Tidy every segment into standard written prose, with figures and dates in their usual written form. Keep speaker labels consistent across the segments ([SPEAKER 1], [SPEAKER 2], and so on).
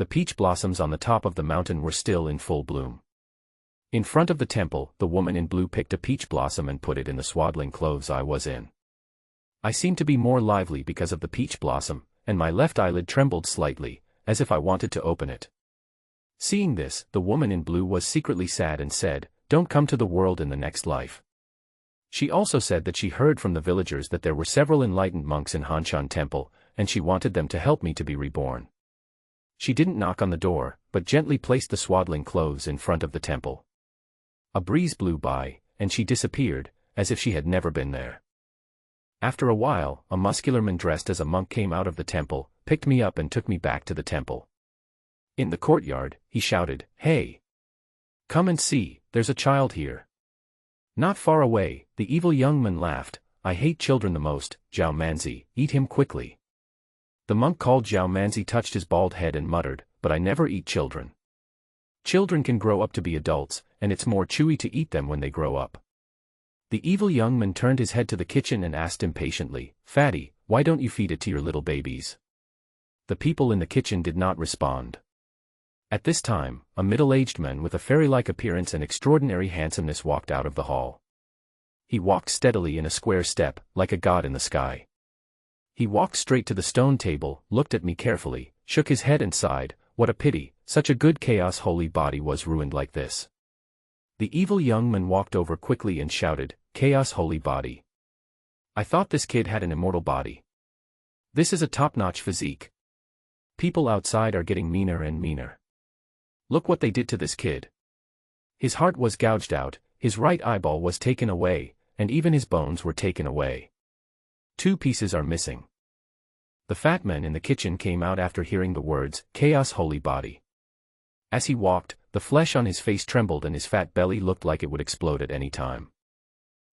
[SPEAKER 1] The peach blossoms on the top of the mountain were still in full bloom. In front of the temple, the woman in blue picked a peach blossom and put it in the swaddling clothes I was in. I seemed to be more lively because of the peach blossom, and my left eyelid trembled slightly, as if I wanted to open it. Seeing this, the woman in blue was secretly sad and said, "Don't come to the world in the next life." She also said that she heard from the villagers that there were several enlightened monks in Hanshan Temple, and she wanted them to help me to be reborn. She didn't knock on the door, but gently placed the swaddling clothes in front of the temple. A breeze blew by, and she disappeared, as if she had never been there. After a while, a muscular man dressed as a monk came out of the temple, picked me up and took me back to the temple. In the courtyard, he shouted, "Hey! Come and see, there's a child here." Not far away, the evil young man laughed, "I hate children the most, Zhao Manzi, eat him quickly." The monk called Zhao Manzi touched his bald head and muttered, "But I never eat children. Children can grow up to be adults, and it's more chewy to eat them when they grow up." The evil young man turned his head to the kitchen and asked impatiently, "Fatty, why don't you feed it to your little babies?" The people in the kitchen did not respond. At this time, a middle-aged man with a fairy-like appearance and extraordinary handsomeness walked out of the hall. He walked steadily in a square step, like a god in the sky. He walked straight to the stone table, looked at me carefully, shook his head and sighed, "What a pity, such a good chaos holy body was ruined like this." The evil young man walked over quickly and shouted, "Chaos holy body. I thought this kid had an immortal body. This is a top-notch physique. People outside are getting meaner and meaner. Look what they did to this kid. His heart was gouged out, his right eyeball was taken away, and even his bones were taken away. 2 pieces are missing." The fat man in the kitchen came out after hearing the words, "Chaos holy body." As he walked, the flesh on his face trembled and his fat belly looked like it would explode at any time.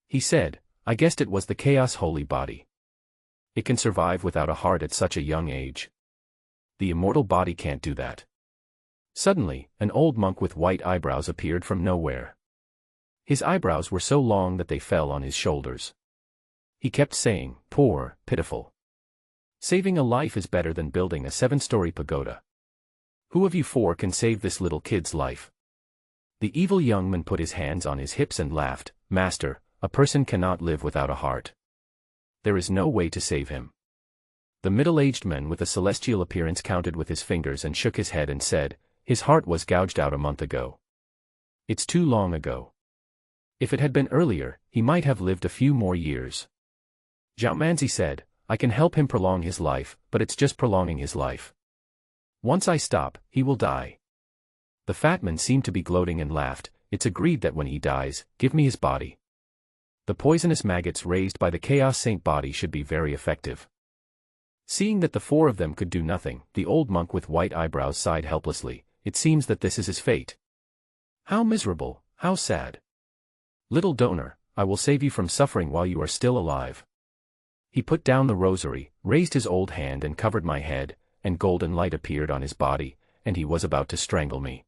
[SPEAKER 1] He said, "I guessed it was the chaos holy body. It can survive without a heart at such a young age. The immortal body can't do that." Suddenly, an old monk with white eyebrows appeared from nowhere. His eyebrows were so long that they fell on his shoulders. He kept saying, "Poor, pitiful. Saving a life is better than building a 7-story pagoda. Who of you 4 can save this little kid's life?" The evil young man put his hands on his hips and laughed, "Master, a person cannot live without a heart. There is no way to save him." The middle-aged man with a celestial appearance counted with his fingers and shook his head and said, "His heart was gouged out a month ago. It's too long ago. If it had been earlier, he might have lived a few more years." Zhao Manzi said, "I can help him prolong his life, but it's just prolonging his life. Once I stop, he will die." The fat man seemed to be gloating and laughed, "It's agreed that when he dies, give me his body. The poisonous maggots raised by the Chaos Saint body should be very effective." Seeing that the 4 of them could do nothing, the old monk with white eyebrows sighed helplessly, "It seems that this is his fate. How miserable, how sad. Little donor, I will save you from suffering while you are still alive." He put down the rosary, raised his old hand and covered my head, and golden light appeared on his body, and he was about to strangle me.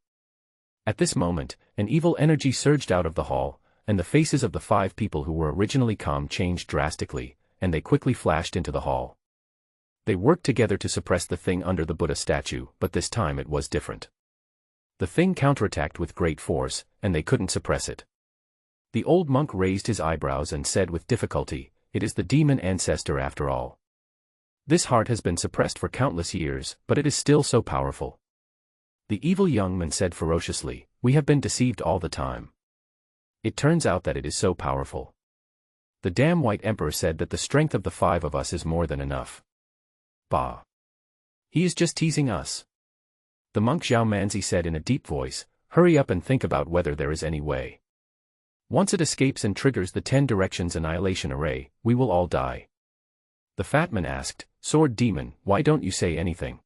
[SPEAKER 1] At this moment, an evil energy surged out of the hall, and the faces of the 5 people who were originally calm changed drastically, and they quickly flashed into the hall. They worked together to suppress the thing under the Buddha statue, but this time it was different. The thing counterattacked with great force, and they couldn't suppress it. The old monk raised his eyebrows and said with difficulty, "It is the demon ancestor after all. This heart has been suppressed for countless years, but it is still so powerful." The evil young man said ferociously, "We have been deceived all the time. It turns out that it is so powerful. The damn white emperor said that the strength of the 5 of us is more than enough. Bah! He is just teasing us." The monk Zhao Manzi said in a deep voice, "Hurry up and think about whether there is any way. Once it escapes and triggers the 10 directions annihilation array, we will all die." The fat man asked, "Sword demon, why don't you say anything?"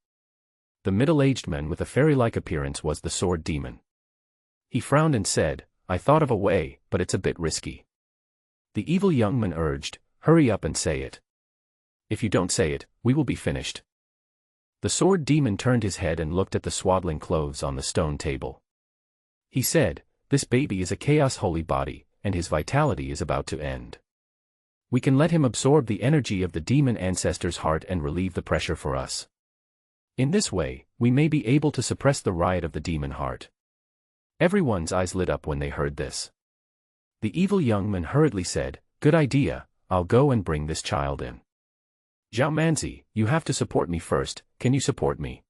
[SPEAKER 1] The middle-aged man with a fairy-like appearance was the sword demon. He frowned and said, "I thought of a way, but it's a bit risky." The evil young man urged, "Hurry up and say it. If you don't say it, we will be finished." The sword demon turned his head and looked at the swaddling clothes on the stone table. He said, "This baby is a chaos holy body, and his vitality is about to end. We can let him absorb the energy of the demon ancestor's heart and relieve the pressure for us. In this way, we may be able to suppress the riot of the demon heart. Everyone's eyes lit up when they heard this. The evil young man hurriedly said, "Good idea, I'll go and bring this child in." "Zhao Manzi, you have to support me first, can you support me?"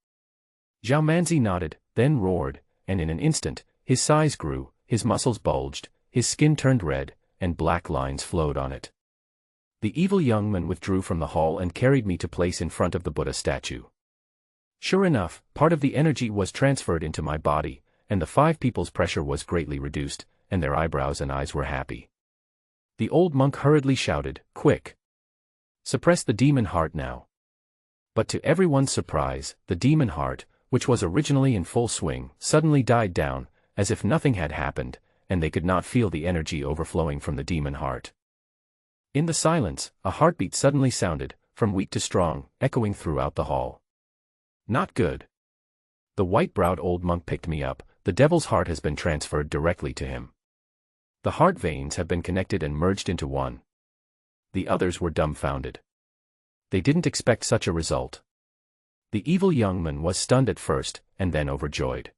[SPEAKER 1] Zhao Manzi nodded, then roared, and in an instant, his size grew, his muscles bulged, his skin turned red, and black lines flowed on it. The evil young man withdrew from the hall and carried me to place in front of the Buddha statue. Sure enough, part of the energy was transferred into my body, and the 5 people's pressure was greatly reduced, and their eyebrows and eyes were happy. The old monk hurriedly shouted, "Quick! Suppress the demon heart now." But to everyone's surprise, the demon heart, which was originally in full swing, suddenly died down, as if nothing had happened, and they could not feel the energy overflowing from the demon heart. In the silence, a heartbeat suddenly sounded, from weak to strong, echoing throughout the hall. Not good. The white-browed old monk picked me up. The devil's heart has been transferred directly to him. The heart veins have been connected and merged into one. The others were dumbfounded. They didn't expect such a result. The evil young man was stunned at first, and then overjoyed.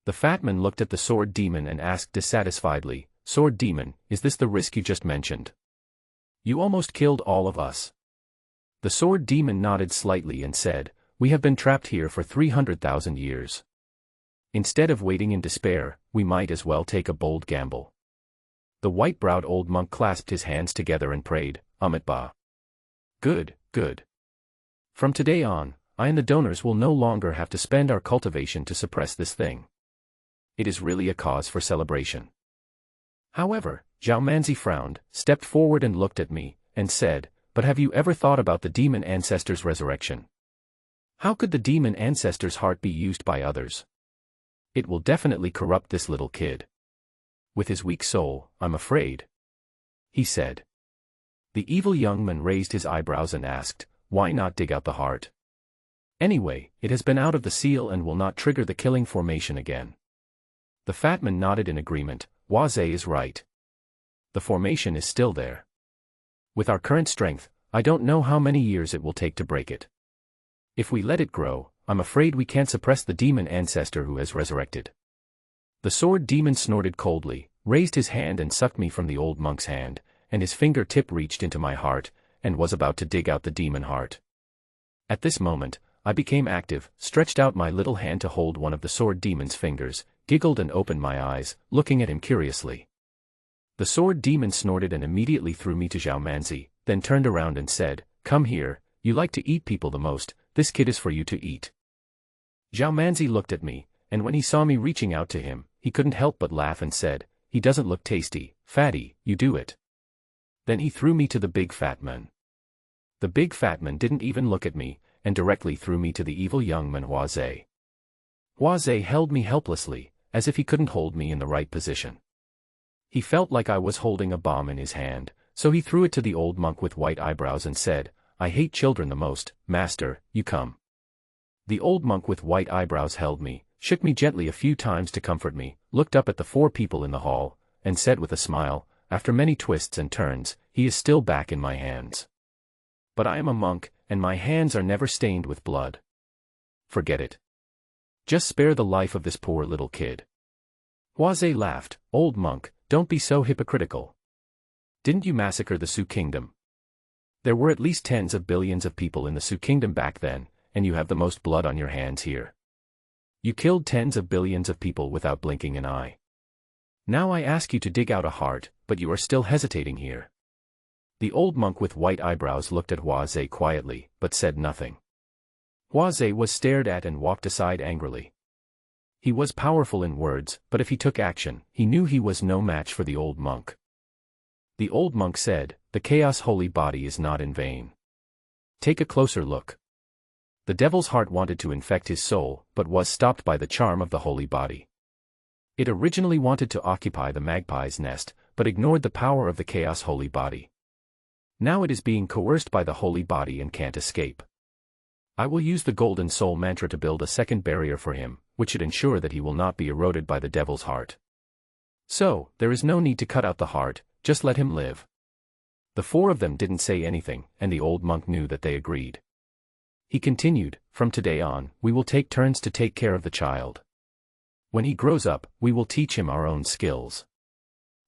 [SPEAKER 1] The fat man looked at the sword demon and asked dissatisfiedly, "Sword demon, is this the risk you just mentioned? You almost killed all of us." The sword demon nodded slightly and said, "We have been trapped here for 300,000 years. Instead of waiting in despair, we might as well take a bold gamble." The white-browed old monk clasped his hands together and prayed, "Amitabha." "Good, good. From today on, I and the donors will no longer have to spend our cultivation to suppress this thing. It is really a cause for celebration." However, Zhao Manzi frowned, stepped forward and looked at me, and said, "But have you ever thought about the demon ancestor's resurrection? How could the demon ancestor's heart be used by others? It will definitely corrupt this little kid. With his weak soul, I'm afraid," he said. The evil young man raised his eyebrows and asked, "Why not dig out the heart? Anyway, it has been out of the seal and will not trigger the killing formation again." The fat man nodded in agreement. "Waze is right. The formation is still there. With our current strength, I don't know how many years it will take to break it. If we let it grow, I'm afraid we can't suppress the demon ancestor who has resurrected." The sword demon snorted coldly, raised his hand and sucked me from the old monk's hand, and his finger tip reached into my heart, and was about to dig out the demon heart. At this moment, I became active, stretched out my little hand to hold one of the sword demon's fingers, giggled and opened my eyes, looking at him curiously. The sword demon snorted and immediately threw me to Zhao Manzi, then turned around and said, "Come here, you like to eat people the most, this kid is for you to eat." Zhao Manzi looked at me, and when he saw me reaching out to him, he couldn't help but laugh and said, "He doesn't look tasty, fatty, you do it." Then he threw me to the big fat man. The big fat man didn't even look at me, and directly threw me to the evil young man Huaze. Huaze held me helplessly, as if he couldn't hold me in the right position. He felt like I was holding a bomb in his hand, so he threw it to the old monk with white eyebrows and said, "I hate children the most, master, you come." The old monk with white eyebrows held me, shook me gently a few times to comfort me, looked up at the 4 people in the hall, and said with a smile, "After many twists and turns, he is still back in my hands. But I am a monk, and my hands are never stained with blood. Forget it. Just spare the life of this poor little kid." Huaze laughed, "Old monk, don't be so hypocritical. Didn't you massacre the Su kingdom? There were at least tens of billions of people in the Su kingdom back then, and you have the most blood on your hands here. You killed tens of billions of people without blinking an eye. Now I ask you to dig out a heart, but you are still hesitating here." The old monk with white eyebrows looked at Huaze quietly, but said nothing. Huaze was stared at and walked aside angrily. He was powerful in words, but if he took action, he knew he was no match for the old monk. The old monk said, "The chaos holy body is not in vain. Take a closer look." The devil's heart wanted to infect his soul, but was stopped by the charm of the holy body. It originally wanted to occupy the magpie's nest, but ignored the power of the chaos holy body. Now it is being coerced by the holy body and can't escape. I will use the golden soul mantra to build a second barrier for him, which should ensure that he will not be eroded by the devil's heart. So, there is no need to cut out the heart, just let him live. The 4 of them didn't say anything, and the old monk knew that they agreed. He continued, From today on, we will take turns to take care of the child. When he grows up, we will teach him our own skills.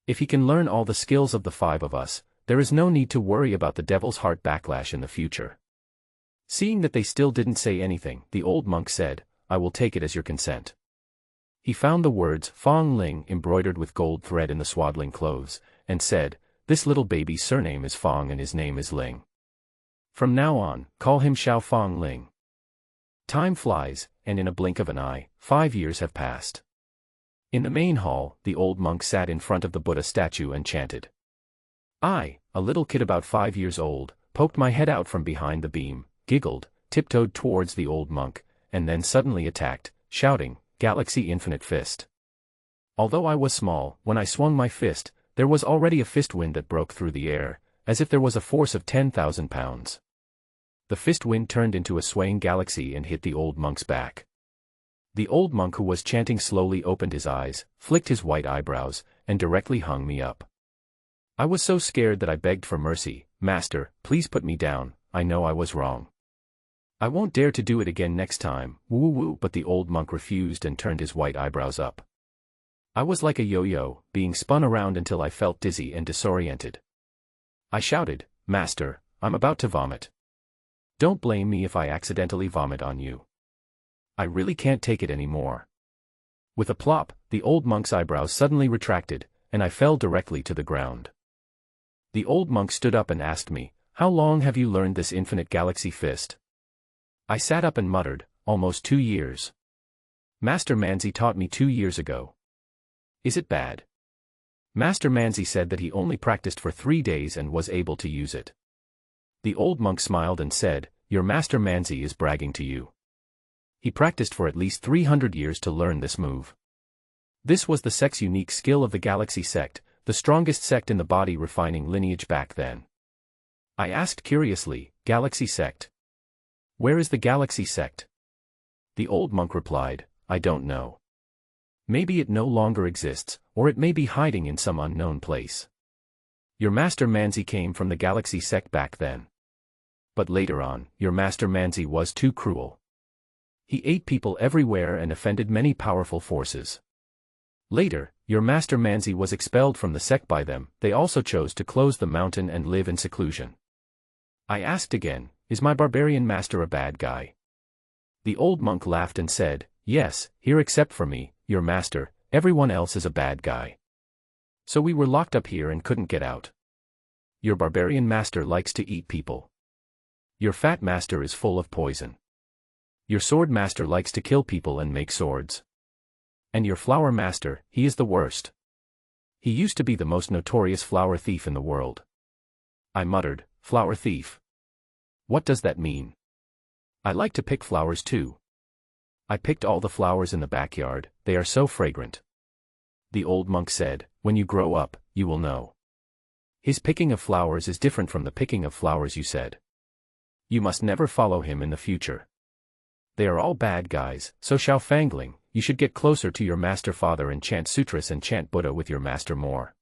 [SPEAKER 1] If he can learn all the skills of the 5 of us, there is no need to worry about the devil's heart backlash in the future." Seeing that they still didn't say anything, the old monk said, "I will take it as your consent." He found the words Fong Ling embroidered with gold thread in the swaddling clothes, and said, "This little baby's surname is Fong and his name is Ling. From now on, call him Xiao Fong Ling." Time flies, and in a blink of an eye, 5 years have passed. In the main hall, the old monk sat in front of the Buddha statue and chanted. I, a little kid about 5 years old, poked my head out from behind the beam, giggled, tiptoed towards the old monk, and then suddenly attacked, shouting, "Galaxy Infinite Fist." Although I was small, when I swung my fist, there was already a fist wind that broke through the air, as if there was a force of 10,000 pounds. The fist wind turned into a swaying galaxy and hit the old monk's back. The old monk who was chanting slowly opened his eyes, flicked his white eyebrows, and directly hung me up. I was so scared that I begged for mercy. "Master, please put me down, I know I was wrong. I won't dare to do it again next time, woo-woo-woo," but the old monk refused and turned his white eyebrows up. I was like a yo-yo, being spun around until I felt dizzy and disoriented. I shouted, "Master, I'm about to vomit. Don't blame me if I accidentally vomit on you. I really can't take it anymore." With a plop, the old monk's eyebrows suddenly retracted, and I fell directly to the ground. The old monk stood up and asked me, "How long have you learned this infinite galaxy fist?" I sat up and muttered, "Almost 2 years. Master Manzi taught me 2 years ago." "Is it bad?" Master Manzi said that he only practiced for 3 days and was able to use it. The old monk smiled and said, "Your Master Manzi is bragging to you. He practiced for at least 300 years to learn this move." This was the sect's unique skill of the Galaxy sect, the strongest sect in the body refining lineage back then. I asked curiously, "Galaxy sect? Where is the Galaxy sect?" The old monk replied, "I don't know. Maybe it no longer exists, or it may be hiding in some unknown place. Your Master Manzi came from the Galaxy sect back then. But later on, your Master Manzi was too cruel. He ate people everywhere and offended many powerful forces. Later, your Master Manzi was expelled from the sect by them. They also chose to close the mountain and live in seclusion." I asked again, "Is my barbarian master a bad guy?" The old monk laughed and said, "Yes, here except for me, your master, everyone else is a bad guy. So we were locked up here and couldn't get out. Your barbarian master likes to eat people. Your fat master is full of poison. Your sword master likes to kill people and make swords. And your flower master, he is the worst. He used to be the most notorious flower thief in the world." I muttered, "Flower thief? What does that mean? I like to pick flowers too. I picked all the flowers in the backyard, they are so fragrant." The old monk said, "When you grow up, you will know. His picking of flowers is different from the picking of flowers you said. You must never follow him in the future. They are all bad guys, so Xiao Fangling, you should get closer to your master father and chant sutras and chant Buddha with your master more."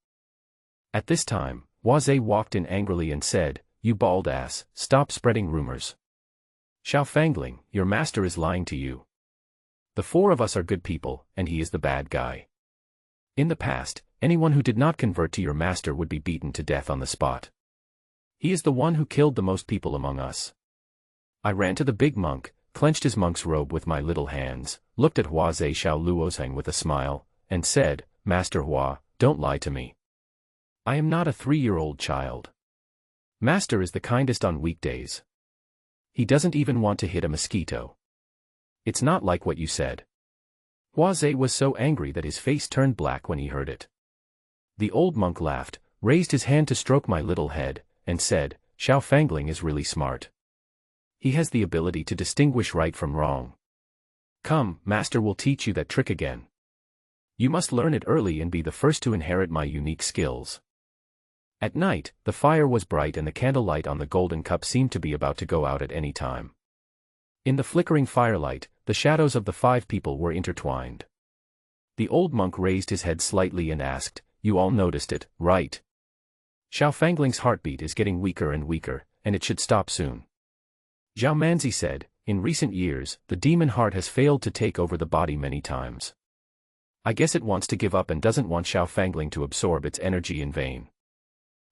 [SPEAKER 1] At this time, Waze walked in angrily and said, "You bald ass, stop spreading rumors. Xiao Fangling, your master is lying to you. The 4 of us are good people, and he is the bad guy. In the past, anyone who did not convert to your master would be beaten to death on the spot. He is the one who killed the most people among us." I ran to the big monk, clenched his monk's robe with my little hands, looked at Hua Zhe Xiao Luozheng with a smile, and said, "Master Hua, don't lie to me. I am not a 3-year-old child. Master is the kindest on weekdays. He doesn't even want to hit a mosquito. It's not like what you said." Hua Zhe was so angry that his face turned black when he heard it. The old monk laughed, raised his hand to stroke my little head, and said, "Xiao Fangling is really smart. He has the ability to distinguish right from wrong. Come, master will teach you that trick again. You must learn it early and be the first to inherit my unique skills." At night, the fire was bright and the candlelight on the golden cup seemed to be about to go out at any time. In the flickering firelight, the shadows of the 5 people were intertwined. The old monk raised his head slightly and asked, "You all noticed it, right? Xiao Fangling's heartbeat is getting weaker and weaker, and it should stop soon." Zhao Manzi said, in recent years, the demon heart has failed to take over the body many times. I guess it wants to give up and doesn't want Xiao Fangling to absorb its energy in vain.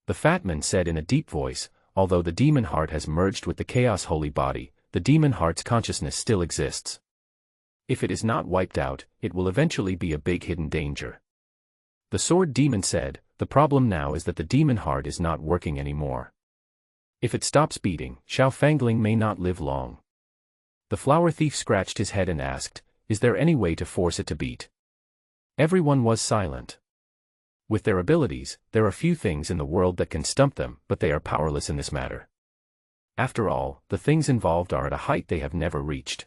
[SPEAKER 1] The fat man said in a deep voice, although the demon heart has merged with the chaos holy body, the demon heart's consciousness still exists. If it is not wiped out, it will eventually be a big hidden danger. The sword demon said, the problem now is that the demon heart is not working anymore. If it stops beating, Xiao Fangling may not live long. The flower thief scratched his head and asked, is there any way to force it to beat? Everyone was silent. With their abilities, there are few things in the world that can stump them, but they are powerless in this matter. After all, the things involved are at a height they have never reached.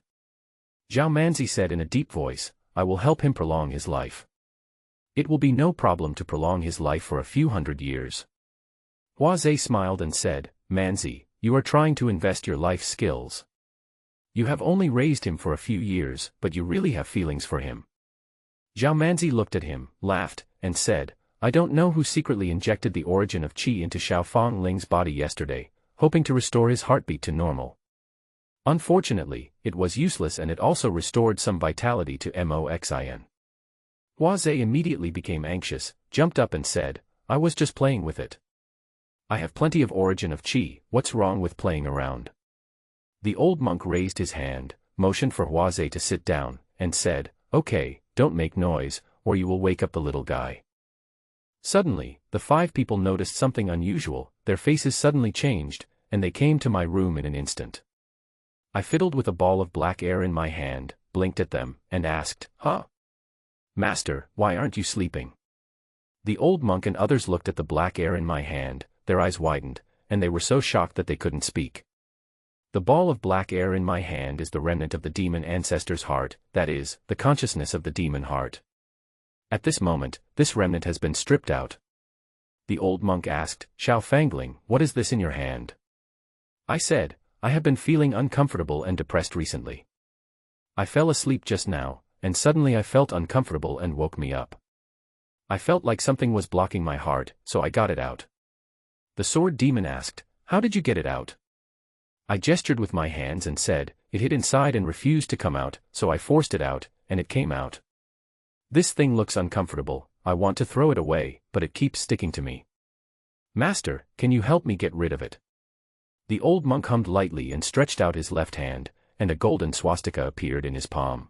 [SPEAKER 1] Zhao Manzi said in a deep voice, I will help him prolong his life. It will be no problem to prolong his life for a few hundred years. Hua Zhe smiled and said, Manzi, you are trying to invest your life skills. You have only raised him for a few years, but you really have feelings for him. Zhao Manzi looked at him, laughed, and said, I don't know who secretly injected the origin of qi into Xiao Fangling's body yesterday, hoping to restore his heartbeat to normal. Unfortunately, it was useless and it also restored some vitality to Moxin. Hua Zhe immediately became anxious, jumped up and said, I was just playing with it. I have plenty of origin of qi, what's wrong with playing around? The old monk raised his hand, motioned for Hua Zhe to sit down, and said, okay, don't make noise, or you will wake up the little guy. Suddenly, the 5 people noticed something unusual, their faces suddenly changed, and they came to my room in an instant. I fiddled with a ball of black air in my hand, blinked at them, and asked, Huh? Master, why aren't you sleeping? The old monk and others looked at the black air in my hand, their eyes widened, and they were so shocked that they couldn't speak. The ball of black air in my hand is the remnant of the demon ancestor's heart, that is, the consciousness of the demon heart. At this moment, this remnant has been stripped out. The old monk asked, Xiao Fangling, what is this in your hand? I said, I have been feeling uncomfortable and depressed recently. I fell asleep just now, and suddenly I felt uncomfortable and woke me up. I felt like something was blocking my heart, so I got it out. The sword demon asked, how did you get it out? I gestured with my hands and said, it hid inside and refused to come out, so I forced it out, and it came out. This thing looks uncomfortable, I want to throw it away, but it keeps sticking to me. Master, can you help me get rid of it? The old monk hummed lightly and stretched out his left hand, and a golden swastika appeared in his palm.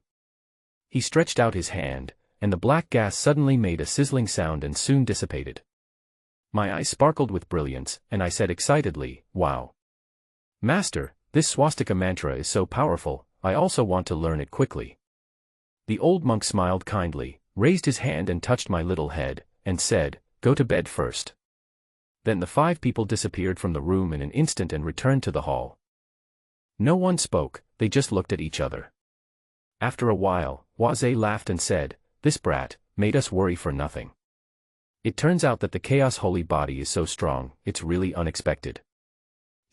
[SPEAKER 1] He stretched out his hand, and the black gas suddenly made a sizzling sound and soon dissipated. My eyes sparkled with brilliance, and I said excitedly, wow. Master, this swastika mantra is so powerful, I also want to learn it quickly. The old monk smiled kindly, raised his hand and touched my little head, and said, go to bed first. Then the 5 people disappeared from the room in an instant and returned to the hall. No one spoke, they just looked at each other. After a while, Hua Zhe laughed and said, this brat made us worry for nothing. It turns out that the chaos holy body is so strong, it's really unexpected.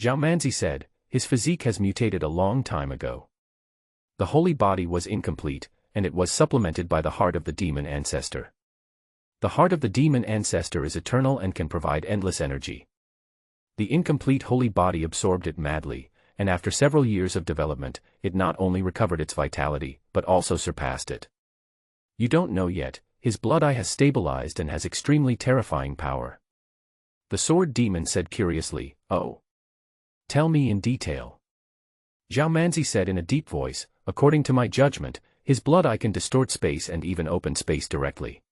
[SPEAKER 1] Zhao Manzi said, his physique has mutated a long time ago. The holy body was incomplete, and it was supplemented by the heart of the demon ancestor. The heart of the demon ancestor is eternal and can provide endless energy. The incomplete holy body absorbed it madly, and after several years of development, it not only recovered its vitality, but also surpassed it. You don't know yet, his blood eye has stabilized and has extremely terrifying power. The sword demon said curiously, oh. Tell me in detail. Zhao Manzi said in a deep voice, according to my judgment, his blood eye can distort space and even open space directly.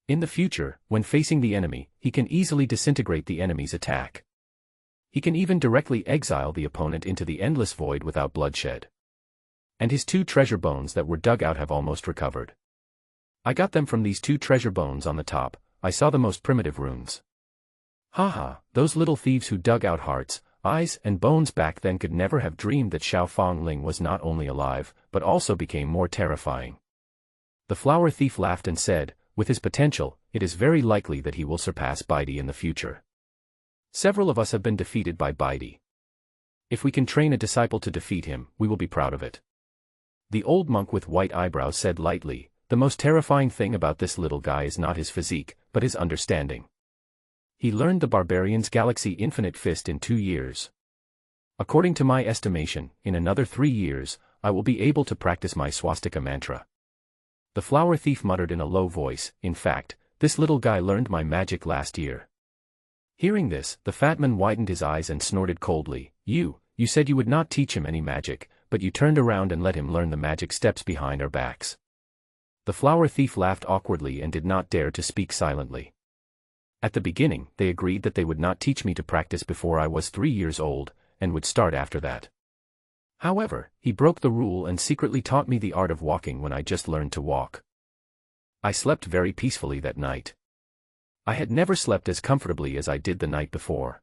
[SPEAKER 1] In the future, when facing the enemy, he can easily disintegrate the enemy's attack. He can even directly exile the opponent into the endless void without bloodshed. And his 2 treasure bones that were dug out have almost recovered. I got them from these 2 treasure bones on the top, I saw the most primitive runes. Haha, those little thieves who dug out hearts, eyes and bones back then could never have dreamed that Xiao Fangling was not only alive, but also became more terrifying. The flower thief laughed and said, with his potential, it is very likely that he will surpass Baidi in the future. Several of us have been defeated by Baidi. If we can train a disciple to defeat him, we will be proud of it. The old monk with white eyebrows said lightly, the most terrifying thing about this little guy is not his physique, but his understanding. He learned the barbarian's galaxy infinite fist in 2 years. According to my estimation, in another 3 years, I will be able to practice my swastika mantra. The flower thief muttered in a low voice, in fact, this little guy learned my magic last year. Hearing this, the fat man widened his eyes and snorted coldly, You said you would not teach him any magic, but you turned around and let him learn the magic steps behind our backs. The flower thief laughed awkwardly and did not dare to speak silently. At the beginning, they agreed that they would not teach me to practice before I was 3 years old, and would start after that. However, he broke the rule and secretly taught me the art of walking when I just learned to walk. I slept very peacefully that night. I had never slept as comfortably as I did the night before.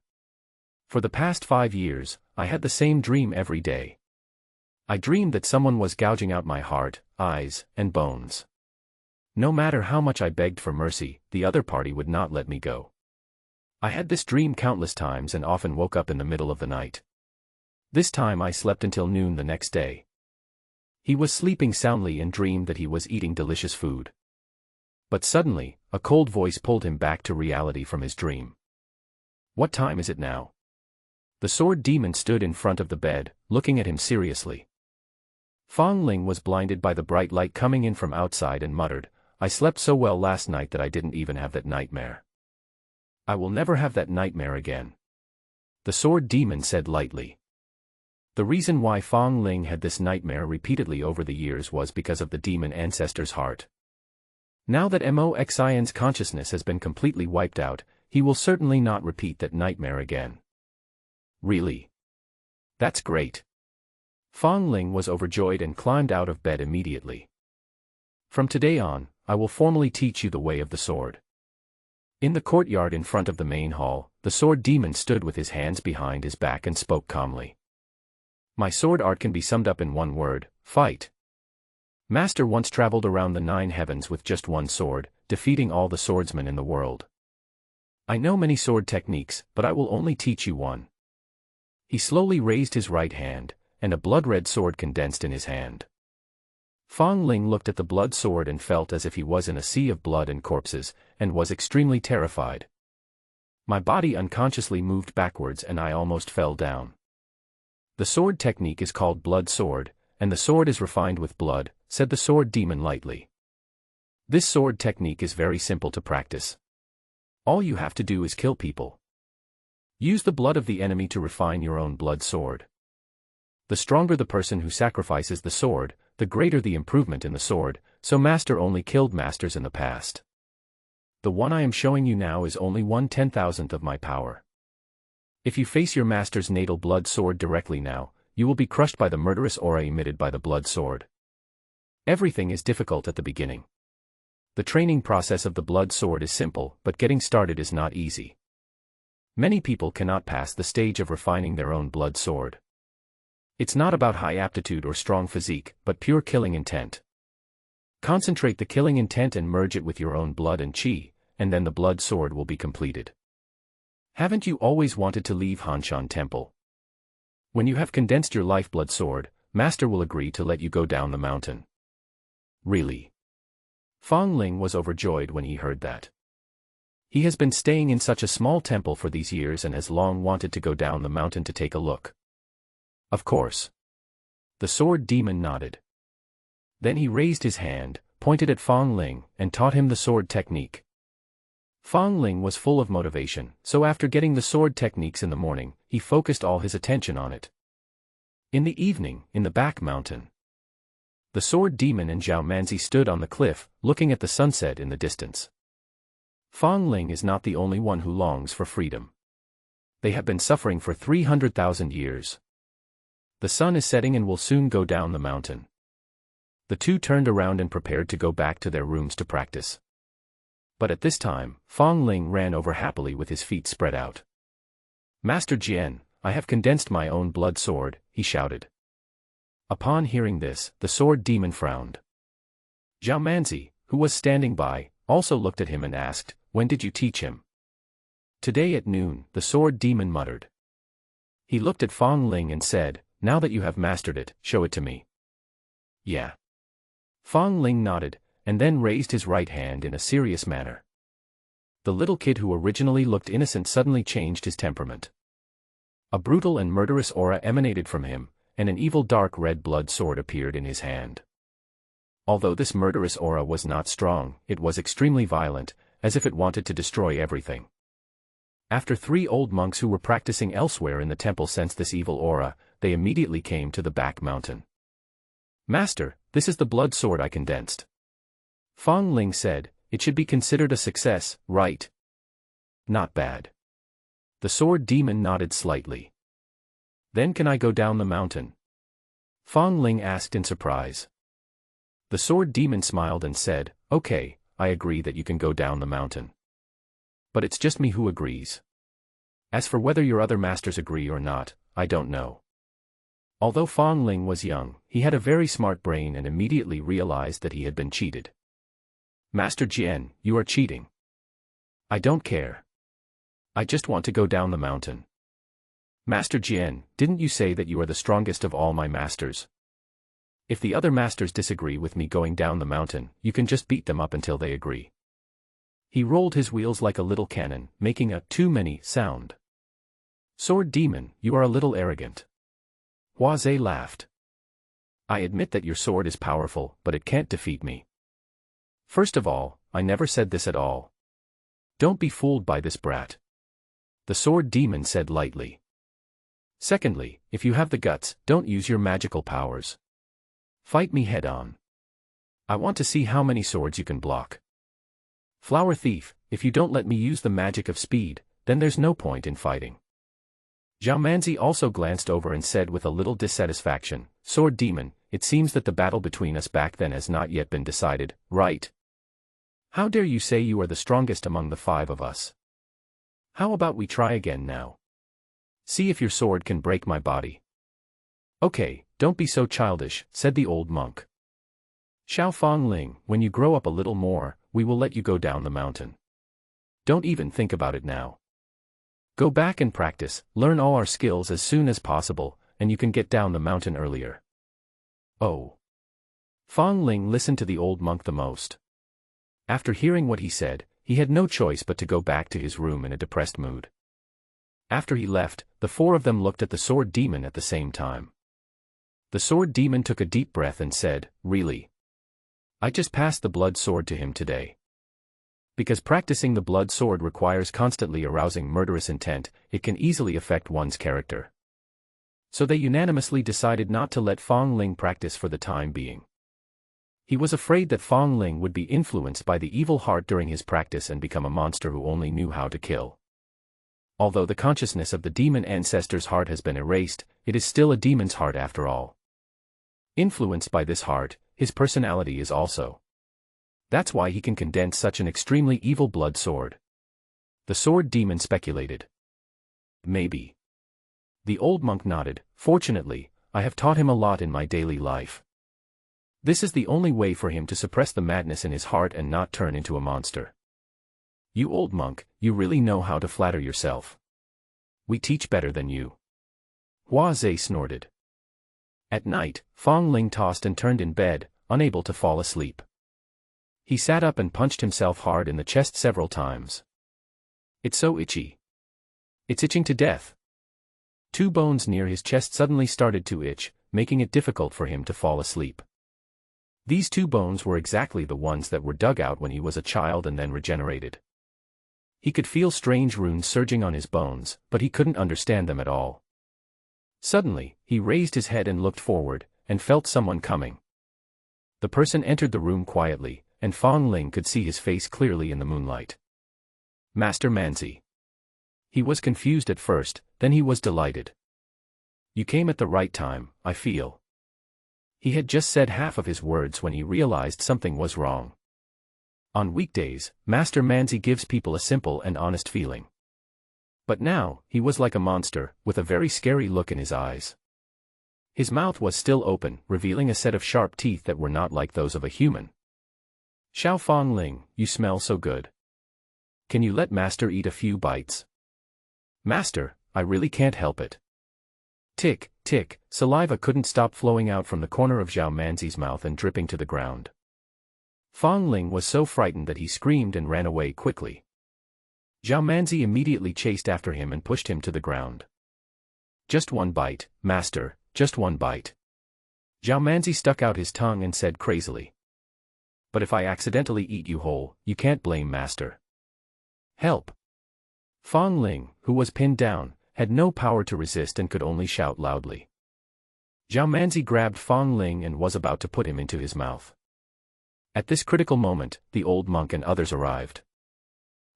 [SPEAKER 1] For the past 5 years, I had the same dream every day. I dreamed that someone was gouging out my heart, eyes, and bones. No matter how much I begged for mercy, the other party would not let me go. I had this dream countless times and often woke up in the middle of the night. This time I slept until noon the next day. He was sleeping soundly and dreamed that he was eating delicious food. But suddenly, a cold voice pulled him back to reality from his dream. What time is it now? The sword demon stood in front of the bed, looking at him seriously. Fong Ling was blinded by the bright light coming in from outside and muttered, I slept so well last night that I didn't even have that nightmare. I will never have that nightmare again. The sword demon said lightly. The reason why Fong Ling had this nightmare repeatedly over the years was because of the demon ancestor's heart. Now that Moxin's consciousness has been completely wiped out, he will certainly not repeat that nightmare again. Really? That's great. Fong Ling was overjoyed and climbed out of bed immediately. From today on, I will formally teach you the way of the sword. In the courtyard in front of the main hall, the sword demon stood with his hands behind his back and spoke calmly. My sword art can be summed up in one word, fight. Master once traveled around the 9 heavens with just one sword, defeating all the swordsmen in the world. I know many sword techniques, but I will only teach you one. He slowly raised his right hand, and a blood-red sword condensed in his hand. Fong Ling looked at the blood sword and felt as if he was in a sea of blood and corpses, and was extremely terrified. My body unconsciously moved backwards and I almost fell down. The sword technique is called blood sword, and the sword is refined with blood, said the sword demon lightly. This sword technique is very simple to practice. All you have to do is kill people. Use the blood of the enemy to refine your own blood sword. The stronger the person who sacrifices the sword, the greater the improvement in the sword, so Master only killed masters in the past. The one I am showing you now is only 1/10,000th of my power. If you face your master's natal blood sword directly now, you will be crushed by the murderous aura emitted by the blood sword. Everything is difficult at the beginning. The training process of the blood sword is simple, but getting started is not easy. Many people cannot pass the stage of refining their own blood sword. It's not about high aptitude or strong physique, but pure killing intent. Concentrate the killing intent and merge it with your own blood and chi, and then the blood sword will be completed. Haven't you always wanted to leave Hanshan Temple? When you have condensed your lifeblood sword, Master will agree to let you go down the mountain. Really? Fong Ling was overjoyed when he heard that. He has been staying in such a small temple for these years and has long wanted to go down the mountain to take a look. Of course. The sword demon nodded. Then he raised his hand, pointed at Fong Ling, and taught him the sword technique. Fong Ling was full of motivation, so after getting the sword techniques in the morning, he focused all his attention on it. In the evening, in the back mountain, the sword demon and Zhao Manzi stood on the cliff, looking at the sunset in the distance. Fong Ling is not the only one who longs for freedom. They have been suffering for 300,000 years. The sun is setting and will soon go down the mountain. The two turned around and prepared to go back to their rooms to practice. But at this time, Fong Ling ran over happily with his feet spread out. Master Jian, I have condensed my own blood sword, he shouted. Upon hearing this, the sword demon frowned. Zhao Manzi, who was standing by, also looked at him and asked, when did you teach him? Today at noon, the sword demon muttered. He looked at Fong Ling and said, now that you have mastered it, show it to me. Yeah. Fong Ling nodded, and then raised his right hand in a serious manner. The little kid who originally looked innocent suddenly changed his temperament. A brutal and murderous aura emanated from him, and an evil dark red blood sword appeared in his hand. Although this murderous aura was not strong, it was extremely violent, as if it wanted to destroy everything. After 3 old monks who were practicing elsewhere in the temple sensed this evil aura, they immediately came to the back mountain. "Master, this is the blood sword I condensed." Fong Ling said, "It should be considered a success, right?" "Not bad." The sword demon nodded slightly. "Then can I go down the mountain?" Fong Ling asked in surprise. The sword demon smiled and said, "Okay, I agree that you can go down the mountain. But it's just me who agrees. As for whether your other masters agree or not, I don't know." Although Fong Ling was young, he had a very smart brain and immediately realized that he had been cheated. "Master Jian, you are cheating." "I don't care. I just want to go down the mountain." "Master Jian, didn't you say that you are the strongest of all my masters? If the other masters disagree with me going down the mountain, you can just beat them up until they agree." He rolled his wheels like a little cannon, making a too many sound. "Sword demon, you are a little arrogant." Hua Zhe laughed. "I admit that your sword is powerful, but it can't defeat me. First of all, I never said this at all. Don't be fooled by this brat." The sword demon said lightly. "Secondly, if you have the guts, don't use your magical powers. Fight me head-on. I want to see how many swords you can block. Flower thief, if you don't let me use the magic of speed, then there's no point in fighting." Zhao Manzi also glanced over and said with a little dissatisfaction, "Sword demon, it seems that the battle between us back then has not yet been decided, right? How dare you say you are the strongest among the 5 of us? How about we try again now? See if your sword can break my body." "Okay, don't be so childish," said the old monk. "Xiao Fong Ling, when you grow up a little more, we will let you go down the mountain. Don't even think about it now. Go back and practice, learn all our skills as soon as possible, and you can get down the mountain earlier." "Oh." Fong Ling listened to the old monk the most. After hearing what he said, he had no choice but to go back to his room in a depressed mood. After he left, the 4 of them looked at the sword demon at the same time. The sword demon took a deep breath and said, "Really? I just passed the blood sword to him today." Because practicing the blood sword requires constantly arousing murderous intent, it can easily affect one's character. So they unanimously decided not to let Fong Ling practice for the time being. He was afraid that Fong Ling would be influenced by the evil heart during his practice and become a monster who only knew how to kill. Although the consciousness of the demon ancestor's heart has been erased, it is still a demon's heart after all. Influenced by this heart, his personality is also. That's why he can condense such an extremely evil blood sword. The sword demon speculated. "Maybe." The old monk nodded. "Fortunately, I have taught him a lot in my daily life. This is the only way for him to suppress the madness in his heart and not turn into a monster." "You old monk, you really know how to flatter yourself. We teach better than you." Hua Zhe snorted. At night, Fong Ling tossed and turned in bed, unable to fall asleep. He sat up and punched himself hard in the chest several times. "It's so itchy. It's itching to death." 2 bones near his chest suddenly started to itch, making it difficult for him to fall asleep. These 2 bones were exactly the ones that were dug out when he was a child and then regenerated. He could feel strange runes surging on his bones, but he couldn't understand them at all. Suddenly, he raised his head and looked forward, and felt someone coming. The person entered the room quietly, and Fong Ling could see his face clearly in the moonlight. Master Manzi. He was confused at first, then he was delighted. "You came at the right time, I feel." He had just said half of his words when he realized something was wrong. On weekdays, Master Manzi gives people a simple and honest feeling. But now, he was like a monster, with a very scary look in his eyes. His mouth was still open, revealing a set of sharp teeth that were not like those of a human. "Xiao Fong Ling, you smell so good. Can you let Master eat a few bites?" "Master, I really can't help it." Tick, tick, saliva couldn't stop flowing out from the corner of Zhao Manzi's mouth and dripping to the ground. Fong Ling was so frightened that he screamed and ran away quickly. Zhao Manzi immediately chased after him and pushed him to the ground. Just one bite, master, just one bite. Zhao Manzi stuck out his tongue and said crazily. But if I accidentally eat you whole, you can't blame master. Help! Fang Ling, who was pinned down, had no power to resist and could only shout loudly. Zhao Manzi grabbed Fang Ling and was about to put him into his mouth. At this critical moment, the old monk and others arrived.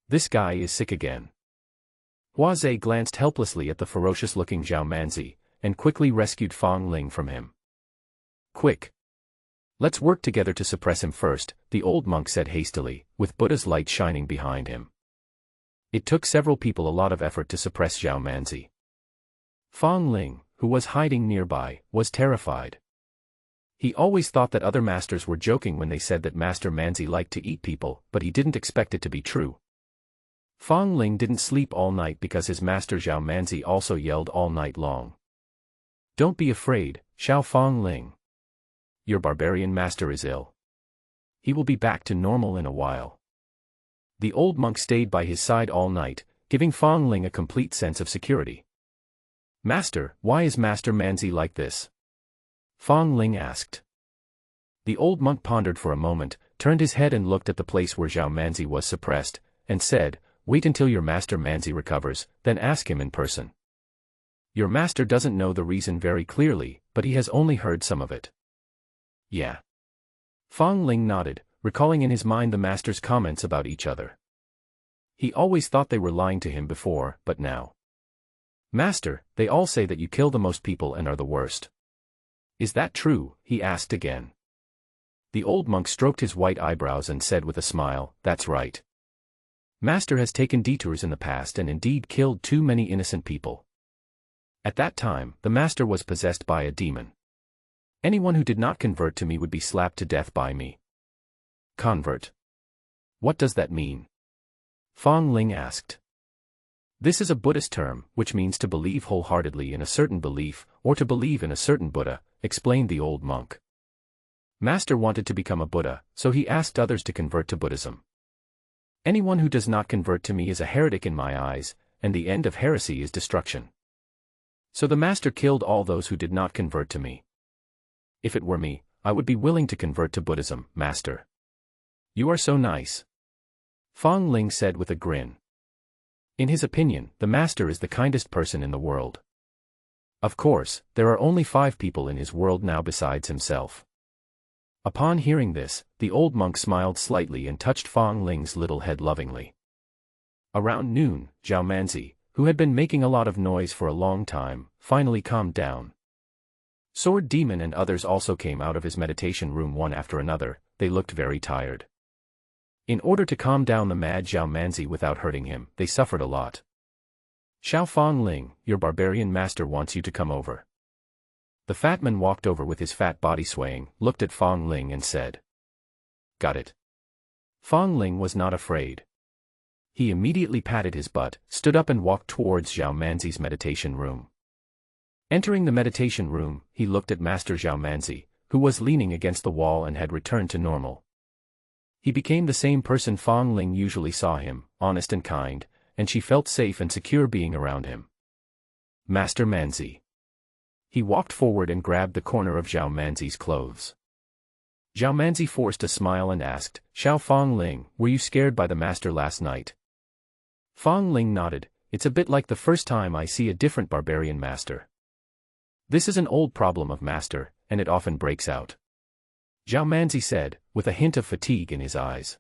[SPEAKER 1] This guy is sick again. Hua Zhe glanced helplessly at the ferocious-looking Zhao Manzi, and quickly rescued Fang Ling from him. Quick! Let's work together to suppress him first, the old monk said hastily, with Buddha's light shining behind him. It took several people a lot of effort to suppress Zhao Manzi. Fang Ling, who was hiding nearby, was terrified. He always thought that other masters were joking when they said that Master Manzi liked to eat people, but he didn't expect it to be true. Fang Ling didn't sleep all night because his master Zhao Manzi also yelled all night long. Don't be afraid, Xiao Fang Ling. Your barbarian master is ill. He will be back to normal in a while. The old monk stayed by his side all night, giving Fang Ling a complete sense of security. Master, why is Master Manzi like this? Fang Ling asked. The old monk pondered for a moment, turned his head and looked at the place where Zhao Manzi was suppressed, and said, Wait until your Master Manzi recovers, then ask him in person. Your master doesn't know the reason very clearly, but he has only heard some of it. Yeah. Fang Ling nodded, recalling in his mind the master's comments about each other. He always thought they were lying to him before, but now. Master, they all say that you kill the most people and are the worst. Is that true? He asked again. The old monk stroked his white eyebrows and said with a smile, That's right. Master has taken detours in the past and indeed killed too many innocent people. At that time, the master was possessed by a demon. Anyone who did not convert to me would be slapped to death by me. Convert. What does that mean? Fang Ling asked. This is a Buddhist term, which means to believe wholeheartedly in a certain belief, or to believe in a certain Buddha, explained the old monk. Master wanted to become a Buddha, so he asked others to convert to Buddhism. Anyone who does not convert to me is a heretic in my eyes, and the end of heresy is destruction. So the master killed all those who did not convert to me. If it were me, I would be willing to convert to Buddhism, master. You are so nice. Fang Ling said with a grin. In his opinion, the master is the kindest person in the world. Of course, there are only 5 people in his world now besides himself. Upon hearing this, the old monk smiled slightly and touched Fang Ling's little head lovingly. Around noon, Zhao Manzi, who had been making a lot of noise for a long time, finally calmed down. Sword Demon and others also came out of his meditation room one after another. They looked very tired. In order to calm down the mad Zhao Manzi without hurting him, they suffered a lot. Xiao Fang Ling, your barbarian master wants you to come over. The fat man walked over with his fat body swaying, looked at Fang Ling and said. Got it. Fang Ling was not afraid. He immediately patted his butt, stood up and walked towards Zhao Manzi's meditation room. Entering the meditation room, he looked at Master Zhao Manzi, who was leaning against the wall and had returned to normal. He became the same person Fang Ling usually saw him, honest and kind, and she felt safe and secure being around him. Master Manzi. He walked forward and grabbed the corner of Zhao Manzi's clothes. Zhao Manzi forced a smile and asked, Xiao Fang Ling, were you scared by the master last night? Fang Ling nodded, it's a bit like the first time I see a different barbarian master. This is an old problem of master, and it often breaks out. Zhao Manzi said, with a hint of fatigue in his eyes.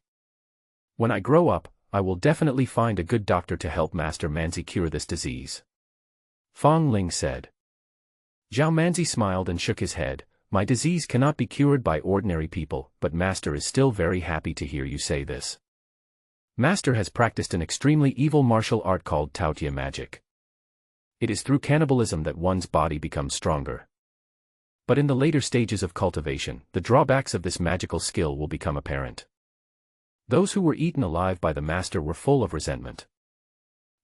[SPEAKER 1] When I grow up, I will definitely find a good doctor to help Master Manzi cure this disease. Fang Ling said. Zhao Manzi smiled and shook his head, my disease cannot be cured by ordinary people, but Master is still very happy to hear you say this. Master has practiced an extremely evil martial art called Taotia magic. It is through cannibalism that one's body becomes stronger. But in the later stages of cultivation, the drawbacks of this magical skill will become apparent. Those who were eaten alive by the master were full of resentment.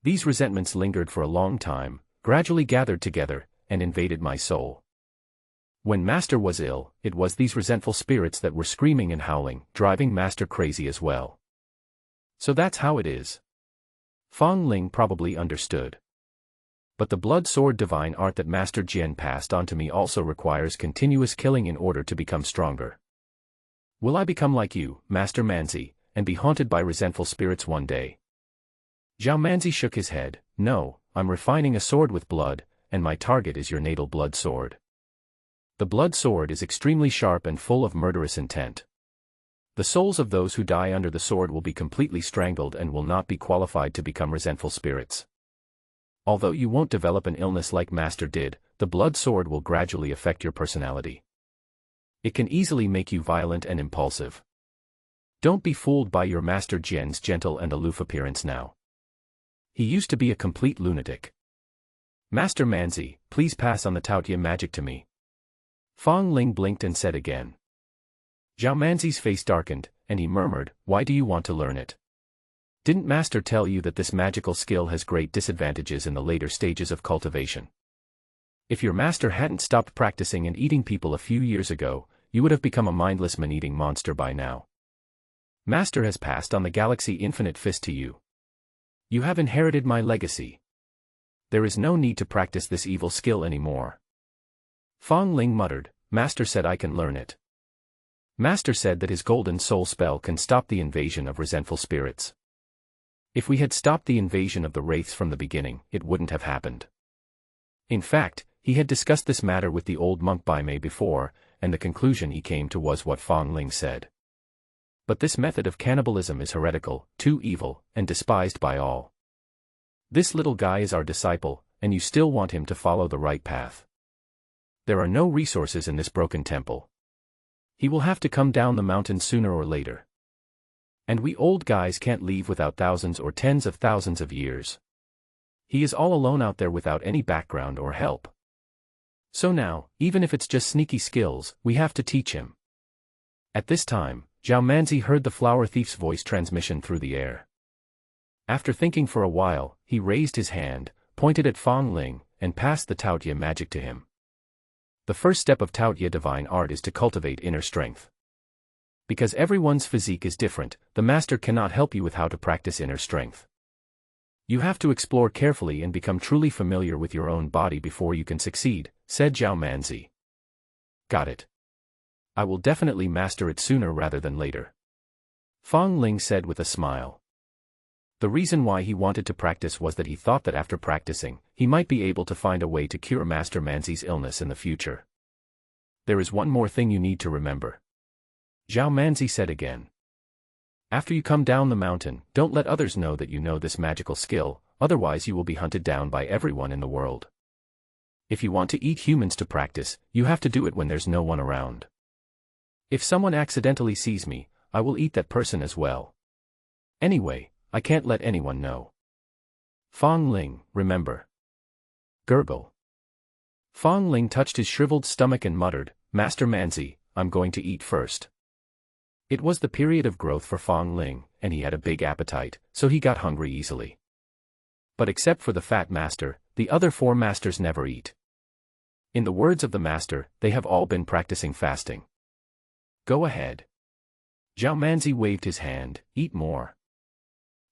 [SPEAKER 1] These resentments lingered for a long time, gradually gathered together, and invaded my soul. When Master was ill, it was these resentful spirits that were screaming and howling, driving Master crazy as well. So that's how it is. Fang Ling probably understood. But the blood sword divine art that Master Jian passed on to me also requires continuous killing in order to become stronger. Will I become like you, Master Manzi, and be haunted by resentful spirits one day? Zhao Manzi shook his head. No, I'm refining a sword with blood, and my target is your natal blood sword. The blood sword is extremely sharp and full of murderous intent. The souls of those who die under the sword will be completely strangled and will not be qualified to become resentful spirits. Although you won't develop an illness like Master did, the blood sword will gradually affect your personality. It can easily make you violent and impulsive. Don't be fooled by your Master Jian's gentle and aloof appearance now. He used to be a complete lunatic. Master Manzi, please pass on the Taotia magic to me. Fang Ling blinked and said again. Zhao Manzi's face darkened, and he murmured, why do you want to learn it? Didn't Master tell you that this magical skill has great disadvantages in the later stages of cultivation? If your Master hadn't stopped practicing and eating people a few years ago, you would have become a mindless man-eating monster by now. Master has passed on the Galaxy Infinite Fist to you. You have inherited my legacy. There is no need to practice this evil skill anymore. Fang Ling muttered, Master said I can learn it. Master said that his golden soul spell can stop the invasion of resentful spirits. If we had stopped the invasion of the wraiths from the beginning, it wouldn't have happened. In fact, he had discussed this matter with the old monk Bai Mei before, and the conclusion he came to was what Fang Ling said. But this method of cannibalism is heretical, too evil, and despised by all. This little guy is our disciple, and you still want him to follow the right path. There are no resources in this broken temple. He will have to come down the mountain sooner or later. And we old guys can't leave without thousands or tens of thousands of years. He is all alone out there without any background or help. So now, even if it's just sneaky skills, we have to teach him. At this time, Zhao Manzi heard the flower thief's voice transmission through the air. After thinking for a while, he raised his hand, pointed at Fang Ling, and passed the Taotia magic to him. The first step of Taotia divine art is to cultivate inner strength. Because everyone's physique is different, the master cannot help you with how to practice inner strength. You have to explore carefully and become truly familiar with your own body before you can succeed, said Zhao Manzi. Got it. I will definitely master it sooner rather than later. Fang Ling said with a smile. The reason why he wanted to practice was that he thought that after practicing, he might be able to find a way to cure Master Manzi's illness in the future. There is one more thing you need to remember. Zhao Manzi said again. After you come down the mountain, don't let others know that you know this magical skill, otherwise you will be hunted down by everyone in the world. If you want to eat humans to practice, you have to do it when there's no one around. If someone accidentally sees me, I will eat that person as well. Anyway, I can't let anyone know. Fang Ling, remember. Gurgle. Fang Ling touched his shriveled stomach and muttered, Master Manzi, I'm going to eat first. It was the period of growth for Fang Ling, and he had a big appetite, so he got hungry easily. But except for the fat master, the other 4 masters never eat. In the words of the master, they have all been practicing fasting. Go ahead. Zhao Manzi waved his hand, eat more.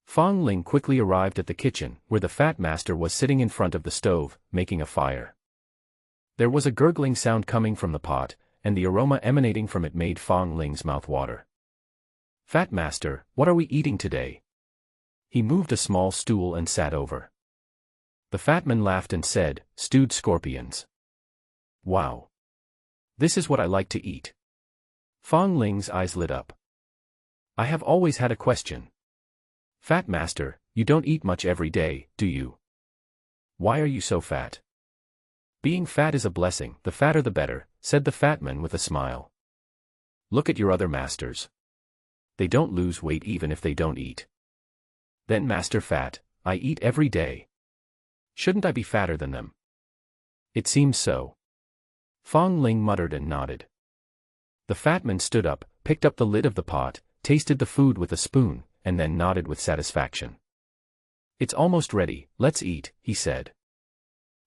[SPEAKER 1] Fang Ling quickly arrived at the kitchen, where the fat master was sitting in front of the stove, making a fire. There was a gurgling sound coming from the pot, and the aroma emanating from it made Fang Ling's mouth water. Fat master, what are we eating today? He moved a small stool and sat over. The fat man laughed and said, stewed scorpions. Wow. This is what I like to eat. Fang Ling's eyes lit up. I have always had a question. Fat master, you don't eat much every day, do you? Why are you so fat? Being fat is a blessing, the fatter the better, said the fat man with a smile. Look at your other masters. They don't lose weight even if they don't eat. Then Master Fat, I eat every day. Shouldn't I be fatter than them? It seems so. Fang Ling muttered and nodded. The fat man stood up, picked up the lid of the pot, tasted the food with a spoon, and then nodded with satisfaction. It's almost ready, let's eat, he said.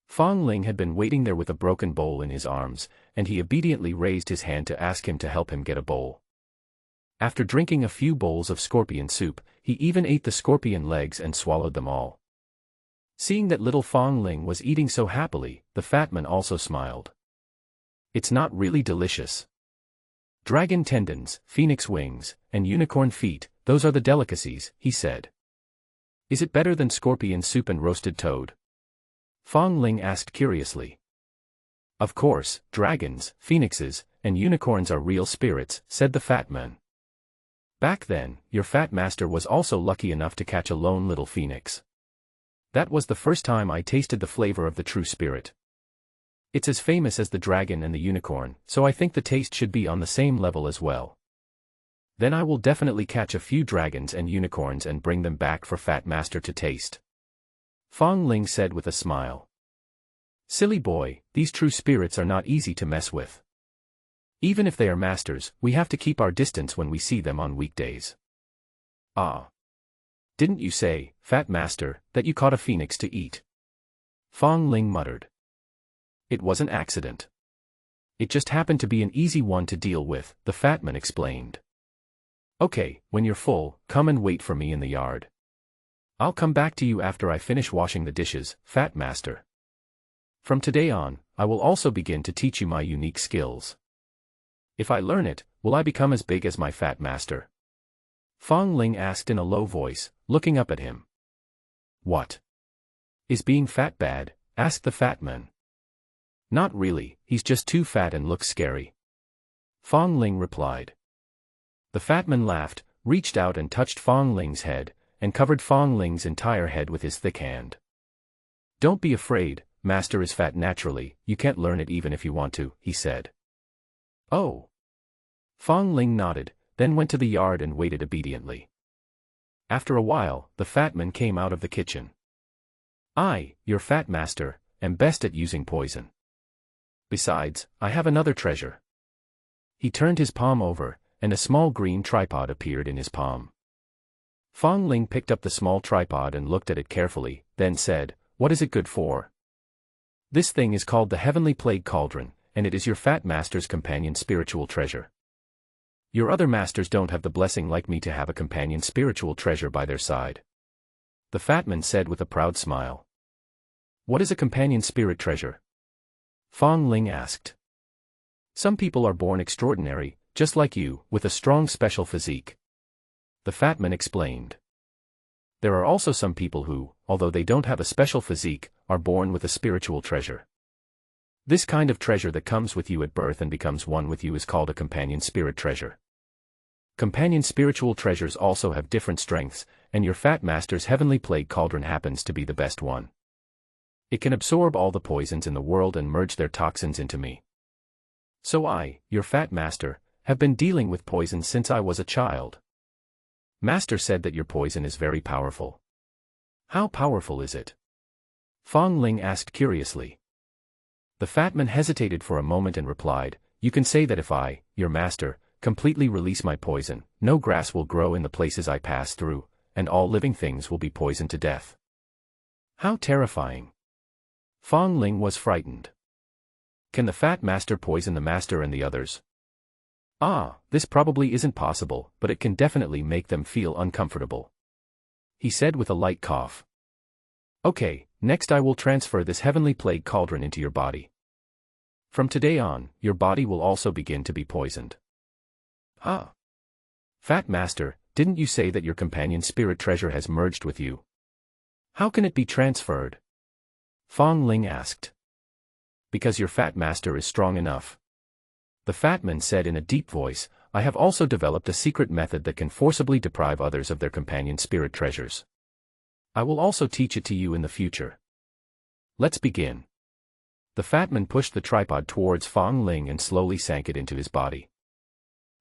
[SPEAKER 1] Fang Ling had been waiting there with a broken bowl in his arms, and he obediently raised his hand to ask him to help him get a bowl. After drinking a few bowls of scorpion soup, he even ate the scorpion legs and swallowed them all. Seeing that little Fong Ling was eating so happily, the fat man also smiled. It's not really delicious. Dragon tendons, phoenix wings, and unicorn feet, those are the delicacies, he said. Is it better than scorpion soup and roasted toad? Fong Ling asked curiously. Of course, dragons, phoenixes, and unicorns are real spirits, said the fat man. Back then, your fat master was also lucky enough to catch a lone little phoenix. That was the first time I tasted the flavor of the true spirit. It's as famous as the dragon and the unicorn, so I think the taste should be on the same level as well. Then I will definitely catch a few dragons and unicorns and bring them back for Fat Master to taste. Fong Ling said with a smile. Silly boy, these true spirits are not easy to mess with. Even if they are masters, we have to keep our distance when we see them on weekdays. Ah. Didn't you say, Fat Master, that you caught a phoenix to eat? Fong Ling muttered. It was an accident. It just happened to be an easy one to deal with, the fat man explained. Okay, when you're full, come and wait for me in the yard. I'll come back to you after I finish washing the dishes, Fat Master. From today on, I will also begin to teach you my unique skills. If I learn it, will I become as big as my Fat Master? Fong Ling asked in a low voice, looking up at him. What? Is being fat bad? Asked the fat man. Not really, he's just too fat and looks scary. Fong Ling replied. The fat man laughed, reached out and touched Fong Ling's head, and covered Fong Ling's entire head with his thick hand. Don't be afraid, Master is fat naturally, you can't learn it even if you want to, he said. Oh. Fong Ling nodded, then went to the yard and waited obediently. After a while, the fat man came out of the kitchen. I, your Fat Master, am best at using poison. Besides, I have another treasure. He turned his palm over, and a small green tripod appeared in his palm. Fong Ling picked up the small tripod and looked at it carefully, then said, What is it good for? This thing is called the Heavenly Plague Cauldron, and it is your Fat Master's companion spiritual treasure. Your other masters don't have the blessing like me to have a companion spiritual treasure by their side. The fat man said with a proud smile. What is a companion spirit treasure? Fong Ling asked. Some people are born extraordinary, just like you, with a strong special physique. The fat man explained. There are also some people who, although they don't have a special physique, are born with a spiritual treasure. This kind of treasure that comes with you at birth and becomes one with you is called a companion spirit treasure. Companion spiritual treasures also have different strengths, and your Fat Master's Heavenly Plague Cauldron happens to be the best one. It can absorb all the poisons in the world and merge their toxins into me. So I, your Fat Master, have been dealing with poison since I was a child. Master said that your poison is very powerful. How powerful is it? Fong Ling asked curiously. The fat man hesitated for a moment and replied, You can say that if I, your master, completely release my poison, no grass will grow in the places I pass through, and all living things will be poisoned to death. How terrifying. Fong Ling was frightened. Can the Fat Master poison the master and the others? Ah, this probably isn't possible, but it can definitely make them feel uncomfortable. He said with a light cough. Okay, next I will transfer this Heavenly Plague Cauldron into your body. From today on, your body will also begin to be poisoned. Ah. Fat Master, didn't you say that your companion spirit treasure has merged with you? How can it be transferred? Fong Ling asked. Because your Fat Master is strong enough. The fat man said in a deep voice, I have also developed a secret method that can forcibly deprive others of their companion spirit treasures. I will also teach it to you in the future. Let's begin. The fat man pushed the tripod towards Fong Ling and slowly sank it into his body.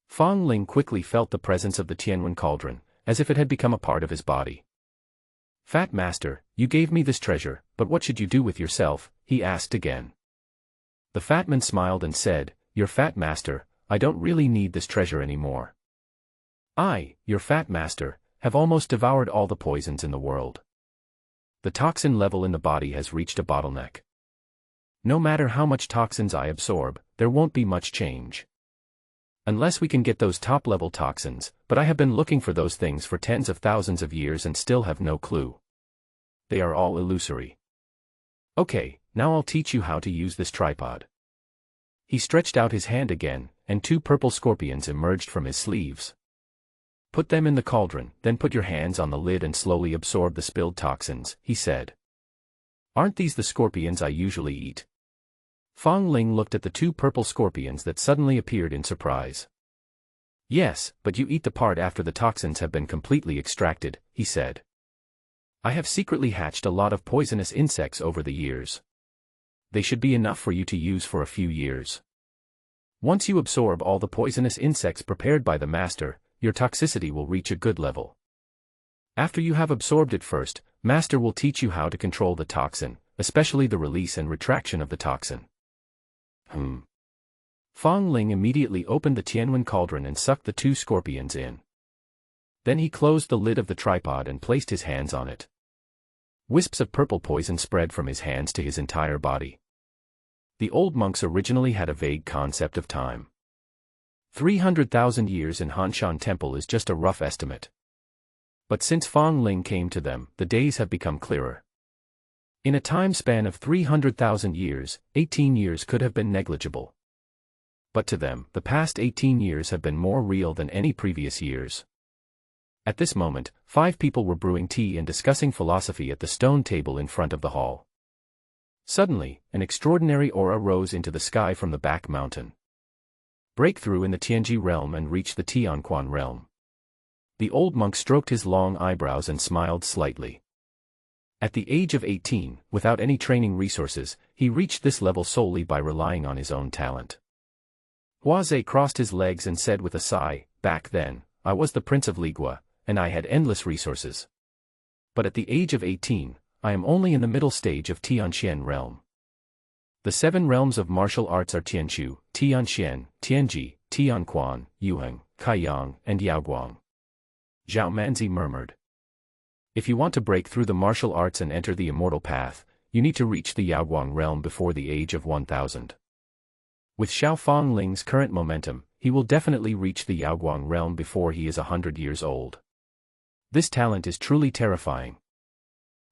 [SPEAKER 1] Fong Ling quickly felt the presence of the Tianwen cauldron, as if it had become a part of his body. Fat Master, you gave me this treasure, but what should you do with yourself? He asked again. The fat man smiled and said, Your Fat Master, I don't really need this treasure anymore. I, your Fat Master, have almost devoured all the poisons in the world. The toxin level in the body has reached a bottleneck. No matter how much toxins I absorb, there won't be much change. Unless we can get those top-level toxins, but I have been looking for those things for tens of thousands of years and still have no clue. They are all illusory. Okay, now I'll teach you how to use this tripod. He stretched out his hand again, and 2 purple scorpions emerged from his sleeves. Put them in the cauldron, then put your hands on the lid and slowly absorb the spilled toxins, he said. Aren't these the scorpions I usually eat? Fang Ling looked at the 2 purple scorpions that suddenly appeared in surprise. Yes, but you eat the part after the toxins have been completely extracted, he said. I have secretly hatched a lot of poisonous insects over the years. They should be enough for you to use for a few years. Once you absorb all the poisonous insects prepared by the master, your toxicity will reach a good level. After you have absorbed it first, master will teach you how to control the toxin, especially the release and retraction of the toxin. Fang Ling immediately opened the Tianwen cauldron and sucked the 2 scorpions in. Then he closed the lid of the tripod and placed his hands on it. Wisps of purple poison spread from his hands to his entire body. The old monks originally had a vague concept of time. 300,000 years in Hanshan Temple is just a rough estimate. But since Fang Ling came to them, the days have become clearer. In a time span of 300,000 years, 18 years could have been negligible. But to them, the past 18 years have been more real than any previous years. At this moment, 5 people were brewing tea and discussing philosophy at the stone table in front of the hall. Suddenly, an extraordinary aura rose into the sky from the back mountain. Breakthrough in the Tianji realm and reach the Tianquan realm. The old monk stroked his long eyebrows and smiled slightly. At the age of 18, without any training resources, he reached this level solely by relying on his own talent. Huazhe crossed his legs and said with a sigh, back then, I was the Prince of Ligua, and I had endless resources. But at the age of 18, I am only in the middle stage of Tianxian realm. The 7 realms of martial arts are Tianqiu, Tianxian, Tianji, Tianquan, Yuheng, Kaiyang, and Yaoguang. Zhao Manzi murmured. If you want to break through the martial arts and enter the immortal path, you need to reach the Yaoguang realm before the age of 1000. With Xiao Fang Ling's current momentum, he will definitely reach the Yaoguang realm before he is 100 years old. This talent is truly terrifying.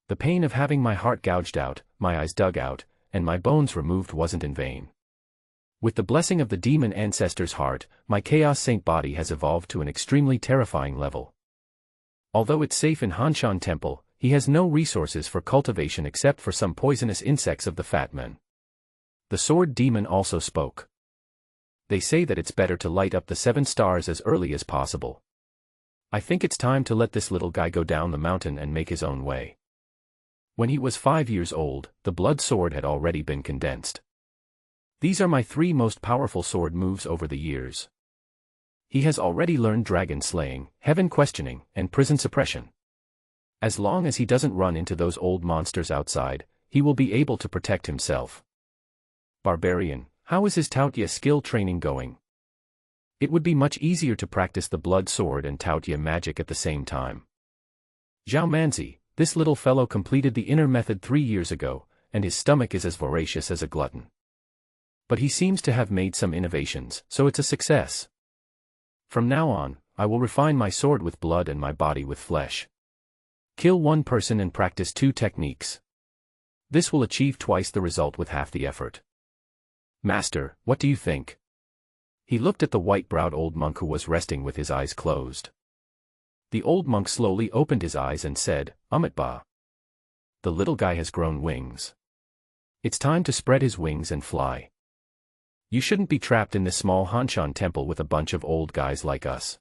[SPEAKER 1] The pain of having my heart gouged out, my eyes dug out, and my bones removed wasn't in vain. With the blessing of the demon ancestor's heart, my Chaos Saint body has evolved to an extremely terrifying level. Although it's safe in Hanshan Temple, he has no resources for cultivation except for some poisonous insects of the fat men. The sword demon also spoke. They say that it's better to light up the 7 stars as early as possible. I think it's time to let this little guy go down the mountain and make his own way. When he was 5 years old, the blood sword had already been condensed. These are my 3 most powerful sword moves over the years. He has already learned dragon slaying, heaven questioning, and prison suppression. As long as he doesn't run into those old monsters outside, he will be able to protect himself. Barbarian, how is his Taotia skill training going? It would be much easier to practice the blood sword and Taotia magic at the same time. Zhao Manzi, this little fellow completed the inner method 3 years ago, and his stomach is as voracious as a glutton. But he seems to have made some innovations, so it's a success. From now on, I will refine my sword with blood and my body with flesh. Kill 1 person and practice 2 techniques. This will achieve twice the result with half the effort. Master, what do you think? He looked at the white-browed old monk who was resting with his eyes closed. The old monk slowly opened his eyes and said, Amitba. The little guy has grown wings. It's time to spread his wings and fly. You shouldn't be trapped in this small Hanshan temple with a bunch of old guys like us.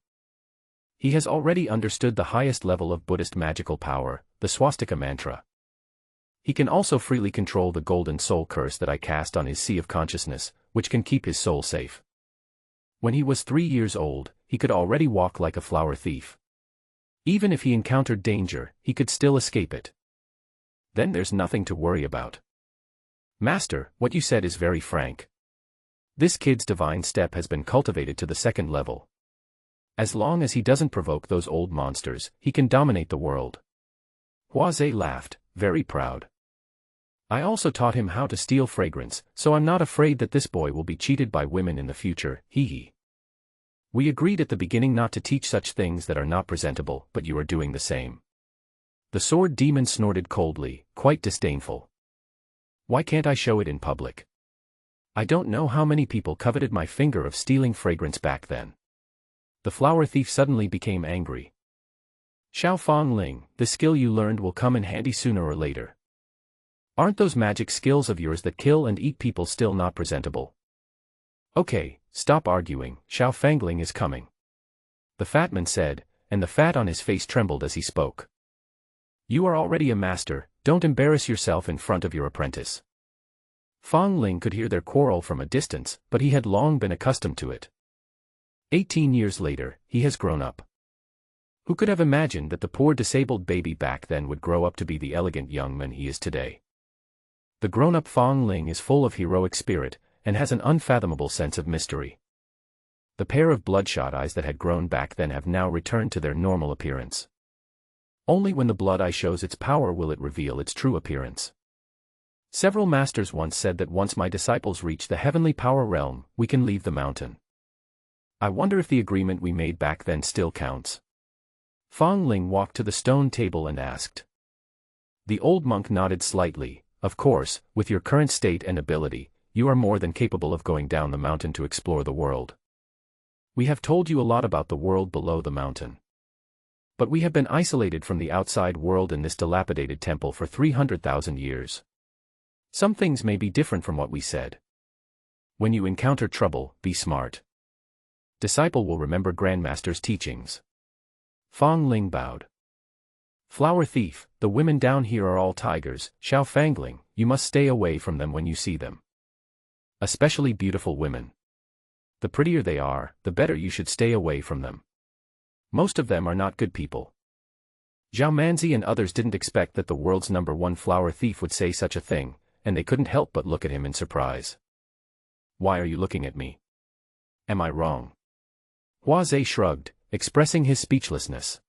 [SPEAKER 1] He has already understood the highest level of Buddhist magical power, the swastika mantra. He can also freely control the golden soul curse that I cast on his sea of consciousness, which can keep his soul safe. When he was 3 years old, he could already walk like a flower thief. Even if he encountered danger, he could still escape it. Then there's nothing to worry about. Master, what you said is very frank. This kid's divine step has been cultivated to the 2nd level. As long as he doesn't provoke those old monsters, he can dominate the world. Huazhe laughed, very proud. I also taught him how to steal fragrance, so I'm not afraid that this boy will be cheated by women in the future, hee. We agreed at the beginning not to teach such things that are not presentable, but you are doing the same. The sword demon snorted coldly, quite disdainful. Why can't I show it in public? I don't know how many people coveted my finger of stealing fragrance back then. The flower thief suddenly became angry. Xiao Fong Ling, the skill you learned will come in handy sooner or later. Aren't those magic skills of yours that kill and eat people still not presentable? Okay, stop arguing, Xiao Fangling is coming. The fat man said, and the fat on his face trembled as he spoke. You are already a master, don't embarrass yourself in front of your apprentice. Fong Ling could hear their quarrel from a distance, but he had long been accustomed to it. 18 years later, he has grown up. Who could have imagined that the poor disabled baby back then would grow up to be the elegant young man he is today? The grown-up Fong Ling is full of heroic spirit, and has an unfathomable sense of mystery. The pair of bloodshot eyes that had grown back then have now returned to their normal appearance. Only when the blood eye shows its power will it reveal its true appearance. Several masters once said that once my disciples reach the heavenly power realm, we can leave the mountain. I wonder if the agreement we made back then still counts. Fong Ling walked to the stone table and asked. The old monk nodded slightly. Of course, with your current state and ability, you are more than capable of going down the mountain to explore the world. We have told you a lot about the world below the mountain. But we have been isolated from the outside world in this dilapidated temple for 300,000 years. Some things may be different from what we said. When you encounter trouble, be smart. Disciple will remember Grandmaster's teachings. Fong Ling bowed. Flower thief, the women down here are all tigers, Xiao Fangling, you must stay away from them when you see them. Especially beautiful women. The prettier they are, the better you should stay away from them. Most of them are not good people. Zhao Manzi and others didn't expect that the world's #1 flower thief would say such a thing, and they couldn't help but look at him in surprise. Why are you looking at me? Am I wrong? Hua Zhe shrugged, expressing his speechlessness.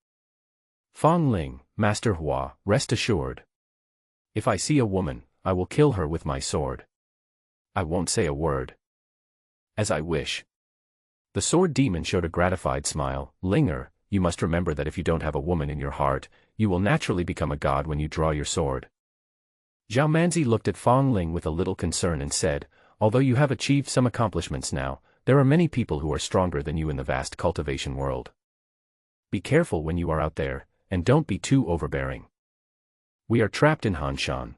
[SPEAKER 1] Fong Ling, Master Hua, rest assured. If I see a woman, I will kill her with my sword. I won't say a word. As I wish. The sword demon showed a gratified smile. Linger, you must remember that if you don't have a woman in your heart, you will naturally become a god when you draw your sword. Zhao Manzi looked at Fong Ling with a little concern and said, although you have achieved some accomplishments now, there are many people who are stronger than you in the vast cultivation world. Be careful when you are out there, and don't be too overbearing. We are trapped in Hanshan.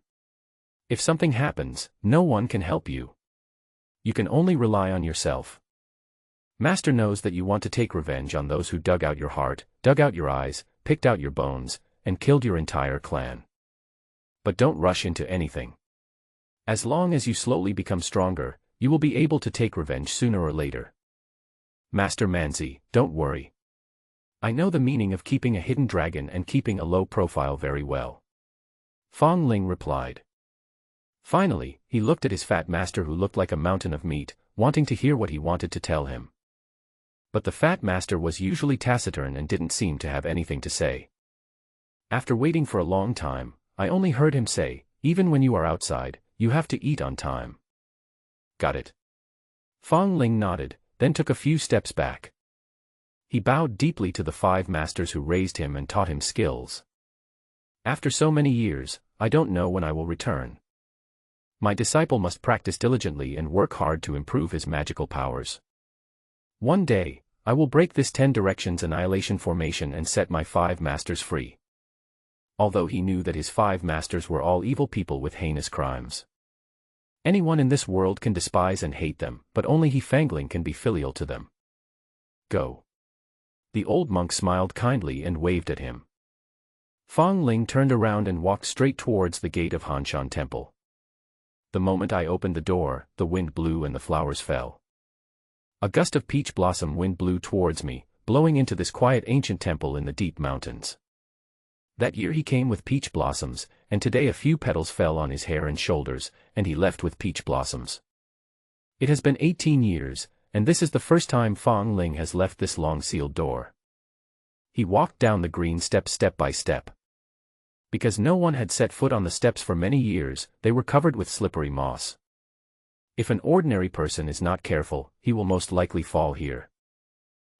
[SPEAKER 1] If something happens, no one can help you. You can only rely on yourself. Master knows that you want to take revenge on those who dug out your heart, dug out your eyes, picked out your bones, and killed your entire clan. But don't rush into anything. As long as you slowly become stronger, you will be able to take revenge sooner or later. Master Manzi, don't worry. I know the meaning of keeping a hidden dragon and keeping a low profile very well. Fong Ling replied. Finally, he looked at his fat master who looked like a mountain of meat, wanting to hear what he wanted to tell him. But the fat master was usually taciturn and didn't seem to have anything to say. After waiting for a long time, I only heard him say, even when you are outside, you have to eat on time. Got it. Fong Ling nodded, then took a few steps back. He bowed deeply to the 5 masters who raised him and taught him skills. After so many years, I don't know when I will return. My disciple must practice diligently and work hard to improve his magical powers. One day, I will break this 10 directions annihilation formation and set my 5 masters free. Although he knew that his 5 masters were all evil people with heinous crimes. Anyone in this world can despise and hate them, but only he Fangling can be filial to them. Go. The old monk smiled kindly and waved at him. Fong Ling turned around and walked straight towards the gate of Hanshan Temple. The moment I opened the door, the wind blew and the flowers fell. A gust of peach blossom wind blew towards me, blowing into this quiet ancient temple in the deep mountains. That year he came with peach blossoms, and today a few petals fell on his hair and shoulders, and he left with peach blossoms. It has been 18 years, and this is the first time Fong Ling has left this long sealed door. He walked down the green steps step by step. Because no one had set foot on the steps for many years, they were covered with slippery moss. If an ordinary person is not careful, he will most likely fall here.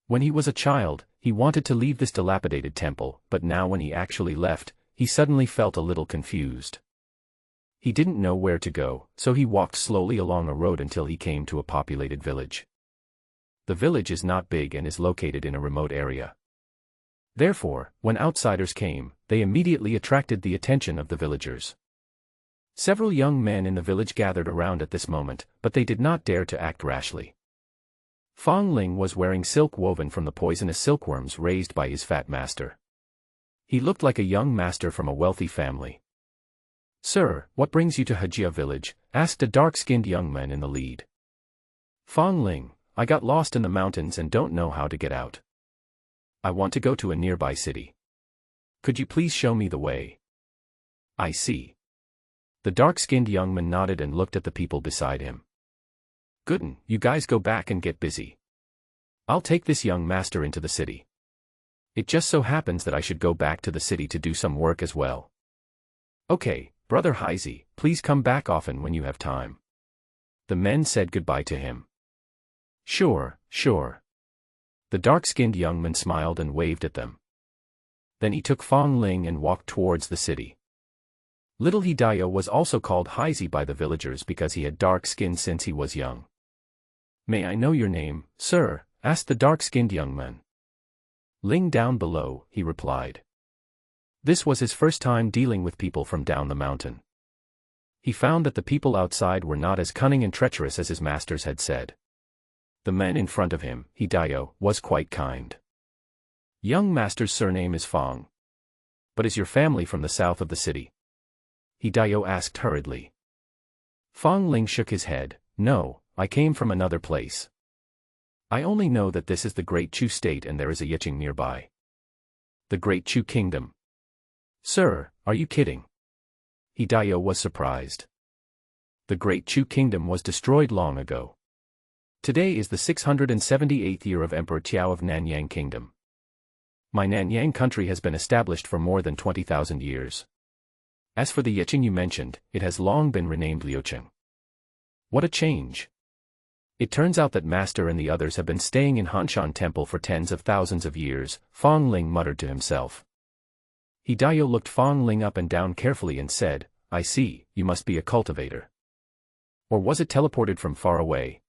[SPEAKER 1] When he was a child, he wanted to leave this dilapidated temple, but now when he actually left, he suddenly felt a little confused. He didn't know where to go, so he walked slowly along a road until he came to a populated village. The village is not big and is located in a remote area. Therefore, when outsiders came, they immediately attracted the attention of the villagers. Several young men in the village gathered around at this moment, but they did not dare to act rashly. Fong Ling was wearing silk woven from the poisonous silkworms raised by his fat master. He looked like a young master from a wealthy family. "Sir, what brings you to Hajia village?" asked a dark-skinned young man in the lead. "Fong Ling, I got lost in the mountains and don't know how to get out. I want to go to a nearby city. Could you please show me the way?" "I see." The dark-skinned young man nodded and looked at the people beside him. "Good'n, you guys go back and get busy. I'll take this young master into the city. It just so happens that I should go back to the city to do some work as well." "Okay, Brother Heisey, please come back often when you have time." The men said goodbye to him. Sure. The dark-skinned young man smiled and waved at them. Then he took Fong Ling and walked towards the city. Little Hideo was also called Heisey by the villagers because he had dark skin since he was young. "May I know your name, sir?" asked the dark-skinned young man. "Ling down below," he replied. This was his first time dealing with people from down the mountain. He found that the people outside were not as cunning and treacherous as his masters had said. The man in front of him, Hideo, was quite kind. "Young master's surname is Fong. But is your family from the south of the city?" Hideo asked hurriedly. Fong Ling shook his head. "No, I came from another place. I only know that this is the Great Chu State and there is a Yicheng nearby." "The Great Chu Kingdom? Sir, are you kidding?" Hideo was surprised. The Great Chu Kingdom was destroyed long ago. Today is the 678th year of Emperor Tiao of Nanyang Kingdom. My Nanyang country has been established for more than 20,000 years. As for the Yicheng you mentioned, it has long been renamed Liucheng. What a change. It turns out that Master and the others have been staying in Hanshan Temple for tens of thousands of years, Fong Ling muttered to himself. Hideo looked Fong Ling up and down carefully and said, "I see, you must be a cultivator. Or was it teleported from far away?"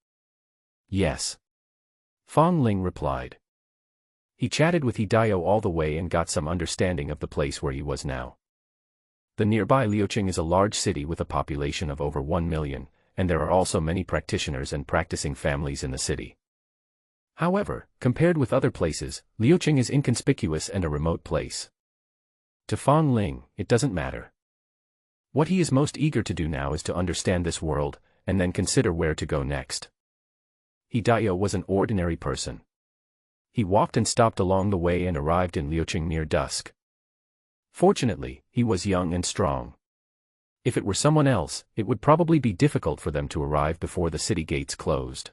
[SPEAKER 1] "Yes." Fong Ling replied. He chatted with Hideo all the way and got some understanding of the place where he was now. The nearby Liucheng is a large city with a population of over 1 million, and there are also many practitioners and practicing families in the city. However, compared with other places, Liucheng is inconspicuous and a remote place. To Fong Ling, it doesn't matter. What he is most eager to do now is to understand this world, and then consider where to go next. Hideo was an ordinary person. He walked and stopped along the way and arrived in Liucheng near dusk. Fortunately, he was young and strong. If it were someone else, it would probably be difficult for them to arrive before the city gates closed.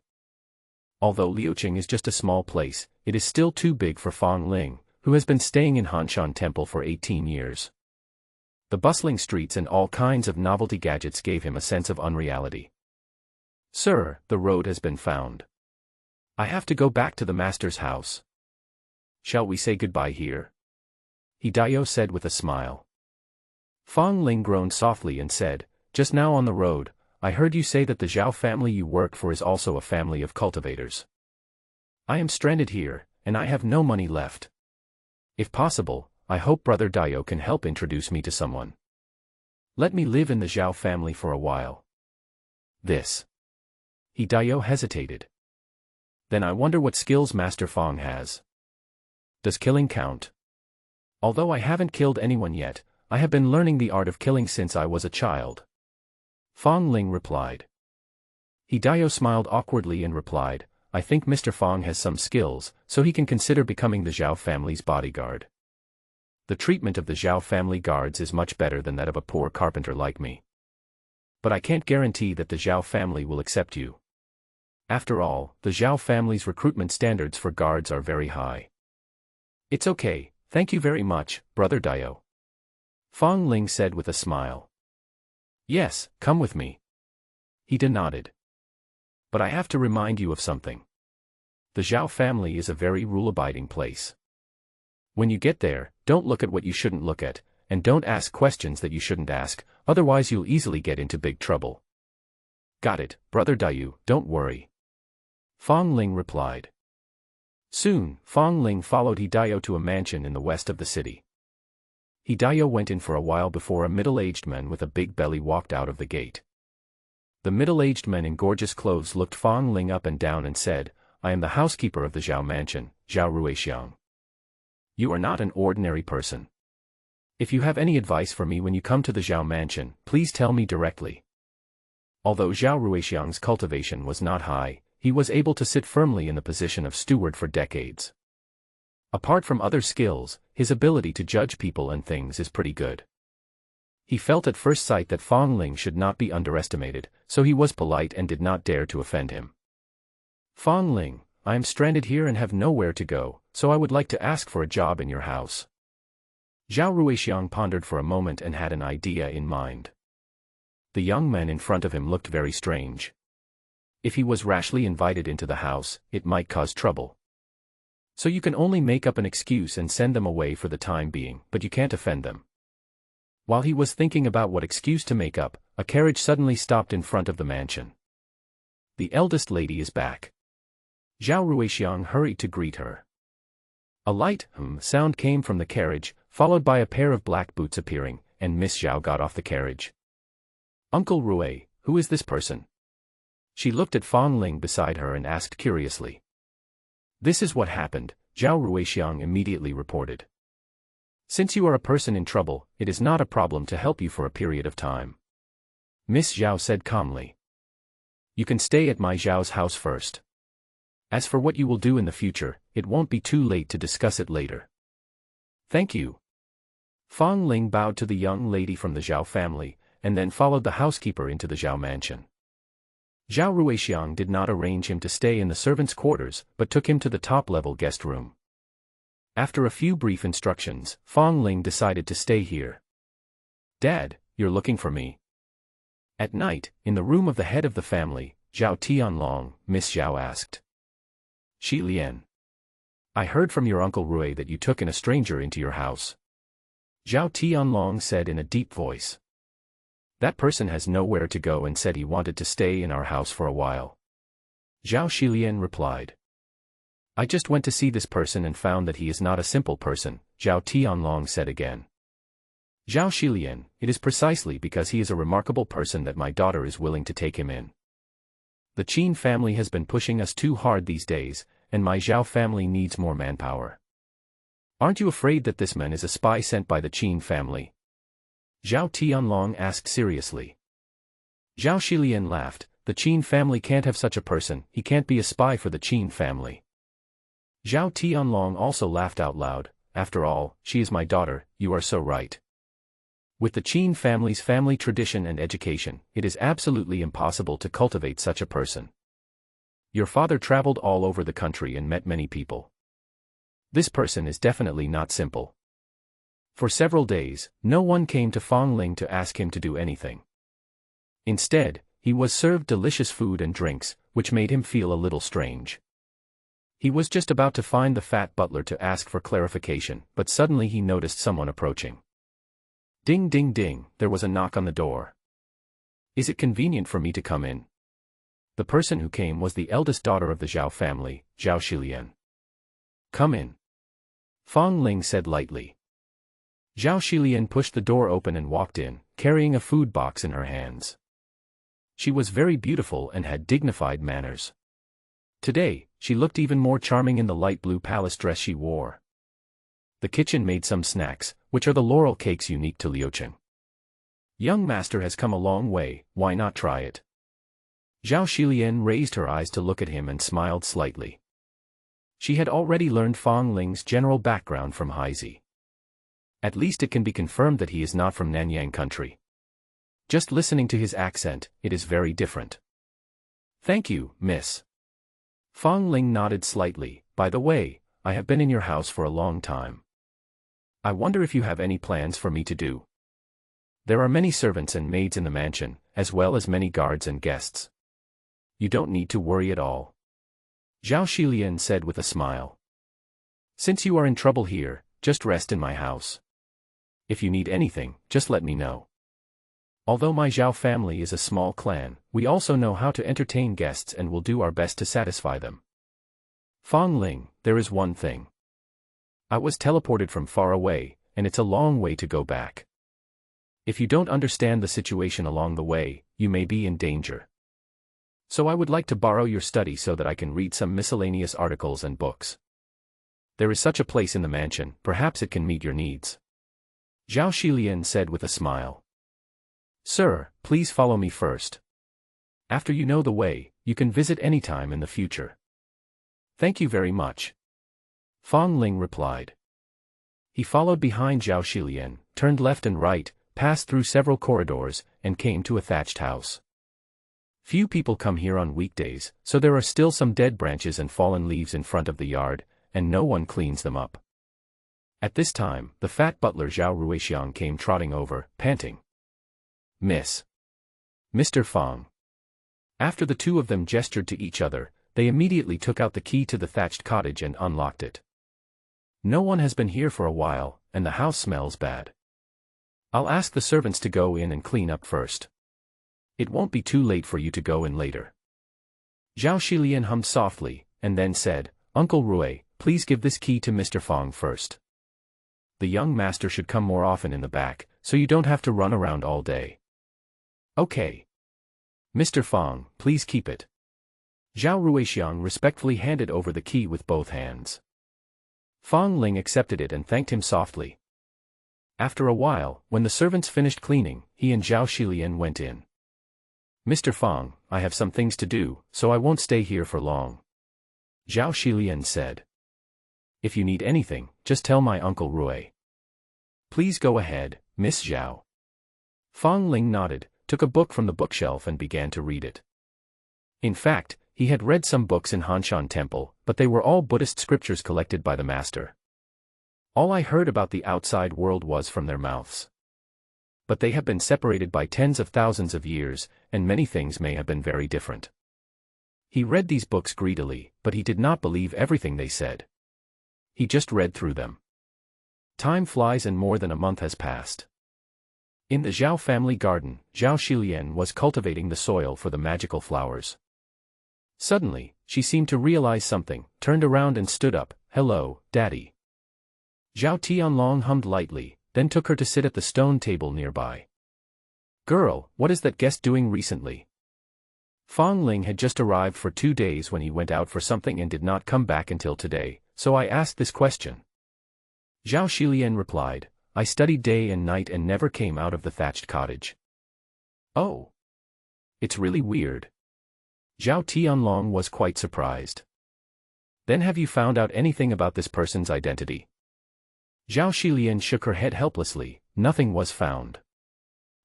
[SPEAKER 1] Although Liucheng is just a small place, it is still too big for Fong Ling, who has been staying in Hanshan Temple for 18 years. The bustling streets and all kinds of novelty gadgets gave him a sense of unreality. "Sir, the road has been found. I have to go back to the master's house. Shall we say goodbye here?" Hideo said with a smile. Fong Ling groaned softly and said, "Just now on the road, I heard you say that the Zhao family you work for is also a family of cultivators. I am stranded here, and I have no money left. If possible, I hope Brother Dio can help introduce me to someone. Let me live in the Zhao family for a while." "This." Hideo hesitated. "Then I wonder what skills Master Fong has. Does killing count? Although I haven't killed anyone yet, I have been learning the art of killing since I was a child." Fong Ling replied. Hideo smiled awkwardly and replied, "I think Mr. Fong has some skills, so he can consider becoming the Zhao family's bodyguard. The treatment of the Zhao family guards is much better than that of a poor carpenter like me. But I can't guarantee that the Zhao family will accept you. After all, the Zhao family's recruitment standards for guards are very high." "It's okay, thank you very much, Brother Dio," Fong Ling said with a smile. "Yes, come with me." Hida nodded. "But I have to remind you of something. The Zhao family is a very rule-abiding place. When you get there, don't look at what you shouldn't look at, and don't ask questions that you shouldn't ask, otherwise you'll easily get into big trouble. Got it, Brother Dayu, don't worry. Fong Ling replied. Soon, Fong Ling followed Hidayo to a mansion in the west of the city. Hidayo went in for a while before a middle-aged man with a big belly walked out of the gate. The middle-aged man in gorgeous clothes looked Fong Ling up and down and said, I am the housekeeper of the Zhao mansion, Zhao Ruixiang. You are not an ordinary person. If you have any advice for me when you come to the Zhao mansion, please tell me directly. Although Zhao Ruixiang's cultivation was not high, he was able to sit firmly in the position of steward for decades. Apart from other skills, his ability to judge people and things is pretty good. He felt at first sight that Fong Ling should not be underestimated, so he was polite and did not dare to offend him. Fong Ling, I am stranded here and have nowhere to go, so I would like to ask for a job in your house. Zhao Ruixiang pondered for a moment and had an idea in mind. The young man in front of him looked very strange. If he was rashly invited into the house, it might cause trouble. So you can only make up an excuse and send them away for the time being, but you can't offend them. While he was thinking about what excuse to make up, a carriage suddenly stopped in front of the mansion. The eldest lady is back. Zhao Ruixiang hurried to greet her. A light sound came from the carriage, followed by a pair of black boots appearing, and Miss Zhao got off the carriage. Uncle Rui, who is this person? She looked at Fong Ling beside her and asked curiously. This is what happened, Zhao Ruixiang immediately reported. Since you are a person in trouble, it is not a problem to help you for a period of time. Miss Zhao said calmly. You can stay at my Zhao's house first. As for what you will do in the future, it won't be too late to discuss it later. Thank you. Fong Ling bowed to the young lady from the Zhao family, and then followed the housekeeper into the Zhao mansion. Zhao Ruixiang did not arrange him to stay in the servants' quarters, but took him to the top-level guest room. After a few brief instructions, Fong Ling decided to stay here. Dad, you're looking for me. At night, in the room of the head of the family, Zhao Tianlong, Miss Zhao asked. Shi Lian. I heard from your Uncle Rui that you took in a stranger into your house. Zhao Tianlong said in a deep voice. That person has nowhere to go and said he wanted to stay in our house for a while. Zhao Shilian replied. I just went to see this person and found that he is not a simple person, Zhao Tianlong said again. Zhao Shilian, it is precisely because he is a remarkable person that my daughter is willing to take him in. The Qin family has been pushing us too hard these days, and my Zhao family needs more manpower. Aren't you afraid that this man is a spy sent by the Qin family? Zhao Tianlong asked seriously. Zhao Shilian laughed, the Qin family can't have such a person, he can't be a spy for the Qin family. Zhao Tianlong also laughed out loud, after all, she is my daughter, you are so right. With the Qin family's family tradition and education, it is absolutely impossible to cultivate such a person. Your father traveled all over the country and met many people. This person is definitely not simple. For several days, no one came to Fong Ling to ask him to do anything. Instead, he was served delicious food and drinks, which made him feel a little strange. He was just about to find the fat butler to ask for clarification, but suddenly he noticed someone approaching. Ding ding ding, there was a knock on the door. Is it convenient for me to come in? The person who came was the eldest daughter of the Zhao family, Zhao Shilian. Come in. Fong Ling said lightly. Zhao Shilian pushed the door open and walked in, carrying a food box in her hands. She was very beautiful and had dignified manners. Today, she looked even more charming in the light blue palace dress she wore. The kitchen made some snacks, which are the laurel cakes unique to Liucheng. Young master has come a long way, why not try it? Zhao Shilian raised her eyes to look at him and smiled slightly. She had already learned Fong Ling's general background from Haizi. At least it can be confirmed that he is not from Nanyang country. Just listening to his accent, it is very different. Thank you, miss. Fong Ling nodded slightly. By the way, I have been in your house for a long time. I wonder if you have any plans for me to do. There are many servants and maids in the mansion, as well as many guards and guests. You don't need to worry at all. Zhao Shilian said with a smile. Since you are in trouble here, just rest in my house. If you need anything, just let me know. Although my Zhao family is a small clan, we also know how to entertain guests and will do our best to satisfy them. Fang Ling, there is one thing. I was teleported from far away, and it's a long way to go back. If you don't understand the situation along the way, you may be in danger. So I would like to borrow your study so that I can read some miscellaneous articles and books. There is such a place in the mansion, perhaps it can meet your needs. Zhao Xilian said with a smile. Sir, please follow me first. After you know the way, you can visit any time in the future. Thank you very much. Fang Ling replied. He followed behind Zhao Xilian, turned left and right, passed through several corridors, and came to a thatched house. Few people come here on weekdays, so there are still some dead branches and fallen leaves in front of the yard, and no one cleans them up. At this time, the fat butler Zhao Ruixiang came trotting over, panting. Miss. Mr. Fang. After the two of them gestured to each other, they immediately took out the key to the thatched cottage and unlocked it. No one has been here for a while, and the house smells bad. I'll ask the servants to go in and clean up first. It won't be too late for you to go in later. Zhao Xilian hummed softly, and then said, Uncle Rui, please give this key to Mr. Fang first. The young master should come more often in the back, so you don't have to run around all day. Okay. Mr. Fang, please keep it. Zhao Ruixiang respectfully handed over the key with both hands. Fang Ling accepted it and thanked him softly. After a while, when the servants finished cleaning, he and Zhao Xilian went in. Mr. Fang, I have some things to do, so I won't stay here for long. Zhao Xilian said. If you need anything, just tell my Uncle Rui. Please go ahead, Miss Zhao. Fang Ling nodded, took a book from the bookshelf and began to read it. In fact, he had read some books in Hanshan Temple, but they were all Buddhist scriptures collected by the master. All I heard about the outside world was from their mouths. But they have been separated by tens of thousands of years, and many things may have been very different. He read these books greedily, but he did not believe everything they said. He just read through them. Time flies and more than a month has passed. In the Zhao family garden, Zhao Xilian was cultivating the soil for the magical flowers. Suddenly, she seemed to realize something, turned around and stood up. Hello, Daddy. Zhao Tianlong hummed lightly, then took her to sit at the stone table nearby. Girl, what is that guest doing recently? Fang Ling had just arrived for 2 days when he went out for something and did not come back until today, so I asked this question. Zhao Xilian replied, I studied day and night and never came out of the thatched cottage. Oh. It's really weird. Zhao Tianlong was quite surprised. Then have you found out anything about this person's identity? Zhao Xilian shook her head helplessly. Nothing was found.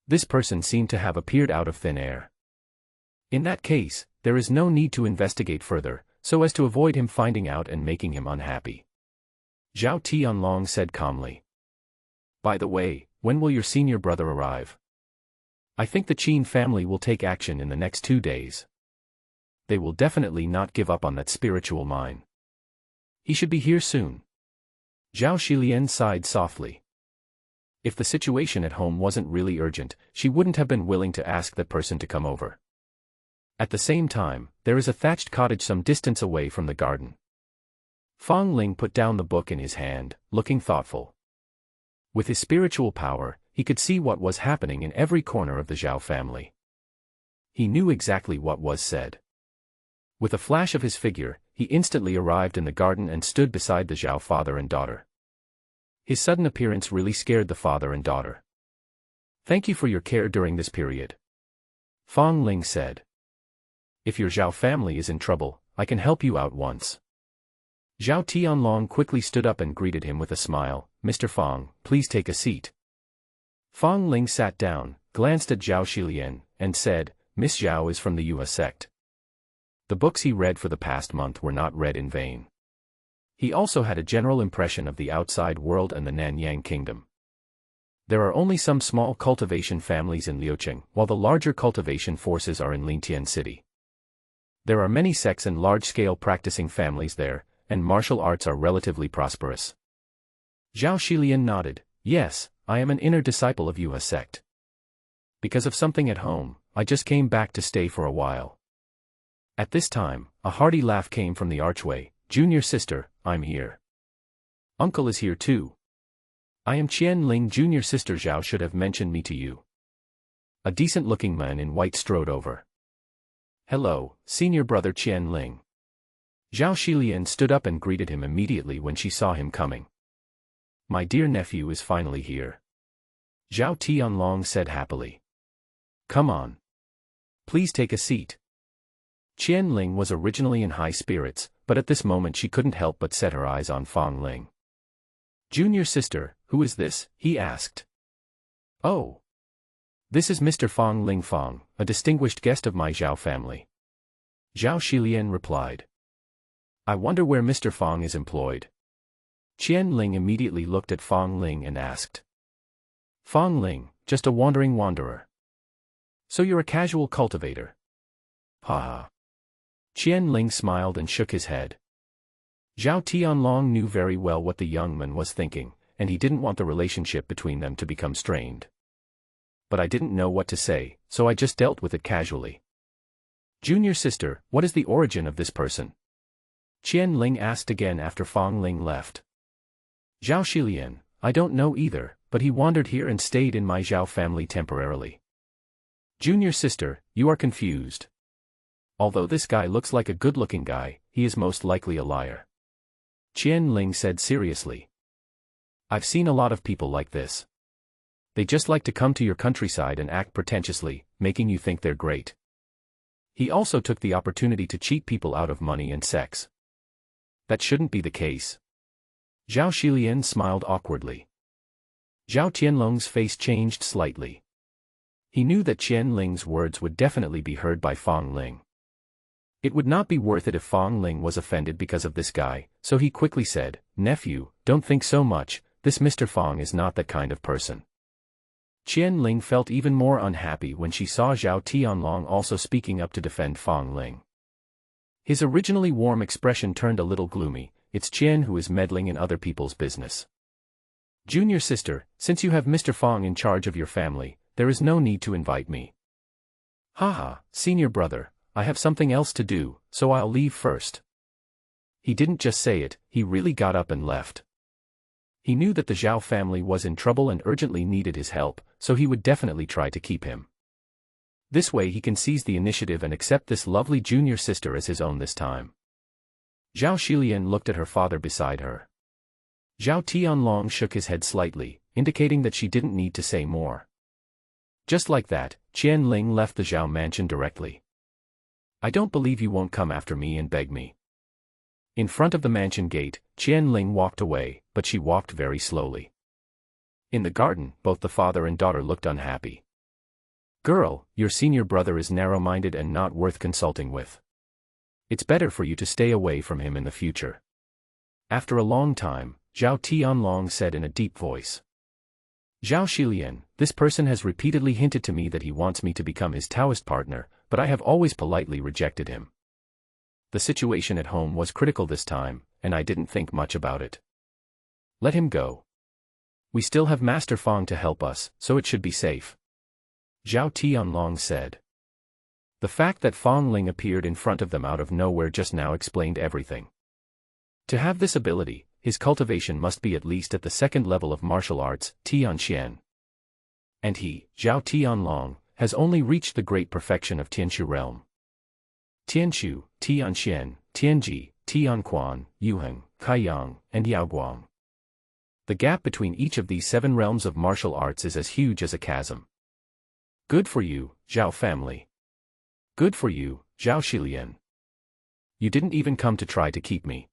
[SPEAKER 1] This person seemed to have appeared out of thin air. In that case, there is no need to investigate further, so as to avoid him finding out and making him unhappy. Zhao Tianlong said calmly. By the way, when will your senior brother arrive? I think the Qin family will take action in the next 2 days. They will definitely not give up on that spiritual mine. He should be here soon. Zhao Xilian sighed softly. If the situation at home wasn't really urgent, she wouldn't have been willing to ask that person to come over. At the same time, there is a thatched cottage some distance away from the garden. Fang Ling put down the book in his hand, looking thoughtful. With his spiritual power, he could see what was happening in every corner of the Zhao family. He knew exactly what was said. With a flash of his figure, he instantly arrived in the garden and stood beside the Zhao father and daughter. His sudden appearance really scared the father and daughter. Thank you for your care during this period. Fang Ling said. If your Zhao family is in trouble, I can help you out once. Zhao Tianlong quickly stood up and greeted him with a smile. Mr. Fang, please take a seat. Fang Ling sat down, glanced at Zhao Xilian, and said, Miss Zhao is from the Yue sect. The books he read for the past month were not read in vain. He also had a general impression of the outside world and the Nanyang kingdom. There are only some small cultivation families in Liucheng, while the larger cultivation forces are in Lintian City. There are many sects and large-scale practicing families there, and martial arts are relatively prosperous. Zhao Xilian nodded. Yes, I am an inner disciple of Yuha sect. Because of something at home, I just came back to stay for a while. At this time, a hearty laugh came from the archway. Junior sister, I'm here. Uncle is here too. I am Qian Ling. Junior sister Zhao should have mentioned me to you. A decent-looking man in white strode over. Hello, senior brother Qian Ling. Zhao Xilian stood up and greeted him immediately when she saw him coming. My dear nephew is finally here. Zhao Tianlong said happily. Come on. Please take a seat. Qian Ling was originally in high spirits, but at this moment she couldn't help but set her eyes on Fang Ling. Junior sister, who is this? He asked. Oh. This is Mr. Fang Ling Fang, a distinguished guest of my Zhao family. Zhao Xilian replied. I wonder where Mr. Fang is employed. Qian Ling immediately looked at Fang Ling and asked. Fang Ling, just a wandering wanderer. So you're a casual cultivator. Ha ha. Qian Ling smiled and shook his head. Zhao Tianlong knew very well what the young man was thinking, and he didn't want the relationship between them to become strained. But I didn't know what to say, so I just dealt with it casually. Junior sister, what is the origin of this person? Qian Ling asked again after Fang Ling left. Zhao Xilian, I don't know either, but he wandered here and stayed in my Zhao family temporarily. Junior sister, you are confused. Although this guy looks like a good-looking guy, he is most likely a liar. Qian Ling said seriously. I've seen a lot of people like this. They just like to come to your countryside and act pretentiously, making you think they're great. He also took the opportunity to cheat people out of money and sex. That shouldn't be the case. Zhao Xilian smiled awkwardly. Zhao Tianlong's face changed slightly. He knew that Qian Ling's words would definitely be heard by Fang Ling. It would not be worth it if Fang Ling was offended because of this guy, so he quickly said, Nephew, don't think so much, this Mr. Fang is not that kind of person. Qian Ling felt even more unhappy when she saw Zhao Tianlong also speaking up to defend Fang Ling. His originally warm expression turned a little gloomy. It's Qian who is meddling in other people's business. Junior sister, since you have Mr. Fang in charge of your family, there is no need to invite me. Haha, senior brother, I have something else to do, so I'll leave first. He didn't just say it, he really got up and left. He knew that the Zhao family was in trouble and urgently needed his help, so he would definitely try to keep him. This way he can seize the initiative and accept this lovely junior sister as his own this time. Zhao Xilian looked at her father beside her. Zhao Tianlong shook his head slightly, indicating that she didn't need to say more. Just like that, Qian Ling left the Zhao mansion directly. I don't believe you won't come after me and beg me. In front of the mansion gate, Qian Ling walked away, but she walked very slowly. In the garden, both the father and daughter looked unhappy. Girl, your senior brother is narrow-minded and not worth consulting with. It's better for you to stay away from him in the future. After a long time, Zhao Tianlong said in a deep voice. Zhao Xilian, this person has repeatedly hinted to me that he wants me to become his Taoist partner, but I have always politely rejected him. The situation at home was critical this time, and I didn't think much about it. Let him go. We still have Master Fang to help us, so it should be safe. Zhao Tianlong said. The fact that Fang Ling appeared in front of them out of nowhere just now explained everything. To have this ability, his cultivation must be at least at the second level of martial arts, Tianxian. And he, Zhao Tianlong, has only reached the great perfection of Tianshu realm. Tianshu, Tianxian, Tianji, Tianquan, Yuheng, Kaiyang, and Yaoguang. The gap between each of these 7 realms of martial arts is as huge as a chasm. Good for you, Zhao family. Good for you, Zhao Xilian. You didn't even come to try to keep me.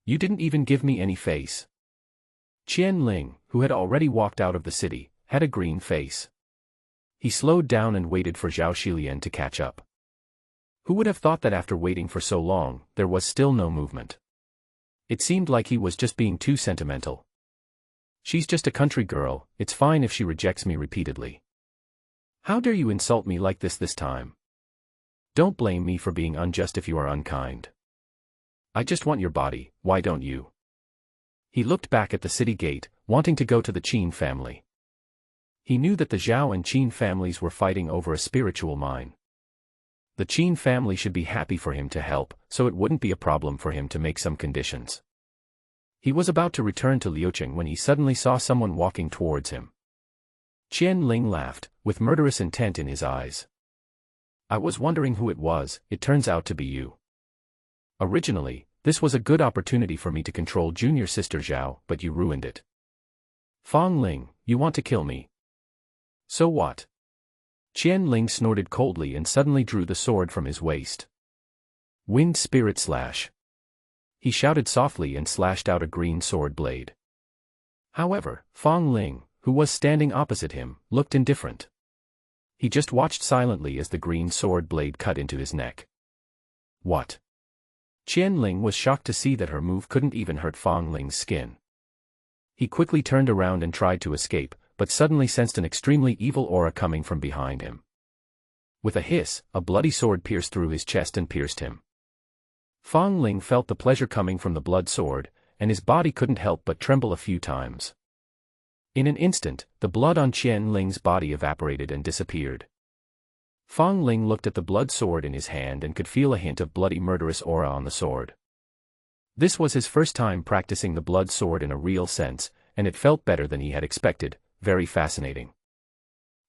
[SPEAKER 1] You didn't even give me any face. Qian Ling, who had already walked out of the city, had a green face. He slowed down and waited for Zhao Xilian to catch up. Who would have thought that after waiting for so long, there was still no movement? It seemed like he was just being too sentimental. She's just a country girl, it's fine if she rejects me repeatedly. How dare you insult me like this time? Don't blame me for being unjust if you are unkind. I just want your body, why don't you? He looked back at the city gate, wanting to go to the Qin family. He knew that the Zhao and Qin families were fighting over a spiritual mine. The Qin family should be happy for him to help, so it wouldn't be a problem for him to make some conditions. He was about to return to Liucheng when he suddenly saw someone walking towards him. Qian Ling laughed, with murderous intent in his eyes. I was wondering who it was, it turns out to be you. Originally, this was a good opportunity for me to control junior sister Zhao, but you ruined it. Fang Ling, you want to kill me? So what? Qian Ling snorted coldly and suddenly drew the sword from his waist. Wind Spirit Slash. He shouted softly and slashed out a green sword blade. However, Fang Ling, who was standing opposite him, looked indifferent. He just watched silently as the green sword blade cut into his neck. What? Qian Ling was shocked to see that her move couldn't even hurt Fang Ling's skin. He quickly turned around and tried to escape, but suddenly sensed an extremely evil aura coming from behind him. With a hiss, a bloody sword pierced through his chest and pierced him. Fang Ling felt the pleasure coming from the blood sword, and his body couldn't help but tremble a few times. In an instant, the blood on Qian Ling's body evaporated and disappeared. Fang Ling looked at the blood sword in his hand and could feel a hint of bloody murderous aura on the sword. This was his first time practicing the blood sword in a real sense, and it felt better than he had expected, very fascinating.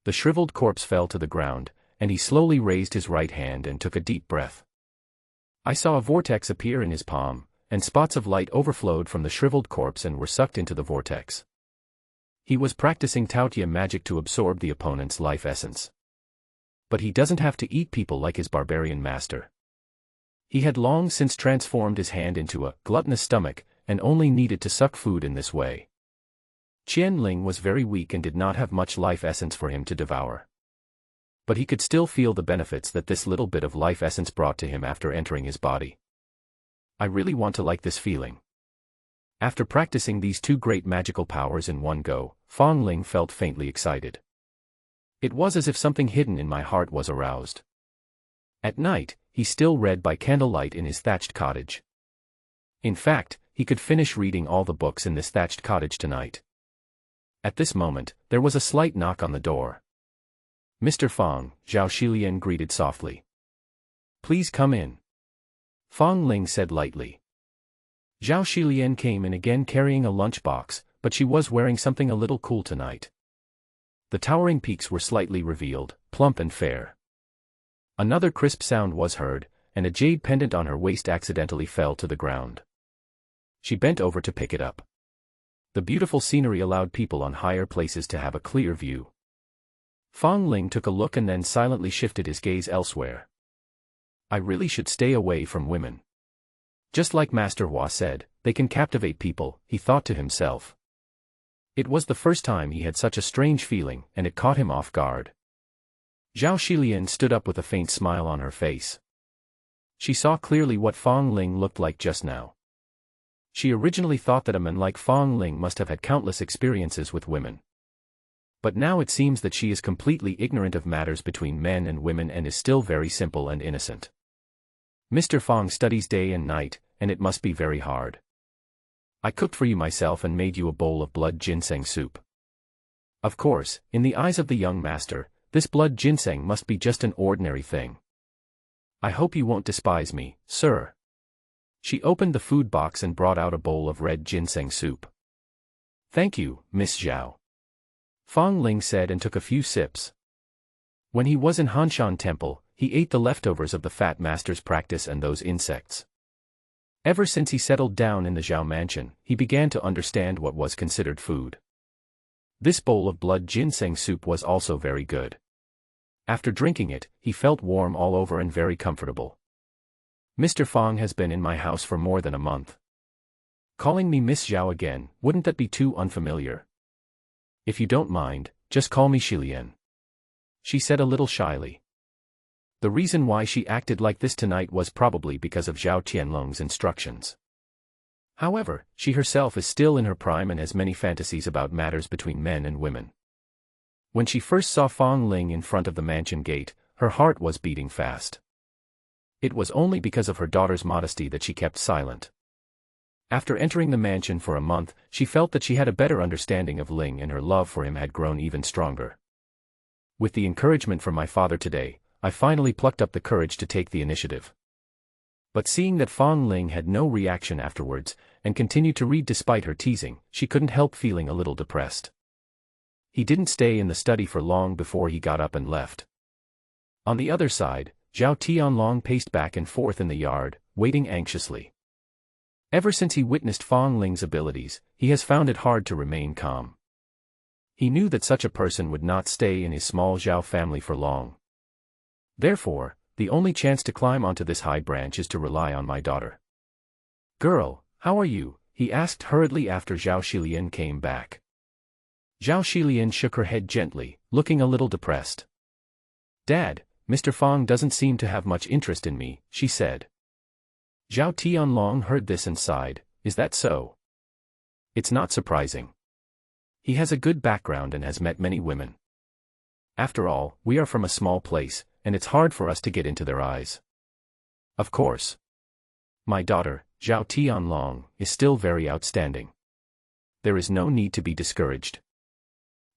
[SPEAKER 1] The shriveled corpse fell to the ground, and he slowly raised his right hand and took a deep breath. I saw a vortex appear in his palm, and spots of light overflowed from the shriveled corpse and were sucked into the vortex. He was practicing Taotia magic to absorb the opponent's life essence. But he doesn't have to eat people like his barbarian master. He had long since transformed his hand into a gluttonous stomach, and only needed to suck food in this way. Qian Ling was very weak and did not have much life essence for him to devour. But he could still feel the benefits that this little bit of life essence brought to him after entering his body. I really want to like this feeling. After practicing these two great magical powers in one go, Fang Ling felt faintly excited. It was as if something hidden in my heart was aroused. At night, he still read by candlelight in his thatched cottage. In fact, he could finish reading all the books in this thatched cottage tonight. At this moment, there was a slight knock on the door. Mr. Fang, Zhao Xilian greeted softly. Please come in. Fang Ling said lightly. Zhao Xilian came in again carrying a lunchbox, but she was wearing something a little cool tonight. The towering peaks were slightly revealed, plump and fair. Another crisp sound was heard, and a jade pendant on her waist accidentally fell to the ground. She bent over to pick it up. The beautiful scenery allowed people on higher places to have a clear view. Fang Ling took a look and then silently shifted his gaze elsewhere. I really should stay away from women. Just like Master Hua said, they can captivate people, he thought to himself. It was the first time he had such a strange feeling, and it caught him off guard. Zhao Xilian stood up with a faint smile on her face. She saw clearly what Fang Ling looked like just now. She originally thought that a man like Fang Ling must have had countless experiences with women. But now it seems that she is completely ignorant of matters between men and women and is still very simple and innocent. Mr. Fang studies day and night, and it must be very hard. I cooked for you myself and made you a bowl of blood ginseng soup. Of course, in the eyes of the young master, this blood ginseng must be just an ordinary thing. I hope you won't despise me, sir. She opened the food box and brought out a bowl of red ginseng soup. Thank you, Miss Zhao. Fang Ling said and took a few sips. When he was in Hanshan Temple, he ate the leftovers of the fat master's practice and those insects. Ever since he settled down in the Zhao mansion, he began to understand what was considered food. This bowl of blood ginseng soup was also very good. After drinking it, he felt warm all over and very comfortable. Mr. Fang has been in my house for more than a month. Calling me Miss Zhao again, wouldn't that be too unfamiliar? If you don't mind, just call me Xilian. She said a little shyly. The reason why she acted like this tonight was probably because of Zhao Tianlong's instructions. However, she herself is still in her prime and has many fantasies about matters between men and women. When she first saw Fang Ling in front of the mansion gate, her heart was beating fast. It was only because of her daughter's modesty that she kept silent. After entering the mansion for a month, she felt that she had a better understanding of Ling and her love for him had grown even stronger. With the encouragement from my father today, I finally plucked up the courage to take the initiative. But seeing that Fong Ling had no reaction afterwards, and continued to read despite her teasing, she couldn't help feeling a little depressed. He didn't stay in the study for long before he got up and left. On the other side, Zhao Tianlong paced back and forth in the yard, waiting anxiously. Ever since he witnessed Fong Ling's abilities, he has found it hard to remain calm. He knew that such a person would not stay in his small Zhao family for long. Therefore, the only chance to climb onto this high branch is to rely on my daughter. "Girl, how are you?" he asked hurriedly after Zhao Shilian came back. Zhao Shilian shook her head gently, looking a little depressed. "Dad, Mr. Fong doesn't seem to have much interest in me," she said. Zhao Tianlong heard this and sighed. "Is that so? It's not surprising. He has a good background and has met many women. After all, we are from a small place, and it's hard for us to get into their eyes. Of course. My daughter, Zhao Tianlong, is still very outstanding. There is no need to be discouraged."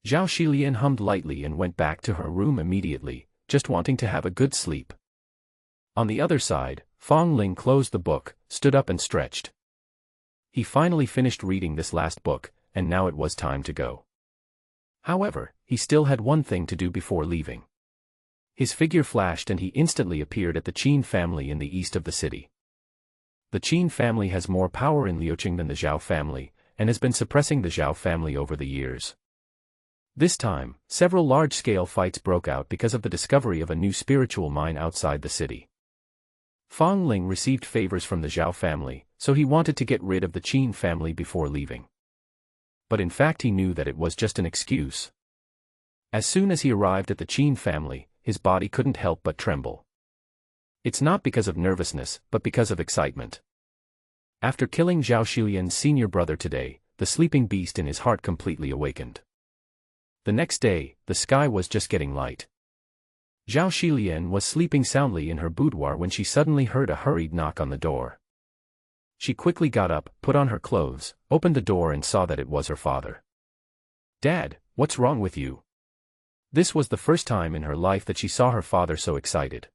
[SPEAKER 1] Zhao Shilian hummed lightly and went back to her room immediately, just wanting to have a good sleep. On the other side, Fong Ling closed the book, stood up and stretched. He finally finished reading this last book, and now it was time to go. However, he still had one thing to do before leaving. His figure flashed and he instantly appeared at the Qin family in the east of the city. The Qin family has more power in Liuqing than the Zhao family, and has been suppressing the Zhao family over the years. This time, several large-scale fights broke out because of the discovery of a new spiritual mine outside the city. Fong Ling received favors from the Zhao family, so he wanted to get rid of the Qin family before leaving. But in fact he knew that it was just an excuse. As soon as he arrived at the Qin family, his body couldn't help but tremble. It's not because of nervousness, but because of excitement. After killing Zhao Shilian's senior brother today, the sleeping beast in his heart completely awakened. The next day, the sky was just getting light. Zhao Shilian was sleeping soundly in her boudoir when she suddenly heard a hurried knock on the door. She quickly got up, put on her clothes, opened the door and saw that it was her father. "Dad, what's wrong with you?" This was the first time in her life that she saw her father so excited.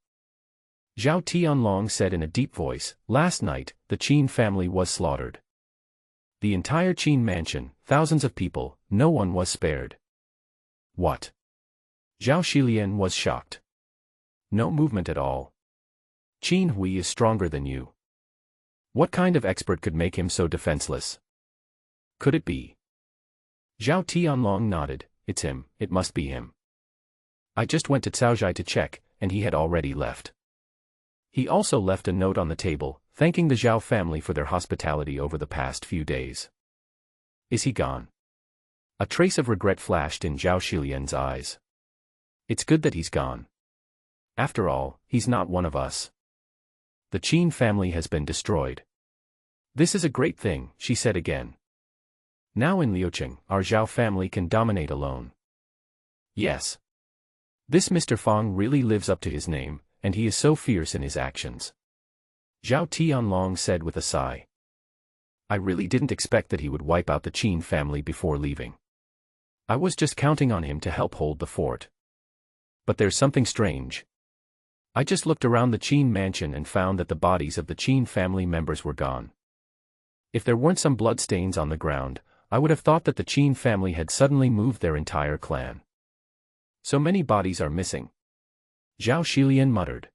[SPEAKER 1] Zhao Tianlong said in a deep voice, "Last night, the Qin family was slaughtered. The entire Qin mansion, thousands of people, no one was spared." "What?" Zhao Shilian was shocked. "No movement at all. Qin Hui is stronger than you. What kind of expert could make him so defenseless? Could it be?" Zhao Tianlong nodded. "It's him, it must be him. I just went to Caozhai to check, and he had already left. He also left a note on the table, thanking the Zhao family for their hospitality over the past few days." "Is he gone?" A trace of regret flashed in Zhao Shilian's eyes. "It's good that he's gone. After all, he's not one of us. The Qin family has been destroyed. This is a great thing," she said again. "Now in Liuqing, our Zhao family can dominate alone." "Yes. This Mr. Fong really lives up to his name, and he is so fierce in his actions," Zhao Tianlong said with a sigh. "I really didn't expect that he would wipe out the Qin family before leaving. I was just counting on him to help hold the fort. But there's something strange. I just looked around the Qin mansion and found that the bodies of the Qin family members were gone. If there weren't some bloodstains on the ground, I would have thought that the Qin family had suddenly moved their entire clan. So many bodies are missing," Zhao Shilian muttered.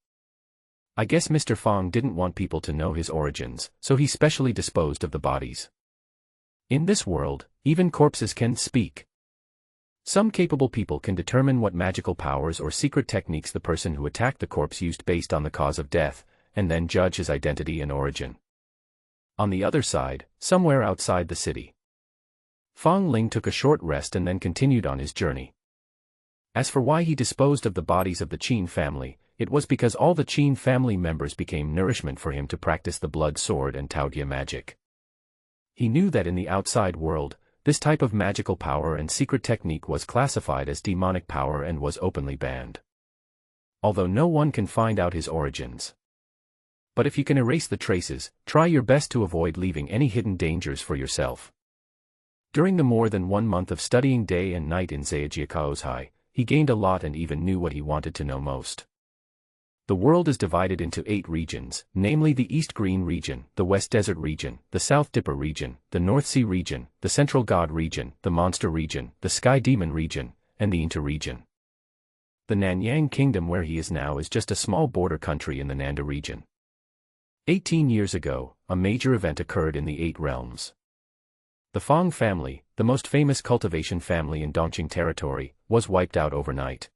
[SPEAKER 1] "I guess Mr. Fong didn't want people to know his origins, so he specially disposed of the bodies. In this world, even corpses can speak. Some capable people can determine what magical powers or secret techniques the person who attacked the corpse used based on the cause of death, and then judge his identity and origin." On the other side, somewhere outside the city, Fong Ling took a short rest and then continued on his journey. As for why he disposed of the bodies of the Qin family, it was because all the Qin family members became nourishment for him to practice the blood sword and Taodia magic. He knew that in the outside world, this type of magical power and secret technique was classified as demonic power and was openly banned. Although no one can find out his origins. But if you can erase the traces, try your best to avoid leaving any hidden dangers for yourself. During the more than 1 month of studying day and night in Zhejiakaozhai, he gained a lot and even knew what he wanted to know most. The world is divided into 8 regions, namely the East Green region, the West Desert region, the South Dipper region, the North Sea region, the Central God region, the Monster region, the Sky Demon region, and the Inter region. The Nanyang Kingdom where he is now is just a small border country in the Nanda region. 18 years ago, a major event occurred in the 8 realms. The Fong family, the most famous cultivation family in Dongqing territory, was wiped out overnight.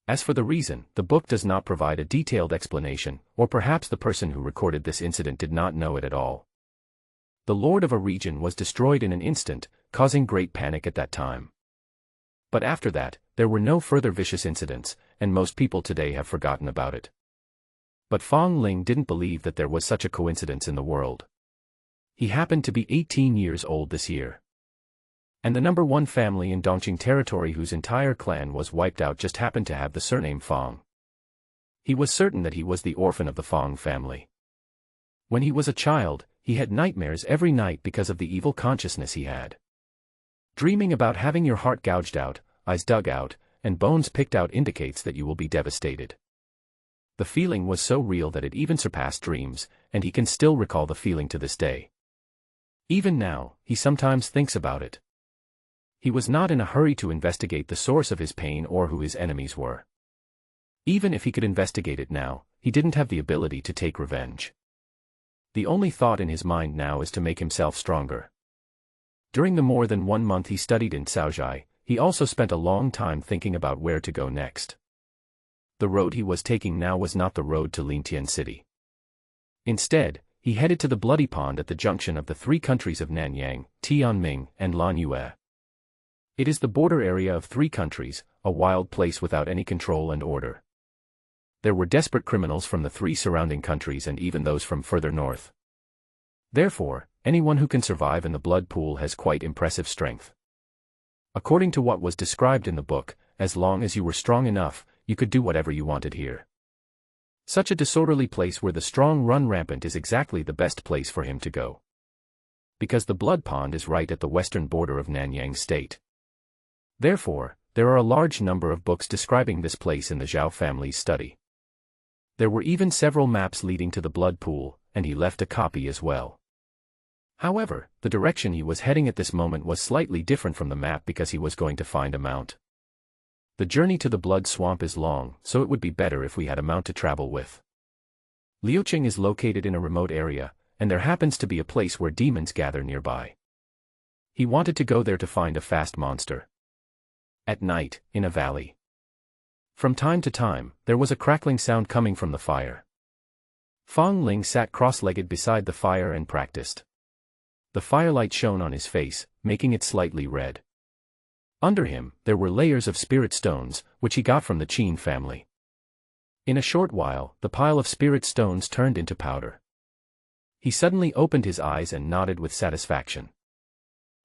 [SPEAKER 1] As for the reason, the book does not provide a detailed explanation, or perhaps the person who recorded this incident did not know it at all. The lord of a region was destroyed in an instant, causing great panic at that time. But after that, there were no further vicious incidents, and most people today have forgotten about it. But Fong Ling didn't believe that there was such a coincidence in the world. He happened to be 18 years old this year. And the number 1 family in Dongqing territory whose entire clan was wiped out just happened to have the surname Fong. He was certain that he was the orphan of the Fong family. When he was a child, he had nightmares every night because of the evil consciousness he had. Dreaming about having your heart gouged out, eyes dug out, and bones picked out indicates that you will be devastated. The feeling was so real that it even surpassed dreams, and he can still recall the feeling to this day. Even now, he sometimes thinks about it. He was not in a hurry to investigate the source of his pain or who his enemies were. Even if he could investigate it now, he didn't have the ability to take revenge. The only thought in his mind now is to make himself stronger. During the more than 1 month he studied in Shaozhai, he also spent a long time thinking about where to go next. The road he was taking now was not the road to Lintian City. Instead, he headed to the Bloody Pond at the junction of the 3 countries of Nanyang, Tianming, and Lanyue. It is the border area of 3 countries, a wild place without any control and order. There were desperate criminals from the 3 surrounding countries and even those from further north. Therefore, anyone who can survive in the blood pool has quite impressive strength. According to what was described in the book, as long as you were strong enough, you could do whatever you wanted here. Such a disorderly place where the strong run rampant is exactly the best place for him to go. Because the blood pond is right at the western border of Nanyang state. Therefore, there are a large number of books describing this place in the Zhao family's study. There were even several maps leading to the blood pool, and he left a copy as well. However, the direction he was heading at this moment was slightly different from the map because he was going to find a mount. The journey to the blood swamp is long, so it would be better if we had a mount to travel with. Liuqing is located in a remote area, and there happens to be a place where demons gather nearby. He wanted to go there to find a fast monster. At night, in a valley. From time to time, there was a crackling sound coming from the fire. Fong Ling sat cross-legged beside the fire and practiced. The firelight shone on his face, making it slightly red. Under him, there were layers of spirit stones, which he got from the Qin family. In a short while, the pile of spirit stones turned into powder. He suddenly opened his eyes and nodded with satisfaction.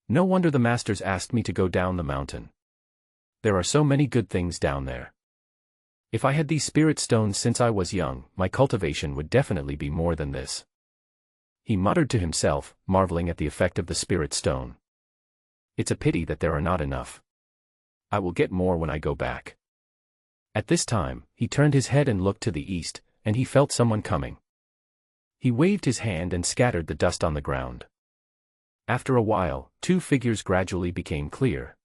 [SPEAKER 1] No wonder the masters asked me to go down the mountain. There are so many good things down there. If I had these spirit stones since I was young, my cultivation would definitely be more than this. He muttered to himself, marveling at the effect of the spirit stone. It's a pity that there are not enough. I will get more when I go back. At this time, he turned his head and looked to the east, and he felt someone coming. He waved his hand and scattered the dust on the ground. After a while, 2 figures gradually became clear.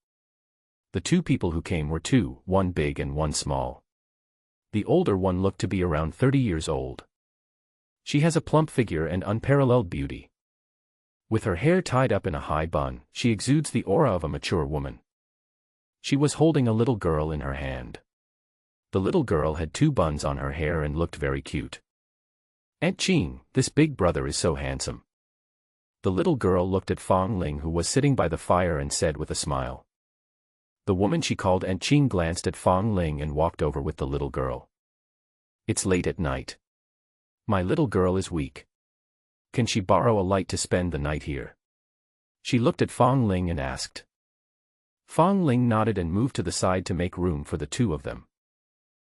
[SPEAKER 1] The 2 people who came were 2, one big and one small. The older one looked to be around 30 years old. She has a plump figure and unparalleled beauty. With her hair tied up in a high bun, she exudes the aura of a mature woman. She was holding a little girl in her hand. The little girl had 2 buns on her hair and looked very cute. Aunt Qing, this big brother is so handsome. The little girl looked at Fong Ling who was sitting by the fire and said with a smile. The woman she called Aunt Qing glanced at Fong Ling and walked over with the little girl. It's late at night. My little girl is weak. Can she borrow a light to spend the night here? She looked at Fong Ling and asked. Fong Ling nodded and moved to the side to make room for the 2 of them.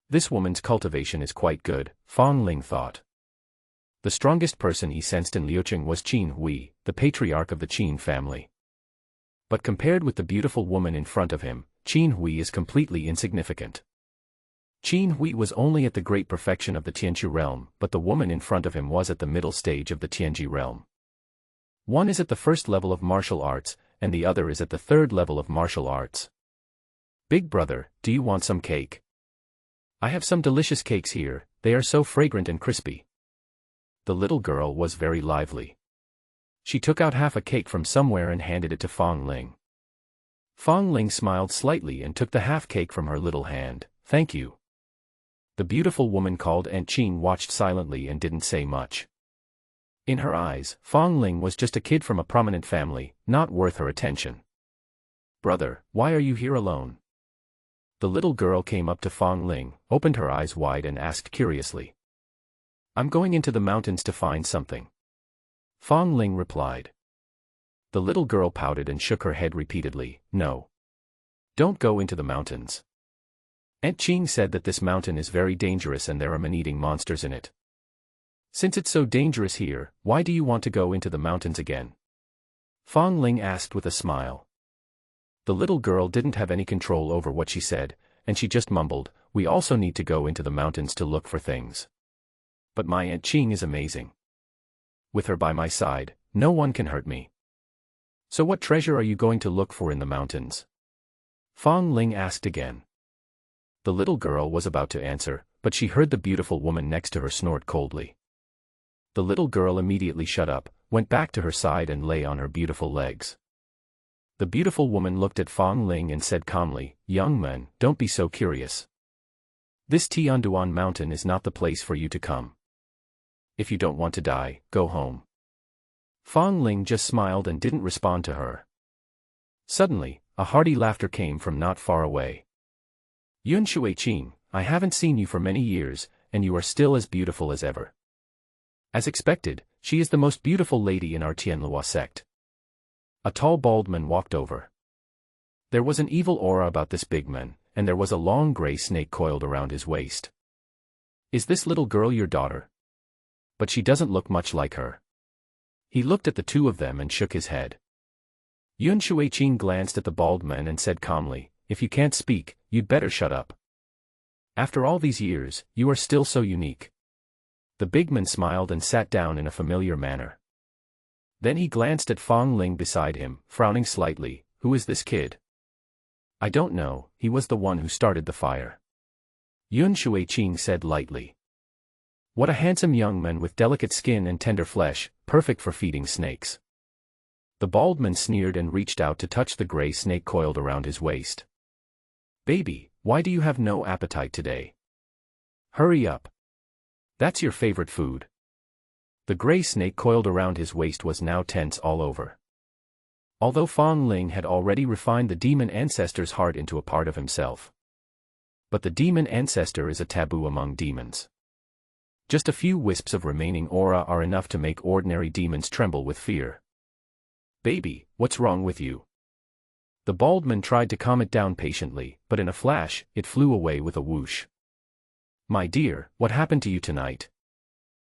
[SPEAKER 1] This woman's cultivation is quite good, Fong Ling thought. The strongest person he sensed in Liucheng was Qin Hui, the patriarch of the Qin family. But compared with the beautiful woman in front of him, Qin Hui is completely insignificant. Qin Hui was only at the great perfection of the Tianqi realm, but the woman in front of him was at the middle stage of the Tianji realm. One is at the first level of martial arts, and the other is at the third level of martial arts. Big brother, do you want some cake? I have some delicious cakes here, they are so fragrant and crispy. The little girl was very lively. She took out half a cake from somewhere and handed it to Fong Ling. Fong Ling smiled slightly and took the half cake from her little hand. Thank you. The beautiful woman called Aunt Qing watched silently and didn't say much. In her eyes, Fong Ling was just a kid from a prominent family, not worth her attention. Brother, why are you here alone? The little girl came up to Fong Ling, opened her eyes wide and asked curiously. I'm going into the mountains to find something. Fong Ling replied. The little girl pouted and shook her head repeatedly. No. Don't go into the mountains. Aunt Qing said that this mountain is very dangerous and there are man-eating monsters in it. Since it's so dangerous here, why do you want to go into the mountains again? Fong Ling asked with a smile. The little girl didn't have any control over what she said, and she just mumbled, we also need to go into the mountains to look for things. But my Aunt Qing is amazing. With her by my side, no one can hurt me. So what treasure are you going to look for in the mountains? Fong Ling asked again. The little girl was about to answer, but she heard the beautiful woman next to her snort coldly. The little girl immediately shut up, went back to her side and lay on her beautiful legs. The beautiful woman looked at Fong Ling and said calmly, young man, don't be so curious. This Tianduan mountain is not the place for you to come. If you don't want to die, go home. Fong Ling just smiled and didn't respond to her. Suddenly, a hearty laughter came from not far away. Yun Shuiqing, I haven't seen you for many years, and you are still as beautiful as ever. As expected, she is the most beautiful lady in our Tianlua sect. A tall bald man walked over. There was an evil aura about this big man, and there was a long gray snake coiled around his waist. Is this little girl your daughter? But she doesn't look much like her. He looked at the two of them and shook his head. Yun Shuiqing glanced at the bald man and said calmly, if you can't speak, you'd better shut up. After all these years, you are still so unique. The big man smiled and sat down in a familiar manner. Then he glanced at Fong Ling beside him, frowning slightly. Who is this kid? I don't know, he was the one who started the fire. Yun Shuiqing said lightly. What a handsome young man with delicate skin and tender flesh, perfect for feeding snakes. The bald man sneered and reached out to touch the gray snake coiled around his waist. Baby, why do you have no appetite today? Hurry up. That's your favorite food. The gray snake coiled around his waist was now tense all over. Although Fong Ling had already refined the demon ancestor's heart into a part of himself. But the demon ancestor is a taboo among demons. Just a few wisps of remaining aura are enough to make ordinary demons tremble with fear. Baby, what's wrong with you? The bald man tried to calm it down patiently, but in a flash, it flew away with a whoosh. My dear, what happened to you tonight?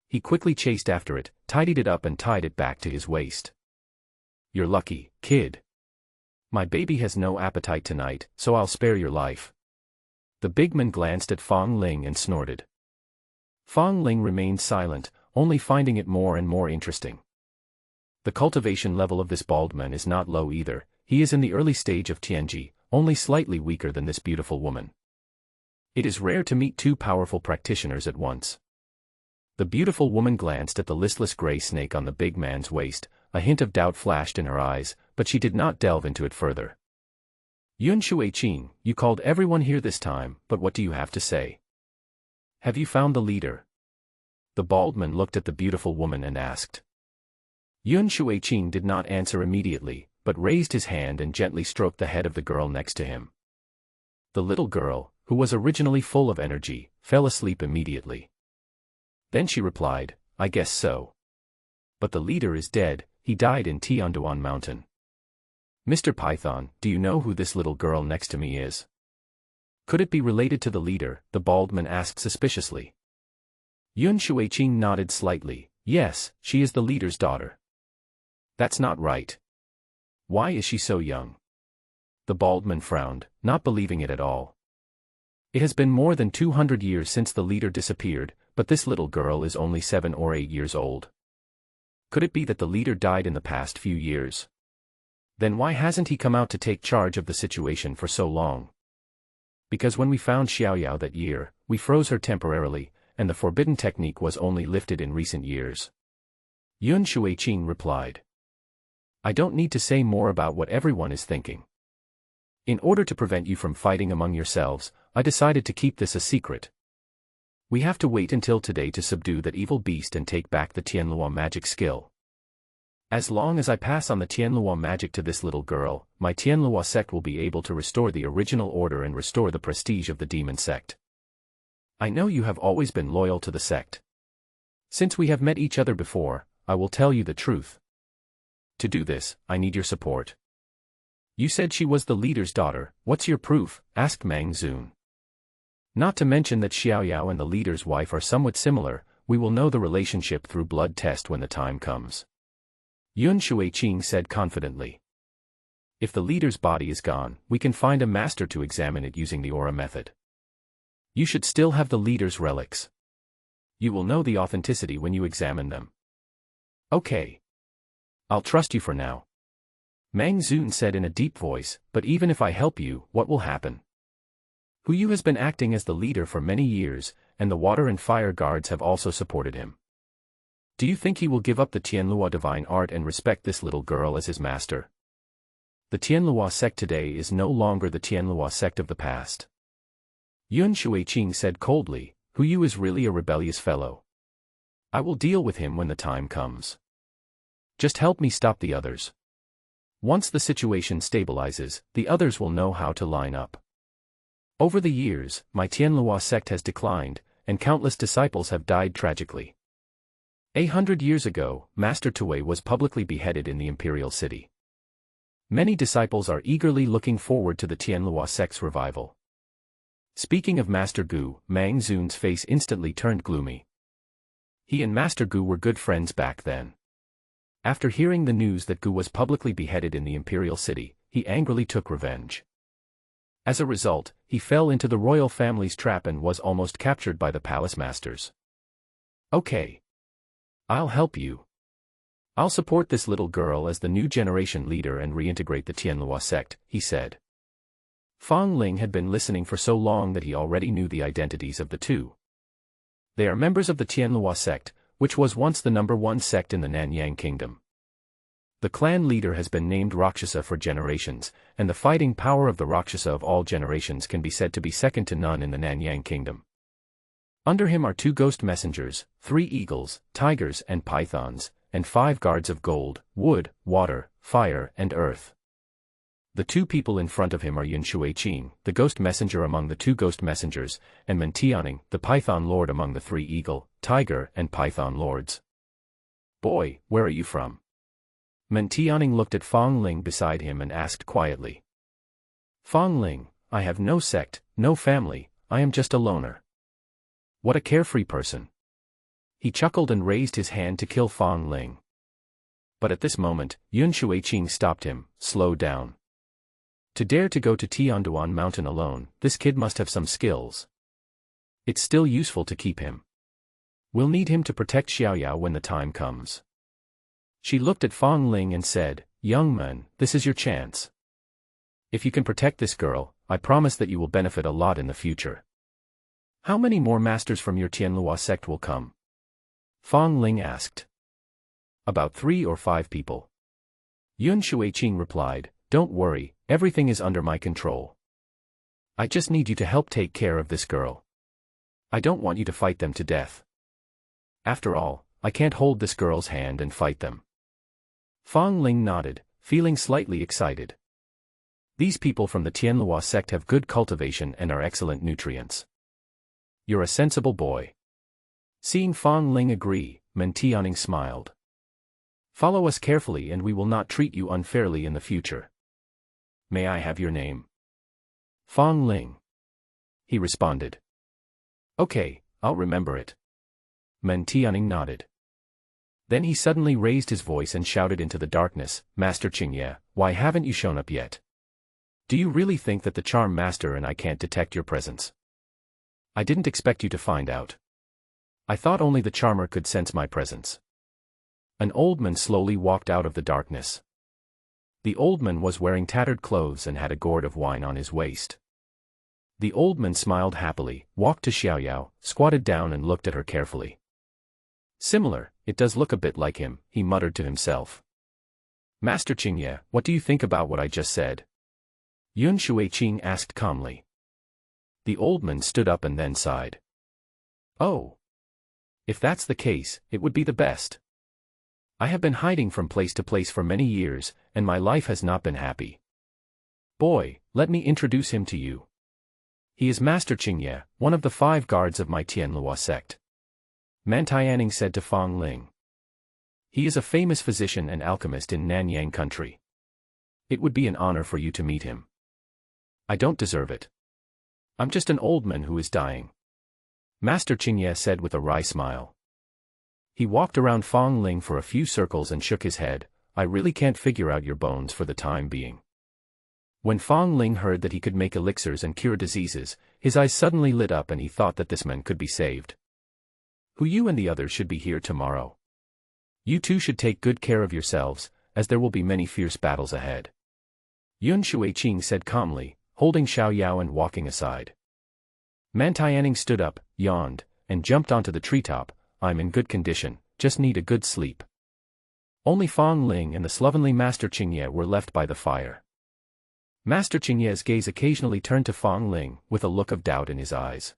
[SPEAKER 1] He quickly chased after it, tidied it up and tied it back to his waist. You're lucky, kid. My baby has no appetite tonight, so I'll spare your life. The big man glanced at Fong Ling and snorted. Fong Ling remained silent, only finding it more and more interesting. The cultivation level of this bald man is not low either, he is in the early stage of Tianji, only slightly weaker than this beautiful woman. It is rare to meet two powerful practitioners at once. The beautiful woman glanced at the listless gray snake on the big man's waist, a hint of doubt flashed in her eyes, but she did not delve into it further. Yun Shuiqing, you called everyone here this time, but what do you have to say? Have you found the leader? The bald man looked at the beautiful woman and asked. Yun Shuiqing did not answer immediately, but raised his hand and gently stroked the head of the girl next to him. The little girl, who was originally full of energy, fell asleep immediately. Then she replied, I guess so. But the leader is dead, he died in Tianduan Mountain. Mr. Python, do you know who this little girl next to me is? Could it be related to the leader? The bald man asked suspiciously. Yun Shuiqing nodded slightly. Yes, she is the leader's daughter. That's not right. Why is she so young? The bald man frowned, not believing it at all. It has been more than 200 years since the leader disappeared, but this little girl is only 7 or 8 years old. Could it be that the leader died in the past few years? Then why hasn't he come out to take charge of the situation for so long? Because when we found Xiaoyao that year, we froze her temporarily, and the forbidden technique was only lifted in recent years. Yun Shuiqing replied. I don't need to say more about what everyone is thinking. In order to prevent you from fighting among yourselves, I decided to keep this a secret. We have to wait until today to subdue that evil beast and take back the Tianluo magic skill. As long as I pass on the Tianluo magic to this little girl, my Tianluo sect will be able to restore the original order and restore the prestige of the demon sect. I know you have always been loyal to the sect. Since we have met each other before, I will tell you the truth. To do this, I need your support. You said she was the leader's daughter, what's your proof? Asked Mang Zun. Not to mention that Xiaoyao and the leader's wife are somewhat similar, we will know the relationship through blood test when the time comes. Yun Shuiqing said confidently. If the leader's body is gone, we can find a master to examine it using the aura method. You should still have the leader's relics. You will know the authenticity when you examine them. Okay. I'll trust you for now. Mang Zun said in a deep voice, but even if I help you, what will happen? Huyu has been acting as the leader for many years, and the water and fire guards have also supported him. Do you think he will give up the Tianluo divine art and respect this little girl as his master? The Tianluo sect today is no longer the Tianluo sect of the past. Yun Shuiqing said coldly, Huyu is really a rebellious fellow. I will deal with him when the time comes. Just help me stop the others. Once the situation stabilizes, the others will know how to line up. Over the years, my Tianluo sect has declined, and countless disciples have died tragically. 800 years ago, Master Tuwei was publicly beheaded in the imperial city. Many disciples are eagerly looking forward to the Tianluo sect's revival. Speaking of Master Gu, Mang Zun's face instantly turned gloomy. He and Master Gu were good friends back then. After hearing the news that Gu was publicly beheaded in the imperial city, he angrily took revenge. As a result, he fell into the royal family's trap and was almost captured by the palace masters. Okay. I'll help you. I'll support this little girl as the new generation leader and reintegrate the Tianluo sect, he said. Fang Ling had been listening for so long that he already knew the identities of the two. They are members of the Tianluo sect, which was once the #1 sect in the Nanyang kingdom. The clan leader has been named Rakshasa for generations, and the fighting power of the Rakshasa of all generations can be said to be second to none in the Nanyang kingdom. Under him are 2 ghost messengers, 3 eagles, tigers and pythons, and 5 guards of gold, wood, water, fire and earth. The 2 people in front of him are Yun Shuiqing, the ghost messenger among the 2 ghost messengers, and Men Tianing, the python lord among the 3 eagle, tiger and python lords. Boy, where are you from? Men Tianing looked at Fang Ling beside him and asked quietly. Fang Ling, I have no sect, no family, I am just a loner. What a carefree person. He chuckled and raised his hand to kill Fang Ling. But at this moment, Yun Shuiqing stopped him. Slow down. To dare to go to Tianduan Mountain alone, this kid must have some skills. It's still useful to keep him. We'll need him to protect Xiaoyao when the time comes. She looked at Fang Ling and said, Young man, this is your chance. If you can protect this girl, I promise that you will benefit a lot in the future. How many more masters from your Tianluo sect will come? Fang Ling asked. About 3 or 5 people. Yun Shuiqing replied, Don't worry, everything is under my control. I just need you to help take care of this girl. I don't want you to fight them to death. After all, I can't hold this girl's hand and fight them. Fang Ling nodded, feeling slightly excited. These people from the Tianluo sect have good cultivation and are excellent nutrients. You're a sensible boy. Seeing Fang Ling agree, Men Tianing smiled. Follow us carefully and we will not treat you unfairly in the future. May I have your name? Fang Ling. He responded. Okay, I'll remember it. Men Tianing nodded. Then he suddenly raised his voice and shouted into the darkness, "Master Qingye, why haven't you shown up yet? Do you really think that the charm master and I can't detect your presence? I didn't expect you to find out. I thought only the charmer could sense my presence." An old man slowly walked out of the darkness. The old man was wearing tattered clothes and had a gourd of wine on his waist. The old man smiled happily, walked to Xiaoyao, squatted down and looked at her carefully. "Similar, it does look a bit like him," he muttered to himself. "Master Qingye, what do you think about what I just said?" Yun Shuiqing asked calmly. The old man stood up and then sighed. "Oh. If that's the case, it would be the best. I have been hiding from place to place for many years, and my life has not been happy. Boy, let me introduce him to you. He is Master Qingye, one of the 5 guards of my Tianlua sect," Mantianing said to Fang Ling. "He is a famous physician and alchemist in Nanyang country. It would be an honor for you to meet him." "I don't deserve it. I'm just an old man who is dying," Master Qingye said with a wry smile. He walked around Fang Ling for a few circles and shook his head. "I really can't figure out your bones for the time being." When Fang Ling heard that he could make elixirs and cure diseases, his eyes suddenly lit up and he thought that this man could be saved. "Hu Yu and the others should be here tomorrow. You two should take good care of yourselves, as there will be many fierce battles ahead," Yun Shuiqing said calmly, holding Xiaoyao and walking aside. Mantianing stood up, yawned, and jumped onto the treetop. "I'm in good condition, just need a good sleep." Only Fang Ling and the slovenly Master Qingye were left by the fire. Master Qingye's gaze occasionally turned to Fang Ling, with a look of doubt in his eyes.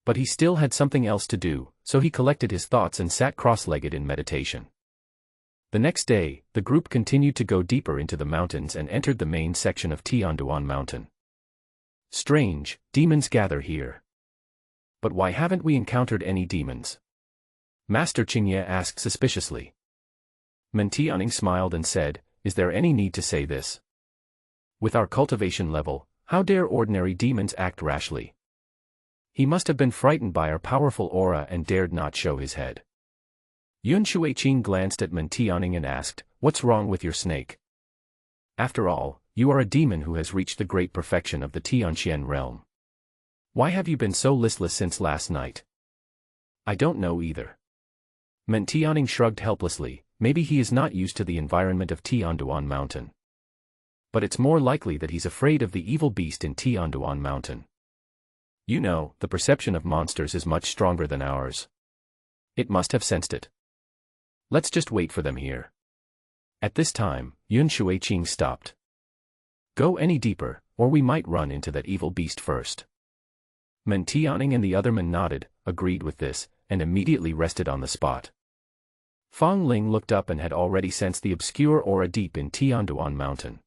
[SPEAKER 1] But he still had something else to do, so he collected his thoughts and sat cross-legged in meditation. The next day, the group continued to go deeper into the mountains and entered the main section of Tianduan Mountain. "Strange, demons gather here. But why haven't we encountered any demons?" Master Qingye asked suspiciously. Mentianing smiled and said, "Is there any need to say this? With our cultivation level, how dare ordinary demons act rashly? He must have been frightened by our powerful aura and dared not show his head." Yun Shuiqing glanced at Mentianing and asked, "What's wrong with your snake? After all, you are a demon who has reached the great perfection of the Tianxian realm. Why have you been so listless since last night?" "I don't know either." Mentianing shrugged helplessly. Maybe he is not used to the environment of Tianduan Mountain. But it's more likely that he's afraid of the evil beast in Tianduan Mountain. You know, the perception of monsters is much stronger than ours. It must have sensed it. Let's just wait for them here. At this time, Yun Shuiqing stopped. "Go any deeper, or we might run into that evil beast first." Mentianing and the other men nodded, agreed with this, and immediately rested on the spot. Fang Ling looked up and had already sensed the obscure aura deep in Tianduan Mountain.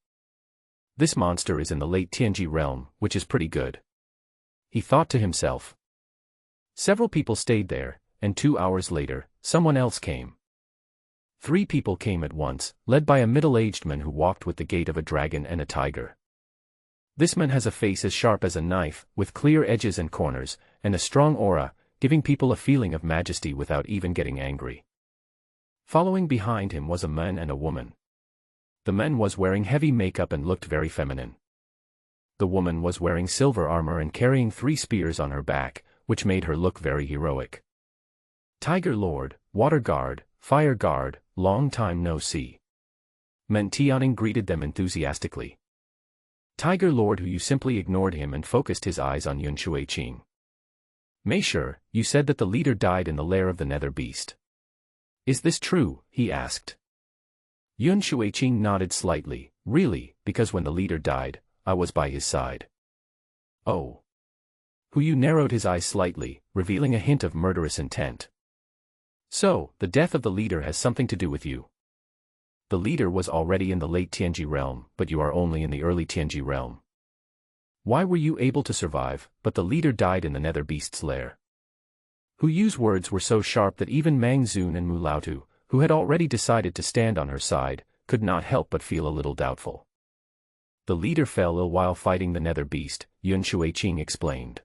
[SPEAKER 1] "This monster is in the late Tianji realm, which is pretty good," he thought to himself. Several people stayed there, and 2 hours later, someone else came. 3 people came at once, led by a middle-aged man who walked with the gait of a dragon and a tiger. This man has a face as sharp as a knife, with clear edges and corners, and a strong aura, giving people a feeling of majesty without even getting angry. Following behind him was a man and a woman. The man was wearing heavy makeup and looked very feminine. The woman was wearing silver armor and carrying 3 spears on her back, which made her look very heroic. "Tiger Lord, Water Guard, Fire Guard, long time no see." Mentianing greeted them enthusiastically. Tiger Lord Hu Yu simply ignored him and focused his eyes on Yun Shuiqing. "Meisher, you said that the leader died in the lair of the Nether Beast. Is this true?" he asked. Yun Shuiqing nodded slightly. "Really, because when the leader died, I was by his side." "Oh." Hu Yu narrowed his eyes slightly, revealing a hint of murderous intent. "So, the death of the leader has something to do with you. The leader was already in the late Tianji realm, but you are only in the early Tianji realm. Why were you able to survive, but the leader died in the Nether Beast's lair?" Hu Yu's words were so sharp that even Mang Zun and Mu Laotu, who had already decided to stand on her side, could not help but feel a little doubtful. "The leader fell ill while fighting the Nether Beast," Yun Shuiqing explained.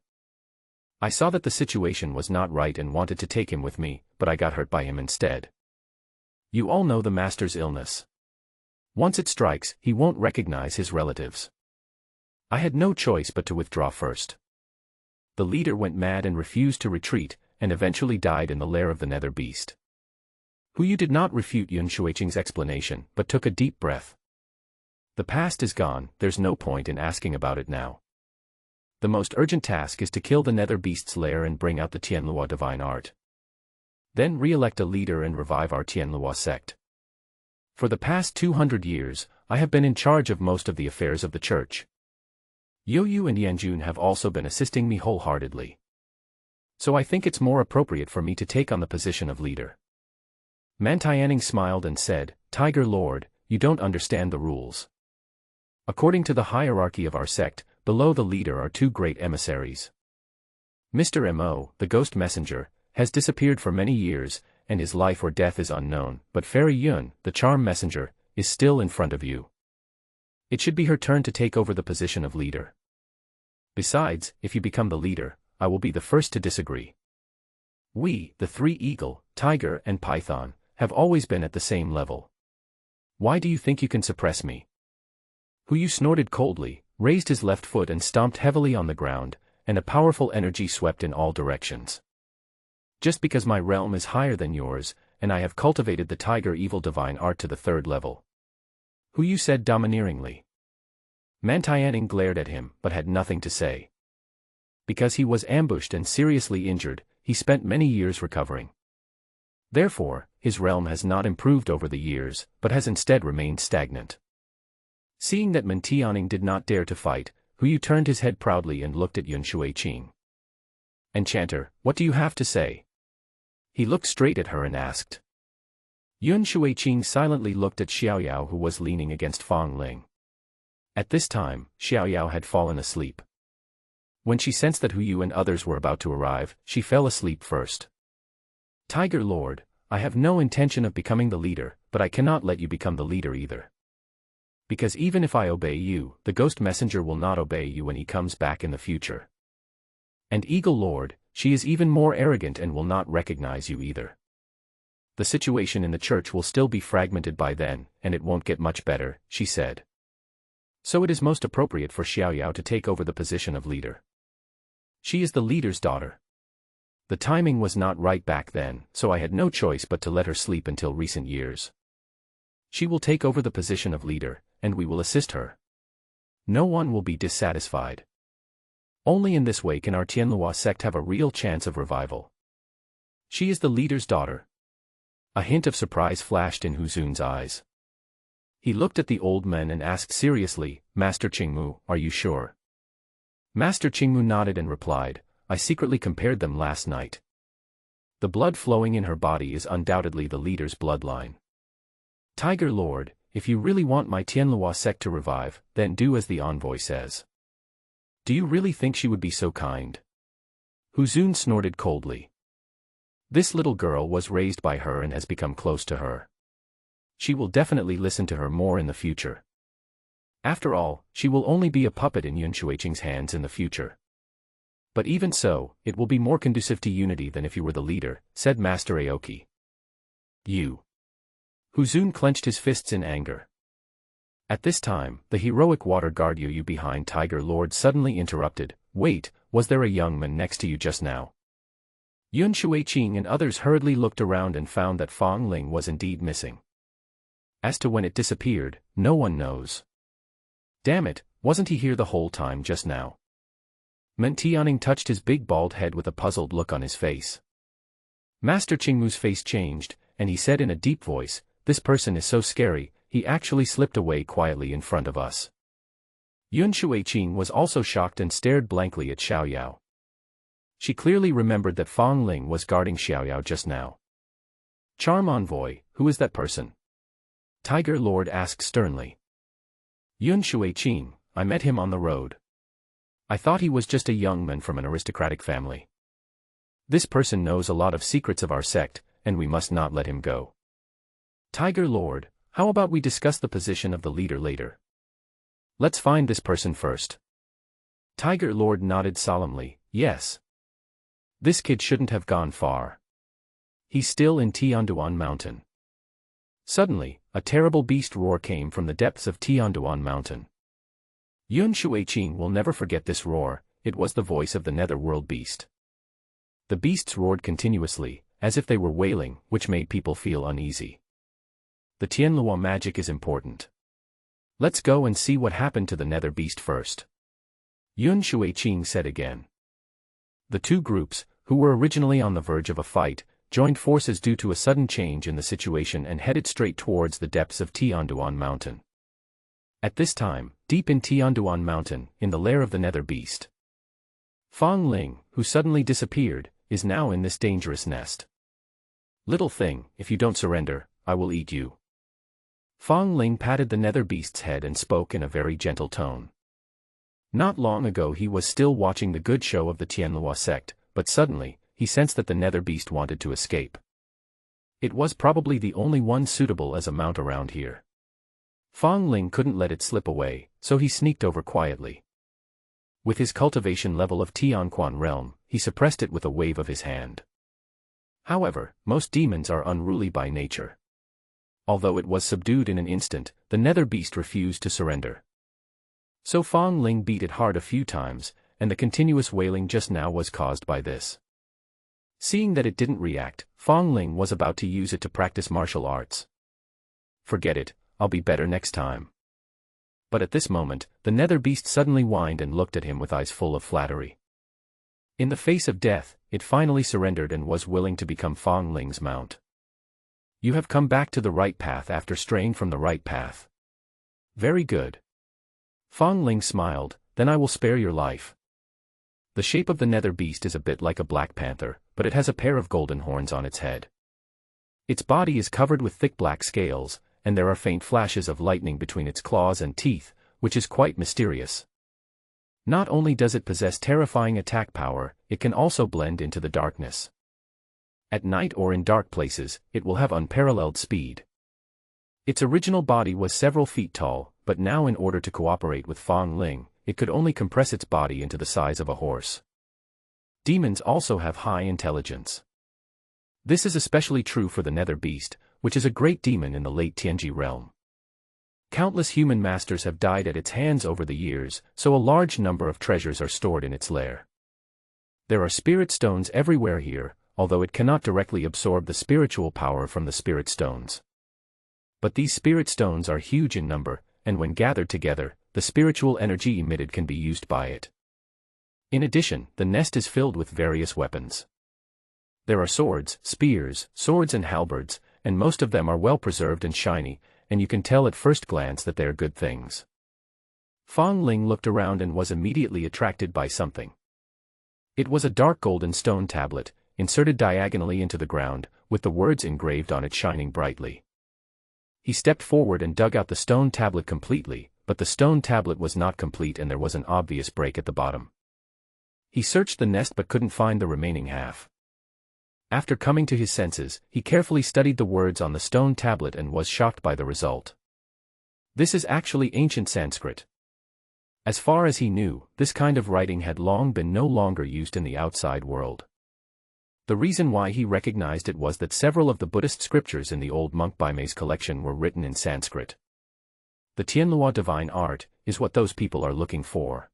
[SPEAKER 1] "I saw that the situation was not right and wanted to take him with me, but I got hurt by him instead. You all know the master's illness. Once it strikes, he won't recognize his relatives. I had no choice but to withdraw first. The leader went mad and refused to retreat, and eventually died in the lair of the nether beast. Huyu did not refute Yun Shuiqing's explanation, but took a deep breath. The past is gone, there's no point in asking about it now. The most urgent task is to kill the nether beast's lair and bring out the Tianluo divine art. Then re-elect a leader and revive our Tianluo sect. For the past 200 years, I have been in charge of most of the affairs of the church. Youyu and Yanjun have also been assisting me wholeheartedly. So I think it's more appropriate for me to take on the position of leader. Mantianing smiled and said, Tiger Lord, you don't understand the rules. According to the hierarchy of our sect, below the leader are two great emissaries. Mr. Mo, the ghost messenger, has disappeared for many years, and his life or death is unknown, but Fairy Yun, the charm messenger, is still in front of you. It should be her turn to take over the position of leader. Besides, if you become the leader, I will be the first to disagree. We, the three eagle, tiger and python, have always been at the same level. Why do you think you can suppress me? Huyu snorted coldly, raised his left foot and stomped heavily on the ground, and a powerful energy swept in all directions. Just because my realm is higher than yours, and I have cultivated the tiger evil divine art to the 3rd level. Huyu said domineeringly. Mantianing glared at him, but had nothing to say. Because he was ambushed and seriously injured, he spent many years recovering. Therefore, his realm has not improved over the years, but has instead remained stagnant. Seeing that Mantianing did not dare to fight, Huyu turned his head proudly and looked at Yun Shuiqing. Enchanter, what do you have to say? He looked straight at her and asked. Yun Shuiqing silently looked at Xiaoyao, who was leaning against Fang Ling. At this time, Xiaoyao had fallen asleep. When she sensed that Huyu and others were about to arrive, she fell asleep first. Tiger Lord, I have no intention of becoming the leader, but I cannot let you become the leader either. Because even if I obey you, the ghost messenger will not obey you when he comes back in the future. And Eagle Lord, she is even more arrogant and will not recognize you either. The situation in the church will still be fragmented by then, and it won't get much better, she said. So it is most appropriate for Xiaoyao to take over the position of leader. She is the leader's daughter. The timing was not right back then, so I had no choice but to let her sleep until recent years. She will take over the position of leader, and we will assist her. No one will be dissatisfied. Only in this way can our Tianluo sect have a real chance of revival. She is the leader's daughter. A hint of surprise flashed in Huzun's eyes. He looked at the old men and asked seriously, Master Qingmu, are you sure? Master Qingmu nodded and replied, I secretly compared them last night. The blood flowing in her body is undoubtedly the leader's bloodline. Tiger Lord, if you really want my Tianluo sect to revive, then do as the envoy says. Do you really think she would be so kind? Huzun snorted coldly. This little girl was raised by her and has become close to her. She will definitely listen to her more in the future. After all, she will only be a puppet in Yun Shuiqing's hands in the future. But even so, it will be more conducive to unity than if you were the leader, said Master Aoki. You. Huzun clenched his fists in anger. At this time, the heroic water guard Yu behind Tiger Lord suddenly interrupted, Wait, was there a young man next to you just now? Yun Shuiqing and others hurriedly looked around and found that Fang Ling was indeed missing. As to when it disappeared, no one knows. Damn it, wasn't he here the whole time just now? Mentianing touched his big bald head with a puzzled look on his face. Master Qingmu's face changed, and he said in a deep voice, This person is so scary, he actually slipped away quietly in front of us. Yun Shuiqing was also shocked and stared blankly at Xiaoyao. She clearly remembered that Fang Ling was guarding Xiaoyao just now. Charm Envoy, who is that person? Tiger Lord asked sternly. Yun Shuiqing, I met him on the road. I thought he was just a young man from an aristocratic family. This person knows a lot of secrets of our sect, and we must not let him go. Tiger Lord, how about we discuss the position of the leader later? Let's find this person first. Tiger Lord nodded solemnly, yes. This kid shouldn't have gone far. He's still in Tianduan Mountain. Suddenly, a terrible beast roar came from the depths of Tianduan Mountain. Yun Shuiqing will never forget this roar. It was the voice of the netherworld beast. The beasts roared continuously, as if they were wailing, which made people feel uneasy. The Tianluo magic is important. Let's go and see what happened to the nether beast first. Yun Shuiqing said again. The two groups, who were originally on the verge of a fight, joined forces due to a sudden change in the situation and headed straight towards the depths of Tianduan Mountain. At this time, deep in Tianduan Mountain, in the lair of the nether beast, Fang Ling, who suddenly disappeared, is now in this dangerous nest. Little thing, if you don't surrender, I will eat you. Fang Ling patted the nether beast's head and spoke in a very gentle tone. Not long ago he was still watching the good show of the Tianluo sect, but suddenly, he sensed that the nether beast wanted to escape. It was probably the only one suitable as a mount around here. Fang Ling couldn't let it slip away, so he sneaked over quietly. With his cultivation level of Tianquan realm, he suppressed it with a wave of his hand. However, most demons are unruly by nature. Although it was subdued in an instant, the nether beast refused to surrender. So Fang Ling beat it hard a few times, and the continuous wailing just now was caused by this. Seeing that it didn't react, Fang Ling was about to use it to practice martial arts. Forget it, I'll be better next time. But at this moment, the nether beast suddenly whined and looked at him with eyes full of flattery. In the face of death, it finally surrendered and was willing to become Fang Ling's mount. You have come back to the right path after straying from the right path. Very good. Fang Ling smiled, then I will spare your life. The shape of the nether beast is a bit like a black panther, but it has a pair of golden horns on its head. Its body is covered with thick black scales, and there are faint flashes of lightning between its claws and teeth, which is quite mysterious. Not only does it possess terrifying attack power, it can also blend into the darkness. At night or in dark places, it will have unparalleled speed. Its original body was several feet tall, but now in order to cooperate with Fang Ling, it could only compress its body into the size of a horse. Demons also have high intelligence. This is especially true for the nether beast, which is a great demon in the late Tianji realm. Countless human masters have died at its hands over the years, so a large number of treasures are stored in its lair. There are spirit stones everywhere here, although it cannot directly absorb the spiritual power from the spirit stones. But these spirit stones are huge in number, and when gathered together, the spiritual energy emitted can be used by it. In addition, the nest is filled with various weapons. There are swords, spears, swords and halberds, and most of them are well preserved and shiny, and you can tell at first glance that they are good things. Fang Ling looked around and was immediately attracted by something. It was a dark golden stone tablet, inserted diagonally into the ground, with the words engraved on it shining brightly. He stepped forward and dug out the stone tablet completely, but the stone tablet was not complete and there was an obvious break at the bottom. He searched the nest but couldn't find the remaining half. After coming to his senses, he carefully studied the words on the stone tablet and was shocked by the result. This is actually ancient Sanskrit. As far as he knew, this kind of writing had long been no longer used in the outside world. The reason why he recognized it was that several of the Buddhist scriptures in the old monk Baime's collection were written in Sanskrit. The Tianluo divine art is what those people are looking for.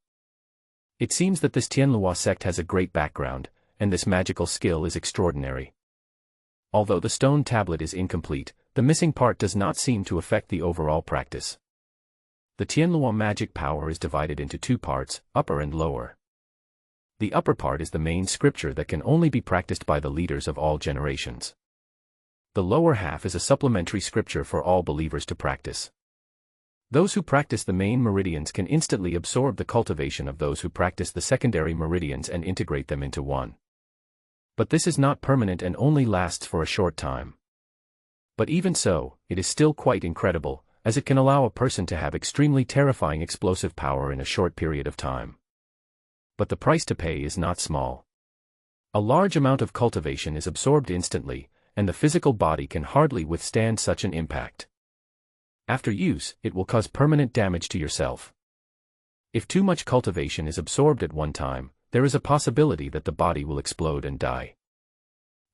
[SPEAKER 1] It seems that this Tianluo sect has a great background, and this magical skill is extraordinary. Although the stone tablet is incomplete, the missing part does not seem to affect the overall practice. The Tianluo magic power is divided into two parts, upper and lower. The upper part is the main scripture that can only be practiced by the leaders of all generations. The lower half is a supplementary scripture for all believers to practice. Those who practice the main meridians can instantly absorb the cultivation of those who practice the secondary meridians and integrate them into one. But this is not permanent and only lasts for a short time. But even so, it is still quite incredible, as it can allow a person to have extremely terrifying explosive power in a short period of time. But the price to pay is not small. A large amount of cultivation is absorbed instantly, and the physical body can hardly withstand such an impact. After use, it will cause permanent damage to yourself. If too much cultivation is absorbed at one time, there is a possibility that the body will explode and die.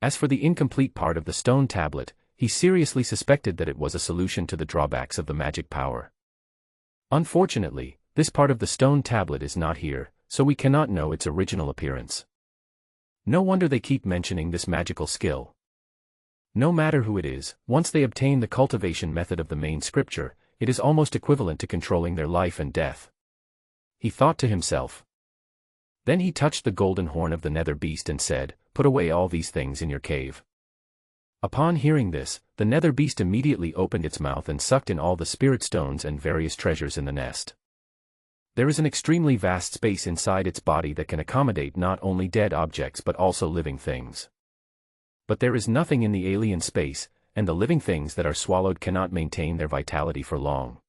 [SPEAKER 1] As for the incomplete part of the stone tablet, he seriously suspected that it was a solution to the drawbacks of the magic power. Unfortunately, this part of the stone tablet is not here, so we cannot know its original appearance. No wonder they keep mentioning this magical skill. No matter who it is, once they obtain the cultivation method of the main scripture, it is almost equivalent to controlling their life and death. He thought to himself. Then he touched the golden horn of the nether beast and said, "Put away all these things in your cave." Upon hearing this, the nether beast immediately opened its mouth and sucked in all the spirit stones and various treasures in the nest. There is an extremely vast space inside its body that can accommodate not only dead objects but also living things. But there is nothing in the alien space, and the living things that are swallowed cannot maintain their vitality for long.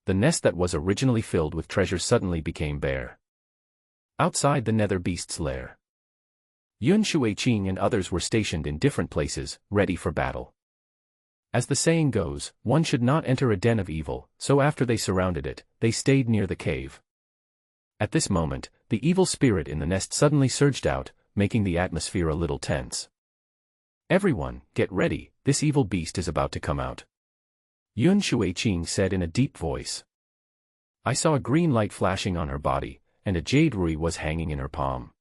[SPEAKER 1] The nest that was originally filled with treasure suddenly became bare. Outside the nether beast's lair, Yun Shuiqing and others were stationed in different places, ready for battle. As the saying goes, one should not enter a den of evil, so after they surrounded it, they stayed near the cave. At this moment, the evil spirit in the nest suddenly surged out, making the atmosphere a little tense. "Everyone, get ready, this evil beast is about to come out," Yun Shuiqing said in a deep voice. I saw a green light flashing on her body, and a jade rui was hanging in her palm.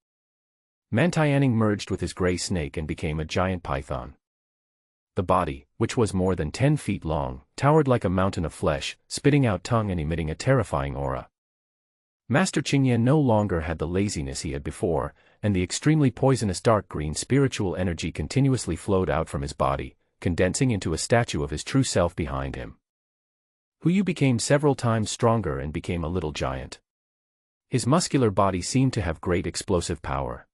[SPEAKER 1] Mantianing merged with his gray snake and became a giant python. The body, which was more than 10 feet long, towered like a mountain of flesh, spitting out tongue and emitting a terrifying aura. Master Qingye no longer had the laziness he had before, and the extremely poisonous dark green spiritual energy continuously flowed out from his body, condensing into a statue of his true self behind him. Huyu became several times stronger and became a little giant. His muscular body seemed to have great explosive power.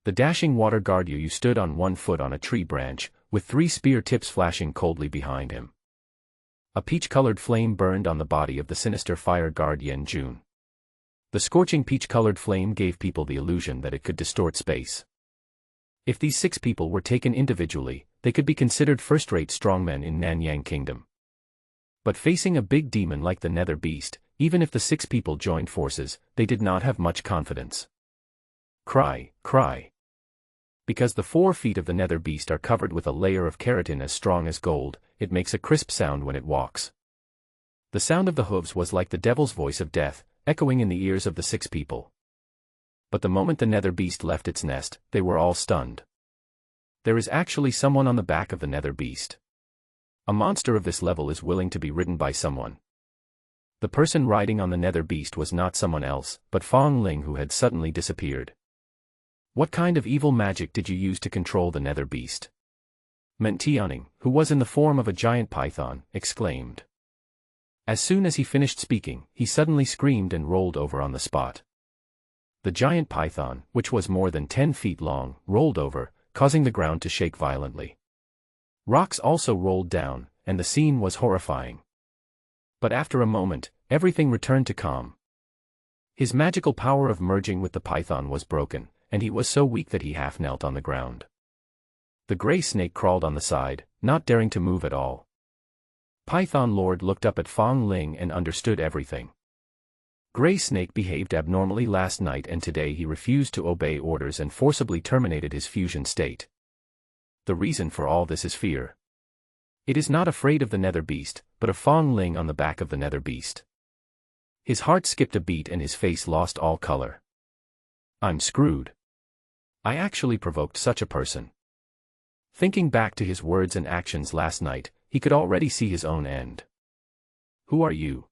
[SPEAKER 1] The dashing water guard Yu stood on one foot on a tree branch, with 3 spear tips flashing coldly behind him. A peach-colored flame burned on the body of the sinister fire guard Yen Jun. The scorching peach-colored flame gave people the illusion that it could distort space. If these 6 people were taken individually, they could be considered first-rate strongmen in Nanyang Kingdom. But facing a big demon like the Nether Beast, even if the 6 people joined forces, they did not have much confidence. Cry, cry. Because the 4 feet of the Nether Beast are covered with a layer of keratin as strong as gold, it makes a crisp sound when it walks. The sound of the hooves was like the devil's voice of death, echoing in the ears of the 6 people. But the moment the Nether Beast left its nest, they were all stunned. There is actually someone on the back of the Nether Beast. A monster of this level is willing to be ridden by someone. The person riding on the Nether Beast was not someone else, but Fong Ling, who had suddenly disappeared. "What kind of evil magic did you use to control the Nether Beast?" Mentianing, who was in the form of a giant python, exclaimed. As soon as he finished speaking, he suddenly screamed and rolled over on the spot. The giant python, which was more than 10 feet long, rolled over, causing the ground to shake violently. Rocks also rolled down, and the scene was horrifying. But after a moment, everything returned to calm. His magical power of merging with the python was broken, and he was so weak that he half knelt on the ground. The gray snake crawled on the side, not daring to move at all. Python Lord looked up at Fong Ling and understood everything. Gray Snake behaved abnormally last night and today he refused to obey orders and forcibly terminated his fusion state. The reason for all this is fear. It is not afraid of the Nether Beast, but of Fong Ling on the back of the Nether Beast. His heart skipped a beat and his face lost all color. I'm screwed. I actually provoked such a person. Thinking back to his words and actions last night, he could already see his own end. Who are you?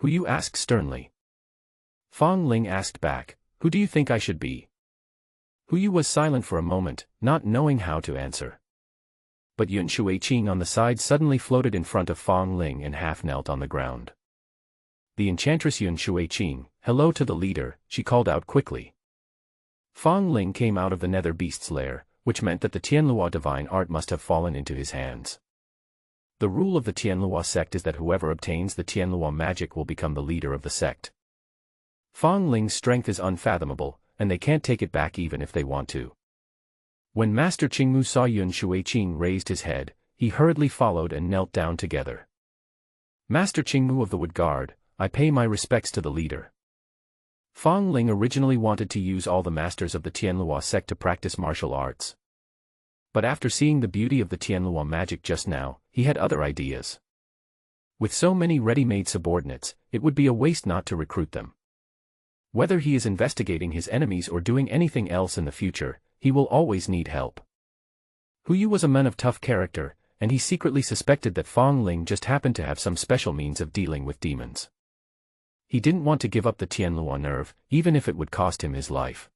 [SPEAKER 1] Huyu asked sternly. Fong Ling asked back, who do you think I should be? Huyu was silent for a moment, not knowing how to answer. But Yun Shuiqing on the side suddenly floated in front of Fong Ling and half knelt on the ground. The enchantress Yun Shuiqing, hello to the leader, she called out quickly. Fong Ling came out of the Nether Beast's lair, which meant that the Tianluo divine art must have fallen into his hands. The rule of the Tianluo sect is that whoever obtains the Tianluo magic will become the leader of the sect. Fong Ling's strength is unfathomable, and they can't take it back even if they want to. When Master Qingmu saw Yun Shuiqing raised his head, he hurriedly followed and knelt down together. Master Qingmu of the Wood Guard, I pay my respects to the leader. Fong Ling originally wanted to use all the masters of the Tianluo sect to practice martial arts. But after seeing the beauty of the Tianlua magic just now, he had other ideas. With so many ready-made subordinates, it would be a waste not to recruit them. Whether he is investigating his enemies or doing anything else in the future, he will always need help. Hu Yu was a man of tough character, and he secretly suspected that Fang Ling just happened to have some special means of dealing with demons. He didn't want to give up the Tianlua nerve, even if it would cost him his life.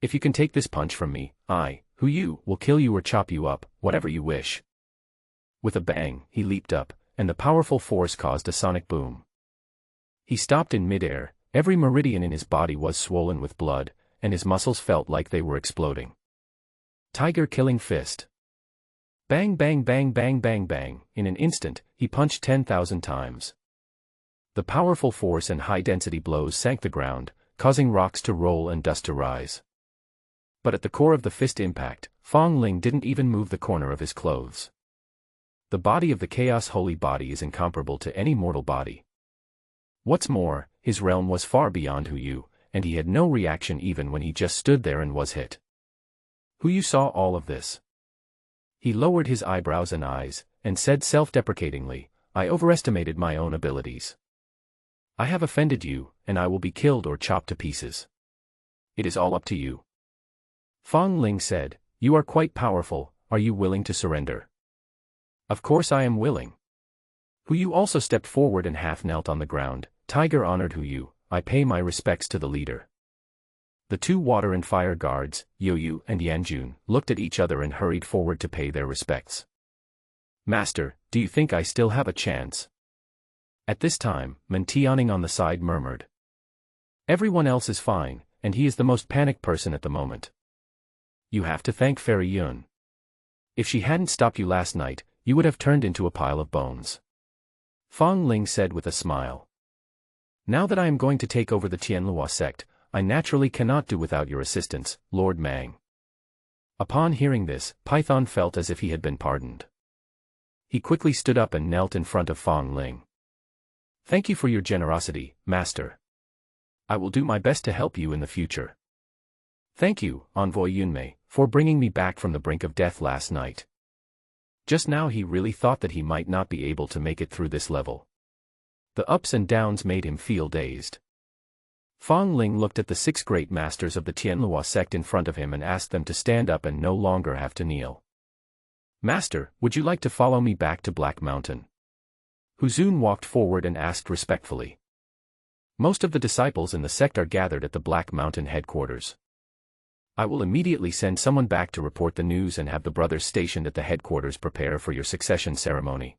[SPEAKER 1] If you can take this punch from me, I, Hu Yu, will kill you or chop you up, whatever you wish. With a bang, he leaped up, and the powerful force caused a sonic boom. He stopped in midair, every meridian in his body was swollen with blood, and his muscles felt like they were exploding. Tiger killing fist. Bang bang bang bang bang bang, in an instant, he punched 10,000 times. The powerful force and high-density blows sank the ground, causing rocks to roll and dust to rise. But at the core of the fist impact, Fang Ling didn't even move the corner of his clothes. The body of the Chaos Holy Body is incomparable to any mortal body. What's more, his realm was far beyond Hu Yu, and he had no reaction even when he just stood there and was hit. Hu Yu saw all of this. He lowered his eyebrows and eyes, and said self-deprecatingly, I overestimated my own abilities. I have offended you, and I will be killed or chopped to pieces. It is all up to you. Fang Ling said, you are quite powerful, are you willing to surrender? Of course I am willing. Hu Yu also stepped forward and half knelt on the ground. Tiger honored Hu Yu, I pay my respects to the leader. The two water and fire guards, Yo Yu and Yanjun, looked at each other and hurried forward to pay their respects. Master, do you think I still have a chance? At this time, Men Tianing on the side murmured. Everyone else is fine, and he is the most panicked person at the moment. You have to thank Fairy Yun. If she hadn't stopped you last night, you would have turned into a pile of bones. Fang Ling said with a smile. Now that I am going to take over the Tianlua sect, I naturally cannot do without your assistance, Lord Mang. Upon hearing this, Python felt as if he had been pardoned. He quickly stood up and knelt in front of Fang Ling. Thank you for your generosity, Master. I will do my best to help you in the future. Thank you, Envoy Yunmei, for bringing me back from the brink of death last night. Just now he really thought that he might not be able to make it through this level. The ups and downs made him feel dazed. Fang Ling looked at the 6 great masters of the Tianlua sect in front of him and asked them to stand up and no longer have to kneel. Master, would you like to follow me back to Black Mountain? Hu Zun walked forward and asked respectfully. Most of the disciples in the sect are gathered at the Black Mountain headquarters. I will immediately send someone back to report the news and have the brothers stationed at the headquarters prepare for your succession ceremony.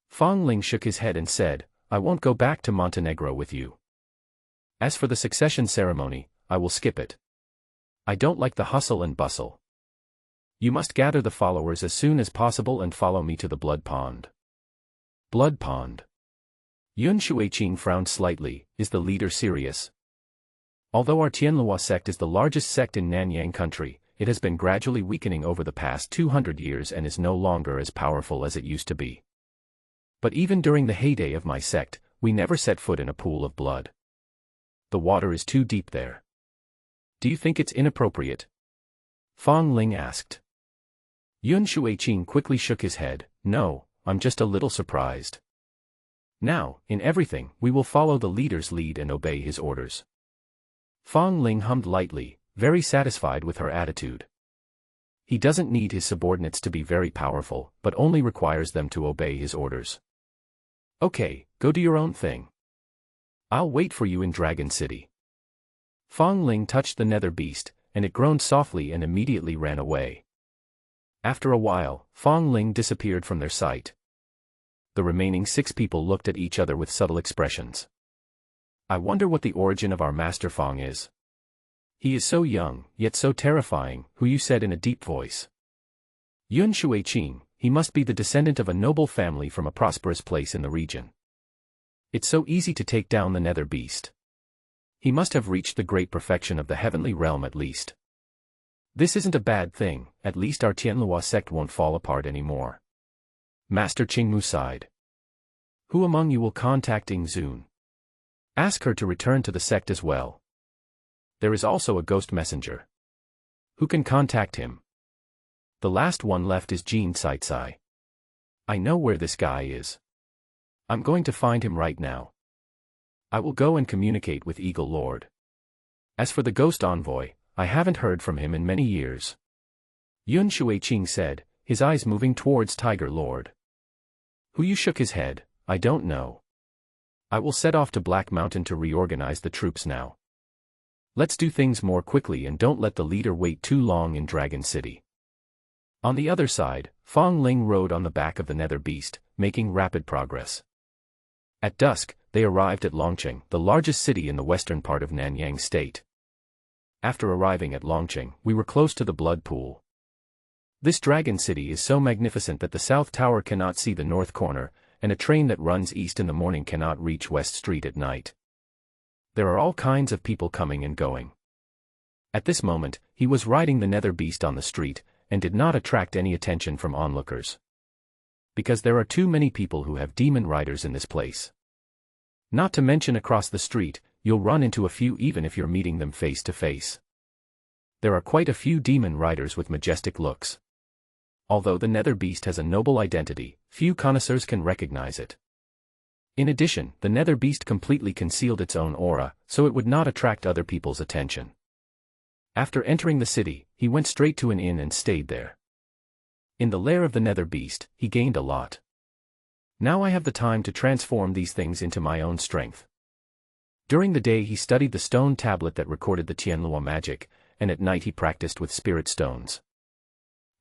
[SPEAKER 1] Fang Ling shook his head and said, I won't go back to Montenegro with you. As for the succession ceremony, I will skip it. I don't like the hustle and bustle. You must gather the followers as soon as possible and follow me to the Blood Pond. Blood Pond. Yun Shuiqing frowned slightly, is the leader serious? Although our Tianlua sect is the largest sect in Nanyang country, it has been gradually weakening over the past 200 years and is no longer as powerful as it used to be. But even during the heyday of my sect, we never set foot in a pool of blood. The water is too deep there. Do you think it's inappropriate? Fang Ling asked. Yun Shuiqing quickly shook his head, no, I'm just a little surprised. Now, in everything, we will follow the leader's lead and obey his orders. Fang Ling hummed lightly, very satisfied with her attitude. He doesn't need his subordinates to be very powerful, but only requires them to obey his orders. Okay, go do your own thing. I'll wait for you in Dragon City. Fang Ling touched the nether beast, and it groaned softly and immediately ran away. After a while, Fang Ling disappeared from their sight. The remaining 6 people looked at each other with subtle expressions. I wonder what the origin of our Master Fang is. He is so young, yet so terrifying, Hu Yu said in a deep voice. Yun Shuiqing, he must be the descendant of a noble family from a prosperous place in the region. It's so easy to take down the nether beast. He must have reached the great perfection of the heavenly realm at least. This isn't a bad thing, at least our Tianlua sect won't fall apart anymore. Master Qingmu sighed. Who among you will contact Ing Zun? Ask her to return to the sect as well. There is also a ghost messenger. Who can contact him? The last one left is Jean Saitsai. I know where this guy is. I'm going to find him right now. I will go and communicate with Eagle Lord. As for the ghost envoy, I haven't heard from him in many years. Yun Shuiqing said, his eyes moving towards Tiger Lord. Hu shook his head, I don't know. I will set off to Black Mountain to reorganize the troops now. Let's do things more quickly and don't let the leader wait too long in Dragon City. On the other side, Fong Ling rode on the back of the nether beast, making rapid progress. At dusk, they arrived at Longqing, the largest city in the western part of Nanyang State. After arriving at Longqing, we were close to the blood pool. This dragon city is so magnificent that the south tower cannot see the north corner, and a train that runs east in the morning cannot reach West Street at night. There are all kinds of people coming and going. At this moment, he was riding the nether beast on the street, and did not attract any attention from onlookers. Because there are too many people who have demon riders in this place. Not to mention across the street, you'll run into a few even if you're meeting them face to face. There are quite a few demon riders with majestic looks. Although the nether beast has a noble identity, few connoisseurs can recognize it. In addition, the nether beast completely concealed its own aura, so it would not attract other people's attention. After entering the city, he went straight to an inn and stayed there. In the lair of the nether beast, he gained a lot. Now I have the time to transform these things into my own strength. During the day he studied the stone tablet that recorded the Tianluo magic, and at night he practiced with spirit stones.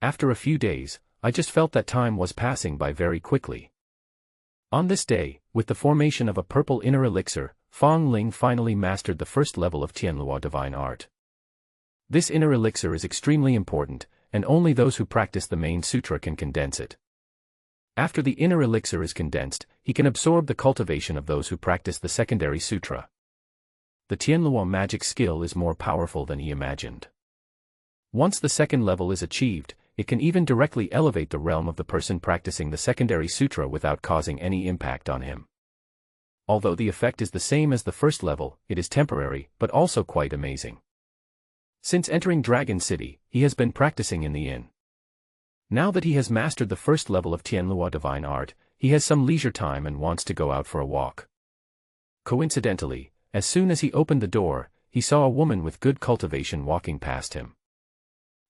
[SPEAKER 1] After a few days, I just felt that time was passing by very quickly. On this day, with the formation of a purple inner elixir, Fong Ling finally mastered the first level of Tianluo divine art. This inner elixir is extremely important, and only those who practice the main sutra can condense it. After the inner elixir is condensed, he can absorb the cultivation of those who practice the secondary sutra. The Tianluo magic skill is more powerful than he imagined. Once the second level is achieved, it can even directly elevate the realm of the person practicing the secondary sutra without causing any impact on him. Although the effect is the same as the first level, it is temporary, but also quite amazing. Since entering Dragon City, he has been practicing in the inn. Now that he has mastered the first level of Tianluo divine art, he has some leisure time and wants to go out for a walk. Coincidentally, as soon as he opened the door, he saw a woman with good cultivation walking past him.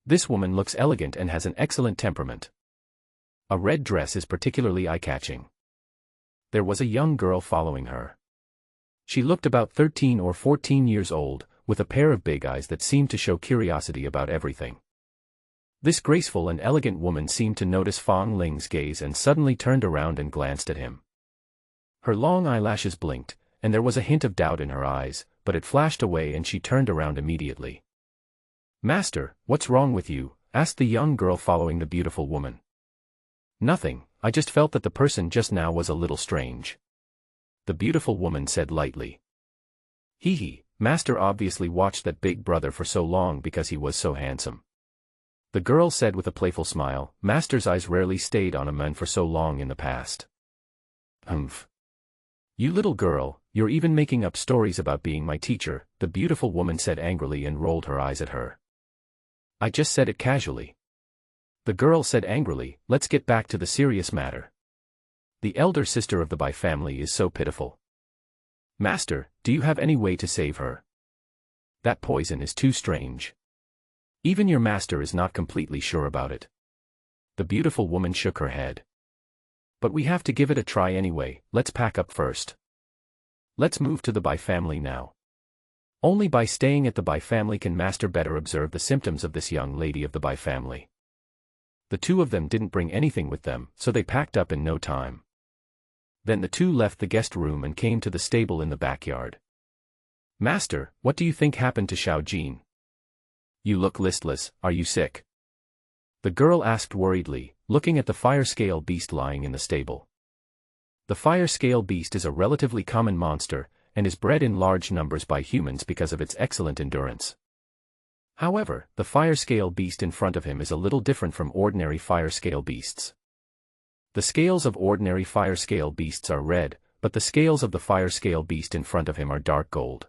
[SPEAKER 1] This woman looks elegant and has an excellent temperament. A red dress is particularly eye-catching. There was a young girl following her. She looked about 13 or 14 years old, with a pair of big eyes that seemed to show curiosity about everything. This graceful and elegant woman seemed to notice Fong Ling's gaze and suddenly turned around and glanced at him. Her long eyelashes blinked, and there was a hint of doubt in her eyes, but it flashed away and she turned around immediately. "Master, what's wrong with you?" asked the young girl following the beautiful woman. "Nothing, I just felt that the person just now was a little strange," the beautiful woman said lightly. Hee, Master obviously watched that big brother for so long because he was so handsome," the girl said with a playful smile. Master's eyes rarely stayed on a man for so long in the past. "Humph. You little girl, you're even making up stories about being my teacher," the beautiful woman said angrily and rolled her eyes at her. "I just said it casually," the girl said angrily. "Let's get back to the serious matter. The elder sister of the Bai family is so pitiful. Master, do you have any way to save her? That poison is too strange. Even your master is not completely sure about it." The beautiful woman shook her head. "But we have to give it a try anyway. Let's pack up first. Let's move to the Bai family now. Only by staying at the Bai family can Master better observe the symptoms of this young lady of the Bai family." The two of them didn't bring anything with them, so they packed up in no time. Then the two left the guest room and came to the stable in the backyard. "Master, what do you think happened to Xiao Jin? You look listless, are you sick?" the girl asked worriedly, looking at the fire scale beast lying in the stable. The fire scale beast is a relatively common monster, and is bred in large numbers by humans because of its excellent endurance. However, the fire scale beast in front of him is a little different from ordinary fire scale beasts. The scales of ordinary fire scale beasts are red, but the scales of the fire scale beast in front of him are dark gold.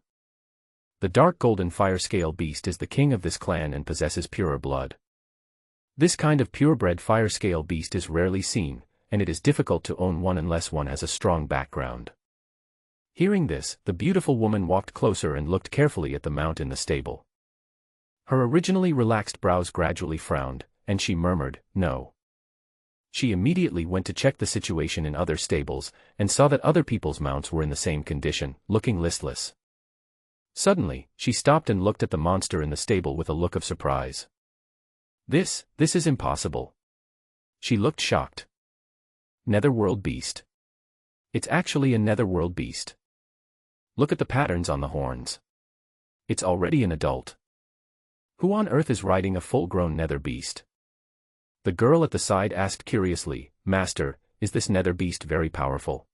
[SPEAKER 1] The dark golden fire scale beast is the king of this clan and possesses purer blood. This kind of purebred fire scale beast is rarely seen, and it is difficult to own one unless one has a strong background. Hearing this, the beautiful woman walked closer and looked carefully at the mount in the stable. Her originally relaxed brows gradually frowned, and she murmured, "No." She immediately went to check the situation in other stables, and saw that other people's mounts were in the same condition, looking listless. Suddenly, she stopped and looked at the monster in the stable with a look of surprise. This is impossible." She looked shocked. "Netherworld beast. It's actually a netherworld beast. Look at the patterns on the horns. It's already an adult. Who on earth is riding a full-grown nether beast?" The girl at the side asked curiously, "Master, is this nether beast very powerful?"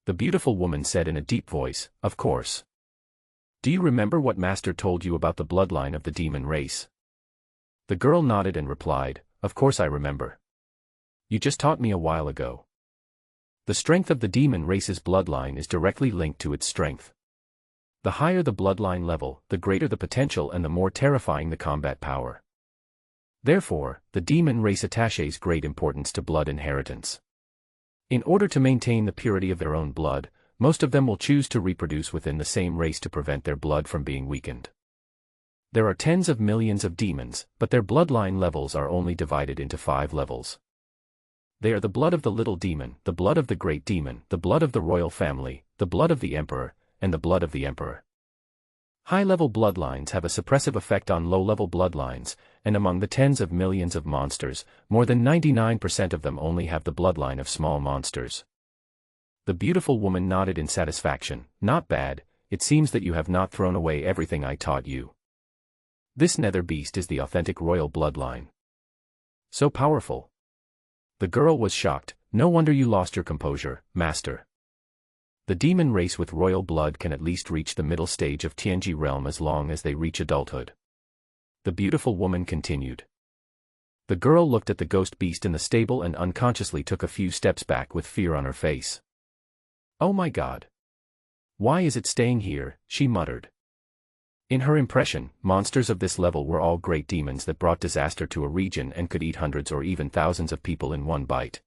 [SPEAKER 1] The beautiful woman said in a deep voice, "Of course. Do you remember what Master told you about the bloodline of the demon race?" The girl nodded and replied, "Of course I remember. You just taught me a while ago. The strength of the demon race's bloodline is directly linked to its strength. The higher the bloodline level, the greater the potential and the more terrifying the combat power. Therefore, the demon race attaches great importance to blood inheritance. In order to maintain the purity of their own blood, most of them will choose to reproduce within the same race to prevent their blood from being weakened. There are tens of millions of demons, but their bloodline levels are only divided into 5 levels. They are the blood of the little demon, the blood of the great demon, the blood of the royal family, the blood of the emperor, and the blood of the emperor. High-level bloodlines have a suppressive effect on low-level bloodlines, and among the tens of millions of monsters, more than 99% of them only have the bloodline of small monsters. The beautiful woman nodded in satisfaction. "Not bad, it seems that you have not thrown away everything I taught you. This nether beast is the authentic royal bloodline. So powerful." The girl was shocked. "No wonder you lost your composure, Master. The demon race with royal blood can at least reach the middle stage of Tianji realm as long as they reach adulthood." The beautiful woman continued. The girl looked at the ghost beast in the stable and unconsciously took a few steps back with fear on her face. "Oh my God! Why is it staying here?" she muttered. In her impression, monsters of this level were all great demons that brought disaster to a region and could eat hundreds or even thousands of people in one bite.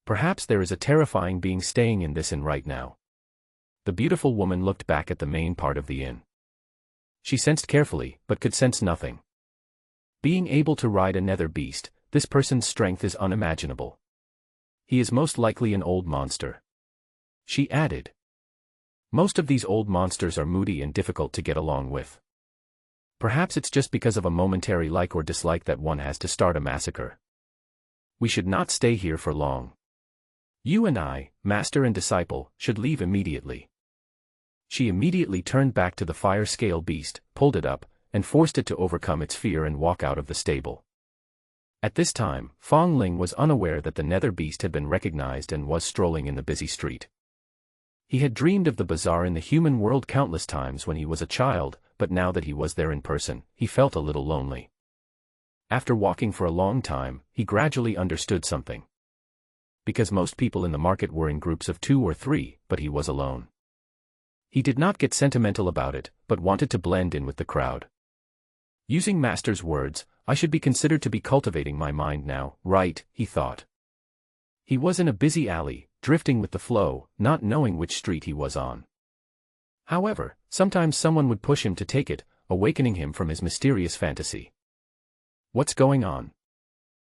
[SPEAKER 1] Perhaps there is a terrifying being staying in this inn right now. The beautiful woman looked back at the main part of the inn. She sensed carefully, but could sense nothing. Being able to ride a nether beast, this person's strength is unimaginable. He is most likely an old monster. She added. Most of these old monsters are moody and difficult to get along with. Perhaps it's just because of a momentary like or dislike that one has to start a massacre. We should not stay here for long. You and I, master and disciple, should leave immediately." She immediately turned back to the fire scale beast, pulled it up, and forced it to overcome its fear and walk out of the stable. At this time, Fong Ling was unaware that the nether beast had been recognized and was strolling in the busy street. He had dreamed of the bazaar in the human world countless times when he was a child, but now that he was there in person, he felt a little lonely. After walking for a long time, he gradually understood something. Because most people in the market were in groups of 2 or 3, but he was alone. He did not get sentimental about it, but wanted to blend in with the crowd. Using Master's words, "I should be considered to be cultivating my mind now, right?" he thought. He was in a busy alley, drifting with the flow, not knowing which street he was on. However, sometimes someone would push him to take it, awakening him from his mysterious fantasy. What's going on?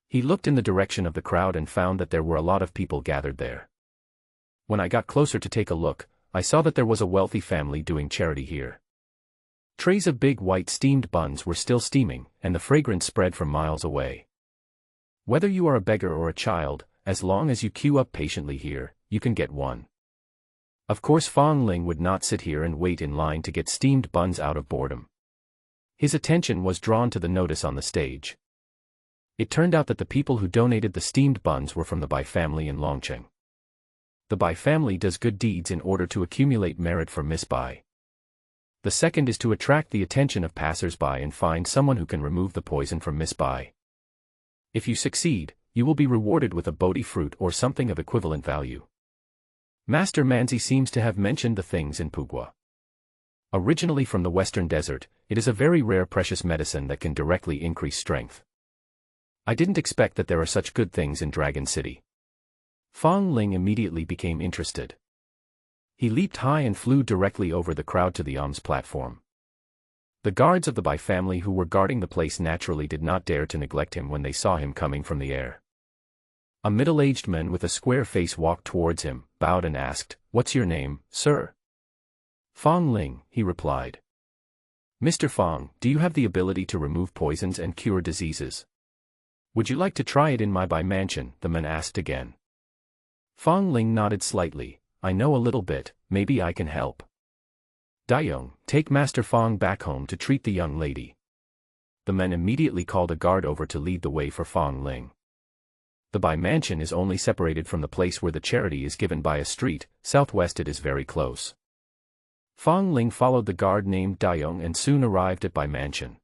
[SPEAKER 1] He looked in the direction of the crowd and found that there were a lot of people gathered there. When I got closer to take a look, I saw that there was a wealthy family doing charity here. Trays of big white steamed buns were still steaming, and the fragrance spread from miles away. Whether you are a beggar or a child, as long as you queue up patiently here, you can get one. Of course Fong Ling would not sit here and wait in line to get steamed buns out of boredom. His attention was drawn to the notice on the stage. It turned out that the people who donated the steamed buns were from the Bai family in Longcheng. The Bai family does good deeds in order to accumulate merit for Miss Bai. The second is to attract the attention of passers-by and find someone who can remove the poison from Miss Bai. If you succeed, you will be rewarded with a Bodhi fruit or something of equivalent value. Master Manzi seems to have mentioned the things in Pugwa. Originally from the western desert, it is a very rare precious medicine that can directly increase strength. I didn't expect that there are such good things in Dragon City. Fong Ling immediately became interested. He leaped high and flew directly over the crowd to the arms platform. The guards of the Bai family who were guarding the place naturally did not dare to neglect him when they saw him coming from the air. A middle-aged man with a square face walked towards him, bowed and asked, "What's your name, sir?" "Fong Ling," he replied. "Mr. Fong, do you have the ability to remove poisons and cure diseases? Would you like to try it in my Bai mansion?" the man asked again. Fong Ling nodded slightly. "I know a little bit, maybe I can help." "Daiyong, take Master Fong back home to treat the young lady." The men immediately called a guard over to lead the way for Fong Ling. The Bai mansion is only separated from the place where the charity is given by a street, southwest it is very close. Fong Ling followed the guard named Daiyong and soon arrived at Bai mansion.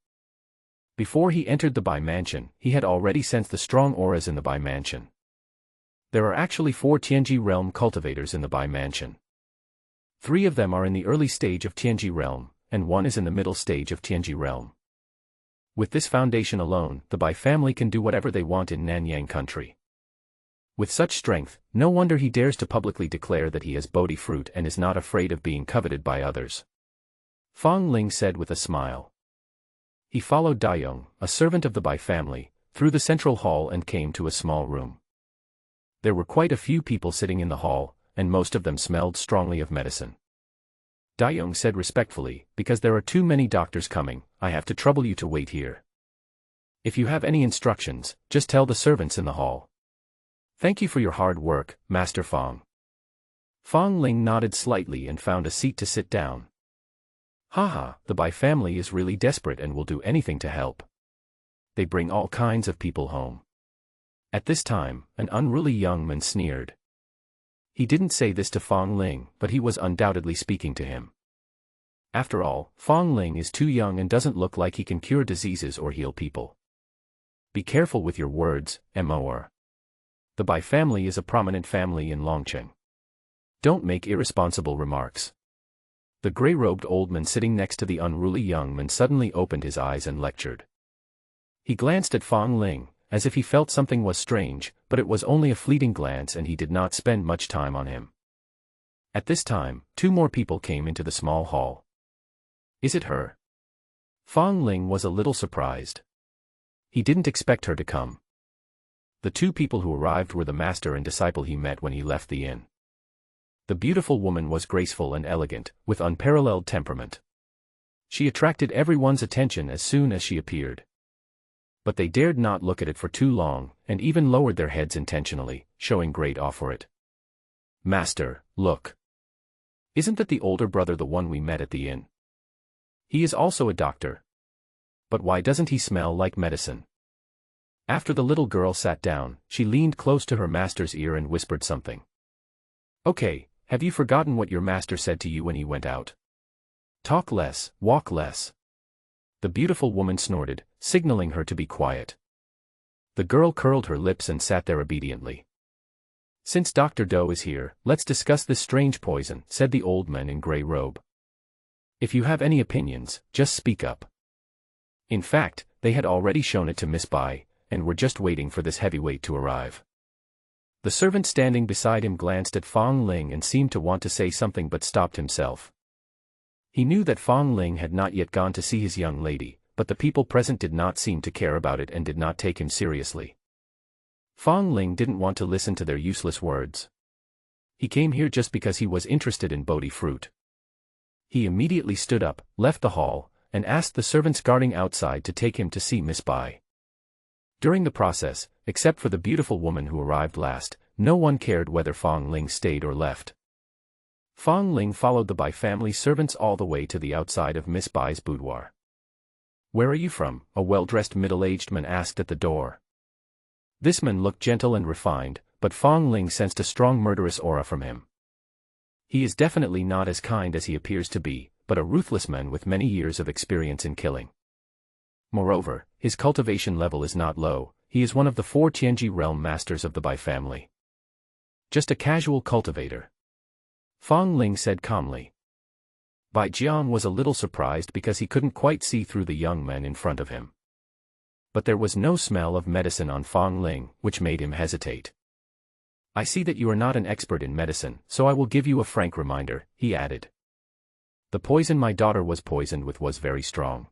[SPEAKER 1] Before he entered the Bai mansion, he had already sensed the strong auras in the Bai mansion. There are actually 4 Tianji realm cultivators in the Bai mansion. 3 of them are in the early stage of Tianji realm, and 1 is in the middle stage of Tianji realm. With this foundation alone, the Bai family can do whatever they want in Nanyang country. With such strength, no wonder he dares to publicly declare that he has Bodhi fruit and is not afraid of being coveted by others. Fong Ling said with a smile. He followed Daiyong, a servant of the Bai family, through the central hall and came to a small room. There were quite a few people sitting in the hall, and most of them smelled strongly of medicine. Daiyong said respectfully, "Because there are too many doctors coming, I have to trouble you to wait here. If you have any instructions, just tell the servants in the hall." "Thank you for your hard work, Master Fong." Fong Ling nodded slightly and found a seat to sit down. Haha, the Bai family is really desperate and will do anything to help. They bring all kinds of people home. At this time, an unruly young man sneered. He didn't say this to Fong Ling, but he was undoubtedly speaking to him. After all, Fong Ling is too young and doesn't look like he can cure diseases or heal people. Be careful with your words, Mor. The Bai family is a prominent family in Longcheng. Don't make irresponsible remarks. The gray-robed old man sitting next to the unruly young man suddenly opened his eyes and lectured. He glanced at Fong Ling, as if he felt something was strange, but it was only a fleeting glance and he did not spend much time on him. At this time, 2 more people came into the small hall. "Is it her?" Fong Ling was a little surprised. He didn't expect her to come. The 2 people who arrived were the master and disciple he met when he left the inn. The beautiful woman was graceful and elegant, with unparalleled temperament. She attracted everyone's attention as soon as she appeared. But they dared not look at it for too long, and even lowered their heads intentionally, showing great awe for it. "Master, look. Isn't that the older brother, the one we met at the inn? He is also a doctor. But why doesn't he smell like medicine?" After the little girl sat down, she leaned close to her master's ear and whispered something. "Okay, have you forgotten what your master said to you when he went out? Talk less, walk less." The beautiful woman snorted, signaling her to be quiet. The girl curled her lips and sat there obediently. "Since Dr. Doe is here, let's discuss this strange poison," said the old man in gray robe. "If you have any opinions, just speak up." In fact, they had already shown it to Miss Bai, and were just waiting for this heavyweight to arrive. The servant standing beside him glanced at Fong Ling and seemed to want to say something but stopped himself. He knew that Fong Ling had not yet gone to see his young lady, but the people present did not seem to care about it and did not take him seriously. Fong Ling didn't want to listen to their useless words. He came here just because he was interested in Bodhi fruit. He immediately stood up, left the hall, and asked the servants guarding outside to take him to see Miss Bai. During the process, except for the beautiful woman who arrived last, no one cared whether Fong Ling stayed or left. Fong Ling followed the Bai family servants all the way to the outside of Miss Bai's boudoir. "Where are you from?" a well-dressed middle-aged man asked at the door. This man looked gentle and refined, but Fong Ling sensed a strong murderous aura from him. He is definitely not as kind as he appears to be, but a ruthless man with many years of experience in killing. Moreover, his cultivation level is not low. He is one of the 4 Tianji realm masters of the Bai family. "Just a casual cultivator," Fong Ling said calmly. Bai Jiang was a little surprised because he couldn't quite see through the young man in front of him. But there was no smell of medicine on Fong Ling, which made him hesitate. I see that you are not an expert in medicine, so I will give you a frank reminder, he added. The poison my daughter was poisoned with was very strong.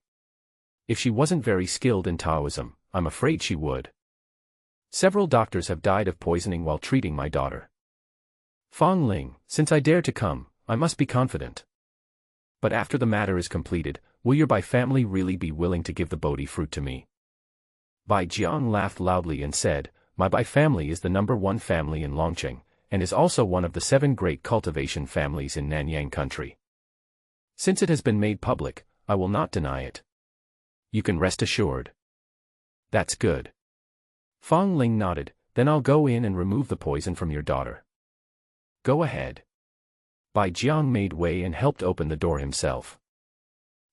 [SPEAKER 1] If she wasn't very skilled in Taoism, I'm afraid she would. Several doctors have died of poisoning while treating my daughter. Fong Ling, since I dare to come, I must be confident. But after the matter is completed, will your Bai family really be willing to give the Bodhi fruit to me? Bai Jiang laughed loudly and said, my Bai family is the #1 family in Longqing, and is also one of the 7 great cultivation families in Nanyang country. Since it has been made public, I will not deny it. You can rest assured. That's good. Fong Ling nodded, then I'll go in and remove the poison from your daughter. Go ahead. Bai Jiang made way and helped open the door himself.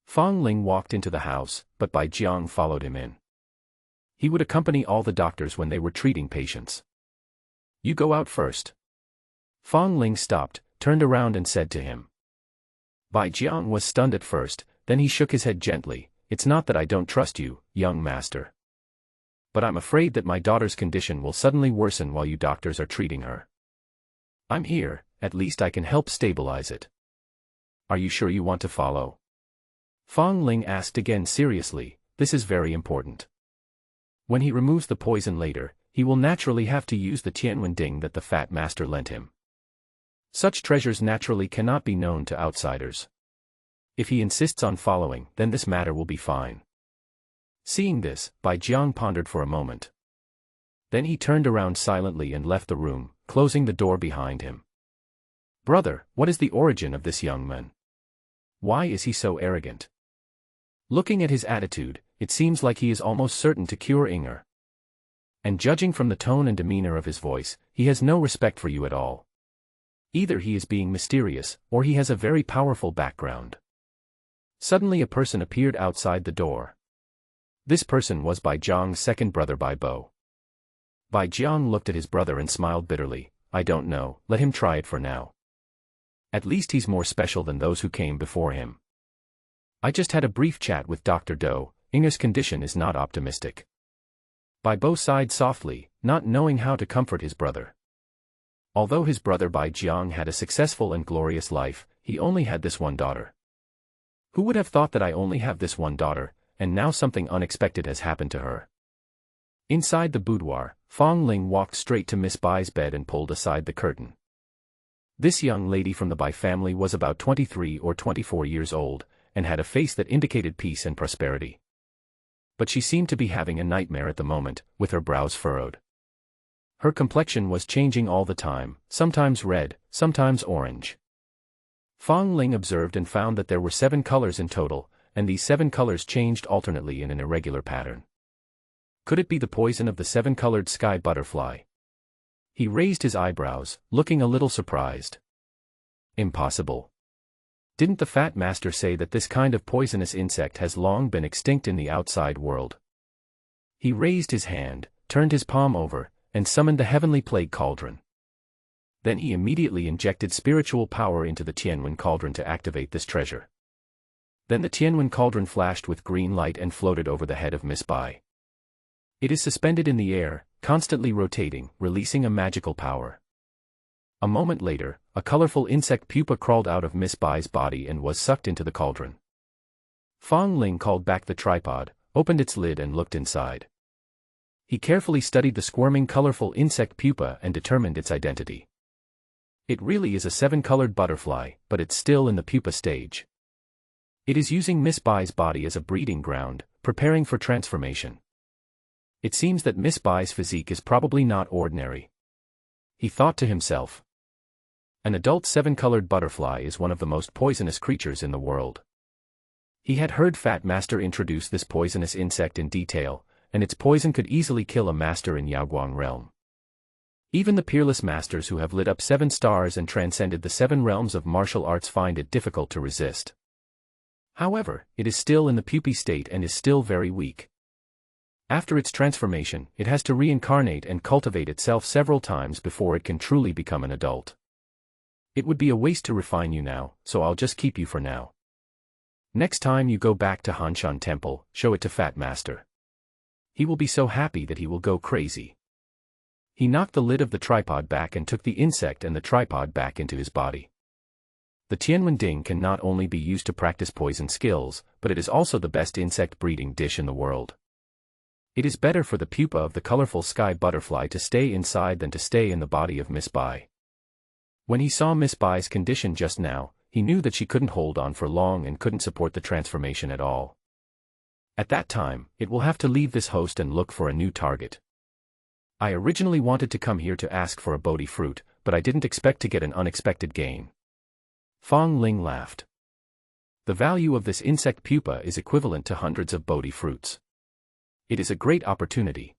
[SPEAKER 1] Fong Ling walked into the house, but Bai Jiang followed him in. He would accompany all the doctors when they were treating patients. You go out first. Fong Ling stopped, turned around and said to him. Bai Jiang was stunned at first, then he shook his head gently. It's not that I don't trust you, young master. But I'm afraid that my daughter's condition will suddenly worsen while you doctors are treating her. I'm here, at least I can help stabilize it. Are you sure you want to follow? Fong Ling asked again seriously, this is very important. When he removes the poison later, he will naturally have to use the Tianwen Ding that the fat master lent him. Such treasures naturally cannot be known to outsiders. If he insists on following, then this matter will be fine. Seeing this, Bai Jiang pondered for a moment. Then he turned around silently and left the room, closing the door behind him. Brother, what is the origin of this young man? Why is he so arrogant? Looking at his attitude, it seems like he is almost certain to cure Inger. And judging from the tone and demeanor of his voice, he has no respect for you at all. Either he is being mysterious, or he has a very powerful background. Suddenly a person appeared outside the door. This person was Bai Jiang's second brother Bai Bo. Bai Jiang looked at his brother and smiled bitterly. I don't know, let him try it for now. At least he's more special than those who came before him. I just had a brief chat with Dr. Do, Inger's condition is not optimistic. Bai Bo sighed softly, not knowing how to comfort his brother. Although his brother Bai Jiang had a successful and glorious life, he only had this one daughter. Who would have thought that I only have this one daughter, and now something unexpected has happened to her? Inside the boudoir, Fong Ling walked straight to Miss Bai's bed and pulled aside the curtain. This young lady from the Bai family was about 23 or 24 years old, and had a face that indicated peace and prosperity. But she seemed to be having a nightmare at the moment, with her brows furrowed. Her complexion was changing all the time, sometimes red, sometimes orange. Fong Ling observed and found that there were 7 colors in total, and these 7 colors changed alternately in an irregular pattern. Could it be the poison of the 7-colored sky butterfly? He raised his eyebrows, looking a little surprised. Impossible. Didn't the fat master say that this kind of poisonous insect has long been extinct in the outside world? He raised his hand, turned his palm over, and summoned the heavenly plague cauldron. Then he immediately injected spiritual power into the Tianwen cauldron to activate this treasure. Then the Tianwen cauldron flashed with green light and floated over the head of Miss Bai. It is suspended in the air, constantly rotating, releasing a magical power. A moment later, a colorful insect pupa crawled out of Miss Bai's body and was sucked into the cauldron. Fong Ling called back the tripod, opened its lid and looked inside. He carefully studied the squirming colorful insect pupa and determined its identity. It really is a 7-colored butterfly, but it's still in the pupa stage. It is using Miss Bai's body as a breeding ground, preparing for transformation. It seems that Miss Bai's physique is probably not ordinary. He thought to himself. An adult 7-colored butterfly is one of the most poisonous creatures in the world. He had heard Fat Master introduce this poisonous insect in detail, and its poison could easily kill a master in Yaoguang realm. Even the peerless masters who have lit up 7 stars and transcended the 7 realms of martial arts find it difficult to resist. However, it is still in the pupae state and is still very weak. After its transformation, it has to reincarnate and cultivate itself several times before it can truly become an adult. It would be a waste to refine you now, so I'll just keep you for now. Next time you go back to Hanshan Temple, show it to Fat Master. He will be so happy that he will go crazy. He knocked the lid of the tripod back and took the insect and the tripod back into his body. The Tianwen can not only be used to practice poison skills, but it is also the best insect breeding dish in the world. It is better for the pupa of the colorful sky butterfly to stay inside than to stay in the body of Miss Bai. When he saw Miss Bai's condition just now, he knew that she couldn't hold on for long and couldn't support the transformation at all. At that time, it will have to leave this host and look for a new target. I originally wanted to come here to ask for a Bodhi fruit, but I didn't expect to get an unexpected gain. Fong Ling laughed. The value of this insect pupa is equivalent to hundreds of Bodhi fruits. It is a great opportunity.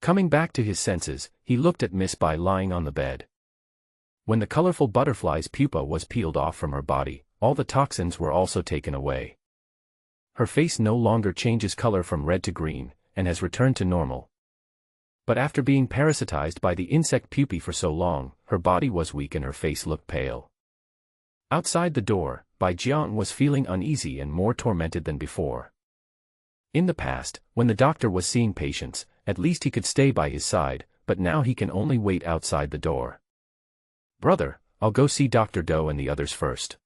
[SPEAKER 1] Coming back to his senses, he looked at Miss Bai lying on the bed. When the colorful butterfly's pupa was peeled off from her body, all the toxins were also taken away. Her face no longer changes color from red to green, and has returned to normal. But after being parasitized by the insect pupae for so long, her body was weak and her face looked pale. Outside the door, Bai Jiang was feeling uneasy and more tormented than before. In the past, when the doctor was seeing patients, at least he could stay by his side, but now he can only wait outside the door. Brother, I'll go see Dr. Doe and the others first.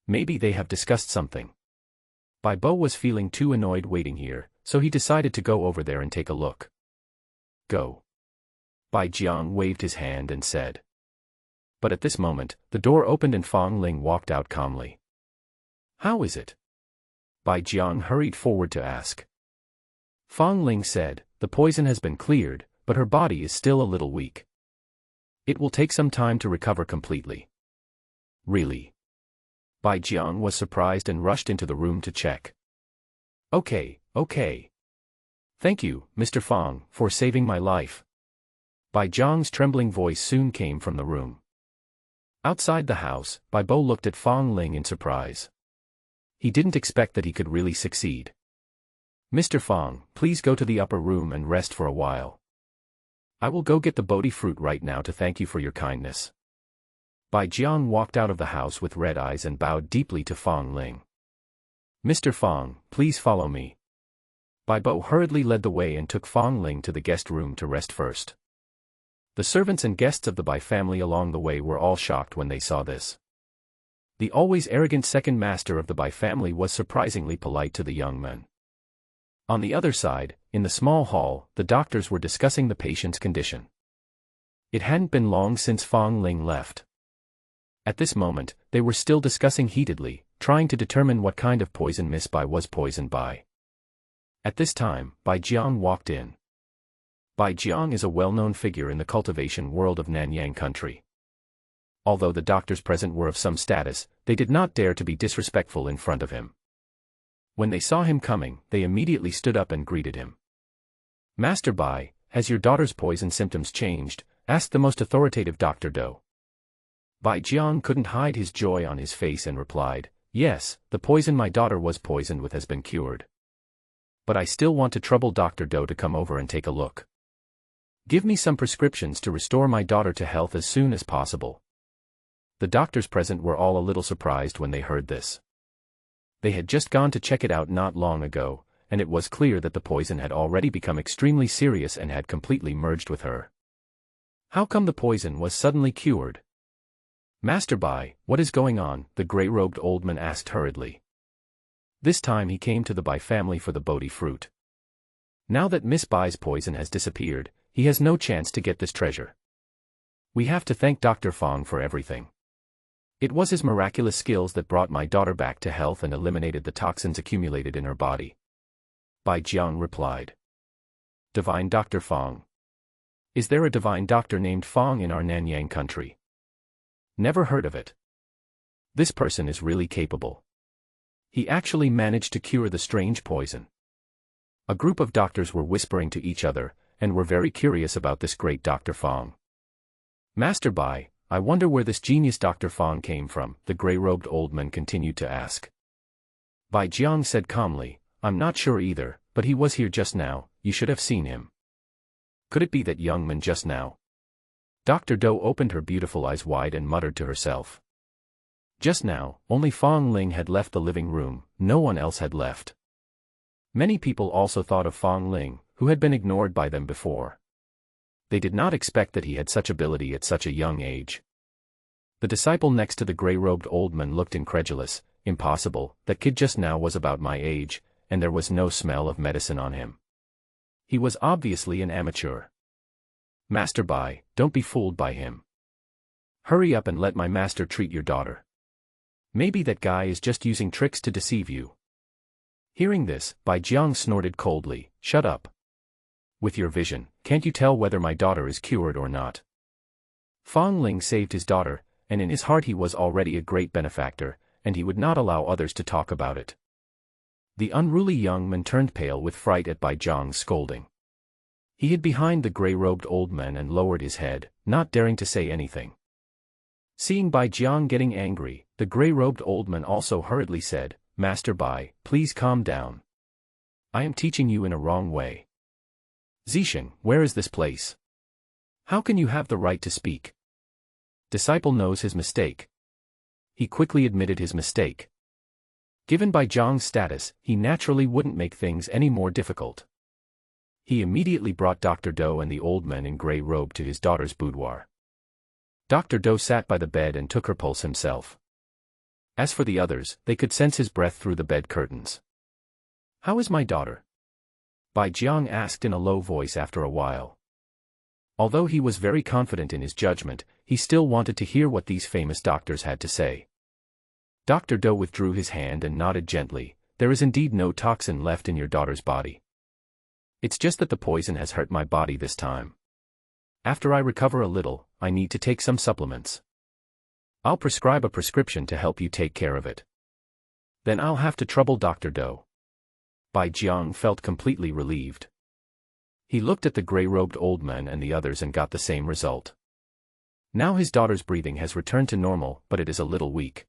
[SPEAKER 1] Maybe they have discussed something. Bai Bo was feeling too annoyed waiting here, so he decided to go over there and take a look. Go. Bai Jiang waved his hand and said. But at this moment, the door opened and Fong Ling walked out calmly. How is it? Bai Jiang hurried forward to ask. Fong Ling said, the poison has been cleared, but her body is still a little weak. It will take some time to recover completely. Really? Bai Jiang was surprised and rushed into the room to check. Okay. Thank you, Mr. Fong, for saving my life. Bai Jiang's trembling voice soon came from the room. Outside the house, Bai Bo looked at Fong Ling in surprise. He didn't expect that he could really succeed. Mr. Fong, please go to the upper room and rest for a while. I will go get the Bodhi fruit right now to thank you for your kindness. Bai Jiang walked out of the house with red eyes and bowed deeply to Fong Ling. Mr. Fong, please follow me. Bai Bo hurriedly led the way and took Fong Ling to the guest room to rest first. The servants and guests of the Bai family along the way were all shocked when they saw this. The always arrogant second master of the Bai family was surprisingly polite to the young men. On the other side, in the small hall, the doctors were discussing the patient's condition. It hadn't been long since Fong Ling left. At this moment, they were still discussing heatedly, trying to determine what kind of poison Miss Bai was poisoned by. At this time, Bai Jiang walked in. Bai Jiang is a well-known figure in the cultivation world of Nanyang country. Although the doctors present were of some status, they did not dare to be disrespectful in front of him. When they saw him coming, they immediately stood up and greeted him. Master Bai, has your daughter's poison symptoms changed? Asked the most authoritative Dr. Doe. Bai Jiang couldn't hide his joy on his face and replied, yes, the poison my daughter was poisoned with has been cured. But I still want to trouble Dr. Doe to come over and take a look. Give me some prescriptions to restore my daughter to health as soon as possible. The doctors present were all a little surprised when they heard this. They had just gone to check it out not long ago, and it was clear that the poison had already become extremely serious and had completely merged with her. How come the poison was suddenly cured? Master Bai, what is going on? The grey-robed old man asked hurriedly. This time he came to the Bai family for the Bodhi fruit. Now that Miss Bai's poison has disappeared, he has no chance to get this treasure. We have to thank Dr. Fong for everything. It was his miraculous skills that brought my daughter back to health and eliminated the toxins accumulated in her body. Bai Jiang replied. Divine Dr. Fong. Is there a divine doctor named Fong in our Nanyang country? Never heard of it. This person is really capable. He actually managed to cure the strange poison. A group of doctors were whispering to each other, and were very curious about this great Dr. Fong. Master Bai, I wonder where this genius Dr. Fong came from, the grey-robed old man continued to ask. Bai Jiang said calmly, I'm not sure either, but he was here just now, you should have seen him. Could it be that young man just now? Dr. Doe opened her beautiful eyes wide and muttered to herself. Just now, only Fong Ling had left the living room, no one else had left. Many people also thought of Fong Ling, who had been ignored by them before. They did not expect that he had such ability at such a young age. The disciple next to the gray-robed old man looked incredulous. Impossible, that kid just now was about my age, and there was no smell of medicine on him. He was obviously an amateur. Master Bai, don't be fooled by him. Hurry up and let my master treat your daughter. Maybe that guy is just using tricks to deceive you. Hearing this, Bai Jiang snorted coldly, shut up. With your vision, can't you tell whether my daughter is cured or not? Fong Ling saved his daughter, and in his heart he was already a great benefactor, and he would not allow others to talk about it. The unruly young man turned pale with fright at Bai Jiang's scolding. He hid behind the gray-robed old man and lowered his head, not daring to say anything. Seeing Bai Jiang getting angry, the gray-robed old man also hurriedly said, Master Bai, please calm down. I am teaching you in a wrong way. Zixing, where is this place? How can you have the right to speak? Disciple knows his mistake. He quickly admitted his mistake. Given Bai Jiang's status, he naturally wouldn't make things any more difficult. He immediately brought Dr. Do and the old man in gray robe to his daughter's boudoir. Dr. Do sat by the bed and took her pulse himself. As for the others, they could sense his breath through the bed curtains. How is my daughter? Bai Jiang asked in a low voice after a while. Although he was very confident in his judgment, he still wanted to hear what these famous doctors had to say. Dr. Do withdrew his hand and nodded gently, there is indeed no toxin left in your daughter's body. It's just that the poison has hurt my body this time. After I recover a little, I need to take some supplements. I'll prescribe a prescription to help you take care of it. Then I'll have to trouble Dr. Do. Bai Jiang felt completely relieved. He looked at the gray-robed old man and the others and got the same result. Now his daughter's breathing has returned to normal, but it is a little weak.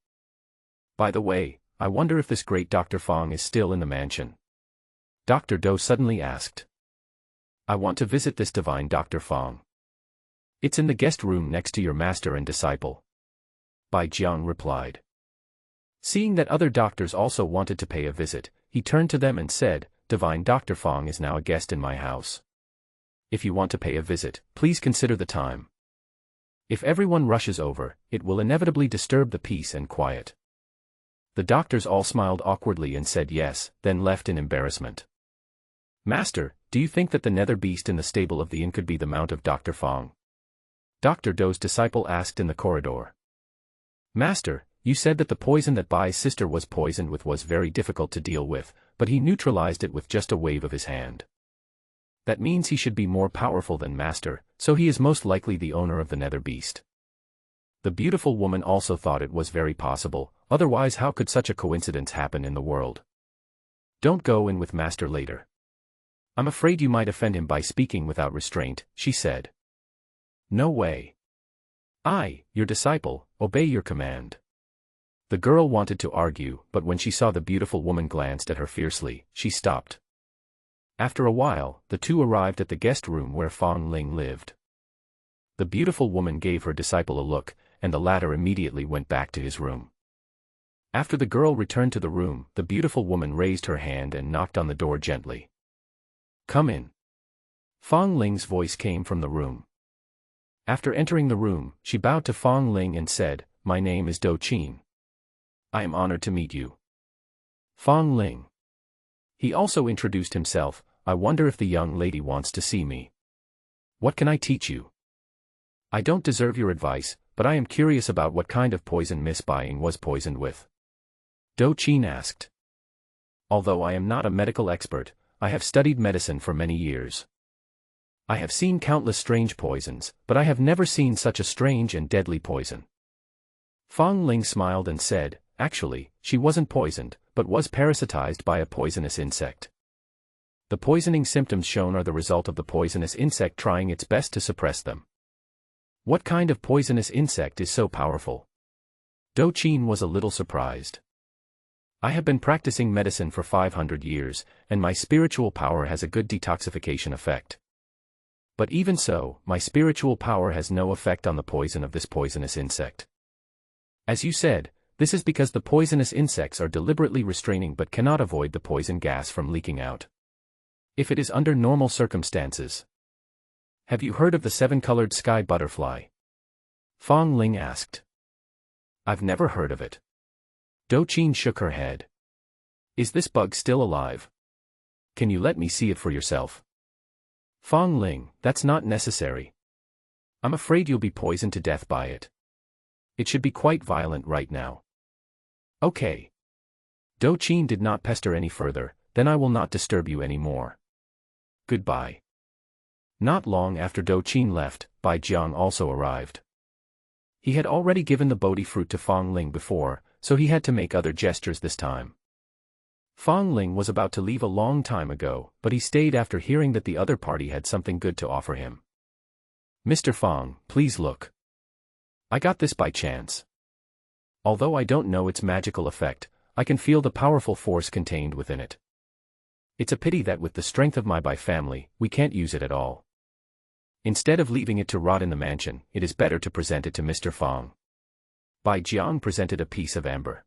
[SPEAKER 1] By the way, I wonder if this great Dr. Fong is still in the mansion. Dr. Do suddenly asked. I want to visit this divine Dr. Fong. It's in the guest room next to your master and disciple. Bai Jiang replied. Seeing that other doctors also wanted to pay a visit, he turned to them and said, Divine Dr. Fong is now a guest in my house. If you want to pay a visit, please consider the time. If everyone rushes over, it will inevitably disturb the peace and quiet. The doctors all smiled awkwardly and said yes, then left in embarrassment. Master, do you think that the nether beast in the stable of the inn could be the mount of Dr. Fong? Dr. Do's disciple asked in the corridor. Master, you said that the poison that Bai's sister was poisoned with was very difficult to deal with, but he neutralized it with just a wave of his hand. That means he should be more powerful than Master, so he is most likely the owner of the nether beast. The beautiful woman also thought it was very possible, otherwise how could such a coincidence happen in the world? Don't go in with Master later. I'm afraid you might offend him by speaking without restraint, she said. No way. I, your disciple, obey your command. The girl wanted to argue, but when she saw the beautiful woman glanced at her fiercely, she stopped. After a while, the two arrived at the guest room where Fong Ling lived. The beautiful woman gave her disciple a look, and the latter immediately went back to his room. After the girl returned to the room, the beautiful woman raised her hand and knocked on the door gently. Come in. Fong Ling's voice came from the room. After entering the room, she bowed to Fong Ling and said, My name is Do Qin. I am honored to meet you. Fong Ling. He also introduced himself, I wonder if the young lady wants to see me. What can I teach you? I don't deserve your advice, but I am curious about what kind of poison Miss Bai was poisoned with. Do Qin asked. Although I am not a medical expert, I have studied medicine for many years. I have seen countless strange poisons, but I have never seen such a strange and deadly poison. Fong Ling smiled and said, Actually, she wasn't poisoned, but was parasitized by a poisonous insect. The poisoning symptoms shown are the result of the poisonous insect trying its best to suppress them. What kind of poisonous insect is so powerful? Do Qin was a little surprised. I have been practicing medicine for 500 years, and my spiritual power has a good detoxification effect. But even so, my spiritual power has no effect on the poison of this poisonous insect. As you said, This is because the poisonous insects are deliberately restraining but cannot avoid the poison gas from leaking out. If it is under normal circumstances. Have you heard of the seven-colored sky butterfly? Fong Ling asked. I've never heard of it. Do Qin shook her head. Is this bug still alive? Can you let me see it for yourself? Fong Ling, that's not necessary. I'm afraid you'll be poisoned to death by it. It should be quite violent right now. Okay. Do Qin did not pester any further, then I will not disturb you anymore. Goodbye. Not long after Do Qin left, Bai Jiang also arrived. He had already given the Bodhi fruit to Fong Ling before, so he had to make other gestures this time. Fong Ling was about to leave a long time ago, but he stayed after hearing that the other party had something good to offer him. Mr. Fong, please look. I got this by chance. Although I don't know its magical effect, I can feel the powerful force contained within it. It's a pity that with the strength of my Bai family, we can't use it at all. Instead of leaving it to rot in the mansion, it is better to present it to Mr. Fong. Bai Jiang presented a piece of amber.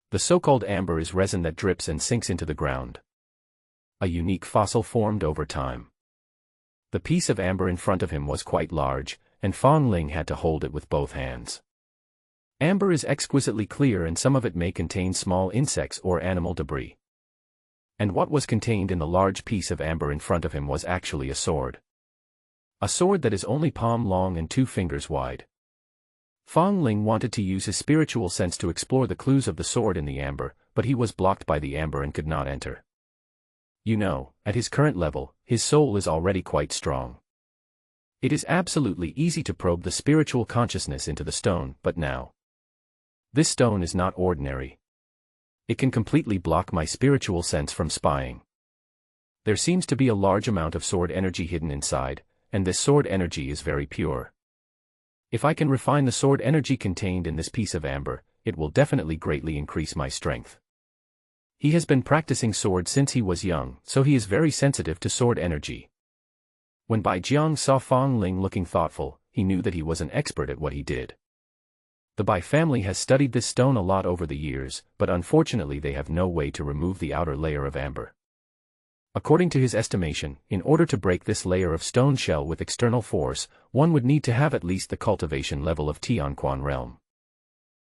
[SPEAKER 1] The so-called amber is resin that drips and sinks into the ground. A unique fossil formed over time. The piece of amber in front of him was quite large, and Fong Ling had to hold it with both hands. Amber is exquisitely clear and some of it may contain small insects or animal debris. And what was contained in the large piece of amber in front of him was actually a sword. A sword that is only palm long and 2 fingers wide. Fong Ling wanted to use his spiritual sense to explore the clues of the sword in the amber, but he was blocked by the amber and could not enter. You know, at his current level, his soul is already quite strong. It is absolutely easy to probe the spiritual consciousness into the stone, but now. This stone is not ordinary. It can completely block my spiritual sense from spying. There seems to be a large amount of sword energy hidden inside, and this sword energy is very pure. If I can refine the sword energy contained in this piece of amber, it will definitely greatly increase my strength. He has been practicing sword since he was young, so he is very sensitive to sword energy. When Bai Jiang saw Fong Ling looking thoughtful, he knew that he was an expert at what he did. The Bai family has studied this stone a lot over the years, but unfortunately they have no way to remove the outer layer of amber. According to his estimation, in order to break this layer of stone shell with external force, one would need to have at least the cultivation level of Tianquan realm.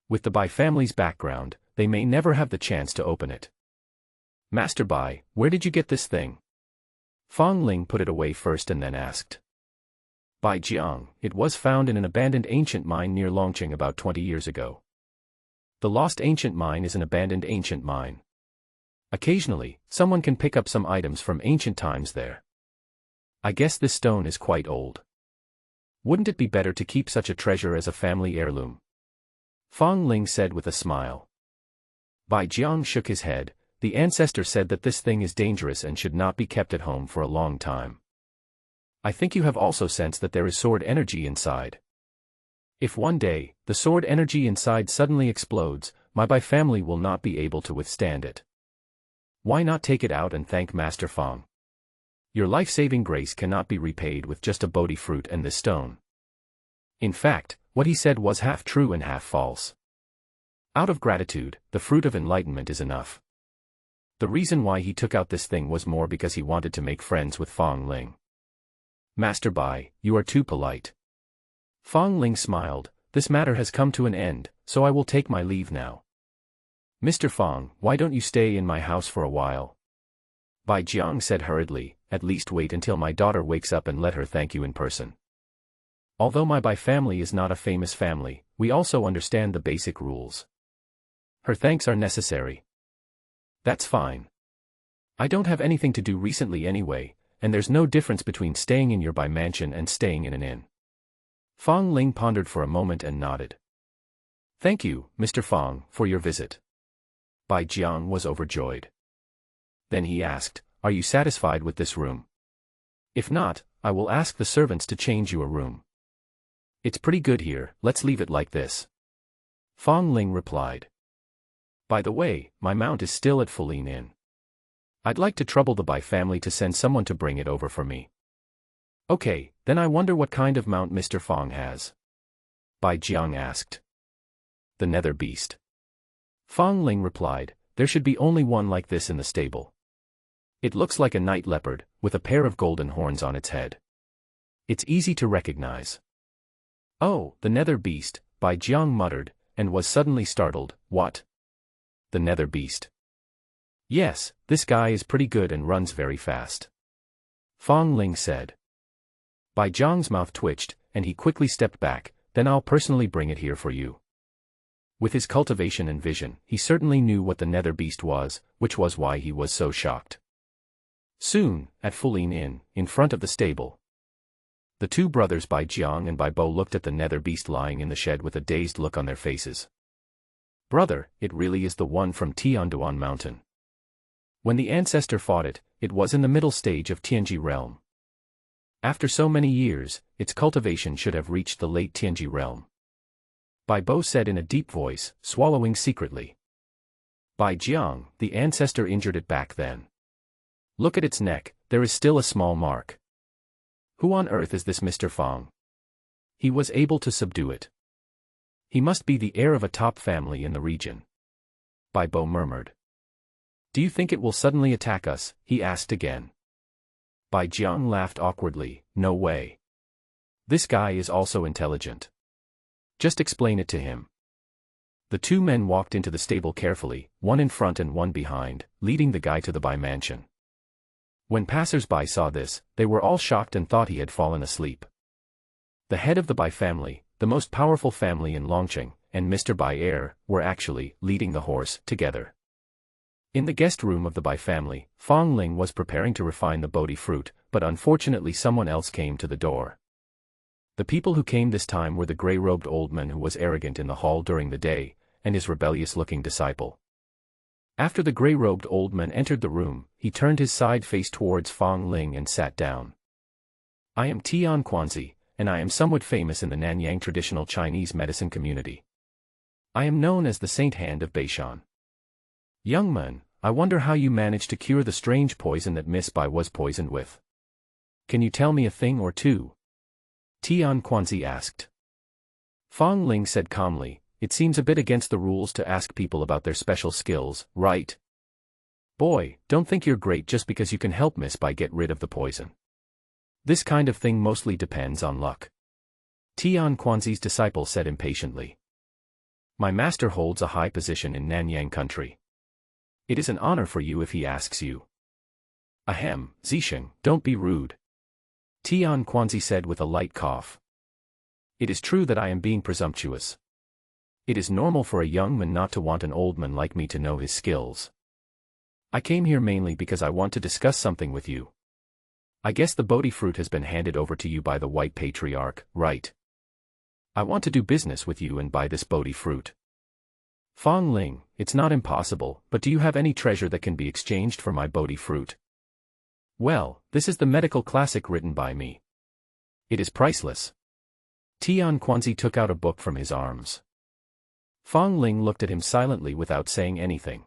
[SPEAKER 1] With the Bai family's background, they may never have the chance to open it. Master Bai, where did you get this thing? Fong Ling put it away first and then asked. Bai Jiang, it was found in an abandoned ancient mine near Longqing about 20 years ago. The lost ancient mine is an abandoned ancient mine. Occasionally, someone can pick up some items from ancient times there. I guess this stone is quite old. Wouldn't it be better to keep such a treasure as a family heirloom? Fong Ling said with a smile. Bai Jiang shook his head. The ancestor said that this thing is dangerous and should not be kept at home for a long time. I think you have also sensed that there is sword energy inside. If one day, the sword energy inside suddenly explodes, my Bai family will not be able to withstand it. Why not take it out and thank Master Fong? Your life-saving grace cannot be repaid with just a Bodhi fruit and this stone. In fact, what he said was half true and half false. Out of gratitude, the fruit of enlightenment is enough. The reason why he took out this thing was more because he wanted to make friends with Fong Ling. Master Bai, you are too polite. Fong Ling smiled. This matter has come to an end, so I will take my leave now. Mr. Fong, why don't you stay in my house for a while? Bai Jiang said hurriedly, at least wait until my daughter wakes up and let her thank you in person. Although my Bai family is not a famous family, we also understand the basic rules. Her thanks are necessary. That's fine. I don't have anything to do recently anyway, and there's no difference between staying in your Bai mansion and staying in an inn. Fong Ling pondered for a moment and nodded. Thank you, Mr. Fong, for your visit. Bai Jiang was overjoyed. Then he asked, are you satisfied with this room? If not, I will ask the servants to change you a room. It's pretty good here, let's leave it like this. Fong Ling replied. By the way, my mount is still at Fulin Inn. I'd like to trouble the Bai family to send someone to bring it over for me. Okay, then I wonder what kind of mount Mr. Fong has. Bai Jiang asked. The Nether Beast. Fang Ling replied, there should be only one like this in the stable. It looks like a night leopard, with a pair of golden horns on its head. It's easy to recognize. Oh, the nether beast, Bai Jiang muttered, and was suddenly startled. What? The nether beast? Yes, this guy is pretty good and runs very fast. Fang Ling said. Bai Jiang's mouth twitched, and he quickly stepped back. Then I'll personally bring it here for you. With his cultivation and vision, he certainly knew what the nether beast was, which was why he was so shocked. Soon, at Fulin Inn, in front of the stable, the two brothers Bai Jiang and Bai Bo looked at the nether beast lying in the shed with a dazed look on their faces. Brother, it really is the one from Tianduan Mountain. When the ancestor fought it, it was in the middle stage of Tianji realm. After so many years, its cultivation should have reached the late Tianji realm. Bai Bo said in a deep voice, swallowing secretly. Bai Jiang, the ancestor injured it back then. Look at its neck, there is still a small mark. Who on earth is this Mr. Fang? He was able to subdue it. He must be the heir of a top family in the region. Bai Bo murmured. Do you think it will suddenly attack us? He asked again. Bai Jiang laughed awkwardly. No way. This guy is also intelligent. Just explain it to him. The two men walked into the stable carefully, one in front and one behind, leading the guy to the Bai mansion. When passers-by saw this, they were all shocked and thought he had fallen asleep. The head of the Bai family, the most powerful family in Longqing, and Mr. Bai heir, were actually leading the horse together. In the guest room of the Bai family, Fang Ling was preparing to refine the Bodhi fruit, but unfortunately someone else came to the door. The people who came this time were the grey-robed old man who was arrogant in the hall during the day, and his rebellious-looking disciple. After the grey-robed old man entered the room, he turned his side face towards Fang Ling and sat down. I am Tian Quanzi, and I am somewhat famous in the Nanyang traditional Chinese medicine community. I am known as the Saint Hand of Beishan. Young man, I wonder how you managed to cure the strange poison that Miss Bai was poisoned with. Can you tell me a thing or two? Tian Quanzi asked. Fang Ling said calmly, it seems a bit against the rules to ask people about their special skills, right? Boy, don't think you're great just because you can help Miss Bai get rid of the poison. This kind of thing mostly depends on luck. Tian Quanzi's disciple said impatiently. My master holds a high position in Nanyang country. It is an honor for you if he asks you. Ahem, Zisheng, don't be rude. Tian Quanzi said with a light cough. It is true that I am being presumptuous. It is normal for a young man not to want an old man like me to know his skills. I came here mainly because I want to discuss something with you. I guess the Bodhi fruit has been handed over to you by the White Patriarch, right? I want to do business with you and buy this Bodhi fruit. Fang Ling, it's not impossible, but do you have any treasure that can be exchanged for my Bodhi fruit? Well, this is the medical classic written by me. It is priceless. Tian Quanzi took out a book from his arms. Fang Ling looked at him silently without saying anything.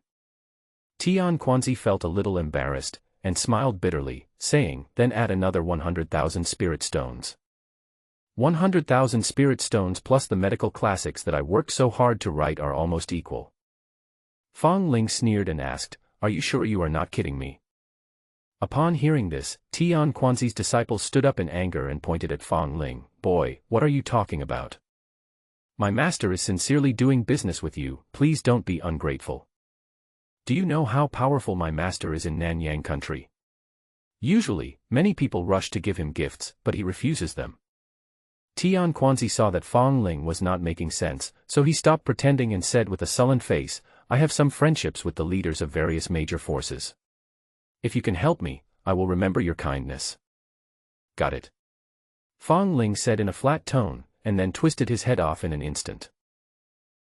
[SPEAKER 1] Tian Quanzi felt a little embarrassed, and smiled bitterly, saying, then add another 100,000 spirit stones. 100,000 spirit stones plus the medical classics that I worked so hard to write are almost equal. Fang Ling sneered and asked, are you sure you are not kidding me? Upon hearing this, Tian Quanzi's disciple stood up in anger and pointed at Fang Ling. Boy, what are you talking about? My master is sincerely doing business with you, please don't be ungrateful. Do you know how powerful my master is in Nanyang country? Usually, many people rush to give him gifts, but he refuses them. Tian Quanzi saw that Fang Ling was not making sense, so he stopped pretending and said with a sullen face, I have some friendships with the leaders of various major forces. If you can help me, I will remember your kindness. Got it. Fang Ling said in a flat tone, and then twisted his head off in an instant.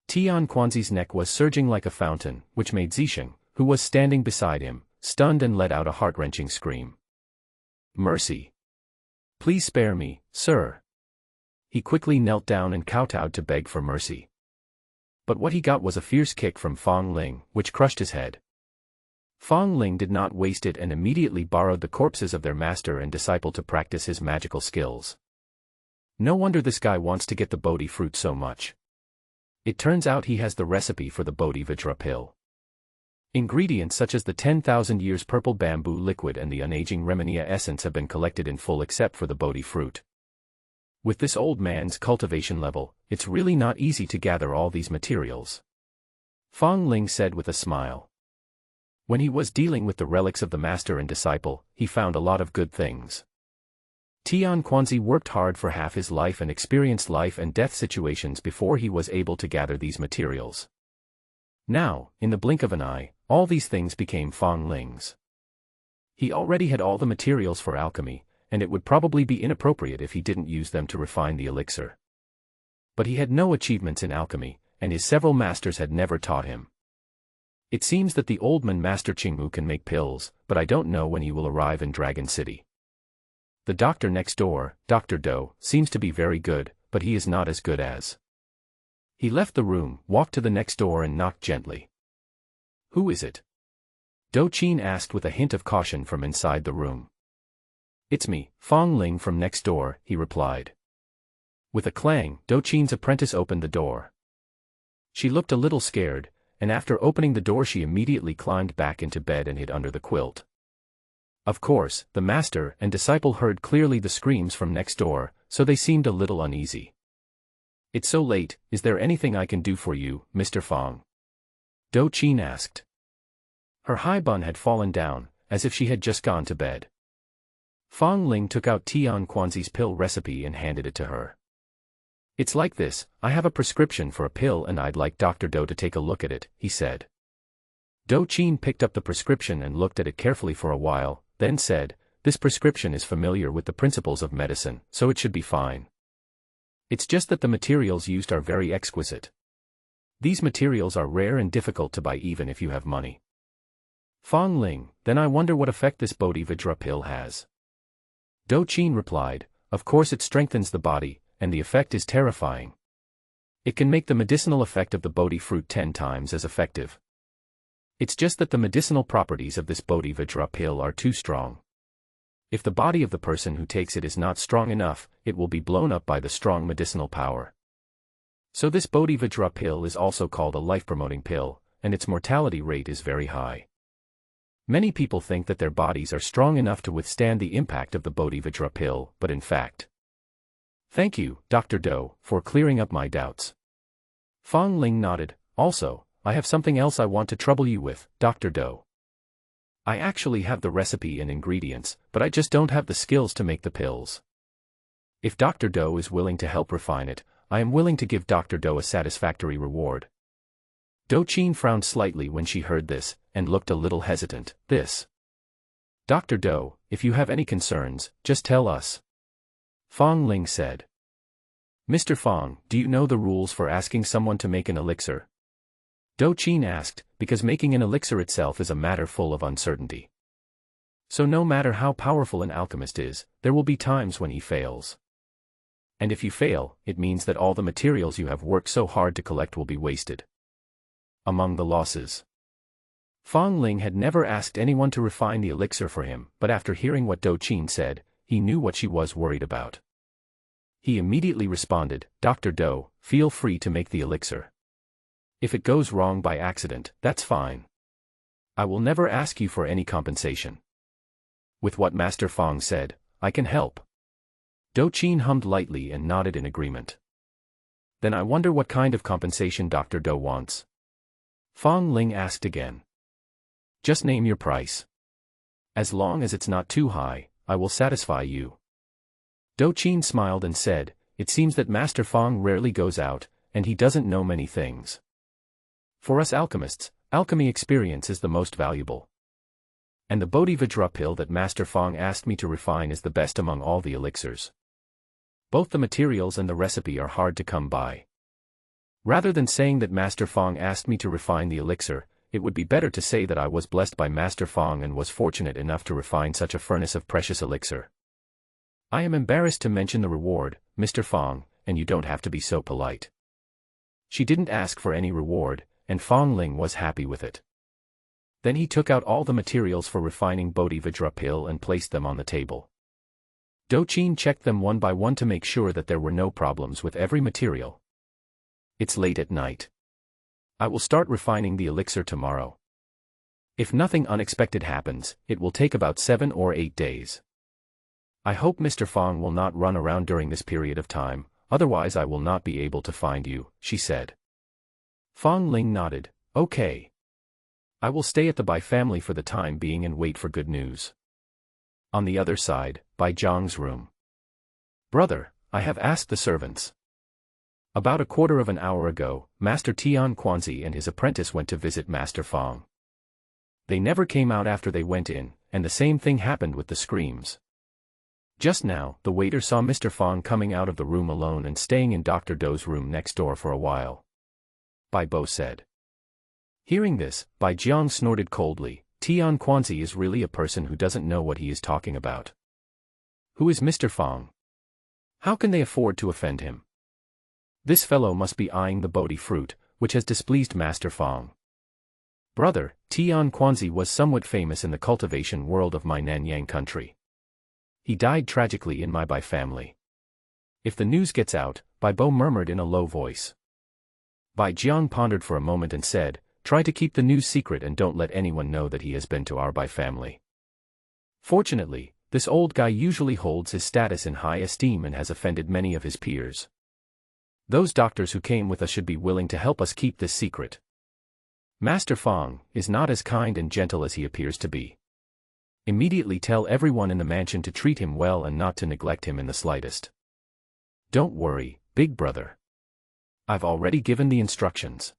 [SPEAKER 1] Tian Quanzi's neck was surging like a fountain, which made Zisheng, who was standing beside him, stunned and let out a heart-wrenching scream. Mercy. Please spare me, sir. He quickly knelt down and kowtowed to beg for mercy. But what he got was a fierce kick from Fang Ling, which crushed his head. Fang Ling did not waste it and immediately borrowed the corpses of their master and disciple to practice his magical skills. No wonder this guy wants to get the Bodhi fruit so much. It turns out he has the recipe for the Bodhivajra pill. Ingredients such as the 10,000 years purple bamboo liquid and the unaging Reminia essence have been collected in full except for the Bodhi fruit. With this old man's cultivation level, it's really not easy to gather all these materials. Fong Ling said with a smile. When he was dealing with the relics of the master and disciple, he found a lot of good things. Tian Quanzi worked hard for half his life and experienced life and death situations before he was able to gather these materials. Now, in the blink of an eye, all these things became Fong Ling's. He already had all the materials for alchemy, and it would probably be inappropriate if he didn't use them to refine the elixir. But he had no achievements in alchemy, and his several masters had never taught him. It seems that the old man Master Qingmu can make pills, but I don't know when he will arrive in Dragon City. The doctor next door, Dr. Do, seems to be very good, but he is not as good as. He left the room, walked to the next door and knocked gently. Who is it? Do Qin asked with a hint of caution from inside the room. It's me, Fong Ling from next door, he replied. With a clang, Do Qin's apprentice opened the door. She looked a little scared, and after opening the door she immediately climbed back into bed and hid under the quilt. Of course, the master and disciple heard clearly the screams from next door, so they seemed a little uneasy. It's so late, is there anything I can do for you, Mr. Fong? Do Qin asked. Her high bun had fallen down, as if she had just gone to bed. Fong Ling took out Tian Quanzi's pill recipe and handed it to her. It's like this, I have a prescription for a pill and I'd like Dr. Do to take a look at it, he said. Do Qin picked up the prescription and looked at it carefully for a while, then said, this prescription is familiar with the principles of medicine, so it should be fine. It's just that the materials used are very exquisite. These materials are rare and difficult to buy even if you have money. Fong Ling, then I wonder what effect this Bodhivajra pill has. Do Qin replied, of course it strengthens the body, and the effect is terrifying. It can make the medicinal effect of the Bodhi fruit 10 times as effective. It's just that the medicinal properties of this Bodhivajra pill are too strong. If the body of the person who takes it is not strong enough, it will be blown up by the strong medicinal power. So this Bodhivajra pill is also called a life-promoting pill, and its mortality rate is very high. Many people think that their bodies are strong enough to withstand the impact of the Bodhivajra pill, but in fact. Thank you, Dr. Do, for clearing up my doubts. Fong Ling nodded. Also, I have something else I want to trouble you with, Dr. Do. I actually have the recipe and ingredients, but I just don't have the skills to make the pills. If Dr. Do is willing to help refine it, I am willing to give Dr. Do a satisfactory reward. Do Qin frowned slightly when she heard this, and looked a little hesitant. This. Dr. Do, if you have any concerns, just tell us. Fong Ling said. Mr. Fong, do you know the rules for asking someone to make an elixir? Do Qin asked, because making an elixir itself is a matter full of uncertainty. So no matter how powerful an alchemist is, there will be times when he fails. And if you fail, it means that all the materials you have worked so hard to collect will be wasted. Among the losses. Fong Ling had never asked anyone to refine the elixir for him, but after hearing what Do Qin said, he knew what she was worried about. He immediately responded, Dr. Do, feel free to make the elixir. If it goes wrong by accident, that's fine. I will never ask you for any compensation. With what Master Fong said, I can help. Do Qin hummed lightly and nodded in agreement. Then I wonder what kind of compensation Dr. Do wants. Fong Ling asked again. Just name your price. As long as it's not too high, I will satisfy you. Do Qin smiled and said, it seems that Master Fong rarely goes out, and he doesn't know many things. For us alchemists, alchemy experience is the most valuable. And the Bodhivajra pill that Master Fong asked me to refine is the best among all the elixirs. Both the materials and the recipe are hard to come by. Rather than saying that Master Fong asked me to refine the elixir, it would be better to say that I was blessed by Master Fong and was fortunate enough to refine such a furnace of precious elixir. I am embarrassed to mention the reward, Mr. Fong, and you don't have to be so polite. She didn't ask for any reward, and Fong Ling was happy with it. Then he took out all the materials for refining Bodhivajra pill and placed them on the table. Do Qin checked them one by one to make sure that there were no problems with every material. It's late at night. I will start refining the elixir tomorrow. If nothing unexpected happens, it will take about 7 or 8 days. I hope Mr. Fong will not run around during this period of time, otherwise I will not be able to find you, she said. Fong Ling nodded. Okay. I will stay at the Bai family for the time being and wait for good news. On the other side, Bai Zhang's room. Brother, I have asked the servants. About a quarter of an hour ago, Master Tian Quanzi and his apprentice went to visit Master Fong. They never came out after they went in, and the same thing happened with the screams. Just now, the waiter saw Mr. Fong coming out of the room alone and staying in Dr. Do's room next door for a while. Bai Bo said. Hearing this, Bai Jiang snorted coldly. Tian Quanzi is really a person who doesn't know what he is talking about. Who is Mr. Fong? How can they afford to offend him? This fellow must be eyeing the Bodhi fruit, which has displeased Master Fong. Brother, Tian Quanzi was somewhat famous in the cultivation world of my Nanyang country. He died tragically in my Bai family. If the news gets out, Bai Bo murmured in a low voice. Bai Jiang pondered for a moment and said, try to keep the news secret and don't let anyone know that he has been to our Bai family. Fortunately, this old guy usually holds his status in high esteem and has offended many of his peers. Those doctors who came with us should be willing to help us keep this secret. Master Fong is not as kind and gentle as he appears to be. Immediately tell everyone in the mansion to treat him well and not to neglect him in the slightest. Don't worry, big brother. I've already given the instructions.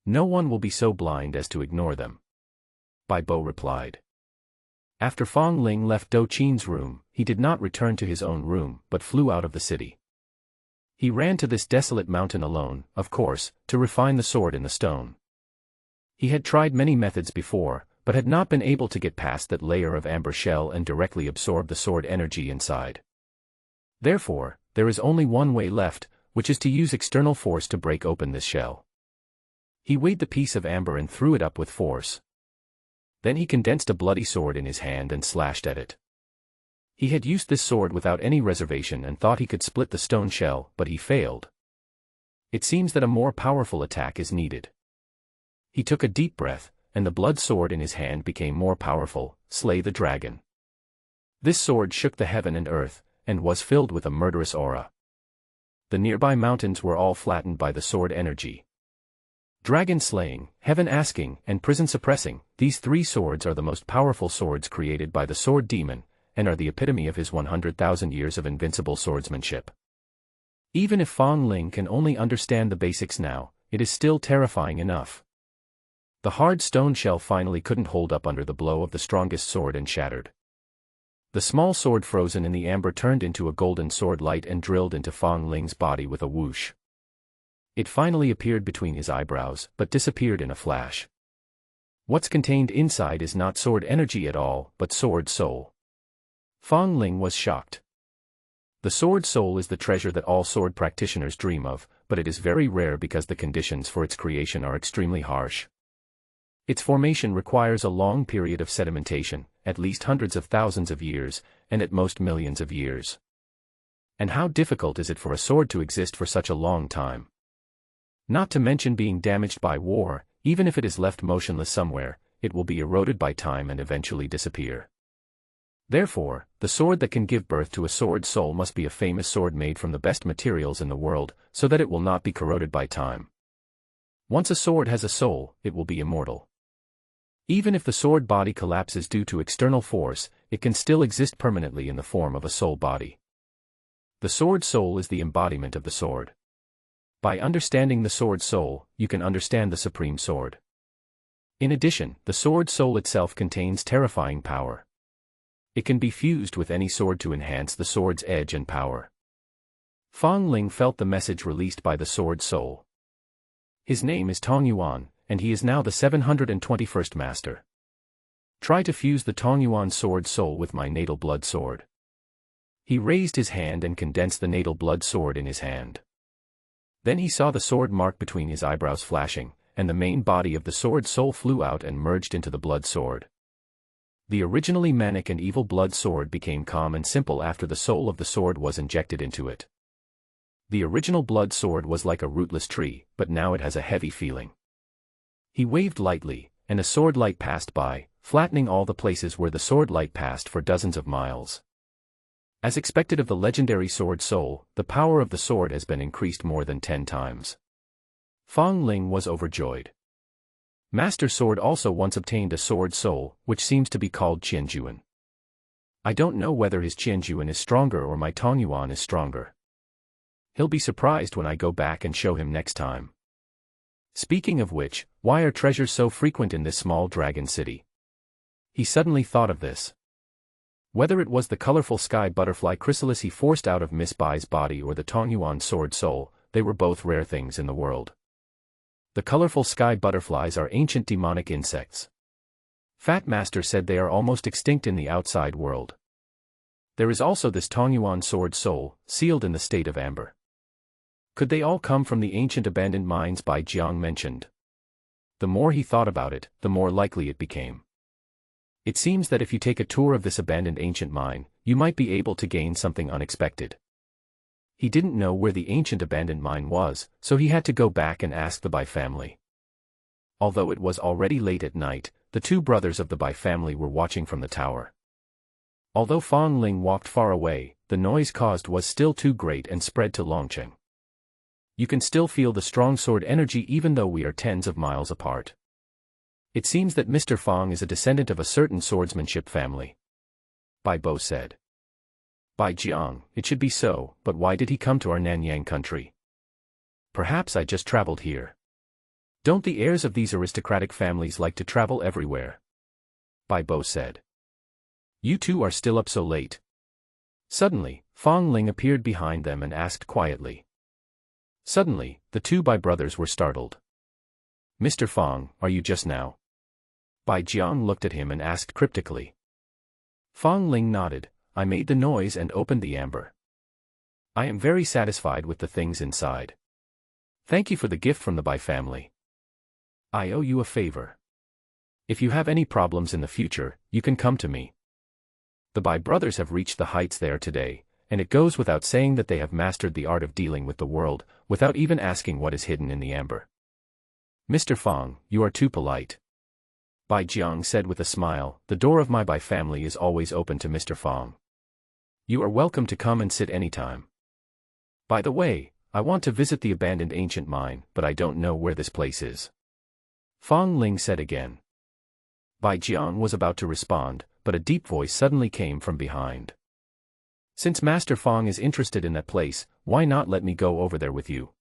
[SPEAKER 1] No one will be so blind as to ignore them. Bai Bo replied. After Fong Ling left Do Qin's room, he did not return to his own room, but flew out of the city. He ran to this desolate mountain alone, of course, to refine the sword in the stone. He had tried many methods before, but had not been able to get past that layer of amber shell and directly absorb the sword energy inside. Therefore, there is only one way left, which is to use external force to break open this shell. He weighed the piece of amber and threw it up with force. Then he condensed a bloody sword in his hand and slashed at it. He had used this sword without any reservation and thought he could split the stone shell, but he failed. It seems that a more powerful attack is needed. He took a deep breath, and the blood sword in his hand became more powerful. Slay the dragon. This sword shook the heaven and earth, and was filled with a murderous aura. The nearby mountains were all flattened by the sword energy. Dragon slaying, heaven asking, and prison suppressing, these 3 swords are the most powerful swords created by the sword demon, and are the epitome of his 100,000 years of invincible swordsmanship. Even if Fong Ling can only understand the basics now, it is still terrifying enough. The hard stone shell finally couldn't hold up under the blow of the strongest sword and shattered. The small sword frozen in the amber turned into a golden sword light and drilled into Fong Ling's body with a whoosh. It finally appeared between his eyebrows, but disappeared in a flash. What's contained inside is not sword energy at all, but sword soul. Fong Ling was shocked. The sword soul is the treasure that all sword practitioners dream of, but it is very rare because the conditions for its creation are extremely harsh. Its formation requires a long period of sedimentation, at least hundreds of thousands of years, and at most millions of years. And how difficult is it for a sword to exist for such a long time? Not to mention being damaged by war, even if it is left motionless somewhere, it will be eroded by time and eventually disappear. Therefore, the sword that can give birth to a sword soul must be a famous sword made from the best materials in the world, so that it will not be corroded by time. Once a sword has a soul, it will be immortal. Even if the sword body collapses due to external force, it can still exist permanently in the form of a soul body. The sword soul is the embodiment of the sword. By understanding the sword soul, you can understand the supreme sword. In addition, the sword soul itself contains terrifying power. It can be fused with any sword to enhance the sword's edge and power. Fong Ling felt the message released by the sword soul. His name is Tong Yuan, and he is now the 721st master. Try to fuse the Tong Yuan sword soul with my natal blood sword. He raised his hand and condensed the natal blood sword in his hand. Then he saw the sword mark between his eyebrows flashing, and the main body of the sword soul flew out and merged into the blood sword. The originally manic and evil blood sword became calm and simple after the soul of the sword was injected into it. The original blood sword was like a rootless tree, but now it has a heavy feeling. He waved lightly, and a sword light passed by, flattening all the places where the sword light passed for dozens of miles. As expected of the legendary sword soul, the power of the sword has been increased more than 10 times. Fong Ling was overjoyed. Master Sword also once obtained a sword soul, which seems to be called Qianjuan. I don't know whether his Qianjuan is stronger or my Tongyuan is stronger. He'll be surprised when I go back and show him next time. Speaking of which, why are treasures so frequent in this small dragon city? He suddenly thought of this. Whether it was the colorful sky butterfly chrysalis he forced out of Miss Bai's body or the Tongyuan sword soul, they were both rare things in the world. The colorful sky butterflies are ancient demonic insects. Fat Master said they are almost extinct in the outside world. There is also this Tongyuan sword soul, sealed in the state of amber. Could they all come from the ancient abandoned mines Bai Jiang mentioned? The more he thought about it, the more likely it became. It seems that if you take a tour of this abandoned ancient mine, you might be able to gain something unexpected. He didn't know where the ancient abandoned mine was, so he had to go back and ask the Bai family. Although it was already late at night, the two brothers of the Bai family were watching from the tower. Although Fong Ling walked far away, the noise caused was still too great and spread to Longcheng. You can still feel the strong sword energy even though we are tens of miles apart. It seems that Mr. Fong is a descendant of a certain swordsmanship family. Bai Bo said. Bai Jiang, it should be so, but why did he come to our Nanyang country? Perhaps I just traveled here. Don't the heirs of these aristocratic families like to travel everywhere? Bai Bo said. You two are still up so late. Suddenly, Fong Ling appeared behind them and asked quietly. Suddenly, the two Bai brothers were startled. Mr. Fong, are you just now? Bai Jiang looked at him and asked cryptically. Fong Ling nodded. I made the noise and opened the amber. I am very satisfied with the things inside. Thank you for the gift from the Bai family. I owe you a favor. If you have any problems in the future, you can come to me. The Bai brothers have reached the heights there today, and it goes without saying that they have mastered the art of dealing with the world, without even asking what is hidden in the amber. Mr. Fong, you are too polite. Bai Jiang said with a smile, the door of my Bai family is always open to Mr. Fong. You are welcome to come and sit anytime. By the way, I want to visit the abandoned ancient mine, but I don't know where this place is. Fong Ling said again. Bai Jiang was about to respond, but a deep voice suddenly came from behind. Since Master Fong is interested in that place, why not let me go over there with you?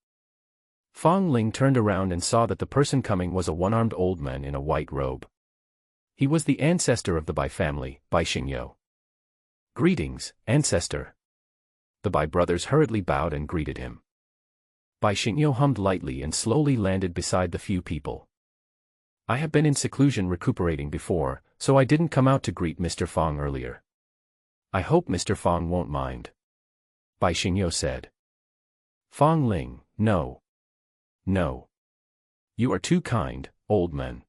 [SPEAKER 1] Fong Ling turned around and saw that the person coming was a one-armed old man in a white robe. He was the ancestor of the Bai family, Bai Xingyou. Greetings, ancestor. The Bai brothers hurriedly bowed and greeted him. Bai Xingyou hummed lightly and slowly landed beside the few people. I have been in seclusion recuperating before, so I didn't come out to greet Mr. Fong earlier. I hope Mr. Fong won't mind. Bai Xingyou said. Fong Ling, no. No. You are too kind, old man.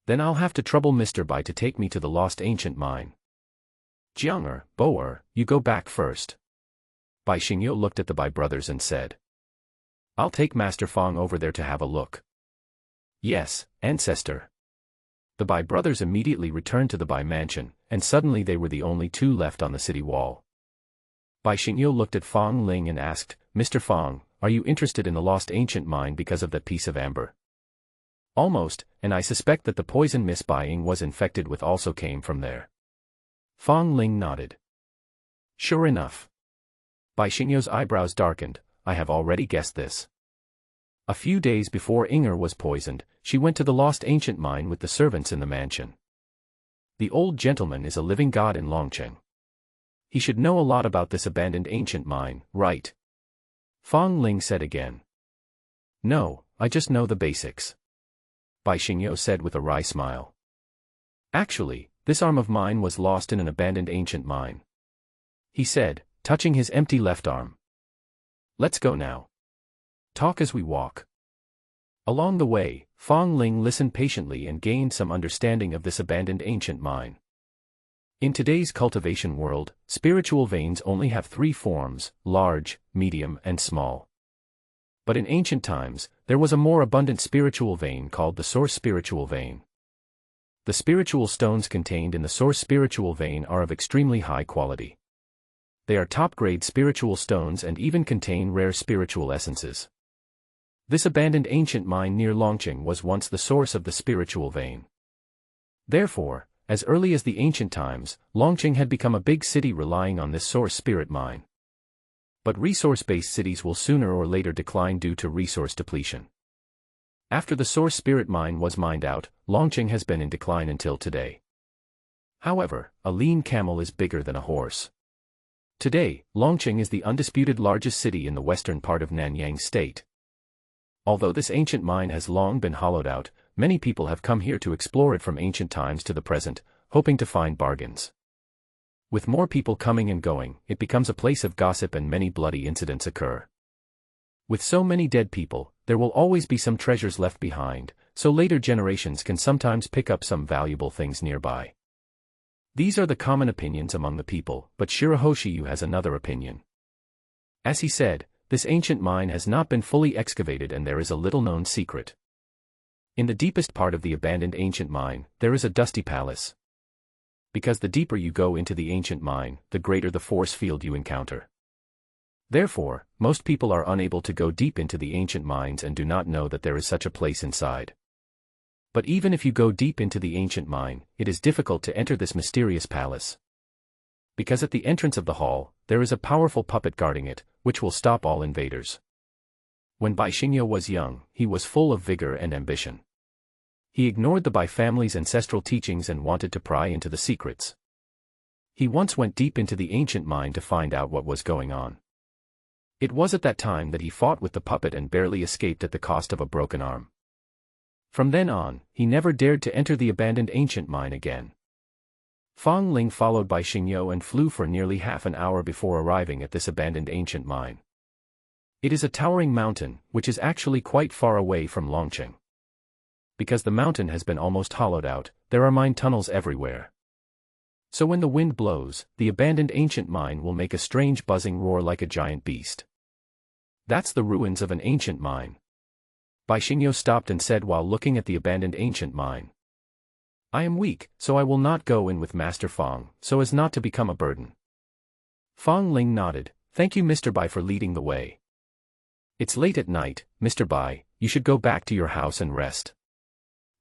[SPEAKER 1] Then I'll have to trouble Mr. Bai to take me to the lost ancient mine. Jiang Bo you go back first. Bai Xingyou looked at the Bai brothers and said. I'll take Master Fong over there to have a look. Yes, ancestor. The Bai brothers immediately returned to the Bai mansion, and suddenly they were the only two left on the city wall. Bai Xingyou looked at Fong Ling and asked, Mr. Fong, are you interested in the lost ancient mine because of that piece of amber? Almost, and I suspect that the poison Miss Buying was infected with also came from there. Fong Ling nodded. Sure enough. Bai Xingyou's eyebrows darkened. I have already guessed this. A few days before Inger was poisoned, she went to the lost ancient mine with the servants in the mansion. The old gentleman is a living god in Longcheng. He should know a lot about this abandoned ancient mine, right? Fong Ling said again. No, I just know the basics. Bai Xingyou said with a wry smile. Actually, this arm of mine was lost in an abandoned ancient mine. He said, touching his empty left arm. Let's go now. Talk as we walk. Along the way, Fong Ling listened patiently and gained some understanding of this abandoned ancient mine. In today's cultivation world, spiritual veins only have three forms: large, medium, and small. But in ancient times, there was a more abundant spiritual vein called the source spiritual vein. The spiritual stones contained in the source spiritual vein are of extremely high quality. They are top-grade spiritual stones and even contain rare spiritual essences. This abandoned ancient mine near Longqing was once the source of the spiritual vein. Therefore, as early as the ancient times, Longqing had become a big city relying on this source spirit mine. But resource-based cities will sooner or later decline due to resource depletion. After the source spirit mine was mined out, Longqing has been in decline until today. However, a lean camel is bigger than a horse. Today, Longqing is the undisputed largest city in the western part of Nanyang State. Although this ancient mine has long been hollowed out, many people have come here to explore it from ancient times to the present, hoping to find bargains. With more people coming and going, it becomes a place of gossip and many bloody incidents occur. With so many dead people, there will always be some treasures left behind, so later generations can sometimes pick up some valuable things nearby. These are the common opinions among the people, but Shirahoshiyu has another opinion. As he said, this ancient mine has not been fully excavated and there is a little-known secret. In the deepest part of the abandoned ancient mine, there is a dusty palace. Because the deeper you go into the ancient mine, the greater the force field you encounter. Therefore, most people are unable to go deep into the ancient mines and do not know that there is such a place inside. But even if you go deep into the ancient mine, it is difficult to enter this mysterious palace. Because at the entrance of the hall, there is a powerful puppet guarding it, which will stop all invaders. When Bai Xingyo was young, he was full of vigor and ambition. He ignored the Bai family's ancestral teachings and wanted to pry into the secrets. He once went deep into the ancient mine to find out what was going on. It was at that time that he fought with the puppet and barely escaped at the cost of a broken arm. From then on, he never dared to enter the abandoned ancient mine again. Fang Ling followed Bai Xingyo and flew for nearly half an hour before arriving at this abandoned ancient mine. It is a towering mountain, which is actually quite far away from Longqing. Because the mountain has been almost hollowed out, there are mine tunnels everywhere. So when the wind blows, the abandoned ancient mine will make a strange buzzing roar like a giant beast. That's the ruins of an ancient mine. Bai Xingyo stopped and said while looking at the abandoned ancient mine. I am weak, so I will not go in with Master Fang, so as not to become a burden. Fang Ling nodded. Thank you Mr. Bai for leading the way. It's late at night, Mr. Bai, you should go back to your house and rest.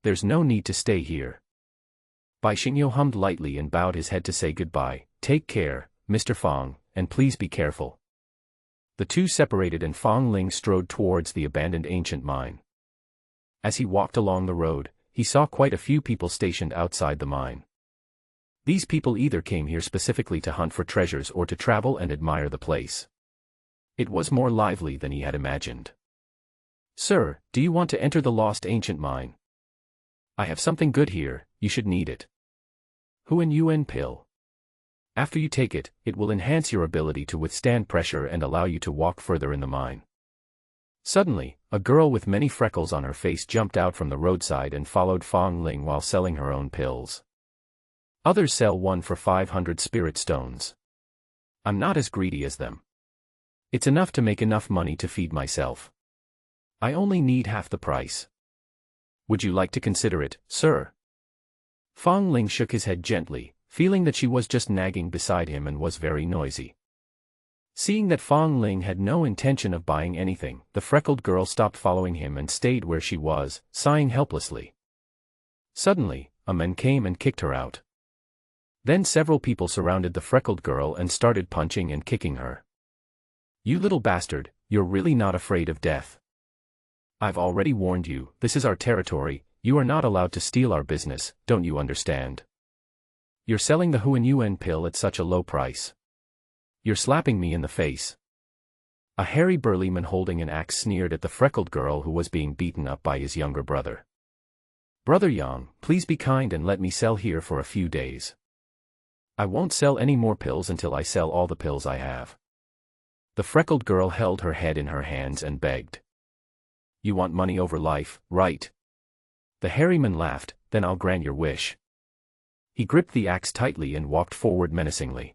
[SPEAKER 1] There's no need to stay here. Bai Xingyo hummed lightly and bowed his head to say goodbye. Take care, Mr. Fang, and please be careful. The two separated and Fang Ling strode towards the abandoned ancient mine. As he walked along the road, he saw quite a few people stationed outside the mine. These people either came here specifically to hunt for treasures or to travel and admire the place. It was more lively than he had imagined. Sir, do you want to enter the lost ancient mine? I have something good here, you should need it. Huan Yuan pill. After you take it, it will enhance your ability to withstand pressure and allow you to walk further in the mine. Suddenly, a girl with many freckles on her face jumped out from the roadside and followed Fang Ling while selling her own pills. Others sell one for 500 spirit stones. I'm not as greedy as them. It's enough to make enough money to feed myself. I only need half the price. Would you like to consider it, sir? Fang Ling shook his head gently, feeling that she was just nagging beside him and was very noisy. Seeing that Fang Ling had no intention of buying anything, the freckled girl stopped following him and stayed where she was, sighing helplessly. Suddenly, a man came and kicked her out. Then several people surrounded the freckled girl and started punching and kicking her. You little bastard, you're really not afraid of death. I've already warned you, this is our territory, you are not allowed to steal our business, don't you understand? You're selling the Huan Yuan pill at such a low price. You're slapping me in the face. A hairy burly man holding an axe sneered at the freckled girl who was being beaten up by his younger brother. Brother Yang, please be kind and let me sell here for a few days. I won't sell any more pills until I sell all the pills I have. The freckled girl held her head in her hands and begged. You want money over life, right? The hairy man laughed, then I'll grant your wish. He gripped the axe tightly and walked forward menacingly.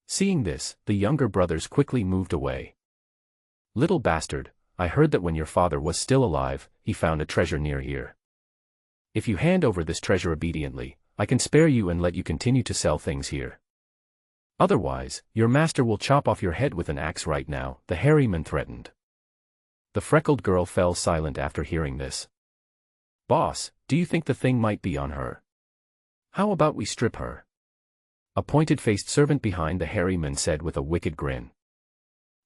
[SPEAKER 1] Seeing this, the younger brothers quickly moved away. "Little bastard, I heard that when your father was still alive, he found a treasure near here. If you hand over this treasure obediently, I can spare you and let you continue to sell things here. Otherwise, your master will chop off your head with an axe right now," the hairy man threatened. The freckled girl fell silent after hearing this. "Boss, do you think the thing might be on her? How about we strip her?" A pointed-faced servant behind the hairy man said with a wicked grin.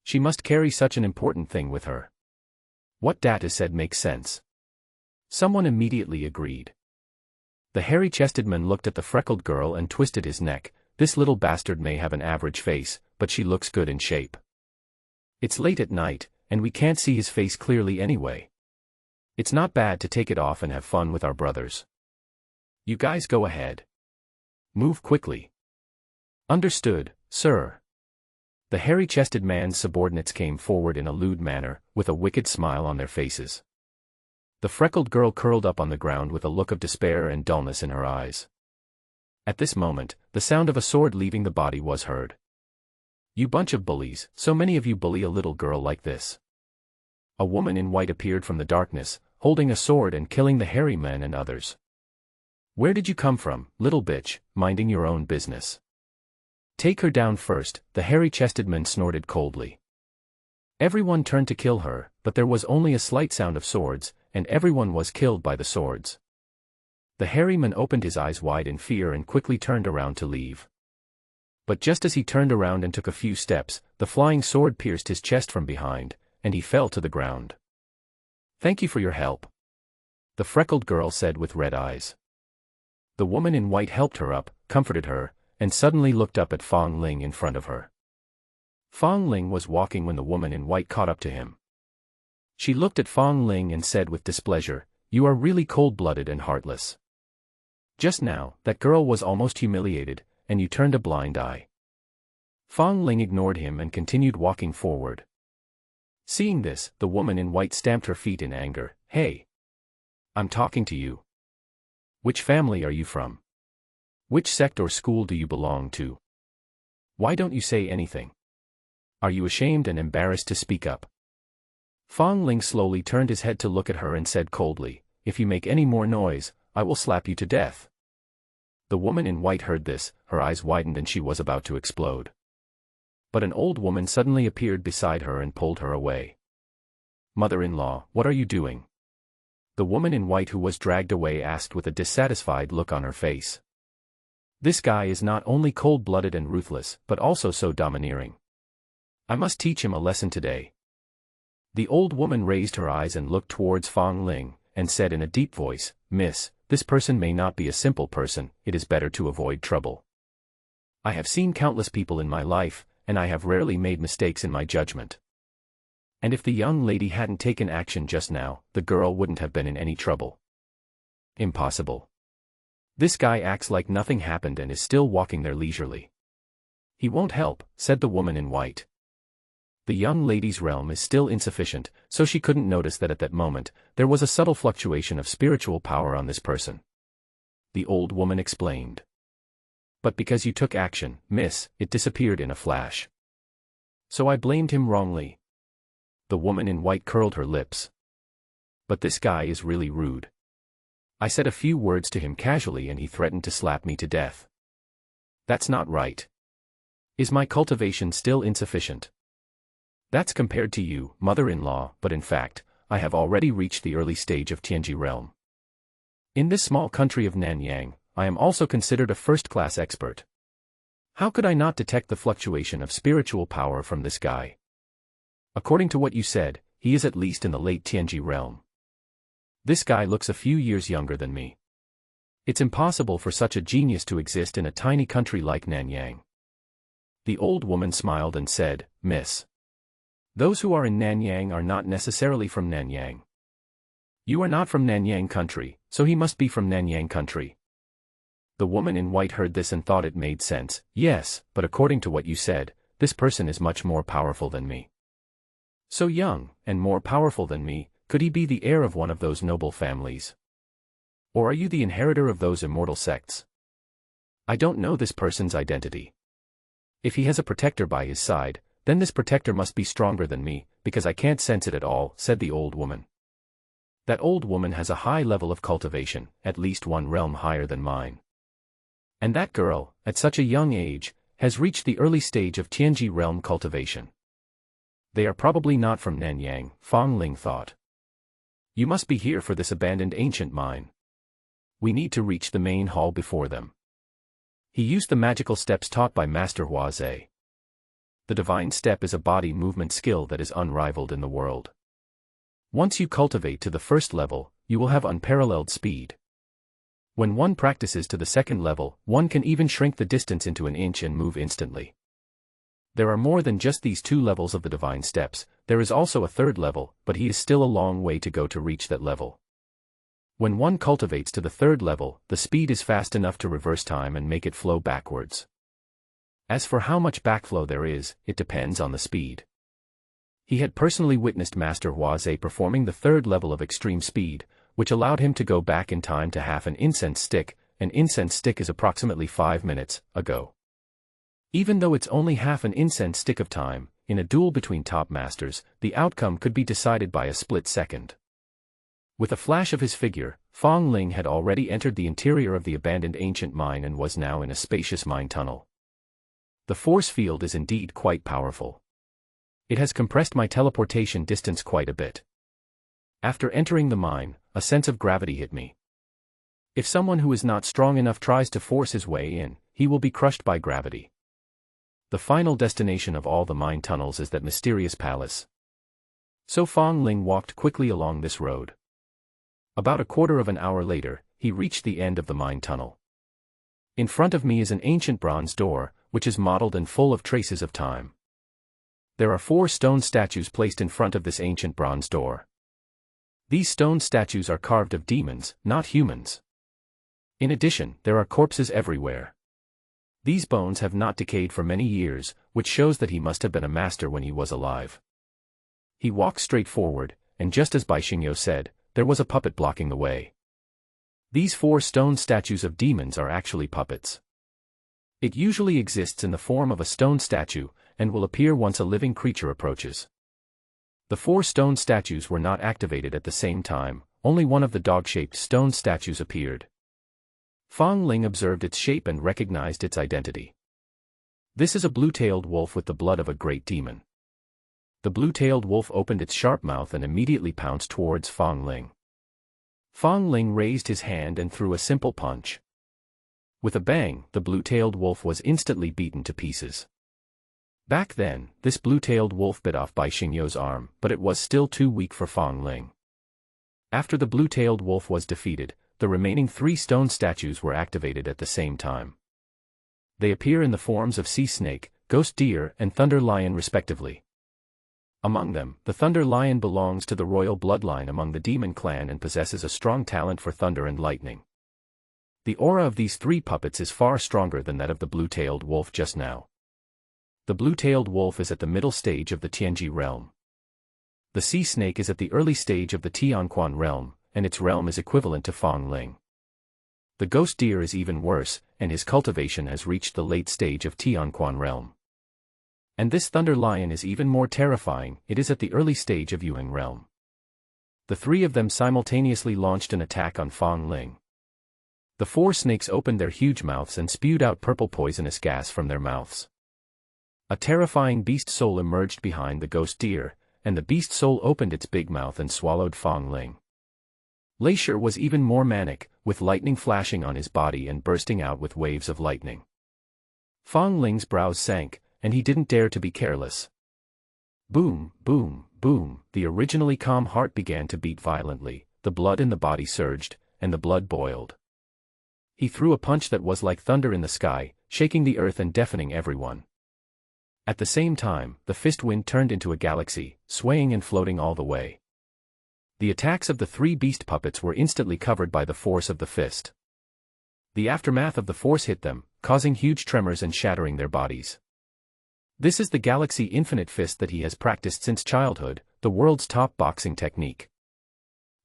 [SPEAKER 1] "She must carry such an important thing with her." "What Data said makes sense." Someone immediately agreed. The hairy-chested man looked at the freckled girl and twisted his neck. "This little bastard may have an average face, but she looks good in shape. It's late at night, and we can't see his face clearly anyway. It's not bad to take it off and have fun with our brothers. You guys go ahead. Move quickly." "Understood, sir." The hairy-chested man's subordinates came forward in a lewd manner, with a wicked smile on their faces. The freckled girl curled up on the ground with a look of despair and dullness in her eyes. At this moment, the sound of a sword leaving the body was heard. "You bunch of bullies, so many of you bully a little girl like this." A woman in white appeared from the darkness, holding a sword and killing the hairy man and others. "Where did you come from, little bitch, minding your own business?" "Take her down first," the hairy-chested man snorted coldly. Everyone turned to kill her, but there was only a slight sound of swords, and everyone was killed by the swords. The hairy man opened his eyes wide in fear and quickly turned around to leave. But just as he turned around and took a few steps, the flying sword pierced his chest from behind, and he fell to the ground. "Thank you for your help," the freckled girl said with red eyes. The woman in white helped her up, comforted her, and suddenly looked up at Fong Ling in front of her. Fong Ling was walking when the woman in white caught up to him. She looked at Fong Ling and said with displeasure, "You are really cold-blooded and heartless. Just now, that girl was almost humiliated, and you turned a blind eye." Fong Ling ignored him and continued walking forward. Seeing this, the woman in white stamped her feet in anger. "Hey! I'm talking to you. Which family are you from? Which sect or school do you belong to? Why don't you say anything? Are you ashamed and embarrassed to speak up?" Fong Ling slowly turned his head to look at her and said coldly, "If you make any more noise, I will slap you to death." The woman in white heard this, her eyes widened and she was about to explode. But an old woman suddenly appeared beside her and pulled her away. "Mother-in-law, what are you doing?" The woman in white who was dragged away asked with a dissatisfied look on her face. "This guy is not only cold-blooded and ruthless, but also so domineering. I must teach him a lesson today." The old woman raised her eyes and looked towards Fong Ling, and said in a deep voice, "Miss, this person may not be a simple person, it is better to avoid trouble. I have seen countless people in my life, and I have rarely made mistakes in my judgment. And if the young lady hadn't taken action just now, the girl wouldn't have been in any trouble." "Impossible. This guy acts like nothing happened and is still walking there leisurely." "He won't help," said the woman in white. The young lady's realm is still insufficient, so she couldn't notice that at that moment, there was a subtle fluctuation of spiritual power on this person. The old woman explained. "But because you took action, miss, it disappeared in a flash. So I blamed him wrongly." The woman in white curled her lips. "But this guy is really rude. I said a few words to him casually and he threatened to slap me to death. That's not right. Is my cultivation still insufficient? That's compared to you, mother-in-law, but in fact, I have already reached the early stage of Tianji realm. In this small country of Nanyang, I am also considered a first-class expert. How could I not detect the fluctuation of spiritual power from this guy? According to what you said, he is at least in the late Tianji realm. This guy looks a few years younger than me. It's impossible for such a genius to exist in a tiny country like Nanyang." The old woman smiled and said, "Miss, those who are in Nanyang are not necessarily from Nanyang. You are not from Nanyang country, so he must be from Nanyang country." The woman in white heard this and thought it made sense. "Yes, but according to what you said, this person is much more powerful than me." "So young, and more powerful than me, could he be the heir of one of those noble families? Or are you the inheritor of those immortal sects?" I don't know this person's identity. If he has a protector by his side, then this protector must be stronger than me, because I can't sense it at all, said the old woman. That old woman has a high level of cultivation, at least one realm higher than mine. And that girl, at such a young age, has reached the early stage of Tianji realm cultivation. They are probably not from Nanyang, Fang Ling thought. You must be here for this abandoned ancient mine. We need to reach the main hall before them. He used the magical steps taught by Master Huazhe. The divine step is a body movement skill that is unrivaled in the world. Once you cultivate to the first level, you will have unparalleled speed. When one practices to the second level, one can even shrink the distance into an inch and move instantly. There are more than just these two levels of the divine steps, there is also a third level, but he is still a long way to go to reach that level. When one cultivates to the third level, the speed is fast enough to reverse time and make it flow backwards. As for how much backflow there is, it depends on the speed. He had personally witnessed Master Huazhe performing the third level of extreme speed, which allowed him to go back in time to half an incense stick. An incense stick is approximately 5 minutes ago. Even though it's only half an incense stick of time, in a duel between top masters, the outcome could be decided by a split second. With a flash of his figure, Fang Ling had already entered the interior of the abandoned ancient mine and was now in a spacious mine tunnel. The force field is indeed quite powerful. It has compressed my teleportation distance quite a bit. After entering the mine, a sense of gravity hit me. If someone who is not strong enough tries to force his way in, he will be crushed by gravity. The final destination of all the mine tunnels is that mysterious palace. So Fang Ling walked quickly along this road. About a quarter of an hour later, he reached the end of the mine tunnel. In front of me is an ancient bronze door, which is mottled and full of traces of time. There are 4 stone statues placed in front of this ancient bronze door. These stone statues are carved of demons, not humans. In addition, there are corpses everywhere. These bones have not decayed for many years, which shows that he must have been a master when he was alive. He walked straight forward, and just as Bai Xingyo said, there was a puppet blocking the way. These 4 stone statues of demons are actually puppets. It usually exists in the form of a stone statue, and will appear once a living creature approaches. The 4 stone statues were not activated at the same time, only one of the dog-shaped stone statues appeared. Fang Ling observed its shape and recognized its identity. This is a blue-tailed wolf with the blood of a great demon. The blue-tailed wolf opened its sharp mouth and immediately pounced towards Fang Ling. Fang Ling raised his hand and threw a simple punch. With a bang, the blue-tailed wolf was instantly beaten to pieces. Back then, this blue-tailed wolf bit off Bai Xingyo's arm, but it was still too weak for Fang Ling. After the blue-tailed wolf was defeated, the remaining 3 stone statues were activated at the same time. They appear in the forms of sea snake, ghost deer, and thunder lion respectively. Among them, the thunder lion belongs to the royal bloodline among the demon clan and possesses a strong talent for thunder and lightning. The aura of these 3 puppets is far stronger than that of the blue-tailed wolf just now. The blue-tailed wolf is at the middle stage of the Tianji realm. The sea snake is at the early stage of the Tianquan realm, and its realm is equivalent to Fang Ling. The ghost deer is even worse, and his cultivation has reached the late stage of Tianquan realm. And this thunder lion is even more terrifying, it is at the early stage of Yuan realm. The 3 of them simultaneously launched an attack on Fang Ling. The 4 snakes opened their huge mouths and spewed out purple poisonous gas from their mouths. A terrifying beast soul emerged behind the ghost deer, and the beast soul opened its big mouth and swallowed Fang Ling. Leisure was even more manic, with lightning flashing on his body and bursting out with waves of lightning. Fang Ling's brows sank, and he didn't dare to be careless. Boom, boom, boom, the originally calm heart began to beat violently, the blood in the body surged, and the blood boiled. He threw a punch that was like thunder in the sky, shaking the earth and deafening everyone. At the same time, the fist wind turned into a galaxy, swaying and floating all the way. The attacks of the 3 beast puppets were instantly covered by the force of the fist. The aftermath of the force hit them, causing huge tremors and shattering their bodies. This is the Galaxy Infinite Fist that he has practiced since childhood, the world's top boxing technique.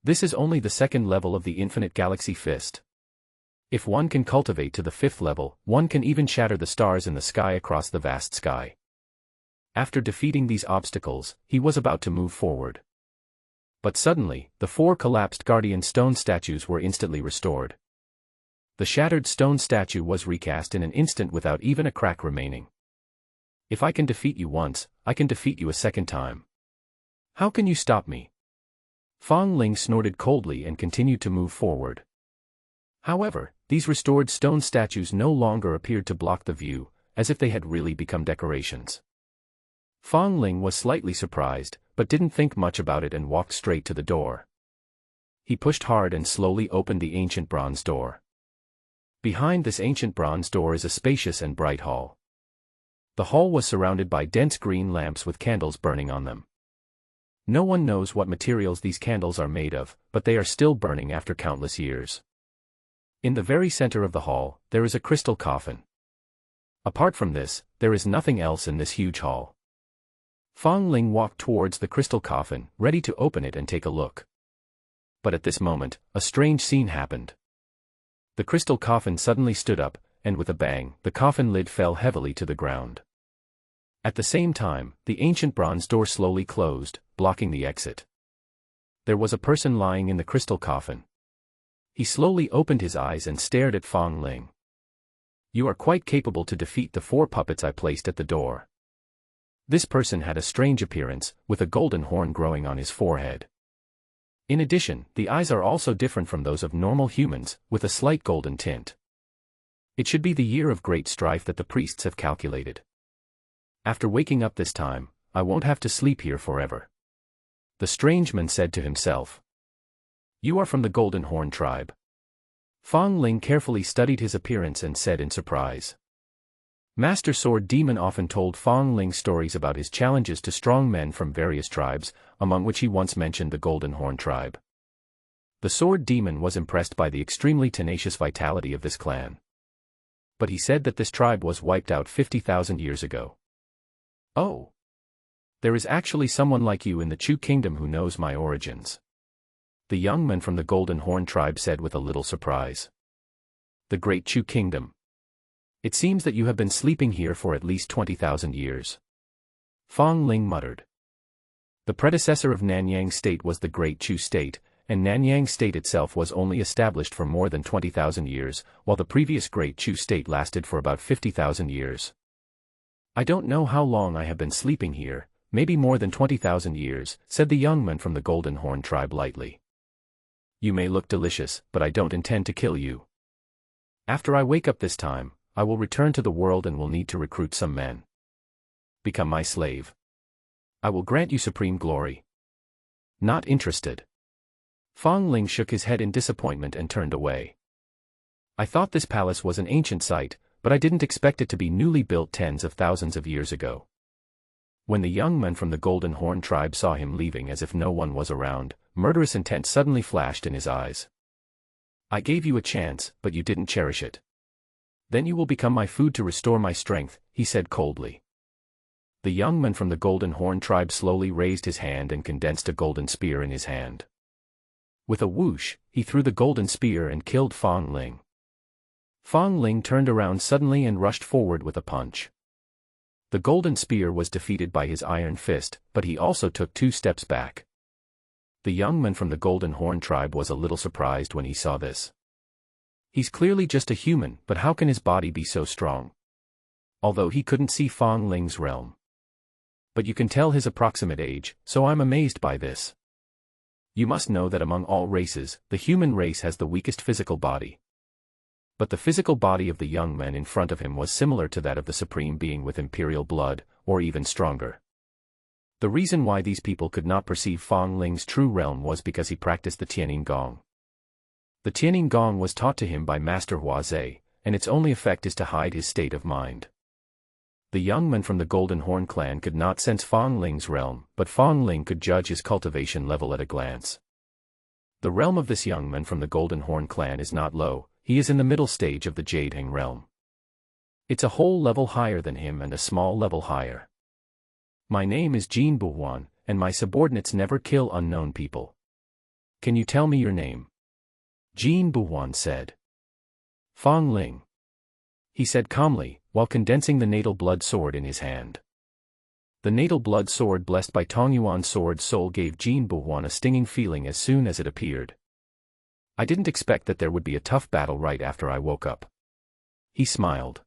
[SPEAKER 1] This is only the 2nd level of the Infinite Galaxy Fist. If one can cultivate to the 5th level, one can even shatter the stars in the sky across the vast sky. After defeating these obstacles, he was about to move forward. But suddenly, the 4 collapsed guardian stone statues were instantly restored. The shattered stone statue was recast in an instant without even a crack remaining. If I can defeat you once, I can defeat you a second time. How can you stop me? Fang Ling snorted coldly and continued to move forward. However, these restored stone statues no longer appeared to block the view, as if they had really become decorations. Fang Ling was slightly surprised, but didn't think much about it and walked straight to the door. He pushed hard and slowly opened the ancient bronze door. Behind this ancient bronze door is a spacious and bright hall. The hall was surrounded by dense green lamps with candles burning on them. No one knows what materials these candles are made of, but they are still burning after countless years. In the very center of the hall, there is a crystal coffin. Apart from this, there is nothing else in this huge hall. Fang Ling walked towards the crystal coffin, ready to open it and take a look. But at this moment, a strange scene happened. The crystal coffin suddenly stood up, and with a bang, the coffin lid fell heavily to the ground. At the same time, the ancient bronze door slowly closed, blocking the exit. There was a person lying in the crystal coffin. He slowly opened his eyes and stared at Fang Ling. "You are quite capable to defeat the 4 puppets I placed at the door." This person had a strange appearance, with a golden horn growing on his forehead. In addition, the eyes are also different from those of normal humans, with a slight golden tint. It should be the year of great strife that the priests have calculated. After waking up this time, I won't have to sleep here forever. The strange man said to himself. "You are from the Golden Horn tribe." Fang Ling carefully studied his appearance and said in surprise. Master Sword Demon often told Fang Ling stories about his challenges to strong men from various tribes, among which he once mentioned the Golden Horn tribe. The Sword Demon was impressed by the extremely tenacious vitality of this clan. But he said that this tribe was wiped out 50,000 years ago. "Oh. There is actually someone like you in the Chu Kingdom who knows my origins," the young man from the Golden Horn tribe said with a little surprise. "The Great Chu Kingdom. It seems that you have been sleeping here for at least 20,000 years." Fang Ling muttered. The predecessor of Nanyang State was the Great Chu State, and Nanyang State itself was only established for more than 20,000 years, while the previous Great Chu State lasted for about 50,000 years. "I don't know how long I have been sleeping here, maybe more than 20,000 years, said the young man from the Golden Horn tribe lightly. "You may look delicious, but I don't intend to kill you. After I wake up this time, I will return to the world and will need to recruit some men. Become my slave. I will grant you supreme glory." "Not interested." Fang Ling shook his head in disappointment and turned away. "I thought this palace was an ancient site, but I didn't expect it to be newly built tens of thousands of years ago." When the young man from the Golden Horn tribe saw him leaving as if no one was around, murderous intent suddenly flashed in his eyes. "I gave you a chance, but you didn't cherish it. Then you will become my food to restore my strength," he said coldly. The young man from the Golden Horn tribe slowly raised his hand and condensed a golden spear in his hand. With a whoosh, he threw the golden spear and killed Fang Ling. Fang Ling turned around suddenly and rushed forward with a punch. The golden spear was defeated by his iron fist, but he also took 2 steps back. The young man from the Golden Horn tribe was a little surprised when he saw this. He's clearly just a human, but how can his body be so strong? Although he couldn't see Fang Ling's realm. But you can tell his approximate age, so I'm amazed by this. You must know that among all races, the human race has the weakest physical body. But the physical body of the young man in front of him was similar to that of the supreme being with imperial blood, or even stronger. The reason why these people could not perceive Fang Ling's true realm was because he practiced the Tianing Gong. The Tianing Gong was taught to him by Master Huazhe, and its only effect is to hide his state of mind. The young man from the Golden Horn clan could not sense Fang Ling's realm, but Fang Ling could judge his cultivation level at a glance. The realm of this young man from the Golden Horn clan is not low, he is in the middle stage of the Jade Hang realm. It's a whole level higher than him and a small level higher. My name is Jin Buhuan, and my subordinates never kill unknown people. Can you tell me your name? Jin Buhuan said. Fong Ling, he said calmly, while condensing the natal blood sword in his hand. The natal blood sword blessed by Tongyuan's sword soul gave Jin Buhuan a stinging feeling as soon as it appeared. I didn't expect that there would be a tough battle right after I woke up. He smiled.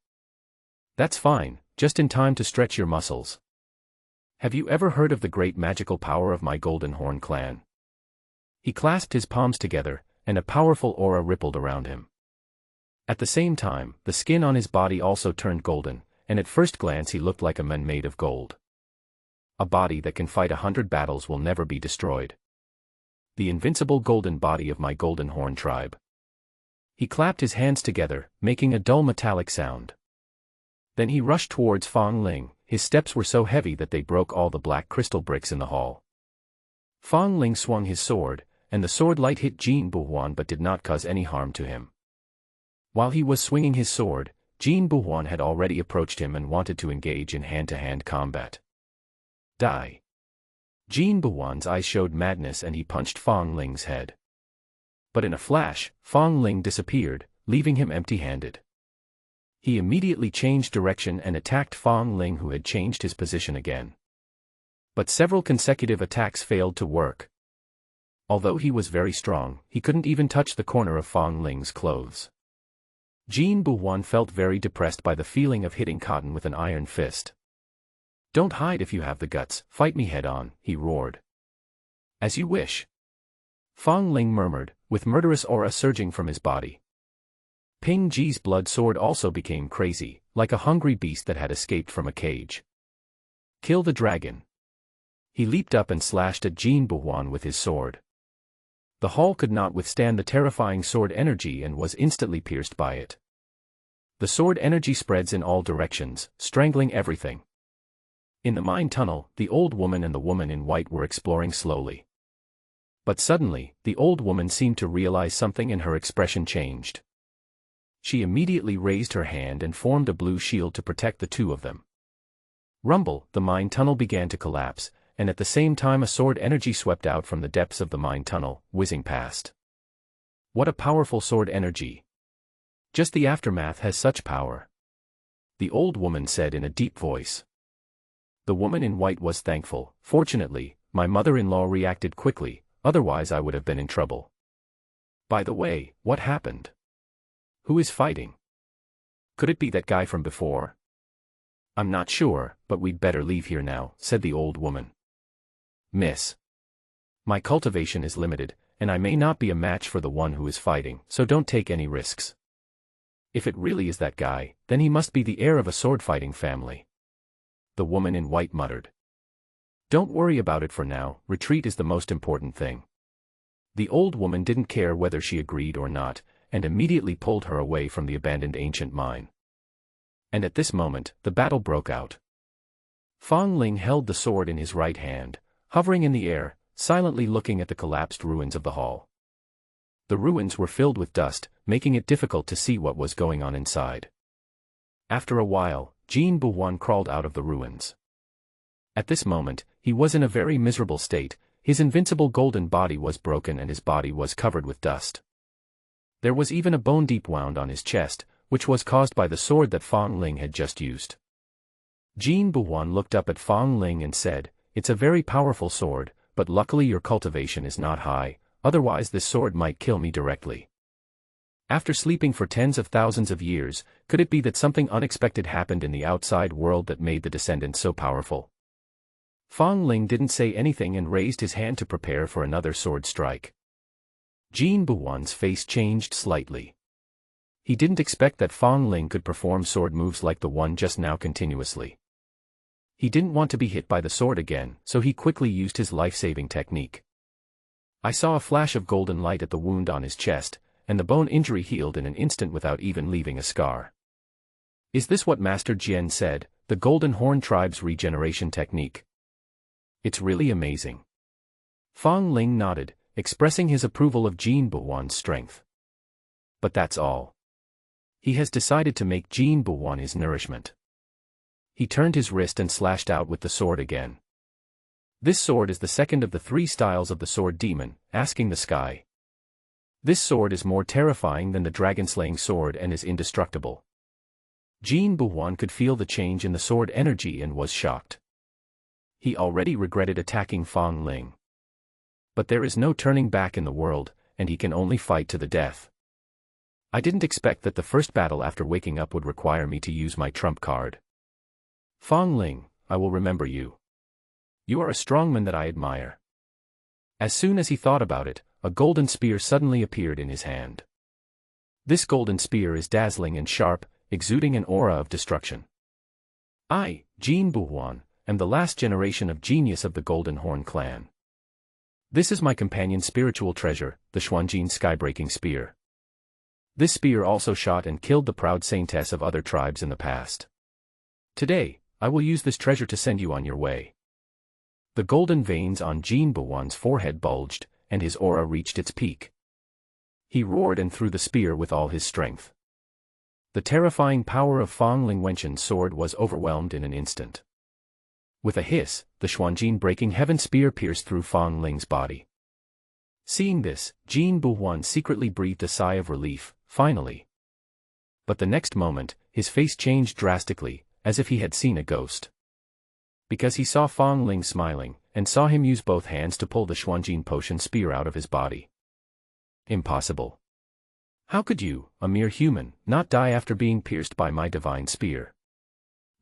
[SPEAKER 1] That's fine, just in time to stretch your muscles. Have you ever heard of the great magical power of my Golden Horn clan? He clasped his palms together, and a powerful aura rippled around him. At the same time, the skin on his body also turned golden, and at first glance he looked like a man made of gold. A body that can fight 100 battles will never be destroyed. The invincible golden body of my Golden Horn tribe. He clapped his hands together, making a dull metallic sound. Then he rushed towards Fong Ling. His steps were so heavy that they broke all the black crystal bricks in the hall. Fong Ling swung his sword, and the sword light hit Jin Buhuan but did not cause any harm to him. While he was swinging his sword, Jin Buhuan had already approached him and wanted to engage in hand-to-hand combat. Die. Jin Buhuan's eyes showed madness and he punched Fong Ling's head. But in a flash, Fong Ling disappeared, leaving him empty-handed. He immediately changed direction and attacked Fong Ling, who had changed his position again. But several consecutive attacks failed to work. Although he was very strong, he couldn't even touch the corner of Fong Ling's clothes. Jin Buhuan felt very depressed by the feeling of hitting cotton with an iron fist. Don't hide if you have the guts, fight me head-on, he roared. As you wish. Fong Ling murmured, with murderous aura surging from his body. Ping Ji's blood sword also became crazy, like a hungry beast that had escaped from a cage. Kill the dragon. He leaped up and slashed at Jin Buhuan with his sword. The hall could not withstand the terrifying sword energy and was instantly pierced by it. The sword energy spreads in all directions, strangling everything. In the mine tunnel, the old woman and the woman in white were exploring slowly. But suddenly, the old woman seemed to realize something and her expression changed. She immediately raised her hand and formed a blue shield to protect the two of them. Rumble, the mine tunnel began to collapse, and at the same time a sword energy swept out from the depths of the mine tunnel, whizzing past. What a powerful sword energy! Just the aftermath has such power. The old woman said in a deep voice. The woman in white was thankful. Fortunately, my mother-in-law reacted quickly, otherwise I would have been in trouble. By the way, what happened? Who is fighting? Could it be that guy from before? I'm not sure, but we'd better leave here now, said the old woman. Miss. My cultivation is limited, and I may not be a match for the one who is fighting, so don't take any risks. If it really is that guy, then he must be the heir of a sword-fighting family. The woman in white muttered. Don't worry about it for now, retreat is the most important thing. The old woman didn't care whether she agreed or not, and immediately pulled her away from the abandoned ancient mine. And at this moment, the battle broke out. Fong Ling held the sword in his right hand, hovering in the air, silently looking at the collapsed ruins of the hall. The ruins were filled with dust, making it difficult to see what was going on inside. After a while, Jin Buhuan crawled out of the ruins. At this moment, he was in a very miserable state. His invincible golden body was broken and his body was covered with dust. There was even a bone deep wound on his chest, which was caused by the sword that Fong Ling had just used. Jin Buhuan looked up at Fong Ling and said, "It's a very powerful sword, but luckily your cultivation is not high, otherwise this sword might kill me directly." After sleeping for tens of thousands of years, could it be that something unexpected happened in the outside world that made the descendants so powerful? Fong Ling didn't say anything and raised his hand to prepare for another sword strike. Jin Buhuan's face changed slightly. He didn't expect that Fong Ling could perform sword moves like the one just now continuously. He didn't want to be hit by the sword again, so he quickly used his life-saving technique. I saw a flash of golden light at the wound on his chest, and the bone injury healed in an instant without even leaving a scar. Is this what Master Jian said, the Golden Horn tribe's regeneration technique? It's really amazing. Fong Ling nodded, expressing his approval of Jin Buhuan's strength. But that's all. He has decided to make Jin Buhuan his nourishment. He turned his wrist and slashed out with the sword again. This sword is the second of the 3 styles of the sword demon, asking the sky. This sword is more terrifying than the dragon-slaying sword and is indestructible. Jin Buhuan could feel the change in the sword energy and was shocked. He already regretted attacking Fang Ling. But there is no turning back in the world, and he can only fight to the death. I didn't expect that the first battle after waking up would require me to use my trump card. Fang Ling, I will remember you. You are a strongman that I admire. As soon as he thought about it, a golden spear suddenly appeared in his hand. This golden spear is dazzling and sharp, exuding an aura of destruction. I, Jin Buhuan, am the last generation of genius of the Golden Horn clan. This is my companion spiritual treasure, the Xuanjin Skybreaking Spear. This spear also shot and killed the proud saintess of other tribes in the past. Today, I will use this treasure to send you on your way. The golden veins on Jin Buhuan's forehead bulged, and his aura reached its peak. He roared and threw the spear with all his strength. The terrifying power of Fang Ling Wenshan's sword was overwhelmed in an instant. With a hiss, the Xuanjin Breaking Heaven spear pierced through Fang Ling's body. Seeing this, Jin Buhuan secretly breathed a sigh of relief, finally. But the next moment, his face changed drastically, as if he had seen a ghost. Because he saw Fang Ling smiling, and saw him use both hands to pull the Xuanjin Potion spear out of his body. Impossible. How could you, a mere human, not die after being pierced by my divine spear?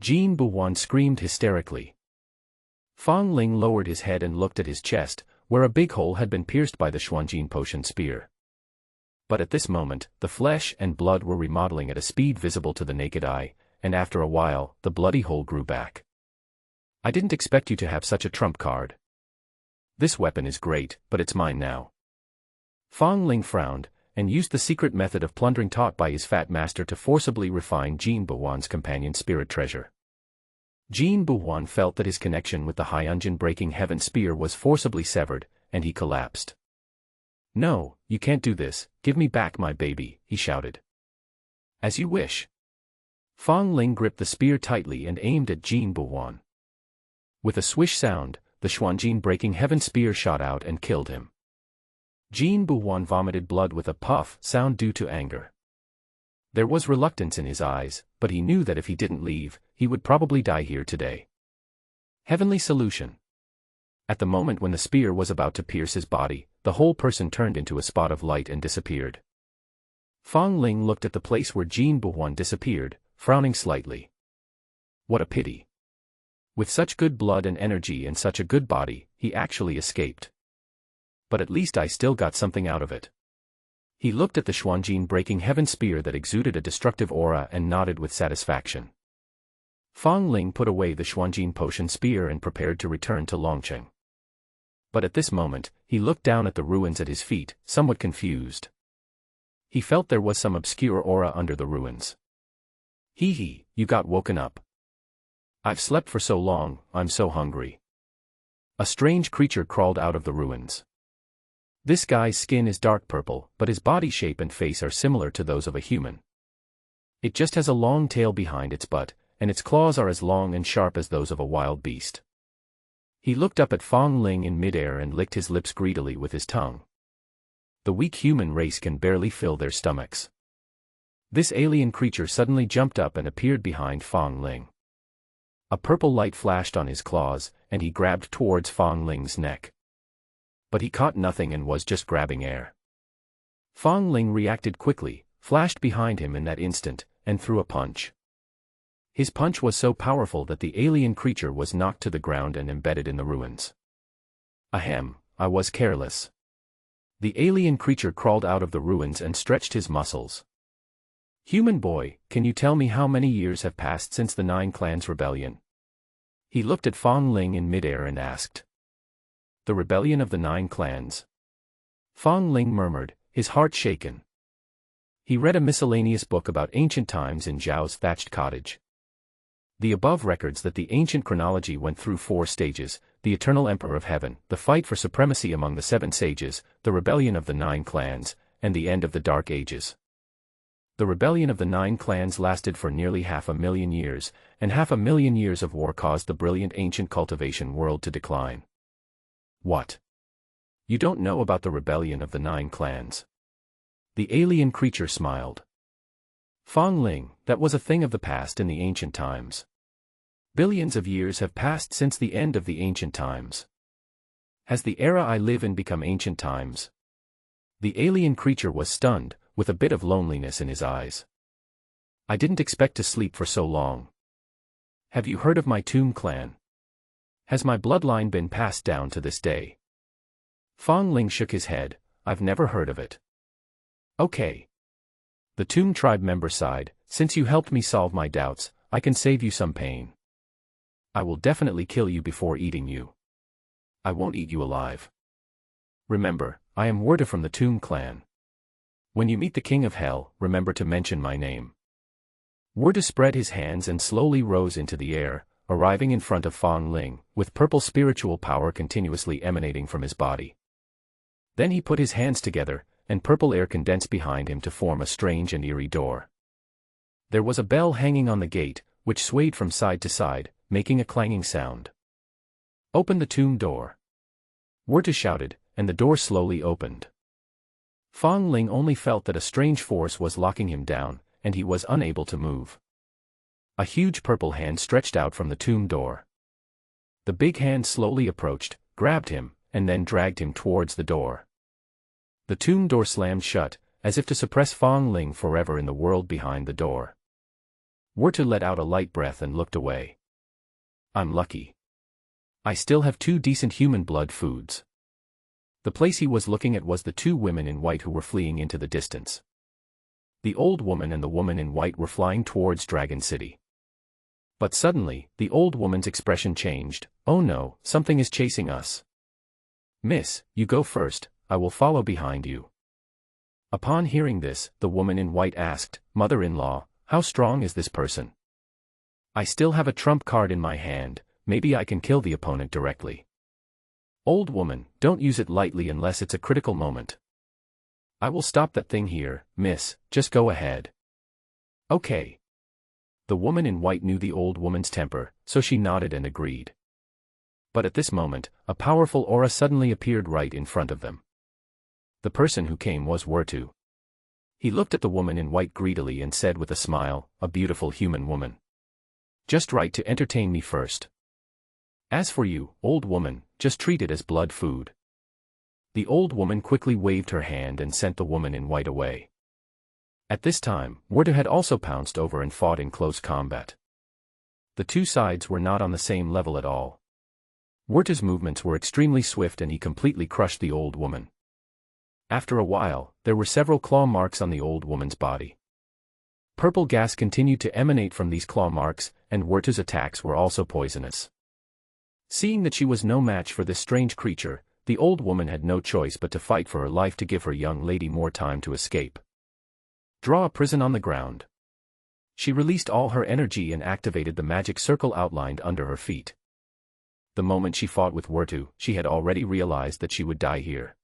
[SPEAKER 1] Jin Buhuan screamed hysterically. Fang Ling lowered his head and looked at his chest, where a big hole had been pierced by the Xuanjin Potion spear. But at this moment, the flesh and blood were remodeling at a speed visible to the naked eye, and after a while, the bloody hole grew back. I didn't expect you to have such a trump card. This weapon is great, but it's mine now. Fang Ling frowned, and used the secret method of plundering taught by his fat master to forcibly refine Jin Buhuan's companion spirit treasure. Jin Buhuan felt that his connection with the Hyunjin Breaking Heaven spear was forcibly severed, and he collapsed. No, you can't do this, give me back my baby, he shouted. As you wish. Fang Ling gripped the spear tightly and aimed at Jin Buhuan. With a swish sound, the Xuanjin Breaking Heaven spear shot out and killed him. Jin Buhuan vomited blood with a puff sound due to anger. There was reluctance in his eyes, but he knew that if he didn't leave, he would probably die here today. Heavenly solution. At the moment when the spear was about to pierce his body, the whole person turned into a spot of light and disappeared. Fang Ling looked at the place where Jin Buhuan disappeared, frowning slightly. What a pity. With such good blood and energy and such a good body, he actually escaped. But at least I still got something out of it. He looked at the Xuanjin Breaking Heaven spear that exuded a destructive aura and nodded with satisfaction. Fang Ling put away the Xuanjin Potion spear and prepared to return to Longcheng. But at this moment, he looked down at the ruins at his feet, somewhat confused. He felt there was some obscure aura under the ruins. Hee hee, you got woken up. I've slept for so long, I'm so hungry. A strange creature crawled out of the ruins. This guy's skin is dark purple, but his body shape and face are similar to those of a human. It just has a long tail behind its butt, and its claws are as long and sharp as those of a wild beast. He looked up at Fang Ling in midair and licked his lips greedily with his tongue. The weak human race can barely fill their stomachs. This alien creature suddenly jumped up and appeared behind Fang Ling. A purple light flashed on his claws, and he grabbed towards Fang Ling's neck. But he caught nothing and was just grabbing air. Fang Ling reacted quickly, flashed behind him in that instant, and threw a punch. His punch was so powerful that the alien creature was knocked to the ground and embedded in the ruins. Ahem, I was careless. The alien creature crawled out of the ruins and stretched his muscles. Human boy, can you tell me how many years have passed since the 9 Clans rebellion? He looked at Fang Ling in midair and asked. The rebellion of the 9 Clans. Fang Ling murmured, his heart shaken. He read a miscellaneous book about ancient times in Zhao's thatched cottage. The above records that the ancient chronology went through 4 stages: the eternal emperor of heaven, the fight for supremacy among the 7 sages, the rebellion of the 9 clans, and the end of the Dark Ages. The rebellion of the 9 clans lasted for nearly 500,000 years, and 500,000 years of war caused the brilliant ancient cultivation world to decline. What? You don't know about the rebellion of the 9 clans? The alien creature smiled. Fong Ling, that was a thing of the past in the ancient times. Billions of years have passed since the end of the ancient times. Has the era I live in become ancient times? The alien creature was stunned, with a bit of loneliness in his eyes. I didn't expect to sleep for so long. Have you heard of my Tomb clan? Has my bloodline been passed down to this day? Fong Ling shook his head. I've never heard of it. Okay. The Tomb tribe member sighed. Since you helped me solve my doubts, I can save you some pain. I will definitely kill you before eating you. I won't eat you alive. Remember, I am Werta from the Tomb clan. When you meet the King of Hell, remember to mention my name. Werta spread his hands and slowly rose into the air, arriving in front of Fong Ling, with purple spiritual power continuously emanating from his body. Then he put his hands together, and purple air condensed behind him to form a strange and eerie door. There was a bell hanging on the gate, which swayed from side to side, making a clanging sound. Open the tomb door. Werta shouted, and the door slowly opened. Fong Ling only felt that a strange force was locking him down, and he was unable to move. A huge purple hand stretched out from the tomb door. The big hand slowly approached, grabbed him, and then dragged him towards the door. The tomb door slammed shut, as if to suppress Fong Ling forever in the world behind the door. Werta let out a light breath and looked away. I'm lucky. I still have 2 decent human blood foods. The place he was looking at was the 2 women in white who were fleeing into the distance. The old woman and the woman in white were flying towards Dragon City. But suddenly, the old woman's expression changed. Oh no, something is chasing us. Miss, you go first, I will follow behind you. Upon hearing this, the woman in white asked, Mother-in-law, how strong is this person? I still have a trump card in my hand, maybe I can kill the opponent directly. Old woman, don't use it lightly unless it's a critical moment. I will stop that thing here, miss, just go ahead. Okay. The woman in white knew the old woman's temper, so she nodded and agreed. But at this moment, a powerful aura suddenly appeared right in front of them. The person who came was Werta. He looked at the woman in white greedily and said with a smile, a beautiful human woman. Just right to entertain me first. As for you, old woman, just treat it as blood food. The old woman quickly waved her hand and sent the woman in white away. At this time, Werta had also pounced over and fought in close combat. The 2 sides were not on the same level at all. Werta's movements were extremely swift and he completely crushed the old woman. After a while, there were several claw marks on the old woman's body. Purple gas continued to emanate from these claw marks, and Werta's attacks were also poisonous. Seeing that she was no match for this strange creature, the old woman had no choice but to fight for her life to give her young lady more time to escape. Draw a prison on the ground. She released all her energy and activated the magic circle outlined under her feet. The moment she fought with Werta, she had already realized that she would die here.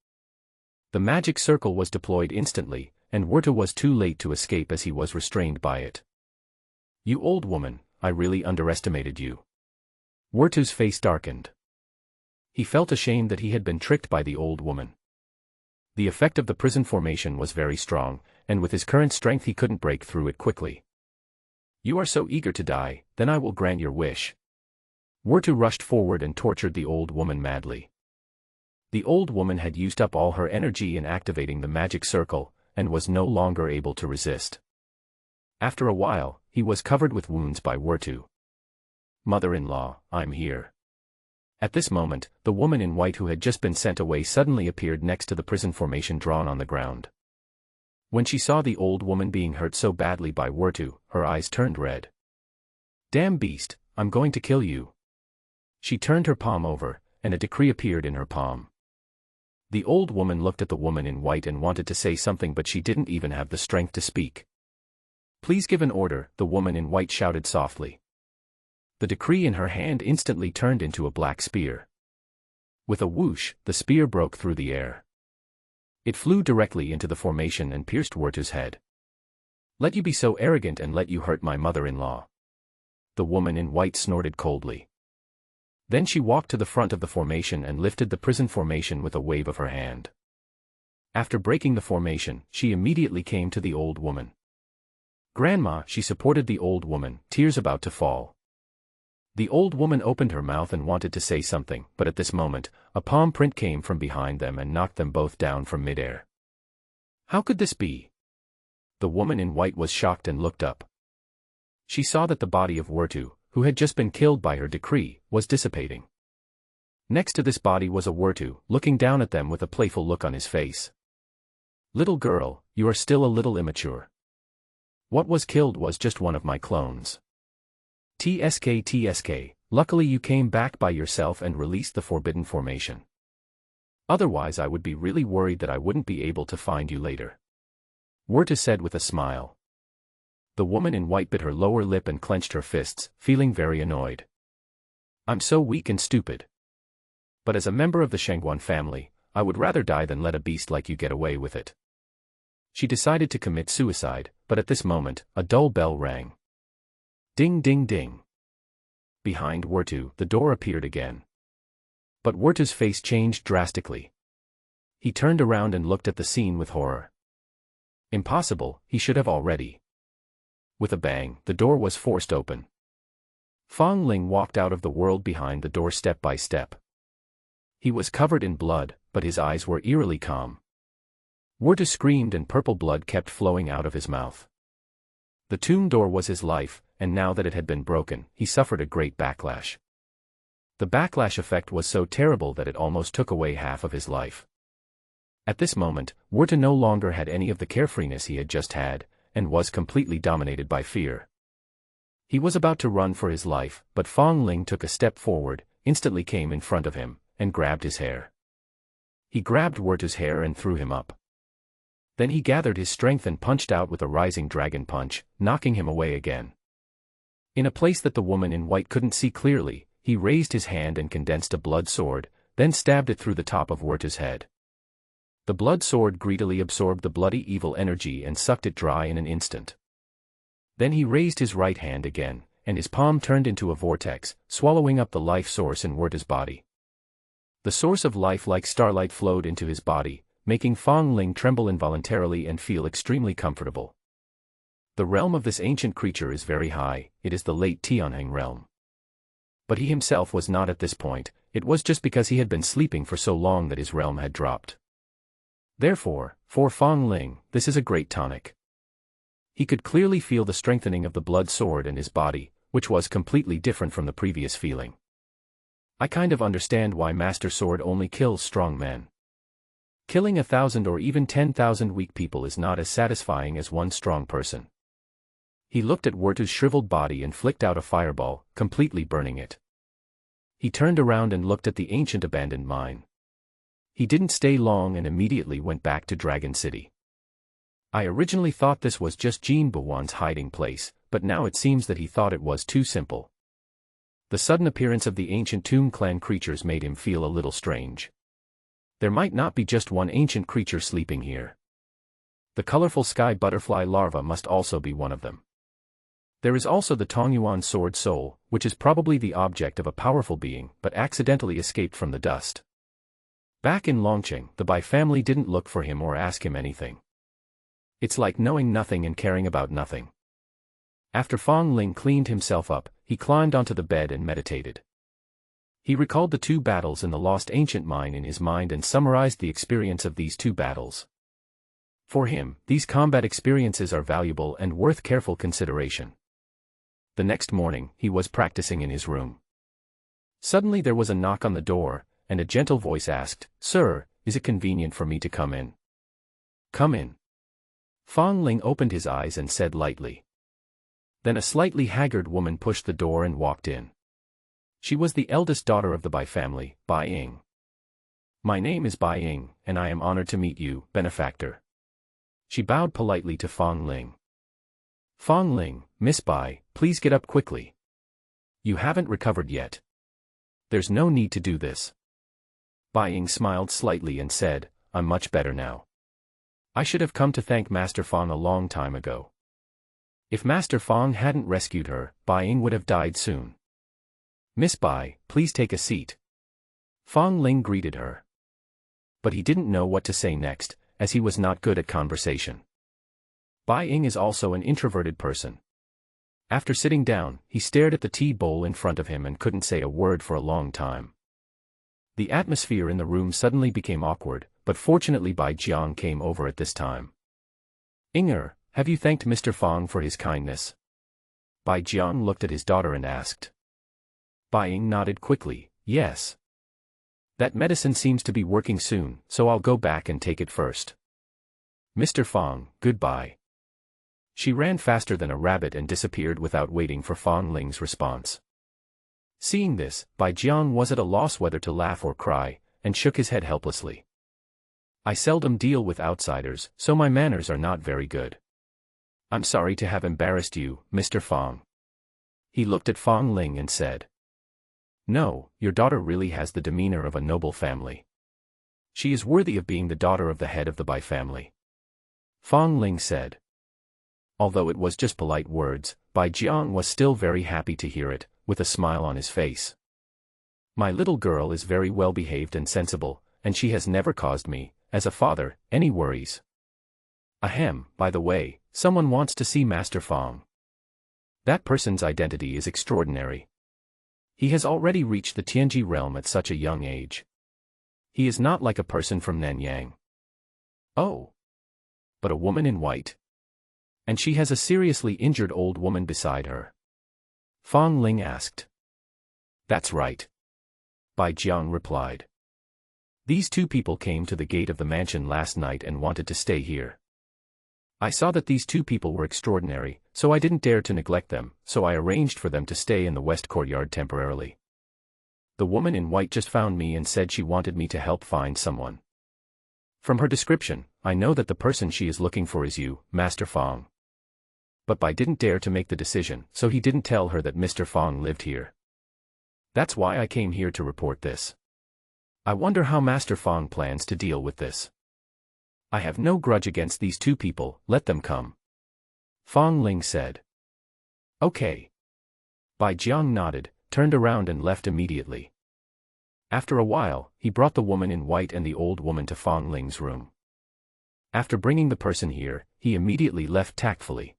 [SPEAKER 1] The magic circle was deployed instantly, and Werta was too late to escape as he was restrained by it. You old woman, I really underestimated you. Werta's face darkened. He felt ashamed that he had been tricked by the old woman. The effect of the prison formation was very strong, and with his current strength he couldn't break through it quickly. You are so eager to die, then I will grant your wish. Werta rushed forward and tortured the old woman madly. The old woman had used up all her energy in activating the magic circle, and was no longer able to resist. After a while, he was covered with wounds by Werta. Mother-in-law, I'm here. At this moment, the woman in white who had just been sent away suddenly appeared next to the prison formation drawn on the ground. When she saw the old woman being hurt so badly by Werta, her eyes turned red. Damn beast, I'm going to kill you. She turned her palm over, and a decree appeared in her palm. The old woman looked at the woman in white and wanted to say something, but she didn't even have the strength to speak. Please give an order, the woman in white shouted softly. The decree in her hand instantly turned into a black spear. With a whoosh, the spear broke through the air. It flew directly into the formation and pierced Werta's head. Let you be so arrogant and let you hurt my mother-in-law. The woman in white snorted coldly. Then she walked to the front of the formation and lifted the prison formation with a wave of her hand. After breaking the formation, she immediately came to the old woman. "Grandma," she supported the old woman, tears about to fall. The old woman opened her mouth and wanted to say something, but at this moment, a palm print came from behind them and knocked them both down from midair. How could this be? The woman in white was shocked and looked up. She saw that the body of Wertu, who had just been killed by her decree, was dissipating. Next to this body was a Wertu, looking down at them with a playful look on his face. "Little girl, you are still a little immature. What was killed was just one of my clones. TSK, luckily you came back by yourself and released the forbidden formation. Otherwise I would be really worried that I wouldn't be able to find you later," Wertu said with a smile. The woman in white bit her lower lip and clenched her fists, feeling very annoyed. "I'm so weak and stupid. But as a member of the Shangguan family, I would rather die than let a beast like you get away with it." She decided to commit suicide, but at this moment, a dull bell rang. Ding ding ding. Behind Wertu, the door appeared again. But Wertu's face changed drastically. He turned around and looked at the scene with horror. Impossible, he should have already. With a bang, the door was forced open. Fong Ling walked out of the world behind the door step by step. He was covered in blood, but his eyes were eerily calm. Wertu screamed and purple blood kept flowing out of his mouth. The tomb door was his life, and now that it had been broken, he suffered a great backlash. The backlash effect was so terrible that it almost took away half of his life. At this moment, Wertu no longer had any of the carefreeness he had just had, and was completely dominated by fear. He was about to run for his life, but Fong Ling took a step forward, instantly came in front of him, and grabbed his hair. He grabbed Wertu's hair and threw him up. Then he gathered his strength and punched out with a rising dragon punch, knocking him away again. In a place that the woman in white couldn't see clearly, he raised his hand and condensed a blood sword, then stabbed it through the top of Wertu's head. The blood sword greedily absorbed the bloody evil energy and sucked it dry in an instant. Then he raised his right hand again, and his palm turned into a vortex, swallowing up the life source in Wertu's body. The source of life like starlight flowed into his body, making Fong Ling tremble involuntarily and feel extremely comfortable. The realm of this ancient creature is very high, it is the late Tianheng realm. But he himself was not at this point, it was just because he had been sleeping for so long that his realm had dropped. Therefore, for Fong Ling, this is a great tonic. He could clearly feel the strengthening of the blood sword in his body, which was completely different from the previous feeling. I kind of understand why Master Sword only kills strong men. Killing 1,000 or even 10,000 weak people is not as satisfying as one strong person. He looked at Wertu's shriveled body and flicked out a fireball, completely burning it. He turned around and looked at the ancient abandoned mine. He didn't stay long and immediately went back to Dragon City. I originally thought this was just Jin Buwan's hiding place, but now it seems that he thought it was too simple. The sudden appearance of the ancient Tomb Clan creatures made him feel a little strange. There might not be just one ancient creature sleeping here. The colorful sky butterfly larva must also be one of them. There is also the Tongyuan sword soul, which is probably the object of a powerful being, but accidentally escaped from the dust. Back in Longqing, the Bai family didn't look for him or ask him anything. It's like knowing nothing and caring about nothing. After Fong Ling cleaned himself up, he climbed onto the bed and meditated. He recalled the 2 battles in the lost ancient mine in his mind and summarized the experience of these 2 battles. For him, these combat experiences are valuable and worth careful consideration. The next morning, he was practicing in his room. Suddenly there was a knock on the door, and a gentle voice asked, "Sir, is it convenient for me to come in?" "Come in." Fong Ling opened his eyes and said lightly. Then a slightly haggard woman pushed the door and walked in. She was the eldest daughter of the Bai family, Bai Ying. "My name is Bai Ying, and I am honored to meet you, benefactor." She bowed politely to Fong Ling. "Fong Ling, Miss Bai, please get up quickly. You haven't recovered yet. There's no need to do this." Bai Ying smiled slightly and said, "I'm much better now. I should have come to thank Master Fong a long time ago. If Master Fong hadn't rescued her, Bai Ying would have died soon. Miss Bai, please take a seat." Fong Ling greeted her. But he didn't know what to say next, as he was not good at conversation. Bai Ying is also an introverted person. After sitting down, he stared at the tea bowl in front of him and couldn't say a word for a long time. The atmosphere in the room suddenly became awkward, but fortunately Bai Jiang came over at this time. "Inger, have you thanked Mr. Fong for his kindness?" Bai Jiang looked at his daughter and asked. Bai Ying nodded quickly, "Yes. That medicine seems to be working soon, so I'll go back and take it first. Mr. Fong, goodbye." She ran faster than a rabbit and disappeared without waiting for Fong Ling's response. Seeing this, Bai Jiang was at a loss whether to laugh or cry, and shook his head helplessly. "I seldom deal with outsiders, so my manners are not very good. I'm sorry to have embarrassed you, Mr. Fong." He looked at Fong Ling and said, "No, your daughter really has the demeanor of a noble family. She is worthy of being the daughter of the head of the Bai family," Fong Ling said. Although it was just polite words, Bai Jiang was still very happy to hear it, with a smile on his face. "My little girl is very well behaved and sensible, and she has never caused me, as a father, any worries. Ahem, by the way, someone wants to see Master Fong. That person's identity is extraordinary. He has already reached the Tianji realm at such a young age. He is not like a person from Nanyang." "Oh. But a woman in white. And she has a seriously injured old woman beside her?" Fong Ling asked. "That's right," Bai Jiang replied. "These two people came to the gate of the mansion last night and wanted to stay here. I saw that these two people were extraordinary, so I didn't dare to neglect them, so I arranged for them to stay in the west courtyard temporarily. The woman in white just found me and said she wanted me to help find someone. From her description, I know that the person she is looking for is you, Master Fong. But Bai didn't dare to make the decision, so he didn't tell her that Mr. Fong lived here. That's why I came here to report this. I wonder how Master Fong plans to deal with this. I have no grudge against these two people, let them come," Fong Ling said. "Okay." Bai Jiang nodded, turned around and left immediately. After a while, he brought the woman in white and the old woman to Fong Ling's room. After bringing the person here, he immediately left tactfully.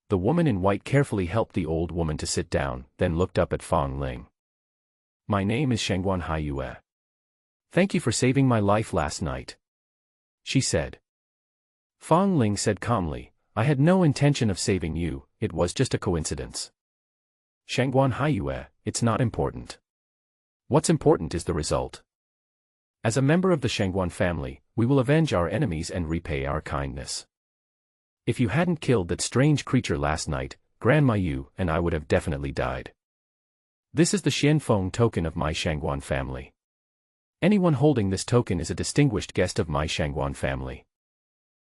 [SPEAKER 1] The woman in white carefully helped the old woman to sit down, then looked up at Fong Ling. "My name is Shangguan Haiyue. Thank you for saving my life last night," she said. Fong Ling said calmly, "I had no intention of saving you, it was just a coincidence. Shangguan Haiyue, it's not important. What's important is the result. As a member of the Shangguan family, we will avenge our enemies and repay our kindness. If you hadn't killed that strange creature last night, Grandma Yu and I would have definitely died. This is the Xianfeng token of my Shangguan family. Anyone holding this token is a distinguished guest of my Shangguan family.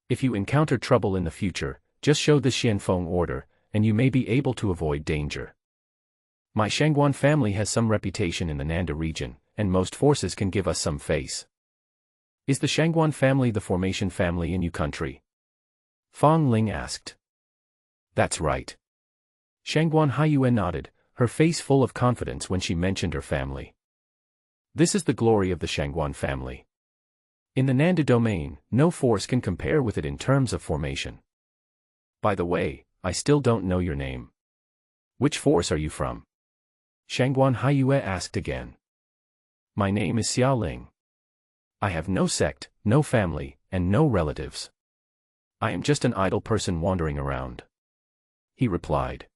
[SPEAKER 1] If you encounter trouble in the future, just show this Xianfeng order, and you may be able to avoid danger. My Shangguan family has some reputation in the Nanda region, and most forces can give us some face. Is the Shangguan family the formation family in your country?" Fong Ling asked. "That's right." Shangguan Haiyue nodded, her face full of confidence when she mentioned her family. "This is the glory of the Shangguan family. In the Nanda domain, no force can compare with it in terms of formation. By the way, I still don't know your name. Which force are you from?" Shangguan Haiyue asked again. "My name is Xiaoling. I have no sect, no family, and no relatives. I am just an idle person wandering around," he replied.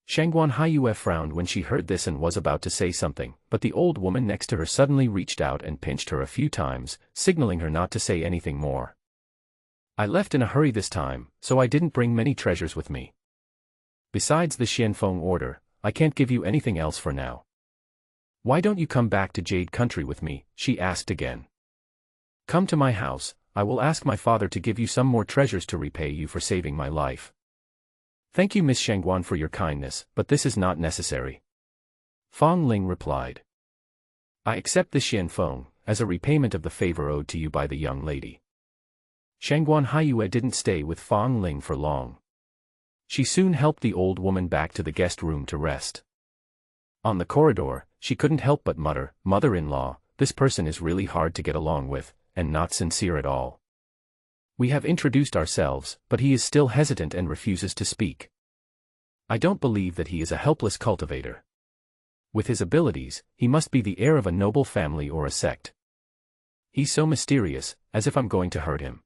[SPEAKER 1] Shangguan Haiyue frowned when she heard this and was about to say something, but the old woman next to her suddenly reached out and pinched her a few times, signaling her not to say anything more. "I left in a hurry this time, so I didn't bring many treasures with me. Besides the Xianfeng order, I can't give you anything else for now. Why don't you come back to Jade Country with me?" she asked again. "Come to my house, I will ask my father to give you some more treasures to repay you for saving my life." "Thank you Miss Shangguan for your kindness, but this is not necessary," Fong Ling replied. "I accept this Xianfeng, as a repayment of the favor owed to you by the young lady." Shangguan Haiyue didn't stay with Fong Ling for long. She soon helped the old woman back to the guest room to rest. On the corridor, she couldn't help but mutter, "Mother-in-law, this person is really hard to get along with, and not sincere at all. We have introduced ourselves, but he is still hesitant and refuses to speak. I don't believe that he is a helpless cultivator. With his abilities, he must be the heir of a noble family or a sect. He's so mysterious, as if I'm going to hurt him.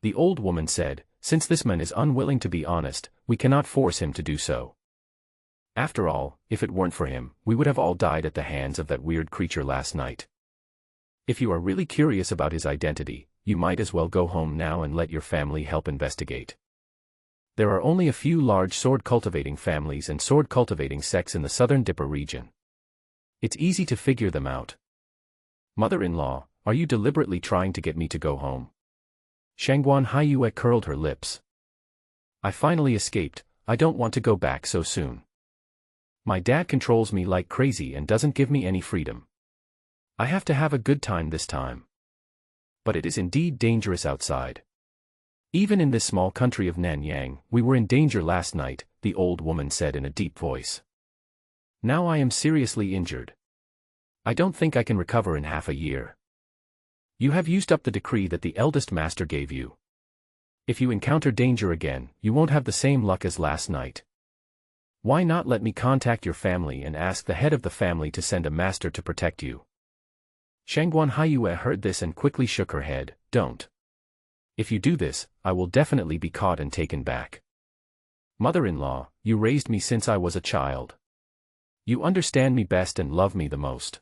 [SPEAKER 1] The old woman said, since this man is unwilling to be honest, we cannot force him to do so. After all, if it weren't for him, we would have all died at the hands of that weird creature last night. If you are really curious about his identity, you might as well go home now and let your family help investigate. There are only a few large sword-cultivating families and sword-cultivating sects in the southern Dipper region. It's easy to figure them out. Mother-in-law, are you deliberately trying to get me to go home? Shangguan Haiyue curled her lips. I finally escaped, I don't want to go back so soon. My dad controls me like crazy and doesn't give me any freedom. I have to have a good time this time. But it is indeed dangerous outside. Even in this small country of Nanyang, we were in danger last night, the old woman said in a deep voice. Now I am seriously injured. I don't think I can recover in half a year. You have used up the decree that the eldest master gave you. If you encounter danger again, you won't have the same luck as last night. Why not let me contact your family and ask the head of the family to send a master to protect you? Shangguan Haiyue heard this and quickly shook her head, don't. If you do this, I will definitely be caught and taken back. Mother-in-law, you raised me since I was a child. You understand me best and love me the most.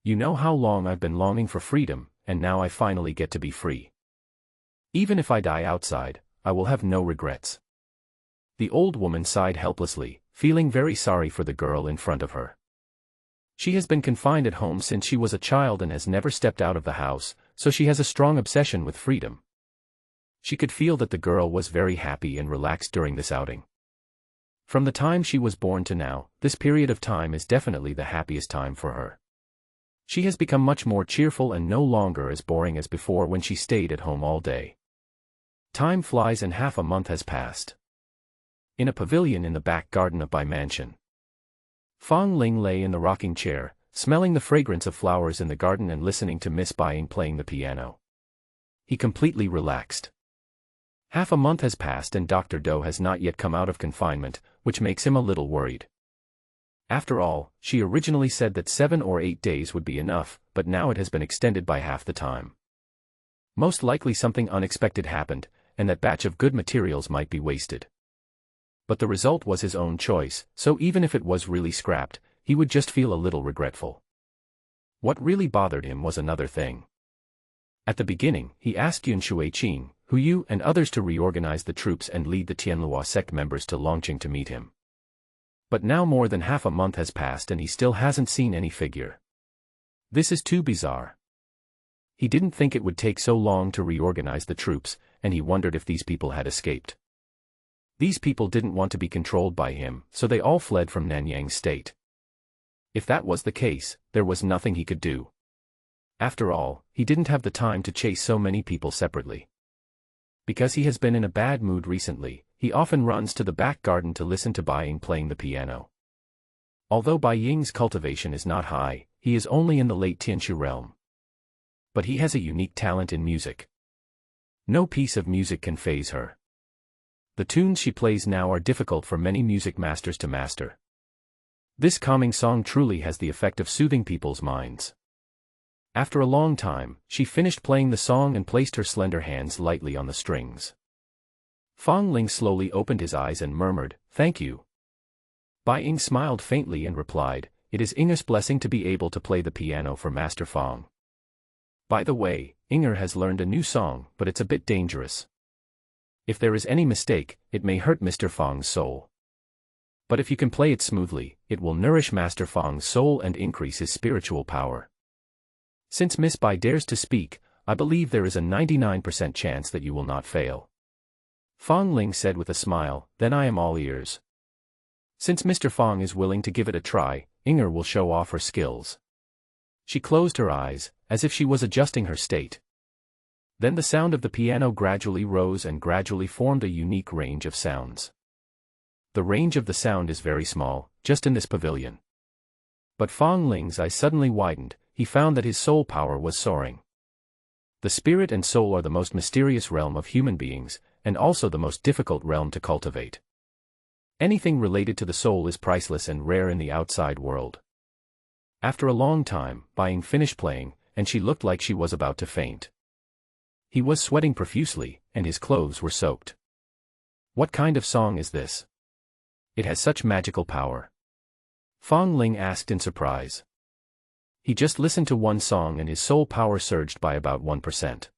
[SPEAKER 1] You know how long I've been longing for freedom, and now I finally get to be free. Even if I die outside, I will have no regrets. The old woman sighed helplessly, feeling very sorry for the girl in front of her. She has been confined at home since she was a child and has never stepped out of the house, so she has a strong obsession with freedom. She could feel that the girl was very happy and relaxed during this outing. From the time she was born to now, this period of time is definitely the happiest time for her. She has become much more cheerful and no longer as boring as before when she stayed at home all day. Time flies and half a month has passed. In a pavilion in the back garden of Bai Mansion, Fong Ling lay in the rocking chair, smelling the fragrance of flowers in the garden and listening to Miss Bai Ying playing the piano. He completely relaxed. Half a month has passed and Dr. Doe has not yet come out of confinement, which makes him a little worried. After all, she originally said that 7 or 8 days would be enough, but now it has been extended by half the time. Most likely something unexpected happened, and that batch of good materials might be wasted. But the result was his own choice, so even if it was really scrapped, he would just feel a little regretful. What really bothered him was another thing. At the beginning, he asked Yun Shuiqing, Hu Yu and others to reorganize the troops and lead the Tianlua sect members to Longqing to meet him. But now more than half a month has passed and he still hasn't seen any figure. This is too bizarre. He didn't think it would take so long to reorganize the troops, and he wondered if these people had escaped. These people didn't want to be controlled by him, so they all fled from Nanyang State. If that was the case, there was nothing he could do. After all, he didn't have the time to chase so many people separately. Because he has been in a bad mood recently, he often runs to the back garden to listen to Bai Ying playing the piano. Although Bai Ying's cultivation is not high, he is only in the late Tianshu realm. But he has a unique talent in music. No piece of music can faze her. The tunes she plays now are difficult for many music masters to master. This calming song truly has the effect of soothing people's minds. After a long time, she finished playing the song and placed her slender hands lightly on the strings. Fong Ling slowly opened his eyes and murmured, "Thank you." Bai Ying smiled faintly and replied, "It is Inger's blessing to be able to play the piano for Master Fong. By the way, Inger has learned a new song, but it's a bit dangerous. If there is any mistake, it may hurt Mr. Fong's soul. But if you can play it smoothly, it will nourish Master Fong's soul and increase his spiritual power. Since Miss Bai dares to speak, I believe there is a 99% chance that you will not fail." Fong Ling said with a smile, "Then I am all ears." Since Mr. Fong is willing to give it a try, Inger will show off her skills. She closed her eyes, as if she was adjusting her state. Then the sound of the piano gradually rose and gradually formed a unique range of sounds. The range of the sound is very small, just in this pavilion. But Fong Ling's eyes suddenly widened. He found that his soul power was soaring. The spirit and soul are the most mysterious realm of human beings, and also the most difficult realm to cultivate. Anything related to the soul is priceless and rare in the outside world. After a long time, Bying finished playing, and she looked like she was about to faint. He was sweating profusely, and his clothes were soaked. What kind of song is this? It has such magical power. Fong Ling asked in surprise. He just listened to one song and his soul power surged by about 1%.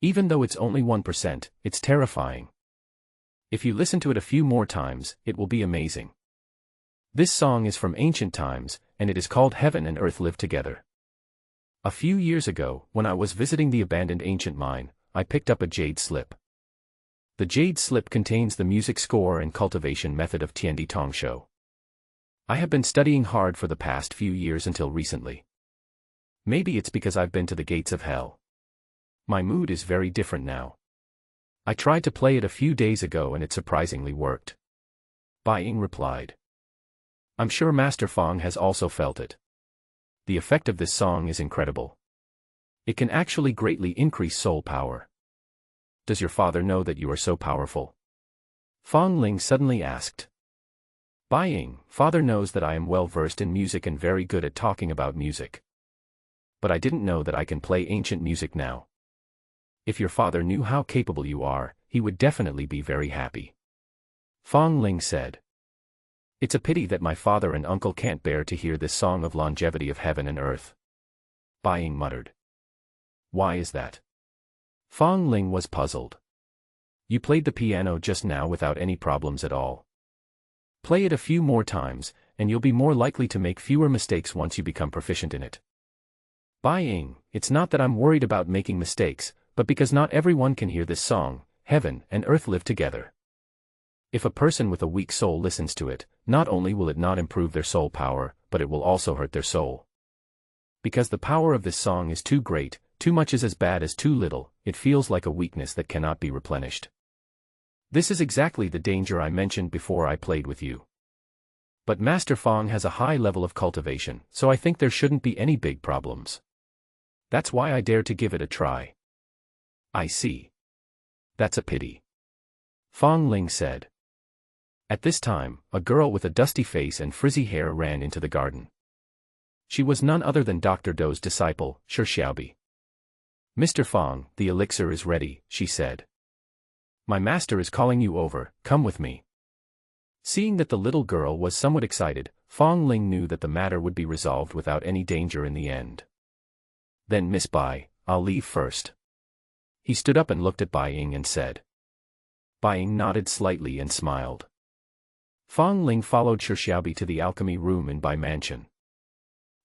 [SPEAKER 1] Even though it's only 1%, it's terrifying. If you listen to it a few more times, it will be amazing. This song is from ancient times, and it is called Heaven and Earth Live Together. A few years ago, when I was visiting the abandoned ancient mine, I picked up a jade slip. The jade slip contains the music score and cultivation method of Tiandi Tongsho. I have been studying hard for the past few years until recently. Maybe it's because I've been to the gates of hell. My mood is very different now. I tried to play it a few days ago and it surprisingly worked. Bying replied. I'm sure Master Fong has also felt it. The effect of this song is incredible. It can actually greatly increase soul power. Does your father know that you are so powerful? Fong Ling suddenly asked. Bying, father knows that I am well versed in music and very good at talking about music. But I didn't know that I can play ancient music now. If your father knew how capable you are, he would definitely be very happy. Fong Ling said. It's a pity that my father and uncle can't bear to hear this song of longevity of heaven and earth. Bying muttered. Why is that? Fong Ling was puzzled. You played the piano just now without any problems at all. Play it a few more times, and you'll be more likely to make fewer mistakes once you become proficient in it. Bying, it's not that I'm worried about making mistakes, but because not everyone can hear this song, Heaven and Earth Live Together. If a person with a weak soul listens to it, not only will it not improve their soul power, but it will also hurt their soul. Because the power of this song is too great, too much is as bad as too little, it feels like a weakness that cannot be replenished. This is exactly the danger I mentioned before I played with you. But Master Fong has a high level of cultivation, so I think there shouldn't be any big problems. That's why I dare to give it a try. I see. That's a pity. Fong Ling said. At this time, a girl with a dusty face and frizzy hair ran into the garden. She was none other than Dr. Dou's disciple, Shi Xiaobi. Mr. Fong, the elixir is ready, she said. My master is calling you over, come with me. Seeing that the little girl was somewhat excited, Fong Ling knew that the matter would be resolved without any danger in the end. Then Miss Bai, I'll leave first. He stood up and looked at Bying and said. Bying nodded slightly and smiled. Fong Ling followed Shi Xiaobi to the alchemy room in Bai Mansion.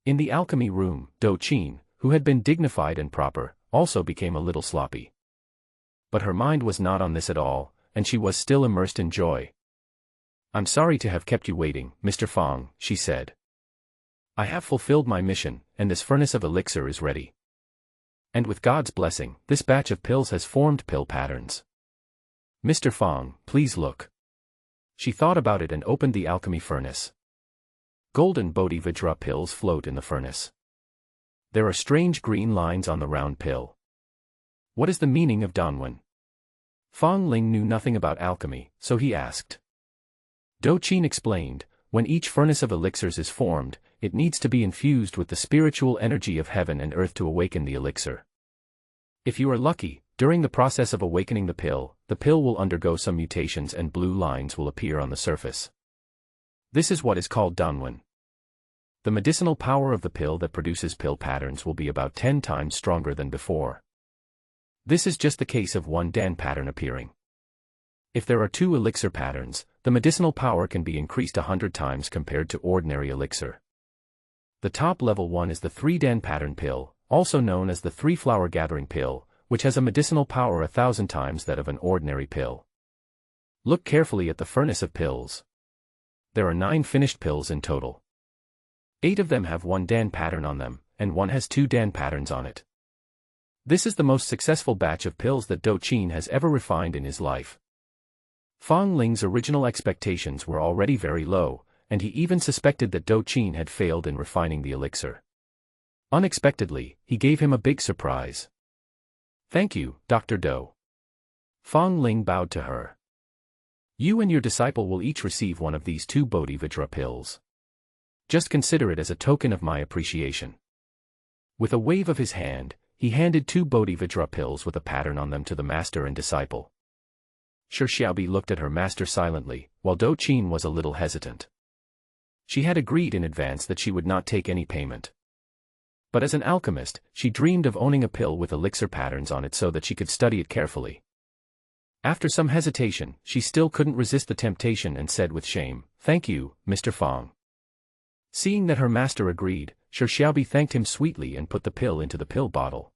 [SPEAKER 1] In the alchemy room, Do Qin, who had been dignified and proper, also became a little sloppy. But her mind was not on this at all, and she was still immersed in joy. I'm sorry to have kept you waiting, Mr. Fong, she said. I have fulfilled my mission, and this furnace of elixir is ready. And with God's blessing, this batch of pills has formed pill patterns. Mr. Fong, please look. She thought about it and opened the alchemy furnace. Golden Bodhivajra pills float in the furnace. There are strange green lines on the round pill. What is the meaning of Danwen? Fong Ling knew nothing about alchemy, so he asked. Do Qin explained, when each furnace of elixirs is formed, it needs to be infused with the spiritual energy of heaven and earth to awaken the elixir. If you are lucky, during the process of awakening the pill will undergo some mutations and blue lines will appear on the surface. This is what is called Danwen. The medicinal power of the pill that produces pill patterns will be about 10 times stronger than before. This is just the case of one Dan pattern appearing. If there are 2 elixir patterns, the medicinal power can be increased 100 times compared to ordinary elixir. The top level one is the 3 Dan pattern pill, also known as the 3-flower gathering pill, which has a medicinal power 1,000 times that of an ordinary pill. Look carefully at the furnace of pills. There are 9 finished pills in total. 8 of them have 1 Dan pattern on them, and 1 has 2 Dan patterns on it. This is the most successful batch of pills that Do Qin has ever refined in his life. Fong Ling's original expectations were already very low, and he even suspected that Do Qin had failed in refining the elixir. Unexpectedly, he gave him a big surprise. Thank you, Dr. Do. Fong Ling bowed to her. You and your disciple will each receive one of these 2 Bodhivajra pills. Just consider it as a token of my appreciation. With a wave of his hand, he handed 2 Bodhivajra pills with a pattern on them to the master and disciple. Shi Xiaobi looked at her master silently, while Do Qin was a little hesitant. She had agreed in advance that she would not take any payment. But as an alchemist, she dreamed of owning a pill with elixir patterns on it so that she could study it carefully. After some hesitation, she still couldn't resist the temptation and said with shame, "Thank you, Mr. Fong." Seeing that her master agreed, Shi Xiaobi thanked him sweetly and put the pill into the pill bottle.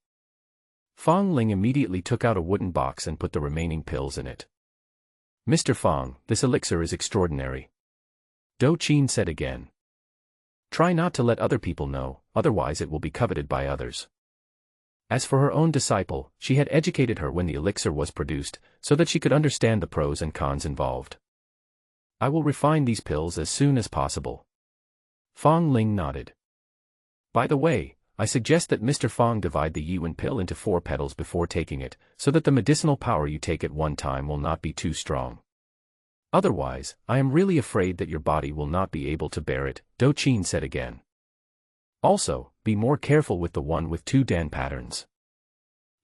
[SPEAKER 1] Fong Ling immediately took out a wooden box and put the remaining pills in it. "Mr. Fong, this elixir is extraordinary," Do Qin said again. "Try not to let other people know, otherwise it will be coveted by others." As for her own disciple, she had educated her when the elixir was produced, so that she could understand the pros and cons involved. "I will refine these pills as soon as possible." Fong Ling nodded. "By the way, I suggest that Mr. Fong divide the Yuan pill into 4 petals before taking it, so that the medicinal power you take at one time will not be too strong. Otherwise, I am really afraid that your body will not be able to bear it," Do Qin said again. "Also, be more careful with the one with 2 Dan patterns.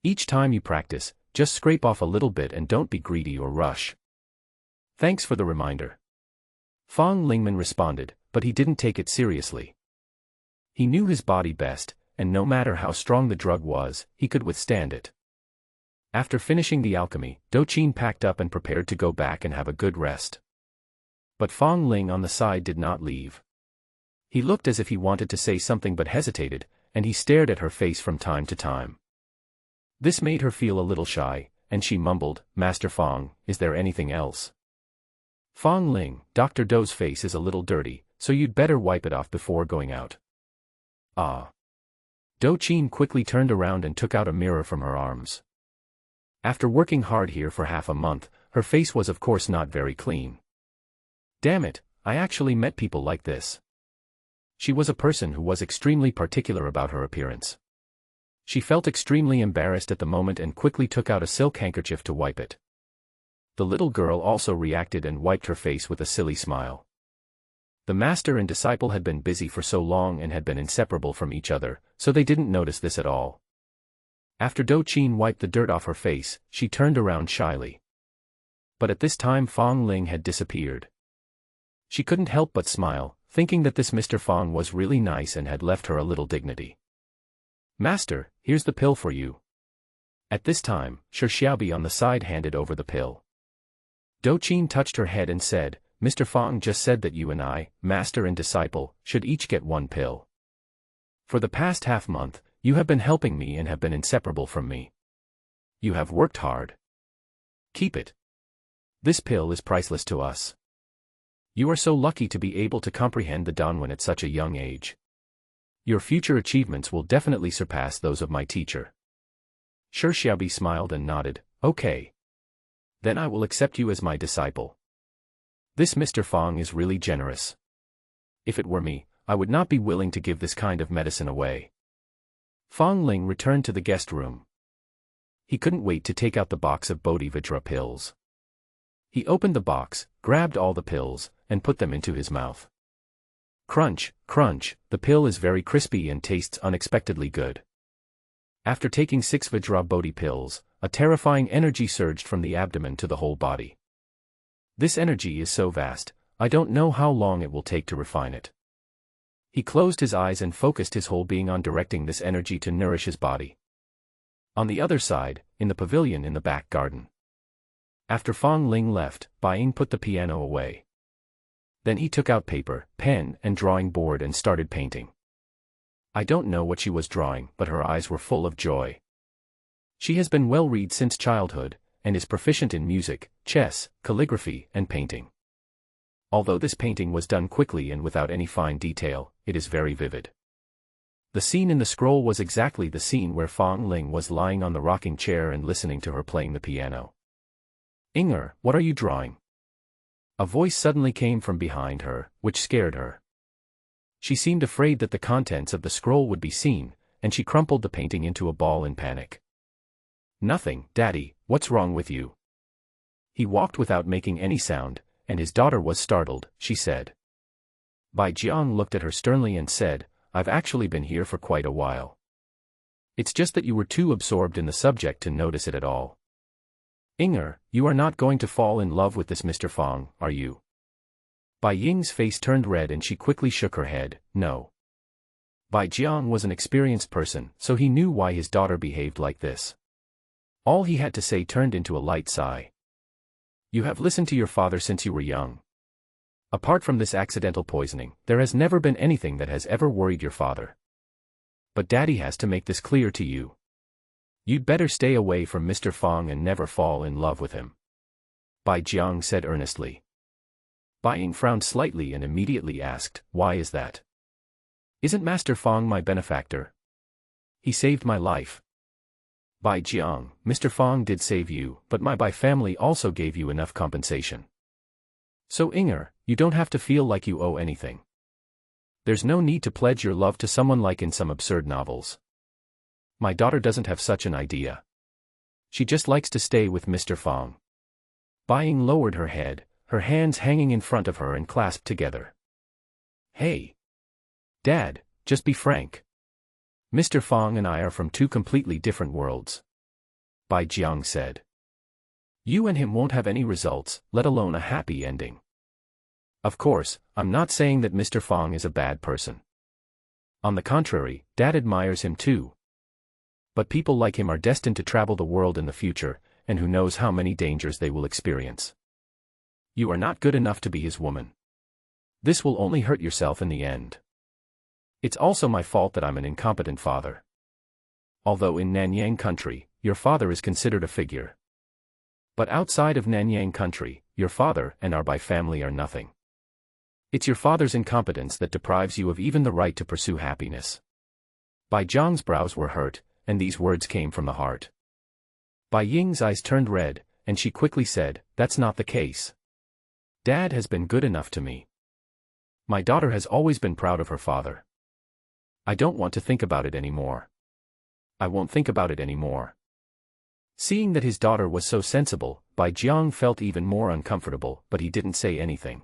[SPEAKER 1] Each time you practice, just scrape off a little bit and don't be greedy or rush." "Thanks for the reminder." Fong Lingman responded, but he didn't take it seriously. He knew his body best, and no matter how strong the drug was, he could withstand it. After finishing the alchemy, Do Qin packed up and prepared to go back and have a good rest. But Fong Ling on the side did not leave. He looked as if he wanted to say something but hesitated, and he stared at her face from time to time. This made her feel a little shy, and she mumbled, "Master Fong, is there anything else?" "Fong Ling, Dr. Do's face is a little dirty, so you'd better wipe it off before going out." "Ah." Do Qin quickly turned around and took out a mirror from her arms. After working hard here for half a month, her face was of course not very clean. Damn it, I actually met people like this. She was a person who was extremely particular about her appearance. She felt extremely embarrassed at the moment and quickly took out a silk handkerchief to wipe it. The little girl also reacted and wiped her face with a silly smile. The master and disciple had been busy for so long and had been inseparable from each other, so they didn't notice this at all. After Do Qin wiped the dirt off her face, she turned around shyly. But at this time Fong Ling had disappeared. She couldn't help but smile, thinking that this Mr. Fong was really nice and had left her a little dignity. "Master, here's the pill for you." At this time, Shi Xiaobi on the side handed over the pill. Do Qin touched her head and said, "Mr. Fong just said that you and I, master and disciple, should each get 1 pill. For the past half-month, you have been helping me and have been inseparable from me. You have worked hard. Keep it. This pill is priceless to us. You are so lucky to be able to comprehend the Danwen at such a young age. Your future achievements will definitely surpass those of my teacher." Shi Xiaobi smiled and nodded, "Okay. Then I will accept you as my disciple. This Mr. Fong is really generous. If it were me, I would not be willing to give this kind of medicine away." Fong Ling returned to the guest room. He couldn't wait to take out the box of Bodhivajra pills. He opened the box, grabbed all the pills, and put them into his mouth. Crunch, crunch, the pill is very crispy and tastes unexpectedly good. After taking 6 Vajra Bodhi pills, a terrifying energy surged from the abdomen to the whole body. This energy is so vast, I don't know how long it will take to refine it. He closed his eyes and focused his whole being on directing this energy to nourish his body. On the other side, in the pavilion in the back garden. After Fong Ling left, Bai Ying put the piano away. Then he took out paper, pen, and drawing board and started painting. I don't know what she was drawing, but her eyes were full of joy. She has been well-read since childhood, and is proficient in music, chess, calligraphy, and painting. Although this painting was done quickly and without any fine detail, it is very vivid. The scene in the scroll was exactly the scene where Fong Ling was lying on the rocking chair and listening to her playing the piano. "Inger, what are you drawing?" A voice suddenly came from behind her, which scared her. She seemed afraid that the contents of the scroll would be seen, and she crumpled the painting into a ball in panic. Nothing, Daddy, what's wrong with you? He walked without making any sound, and his daughter was startled, she said. Bai Jiang looked at her sternly and said, I've actually been here for quite a while. It's just that you were too absorbed in the subject to notice it at all. Inger, you are not going to fall in love with this Mr. Fang, are you? Bai Ying's face turned red and she quickly shook her head, no. Bai Jiang was an experienced person, so he knew why his daughter behaved like this. All he had to say turned into a light sigh. You have listened to your father since you were young. Apart from this accidental poisoning, there has never been anything that has ever worried your father. But Daddy has to make this clear to you. You'd better stay away from Mr. Fang and never fall in love with him. Bai Jiang said earnestly. Bai Ying frowned slightly and immediately asked, why is that? Isn't Master Fang my benefactor? He saved my life. Bai Jiang, Mr. Fang did save you, but my Bai family also gave you enough compensation. So Inger, you don't have to feel like you owe anything. There's no need to pledge your love to someone like in some absurd novels. My daughter doesn't have such an idea. She just likes to stay with Mr. Fang. Bai Ying lowered her head, her hands hanging in front of her and clasped together. Hey! Dad, just be frank. Mr. Fang and I are from two completely different worlds. Bai Jiang said. You and him won't have any results, let alone a happy ending. Of course, I'm not saying that Mr. Fang is a bad person. On the contrary, Dad admires him too. But people like him are destined to travel the world in the future, and who knows how many dangers they will experience. You are not good enough to be his woman. This will only hurt yourself in the end. It's also my fault that I'm an incompetent father. Although in Nanyang country, your father is considered a figure. But outside of Nanyang country, your father and our Bai family are nothing. It's your father's incompetence that deprives you of even the right to pursue happiness. Bai Jiang's brows were hurt, and these words came from the heart. Bai Ying's eyes turned red, and she quickly said, that's not the case. Dad has been good enough to me. My daughter has always been proud of her father. I don't want to think about it anymore. I won't think about it anymore. Seeing that his daughter was so sensible, Bai Jiang felt even more uncomfortable, but he didn't say anything.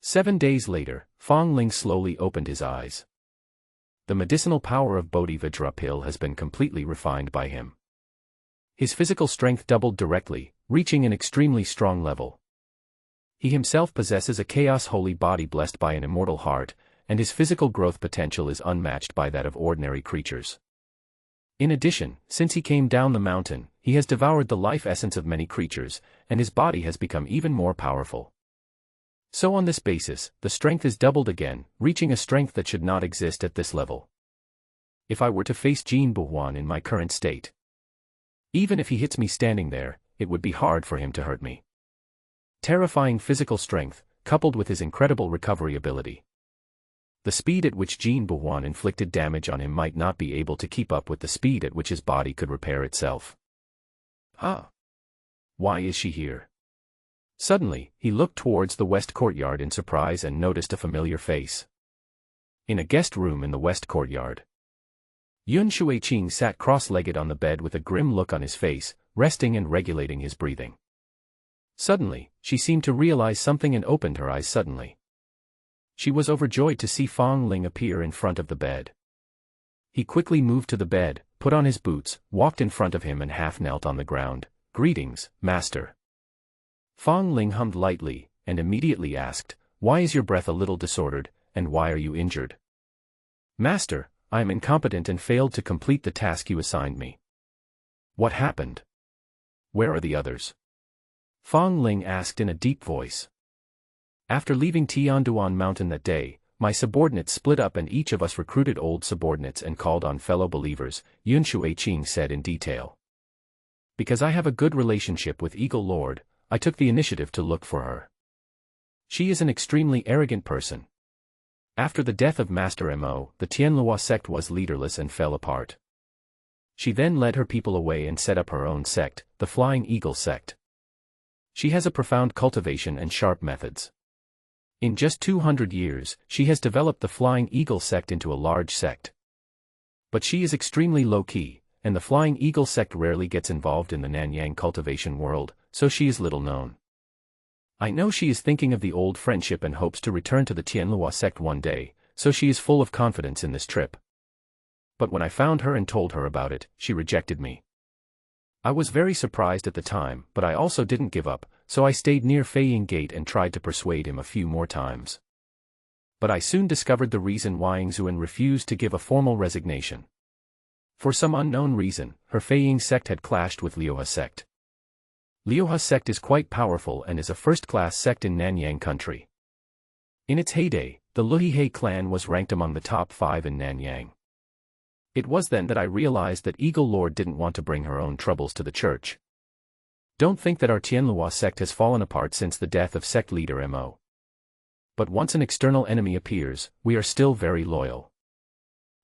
[SPEAKER 1] 7 days later, Fang Ling slowly opened his eyes. The medicinal power of Bodhi Vajra pill has been completely refined by him. His physical strength doubled directly, reaching an extremely strong level. He himself possesses a chaos holy body blessed by an immortal heart, and his physical growth potential is unmatched by that of ordinary creatures. In addition, since he came down the mountain, he has devoured the life essence of many creatures, and his body has become even more powerful. So on this basis, the strength is doubled again, reaching a strength that should not exist at this level. If I were to face Jin Buhuan in my current state, even if he hits me standing there, it would be hard for him to hurt me. Terrifying physical strength, coupled with his incredible recovery ability. The speed at which Jin Buhuan inflicted damage on him might not be able to keep up with the speed at which his body could repair itself. Why is she here? Suddenly, he looked towards the west courtyard in surprise and noticed a familiar face. In a guest room in the west courtyard, Yun Shuiqing sat cross-legged on the bed with a grim look on his face, resting and regulating his breathing. Suddenly, she seemed to realize something and opened her eyes suddenly. She was overjoyed to see Fang Ling appear in front of the bed. He quickly moved to the bed, put on his boots, walked in front of him and half knelt on the ground. Greetings, Master. Fang Ling hummed lightly, and immediately asked, why is your breath a little disordered, and why are you injured? Master, I am incompetent and failed to complete the task you assigned me. What happened? Where are the others? Fang Ling asked in a deep voice. After leaving Tianduan Mountain that day, my subordinates split up and each of us recruited old subordinates and called on fellow believers, Yun Shuiqing said in detail. Because I have a good relationship with Eagle Lord, I took the initiative to look for her. She is an extremely arrogant person. After the death of Master Mo, the Tianlua sect was leaderless and fell apart. She then led her people away and set up her own sect, the Flying Eagle sect. She has a profound cultivation and sharp methods. In just 200 years, she has developed the Flying Eagle sect into a large sect. But she is extremely low-key, and the Flying Eagle sect rarely gets involved in the Nanyang cultivation world, so she is little known. I know she is thinking of the old friendship and hopes to return to the Tianhua sect one day, so she is full of confidence in this trip. But when I found her and told her about it, she rejected me. I was very surprised at the time, but I also didn't give up, so I stayed near Feiying Gate and tried to persuade him a few more times. But I soon discovered the reason why Yingzuan refused to give a formal resignation. For some unknown reason, her Feiying sect had clashed with Liuhe sect. Liuhe sect is quite powerful and is a first-class sect in Nanyang country. In its heyday, the Luhihe clan was ranked among the top 5 in Nanyang. It was then that I realized that Eagle Lord didn't want to bring her own troubles to the church. Don't think that our Tianhua sect has fallen apart since the death of sect leader Mo. But once an external enemy appears, we are still very loyal.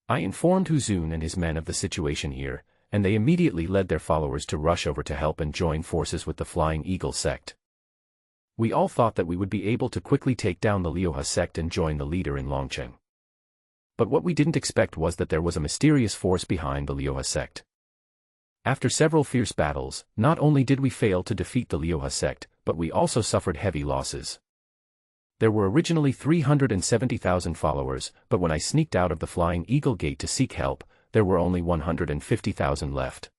[SPEAKER 1] I informed Huzun and his men of the situation here, and they immediately led their followers to rush over to help and join forces with the Flying Eagle sect. We all thought that we would be able to quickly take down the Liuhe sect and join the leader in Longcheng. But what we didn't expect was that there was a mysterious force behind the Liuhe sect. After several fierce battles, not only did we fail to defeat the Liuhe sect, but we also suffered heavy losses. There were originally 370,000 followers, but when I sneaked out of the Flying Eagle Gate to seek help, there were only 150,000 left.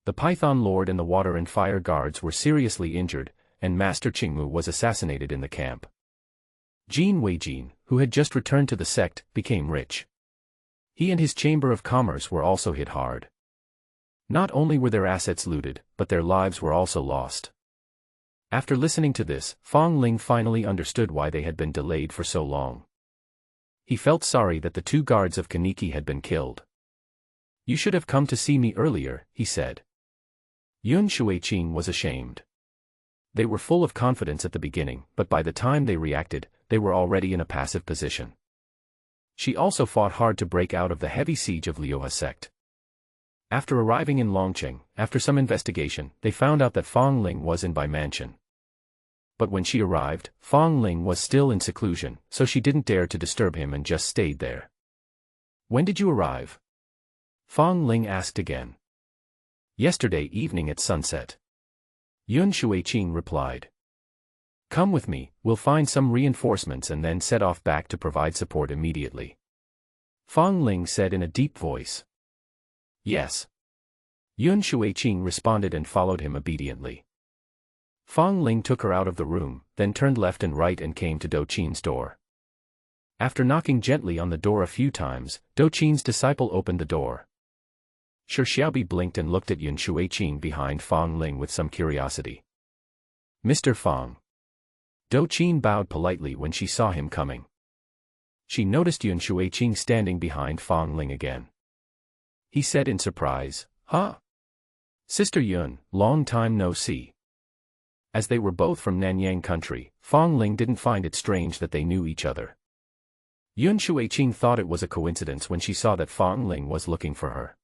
[SPEAKER 1] The Python Lord and the Water and Fire Guards were seriously injured, and Master Qingmu was assassinated in the camp. Jin Weijin, who had just returned to the sect, became rich. He and his Chamber of Commerce were also hit hard. Not only were their assets looted, but their lives were also lost. After listening to this, Fong Ling finally understood why they had been delayed for so long. He felt sorry that the 2 guards of Kaneki had been killed. "You should have come to see me earlier," he said. Yun Shuiqing was ashamed. They were full of confidence at the beginning, but by the time they reacted, they were already in a passive position. She also fought hard to break out of the heavy siege of Liuhe sect. After arriving in Longcheng, after some investigation, they found out that Fong Ling was in Bai Mansion. But when she arrived, Fong Ling was still in seclusion, so she didn't dare to disturb him and just stayed there. "When did you arrive?" Fong Ling asked again. "Yesterday evening at sunset." Yun Shuiqing replied. "Come with me, we'll find some reinforcements and then set off back to provide support immediately." Fong Ling said in a deep voice. "Yes." Yun Shuiqing responded and followed him obediently. Fong Ling took her out of the room, then turned left and right and came to Do Qin's door. After knocking gently on the door a few times, Do Qin's disciple opened the door. Shi Xiaobi blinked and looked at Yun Shuiqing behind Fong Ling with some curiosity. "Mr. Fong." Do Qin bowed politely when she saw him coming. She noticed Yun Shuiqing standing behind Fong Ling again. He said in surprise, "Huh? Sister Yun, long time no see." As they were both from Nanyang country, Fong Ling didn't find it strange that they knew each other. Yun Shuiqing thought it was a coincidence when she saw that Fong Ling was looking for her.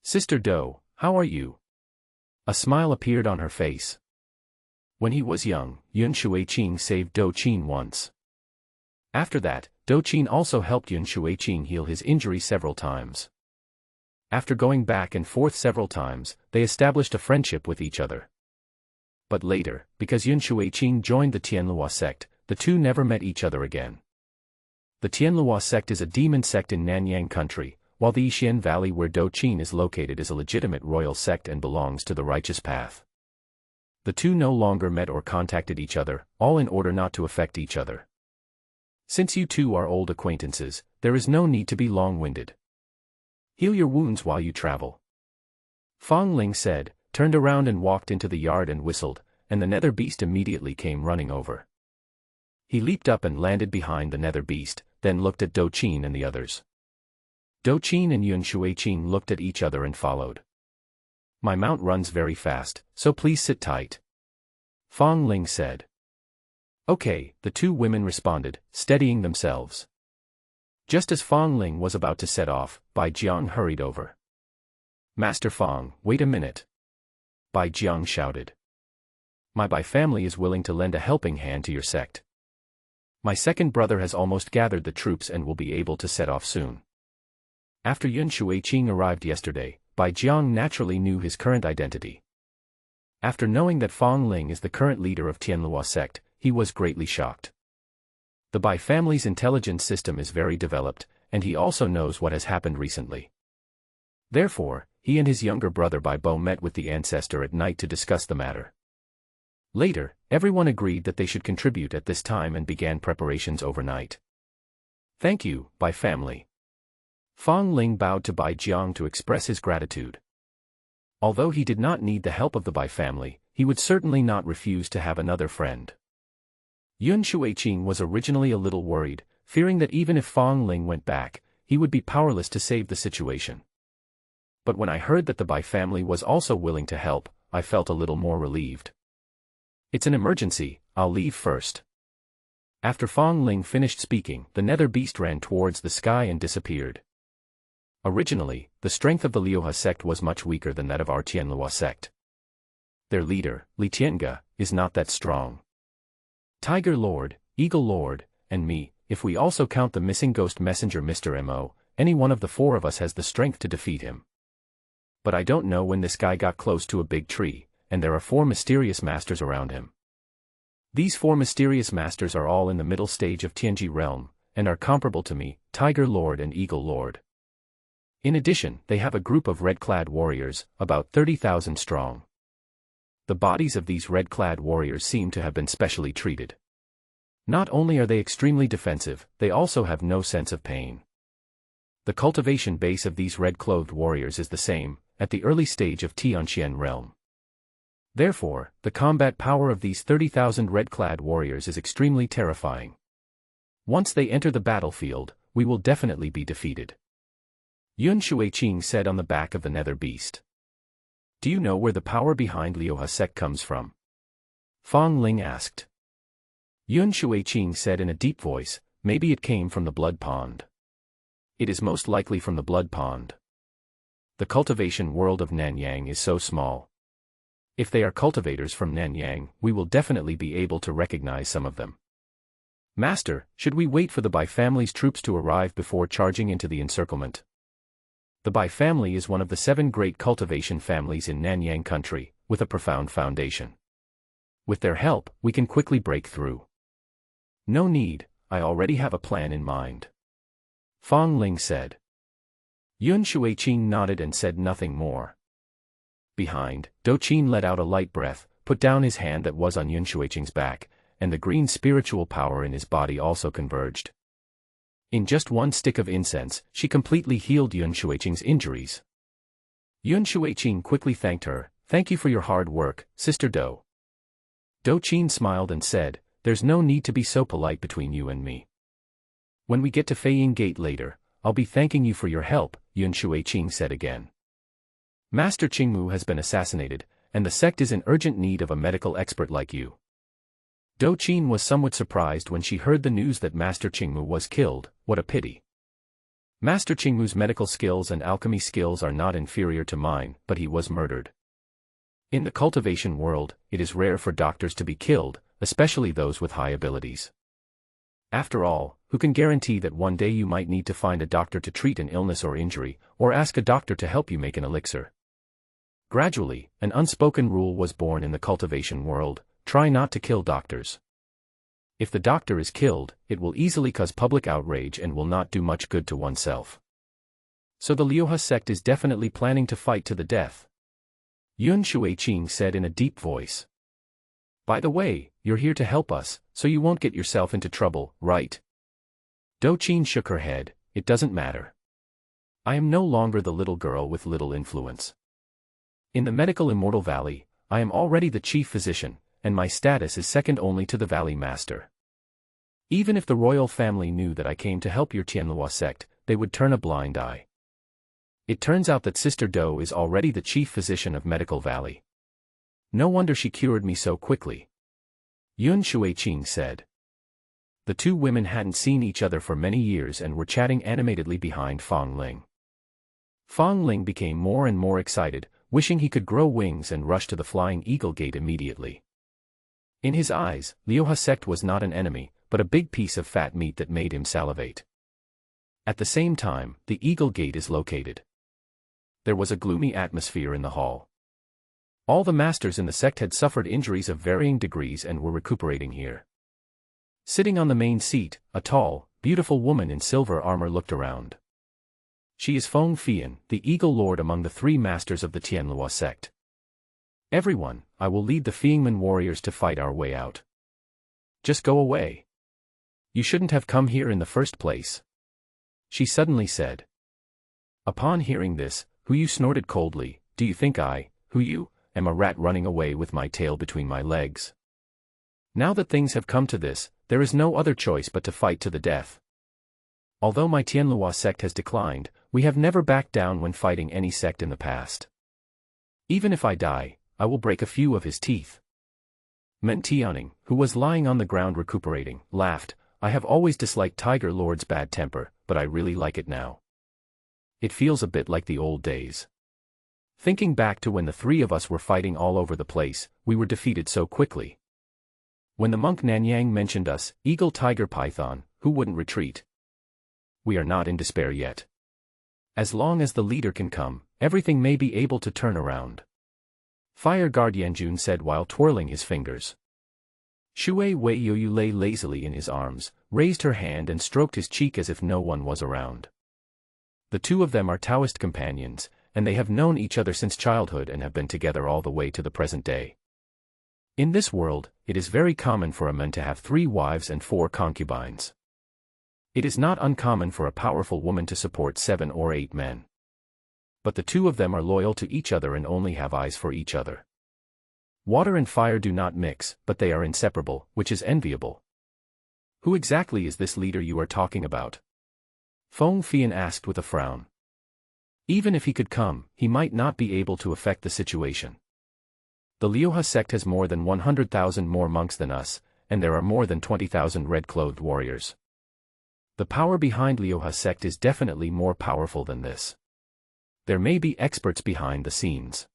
[SPEAKER 1] "Sister Do, how are you?" A smile appeared on her face. When he was young, Yun Shuiqing saved Do Qin once. After that, Do Qin also helped Yun Shuiqing heal his injury several times. After going back and forth several times, they established a friendship with each other. But later, because Yun Shuiqing joined the Tianhua sect, the two never met each other again. The Tianhua sect is a demon sect in Nanyang country, while the Yixian Valley where Do Qin is located is a legitimate royal sect and belongs to the righteous path. The two no longer met or contacted each other, all in order not to affect each other. Since you two are old acquaintances, there is no need to be long-winded. Heal your wounds while you travel. Fong Ling said, turned around and walked into the yard and whistled, and the nether beast immediately came running over. He leaped up and landed behind the nether beast, then looked at Do Qin and the others. Do Qin and Yun Shuiqing looked at each other and followed. "My mount runs very fast, so please sit tight," Fong Ling said. "Okay," the two women responded, steadying themselves. Just as Fong Ling was about to set off, Bai Jiang hurried over. "Master Fong, wait a minute," Bai Jiang shouted. "My Bai family is willing to lend a helping hand to your sect. My second brother has almost gathered the troops and will be able to set off soon." After Yun Shuiqing arrived yesterday, Bai Jiang naturally knew his current identity. After knowing that Fang Ling is the current leader of Tianlua sect, he was greatly shocked. The Bai family's intelligence system is very developed, and he also knows what has happened recently. Therefore, he and his younger brother Bai Bo met with the ancestor at night to discuss the matter. Later, everyone agreed that they should contribute at this time and began preparations overnight. Thank you, Bai family. Fang Ling bowed to Bai Jiang to express his gratitude. Although he did not need the help of the Bai family, he would certainly not refuse to have another friend. Yun Shuiqing was originally a little worried, fearing that even if Fang Ling went back, he would be powerless to save the situation. But when I heard that the Bai family was also willing to help, I felt a little more relieved. It's an emergency, I'll leave first. After Fang Ling finished speaking, the nether beast ran towards the sky and disappeared. Originally, the strength of the Liuhe sect was much weaker than that of our Tianlua sect. Their leader, Li Tiange, is not that strong. Tiger Lord, Eagle Lord, and me, if we also count the missing ghost messenger Mr. Mo, any one of the four of us has the strength to defeat him. But I don't know when this guy got close to a big tree, and there are 4 mysterious masters around him. These 4 mysterious masters are all in the middle stage of Tianji realm, and are comparable to me, Tiger Lord and Eagle Lord. In addition, they have a group of red-clad warriors, about 30,000 strong. The bodies of these red-clad warriors seem to have been specially treated. Not only are they extremely defensive, they also have no sense of pain. The cultivation base of these red-clothed warriors is the same, at the early stage of Tianqian realm. Therefore, the combat power of these 30,000 red-clad warriors is extremely terrifying. Once they enter the battlefield, we will definitely be defeated. Yun Shuiqing said on the back of the nether beast. Do you know where the power behind Liuhe sect comes from? Fang Ling asked. Yun Shuiqing said in a deep voice, maybe it came from the blood pond. It is most likely from the blood pond. The cultivation world of Nanyang is so small. If they are cultivators from Nanyang, we will definitely be able to recognize some of them. Master, should we wait for the Bai family's troops to arrive before charging into the encirclement? The Bai family is one of the 7 great cultivation families in Nanyang country, with a profound foundation. With their help, we can quickly break through. No need, I already have a plan in mind. Fang Ling said. Yun Shuiqing nodded and said nothing more. Behind, Do Qin let out a light breath, put down his hand that was on Yun Shuiqing's back, and the green spiritual power in his body also converged. In just 1 stick of incense, she completely healed Yun Shuiqing's injuries. Yun Shuiqing quickly thanked her, thank you for your hard work, Sister Do. Do Qin smiled and said, there's no need to be so polite between you and me. When we get to Feiying Gate later, I'll be thanking you for your help, Yun Shuiqing said again. Master Qingmu has been assassinated, and the sect is in urgent need of a medical expert like you. Do Qin was somewhat surprised when she heard the news that Master Qingmu was killed. What a pity. Master Qingmu's medical skills and alchemy skills are not inferior to mine, but he was murdered. In the cultivation world, it is rare for doctors to be killed, especially those with high abilities. After all, who can guarantee that one day you might need to find a doctor to treat an illness or injury, or ask a doctor to help you make an elixir? Gradually, an unspoken rule was born in the cultivation world. Try not to kill doctors. If the doctor is killed, it will easily cause public outrage and will not do much good to oneself. So the Liuhe sect is definitely planning to fight to the death. Yun Shuiqing said in a deep voice. By the way, you're here to help us, so you won't get yourself into trouble, right? Do Qin shook her head, it doesn't matter. I am no longer the little girl with little influence. In the medical Immortal Valley, I am already the chief physician, and my status is second only to the Valley Master. Even if the royal family knew that I came to help your Tianlua sect, they would turn a blind eye. It turns out that Sister Do is already the chief physician of Medical Valley. No wonder she cured me so quickly. Yun Shuiqing said. The 2 women hadn't seen each other for many years and were chatting animatedly behind Fang Ling. Fang Ling became more and more excited, wishing he could grow wings and rush to the Flying Eagle Gate immediately. In his eyes, Liuhe sect was not an enemy, but a big piece of fat meat that made him salivate. At the same time, the Eagle Gate is located. There was a gloomy atmosphere in the hall. All the masters in the sect had suffered injuries of varying degrees and were recuperating here. Sitting on the main seat, a tall, beautiful woman in silver armor looked around. She is Feng Fian, the Eagle Lord among the 3 masters of the Tianlua sect. Everyone, I will lead the Fiangman warriors to fight our way out. Just go away. You shouldn't have come here in the first place. She suddenly said. Upon hearing this, Hu Yu snorted coldly. Do you think I, Hu Yu, am a rat running away with my tail between my legs? Now that things have come to this, there is no other choice but to fight to the death. Although my Tianlua sect has declined, we have never backed down when fighting any sect in the past. Even if I die, I will break a few of his teeth. Men Tianing, who was lying on the ground recuperating, laughed. I have always disliked Tiger Lord's bad temper, but I really like it now. It feels a bit like the old days. Thinking back to when the 3 of us were fighting all over the place, we were defeated so quickly. When the monk Nanyang mentioned us, Eagle Tiger Python, who wouldn't retreat? We are not in despair yet. As long as the leader can come, everything may be able to turn around. Fire Guard Yanjun said while twirling his fingers. Shui Wei Yoyu lay lazily in his arms, raised her hand and stroked his cheek as if no one was around. The 2 of them are Taoist companions, and they have known each other since childhood and have been together all the way to the present day. In this world, it is very common for a man to have 3 wives and 4 concubines. It is not uncommon for a powerful woman to support 7 or 8 men. But the 2 of them are loyal to each other and only have eyes for each other. Water and fire do not mix, but they are inseparable, which is enviable. Who exactly is this leader you are talking about? Feng Fian asked with a frown. Even if he could come, he might not be able to affect the situation. The Liuha sect has more than 100,000 more monks than us, and there are more than 20,000 red-clothed warriors. The power behind Liuha sect is definitely more powerful than this. There may be experts behind the scenes.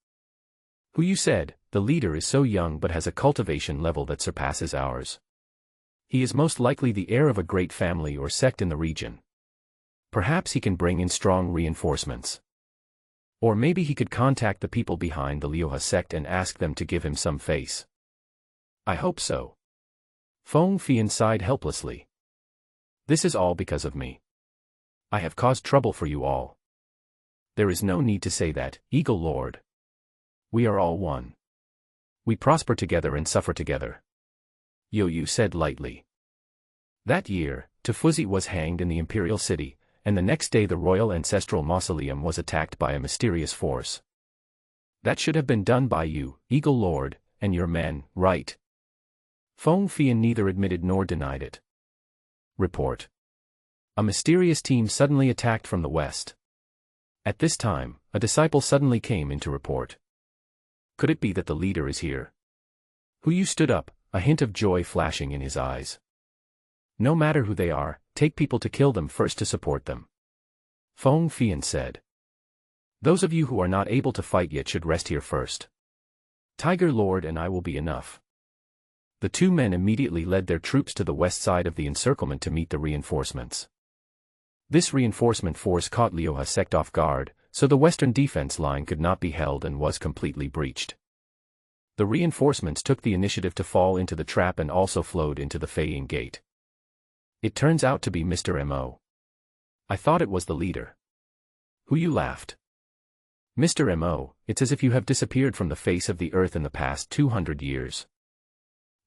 [SPEAKER 1] Who you said, the leader is so young but has a cultivation level that surpasses ours. He is most likely the heir of a great family or sect in the region. Perhaps he can bring in strong reinforcements. Or maybe he could contact the people behind the Liuha sect and ask them to give him some face. I hope so. Feng Fian sighed helplessly. This is all because of me. I have caused trouble for you all. There is no need to say that, Eagle Lord. We are all one. We prosper together and suffer together. Yoyu said lightly. That year, Tafuzi was hanged in the imperial city, and the next day the royal ancestral mausoleum was attacked by a mysterious force. That should have been done by you, Eagle Lord, and your men, right? Feng Fian neither admitted nor denied it. Report. A mysterious team suddenly attacked from the west. At this time, a disciple suddenly came in to report. Could it be that the leader is here? Hu Yu stood up, a hint of joy flashing in his eyes. No matter who they are, take people to kill them first to support them. Feng Fian said. Those of you who are not able to fight yet should rest here first. Tiger Lord and I will be enough. The 2 men immediately led their troops to the west side of the encirclement to meet the reinforcements. This reinforcement force caught Liuha sect off guard, so the western defense line could not be held and was completely breached. The reinforcements took the initiative to fall into the trap and also flowed into the Feiying Gate. It turns out to be Mr. Mo. I thought it was the leader. Hu Yu laughed. Mr. Mo, it's as if you have disappeared from the face of the earth in the past 200 years.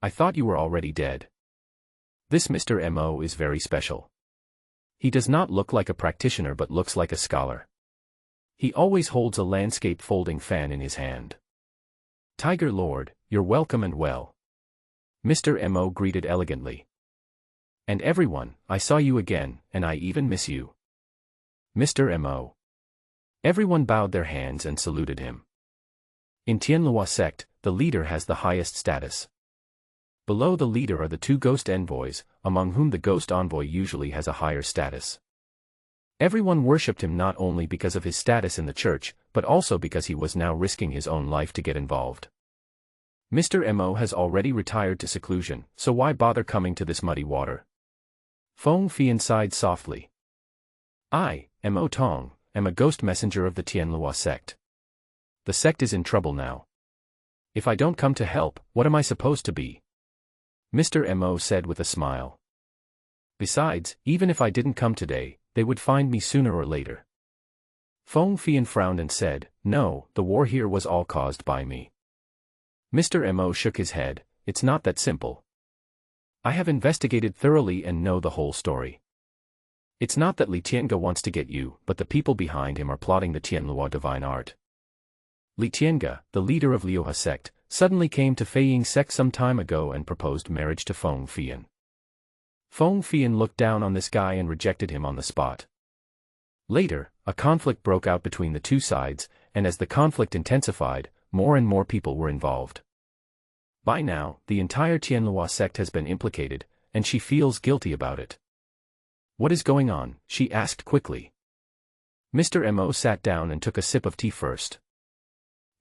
[SPEAKER 1] I thought you were already dead. This Mr. Mo is very special. He does not look like a practitioner but looks like a scholar. He always holds a landscape folding fan in his hand. Tiger Lord, you're welcome and well. Mr. Mo greeted elegantly. And everyone, I saw you again, and I even miss you. Mr. Mo. Everyone bowed their hands and saluted him. In Tianlua sect, the leader has the highest status. Below the leader are the 2 ghost envoys, among whom the ghost envoy usually has a higher status. Everyone worshipped him not only because of his status in the church, but also because he was now risking his own life to get involved. Mr. Mo has already retired to seclusion, so why bother coming to this muddy water? Feng Fian sighed softly. I, Mo Tong, am a ghost messenger of the Tianlua sect. The sect is in trouble now. If I don't come to help, what am I supposed to be? Mr. Mo said with a smile. Besides, even if I didn't come today, they would find me sooner or later. Feng Fian frowned and said, no, the war here was all caused by me. Mr. Mo shook his head, it's not that simple. I have investigated thoroughly and know the whole story. It's not that Li Tiange wants to get you, but the people behind him are plotting the Tianlua divine art. Li Tiange, the leader of Liuhe sect, suddenly came to Feiying sect some time ago and proposed marriage to Feng Fian. Feng Fian looked down on this guy and rejected him on the spot. Later, a conflict broke out between the two sides, and as the conflict intensified, more and more people were involved. By now, the entire Tianlua sect has been implicated, and she feels guilty about it. What is going on? She asked quickly. Mr. Mo sat down and took a sip of tea first.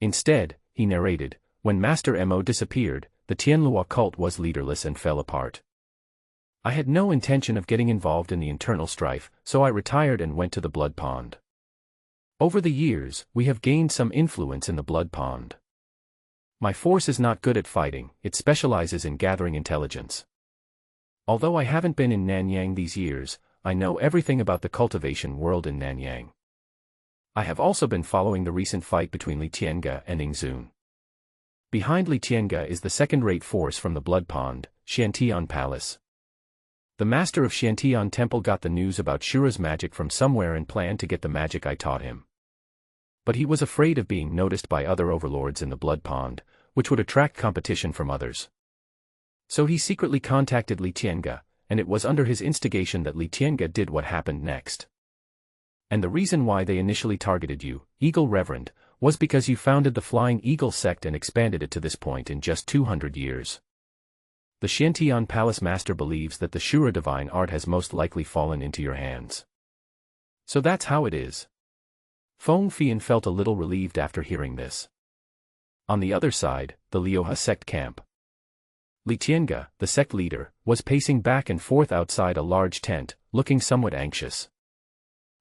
[SPEAKER 1] Instead, he narrated, when Master Mo disappeared, the Tianlua cult was leaderless and fell apart. I had no intention of getting involved in the internal strife, so I retired and went to the Blood Pond. Over the years, we have gained some influence in the Blood Pond. My force is not good at fighting, it specializes in gathering intelligence. Although I haven't been in Nanyang these years, I know everything about the cultivation world in Nanyang. I have also been following the recent fight between Li Tiange and Ingzun. Behind Li Tiange is the second-rate force from the Blood Pond, Xiantian Palace. The master of Xiantian Temple got the news about Shura's magic from somewhere and planned to get the magic I taught him. But he was afraid of being noticed by other overlords in the Blood Pond, which would attract competition from others. So he secretly contacted Li Tiange, and it was under his instigation that Li Tiange did what happened next. And the reason why they initially targeted you, Eagle Reverend, was because you founded the Flying Eagle sect and expanded it to this point in just 200 years. The Xiantian Palace Master believes that the Shura divine art has most likely fallen into your hands. So that's how it is. Feng Fian felt a little relieved after hearing this. On the other side, the Liuhe sect camp. Li Tiange, the sect leader, was pacing back and forth outside a large tent, looking somewhat anxious.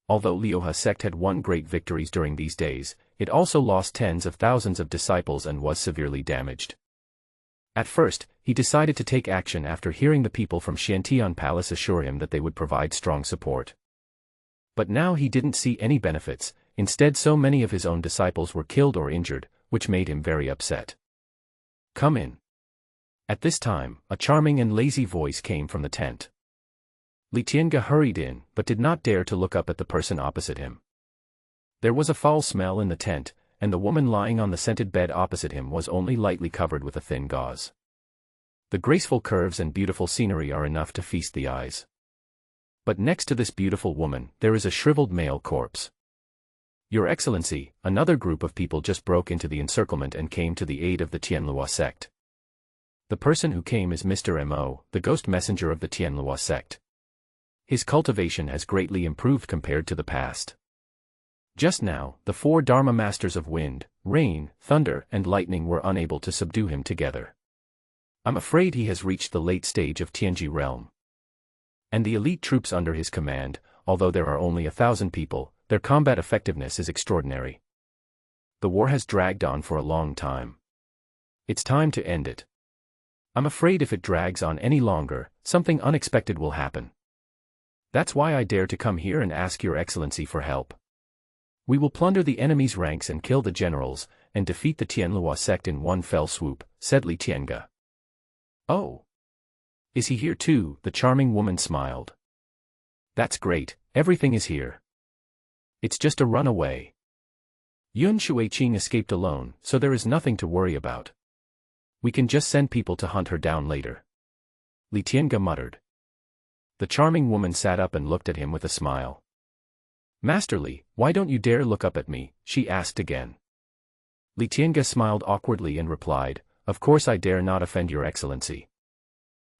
[SPEAKER 1] Although Liuhe sect had won great victories during these days, it also lost tens of thousands of disciples and was severely damaged. At first, he decided to take action after hearing the people from Xiantian Palace assure him that they would provide strong support. But now he didn't see any benefits, instead so many of his own disciples were killed or injured, which made him very upset. Come in. At this time, a charming and lazy voice came from the tent. Li Tiange hurried in, but did not dare to look up at the person opposite him. There was a foul smell in the tent, and the woman lying on the scented bed opposite him was only lightly covered with a thin gauze. The graceful curves and beautiful scenery are enough to feast the eyes. But next to this beautiful woman, there is a shriveled male corpse. Your Excellency, another group of people just broke into the encirclement and came to the aid of the Tianlua sect. The person who came is Mr. Mo, the ghost messenger of the Tianlua sect. His cultivation has greatly improved compared to the past. Just now, the 4 Dharma masters of wind, rain, thunder, and lightning were unable to subdue him together. I'm afraid he has reached the late stage of Tianji realm. And the elite troops under his command, although there are only 1,000 people, their combat effectiveness is extraordinary. The war has dragged on for a long time. It's time to end it. I'm afraid if it drags on any longer, something unexpected will happen. That's why I dare to come here and ask Your Excellency for help. We will plunder the enemy's ranks and kill the generals, and defeat the Tianlua sect in one fell swoop, said Li Tiange. Oh. Is he here too? The charming woman smiled. That's great, everything is here. It's just a runaway. Yun Shuiqing escaped alone, so there is nothing to worry about. We can just send people to hunt her down later. Li Tiange muttered. The charming woman sat up and looked at him with a smile. Master Li, why don't you dare look up at me? She asked again. Li Tiange smiled awkwardly and replied, Of course I dare not offend Your Excellency.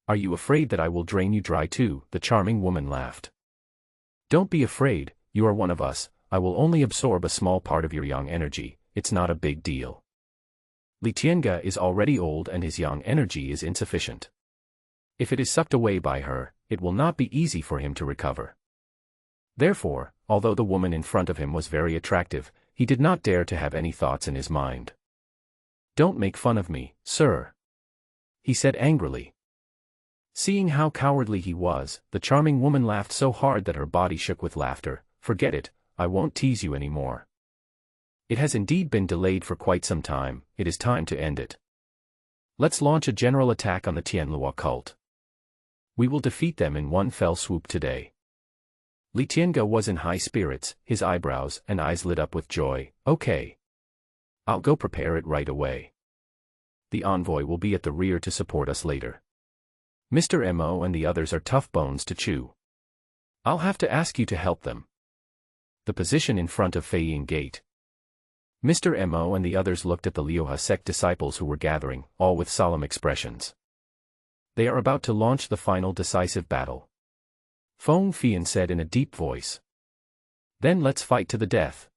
[SPEAKER 1] Are you afraid that I will drain you dry too? The charming woman laughed. Don't be afraid, you are one of us, I will only absorb a small part of your yang energy, it's not a big deal. Li Tiange is already old and his yang energy is insufficient. If it is sucked away by her, it will not be easy for him to recover. Therefore, although the woman in front of him was very attractive, he did not dare to have any thoughts in his mind. "Don't make fun of me, sir," he said angrily. Seeing how cowardly he was, the charming woman laughed so hard that her body shook with laughter. "Forget it, I won't tease you anymore. It has indeed been delayed for quite some time, it is time to end it. Let's launch a general attack on the Tianlua cult. We will defeat them in one fell swoop today." Li Tiange was in high spirits, his eyebrows and eyes lit up with joy. "Okay. I'll go prepare it right away. The envoy will be at the rear to support us later. Mr. Mo and the others are tough bones to chew. I'll have to ask you to help them." The position in front of Feiying Gate. Mr. Mo and the others looked at the Liuhe sect disciples who were gathering, all with solemn expressions. They are about to launch the final decisive battle. Feng Fian said in a deep voice. "Then let's fight to the death."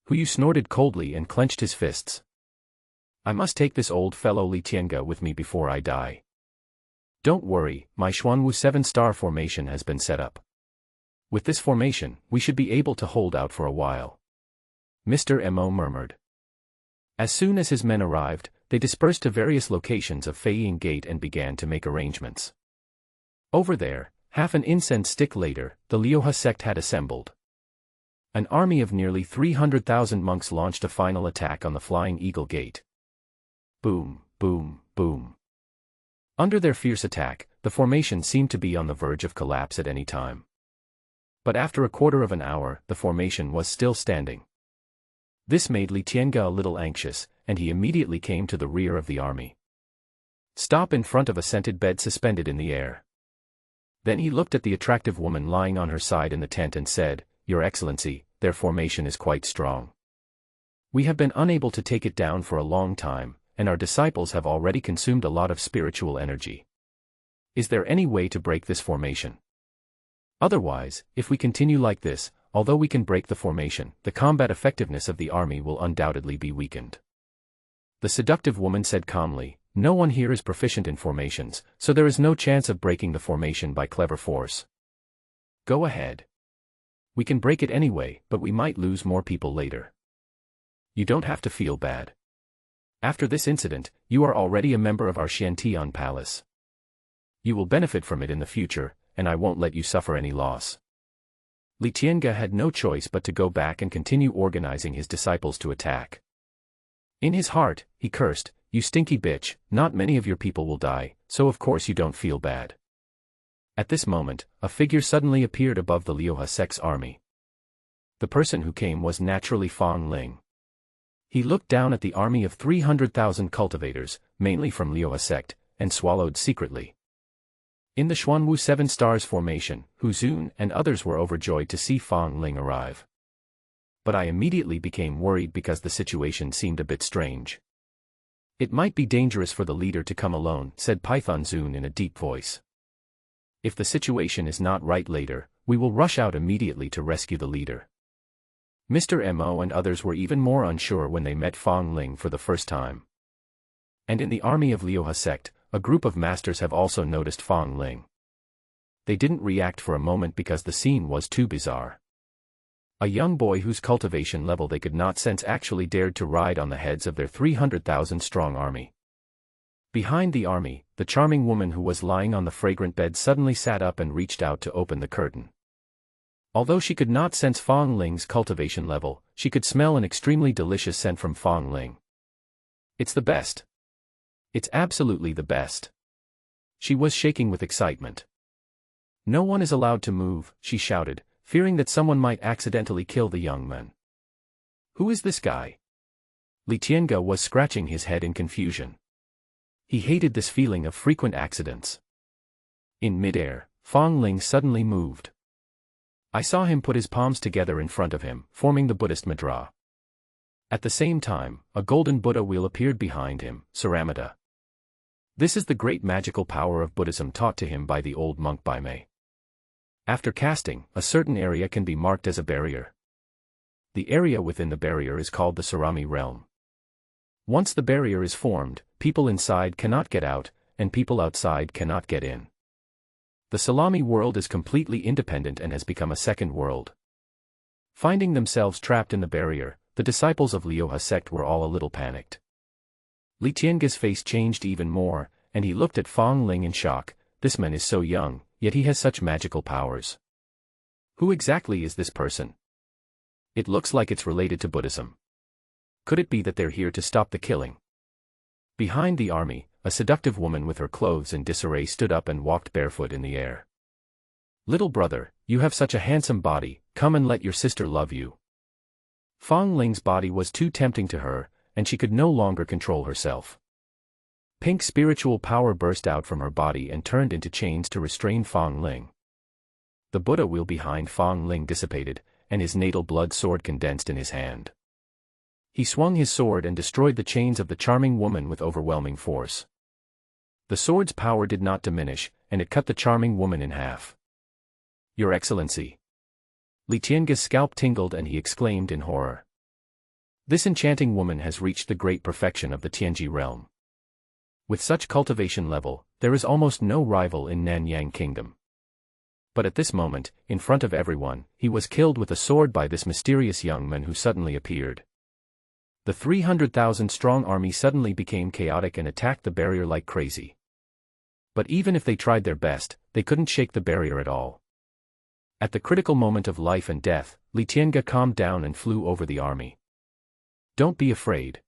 [SPEAKER 1] Hu snorted coldly and clenched his fists. "I must take this old fellow Li Tiange with me before I die. Don't worry, my Xuanwu 7-star formation has been set up. With this formation, we should be able to hold out for a while," Mr. Mo murmured. As soon as his men arrived, they dispersed to various locations of Feiying Gate and began to make arrangements. Over there, half an incense stick later, the Liuhe sect had assembled. An army of nearly 300,000 monks launched a final attack on the Flying Eagle Gate. Boom, boom, boom. Under their fierce attack, the formation seemed to be on the verge of collapse at any time. But after a quarter of an hour, the formation was still standing. This made Li Tiange a little anxious, and he immediately came to the rear of the army. Stop in front of a scented bed suspended in the air. Then he looked at the attractive woman lying on her side in the tent and said, "Your Excellency, their formation is quite strong. We have been unable to take it down for a long time, and our disciples have already consumed a lot of spiritual energy. Is there any way to break this formation? Otherwise, if we continue like this, although we can break the formation, the combat effectiveness of the army will undoubtedly be weakened." The seductive woman said calmly, "No one here is proficient in formations, so there is no chance of breaking the formation by clever force. Go ahead. We can break it anyway, but we might lose more people later. You don't have to feel bad. After this incident, you are already a member of our Xiantian Palace. You will benefit from it in the future, and I won't let you suffer any loss." Li Tiange had no choice but to go back and continue organizing his disciples to attack. In his heart, he cursed, "You stinky bitch, not many of your people will die, so of course you don't feel bad." At this moment, a figure suddenly appeared above the Liuhe sect's army. The person who came was naturally Fang Ling. He looked down at the army of 300,000 cultivators, mainly from Liuhe sect, and swallowed secretly. In the Xuanwu 7 Stars formation, Hu Zun and others were overjoyed to see Fang Ling arrive. But I immediately became worried because the situation seemed a bit strange. "It might be dangerous for the leader to come alone," said Python Zun in a deep voice. "If the situation is not right later, we will rush out immediately to rescue the leader." Mr. Mo and others were even more unsure when they met Fang Ling for the first time. And in the army of Liuhe sect, a group of masters have also noticed Fang Ling. They didn't react for a moment because the scene was too bizarre. A young boy whose cultivation level they could not sense actually dared to ride on the heads of their 300,000 strong army. Behind the army, the charming woman who was lying on the fragrant bed suddenly sat up and reached out to open the curtain. Although she could not sense Fang Ling's cultivation level, she could smell an extremely delicious scent from Fang Ling. "It's the best. It's absolutely the best." She was shaking with excitement. "No one is allowed to move," she shouted, fearing that someone might accidentally kill the young man. "Who is this guy?" Li Tiange was scratching his head in confusion. He hated this feeling of frequent accidents. In midair, Fang Ling suddenly moved. I saw him put his palms together in front of him, forming the Buddhist mudra. At the same time, a golden Buddha wheel appeared behind him, Saramata. This is the great magical power of Buddhism taught to him by the old monk Baimei. After casting, a certain area can be marked as a barrier. The area within the barrier is called the Sarami realm. Once the barrier is formed, people inside cannot get out, and people outside cannot get in. The salami world is completely independent and has become a second world. Finding themselves trapped in the barrier, the disciples of Liuha sect were all a little panicked. Li Tiange's face changed even more, and he looked at Fang Ling in shock. This man is so young, yet he has such magical powers. Who exactly is this person? It looks like it's related to Buddhism. Could it be that they're here to stop the killing? Behind the army, a seductive woman with her clothes in disarray stood up and walked barefoot in the air. Little brother, you have such a handsome body, come and let your sister love you. Fang Ling's body was too tempting to her, and she could no longer control herself. Pink spiritual power burst out from her body and turned into chains to restrain Fang Ling. The Buddha wheel behind Fang Ling dissipated, and his natal blood sword condensed in his hand. He swung his sword and destroyed the chains of the charming woman with overwhelming force. The sword's power did not diminish, and it cut the charming woman in half. Your Excellency! Li Tiange's scalp tingled and he exclaimed in horror. This enchanting woman has reached the great perfection of the Tianji realm. With such cultivation level, there is almost no rival in Nanyang Kingdom. But at this moment, in front of everyone, he was killed with a sword by this mysterious young man who suddenly appeared. The 300,000-strong army suddenly became chaotic and attacked the barrier like crazy. But even if they tried their best, they couldn't shake the barrier at all. At the critical moment of life and death, Li Tiange calmed down and flew over the army. Don't be afraid.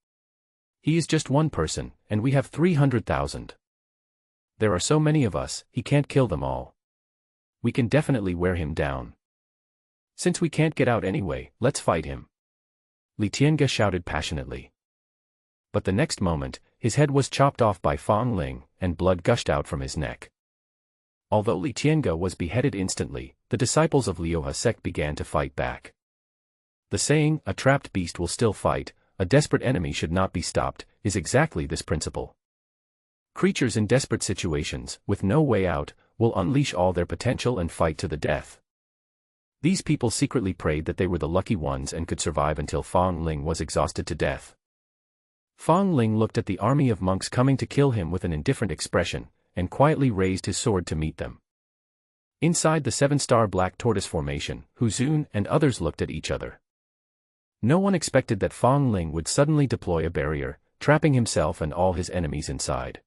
[SPEAKER 1] He is just one person, and we have 300,000. There are so many of us, he can't kill them all. We can definitely wear him down. Since we can't get out anyway, let's fight him. Li Tiange shouted passionately. But the next moment, his head was chopped off by Fang Ling, and blood gushed out from his neck. Although Li Tiange was beheaded instantly, the disciples of Liuha sect began to fight back. The saying, a trapped beast will still fight, a desperate enemy should not be stopped, is exactly this principle. Creatures in desperate situations, with no way out, will unleash all their potential and fight to the death. These people secretly prayed that they were the lucky ones and could survive until Fang Ling was exhausted to death. Fang Ling looked at the army of monks coming to kill him with an indifferent expression, and quietly raised his sword to meet them. Inside the 7-star black tortoise formation, Hu Zun and others looked at each other. No one expected that Fang Ling would suddenly deploy a barrier, trapping himself and all his enemies inside.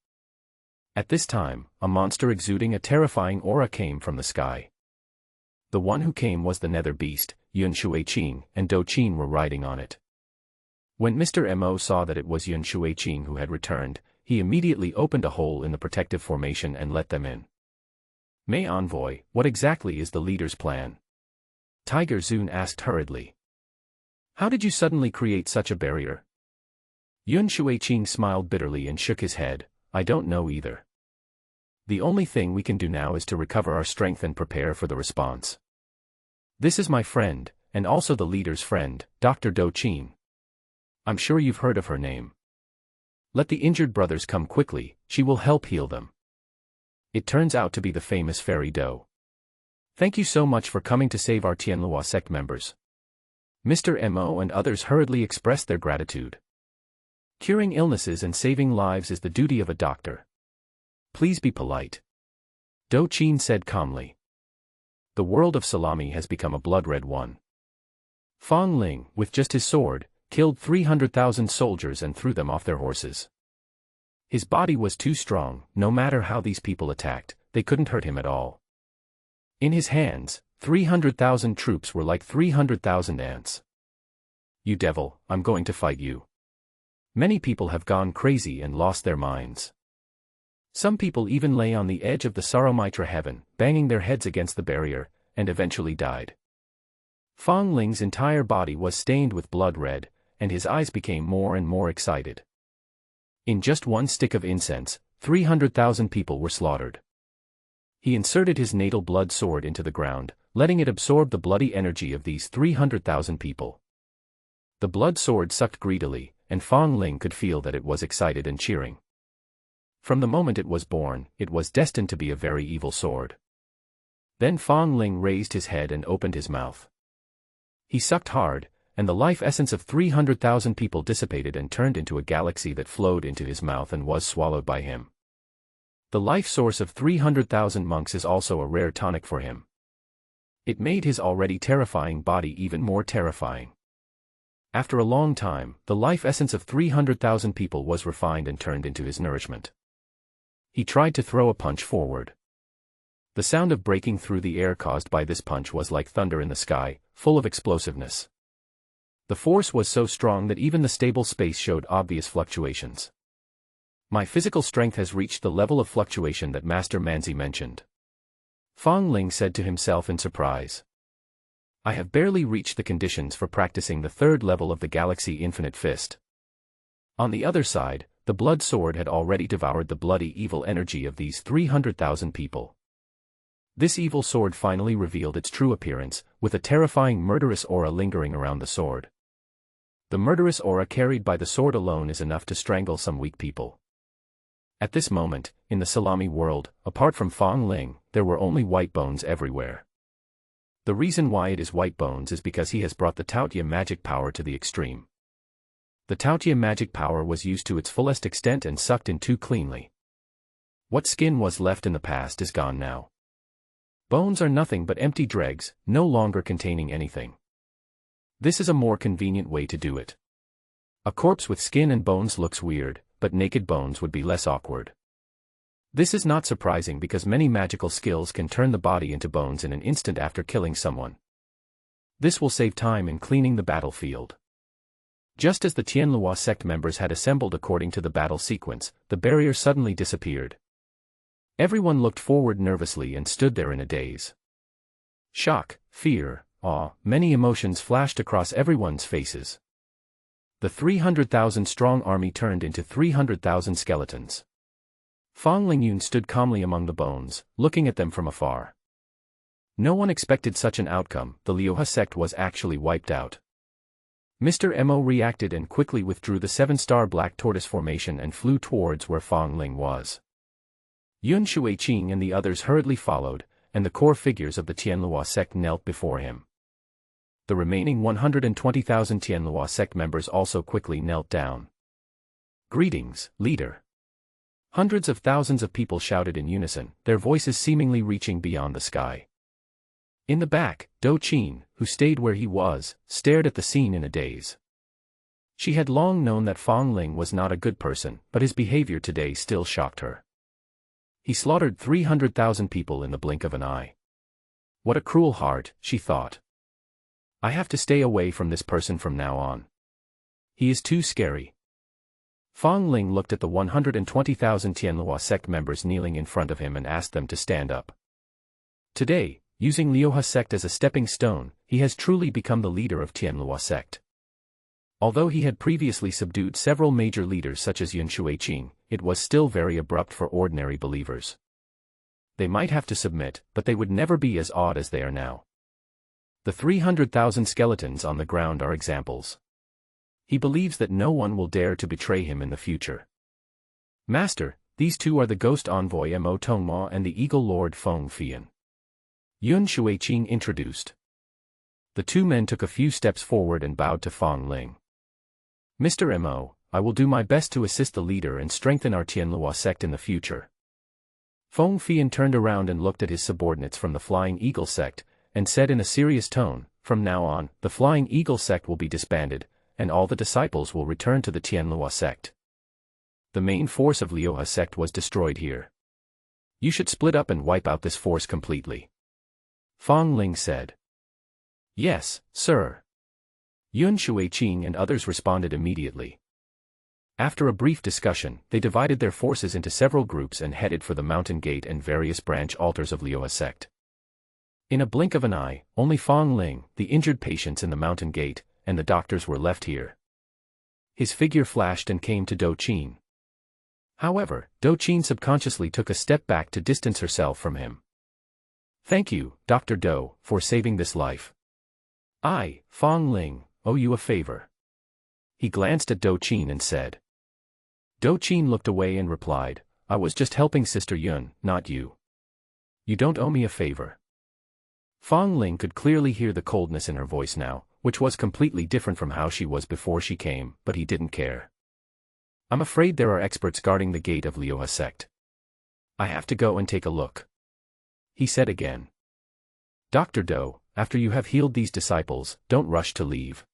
[SPEAKER 1] At this time, a monster exuding a terrifying aura came from the sky. The one who came was the nether beast. Yun Shuiqing and Do Qin were riding on it. When Mr. Mo saw that it was Yun Shuiqing who had returned, he immediately opened a hole in the protective formation and let them in. May Envoy, what exactly is the leader's plan? Tiger Zun asked hurriedly. How did you suddenly create such a barrier? Yun Shuiqing smiled bitterly and shook his head. I don't know either. The only thing we can do now is to recover our strength and prepare for the response. This is my friend, and also the leader's friend, Dr. Do Qin. I'm sure you've heard of her name. Let the injured brothers come quickly, she will help heal them. It turns out to be the famous Fairy Do. Thank you so much for coming to save our Tianlua sect members. Mr. Mo and others hurriedly expressed their gratitude. Curing illnesses and saving lives is the duty of a doctor. Please be polite. Do Qin said calmly. The world of salami has become a blood-red one. Fang Ling, with just his sword, killed 300,000 soldiers and threw them off their horses. His body was too strong, no matter how these people attacked, they couldn't hurt him at all. In his hands, 300,000 troops were like 300,000 ants. You devil, I'm going to fight you. Many people have gone crazy and lost their minds. Some people even lay on the edge of the Saramitra heaven, banging their heads against the barrier, and eventually died. Fang Ling's entire body was stained with blood red, and his eyes became more and more excited. In just one stick of incense, 300,000 people were slaughtered. He inserted his natal blood sword into the ground, letting it absorb the bloody energy of these 300,000 people. The blood sword sucked greedily, and Fang Ling could feel that it was excited and cheering. From the moment it was born, it was destined to be a very evil sword. Then Fang Ling raised his head and opened his mouth. He sucked hard, and the life essence of 300,000 people dissipated and turned into a galaxy that flowed into his mouth and was swallowed by him. The life source of 300,000 monks is also a rare tonic for him. It made his already terrifying body even more terrifying. After a long time, the life essence of 300,000 people was refined and turned into his nourishment. He tried to throw a punch forward. The sound of breaking through the air caused by this punch was like thunder in the sky, full of explosiveness. The force was so strong that even the stable space showed obvious fluctuations. My physical strength has reached the level of fluctuation that Master Manzi mentioned. Fong Ling said to himself in surprise. I have barely reached the conditions for practicing the third level of the Galaxy Infinite Fist. On the other side, the blood sword had already devoured the bloody evil energy of these 300,000 people. This evil sword finally revealed its true appearance, with a terrifying murderous aura lingering around the sword. The murderous aura carried by the sword alone is enough to strangle some weak people. At this moment, in the salami world, apart from Fong Ling, there were only white bones everywhere. The reason why it is white bones is because he has brought the Taotia magic power to the extreme. The Taotia magic power was used to its fullest extent and sucked in too cleanly. What skin was left in the past is gone now. Bones are nothing but empty dregs, no longer containing anything. This is a more convenient way to do it. A corpse with skin and bones looks weird, but naked bones would be less awkward. This is not surprising because many magical skills can turn the body into bones in an instant after killing someone. This will save time in cleaning the battlefield. Just as the Tianlua sect members had assembled according to the battle sequence, the barrier suddenly disappeared. Everyone looked forward nervously and stood there in a daze. Shock, fear, awe, many emotions flashed across everyone's faces. The 300,000 strong army turned into 300,000 skeletons. Fong Lingyun stood calmly among the bones, looking at them from afar. No one expected such an outcome. The Liuha sect was actually wiped out. Mr. Mo reacted and quickly withdrew the 7-star black tortoise formation and flew towards where Fong Ling was. Yun Shuiqing and the others hurriedly followed, and the core figures of the Tianlua sect knelt before him. The remaining 120,000 Tianlua sect members also quickly knelt down. Greetings, leader. Hundreds of thousands of people shouted in unison, their voices seemingly reaching beyond the sky. In the back, Do Qin, who stayed where he was, stared at the scene in a daze. She had long known that Fong Ling was not a good person, but his behavior today still shocked her. He slaughtered 300,000 people in the blink of an eye. What a cruel heart, she thought. I have to stay away from this person from now on. He is too scary. Fong Ling looked at the 120,000 Tianlua sect members kneeling in front of him and asked them to stand up. Today, using Liuha sect as a stepping stone, he has truly become the leader of Tianlua sect. Although he had previously subdued several major leaders such as Yun Shuiqing, it was still very abrupt for ordinary believers. They might have to submit, but they would never be as awed as they are now. The 300,000 skeletons on the ground are examples. He believes that no one will dare to betray him in the future. Master, these two are the ghost envoy Mo Tongma and the Eagle Lord Feng Fian. Yun Shuiqing introduced. The two men took a few steps forward and bowed to Fong Ling. Mr. Mo, I will do my best to assist the leader and strengthen our Tianlua sect in the future. Feng Fian turned around and looked at his subordinates from the Flying Eagle sect, and said in a serious tone, from now on, the Flying Eagle sect will be disbanded, and all the disciples will return to the Tianlua sect. The main force of Liuha sect was destroyed here. You should split up and wipe out this force completely. Fong Ling said. Yes, sir. Yun Shuiqing and others responded immediately. After a brief discussion, they divided their forces into several groups and headed for the mountain gate and various branch altars of Liuha sect. In a blink of an eye, only Fong Ling, the injured patients in the mountain gate, and the doctors were left here. His figure flashed and came to Do Qin. However, Do Qin subconsciously took a step back to distance herself from him. Thank you, Dr. Do, for saving this life. I, Fong Ling, owe you a favor. He glanced at Do Qin and said. Do Qin looked away and replied, I was just helping Sister Yun, not you. You don't owe me a favor. Fong Ling could clearly hear the coldness in her voice now, which was completely different from how she was before she came, but he didn't care. I'm afraid there are experts guarding the gate of Liuha sect. I have to go and take a look, he said again. Dr. Do, after you have healed these disciples, don't rush to leave.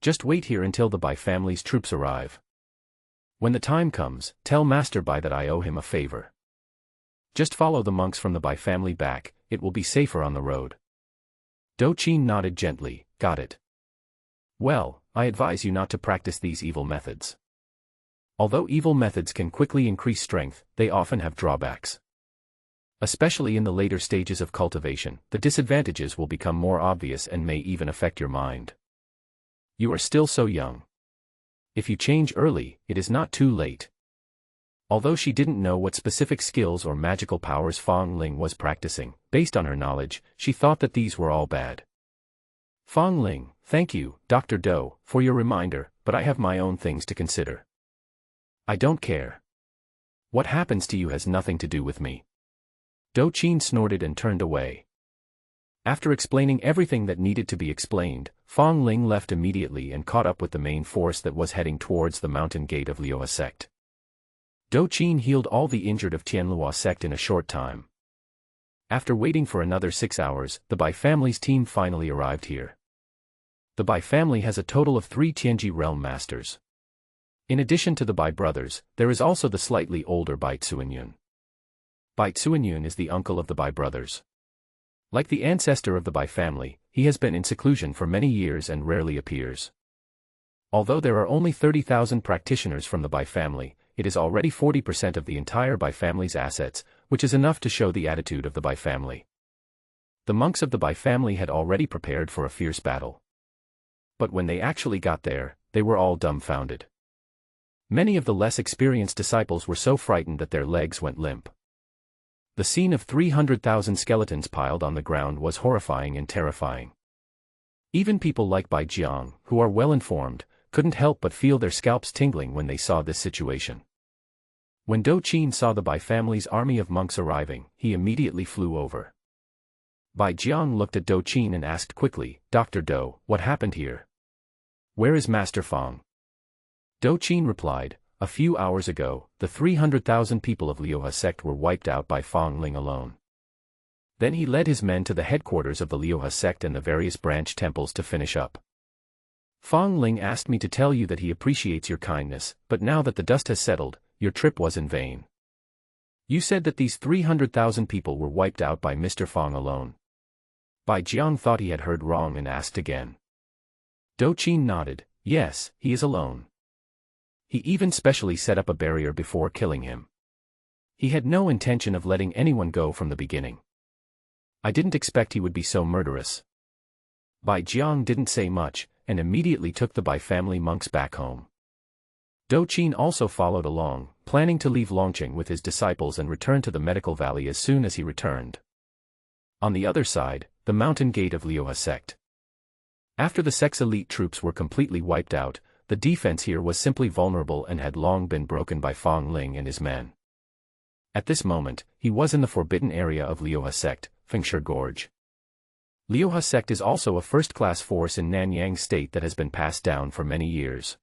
[SPEAKER 1] Just wait here until the Bai family's troops arrive. When the time comes, tell Master Bai that I owe him a favor. Just follow the monks from the Bai family back, it will be safer on the road. Do Qin nodded gently, got it. Well, I advise you not to practice these evil methods. Although evil methods can quickly increase strength, they often have drawbacks. Especially in the later stages of cultivation, the disadvantages will become more obvious and may even affect your mind. You are still so young. If you change early, it is not too late. Although she didn't know what specific skills or magical powers Fong Ling was practicing, based on her knowledge, she thought that these were all bad. Fong Ling, thank you, Dr. Do, for your reminder, but I have my own things to consider. I don't care. What happens to you has nothing to do with me. Do Qin snorted and turned away. After explaining everything that needed to be explained, Fong Ling left immediately and caught up with the main force that was heading towards the mountain gate of Liuhe sect. Do Qin healed all the injured of Tianluo sect in a short time. After waiting for another 6 hours, the Bai family's team finally arrived here. The Bai family has a total of 3 Tianji realm masters. In addition to the Bai brothers, there is also the slightly older Bai Tsuanyun. Bai Tsuanyun is the uncle of the Bai brothers. Like the ancestor of the Bai family, he has been in seclusion for many years and rarely appears. Although there are only 30,000 practitioners from the Bai family, it is already 40% of the entire Bai family's assets, which is enough to show the attitude of the Bai family. The monks of the Bai family had already prepared for a fierce battle. But when they actually got there, they were all dumbfounded. Many of the less experienced disciples were so frightened that their legs went limp. The scene of 300,000 skeletons piled on the ground was horrifying and terrifying. Even people like Bai Jiang, who are well informed, couldn't help but feel their scalps tingling when they saw this situation. When Do Qin saw the Bai family's army of monks arriving, he immediately flew over. Bai Jiang looked at Do Qin and asked quickly, Dr. Do, what happened here? Where is Master Fong? Do Qin replied, a few hours ago, the 300,000 people of Liuhe sect were wiped out by Fong Ling alone. Then he led his men to the headquarters of the Liuhe sect and the various branch temples to finish up. Fong Ling asked me to tell you that he appreciates your kindness, but now that the dust has settled, your trip was in vain. You said that these 300,000 people were wiped out by Mr. Fong alone. Bai Jiang thought he had heard wrong and asked again. Do Qin nodded, yes, he is alone. He even specially set up a barrier before killing him. He had no intention of letting anyone go from the beginning. I didn't expect he would be so murderous. Bai Jiang didn't say much, and immediately took the Bai family monks back home. Do Qin also followed along, planning to leave Longqing with his disciples and return to the medical valley as soon as he returned. On the other side, the mountain gate of Liuhe sect. After the sect's elite troops were completely wiped out, the defense here was simply vulnerable and had long been broken by Fong Ling and his men. At this moment, he was in the forbidden area of Liuhe sect, Fengshe Gorge. Liuhe sect is also a first-class force in Nanyang state that has been passed down for many years.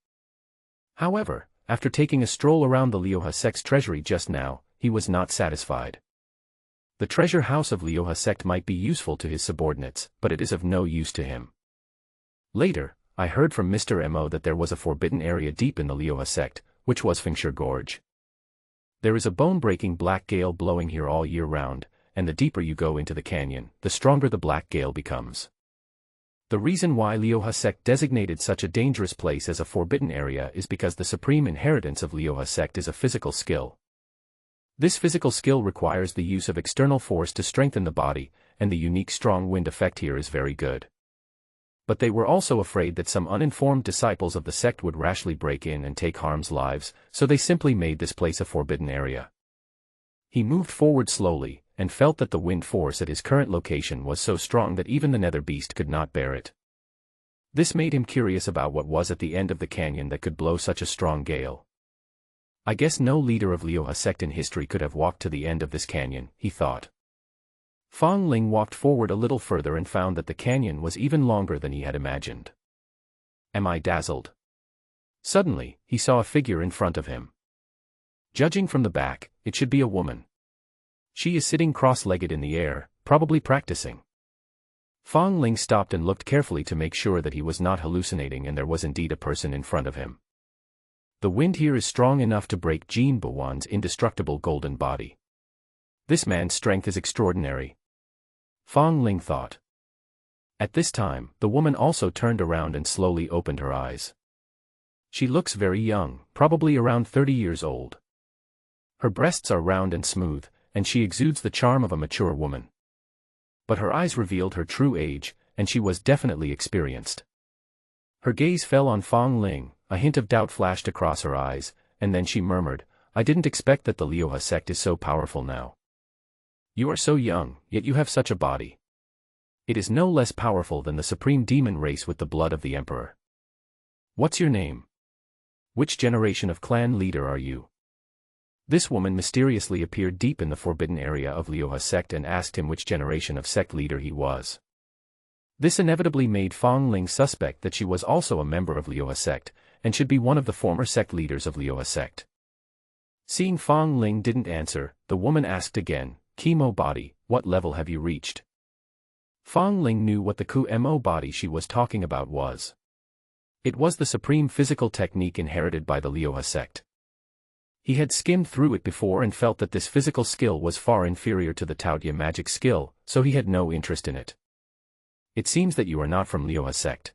[SPEAKER 1] However, after taking a stroll around the Liuhe sect's treasury just now, he was not satisfied. The treasure house of Liuhe sect might be useful to his subordinates, but it is of no use to him. Later, I heard from Mr. Mo that there was a forbidden area deep in the Liuhe sect, which was Fengshe Gorge. There is a bone-breaking black gale blowing here all year round, and the deeper you go into the canyon, the stronger the black gale becomes. The reason why Liuhe sect designated such a dangerous place as a forbidden area is because the supreme inheritance of Liuhe sect is a physical skill. This physical skill requires the use of external force to strengthen the body, and the unique strong wind effect here is very good. But they were also afraid that some uninformed disciples of the sect would rashly break in and take harm's lives, so they simply made this place a forbidden area. He moved forward slowly, and felt that the wind force at his current location was so strong that even the nether beast could not bear it. This made him curious about what was at the end of the canyon that could blow such a strong gale. I guess no leader of Liuhe sect in history could have walked to the end of this canyon, he thought. Fong Ling walked forward a little further and found that the canyon was even longer than he had imagined. Am I dazzled? Suddenly, he saw a figure in front of him. Judging from the back, it should be a woman. She is sitting cross-legged in the air, probably practicing. Fong Ling stopped and looked carefully to make sure that he was not hallucinating and there was indeed a person in front of him. The wind here is strong enough to break Jin Bawan's indestructible golden body. This man's strength is extraordinary. Fong Ling thought. At this time, the woman also turned around and slowly opened her eyes. She looks very young, probably around 30 years old. Her breasts are round and smooth, and she exudes the charm of a mature woman. But her eyes revealed her true age, and she was definitely experienced. Her gaze fell on Fong Ling, a hint of doubt flashed across her eyes, and then she murmured, "I didn't expect that the Liuha sect is so powerful now. You are so young, yet you have such a body. It is no less powerful than the supreme demon race with the blood of the emperor. What's your name? Which generation of clan leader are you?" This woman mysteriously appeared deep in the forbidden area of Liuha sect and asked him which generation of sect leader he was. This inevitably made Fong Ling suspect that she was also a member of Liuha sect, and should be one of the former sect leaders of Liuha sect. Seeing Fong Ling didn't answer, the woman asked again, "Chemo body, what level have you reached?" Fong Ling knew what the Mo body she was talking about was. It was the supreme physical technique inherited by the Liuha sect. He had skimmed through it before and felt that this physical skill was far inferior to the Taotia magic skill, so he had no interest in it. "It seems that you are not from Liuha sect."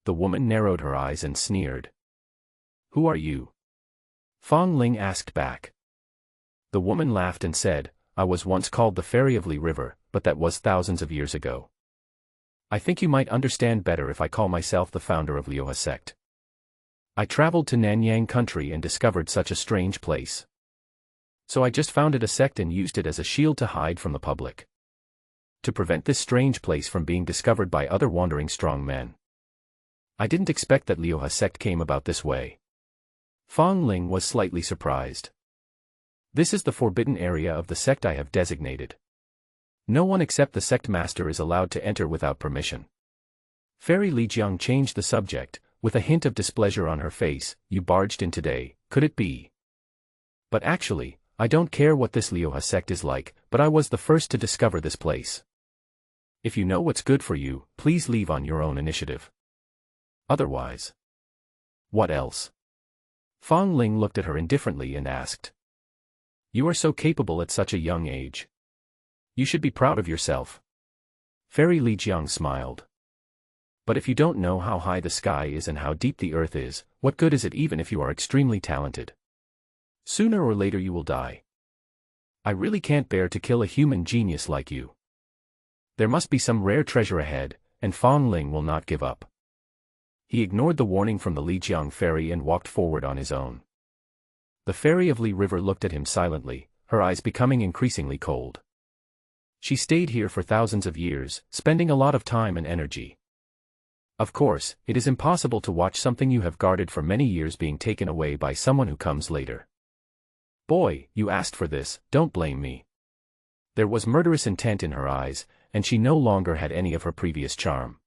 [SPEAKER 1] The woman narrowed her eyes and sneered. "Who are you?" Fong Ling asked back. The woman laughed and said, "I was once called the Fairy of Li River, but that was thousands of years ago. I think you might understand better if I call myself the founder of Liuha sect. I traveled to Nanyang country and discovered such a strange place. So I just founded a sect and used it as a shield to hide from the public. To prevent this strange place from being discovered by other wandering strong men. I didn't expect that Liuha sect came about this way." Fong Ling was slightly surprised. "This is the forbidden area of the sect I have designated. No one except the sect master is allowed to enter without permission." Fairy Li Jiang changed the subject, with a hint of displeasure on her face. "You barged in today, could it be? But actually, I don't care what this Liuha sect is like, but I was the first to discover this place. If you know what's good for you, please leave on your own initiative. Otherwise." "What else?" Fong Ling looked at her indifferently and asked. "You are so capable at such a young age. You should be proud of yourself." Fairy Li Jiang smiled. "But if you don't know how high the sky is and how deep the earth is, what good is it even if you are extremely talented? Sooner or later you will die. I really can't bear to kill a human genius like you. There must be some rare treasure ahead, and Fong Ling will not give up." He ignored the warning from the Li Jiang fairy and walked forward on his own. The Fairy of Li River looked at him silently, her eyes becoming increasingly cold. She stayed here for thousands of years, spending a lot of time and energy. Of course, it is impossible to watch something you have guarded for many years being taken away by someone who comes later. "Boy, you asked for this, don't blame me." There was murderous intent in her eyes, and she no longer had any of her previous charm.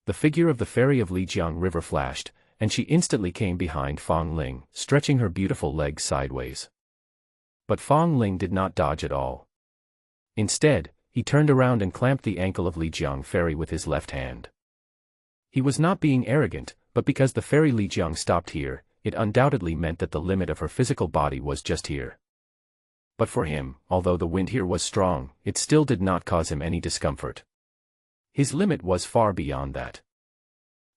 [SPEAKER 1] The figure of the Fairy of Li Jiang River flashed, and she instantly came behind Fong Ling, stretching her beautiful legs sideways. But Fong Ling did not dodge at all. Instead, he turned around and clamped the ankle of Li Jiang Fairy with his left hand. He was not being arrogant, but because the Fairy Li Jiang stopped here, it undoubtedly meant that the limit of her physical body was just here. But for him, although the wind here was strong, it still did not cause him any discomfort. His limit was far beyond that.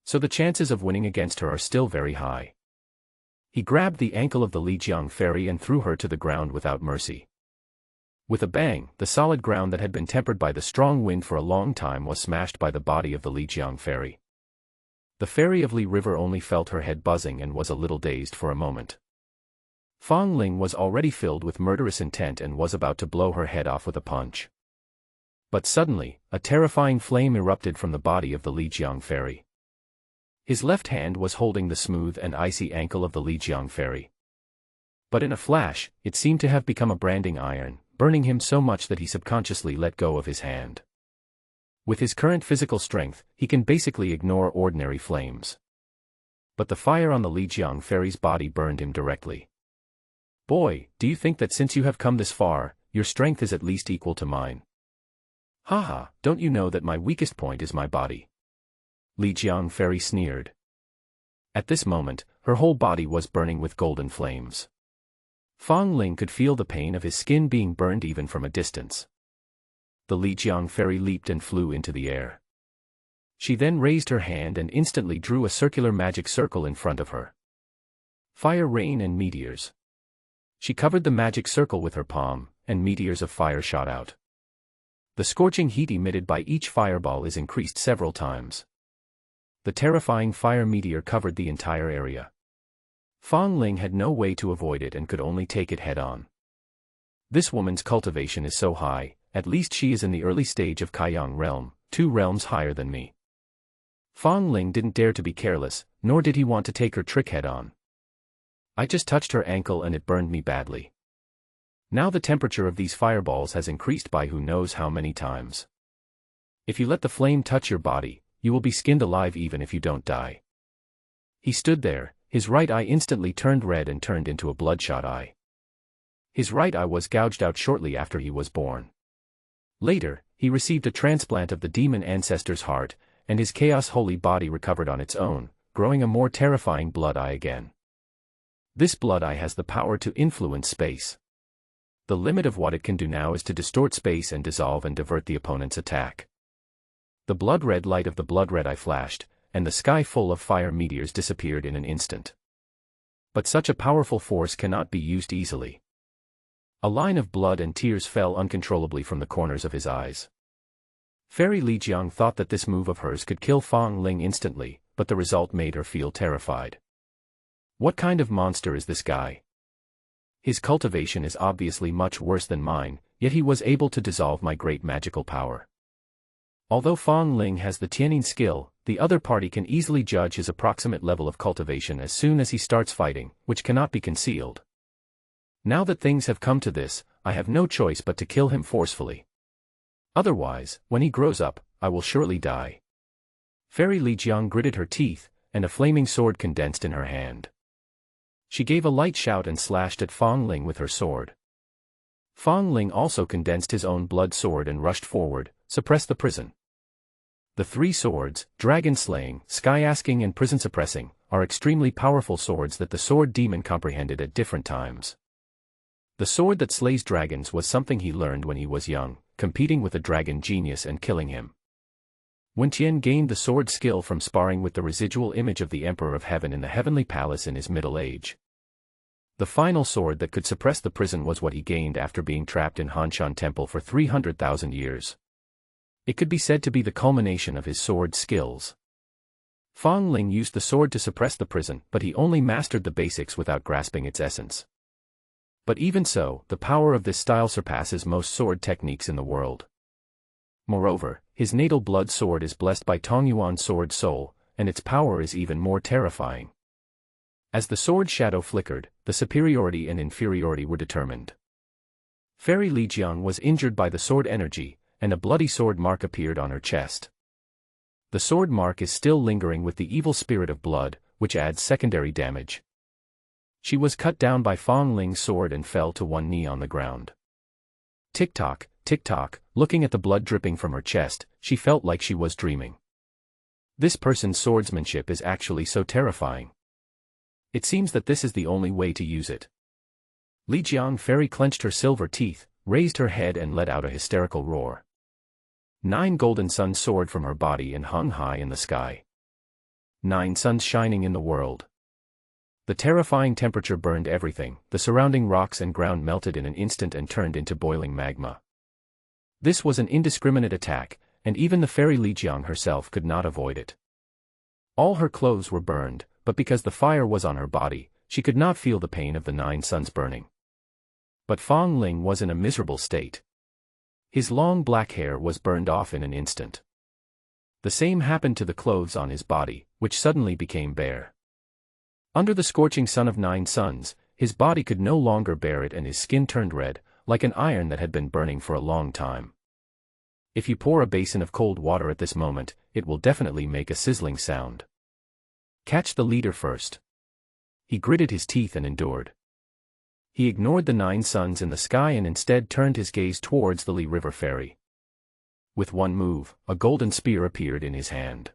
[SPEAKER 1] So the chances of winning against her are still very high. He grabbed the ankle of the Li Jiang Fairy and threw her to the ground without mercy. With a bang, the solid ground that had been tempered by the strong wind for a long time was smashed by the body of the Li Jiang Fairy. The Fairy of Li River only felt her head buzzing and was a little dazed for a moment. Fong Ling was already filled with murderous intent and was about to blow her head off with a punch. But suddenly, a terrifying flame erupted from the body of the Li Jiang Fairy. His left hand was holding the smooth and icy ankle of the Li Jiang Fairy. But in a flash, it seemed to have become a branding iron, burning him so much that he subconsciously let go of his hand. With his current physical strength, he can basically ignore ordinary flames. But the fire on the Li Jiang Fairy's body burned him directly. "Boy, do you think that since you have come this far, your strength is at least equal to mine. Haha, don't you know that my weakest point is my body? Li Jiang Fairy sneered. At this moment, her whole body was burning with golden flames. Fang Ling could feel the pain of his skin being burned even from a distance. The Li Jiang Fairy leaped and flew into the air. She then raised her hand and instantly drew a circular magic circle in front of her. Fire, rain and meteors. She covered the magic circle with her palm, and meteors of fire shot out. The scorching heat emitted by each fireball is increased several times. The terrifying fire meteor covered the entire area. Fang Ling had no way to avoid it and could only take it head-on. This woman's cultivation is so high, at least she is in the early stage of Kaiyang realm, 2 realms higher than me. Fang Ling didn't dare to be careless, nor did he want to take her trick head-on. I just touched her ankle and it burned me badly. Now the temperature of these fireballs has increased by who knows how many times. If you let the flame touch your body, you will be skinned alive even if you don't die. He stood there, his right eye instantly turned red and turned into a bloodshot eye. His right eye was gouged out shortly after he was born. Later, he received a transplant of the demon ancestor's heart, and his chaos holy body recovered on its own, growing a more terrifying blood eye again. This blood eye has the power to influence space. The limit of what it can do now is to distort space and dissolve and divert the opponent's attack. The blood-red light of the blood-red eye flashed, and the sky full of fire meteors disappeared in an instant. But such a powerful force cannot be used easily. A line of blood and tears fell uncontrollably from the corners of his eyes. Fairy Li Jiang thought that this move of hers could kill Fang Ling instantly, but the result made her feel terrified. What kind of monster is this guy? His cultivation is obviously much worse than mine, yet he was able to dissolve my great magical power. Although Fang Ling has the Tianyin skill, the other party can easily judge his approximate level of cultivation as soon as he starts fighting, which cannot be concealed. Now that things have come to this, I have no choice but to kill him forcefully. Otherwise, when he grows up, I will surely die. Fairy Li Jiang gritted her teeth, and a flaming sword condensed in her hand. She gave a light shout and slashed at Fang Ling with her sword. Fang Ling also condensed his own blood sword and rushed forward, suppressed the prison. The 3 swords, dragon slaying, sky asking and prison suppressing, are extremely powerful swords that the sword demon comprehended at different times. The sword that slays dragons was something he learned when he was young, competing with a dragon genius and killing him. Wen Tian gained the sword skill from sparring with the residual image of the Emperor of Heaven in the Heavenly Palace in his middle age. The final sword that could suppress the prison was what he gained after being trapped in Hanshan Temple for 300,000 years. It could be said to be the culmination of his sword skills. Fang Ling used the sword to suppress the prison, but he only mastered the basics without grasping its essence. But even so, the power of this style surpasses most sword techniques in the world. Moreover, his natal blood sword is blessed by Tongyuan's sword soul, and its power is even more terrifying. As the sword shadow flickered, the superiority and inferiority were determined. Fairy Li Jiang was injured by the sword energy, and a bloody sword mark appeared on her chest. The sword mark is still lingering with the evil spirit of blood, which adds secondary damage. She was cut down by Fang Ling's sword and fell to one knee on the ground. Tick-tock, tick-tock, looking at the blood dripping from her chest, she felt like she was dreaming. This person's swordsmanship is actually so terrifying. It seems that this is the only way to use it. Li Jiang Fairy clenched her silver teeth, raised her head and let out a hysterical roar. 9 golden suns soared from her body and hung high in the sky. 9 suns shining in the world. The terrifying temperature burned everything, the surrounding rocks and ground melted in an instant and turned into boiling magma. This was an indiscriminate attack, and even the Fairy Li Jiang herself could not avoid it. All her clothes were burned, but because the fire was on her body, she could not feel the pain of the 9 suns burning. But Fang Ling was in a miserable state. His long black hair was burned off in an instant. The same happened to the clothes on his body, which suddenly became bare. Under the scorching sun of 9 suns, his body could no longer bear it and his skin turned red, like an iron that had been burning for a long time. If you pour a basin of cold water at this moment, it will definitely make a sizzling sound. Catch the leader first. He gritted his teeth and endured. He ignored the 9 suns in the sky and instead turned his gaze towards the Li River ferry. With one move, a golden spear appeared in his hand.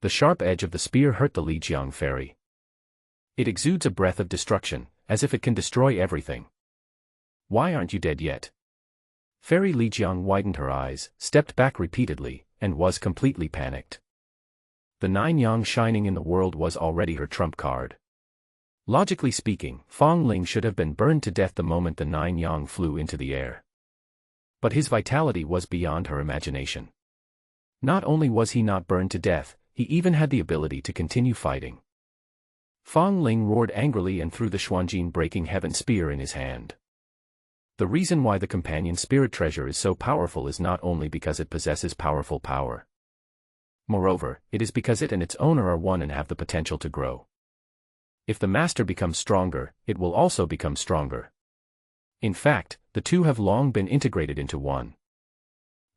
[SPEAKER 1] The sharp edge of the spear hurt the Lijiang ferry. It exudes a breath of destruction, as if it can destroy everything. Why aren't you dead yet? Fairy Lijiang widened her eyes, stepped back repeatedly, and was completely panicked. The 9 yang shining in the world was already her trump card. Logically speaking, Fong Ling should have been burned to death the moment the 9 yang flew into the air. But his vitality was beyond her imagination. Not only was he not burned to death, he even had the ability to continue fighting. Fong Ling roared angrily and threw the Xuanjin breaking heaven spear in his hand. The reason why the companion spirit treasure is so powerful is not only because it possesses powerful power. Moreover, it is because it and its owner are one and have the potential to grow. If the master becomes stronger, it will also become stronger. In fact, the two have long been integrated into one.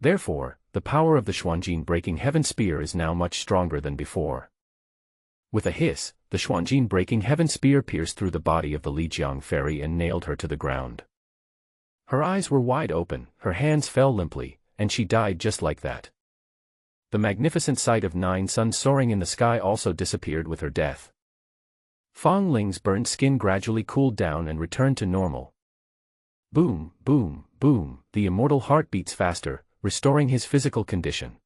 [SPEAKER 1] Therefore, the power of the Xuanjin breaking heaven spear is now much stronger than before. With a hiss, the Xuanjin breaking heaven spear pierced through the body of the Lijiang fairy and nailed her to the ground. Her eyes were wide open, her hands fell limply, and she died just like that. The magnificent sight of 9 suns soaring in the sky also disappeared with her death. Fong Ling's burned skin gradually cooled down and returned to normal. Boom, boom, boom, the immortal heart beats faster, restoring his physical condition.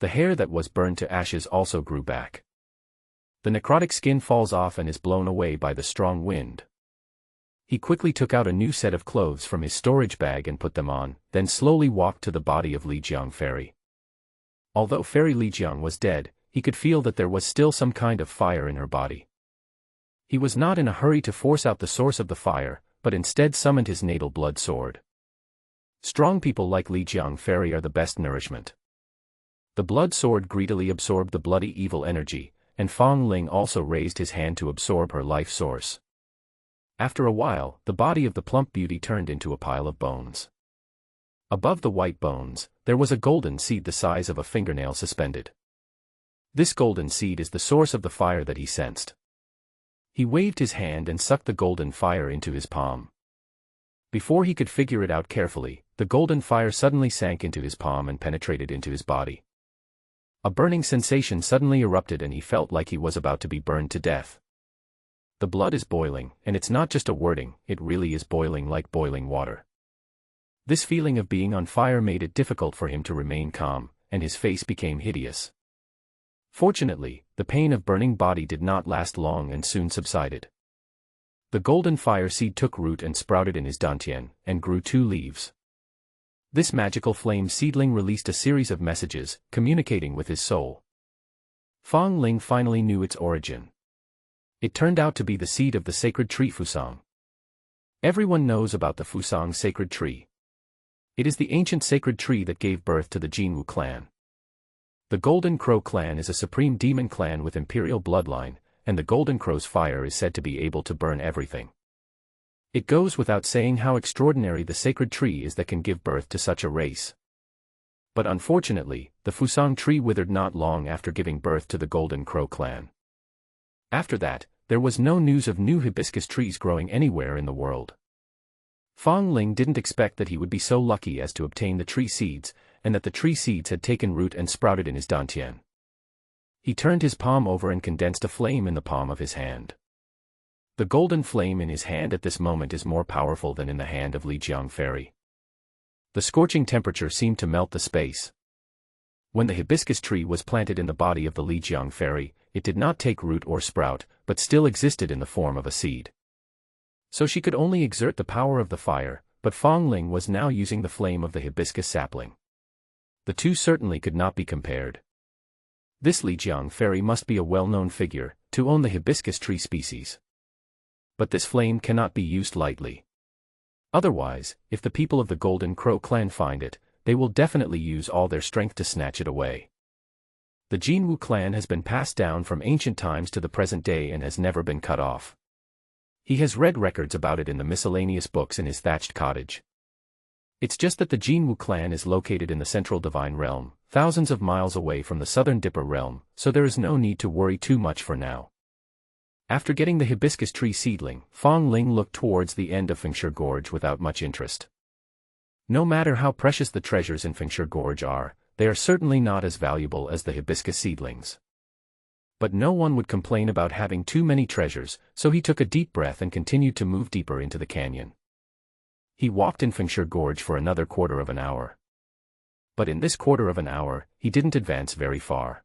[SPEAKER 1] The hair that was burned to ashes also grew back. The necrotic skin falls off and is blown away by the strong wind. He quickly took out a new set of clothes from his storage bag and put them on, then slowly walked to the body of Lijiang fairy. Although Fairy Lijiang was dead, he could feel that there was still some kind of fire in her body. He was not in a hurry to force out the source of the fire, but instead summoned his natal blood sword. Strong people like Lijiang fairy are the best nourishment. The blood sword greedily absorbed the bloody evil energy, and Fong Ling also raised his hand to absorb her life source. After a while, the body of the plump beauty turned into a pile of bones. Above the white bones, there was a golden seed the size of a fingernail suspended. This golden seed is the source of the fire that he sensed. He waved his hand and sucked the golden fire into his palm. Before he could figure it out carefully, the golden fire suddenly sank into his palm and penetrated into his body. A burning sensation suddenly erupted and he felt like he was about to be burned to death. The blood is boiling, and it's not just a wording, it really is boiling like boiling water. This feeling of being on fire made it difficult for him to remain calm, and his face became hideous. Fortunately, the pain of burning body did not last long and soon subsided. The golden fire seed took root and sprouted in his dantian, and grew 2 leaves. This magical flame seedling released a series of messages, communicating with his soul. Fong Ling finally knew its origin. It turned out to be the seed of the sacred tree Fusang. Everyone knows about the Fusang sacred tree. It is the ancient sacred tree that gave birth to the Jinwu clan. The Golden Crow clan is a supreme demon clan with imperial bloodline, and the Golden Crow's fire is said to be able to burn everything. It goes without saying how extraordinary the sacred tree is that can give birth to such a race. But unfortunately, the Fusang tree withered not long after giving birth to the Golden Crow clan. After that, there was no news of new hibiscus trees growing anywhere in the world. Fong Ling didn't expect that he would be so lucky as to obtain the tree seeds, and that the tree seeds had taken root and sprouted in his dantian. He turned his palm over and condensed a flame in the palm of his hand. The golden flame in his hand at this moment is more powerful than in the hand of Lijiang fairy. The scorching temperature seemed to melt the space. When the hibiscus tree was planted in the body of the Lijiang fairy, it did not take root or sprout, but still existed in the form of a seed. So she could only exert the power of the fire, but Fong Ling was now using the flame of the hibiscus sapling. The two certainly could not be compared. This Lijiang fairy must be a well-known figure, to own the hibiscus tree species. But this flame cannot be used lightly. Otherwise, if the people of the Golden Crow clan find it, they will definitely use all their strength to snatch it away. The Jinwu clan has been passed down from ancient times to the present day and has never been cut off. He has read records about it in the miscellaneous books in his thatched cottage. It's just that the Jinwu clan is located in the central divine realm, thousands of miles away from the southern Dipper realm, so there is no need to worry too much for now. After getting the hibiscus tree seedling, Fong Ling looked towards the end of Fengshe Gorge without much interest. No matter how precious the treasures in Fengshe Gorge are, they are certainly not as valuable as the hibiscus seedlings. But no one would complain about having too many treasures, so he took a deep breath and continued to move deeper into the canyon. He walked in Fengshe Gorge for another quarter of an hour. But in this quarter of an hour, he didn't advance very far.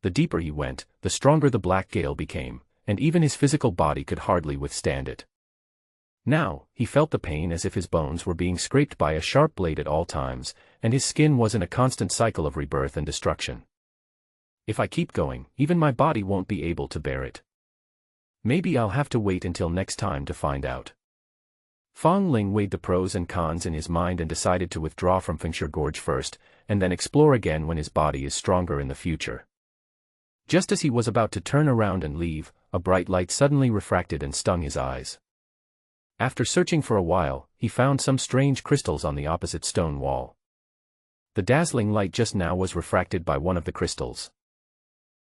[SPEAKER 1] The deeper he went, the stronger the black gale became, and even his physical body could hardly withstand it. Now, he felt the pain as if his bones were being scraped by a sharp blade at all times, and his skin was in a constant cycle of rebirth and destruction. If I keep going, even my body won't be able to bear it. Maybe I'll have to wait until next time to find out. Fong Ling weighed the pros and cons in his mind and decided to withdraw from Fengshe Gorge first, and then explore again when his body is stronger in the future. Just as he was about to turn around and leave, a bright light suddenly refracted and stung his eyes. After searching for a while, he found some strange crystals on the opposite stone wall. The dazzling light just now was refracted by one of the crystals.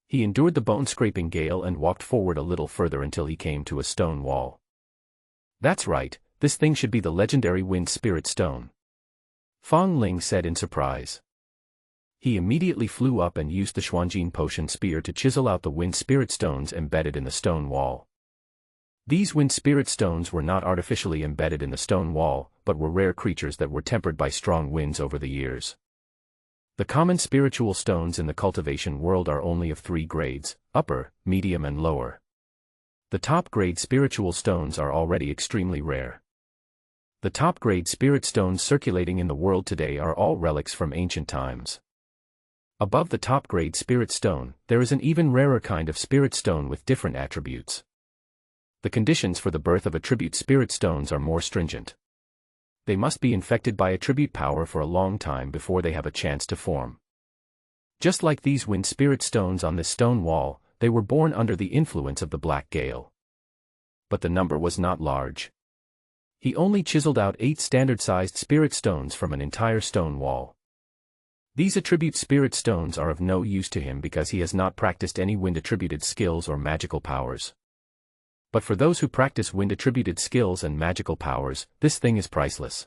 [SPEAKER 1] He endured the bone-scraping gale and walked forward a little further until he came to a stone wall. That's right, this thing should be the legendary Wind Spirit Stone. Fong Ling said in surprise. He immediately flew up and used the Xuanjin Potion Spear to chisel out the Wind Spirit Stones embedded in the stone wall. These Wind Spirit Stones were not artificially embedded in the stone wall, but were rare creatures that were tempered by strong winds over the years. The common spiritual stones in the cultivation world are only of 3 grades, upper, medium and lower. The top-grade spiritual stones are already extremely rare. The top-grade spirit stones circulating in the world today are all relics from ancient times. Above the top-grade spirit stone, there is an even rarer kind of spirit stone with different attributes. The conditions for the birth of attribute spirit stones are more stringent. They must be infected by attribute power for a long time before they have a chance to form. Just like these wind spirit stones on this stone wall, they were born under the influence of the black gale. But the number was not large. He only chiseled out 8 standard-sized spirit stones from an entire stone wall. These attribute spirit stones are of no use to him because he has not practiced any wind-attributed skills or magical powers. But for those who practice wind-attributed skills and magical powers, this thing is priceless.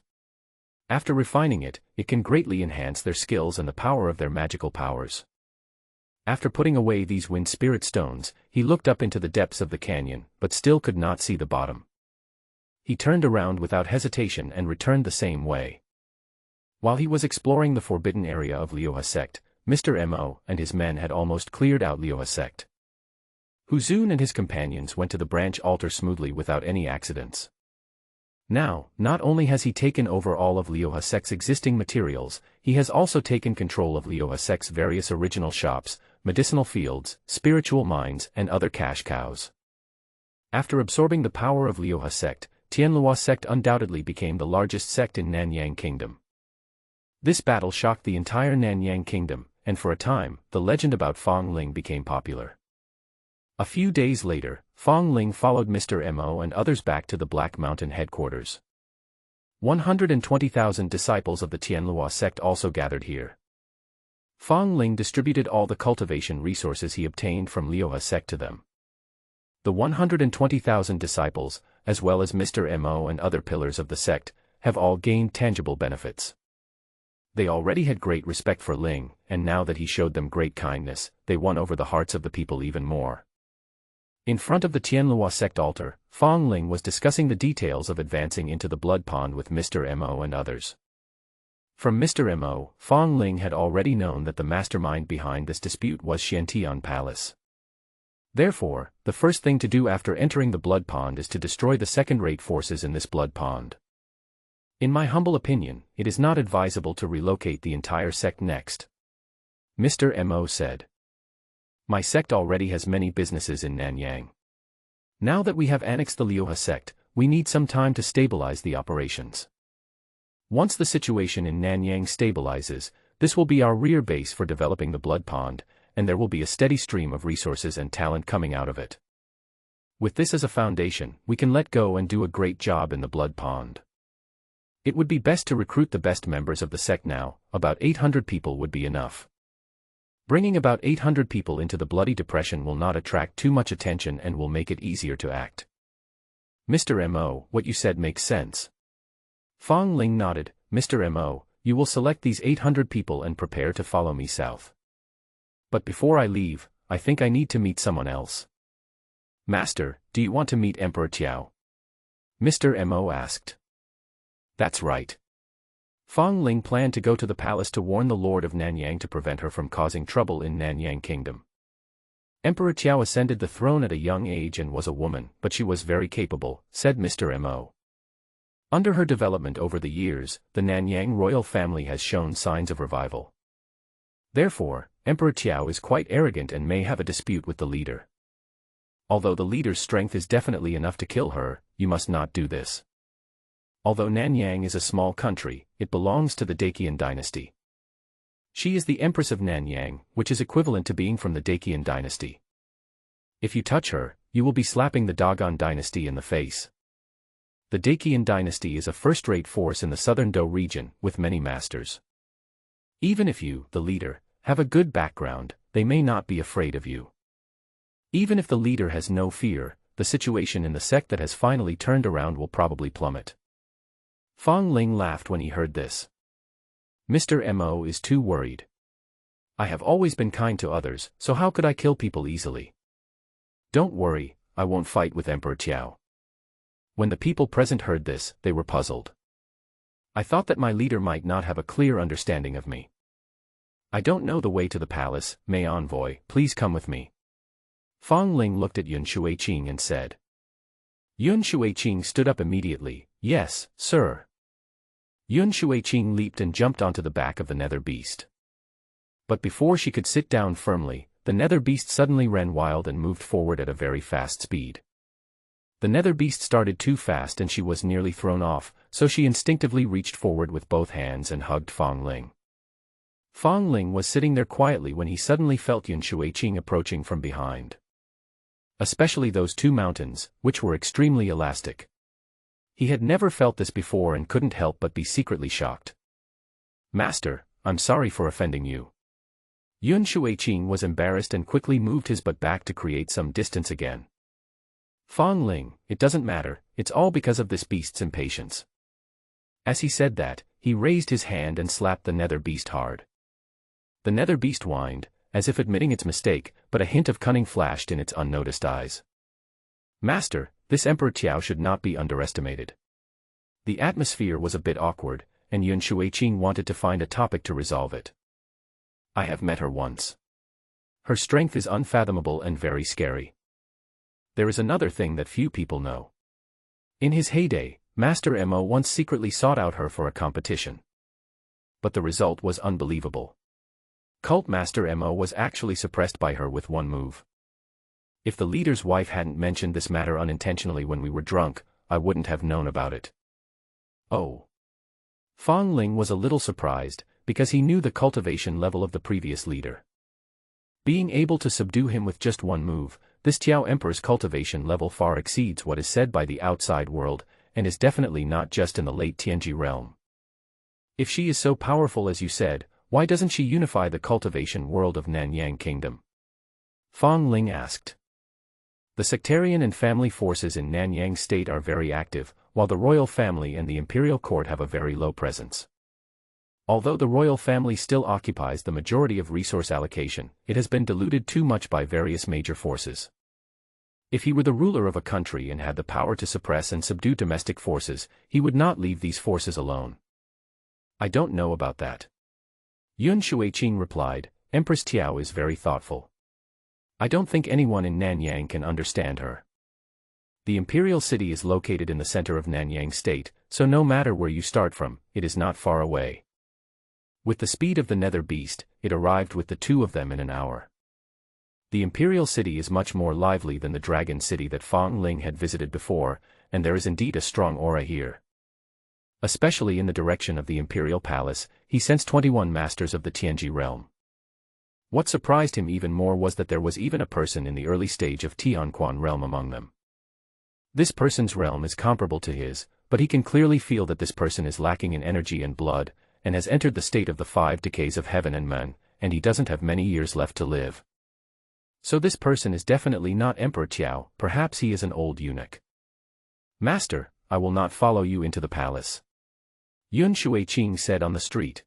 [SPEAKER 1] After refining it, it can greatly enhance their skills and the power of their magical powers. After putting away these wind spirit stones, he looked up into the depths of the canyon, but still could not see the bottom. He turned around without hesitation and returned the same way. While he was exploring the forbidden area of Liuha sect, Mr. Mo and his men had almost cleared out Liuha sect. Huzun and his companions went to the branch altar smoothly without any accidents. Now, not only has he taken over all of Liuha sect's existing materials, he has also taken control of Liuha sect's various original shops, medicinal fields, spiritual mines, and other cash cows. After absorbing the power of Liuha sect, Tianlua sect undoubtedly became the largest sect in Nanyang Kingdom. This battle shocked the entire Nanyang Kingdom, and for a time, the legend about Fong Ling became popular. A few days later, Fong Ling followed Mr. Mo and others back to the Black Mountain headquarters. 120,000 disciples of the Tianlua sect also gathered here. Fong Ling distributed all the cultivation resources he obtained from Liuha sect to them. The 120,000 disciples, as well as Mr. Mo and other pillars of the sect, have all gained tangible benefits. They already had great respect for Ling, and now that he showed them great kindness, they won over the hearts of the people even more. In front of the Tianlua sect altar, Fong Ling was discussing the details of advancing into the blood pond with Mr. Mo and others. From Mr. Mo, Fong Ling had already known that the mastermind behind this dispute was Xiantian Palace. Therefore, the first thing to do after entering the blood pond is to destroy the second-rate forces in this blood pond. In my humble opinion, it is not advisable to relocate the entire sect next. Mr. Mo said. My sect already has many businesses in Nanyang. Now that we have annexed the Liuha sect, we need some time to stabilize the operations. Once the situation in Nanyang stabilizes, this will be our rear base for developing the blood pond, and there will be a steady stream of resources and talent coming out of it. With this as a foundation, we can let go and do a great job in the blood pond. It would be best to recruit the best members of the sect now, about 800 people would be enough. Bringing about 800 people into the bloody depression will not attract too much attention and will make it easier to act. Mr. Mo, what you said makes sense. Fong Ling nodded. Mr. Mo, you will select these 800 people and prepare to follow me south. But before I leave, I think I need to meet someone else. Master, do you want to meet Emperor Tiao? Mr. Mo asked. That's right. Fong Ling planned to go to the palace to warn the Lord of Nanyang to prevent her from causing trouble in Nanyang Kingdom. Emperor Tiao ascended the throne at a young age and was a woman, but she was very capable, said Mr. Mo. Under her development over the years, the Nanyang royal family has shown signs of revival. Therefore, Emperor Tiao is quite arrogant and may have a dispute with the leader. Although the leader's strength is definitely enough to kill her, you must not do this. Although Nanyang is a small country, it belongs to the Dacian dynasty. She is the Empress of Nanyang, which is equivalent to being from the Dacian dynasty. If you touch her, you will be slapping the Dogon dynasty in the face. The Dacian dynasty is a first-rate force in the southern Do region, with many masters. Even if you, the leader, have a good background, they may not be afraid of you. Even if the leader has no fear, the situation in the sect that has finally turned around will probably plummet. Fong Ling laughed when he heard this. Mr. Mo is too worried. I have always been kind to others, so how could I kill people easily? Don't worry, I won't fight with Emperor Tiao. When the people present heard this, they were puzzled. I thought that my leader might not have a clear understanding of me. I don't know the way to the palace, may envoy, please come with me. Fong Ling looked at Yun Shuiqing and said. Yun Shuiqing stood up immediately. Yes, sir. Yun Shuiqing leaped and jumped onto the back of the nether beast. But before she could sit down firmly, the nether beast suddenly ran wild and moved forward at a very fast speed. The nether beast started too fast and she was nearly thrown off, so she instinctively reached forward with both hands and hugged Fong Ling. Fong Ling was sitting there quietly when he suddenly felt Yun Shuiqing approaching from behind. Especially those two mountains, which were extremely elastic. He had never felt this before and couldn't help but be secretly shocked. Master, I'm sorry for offending you. Yun Shuiqing was embarrassed and quickly moved his butt back to create some distance again. Fong Ling, it doesn't matter, it's all because of this beast's impatience. As he said that, he raised his hand and slapped the nether beast hard. The nether beast whined, as if admitting its mistake, but a hint of cunning flashed in its unnoticed eyes. Master, this Emperor Tiao should not be underestimated. The atmosphere was a bit awkward, and Yun Shuiqing wanted to find a topic to resolve it. I have met her once. Her strength is unfathomable and very scary. There is another thing that few people know. In his heyday, Master Mo once secretly sought out her for a competition. But the result was unbelievable. Cult Master Mo was actually suppressed by her with one move. If the leader's wife hadn't mentioned this matter unintentionally when we were drunk, I wouldn't have known about it. Oh. Fong Ling was a little surprised, because he knew the cultivation level of the previous leader. Being able to subdue him with just one move, this Tiao Emperor's cultivation level far exceeds what is said by the outside world, and is definitely not just in the late Tianji realm. If she is so powerful as you said, why doesn't she unify the cultivation world of Nanyang Kingdom? Fong Ling asked. The sectarian and family forces in Nanyang State are very active, while the royal family and the imperial court have a very low presence. Although the royal family still occupies the majority of resource allocation, it has been diluted too much by various major forces. If he were the ruler of a country and had the power to suppress and subdue domestic forces, he would not leave these forces alone. I don't know about that. Yun Shuiqing replied, Empress Tiao is very thoughtful. I don't think anyone in Nanyang can understand her. The imperial city is located in the center of Nanyang State, so no matter where you start from, it is not far away. With the speed of the nether beast, it arrived with the two of them in an hour. The imperial city is much more lively than the dragon city that Fong Ling had visited before, and there is indeed a strong aura here. Especially in the direction of the imperial palace, he sensed 21 masters of the Tianji realm. What surprised him even more was that there was even a person in the early stage of Tianquan realm among them. This person's realm is comparable to his, but he can clearly feel that this person is lacking in energy and blood, and has entered the state of the 5 decays of heaven and men, and he doesn't have many years left to live. So this person is definitely not Emperor Qiao, perhaps he is an old eunuch. Master, I will not follow you into the palace. Yun Shuiqing said on the street.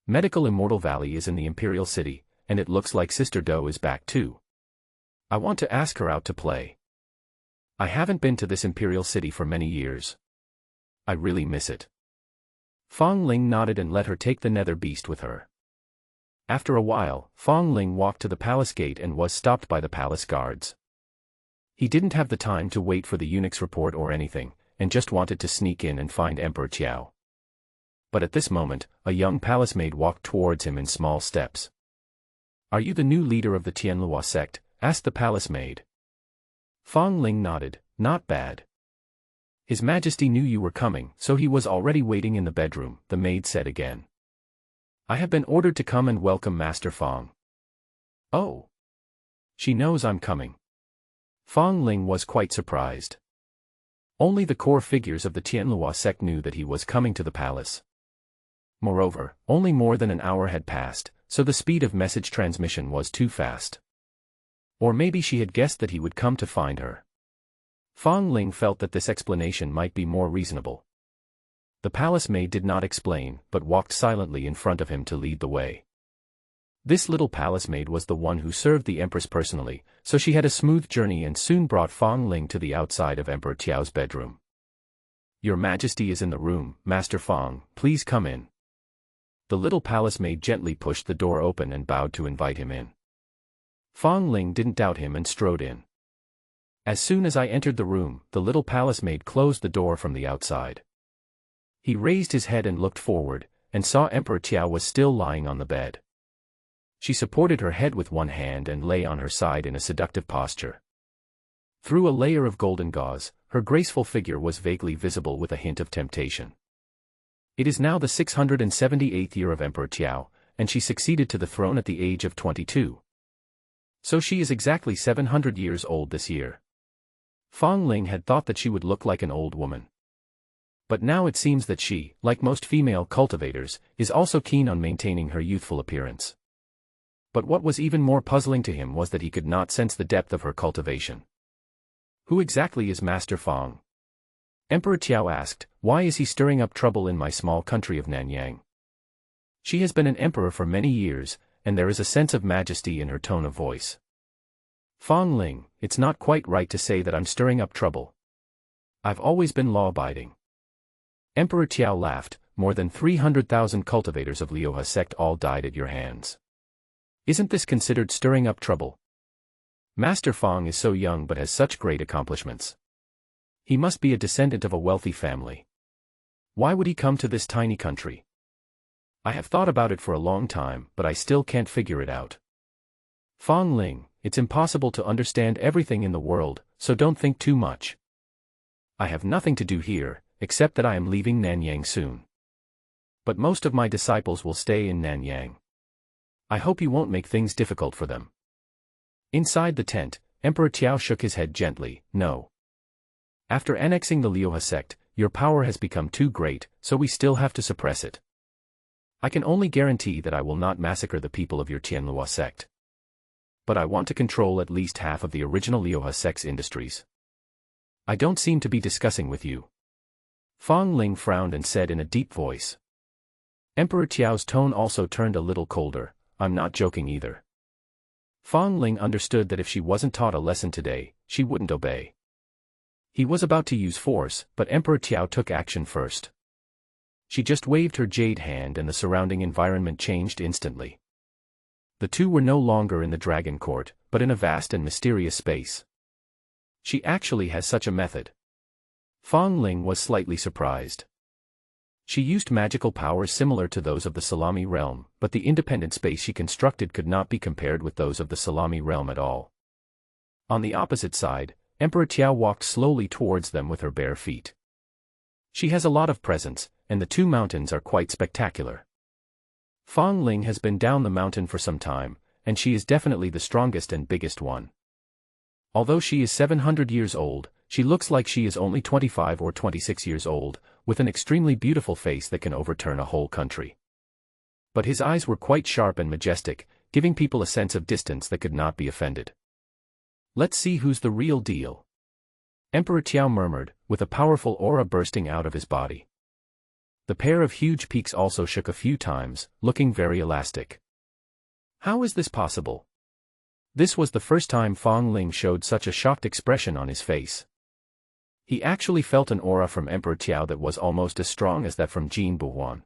[SPEAKER 1] Medical Immortal Valley is in the Imperial City, and it looks like Sister Do is back too. I want to ask her out to play. I haven't been to this Imperial City for many years. I really miss it. Fong Ling nodded and let her take the nether beast with her. After a while, Fong Ling walked to the palace gate and was stopped by the palace guards. He didn't have the time to wait for the eunuch's report or anything, and just wanted to sneak in and find Emperor Qiao. But at this moment, a young palace maid walked towards him in small steps. Are you the new leader of the Tianlua sect? Asked the palace maid. Fong Ling nodded, not bad. His Majesty knew you were coming, so he was already waiting in the bedroom, the maid said again. I have been ordered to come and welcome Master Fong. Oh. She knows I'm coming. Fong Ling was quite surprised. Only the core figures of the Tianlua sect knew that he was coming to the palace. Moreover, only more than an hour had passed, so the speed of message transmission was too fast. Or maybe she had guessed that he would come to find her. Fong Ling felt that this explanation might be more reasonable. The palace maid did not explain, but walked silently in front of him to lead the way. This little palace maid was the one who served the empress personally, so she had a smooth journey and soon brought Fong Ling to the outside of Emperor Qiao's bedroom. Your Majesty is in the room, Master Fong, please come in. The little palace maid gently pushed the door open and bowed to invite him in. Fong Ling didn't doubt him and strode in. As soon as I entered the room, the little palace maid closed the door from the outside. He raised his head and looked forward, and saw Emperor Qiao was still lying on the bed. She supported her head with one hand and lay on her side in a seductive posture. Through a layer of golden gauze, her graceful figure was vaguely visible with a hint of temptation. It is now the 678th year of Emperor Qiao, and she succeeded to the throne at the age of 22. So she is exactly 700 years old this year. Fong Ling had thought that she would look like an old woman. But now it seems that she, like most female cultivators, is also keen on maintaining her youthful appearance. But what was even more puzzling to him was that he could not sense the depth of her cultivation. Who exactly is Master Fong? Emperor Qiao asked, why is he stirring up trouble in my small country of Nanyang? She has been an emperor for many years, and there is a sense of majesty in her tone of voice. Fong Ling, it's not quite right to say that I'm stirring up trouble. I've always been law-abiding. Emperor Qiao laughed, more than 300,000 cultivators of Liuhe sect all died at your hands. Isn't this considered stirring up trouble? Master Fong is so young but has such great accomplishments. He must be a descendant of a wealthy family. Why would he come to this tiny country? I have thought about it for a long time, but I still can't figure it out. Fong Ling, it's impossible to understand everything in the world, so don't think too much. I have nothing to do here, except that I am leaving Nanyang soon. But most of my disciples will stay in Nanyang. I hope you won't make things difficult for them. Inside the tent, Emperor Qiao shook his head gently, no. After annexing the Liuhe sect, your power has become too great, so we still have to suppress it. I can only guarantee that I will not massacre the people of your Tianlua sect. But I want to control at least half of the original Liuhe sect's industries. I don't seem to be discussing with you. Fong Ling frowned and said in a deep voice. Emperor Qiao's tone also turned a little colder, I'm not joking either. Fong Ling understood that if she wasn't taught a lesson today, she wouldn't obey. He was about to use force, but Emperor Qiao took action first. She just waved her jade hand and the surrounding environment changed instantly. The two were no longer in the Dragon Court, but in a vast and mysterious space. She actually has such a method. Fong Ling was slightly surprised. She used magical powers similar to those of the Salami realm, but the independent space she constructed could not be compared with those of the Salami realm at all. On the opposite side, Emperor Qiao walked slowly towards them with her bare feet. She has a lot of presence, and the two mountains are quite spectacular. Fong Ling has been down the mountain for some time, and she is definitely the strongest and biggest one. Although she is 700 years old, she looks like she is only 25 or 26 years old, with an extremely beautiful face that can overturn a whole country. But his eyes were quite sharp and majestic, giving people a sense of distance that could not be offended. "Let's see who's the real deal," Emperor Tiao murmured, with a powerful aura bursting out of his body. The pair of huge peaks also shook a few times, looking very elastic. How is this possible? This was the first time Fong Ling showed such a shocked expression on his face. He actually felt an aura from Emperor Tiao that was almost as strong as that from Jin Buhuan.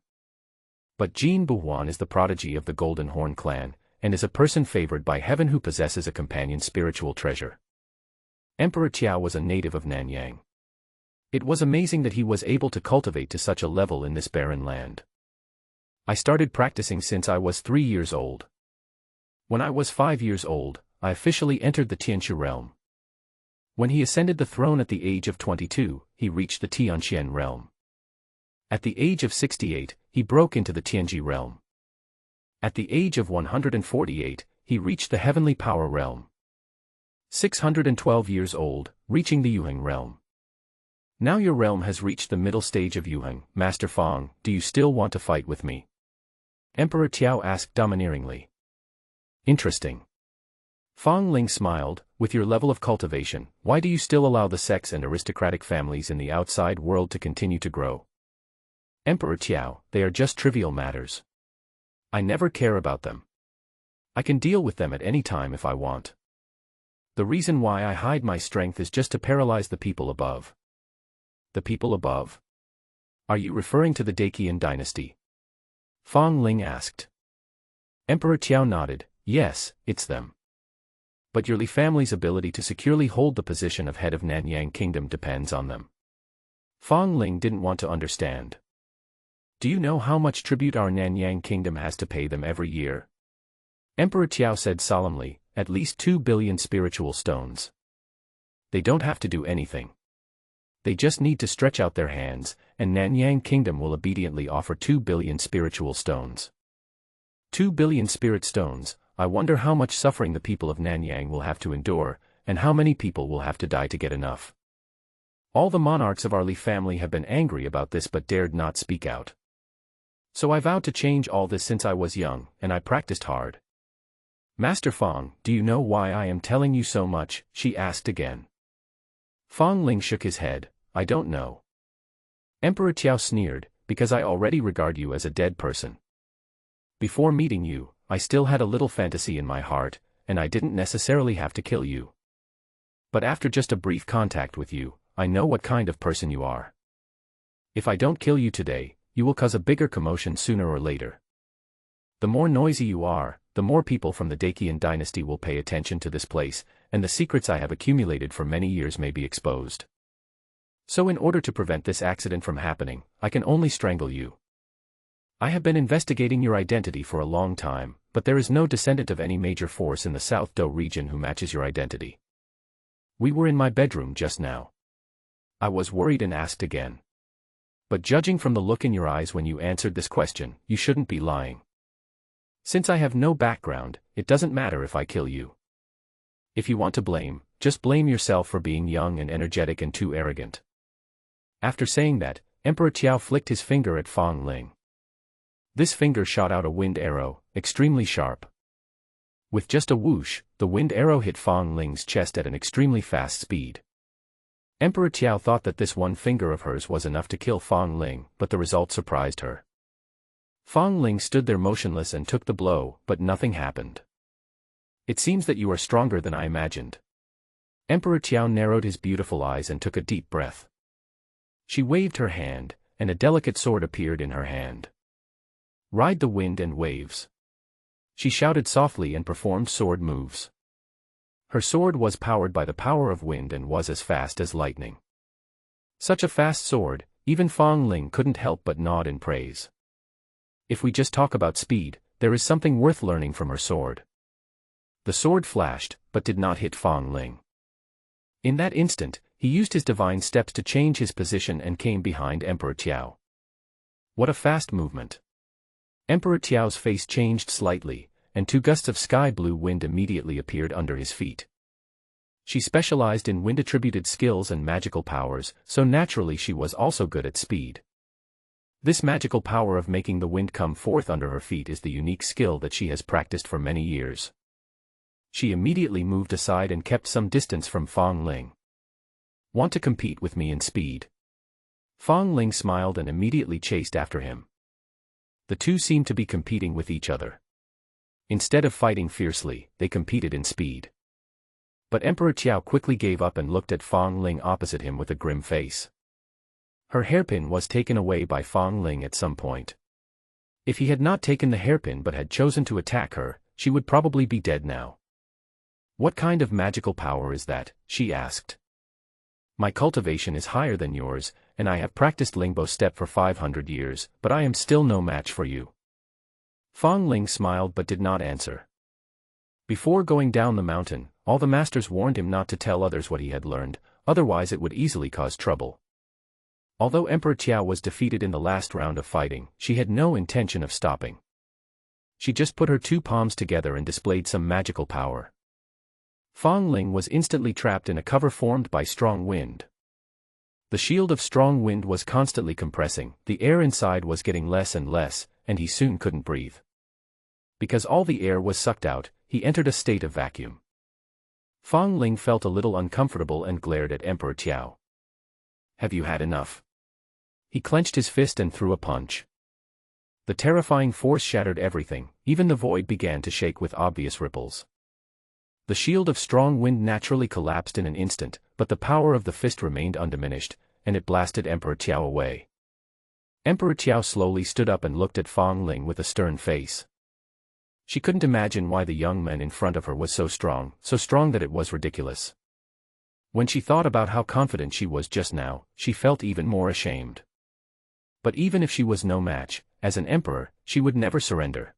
[SPEAKER 1] But Jin Buhuan is the prodigy of the Golden Horn clan, and is a person favored by heaven who possesses a companion spiritual treasure. Emperor Tiao was a native of Nanyang. It was amazing that he was able to cultivate to such a level in this barren land. "I started practicing since I was 3 years old. When I was 5 years old, I officially entered the Tianxia realm. When he ascended the throne at the age of 22, he reached the Tianxian realm. At the age of 68, he broke into the Tianji realm. At the age of 148, he reached the heavenly power realm. 612 years old, reaching the Yuheng realm. Now your realm has reached the middle stage of Yuheng. Master Fong, do you still want to fight with me?" Emperor Tiao asked domineeringly. "Interesting." Fong Ling smiled. "With your level of cultivation, why do you still allow the sects and aristocratic families in the outside world to continue to grow?" "Emperor Tiao, they are just trivial matters. I never care about them. I can deal with them at any time if I want. The reason why I hide my strength is just to paralyze the people above." "The people above? Are you referring to the Dacian dynasty?" Fong Ling asked. Emperor Tiao nodded. "Yes, it's them. But your Li family's ability to securely hold the position of head of Nanyang Kingdom depends on them." Fong Ling didn't want to understand. "Do you know how much tribute our Nanyang Kingdom has to pay them every year?" Emperor Tiao said solemnly, "At least 2 billion spiritual stones. They don't have to do anything. They just need to stretch out their hands, and Nanyang Kingdom will obediently offer 2 billion spiritual stones. 2 billion spirit stones. I wonder how much suffering the people of Nanyang will have to endure, and how many people will have to die to get enough. All the monarchs of our Li family have been angry about this but dared not speak out. So I vowed to change all this since I was young, and I practiced hard." "Master Fong, do you know why I am telling you so much?" she asked again. Fong Ling shook his head. "I don't know." Emperor Tiao sneered, "Because I already regard you as a dead person. Before meeting you, I still had a little fantasy in my heart, and I didn't necessarily have to kill you. But after just a brief contact with you, I know what kind of person you are. If I don't kill you today, you will cause a bigger commotion sooner or later. The more noisy you are, the more people from the Dacian dynasty will pay attention to this place, and the secrets I have accumulated for many years may be exposed. So in order to prevent this accident from happening, I can only strangle you. I have been investigating your identity for a long time, but there is no descendant of any major force in the South Do region who matches your identity. We were in my bedroom just now. I was worried and asked again. But judging from the look in your eyes when you answered this question, you shouldn't be lying. Since I have no background, it doesn't matter if I kill you. If you want to blame, just blame yourself for being young and energetic and too arrogant." After saying that, Emperor Tiao flicked his finger at Fong Ling. This finger shot out a wind arrow, extremely sharp. With just a whoosh, the wind arrow hit Fong Ling's chest at an extremely fast speed. Emperor Tiao thought that this one finger of hers was enough to kill Fong Ling, but the result surprised her. Fong Ling stood there motionless and took the blow, but nothing happened. "It seems that you are stronger than I imagined." Emperor Tiao narrowed his beautiful eyes and took a deep breath. She waved her hand, and a delicate sword appeared in her hand. "Ride the wind and waves." She shouted softly and performed sword moves. Her sword was powered by the power of wind and was as fast as lightning. Such a fast sword, even Fong Ling couldn't help but nod in praise. If we just talk about speed, there is something worth learning from her sword. The sword flashed, but did not hit Fong Ling. In that instant, he used his divine steps to change his position and came behind Emperor Tiao. What a fast movement! Emperor Tiao's face changed slightly, and 2 gusts of sky blue wind immediately appeared under his feet. She specialized in wind-attributed skills and magical powers, so naturally she was also good at speed. This magical power of making the wind come forth under her feet is the unique skill that she has practiced for many years. She immediately moved aside and kept some distance from Fong Ling. Want to compete with me in speed? Fong Ling smiled and immediately chased after him. The two seemed to be competing with each other. Instead of fighting fiercely, they competed in speed. But Emperor Qiao quickly gave up and looked at Fong Ling opposite him with a grim face. Her hairpin was taken away by Fong Ling at some point. If he had not taken the hairpin but had chosen to attack her, she would probably be dead now. What kind of magical power is that? She asked. My cultivation is higher than yours, and I have practiced Lingbo step for 500 years, but I am still no match for you. Fong Ling smiled but did not answer. Before going down the mountain, all the masters warned him not to tell others what he had learned, otherwise it would easily cause trouble. Although Emperor Qiao was defeated in the last round of fighting, she had no intention of stopping. She just put her two palms together and displayed some magical power. Fong Ling was instantly trapped in a cover formed by strong wind. The shield of strong wind was constantly compressing, the air inside was getting less and less, and he soon couldn't breathe. Because all the air was sucked out, he entered a state of vacuum. Fong Ling felt a little uncomfortable and glared at Emperor Qiao. Have you had enough? He clenched his fist and threw a punch. The terrifying force shattered everything, even the void began to shake with obvious ripples. The shield of strong wind naturally collapsed in an instant, but the power of the fist remained undiminished, and it blasted Emperor Qiao away. Emperor Qiao slowly stood up and looked at Fong Ling with a stern face. She couldn't imagine why the young man in front of her was so strong that it was ridiculous. When she thought about how confident she was just now, she felt even more ashamed. But even if she was no match, as an emperor, she would never surrender.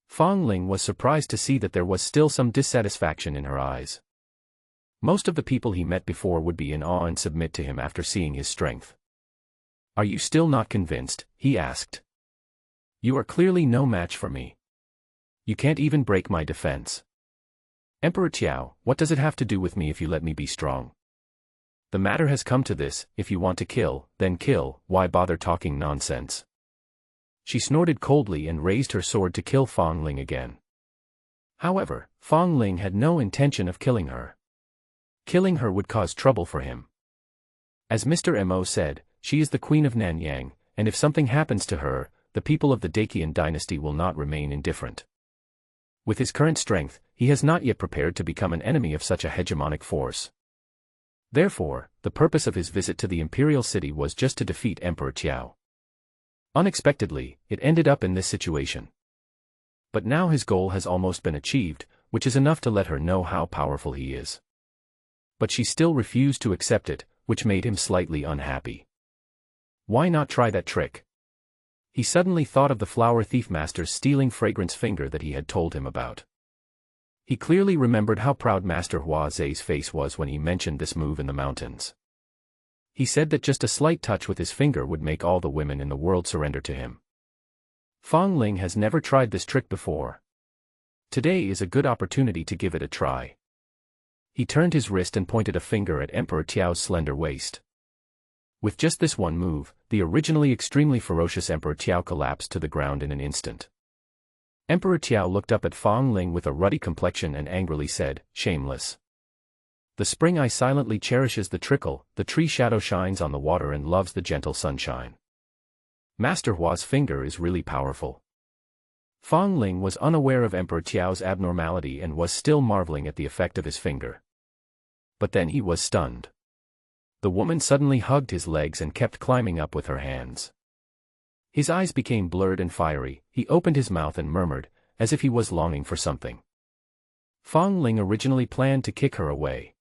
[SPEAKER 1] Fong Ling was surprised to see that there was still some dissatisfaction in her eyes. Most of the people he met before would be in awe and submit to him after seeing his strength. Are you still not convinced? He asked. You are clearly no match for me. You can't even break my defense. Emperor Qiao, what does it have to do with me if you let me be strong? The matter has come to this, if you want to kill, then kill, why bother talking nonsense? She snorted coldly and raised her sword to kill Fong Ling again. However, Fong Ling had no intention of killing her. Killing her would cause trouble for him. As Mr. Mo said, she is the queen of Nanyang, and if something happens to her, the people of the Dacian dynasty will not remain indifferent. With his current strength, he has not yet prepared to become an enemy of such a hegemonic force. Therefore, the purpose of his visit to the imperial city was just to defeat Emperor Qiao. Unexpectedly, it ended up in this situation. But now his goal has almost been achieved, which is enough to let her know how powerful he is. But she still refused to accept it, which made him slightly unhappy. Why not try that trick? He suddenly thought of the flower thief master's stealing fragrance finger that he had told him about. He clearly remembered how proud Master Hua Zai's face was when he mentioned this move in the mountains. He said that just a slight touch with his finger would make all the women in the world surrender to him. Fong Ling has never tried this trick before. Today is a good opportunity to give it a try. He turned his wrist and pointed a finger at Emperor Qiao's slender waist. With just this one move, the originally extremely ferocious Emperor Qiao collapsed to the ground in an instant. Emperor Qiao looked up at Fong Ling with a ruddy complexion and angrily said, "Shameless. The spring eye silently cherishes the trickle, the tree shadow shines on the water and loves the gentle sunshine. Master Hua's finger is really powerful." Fong Ling was unaware of Emperor Qiao's abnormality and was still marveling at the effect of his finger. But then he was stunned. The woman suddenly hugged his legs and kept climbing up with her hands. His eyes became blurred and fiery, he opened his mouth and murmured, as if he was longing for something. Fong Ling originally planned to kick her away.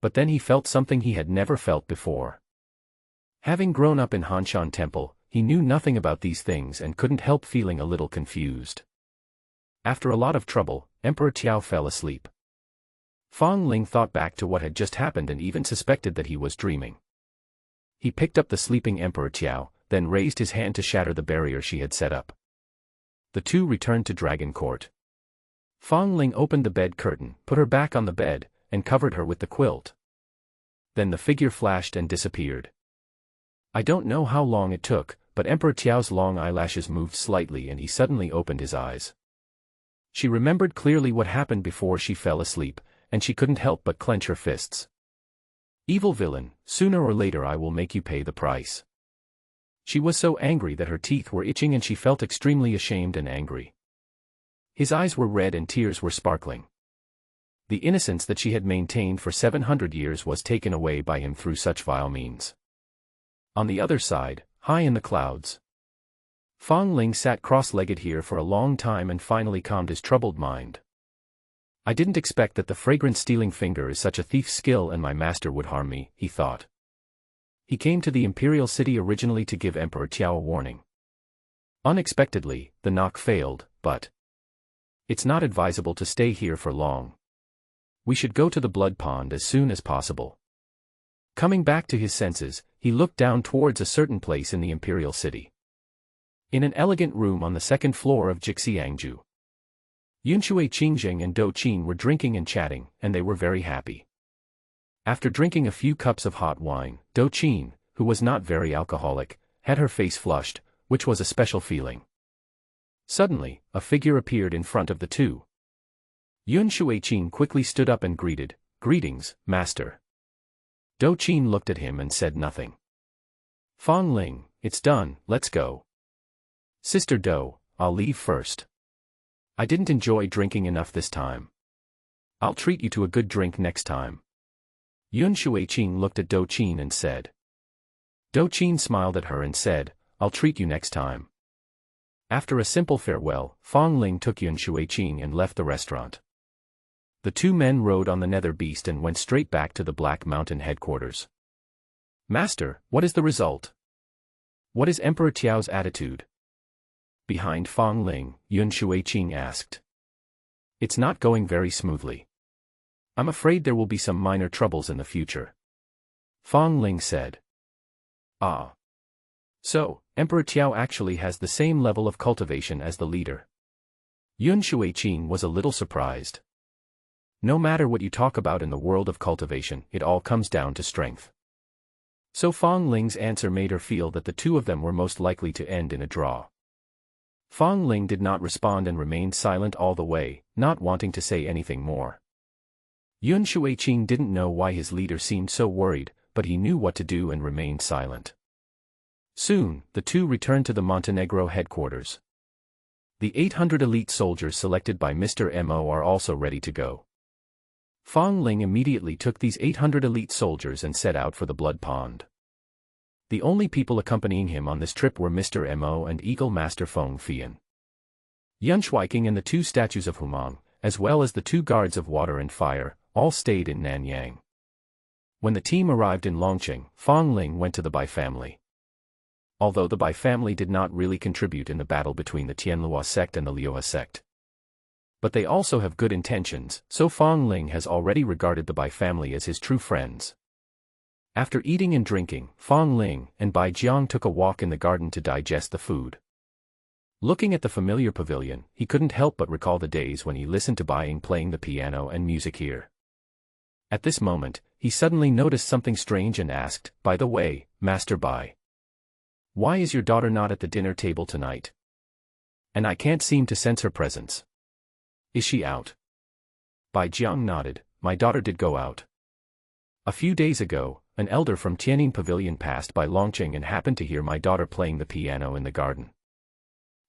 [SPEAKER 1] But then he felt something he had never felt before. Having grown up in Hanshan Temple, he knew nothing about these things and couldn't help feeling a little confused. After a lot of trouble, Emperor Qiao fell asleep. Fong Ling thought back to what had just happened and even suspected that he was dreaming. He picked up the sleeping Emperor Qiao, then raised his hand to shatter the barrier she had set up. The two returned to Dragon Court. Fong Ling opened the bed curtain, put her back on the bed, and covered her with the quilt. Then the figure flashed and disappeared. I don't know how long it took, but Emperor Tiao's long eyelashes moved slightly and he suddenly opened his eyes. She remembered clearly what happened before she fell asleep, and she couldn't help but clench her fists. Evil villain, sooner or later I will make you pay the price. She was so angry that her teeth were itching and she felt extremely ashamed and angry. His eyes were red and tears were sparkling. The innocence that she had maintained for 700 years was taken away by him through such vile means. On the other side, high in the clouds, Fang Ling sat cross-legged here for a long time and finally calmed his troubled mind. I didn't expect that the fragrance-stealing finger is such a thief's skill and my master would harm me, he thought. He came to the imperial city originally to give Emperor Tiao a warning. Unexpectedly, the knock failed, but it's not advisable to stay here for long. We should go to the blood pond as soon as possible. Coming back to his senses, he looked down towards a certain place in the imperial city. In an elegant room on the second floor of Jixiangju, Yunshui Qingzheng and Dou Qin were drinking and chatting, and they were very happy. After drinking a few cups of hot wine, Dou Qin, who was not very alcoholic, had her face flushed, which was a special feeling. Suddenly, a figure appeared in front of the two. Yunshui Qin quickly stood up and greeted, "Greetings, master." Dou Qin looked at him and said nothing. "Fang Ling, it's done, let's go." "Sister Dou, I'll leave first. I didn't enjoy drinking enough this time. I'll treat you to a good drink next time." Yunshui Qin looked at Dou Qin and said. Dou Qin smiled at her and said, "I'll treat you next time." After a simple farewell, Fang Ling took Yunshui Qin and left the restaurant. The two men rode on the nether beast and went straight back to the Black Mountain headquarters. "Master, what is the result? What is Emperor Tiao's attitude?" Behind Fang Ling, Yunshui Qin asked. "It's not going very smoothly. I'm afraid there will be some minor troubles in the future," Fang Ling said. "Ah. So, Emperor Tiao actually has the same level of cultivation as the leader." Yunshui Qin was a little surprised. No matter what you talk about in the world of cultivation, it all comes down to strength. So Fang Ling's answer made her feel that the two of them were most likely to end in a draw. Fang Ling did not respond and remained silent all the way, not wanting to say anything more. Yunshui Qin didn't know why his leader seemed so worried, but he knew what to do and remained silent. Soon, the two returned to the Montenegro headquarters. The 800 elite soldiers selected by Mr. Mo are also ready to go. Fang Ling immediately took these 800 elite soldiers and set out for the blood pond. The only people accompanying him on this trip were Mr. Mo and Eagle Master Feng Fian. Yunshuiking and the two statues of Humang, as well as the two guards of water and fire, all stayed in Nanyang. When the team arrived in Longqing, Fang Ling went to the Bai family. Although the Bai family did not really contribute in the battle between the Tianlua sect and the Liuhe sect, but they also have good intentions, so Fang Ling has already regarded the Bai family as his true friends. After eating and drinking, Fang Ling and Bai Jiang took a walk in the garden to digest the food. Looking at the familiar pavilion, he couldn't help but recall the days when he listened to Bai Ying playing the piano and music here. At this moment, he suddenly noticed something strange and asked, "By the way, Master Bai, why is your daughter not at the dinner table tonight? And I can't seem to sense her presence. Is she out?" Bai Jiang nodded, "My daughter did go out. A few days ago, an elder from Tianyin Pavilion passed by Longqing and happened to hear my daughter playing the piano in the garden.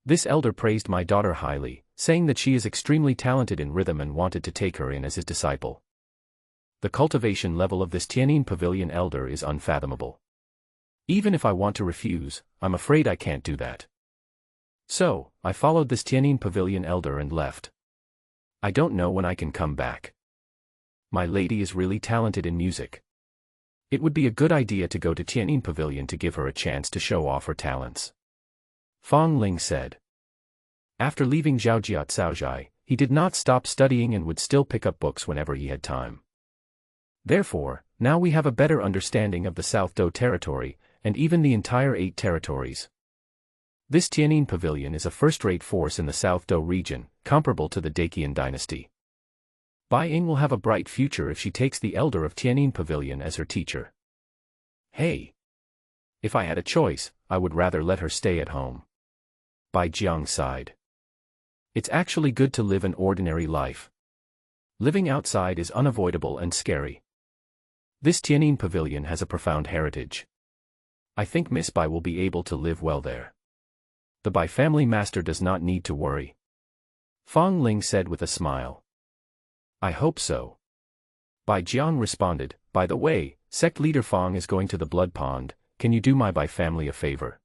[SPEAKER 1] This elder praised my daughter highly, saying that she is extremely talented in rhythm and wanted to take her in as his disciple. The cultivation level of this Tianyin Pavilion elder is unfathomable. Even if I want to refuse, I'm afraid I can't do that. So, I followed this Tianyin Pavilion elder and left. I don't know when I can come back. My lady is really talented in music. It would be a good idea to go to Tianyin Pavilion to give her a chance to show off her talents," Fang Ling said. After leaving Zhaojiao Caozhai, he did not stop studying and would still pick up books whenever he had time. Therefore, now we have a better understanding of the South Dou territory, and even the entire 8 territories. This Tianyin Pavilion is a first-rate force in the South Dou region, comparable to the Dacian dynasty. Bai Ying will have a bright future if she takes the elder of Tianyin Pavilion as her teacher. "Hey! If I had a choice, I would rather let her stay at home. Bai Jiang sighed. It's actually good to live an ordinary life. Living outside is unavoidable and scary. This Tianyin pavilion has a profound heritage. I think Miss Bai will be able to live well there. The Bai family master does not need to worry. Fang Ling said with a smile. I hope so. Bai Jiang responded, by the way, sect leader Fang is going to the blood pond, can you do my Bai family a favor?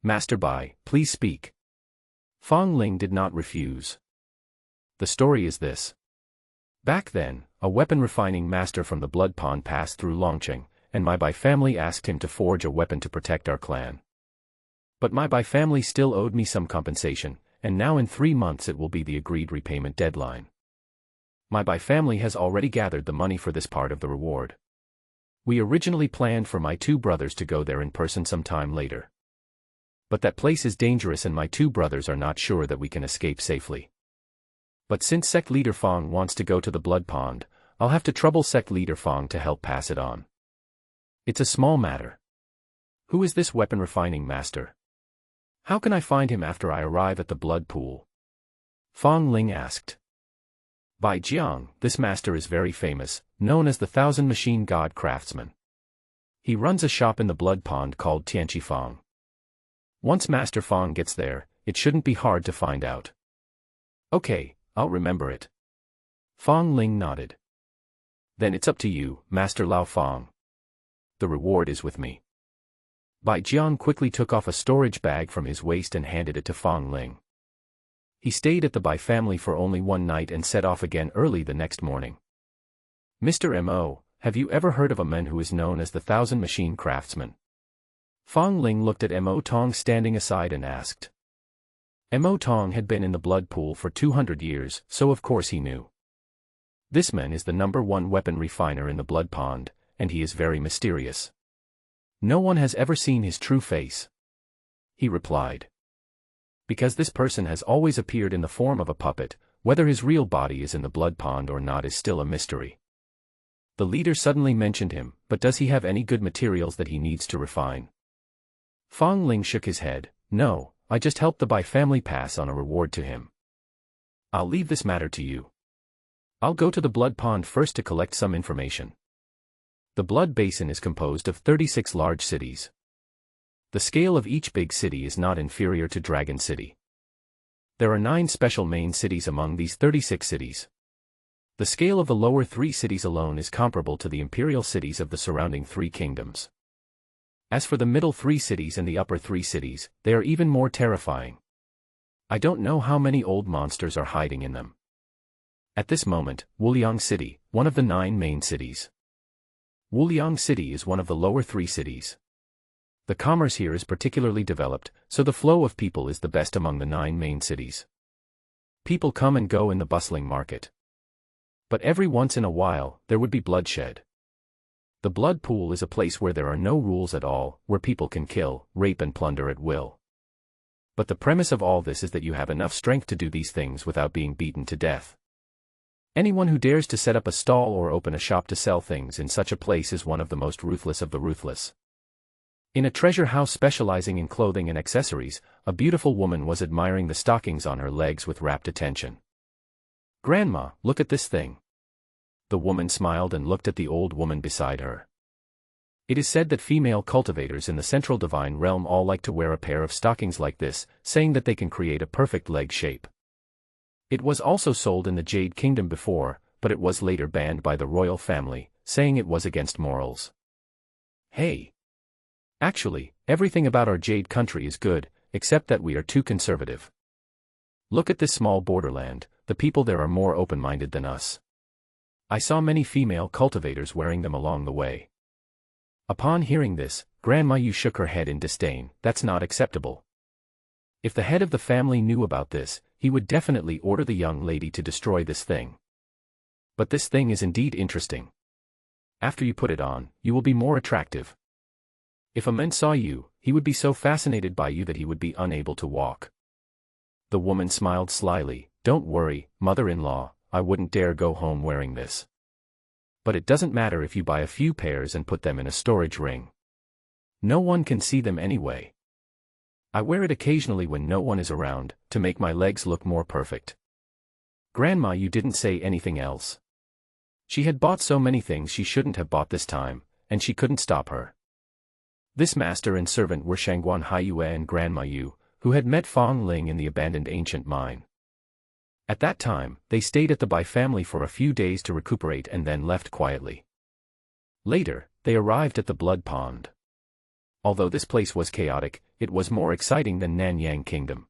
[SPEAKER 1] Master Bai, please speak. Fang Ling did not refuse. The story is this. Back then, a weapon refining master from the blood pond passed through Longcheng, and my Bai family asked him to forge a weapon to protect our clan. But my Bai family still owed me some compensation, and now in 3 months it will be the agreed repayment deadline. My Bai family has already gathered the money for this part of the reward. We originally planned for my 2 brothers to go there in person some time later. But that place is dangerous and my 2 brothers are not sure that we can escape safely. But since sect leader Fang wants to go to the blood pond, I'll have to trouble sect leader Fang to help pass it on. It's a small matter. Who is this weapon refining master? How can I find him after I arrive at the blood pool? Fang Ling asked. Bai Jiang, this master is very famous, known as the Thousand Machine God Craftsman. He runs a shop in the blood pond called Tianqi Fang. Once Master Fang gets there, it shouldn't be hard to find out. Okay, I'll remember it. Fang Ling nodded. Then it's up to you, Master Lao Fang. The reward is with me. Bai Jiang quickly took off a storage bag from his waist and handed it to Fang Ling. He stayed at the Bai family for only 1 night and set off again early the next morning. Mr. Mo, have you ever heard of a man who is known as the Thousand Machine Craftsman? Fang Ling looked at Mo Tong standing aside and asked. Mo Tong had been in the blood pool for 200 years, so of course he knew. This man is the #1 weapon refiner in the blood pond, and he is very mysterious. No one has ever seen his true face. He replied. Because this person has always appeared in the form of a puppet, whether his real body is in the blood pond or not is still a mystery. The leader suddenly mentioned him, but does he have any good materials that he needs to refine? Fang Ling shook his head. No, I just helped the Bai family pass on a reward to him. I'll leave this matter to you. I'll go to the blood pond first to collect some information. The blood basin is composed of 36 large cities. The scale of each big city is not inferior to Dragon City. There are 9 special main cities among these 36 cities. The scale of the lower 3 cities alone is comparable to the imperial cities of the surrounding 3 kingdoms. As for the middle 3 cities and the upper 3 cities, they are even more terrifying. I don't know how many old monsters are hiding in them. At this moment, Wuliang City, one of the 9 main cities. Wuliang City is one of the lower 3 cities. The commerce here is particularly developed, so the flow of people is the best among the 9 main cities. People come and go in the bustling market. But every once in a while, there would be bloodshed. The blood pool is a place where there are no rules at all, where people can kill, rape and plunder at will. But the premise of all this is that you have enough strength to do these things without being beaten to death. Anyone who dares to set up a stall or open a shop to sell things in such a place is one of the most ruthless of the ruthless. In a treasure house specializing in clothing and accessories, a beautiful woman was admiring the stockings on her legs with rapt attention. Grandma, look at this thing. The woman smiled and looked at the old woman beside her. It is said that female cultivators in the central divine realm all like to wear a pair of stockings like this, saying that they can create a perfect leg shape. It was also sold in the Jade Kingdom before, but it was later banned by the royal family, saying it was against morals. Hey! Actually, everything about our Jade country is good, except that we are too conservative. Look at this small borderland, the people there are more open-minded than us. I saw many female cultivators wearing them along the way. Upon hearing this, Grandma Yu shook her head in disdain. That's not acceptable. If the head of the family knew about this, he would definitely order the young lady to destroy this thing. But this thing is indeed interesting. After you put it on, you will be more attractive. If a man saw you, he would be so fascinated by you that he would be unable to walk. The woman smiled slyly. Don't worry, mother-in-law, I wouldn't dare go home wearing this. But it doesn't matter if you buy a few pairs and put them in a storage ring. No one can see them anyway. I wear it occasionally when no one is around, to make my legs look more perfect. Grandma, you didn't say anything else. She had bought so many things she shouldn't have bought this time, and she couldn't stop her. This master and servant were Shangguan Haiyue and Grandma Yu, who had met Fong Ling in the abandoned ancient mine. At that time, they stayed at the Bai family for a few days to recuperate and then left quietly. Later, they arrived at the Blood Pond. Although this place was chaotic, it was more exciting than Nanyang Kingdom.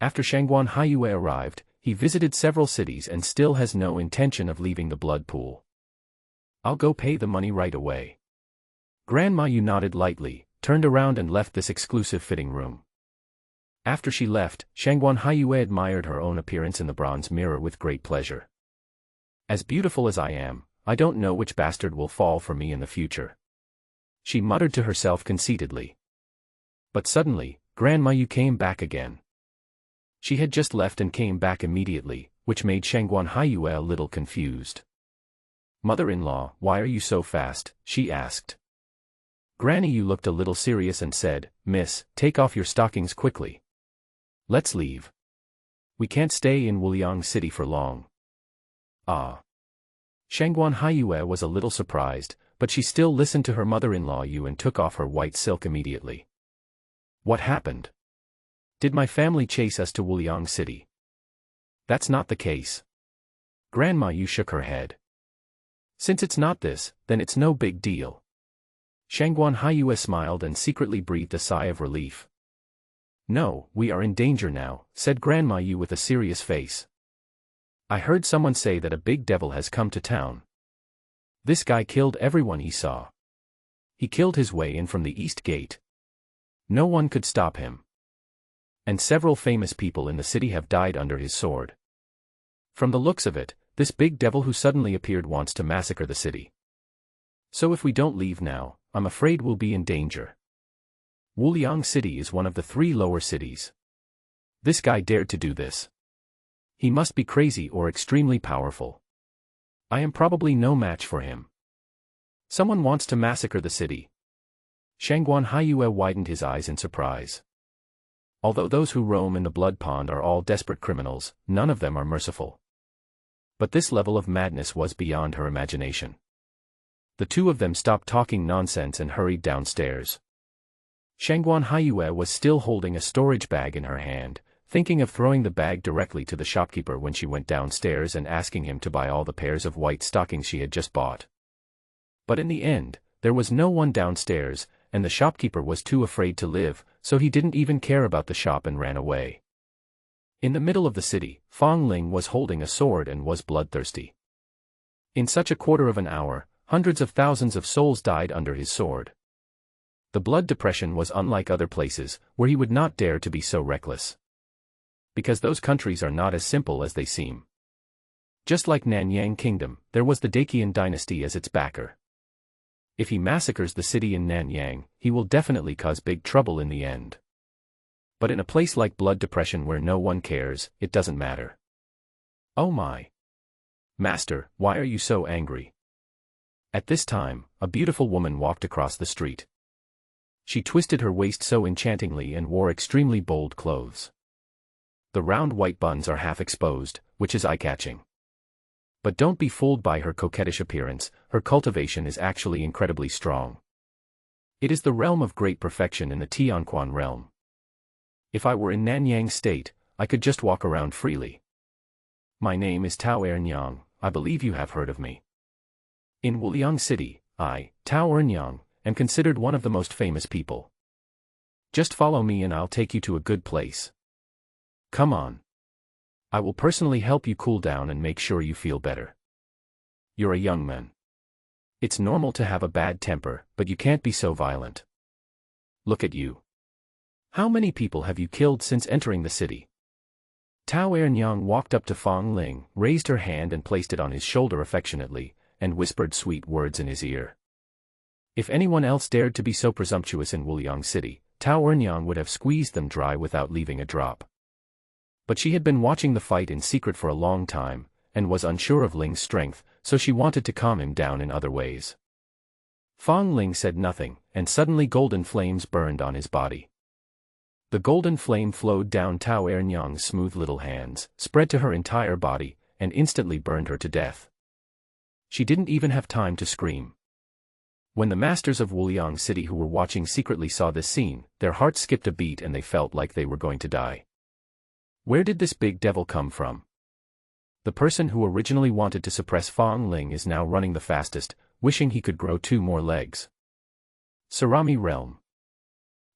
[SPEAKER 1] After Shangguan Haiyue arrived, he visited several cities and still has no intention of leaving the blood pool. I'll go pay the money right away. Grandma Yu nodded lightly, turned around and left this exclusive fitting room. After she left, Shangguan Haiyue admired her own appearance in the bronze mirror with great pleasure. As beautiful as I am, I don't know which bastard will fall for me in the future. She muttered to herself conceitedly. But suddenly, Grandma Yu came back again. She had just left and came back immediately, which made Shangguan Haiyue a little confused. Mother-in-law, why are you so fast? She asked. Granny Yu looked a little serious and said, Miss, take off your stockings quickly. Let's leave. We can't stay in Wuliang City for long. Ah. Shangguan Haiyue was a little surprised, but she still listened to her mother-in-law Yu and took off her white silk immediately. What happened? Did my family chase us to Wuliang City? That's not the case. Grandma Yu shook her head. Since it's not this, then it's no big deal. Shangguan Haiyue smiled and secretly breathed a sigh of relief. No, we are in danger now, said Grandma Yu with a serious face. I heard someone say that a big devil has come to town. This guy killed everyone he saw. He killed his way in from the east gate. No one could stop him. And several famous people in the city have died under his sword. From the looks of it, this big devil who suddenly appeared wants to massacre the city. So if we don't leave now, I'm afraid we'll be in danger. Wuliang City is one of the 3 lower cities. This guy dared to do this. He must be crazy or extremely powerful. I am probably no match for him. Someone wants to massacre the city. Shangguan Haiyue widened his eyes in surprise. Although those who roam in the blood pond are all desperate criminals, none of them are merciful. But this level of madness was beyond her imagination. The two of them stopped talking nonsense and hurried downstairs. Shangguan Haiyue was still holding a storage bag in her hand, thinking of throwing the bag directly to the shopkeeper when she went downstairs and asking him to buy all the pairs of white stockings she had just bought. But in the end, there was no one downstairs, and the shopkeeper was too afraid to live, so he didn't even care about the shop and ran away. In the middle of the city, Fong Ling was holding a sword and was bloodthirsty. In such a quarter of an hour, hundreds of thousands of souls died under his sword. The blood depression was unlike other places, where he would not dare to be so reckless. Because those countries are not as simple as they seem. Just like Nanyang Kingdom, there was the Dacian dynasty as its backer. If he massacres the city in Nanyang, he will definitely cause big trouble in the end. But in a place like blood depression where no one cares, it doesn't matter. Oh my! Master, why are you so angry? At this time, a beautiful woman walked across the street. She twisted her waist so enchantingly and wore extremely bold clothes. The round white buns are half exposed, which is eye-catching. But don't be fooled by her coquettish appearance, her cultivation is actually incredibly strong. It is the realm of great perfection in the Tianquan realm. If I were in Nanyang State, I could just walk around freely. My name is Tao Ernyang, I believe you have heard of me. In Wuliang City, I, Tao Ernyang, am considered one of the most famous people. Just follow me and I'll take you to a good place. Come on. I will personally help you cool down and make sure you feel better. You're a young man. It's normal to have a bad temper, but you can't be so violent. Look at you. How many people have you killed since entering the city? Tao Ernyang walked up to Fong Ling, raised her hand and placed it on his shoulder affectionately, and whispered sweet words in his ear. If anyone else dared to be so presumptuous in Wuliang City, Tao Ernyang would have squeezed them dry without leaving a drop. But she had been watching the fight in secret for a long time, and was unsure of Ling's strength, so she wanted to calm him down in other ways. Fong Ling said nothing, and suddenly golden flames burned on his body. The golden flame flowed down Tao Ernyang's smooth little hands, spread to her entire body, and instantly burned her to death. She didn't even have time to scream. When the masters of Wuliang City who were watching secretly saw this scene, their hearts skipped a beat and they felt like they were going to die. Where did this big devil come from? The person who originally wanted to suppress Fong Ling is now running the fastest, wishing he could grow 2 more legs. Sarami Realm.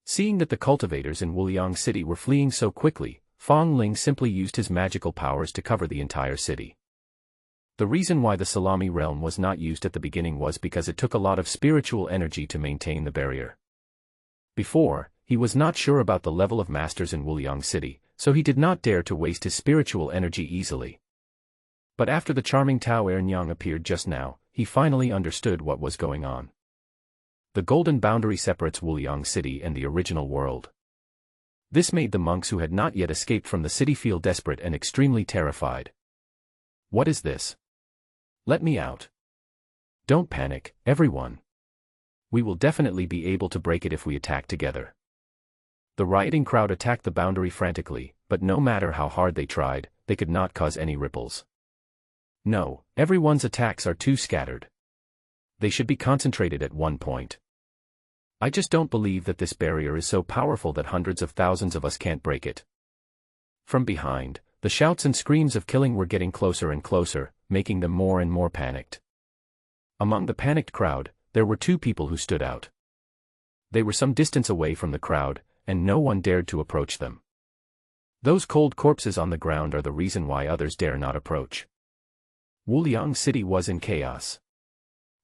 [SPEAKER 1] Seeing that the cultivators in Wuliang City were fleeing so quickly, Fong Ling simply used his magical powers to cover the entire city. The reason why the Salami Realm was not used at the beginning was because it took a lot of spiritual energy to maintain the barrier. Before, he was not sure about the level of masters in Wuliang City, so he did not dare to waste his spiritual energy easily. But after the charming Tao Ernyang appeared just now, he finally understood what was going on. The golden boundary separates Wuliang City and the original world. This made the monks who had not yet escaped from the city feel desperate and extremely terrified. What is this? Let me out. Don't panic, everyone. We will definitely be able to break it if we attack together. The rioting crowd attacked the boundary frantically, but no matter how hard they tried, they could not cause any ripples. No, everyone's attacks are too scattered. They should be concentrated at one point. I just don't believe that this barrier is so powerful that hundreds of thousands of us can't break it. From behind, the shouts and screams of killing were getting closer and closer, making them more and more panicked. Among the panicked crowd, there were 2 people who stood out. They were some distance away from the crowd, and no one dared to approach them. Those cold corpses on the ground are the reason why others dare not approach. Wuliang City was in chaos.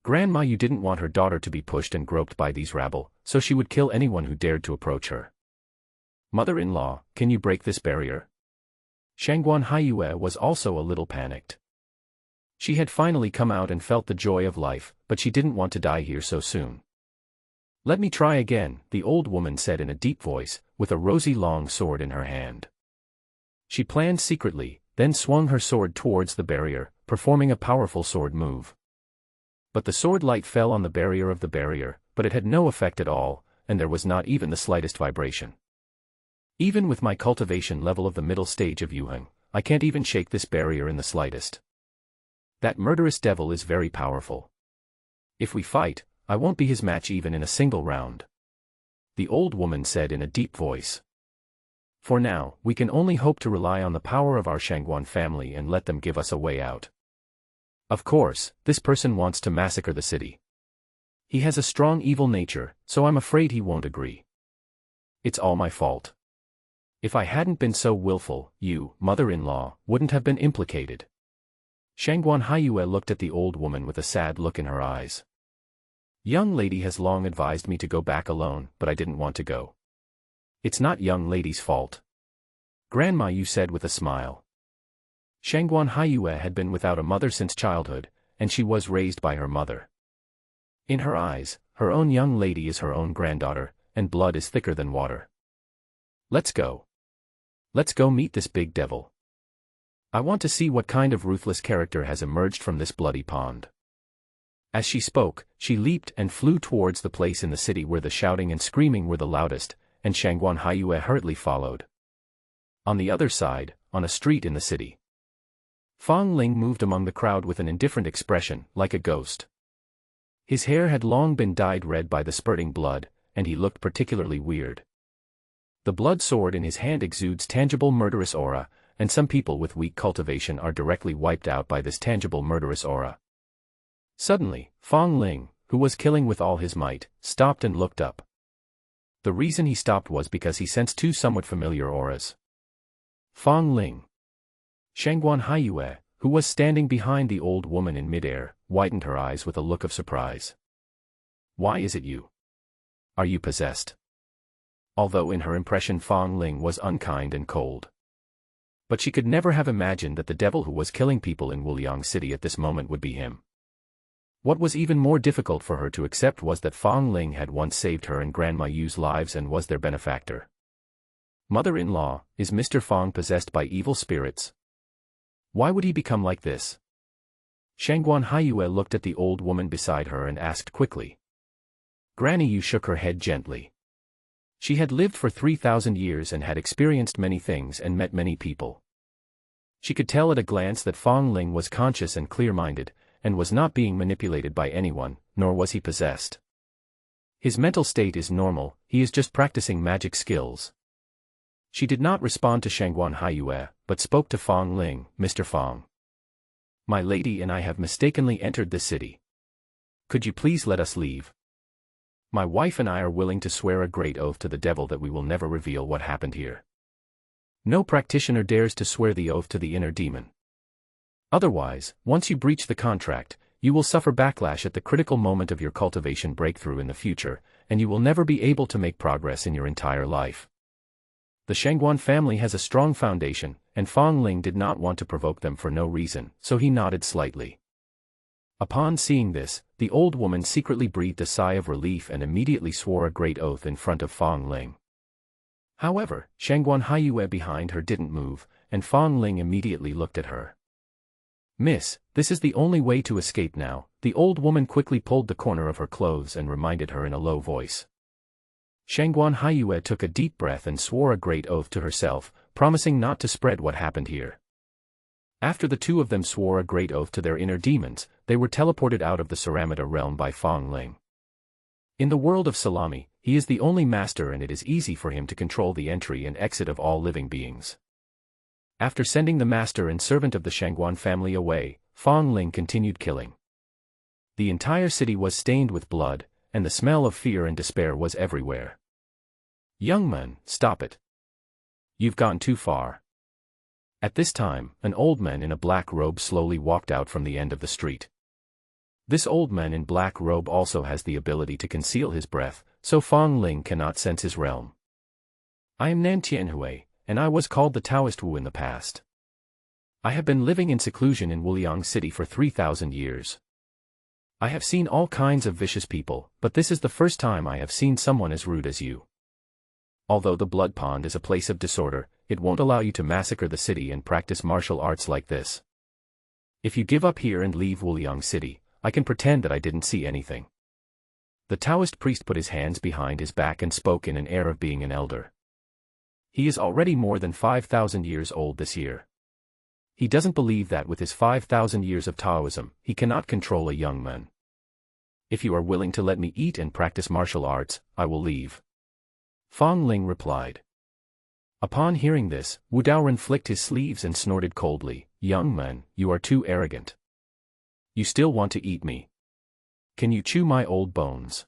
[SPEAKER 1] Grandma Yu didn't want her daughter to be pushed and groped by these rabble, so she would kill anyone who dared to approach her. Mother-in-law, can you break this barrier? Shangguan Haiyue was also a little panicked. She had finally come out and felt the joy of life, but she didn't want to die here so soon. Let me try again, the old woman said in a deep voice, with a rosy long sword in her hand. She planned secretly, then swung her sword towards the barrier, performing a powerful sword move. But the sword light fell on the barrier, but it had no effect at all, and there was not even the slightest vibration. Even with my cultivation level of the middle stage of Yuheng, I can't even shake this barrier in the slightest. That murderous devil is very powerful. If we fight, I won't be his match even in a single round. The old woman said in a deep voice. For now, we can only hope to rely on the power of our Shangguan family and let them give us a way out. Of course, this person wants to massacre the city. He has a strong evil nature, so I'm afraid he won't agree. It's all my fault. If I hadn't been so willful, you, mother-in-law, wouldn't have been implicated. Shangguan Haiyue looked at the old woman with a sad look in her eyes. Young lady has long advised me to go back alone, but I didn't want to go. It's not young lady's fault. Grandma Yu said with a smile. Shangguan Haiyue had been without a mother since childhood, and she was raised by her mother. In her eyes, her own young lady is her own granddaughter, and blood is thicker than water. Let's go. Let's go meet this big devil. I want to see what kind of ruthless character has emerged from this bloody pond. As she spoke, she leaped and flew towards the place in the city where the shouting and screaming were the loudest, and Shangguan Haiyue hurriedly followed. On the other side, on a street in the city, Fong Ling moved among the crowd with an indifferent expression, like a ghost. His hair had long been dyed red by the spurting blood, and he looked particularly weird. The blood sword in his hand exudes tangible murderous aura, and some people with weak cultivation are directly wiped out by this tangible murderous aura. Suddenly, Fong Ling, who was killing with all his might, stopped and looked up. The reason he stopped was because he sensed 2 somewhat familiar auras. Fong Ling. Shangguan Haiyue, who was standing behind the old woman in midair, widened her eyes with a look of surprise. Why is it you? Are you possessed? Although in her impression Fong Ling was unkind and cold. But she could never have imagined that the devil who was killing people in Wuliang City at this moment would be him. What was even more difficult for her to accept was that Fong Ling had once saved her and Grandma Yu's lives and was their benefactor. Mother-in-law, is Mr. Fong possessed by evil spirits? Why would he become like this? Shangguan Haiyue looked at the old woman beside her and asked quickly. Granny Yu shook her head gently. She had lived for 3,000 years and had experienced many things and met many people. She could tell at a glance that Fong Ling was conscious and clear-minded, and was not being manipulated by anyone, nor was he possessed. His mental state is normal, he is just practicing magic skills. She did not respond to Shangguan Haiyue, but spoke to Fong Ling. Mr. Fong. My lady and I have mistakenly entered the city. Could you please let us leave? My wife and I are willing to swear a great oath to the devil that we will never reveal what happened here. No practitioner dares to swear the oath to the inner demon. Otherwise, once you breach the contract, you will suffer backlash at the critical moment of your cultivation breakthrough in the future, and you will never be able to make progress in your entire life. The Shangguan family has a strong foundation, and Fong Ling did not want to provoke them for no reason, so he nodded slightly. Upon seeing this, the old woman secretly breathed a sigh of relief and immediately swore a great oath in front of Fong Ling. However, Shangguan Haiyue behind her didn't move, and Fong Ling immediately looked at her. Miss, this is the only way to escape now. The old woman quickly pulled the corner of her clothes and reminded her in a low voice. Shangguan Haiyue took a deep breath and swore a great oath to herself, promising not to spread what happened here. After the two of them swore a great oath to their inner demons, they were teleported out of the Saramata realm by Fong Ling. In the world of Salami, he is the only master and it is easy for him to control the entry and exit of all living beings. After sending the master and servant of the Shangguan family away, Fong Ling continued killing. The entire city was stained with blood, and the smell of fear and despair was everywhere. Young man, stop it. You've gone too far. At this time, an old man in a black robe slowly walked out from the end of the street. This old man in black robe also has the ability to conceal his breath, so Fong Ling cannot sense his realm. I am Nan Tianhui, and I was called the Taoist Wu in the past. I have been living in seclusion in Wuliang City for 3,000 years. I have seen all kinds of vicious people, but this is the first time I have seen someone as rude as you. Although the Blood Pond is a place of disorder, it won't allow you to massacre the city and practice martial arts like this. If you give up here and leave Wuliang City, I can pretend that I didn't see anything. The Taoist priest put his hands behind his back and spoke in an air of being an elder. He is already more than 5,000 years old this year. He doesn't believe that with his 5,000 years of Taoism, he cannot control a young man. If you are willing to let me eat and practice martial arts, I will leave. Fong Ling replied. Upon hearing this, Wu Daoren flicked his sleeves and snorted coldly, Young man, you are too arrogant. You still want to eat me? Can you chew my old bones?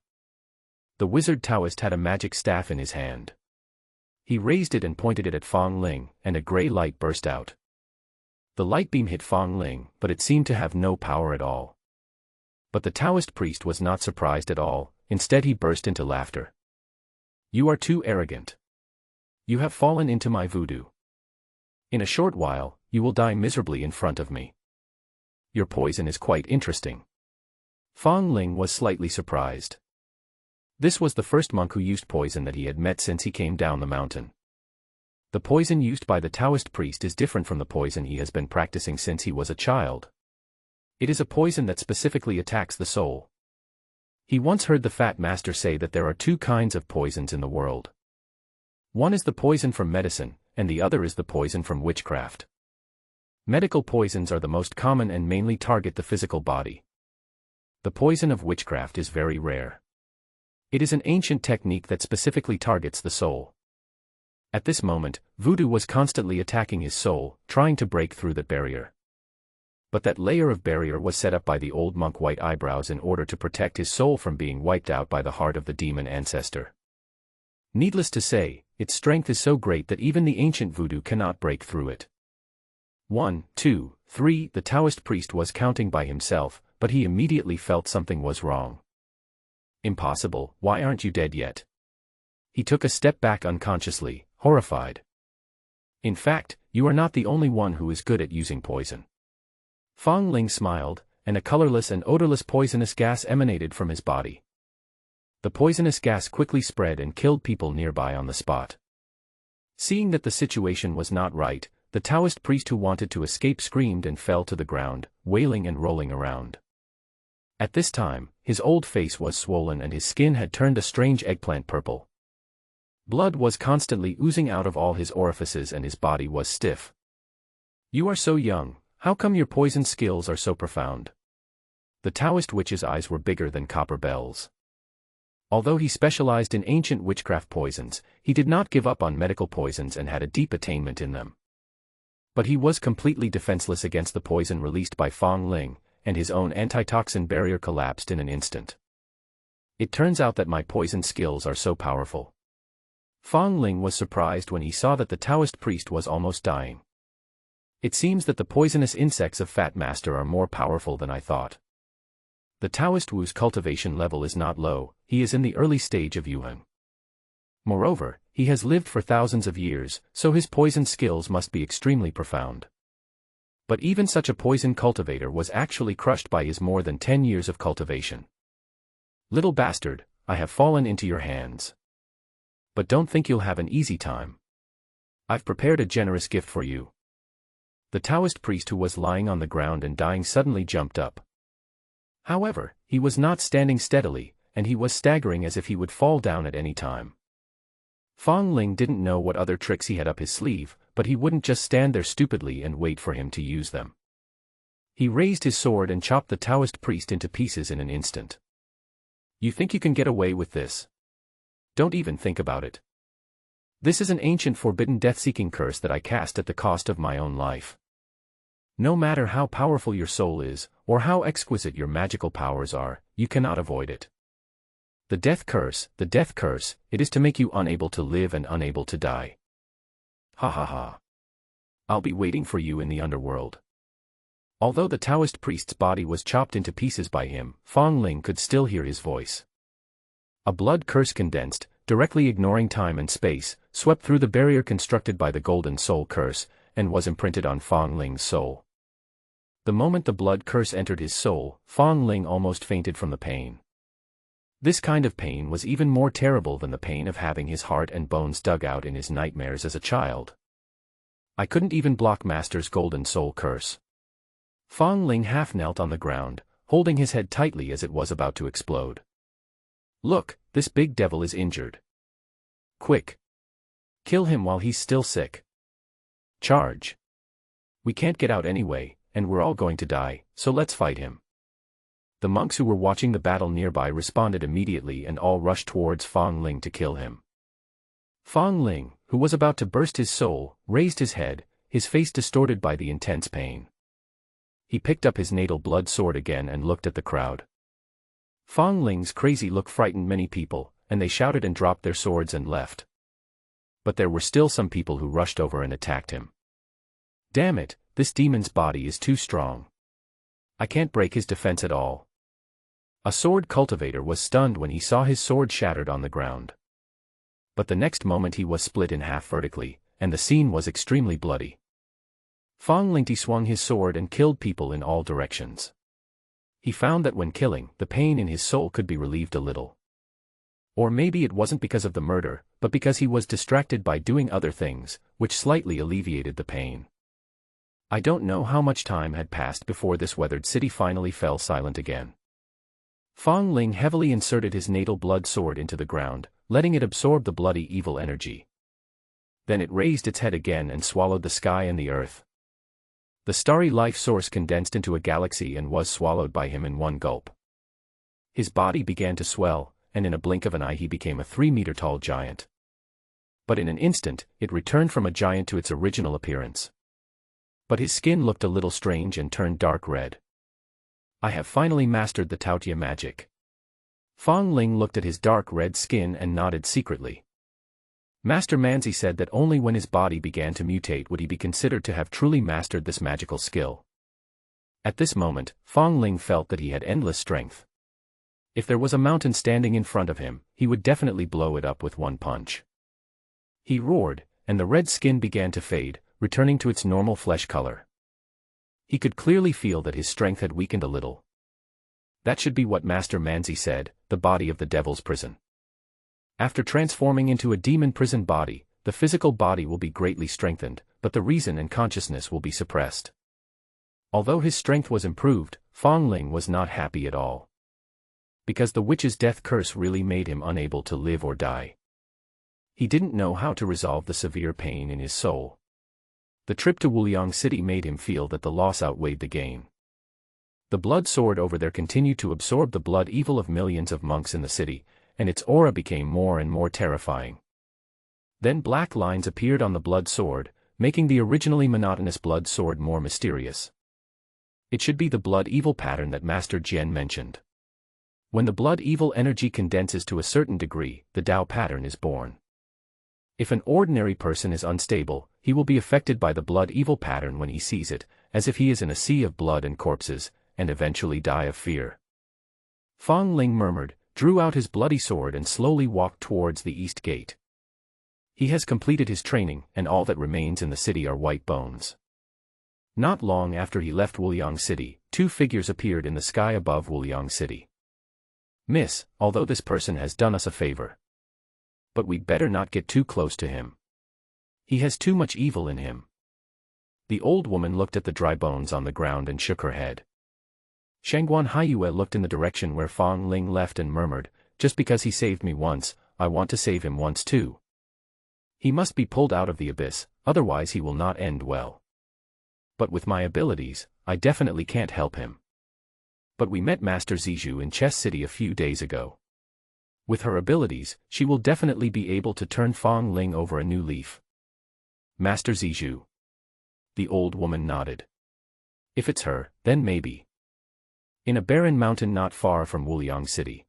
[SPEAKER 1] The wizard Taoist had a magic staff in his hand. He raised it and pointed it at Fong Ling, and a grey light burst out. The light beam hit Fong Ling, but it seemed to have no power at all. But the Taoist priest was not surprised at all, instead he burst into laughter. You are too arrogant. You have fallen into my voodoo. In a short while, you will die miserably in front of me. Your poison is quite interesting. Fong Ling was slightly surprised. This was the first monk who used poison that he had met since he came down the mountain. The poison used by the Taoist priest is different from the poison he has been practicing since he was a child. It is a poison that specifically attacks the soul. He once heard the Fat Master say that there are two kinds of poisons in the world. One is the poison from medicine, and the other is the poison from witchcraft. Medical poisons are the most common and mainly target the physical body. The poison of witchcraft is very rare. It is an ancient technique that specifically targets the soul. At this moment, voodoo was constantly attacking his soul, trying to break through that barrier. But that layer of barrier was set up by the old monk White Eyebrows in order to protect his soul from being wiped out by the heart of the demon ancestor. Needless to say, its strength is so great that even the ancient voodoo cannot break through it. 1, 2, 3. The Taoist priest was counting by himself, but he immediately felt something was wrong. Impossible, why aren't you dead yet? He took a step back unconsciously, horrified. In fact, you are not the only one who is good at using poison. Fong Ling smiled, and a colorless and odorless poisonous gas emanated from his body. The poisonous gas quickly spread and killed people nearby on the spot. Seeing that the situation was not right, the Taoist priest who wanted to escape screamed and fell to the ground, wailing and rolling around. At this time, his old face was swollen and his skin had turned a strange eggplant purple. Blood was constantly oozing out of all his orifices and his body was stiff. "You are so young, how come your poison skills are so profound?" The Taoist witch's eyes were bigger than copper bells. Although he specialized in ancient witchcraft poisons, he did not give up on medical poisons and had a deep attainment in them. But he was completely defenseless against the poison released by Fong Ling, and his own antitoxin barrier collapsed in an instant. "It turns out that my poison skills are so powerful." Fong Ling was surprised when he saw that the Taoist priest was almost dying. "It seems that the poisonous insects of Fat Master are more powerful than I thought." The Taoist Wu's cultivation level is not low, he is in the early stage of Yuan. Moreover, he has lived for thousands of years, so his poison skills must be extremely profound. But even such a poison cultivator was actually crushed by his more than 10 years of cultivation. "Little bastard, I have fallen into your hands. But don't think you'll have an easy time. I've prepared a generous gift for you." The Taoist priest who was lying on the ground and dying suddenly jumped up. However, he was not standing steadily, and he was staggering as if he would fall down at any time. Fong Ling didn't know what other tricks he had up his sleeve, but he wouldn't just stand there stupidly and wait for him to use them. He raised his sword and chopped the Taoist priest into pieces in an instant. "You think you can get away with this? Don't even think about it. This is an ancient forbidden death-seeking curse that I cast at the cost of my own life. No matter how powerful your soul is, or how exquisite your magical powers are, you cannot avoid it. The death curse, it is to make you unable to live and unable to die. Ha ha ha. I'll be waiting for you in the underworld." Although the Taoist priest's body was chopped into pieces by him, Fong Ling could still hear his voice. A blood curse condensed, directly ignoring time and space, swept through the barrier constructed by the Golden Soul Curse, and was imprinted on Fong Ling's soul. The moment the blood curse entered his soul, Fong Ling almost fainted from the pain. This kind of pain was even more terrible than the pain of having his heart and bones dug out in his nightmares as a child. "I couldn't even block Master's Golden Soul Curse." Fong Ling half knelt on the ground, holding his head tightly as it was about to explode. "Look, this big devil is injured. Quick! Kill him while he's still sick. Charge! We can't get out anyway, and we're all going to die, so let's fight him." The monks who were watching the battle nearby responded immediately and all rushed towards Fong Ling to kill him. Fong Ling, who was about to burst his soul, raised his head, his face distorted by the intense pain. He picked up his natal blood sword again and looked at the crowd. Fong Ling's crazy look frightened many people, and they shouted and dropped their swords and left. But there were still some people who rushed over and attacked him. "Damn it, this demon's body is too strong. I can't break his defense at all." A sword cultivator was stunned when he saw his sword shattered on the ground. But the next moment he was split in half vertically, and the scene was extremely bloody. Fong Ling swung his sword and killed people in all directions. He found that when killing, the pain in his soul could be relieved a little. Or maybe it wasn't because of the murder, but because he was distracted by doing other things, which slightly alleviated the pain. I don't know how much time had passed before this weathered city finally fell silent again. Fong Ling heavily inserted his natal blood sword into the ground, letting it absorb the bloody evil energy. Then it raised its head again and swallowed the sky and the earth. The starry life source condensed into a galaxy and was swallowed by him in one gulp. His body began to swell, and in a blink of an eye he became a 3-meter-tall giant. But in an instant, it returned from a giant to its original appearance. But his skin looked a little strange and turned dark red. "I have finally mastered the Taotia magic." Fong Ling looked at his dark red skin and nodded secretly. Master Manzi said that only when his body began to mutate would he be considered to have truly mastered this magical skill. At this moment, Fong Ling felt that he had endless strength. If there was a mountain standing in front of him, he would definitely blow it up with one punch. He roared, and the red skin began to fade, returning to its normal flesh color. He could clearly feel that his strength had weakened a little. That should be what Master Manzi said, the body of the devil's prison. After transforming into a demon prison body, the physical body will be greatly strengthened, but the reason and consciousness will be suppressed. Although his strength was improved, Fong Ling was not happy at all. because the witch's death curse really made him unable to live or die. He didn't know how to resolve the severe pain in his soul. The trip to Wuliang City made him feel that the loss outweighed the gain. The blood sword over there continued to absorb the blood evil of millions of monks in the city, and its aura became more and more terrifying. Then black lines appeared on the blood sword, making the originally monotonous blood sword more mysterious. It should be the blood evil pattern that Master Jian mentioned. When the blood evil energy condenses to a certain degree, the Tao pattern is born. If an ordinary person is unstable, he will be affected by the blood evil pattern when he sees it, as if he is in a sea of blood and corpses, and eventually die of fear. Fang Ling murmured, drew out his bloody sword and slowly walked towards the east gate. He has completed his training, and all that remains in the city are white bones. Not long after he left Wuliang City, two figures appeared in the sky above Wuliang City. "Miss, although this person has done us a favor. But we'd better not get too close to him. He has too much evil in him." The old woman looked at the dry bones on the ground and shook her head. Shangguan Haiyue looked in the direction where Fang Ling left and murmured, "Just because he saved me once, I want to save him once too. He must be pulled out of the abyss, otherwise he will not end well. But with my abilities, I definitely can't help him. But we met Master Zizhu in Chess City a few days ago. With her abilities, she will definitely be able to turn Fang Ling over a new leaf." "Master Zizhu?" The old woman nodded. "If it's her, then maybe." In a barren mountain not far from Wuliang City,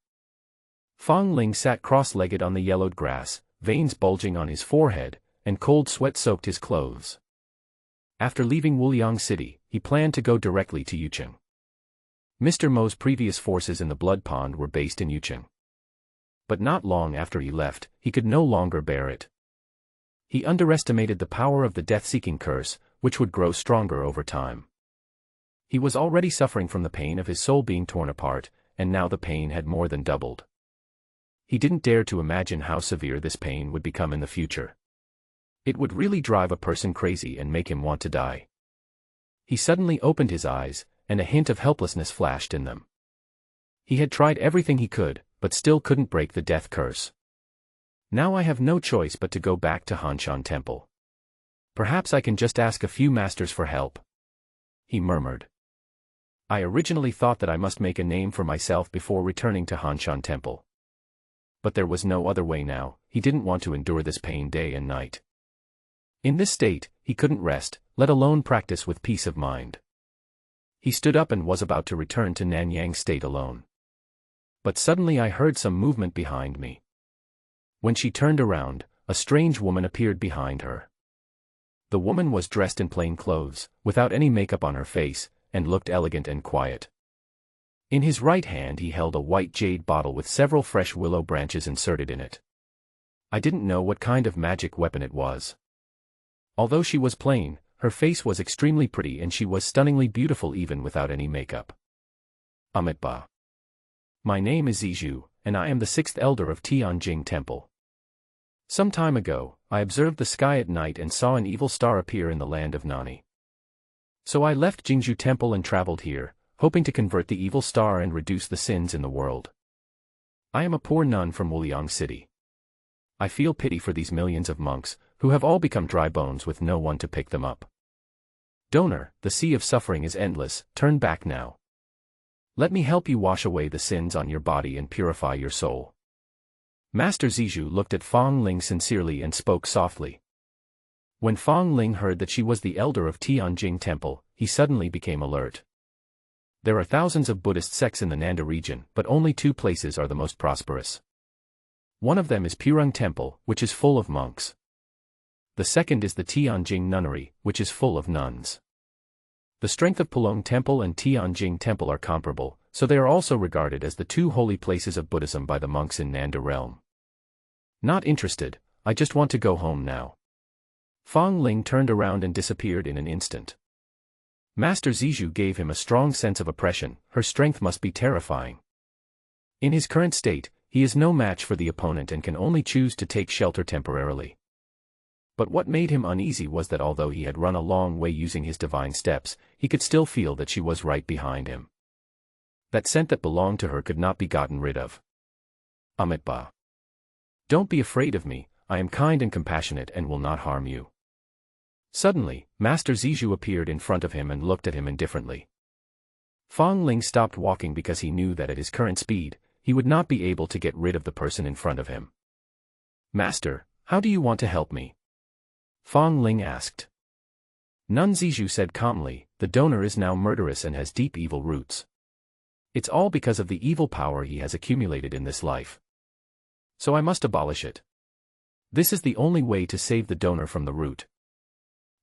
[SPEAKER 1] Fang Ling sat cross-legged on the yellowed grass, veins bulging on his forehead, and cold sweat soaked his clothes. After leaving Wuliang City, he planned to go directly to Yucheng. Mr. Mo's previous forces in the Blood Pond were based in Yucheng. But not long after he left, he could no longer bear it. He underestimated the power of the death-seeking curse, which would grow stronger over time. He was already suffering from the pain of his soul being torn apart, and now the pain had more than doubled. He didn't dare to imagine how severe this pain would become in the future. It would really drive a person crazy and make him want to die. He suddenly opened his eyes, and a hint of helplessness flashed in them. He had tried everything he could, but still couldn't break the death curse. "Now I have no choice but to go back to Hanshan Temple. Perhaps I can just ask a few masters for help," he murmured. "I originally thought that I must make a name for myself before returning to Hanshan Temple. But there was no other way now. He didn't want to endure this pain day and night. In this state, he couldn't rest, let alone practice with peace of mind. He stood up and was about to return to Nanyang State alone. But suddenly I heard some movement behind me. When she turned around, a strange woman appeared behind her. The woman was dressed in plain clothes, without any makeup on her face, and looked elegant and quiet. In his right hand he held a white jade bottle with several fresh willow branches inserted in it. I didn't know what kind of magic weapon it was. Although she was plain, her face was extremely pretty and she was stunningly beautiful even without any makeup. Amitabha. My name is Zizhu, and I am the 6th elder of Tianjing Temple. Some time ago, I observed the sky at night and saw an evil star appear in the land of Nani. So I left Jingzhou Temple and traveled here, hoping to convert the evil star and reduce the sins in the world. I am a poor nun from Wuliang City. I feel pity for these millions of monks, who have all become dry bones with no one to pick them up. Donor, the sea of suffering is endless, turn back now. Let me help you wash away the sins on your body and purify your soul. Master Zizhu looked at Fang Ling sincerely and spoke softly. When Fang Ling heard that she was the elder of Tianjing Temple, he suddenly became alert. There are thousands of Buddhist sects in the Nanda region, but only 2 places are the most prosperous. One of them is Purung Temple, which is full of monks. The second is the Tianjing Nunnery, which is full of nuns. The strength of Pulong Temple and Tianjing Temple are comparable, so they are also regarded as the 2 holy places of Buddhism by the monks in Nanda realm. Not interested, I just want to go home now. Fang Ling turned around and disappeared in an instant. Master Zizhu gave him a strong sense of oppression. Her strength must be terrifying. In his current state, he is no match for the opponent and can only choose to take shelter temporarily. But what made him uneasy was that although he had run a long way using his divine steps, he could still feel that she was right behind him. That scent that belonged to her could not be gotten rid of. Amitabha. Don't be afraid of me, I am kind and compassionate and will not harm you. Suddenly, Master Zizhu appeared in front of him and looked at him indifferently. Fang Ling stopped walking because he knew that at his current speed, he would not be able to get rid of the person in front of him. Master, how do you want to help me? Fang Ling asked. Nun Zizhu said calmly, the donor is now murderous and has deep evil roots. It's all because of the evil power he has accumulated in this life. So I must abolish it. This is the only way to save the donor from the root.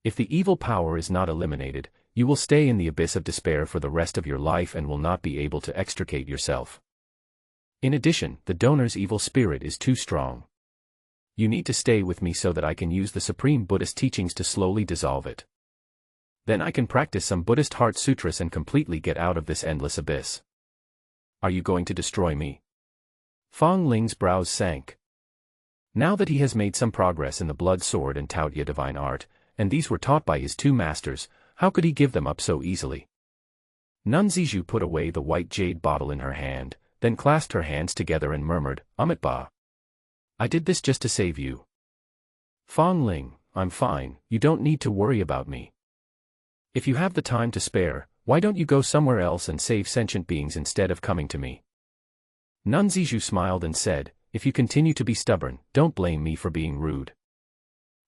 [SPEAKER 1] If the evil power is not eliminated, you will stay in the abyss of despair for the rest of your life and will not be able to extricate yourself. In addition, the donor's evil spirit is too strong. You need to stay with me so that I can use the supreme Buddhist teachings to slowly dissolve it. Then I can practice some Buddhist heart sutras and completely get out of this endless abyss. Are you going to destroy me? Fang Ling's brows sank. Now that he has made some progress in the blood sword and Taotia divine art, and these were taught by his two masters, how could he give them up so easily? Nun Zizhu put away the white jade bottle in her hand, then clasped her hands together and murmured, Amitabha. I did this just to save you. Fang Ling, I'm fine, you don't need to worry about me. If you have the time to spare, why don't you go somewhere else and save sentient beings instead of coming to me? Nun Zizhu smiled and said, if you continue to be stubborn, don't blame me for being rude.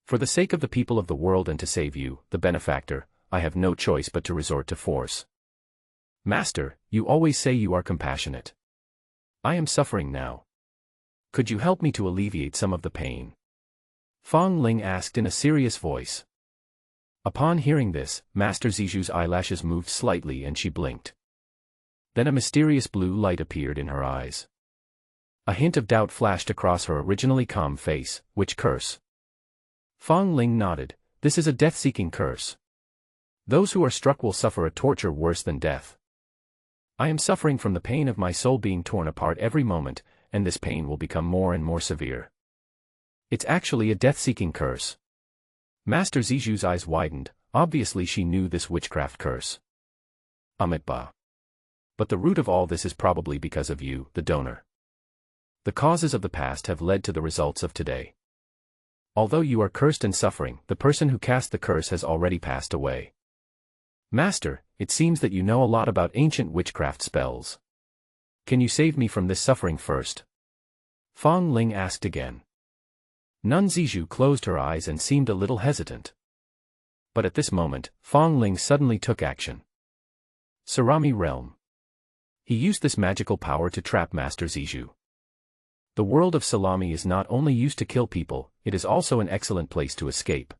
[SPEAKER 1] For the sake of the people of the world and to save you, the benefactor, I have no choice but to resort to force. Master, you always say you are compassionate. I am suffering now. Could you help me to alleviate some of the pain? Fang Ling asked in a serious voice. Upon hearing this, Master Zizhu's eyelashes moved slightly and she blinked. Then a mysterious blue light appeared in her eyes. A hint of doubt flashed across her originally calm face, which curse? Fang Ling nodded, this is a death-seeking curse. Those who are struck will suffer a torture worse than death. I am suffering from the pain of my soul being torn apart every moment, and this pain will become more and more severe. It's actually a death-seeking curse. Master Zizhu's eyes widened, obviously she knew this witchcraft curse. Amitabha. But the root of all this is probably because of you, the donor. The causes of the past have led to the results of today. Although you are cursed and suffering, the person who cast the curse has already passed away. Master, it seems that you know a lot about ancient witchcraft spells. Can you save me from this suffering first? Fang Ling asked again. Nun Zizhu closed her eyes and seemed a little hesitant. But at this moment, Fang Ling suddenly took action. Surami Realm. He used this magical power to trap Master Zizhu. The world of Salami is not only used to kill people, it is also an excellent place to escape.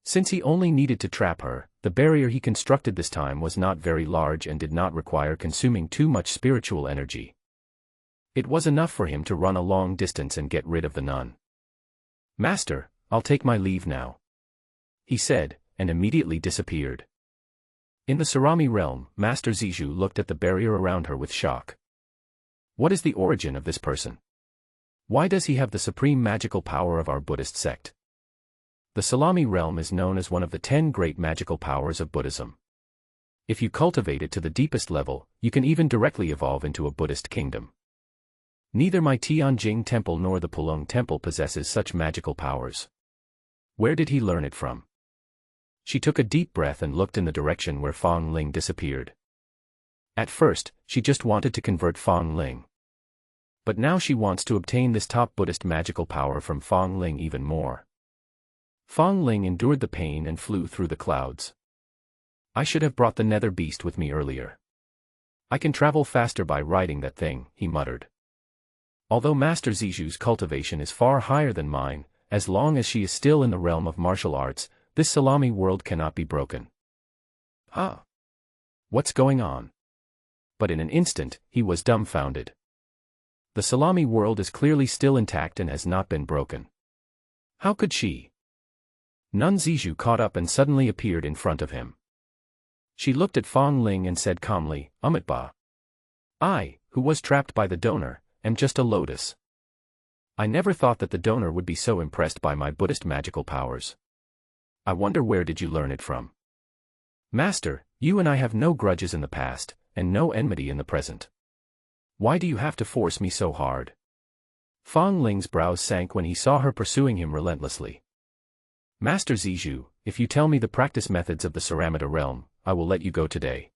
[SPEAKER 1] Since he only needed to trap her, the barrier he constructed this time was not very large and did not require consuming too much spiritual energy. It was enough for him to run a long distance and get rid of the nun. Master, I'll take my leave now, he said, and immediately disappeared. In the Surami realm, Master Zizhu looked at the barrier around her with shock. What is the origin of this person? Why does he have the supreme magical power of our Buddhist sect? The Salami realm is known as one of the 10 great magical powers of Buddhism. If you cultivate it to the deepest level, you can even directly evolve into a Buddhist kingdom. Neither my Tianjing temple nor the Pulong temple possesses such magical powers. Where did he learn it from? She took a deep breath and looked in the direction where Fang Ling disappeared. At first, she just wanted to convert Fang Ling. But now she wants to obtain this top Buddhist magical power from Fang Ling even more. Fang Ling endured the pain and flew through the clouds. I should have brought the nether beast with me earlier. I can travel faster by riding that thing, he muttered. Although Master Zizhu's cultivation is far higher than mine, as long as she is still in the realm of martial arts, this Salami world cannot be broken. Ah! What's going on? But in an instant, he was dumbfounded. The Salami world is clearly still intact and has not been broken. How could she? Nun Zizhu caught up and suddenly appeared in front of him. She looked at Fang Ling and said calmly, Amitabha. I, who was trapped by the donor, am just a lotus. I never thought that the donor would be so impressed by my Buddhist magical powers. I wonder where did you learn it from? Master, you and I have no grudges in the past, and no enmity in the present. Why do you have to force me so hard? Fang Ling's brows sank when he saw her pursuing him relentlessly. Master Zijou, if you tell me the practice methods of the Saramata realm, I will let you go today.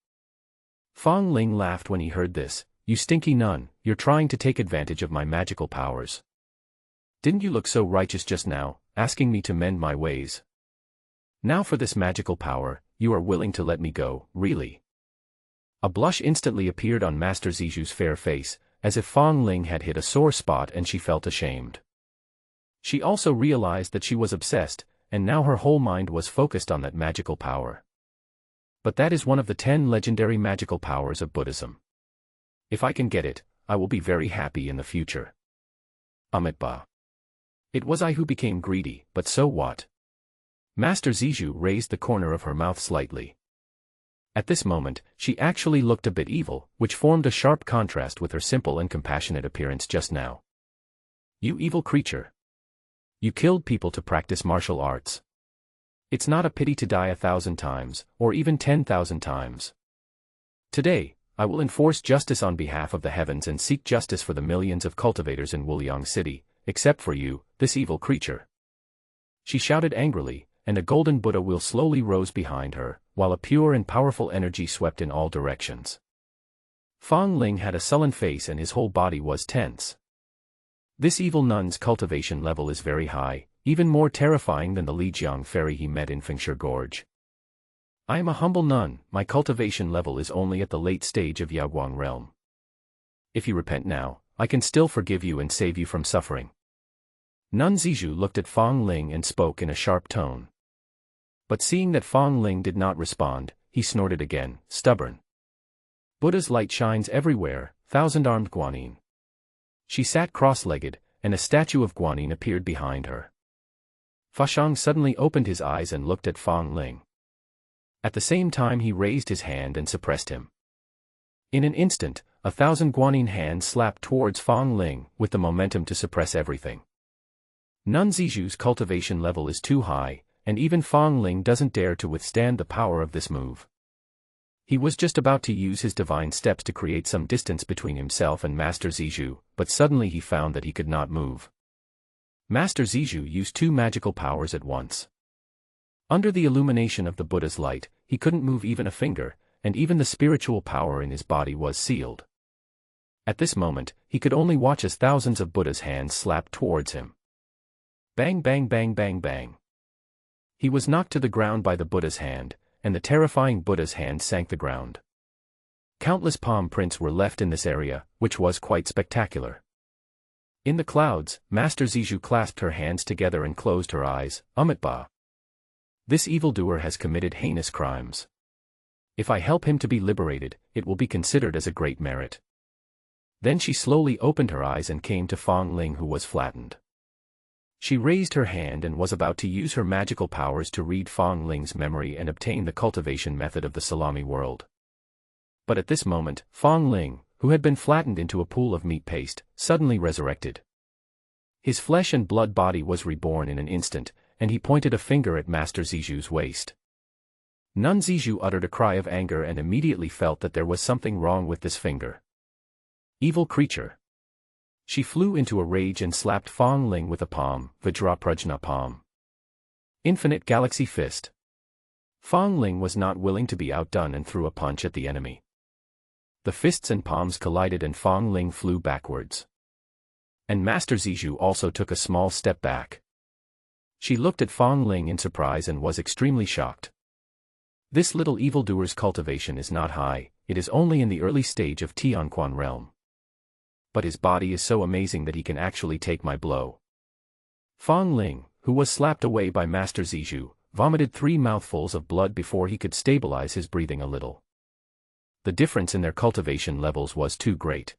[SPEAKER 1] Fang Ling laughed when he heard this. You stinky nun, you're trying to take advantage of my magical powers. Didn't you look so righteous just now, asking me to mend my ways? Now for this magical power, you are willing to let me go, really? A blush instantly appeared on Master Zijou's fair face, as if Fang Ling had hit a sore spot and she felt ashamed. She also realized that she was obsessed, and now her whole mind was focused on that magical power. But that is one of the 10 legendary magical powers of Buddhism. If I can get it, I will be very happy in the future. Amitabha. It was I who became greedy, but so what? Master Zijou raised the corner of her mouth slightly. At this moment, she actually looked a bit evil, which formed a sharp contrast with her simple and compassionate appearance just now. You evil creature. You killed people to practice martial arts. It's not a pity to die 1,000 times, or even 10,000 times. Today, I will enforce justice on behalf of the heavens and seek justice for the millions of cultivators in Wuliang City, except for you, this evil creature. She shouted angrily, and a golden Buddha wheel slowly rose behind her, while a pure and powerful energy swept in all directions. Fang Ling had a sullen face and his whole body was tense. This evil nun's cultivation level is very high, even more terrifying than the Lijiang fairy he met in Fengshe Gorge. I am a humble nun, my cultivation level is only at the late stage of Yaoguang realm. If you repent now, I can still forgive you and save you from suffering. Nun Zijou looked at Fang Ling and spoke in a sharp tone. But seeing that Fang Ling did not respond, he snorted again, stubborn. Buddha's light shines everywhere, thousand-armed Guanyin. She sat cross-legged, and a statue of Guanyin appeared behind her. Fashang suddenly opened his eyes and looked at Fang Ling. At the same time he raised his hand and suppressed him. In an instant, 1,000 Guanyin hands slapped towards Fang Ling, with the momentum to suppress everything. Nun Zijou's cultivation level is too high, and even Fang Ling doesn't dare to withstand the power of this move. He was just about to use his divine steps to create some distance between himself and Master Zijou, but suddenly he found that he could not move. Master Zijou used 2 magical powers at once. Under the illumination of the Buddha's light, he couldn't move even a finger, and even the spiritual power in his body was sealed. At this moment, he could only watch as thousands of Buddha's hands slapped towards him. Bang bang bang bang bang. He was knocked to the ground by the Buddha's hand, and the terrifying Buddha's hand sank the ground. Countless palm prints were left in this area, which was quite spectacular. In the clouds, Master Zijou clasped her hands together and closed her eyes. Amitabha. This evildoer has committed heinous crimes. If I help him to be liberated, it will be considered as a great merit. Then she slowly opened her eyes and came to Fang Ling, who was flattened. She raised her hand and was about to use her magical powers to read Fang Ling's memory and obtain the cultivation method of the salami world. But at this moment, Fang Ling, who had been flattened into a pool of meat paste, suddenly resurrected. His flesh and blood body was reborn in an instant, and he pointed a finger at Master Zijou's waist. Nun Zijou uttered a cry of anger and immediately felt that there was something wrong with this finger. Evil creature. She flew into a rage and slapped Fang Ling with a palm, Vajraprajna palm. Infinite Galaxy Fist. Fang Ling was not willing to be outdone and threw a punch at the enemy. The fists and palms collided and Fang Ling flew backwards. And Master Zijou also took a small step back. She looked at Fang Ling in surprise and was extremely shocked. This little evildoer's cultivation is not high, it is only in the early stage of Tianquan realm. But his body is so amazing that he can actually take my blow. Fang Ling, who was slapped away by Master Zijou, vomited 3 mouthfuls of blood before he could stabilize his breathing a little. The difference in their cultivation levels was too great.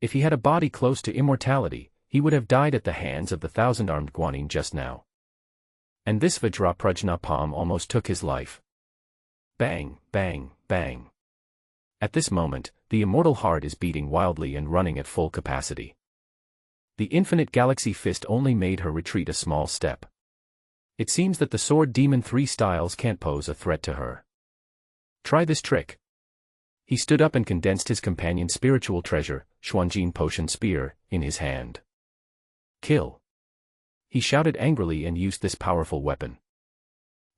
[SPEAKER 1] If he had a body close to immortality, he would have died at the hands of the 1,000-armed Guanyin just now. And this Vajraprajna palm almost took his life. Bang, bang, bang. At this moment, the immortal heart is beating wildly and running at full capacity. The infinite galaxy fist only made her retreat a small step. It seems that the sword demon 3 styles can't pose a threat to her. Try this trick. He stood up and condensed his companion's spiritual treasure, Xuanjin Potion Spear, in his hand. Kill! He shouted angrily and used this powerful weapon.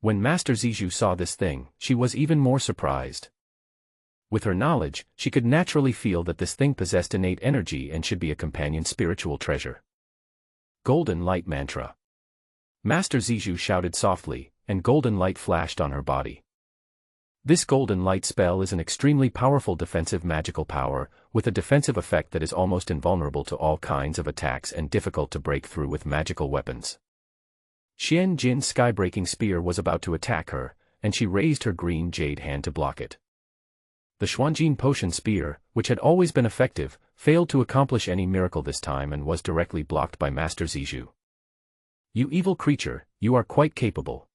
[SPEAKER 1] When Master Zizhu saw this thing, she was even more surprised. With her knowledge, she could naturally feel that this thing possessed innate energy and should be a companion's spiritual treasure. Golden Light Mantra. Master Zizhu shouted softly, and golden light flashed on her body. This golden light spell is an extremely powerful defensive magical power, with a defensive effect that is almost invulnerable to all kinds of attacks and difficult to break through with magical weapons. Xian Jin's skybreaking spear was about to attack her, and she raised her green jade hand to block it. The Xuanjin Potion Spear, which had always been effective, failed to accomplish any miracle this time and was directly blocked by Master Zizhu. You evil creature, you are quite capable.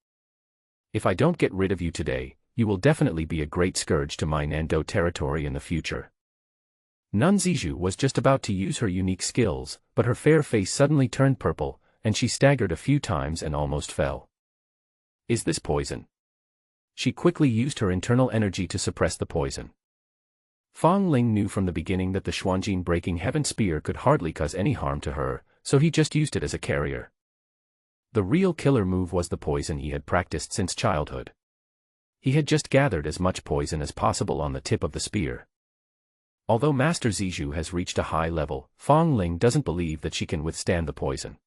[SPEAKER 1] If I don't get rid of you today, you will definitely be a great scourge to my Nando territory in the future. Nun Zizhu was just about to use her unique skills, but her fair face suddenly turned purple, and she staggered a few times and almost fell. Is this poison? She quickly used her internal energy to suppress the poison. Fang Ling knew from the beginning that the Xuanjin Breaking Heaven Spear could hardly cause any harm to her, so he just used it as a carrier. The real killer move was the poison he had practiced since childhood. He had just gathered as much poison as possible on the tip of the spear. Although Master Zizhu has reached a high level, Fang Ling doesn't believe that she can withstand the poison.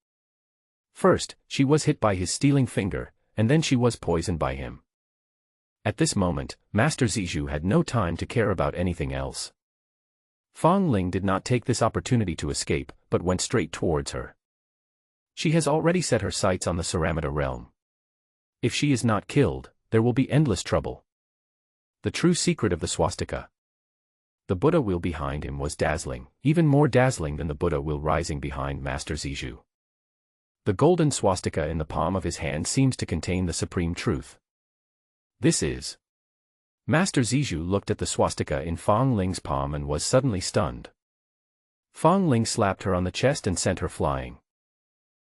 [SPEAKER 1] First, she was hit by his stealing finger, and then she was poisoned by him. At this moment, Master Zizhu had no time to care about anything else. Fang Ling did not take this opportunity to escape, but went straight towards her. She has already set her sights on the Saramata realm. If she is not killed, there will be endless trouble. The true secret of the swastika. The Buddha wheel behind him was dazzling, even more dazzling than the Buddha wheel rising behind Master Zizhu. The golden swastika in the palm of his hand seems to contain the supreme truth. This is. Master Zizhu looked at the swastika in Fang Ling's palm and was suddenly stunned. Fang Ling slapped her on the chest and sent her flying.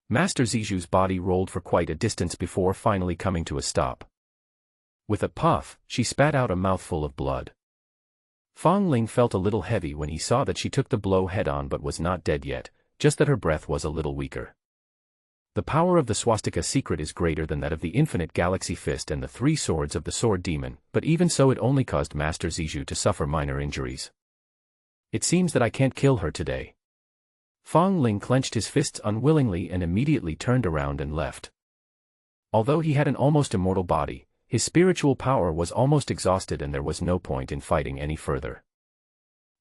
[SPEAKER 1] Master Zizhu's body rolled for quite a distance before finally coming to a stop. With a puff, she spat out a mouthful of blood. Fang Ling felt a little heavy when he saw that she took the blow head-on but was not dead yet, just that her breath was a little weaker. The power of the swastika secret is greater than that of the infinite galaxy fist and the 3 swords of the sword demon, but even so it only caused Master Zizhu to suffer minor injuries. It seems that I can't kill her today. Fang Ling clenched his fists unwillingly and immediately turned around and left. Although he had an almost immortal body, his spiritual power was almost exhausted and there was no point in fighting any further.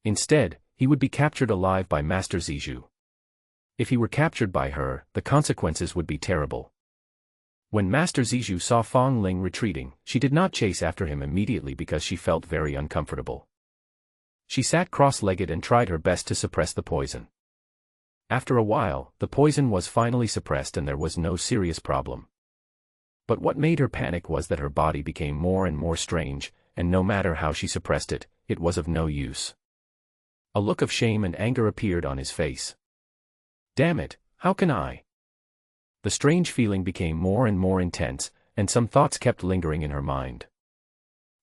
[SPEAKER 1] Instead, he would be captured alive by Master Zizhu. If he were captured by her, the consequences would be terrible. When Master Zizhu saw Fang Ling retreating, she did not chase after him immediately because she felt very uncomfortable. She sat cross-legged and tried her best to suppress the poison. After a while, the poison was finally suppressed and there was no serious problem. But what made her panic was that her body became more and more strange, and no matter how she suppressed it, it was of no use. A look of shame and anger appeared on his face. Damn it, how can I? The strange feeling became more and more intense, and some thoughts kept lingering in her mind.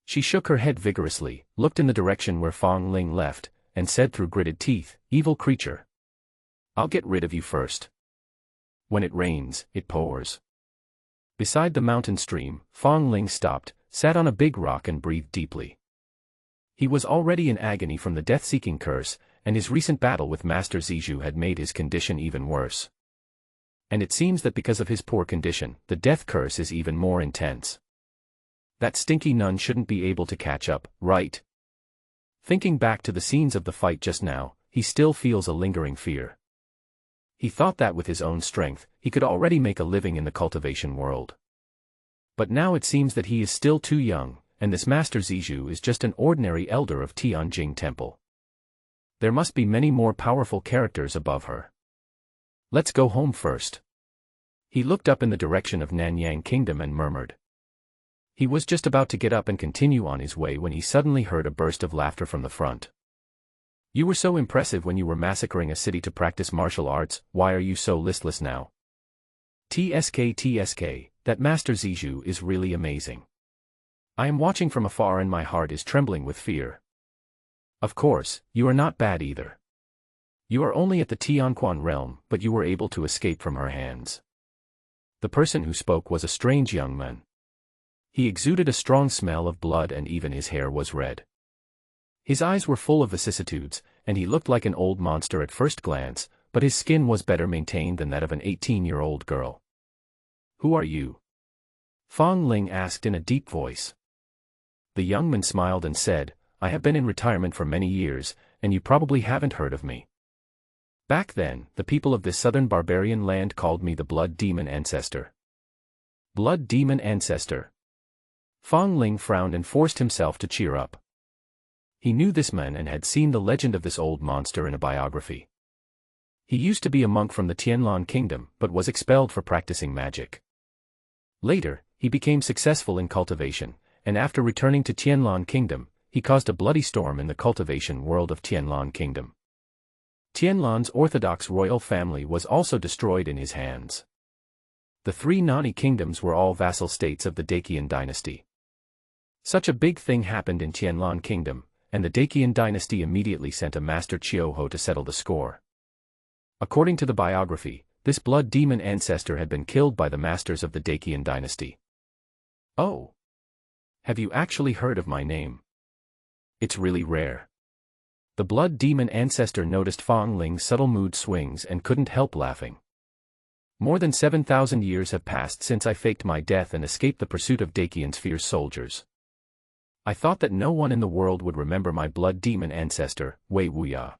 [SPEAKER 1] She shook her head vigorously, looked in the direction where Fang Ling left, and said through gritted teeth, "Evil creature. I'll get rid of you first. When it rains, it pours." Beside the mountain stream, Fang Ling stopped, sat on a big rock and breathed deeply. He was already in agony from the death-seeking curse, and his recent battle with Master Zizhu had made his condition even worse. And it seems that because of his poor condition, the death curse is even more intense. That stinky nun shouldn't be able to catch up, right? Thinking back to the scenes of the fight just now, he still feels a lingering fear. He thought that with his own strength, he could already make a living in the cultivation world. But now it seems that he is still too young, and this Master Zizhu is just an ordinary elder of Tianjing Temple. There must be many more powerful characters above her. Let's go home first. He looked up in the direction of Nanyang Kingdom and murmured. He was just about to get up and continue on his way when he suddenly heard a burst of laughter from the front. You were so impressive when you were massacring a city to practice martial arts, why are you so listless now? TSK, that Master Zizhu is really amazing. I am watching from afar and my heart is trembling with fear. Of course, you are not bad either. You are only at the Tianquan realm, but you were able to escape from her hands. The person who spoke was a strange young man. He exuded a strong smell of blood and even his hair was red. His eyes were full of vicissitudes, and he looked like an old monster at first glance, but his skin was better maintained than that of an 18-year-old girl. Who are you? Fong Ling asked in a deep voice. The young man smiled and said, I have been in retirement for many years, and you probably haven't heard of me. Back then, the people of this southern barbarian land called me the Blood Demon Ancestor. Blood Demon Ancestor. Fong Ling frowned and forced himself to cheer up. He knew this man and had seen the legend of this old monster in a biography. He used to be a monk from the Tianlan kingdom but was expelled for practicing magic. Later, he became successful in cultivation, and after returning to Tianlan kingdom, he caused a bloody storm in the cultivation world of Tianlan kingdom. Tianlan's orthodox royal family was also destroyed in his hands. The three Nani kingdoms were all vassal states of the Dacian dynasty. Such a big thing happened in Tianlan kingdom, and the Dacian dynasty immediately sent a master Qiuho to settle the score. According to the biography, this blood demon ancestor had been killed by the masters of the Dacian dynasty. Oh! Have you actually heard of my name? It's really rare. The blood demon ancestor noticed Fong Ling's subtle mood swings and couldn't help laughing. More than 7,000 years have passed since I faked my death and escaped the pursuit of Dacian's fierce soldiers. I thought that no one in the world would remember my blood demon ancestor, Wei Wuya.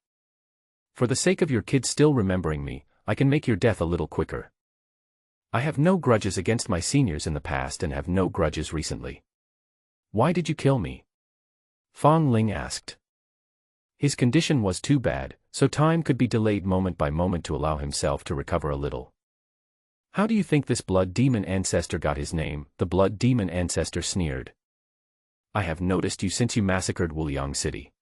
[SPEAKER 1] For the sake of your kids still remembering me, I can make your death a little quicker. I have no grudges against my seniors in the past and have no grudges recently. Why did you kill me? Fong Ling asked. His condition was too bad, so time could be delayed moment by moment to allow himself to recover a little. How do you think this blood demon ancestor got his name? The blood demon ancestor sneered. I have noticed you since you massacred Wuliang City.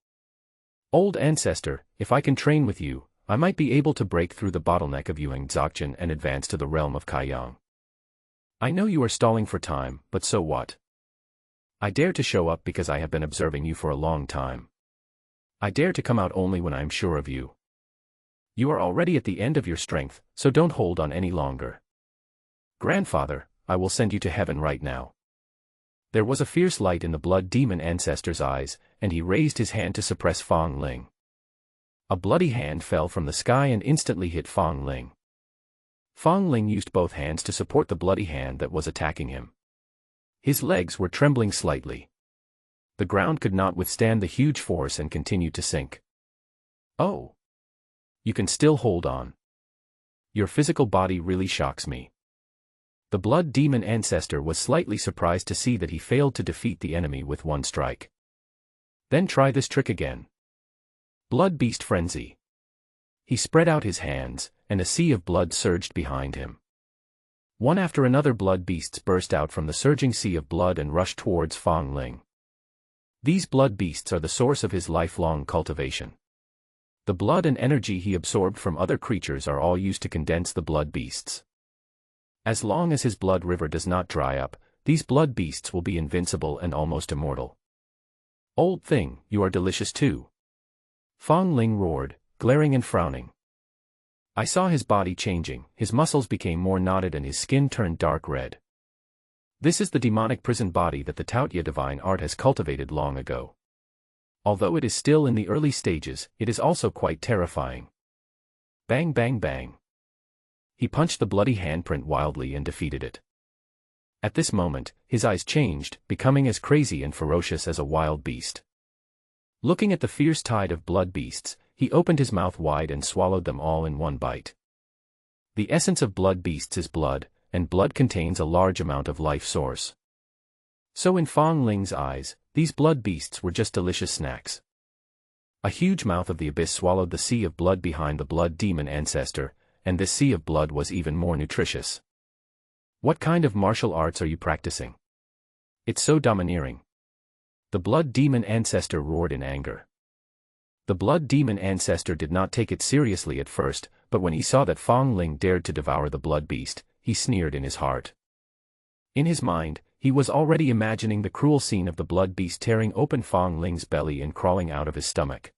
[SPEAKER 1] Old ancestor, if I can train with you, I might be able to break through the bottleneck of Yuan Dzogchen and advance to the realm of Kaiyang. I know you are stalling for time, but so what? I dare to show up because I have been observing you for a long time. I dare to come out only when I am sure of you. You are already at the end of your strength, so don't hold on any longer. Grandfather, I will send you to heaven right now. There was a fierce light in the blood demon ancestor's eyes, and he raised his hand to suppress Fong Ling. A bloody hand fell from the sky and instantly hit Fong Ling. Fong Ling used both hands to support the bloody hand that was attacking him. His legs were trembling slightly. The ground could not withstand the huge force and continued to sink. Oh! You can still hold on. Your physical body really shocks me. The blood demon ancestor was slightly surprised to see that he failed to defeat the enemy with one strike. Then try this trick again. Blood beast frenzy. He spread out his hands, and a sea of blood surged behind him. One after another blood beasts burst out from the surging sea of blood and rushed towards Fong Ling. These blood beasts are the source of his lifelong cultivation. The blood and energy he absorbed from other creatures are all used to condense the blood beasts. As long as his blood river does not dry up, these blood beasts will be invincible and almost immortal. Old thing, you are delicious too. Fong Ling roared, glaring and frowning. I saw his body changing, his muscles became more knotted and his skin turned dark red. This is the demonic prison body that the Taotia divine art has cultivated long ago. Although it is still in the early stages, it is also quite terrifying. Bang bang bang. He punched the bloody handprint wildly and defeated it. At this moment, his eyes changed, becoming as crazy and ferocious as a wild beast. Looking at the fierce tide of blood beasts, he opened his mouth wide and swallowed them all in one bite. The essence of blood beasts is blood, and blood contains a large amount of life source. So in Fong Ling's eyes, these blood beasts were just delicious snacks. A huge mouth of the abyss swallowed the sea of blood behind the blood demon ancestor, and this sea of blood was even more nutritious. What kind of martial arts are you practicing? It's so domineering. The blood demon ancestor roared in anger. The blood demon ancestor did not take it seriously at first, but when he saw that Fong Ling dared to devour the blood beast, he sneered in his heart. In his mind, He was already imagining the cruel scene of the blood beast tearing open Fong Ling's belly and crawling out of his stomach.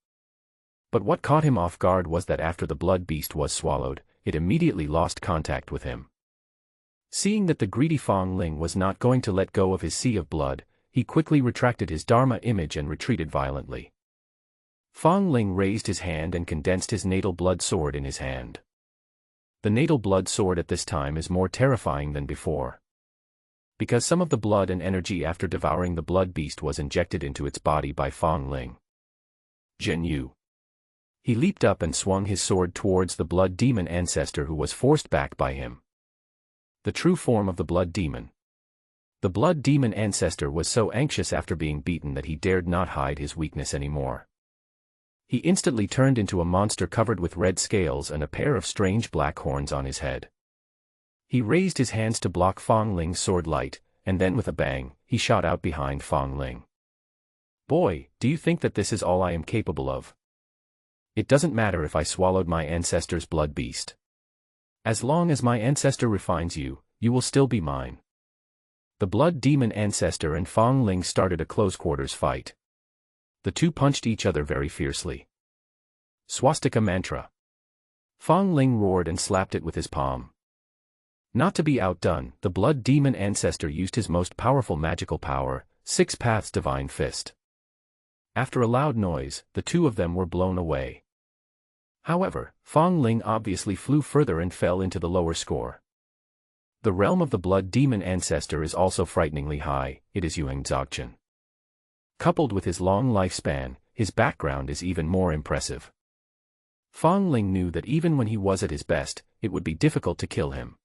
[SPEAKER 1] But what caught him off guard was that after the blood beast was swallowed, it immediately lost contact with him. Seeing that the greedy Fong Ling was not going to let go of his sea of blood, he quickly retracted his Dharma image and retreated violently. Fong Ling raised his hand and condensed his natal blood sword in his hand. The natal blood sword at this time is more terrifying than before, because some of the blood and energy after devouring the blood beast was injected into its body by Fong Ling. Zhen Yu. He leaped up and swung his sword towards the blood demon ancestor who was forced back by him. The true form of the blood demon. The blood demon ancestor was so anxious after being beaten that he dared not hide his weakness anymore. He instantly turned into a monster covered with red scales and a pair of strange black horns on his head. He raised his hands to block Fong Ling's sword light, and then with a bang, he shot out behind Fong Ling. Boy, do you think that this is all I am capable of? It doesn't matter if I swallowed my ancestor's blood beast. As long as my ancestor refines you, you will still be mine. The blood demon ancestor and Fong Ling started a close-quarters fight. The two punched each other very fiercely. Swastika mantra. Fong Ling roared and slapped it with his palm. Not to be outdone, the blood demon ancestor used his most powerful magical power, Six Paths Divine Fist. After a loud noise, the two of them were blown away. However, Fong Ling obviously flew further and fell into the lower score. The realm of the blood demon ancestor is also frighteningly high, it is Yuang Dzogchen. Coupled with his long lifespan, his background is even more impressive. Fong Ling knew that even when he was at his best, it would be difficult to kill him.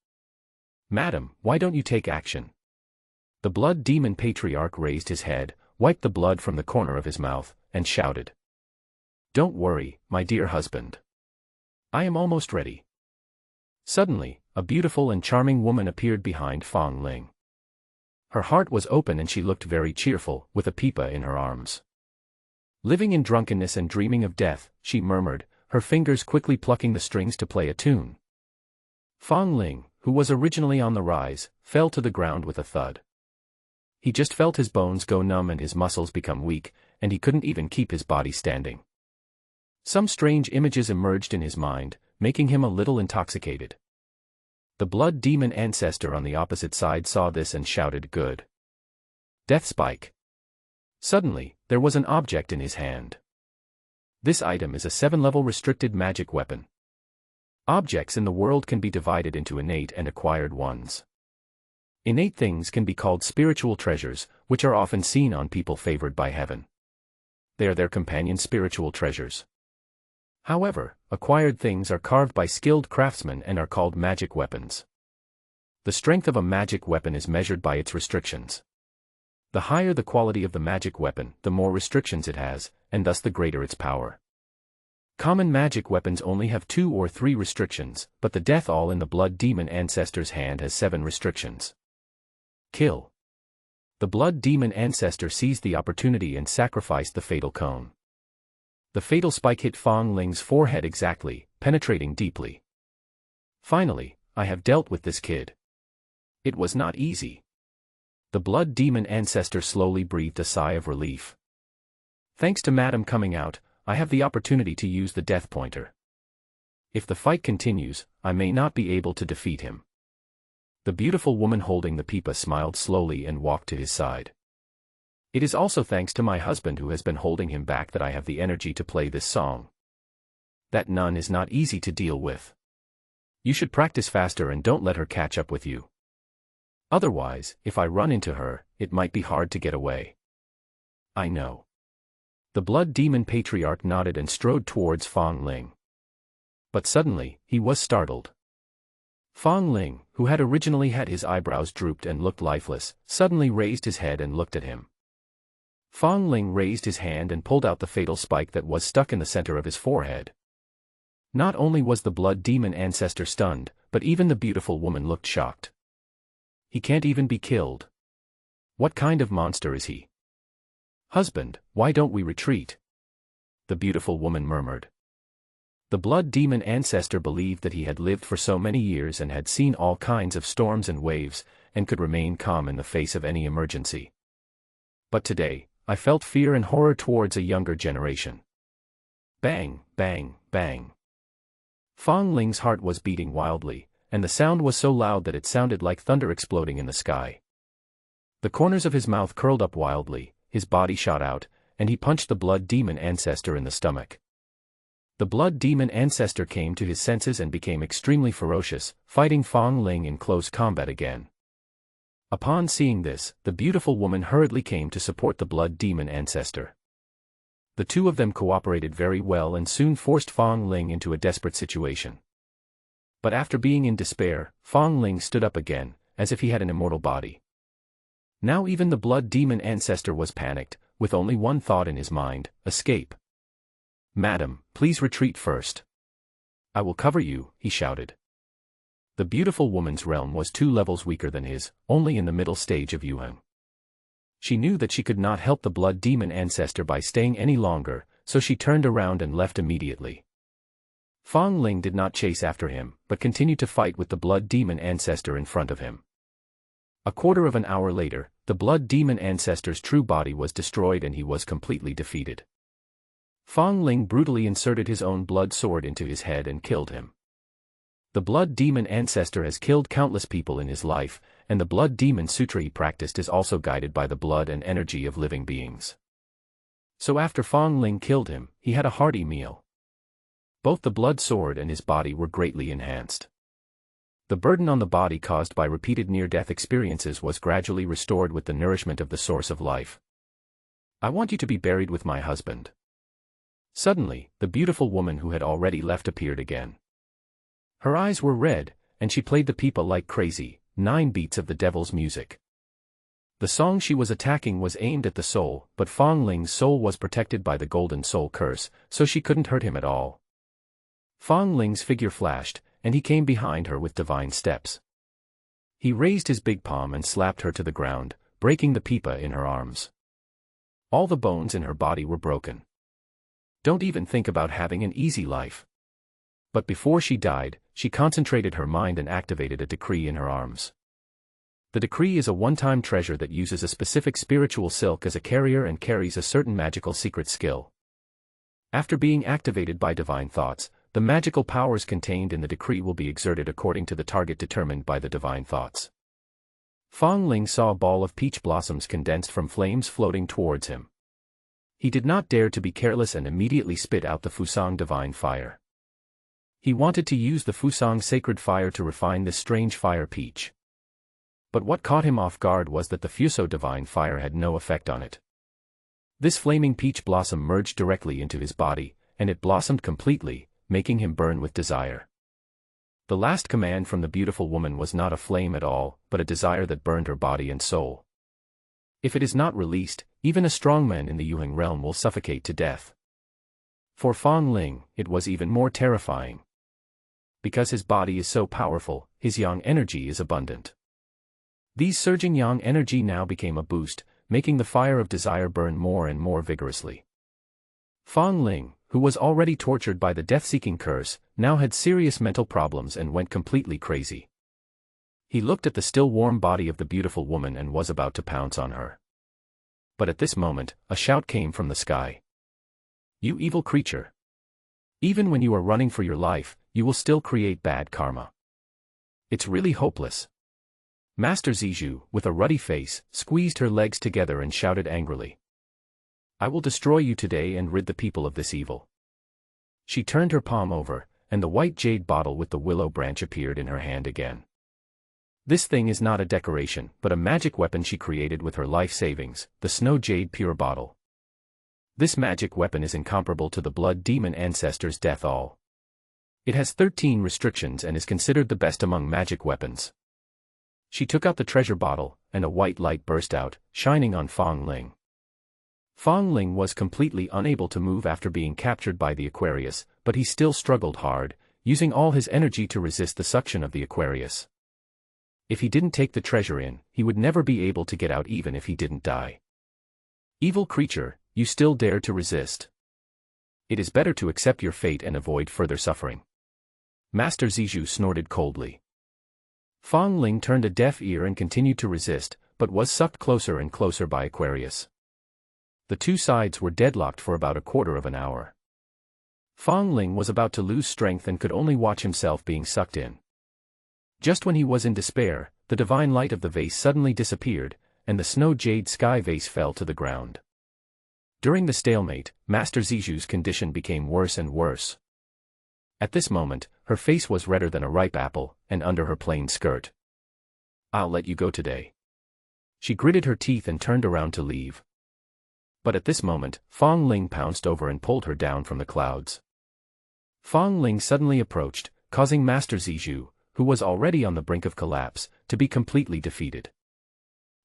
[SPEAKER 1] Madam, why don't you take action? The blood demon patriarch raised his head, wiped the blood from the corner of his mouth, and shouted. Don't worry, my dear husband. I am almost ready. Suddenly, a beautiful and charming woman appeared behind Fong Ling. Her heart was open and she looked very cheerful, with a pipa in her arms. Living in drunkenness and dreaming of death, she murmured, her fingers quickly plucking the strings to play a tune. Fong Ling, who was originally on the rise, fell to the ground with a thud. He just felt his bones go numb and his muscles become weak, and he couldn't even keep his body standing. Some strange images emerged in his mind, making him a little intoxicated. The blood demon ancestor on the opposite side saw this and shouted, good. Death spike. Suddenly, there was an object in his hand. This item is a 7-level restricted magic weapon. Objects in the world can be divided into innate and acquired ones. Innate things can be called spiritual treasures, which are often seen on people favored by heaven. They are their companion spiritual treasures. However, acquired things are carved by skilled craftsmen and are called magic weapons. The strength of a magic weapon is measured by its restrictions. The higher the quality of the magic weapon, the more restrictions it has, and thus the greater its power. Common magic weapons only have 2 or 3 restrictions, but the death all in the blood demon ancestor's hand has 7 restrictions. Kill. The blood demon ancestor seized the opportunity and sacrificed the fatal cone. The fatal spike hit Fong Ling's forehead exactly, penetrating deeply. Finally, I have dealt with this kid. It was not easy. The blood demon ancestor slowly breathed a sigh of relief. Thanks to Madam coming out, I have the opportunity to use the death pointer. If the fight continues, I may not be able to defeat him. The beautiful woman holding the pipa smiled slowly and walked to his side. It is also thanks to my husband who has been holding him back that I have the energy to play this song. That nun is not easy to deal with. You should practice faster and don't let her catch up with you. Otherwise, if I run into her, it might be hard to get away. I know. The blood demon patriarch nodded and strode towards Fong Ling. But suddenly, he was startled. Fong Ling, who had originally had his eyebrows drooped and looked lifeless, suddenly raised his head and looked at him. Fong Ling raised his hand and pulled out the fatal spike that was stuck in the center of his forehead. Not only was the blood demon ancestor stunned, but even the beautiful woman looked shocked. He can't even be killed. What kind of monster is he? Husband, why don't we retreat? The beautiful woman murmured. The blood demon ancestor believed that he had lived for so many years and had seen all kinds of storms and waves, and could remain calm in the face of any emergency. But today, I felt fear and horror towards a younger generation. Bang, bang, bang. Fang Ling's heart was beating wildly, and the sound was so loud that it sounded like thunder exploding in the sky. The corners of his mouth curled up wildly, his body shot out, and he punched the blood demon ancestor in the stomach. The blood demon ancestor came to his senses and became extremely ferocious, fighting Fang Ling in close combat again. Upon seeing this, the beautiful woman hurriedly came to support the blood demon ancestor. The two of them cooperated very well and soon forced Fang Ling into a desperate situation. But after being in despair, Fang Ling stood up again, as if he had an immortal body. Now even the blood demon ancestor was panicked, with only one thought in his mind: escape. "Madam, please retreat first. I will cover you," he shouted. The beautiful woman's realm was 2 levels weaker than his, only in the middle stage of Yuan. She knew that she could not help the blood demon ancestor by staying any longer, so she turned around and left immediately. Fang Ling did not chase after him, but continued to fight with the blood demon ancestor in front of him. A quarter of an hour later, the blood demon ancestor's true body was destroyed and he was completely defeated. Fang Ling brutally inserted his own blood sword into his head and killed him. The blood demon ancestor has killed countless people in his life, and the blood demon sutra he practiced is also guided by the blood and energy of living beings. So after Fang Ling killed him, he had a hearty meal. Both the blood sword and his body were greatly enhanced. The burden on the body caused by repeated near-death experiences was gradually restored with the nourishment of the source of life. "I want you to be buried with my husband." Suddenly, the beautiful woman who had already left appeared again. Her eyes were red, and she played the pipa like crazy, 9 beats of the devil's music. The song she was attacking was aimed at the soul, but Fang Ling's soul was protected by the golden soul curse, so she couldn't hurt him at all. Fang Ling's figure flashed, and he came behind her with divine steps. He raised his big palm and slapped her to the ground, breaking the pipa in her arms. All the bones in her body were broken. Don't even think about having an easy life. But before she died, she concentrated her mind and activated a decree in her arms. The decree is a one-time treasure that uses a specific spiritual silk as a carrier and carries a certain magical secret skill. After being activated by divine thoughts, the magical powers contained in the decree will be exerted according to the target determined by the divine thoughts. Fang Ling saw a ball of peach blossoms condensed from flames floating towards him. He did not dare to be careless and immediately spit out the Fusang divine fire. He wanted to use the Fusang sacred fire to refine this strange fire peach. But what caught him off guard was that the Fuso divine fire had no effect on it. This flaming peach blossom merged directly into his body, and it blossomed completely, making him burn with desire. The last command from the beautiful woman was not a flame at all, but a desire that burned her body and soul. If it is not released, even a strong man in the Yuheng realm will suffocate to death. For Fang Ling, it was even more terrifying. Because his body is so powerful, his yang energy is abundant. These surging yang energy now became a boost, making the fire of desire burn more and more vigorously. Fang Ling, who was already tortured by the death-seeking curse, now had serious mental problems and went completely crazy. He looked at the still warm body of the beautiful woman and was about to pounce on her. But at this moment, a shout came from the sky. "You evil creature! Even when you are running for your life, you will still create bad karma. It's really hopeless." Master Zizhu, with a ruddy face, squeezed her legs together and shouted angrily. "I will destroy you today and rid the people of this evil." She turned her palm over, and the white jade bottle with the willow branch appeared in her hand again. This thing is not a decoration, but a magic weapon she created with her life savings, the snow jade pure bottle. This magic weapon is incomparable to the blood demon ancestor's death all. It has 13 restrictions and is considered the best among magic weapons. She took out the treasure bottle, and a white light burst out, shining on Fang Ling. Fang Ling was completely unable to move after being captured by the Aquarius, but he still struggled hard, using all his energy to resist the suction of the Aquarius. If he didn't take the treasure in, he would never be able to get out even if he didn't die. "Evil creature, you still dare to resist. It is better to accept your fate and avoid further suffering." Master Zizhu snorted coldly. Fong Ling turned a deaf ear and continued to resist, but was sucked closer and closer by Aquarius. The two sides were deadlocked for about a quarter of an hour. Fong Ling was about to lose strength and could only watch himself being sucked in. Just when he was in despair, the divine light of the vase suddenly disappeared, and the snow jade sky vase fell to the ground. During the stalemate, Master Ziju's condition became worse and worse. At this moment, her face was redder than a ripe apple, and under her plain skirt. "I'll let you go today." She gritted her teeth and turned around to leave. But at this moment, Fong Ling pounced over and pulled her down from the clouds. Fong Ling suddenly approached, causing Master Ziju, who was already on the brink of collapse, to be completely defeated.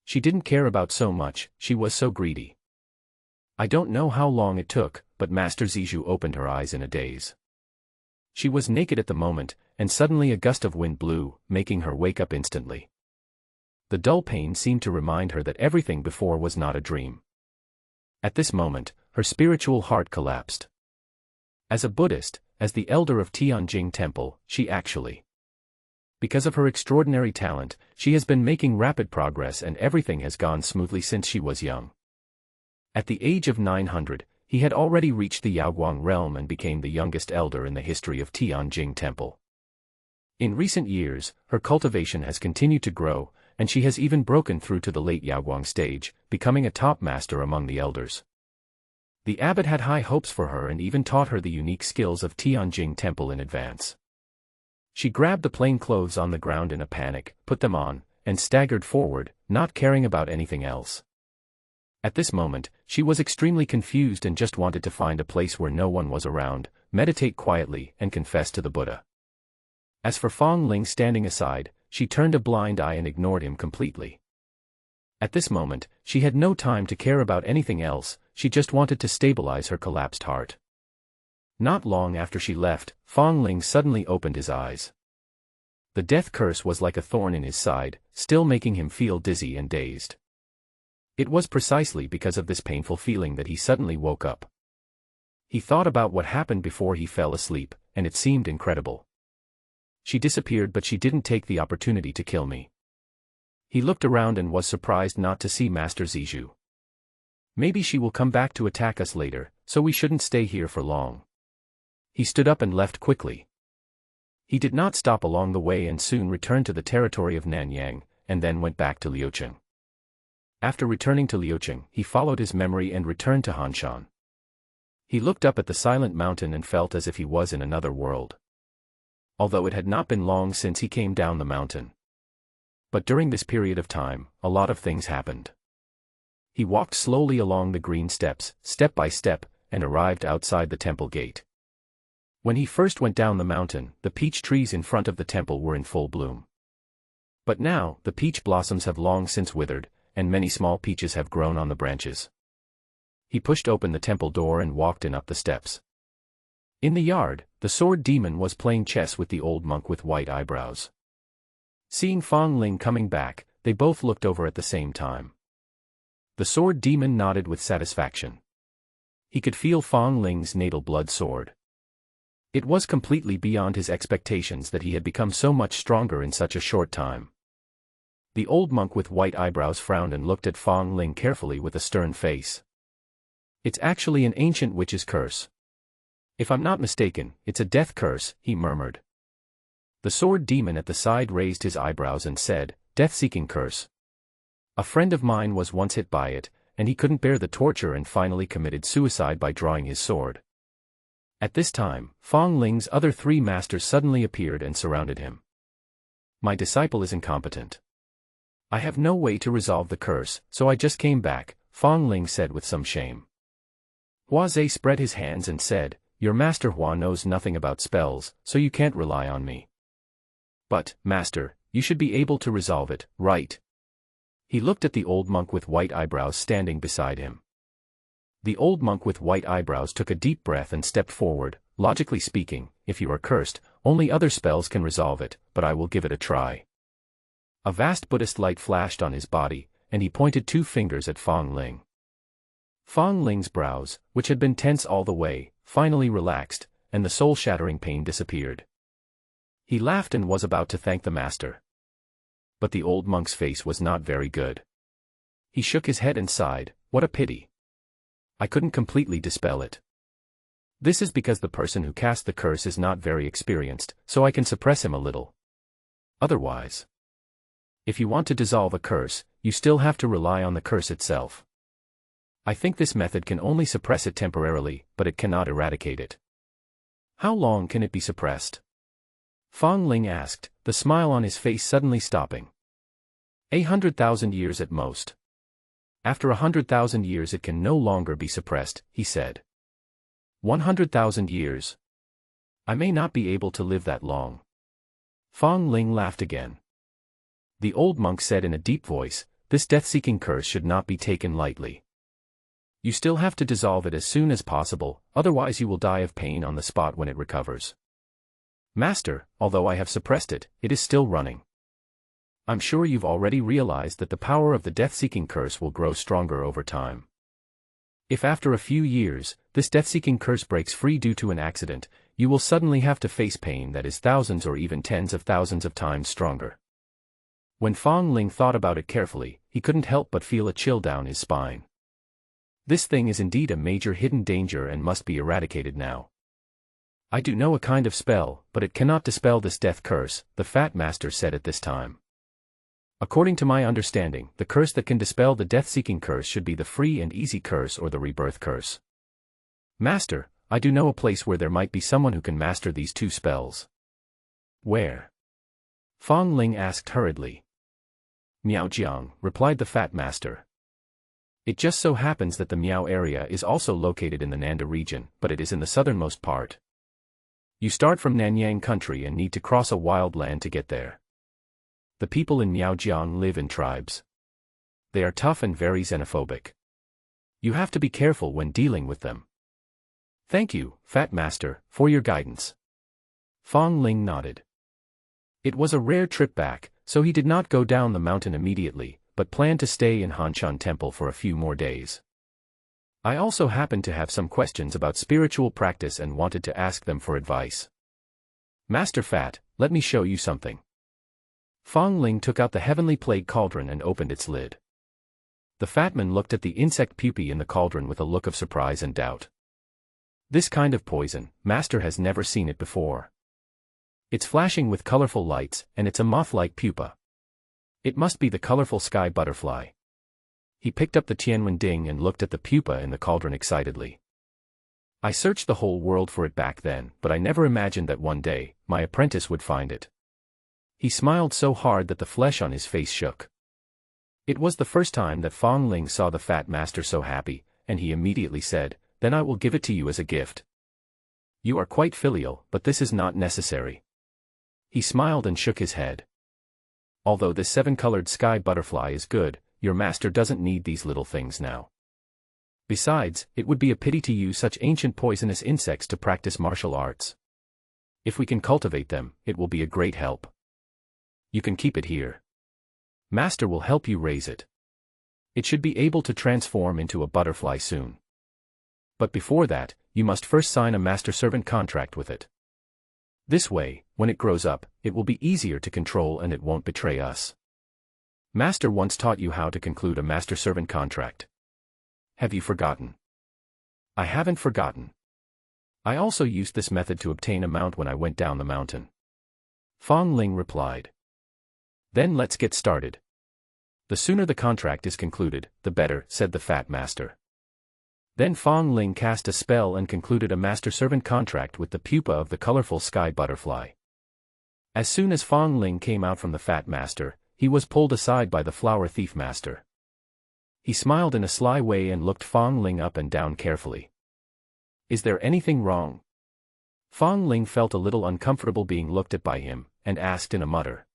[SPEAKER 1] She didn't care about so much, she was so greedy. I don't know how long it took, but Master Ziju opened her eyes in a daze. She was naked at the moment, and suddenly a gust of wind blew, making her wake up instantly. The dull pain seemed to remind her that everything before was not a dream. At this moment, her spiritual heart collapsed. As a Buddhist, as the elder of Tianjing Temple, because of her extraordinary talent, she has been making rapid progress and everything has gone smoothly since she was young. At the age of 900, he had already reached the Yaoguang realm and became the youngest elder in the history of Tianjing Temple. In recent years, her cultivation has continued to grow, and she has even broken through to the late Yaoguang stage, becoming a top master among the elders. The abbot had high hopes for her and even taught her the unique skills of Tianjing Temple in advance. She grabbed the plain clothes on the ground in a panic, put them on, and staggered forward, not caring about anything else. At this moment, she was extremely confused and just wanted to find a place where no one was around, meditate quietly, and confess to the Buddha. As for Fong Ling standing aside, she turned a blind eye and ignored him completely. At this moment, she had no time to care about anything else, she just wanted to stabilize her collapsed heart. Not long after she left, Fong Ling suddenly opened his eyes. The death curse was like a thorn in his side, still making him feel dizzy and dazed. It was precisely because of this painful feeling that he suddenly woke up. He thought about what happened before he fell asleep, and it seemed incredible. She disappeared, but she didn't take the opportunity to kill me. He looked around and was surprised not to see Master Ziju. Maybe she will come back to attack us later, so we shouldn't stay here for long. He stood up and left quickly. He did not stop along the way and soon returned to the territory of Nanyang, and then went back to Liucheng. After returning to Liucheng, he followed his memory and returned to Hanshan. He looked up at the silent mountain and felt as if he was in another world. Although it had not been long since he came down the mountain. But during this period of time, a lot of things happened. He walked slowly along the green steps, step by step, and arrived outside the temple gate. When he first went down the mountain, the peach trees in front of the temple were in full bloom. But now, the peach blossoms have long since withered, and many small peaches have grown on the branches. He pushed open the temple door and walked in up the steps. In the yard, the sword demon was playing chess with the old monk with white eyebrows. Seeing Fong Ling coming back, they both looked over at the same time. The sword demon nodded with satisfaction. He could feel Fong Ling's natal blood sword. It was completely beyond his expectations that he had become so much stronger in such a short time. The old monk with white eyebrows frowned and looked at Fong Ling carefully with a stern face. "It's actually an ancient witch's curse. If I'm not mistaken, it's a death curse," he murmured. The sword demon at the side raised his eyebrows and said, "Death-seeking curse. A friend of mine was once hit by it, and he couldn't bear the torture and finally committed suicide by drawing his sword." At this time, Fong Ling's other three masters suddenly appeared and surrounded him. "My disciple is incompetent. I have no way to resolve the curse, so I just came back," Fong Ling said with some shame. Hua Zhe spread his hands and said, "Your master Hua knows nothing about spells, so you can't rely on me. But, master, you should be able to resolve it, right?" He looked at the old monk with white eyebrows standing beside him. The old monk with white eyebrows took a deep breath and stepped forward. "Logically speaking, if you are cursed, only other spells can resolve it, but I will give it a try." A vast Buddhist light flashed on his body, and he pointed two fingers at Fong Ling. Fong Ling's brows, which had been tense all the way, finally relaxed, and the soul-shattering pain disappeared. He laughed and was about to thank the master. But the old monk's face was not very good. He shook his head and sighed, "What a pity. I couldn't completely dispel it. This is because the person who cast the curse is not very experienced, so I can suppress him a little. Otherwise, if you want to dissolve a curse, you still have to rely on the curse itself. I think this method can only suppress it temporarily, but it cannot eradicate it." "How long can it be suppressed?" Fong Ling asked, the smile on his face suddenly stopping. 100,000 years at most. After 100,000 years it can no longer be suppressed, he said. 100,000 years? I may not be able to live that long. Fong Ling laughed again. The old monk said in a deep voice, "This death-seeking curse should not be taken lightly. You still have to dissolve it as soon as possible, otherwise you will die of pain on the spot when it recovers. Master, although I have suppressed it, it is still running. I'm sure you've already realized that the power of the death-seeking curse will grow stronger over time. If after a few years, this death-seeking curse breaks free due to an accident, you will suddenly have to face pain that is thousands or even tens of thousands of times stronger." When Fong Ling thought about it carefully, he couldn't help but feel a chill down his spine. This thing is indeed a major hidden danger and must be eradicated now. "I do know a kind of spell, but it cannot dispel this death curse," the Fat Master said at this time. "According to my understanding, the curse that can dispel the death-seeking curse should be the free and easy curse or the rebirth curse. Master, I do know a place where there might be someone who can master these two spells." "Where?" Fong Ling asked hurriedly. "Miaojiang," replied the Fat Master. "It just so happens that the Miao area is also located in the Nanda region, but it is in the southernmost part. You start from Nanyang country and need to cross a wild land to get there. The people in Miaojiang live in tribes. They are tough and very xenophobic. You have to be careful when dealing with them." "Thank you, Fat Master, for your guidance." Fong Ling nodded. It was a rare trip back, so he did not go down the mountain immediately, but planned to stay in Hanshan Temple for a few more days. "I also happened to have some questions about spiritual practice and wanted to ask them for advice. Master Fat, let me show you something." Fong Ling took out the heavenly plague cauldron and opened its lid. The fat man looked at the insect pupae in the cauldron with a look of surprise and doubt. "This kind of poison, Master has never seen it before. It's flashing with colorful lights, and it's a moth-like pupa. It must be the colorful sky butterfly." He picked up the Tianwen Ding and looked at the pupa in the cauldron excitedly. "I searched the whole world for it back then, but I never imagined that one day, my apprentice would find it." He smiled so hard that the flesh on his face shook. It was the first time that Fong Ling saw the Fat Master so happy, and he immediately said, "Then I will give it to you as a gift. You are quite filial, but this is not necessary." He smiled and shook his head. "Although this seven-colored sky butterfly is good, your master doesn't need these little things now. Besides, it would be a pity to use such ancient poisonous insects to practice martial arts. If we can cultivate them, it will be a great help. You can keep it here. Master will help you raise it. It should be able to transform into a butterfly soon. But before that, you must first sign a master-servant contract with it. This way, when it grows up, it will be easier to control and it won't betray us. Master once taught you how to conclude a master-servant contract. Have you forgotten?" "I haven't forgotten. I also used this method to obtain a mount when I went down the mountain." Fong Ling replied. "Then let's get started. The sooner the contract is concluded, the better," said the Fat Master. Then Fong Ling cast a spell and concluded a master-servant contract with the pupa of the colorful sky butterfly. As soon as Fong Ling came out from the Fat Master, he was pulled aside by the Flower Thief Master. He smiled in a sly way and looked Fong Ling up and down carefully. "Is there anything wrong?" Fong Ling felt a little uncomfortable being looked at by him, and asked in a mutter.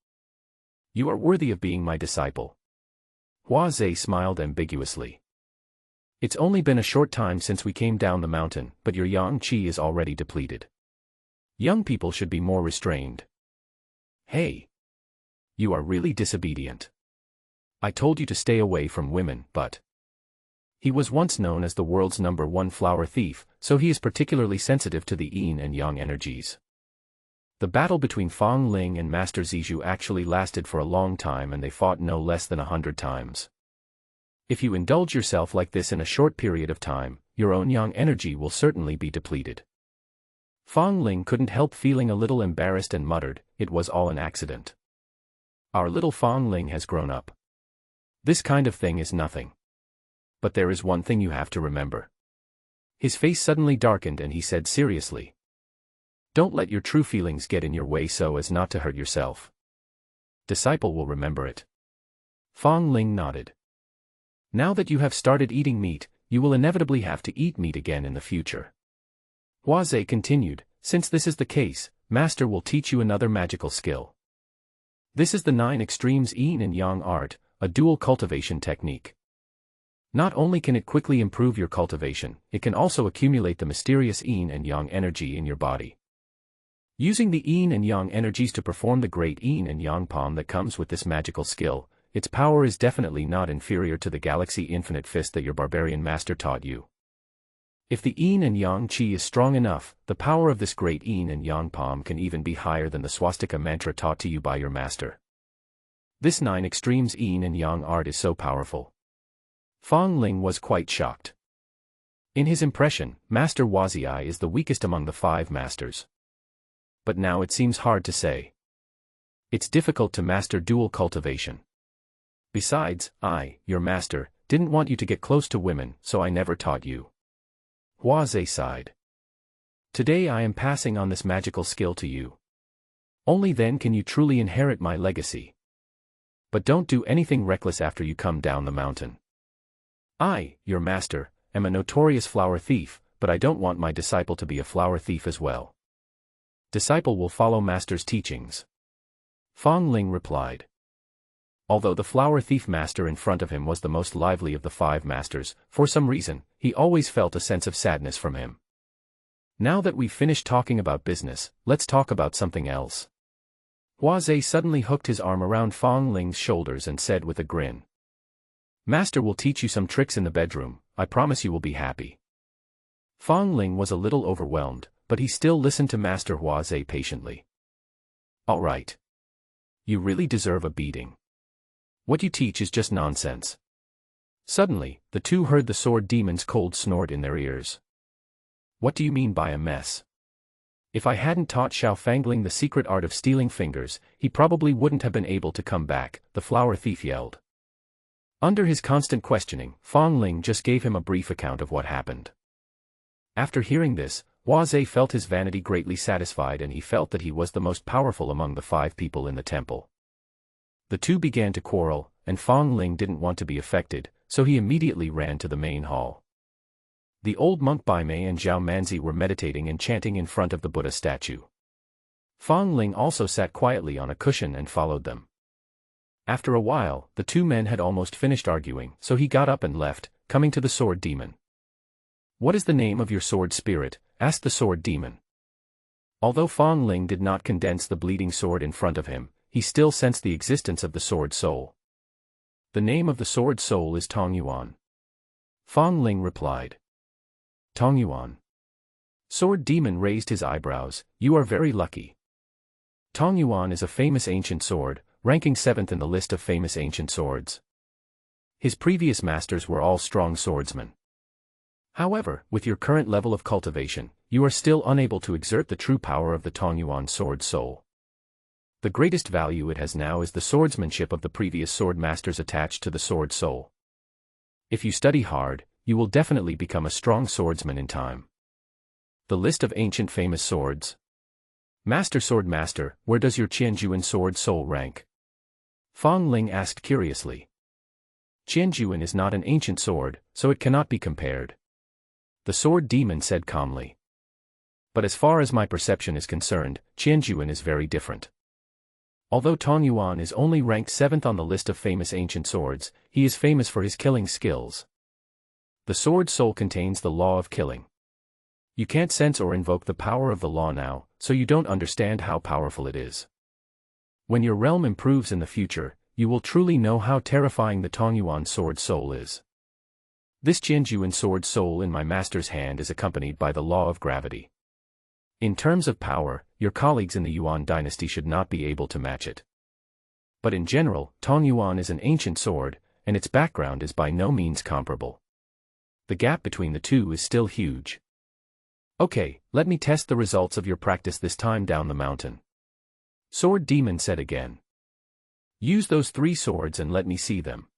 [SPEAKER 1] "You are worthy of being my disciple." Hua Zhe smiled ambiguously. "It's only been a short time since we came down the mountain, but your yang qi is already depleted. Young people should be more restrained." "Hey! You are really disobedient. I told you to stay away from women, but..." He was once known as the world's #1 flower thief, so he is particularly sensitive to the yin and yang energies. The battle between Fang Ling and Master Zizhu actually lasted for a long time, and they fought no less than 100 times. If you indulge yourself like this in a short period of time, your own yang energy will certainly be depleted. Fang Ling couldn't help feeling a little embarrassed and muttered, "It was all an accident. Our little Fang Ling has grown up. This kind of thing is nothing. But there is one thing you have to remember." His face suddenly darkened and he said seriously, "Don't let your true feelings get in your way so as not to hurt yourself. Disciple will remember it." Fang Ling nodded. "Now that you have started eating meat, you will inevitably have to eat meat again in the future." Hua Zhe continued, "Since this is the case, Master will teach you another magical skill. This is the 9 extremes yin and yang art, a dual cultivation technique. Not only can it quickly improve your cultivation, it can also accumulate the mysterious yin and yang energy in your body. Using the yin and yang energies to perform the great yin and yang palm that comes with this magical skill, its power is definitely not inferior to the galaxy infinite fist that your barbarian master taught you. If the yin and yang qi is strong enough, the power of this great yin and yang palm can even be higher than the swastika mantra taught to you by your master. This 9 extremes yin and yang art is so powerful." Fang Ling was quite shocked. In his impression, Master Huazhi is the weakest among the 5 masters. But now it seems hard to say. It's difficult to master dual cultivation. Besides, I, your master, didn't want you to get close to women, so I never taught you. Hua Zhe sighed. Today I am passing on this magical skill to you. Only then can you truly inherit my legacy. But don't do anything reckless after you come down the mountain. I, your master, am a notorious flower thief, but I don't want my disciple to be a flower thief as well. Disciple will follow master's teachings. Fang Ling replied. Although the flower thief master in front of him was the most lively of the 5 masters, for some reason, he always felt a sense of sadness from him. Now that we've finished talking about business, let's talk about something else. Hua Zhe suddenly hooked his arm around Fang Ling's shoulders and said with a grin, "Master will teach you some tricks in the bedroom, I promise you will be happy." Fang Ling was a little overwhelmed, but he still listened to Master Hua Zhe patiently. "All right. You really deserve a beating. What you teach is just nonsense." Suddenly, the two heard the sword demon's cold snort in their ears. "What do you mean by a mess? If I hadn't taught Xiao Fangling the secret art of stealing fingers, he probably wouldn't have been able to come back," the flower thief yelled. Under his constant questioning, Fang Ling just gave him a brief account of what happened. After hearing this, Hua Zhe felt his vanity greatly satisfied and he felt that he was the most powerful among the 5 people in the temple. The two began to quarrel, and Fang Ling didn't want to be affected, so he immediately ran to the main hall. The old monk Bai Mei and Zhao Manzi were meditating and chanting in front of the Buddha statue. Fang Ling also sat quietly on a cushion and followed them. After a while, the 2 men had almost finished arguing, so he got up and left, coming to the sword demon. "What is the name of your sword spirit?" asked the sword demon. Although Fang Ling did not condense the bleeding sword in front of him, he still sensed the existence of the sword soul. "The name of the sword soul is Tong Yuan." Fang Ling replied. "Tong Yuan." Sword demon raised his eyebrows. "You are very lucky. Tong Yuan is a famous ancient sword, ranking 7th in the list of famous ancient swords. His previous masters were all strong swordsmen. However, with your current level of cultivation, you are still unable to exert the true power of the Tong Yuan sword soul. The greatest value it has now is the swordsmanship of the previous sword masters attached to the sword soul. If you study hard, you will definitely become a strong swordsman in time." The list of ancient famous swords. Master Sword Master, where does your Qianjuan sword soul rank? Fang Ling asked curiously. Qianjuan is not an ancient sword, so it cannot be compared. The sword demon said calmly. But as far as my perception is concerned, Qianjuan is very different. Although Tong Yuan is only ranked 7th on the list of famous ancient swords, he is famous for his killing skills. The sword soul contains the law of killing. You can't sense or invoke the power of the law now, so you don't understand how powerful it is. When your realm improves in the future, you will truly know how terrifying the Tong Yuan sword soul is. This Qianjuan sword soul in my master's hand is accompanied by the law of gravity. In terms of power, your colleagues in the Yuan dynasty should not be able to match it. But in general, Tong Yuan is an ancient sword, and its background is by no means comparable. The gap between the two is still huge. Okay, let me test the results of your practice this time down the mountain. Sword Demon said again. Use those 3 swords and let me see them.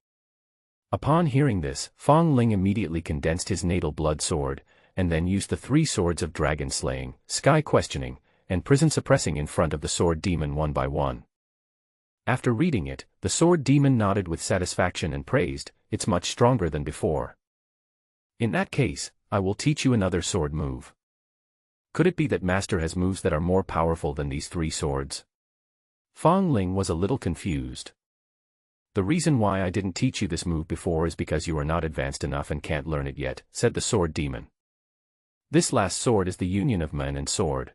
[SPEAKER 1] Upon hearing this, Fong Ling immediately condensed his natal blood sword, and then used the 3 swords of dragon slaying, sky questioning, and prison suppressing in front of the sword demon one by one. After reading it, the sword demon nodded with satisfaction and praised, "It's much stronger than before. In that case, I will teach you another sword move." Could it be that Master has moves that are more powerful than these 3 swords? Fong Ling was a little confused. "The reason why I didn't teach you this move before is because you are not advanced enough and can't learn it yet," said the sword demon. "This last sword is the union of man and sword.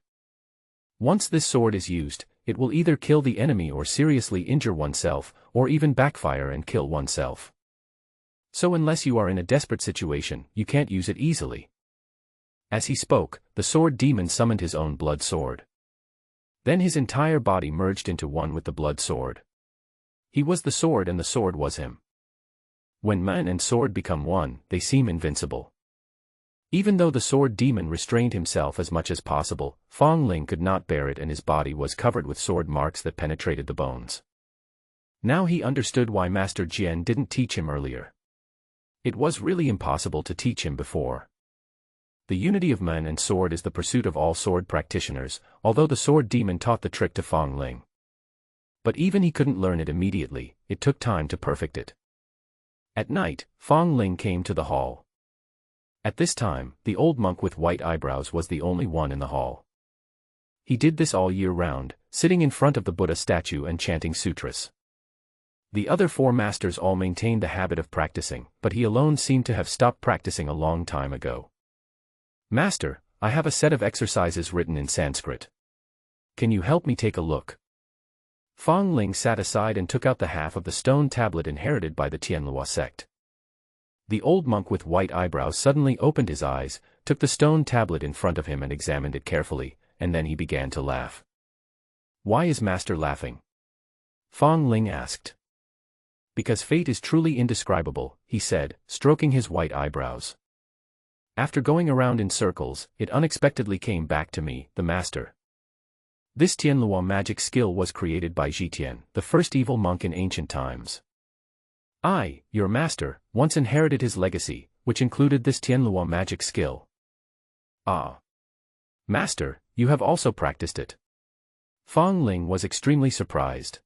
[SPEAKER 1] Once this sword is used, it will either kill the enemy or seriously injure oneself, or even backfire and kill oneself. So unless you are in a desperate situation, you can't use it easily." As he spoke, the sword demon summoned his own blood sword. Then his entire body merged into one with the blood sword. He was the sword and the sword was him. When man and sword become one, they seem invincible. Even though the sword demon restrained himself as much as possible, Fong Ling could not bear it and his body was covered with sword marks that penetrated the bones. Now he understood why Master Jian didn't teach him earlier. It was really impossible to teach him before. The unity of man and sword is the pursuit of all sword practitioners, although the sword demon taught the trick to Fong Ling. But even he couldn't learn it immediately, it took time to perfect it. At night, Fong Ling came to the hall. At this time, the old monk with white eyebrows was the only one in the hall. He did this all year round, sitting in front of the Buddha statue and chanting sutras. The other 4 masters all maintained the habit of practicing, but he alone seemed to have stopped practicing a long time ago. "Master, I have a set of exercises written in Sanskrit. Can you help me take a look?" Fong Ling sat aside and took out the half of the stone tablet inherited by the Tianlua sect. The old monk with white eyebrows suddenly opened his eyes, took the stone tablet in front of him and examined it carefully, and then he began to laugh. "Why is Master laughing?" Fong Ling asked. "Because fate is truly indescribable," he said, stroking his white eyebrows. "After going around in circles, it unexpectedly came back to me, the Master. This Tianlua magic skill was created by Zhitian, the first evil monk in ancient times. I, your Master, once inherited his legacy, which included this Tianlua magic skill." "Ah. Master, you have also practiced it." Fong Ling was extremely surprised.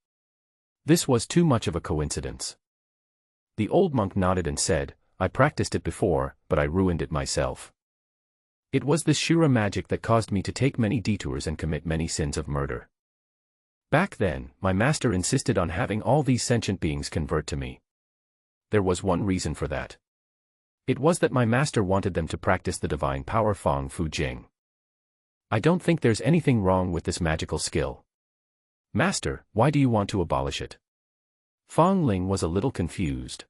[SPEAKER 1] This was too much of a coincidence. The old monk nodded and said, "I practiced it before, but I ruined it myself. It was this Shura magic that caused me to take many detours and commit many sins of murder. Back then, my master insisted on having all these sentient beings convert to me. There was one reason for that. It was that my master wanted them to practice the divine power Fang Fu Jing. I don't think there's anything wrong with this magical skill. Master, why do you want to abolish it?" Fong Ling was a little confused.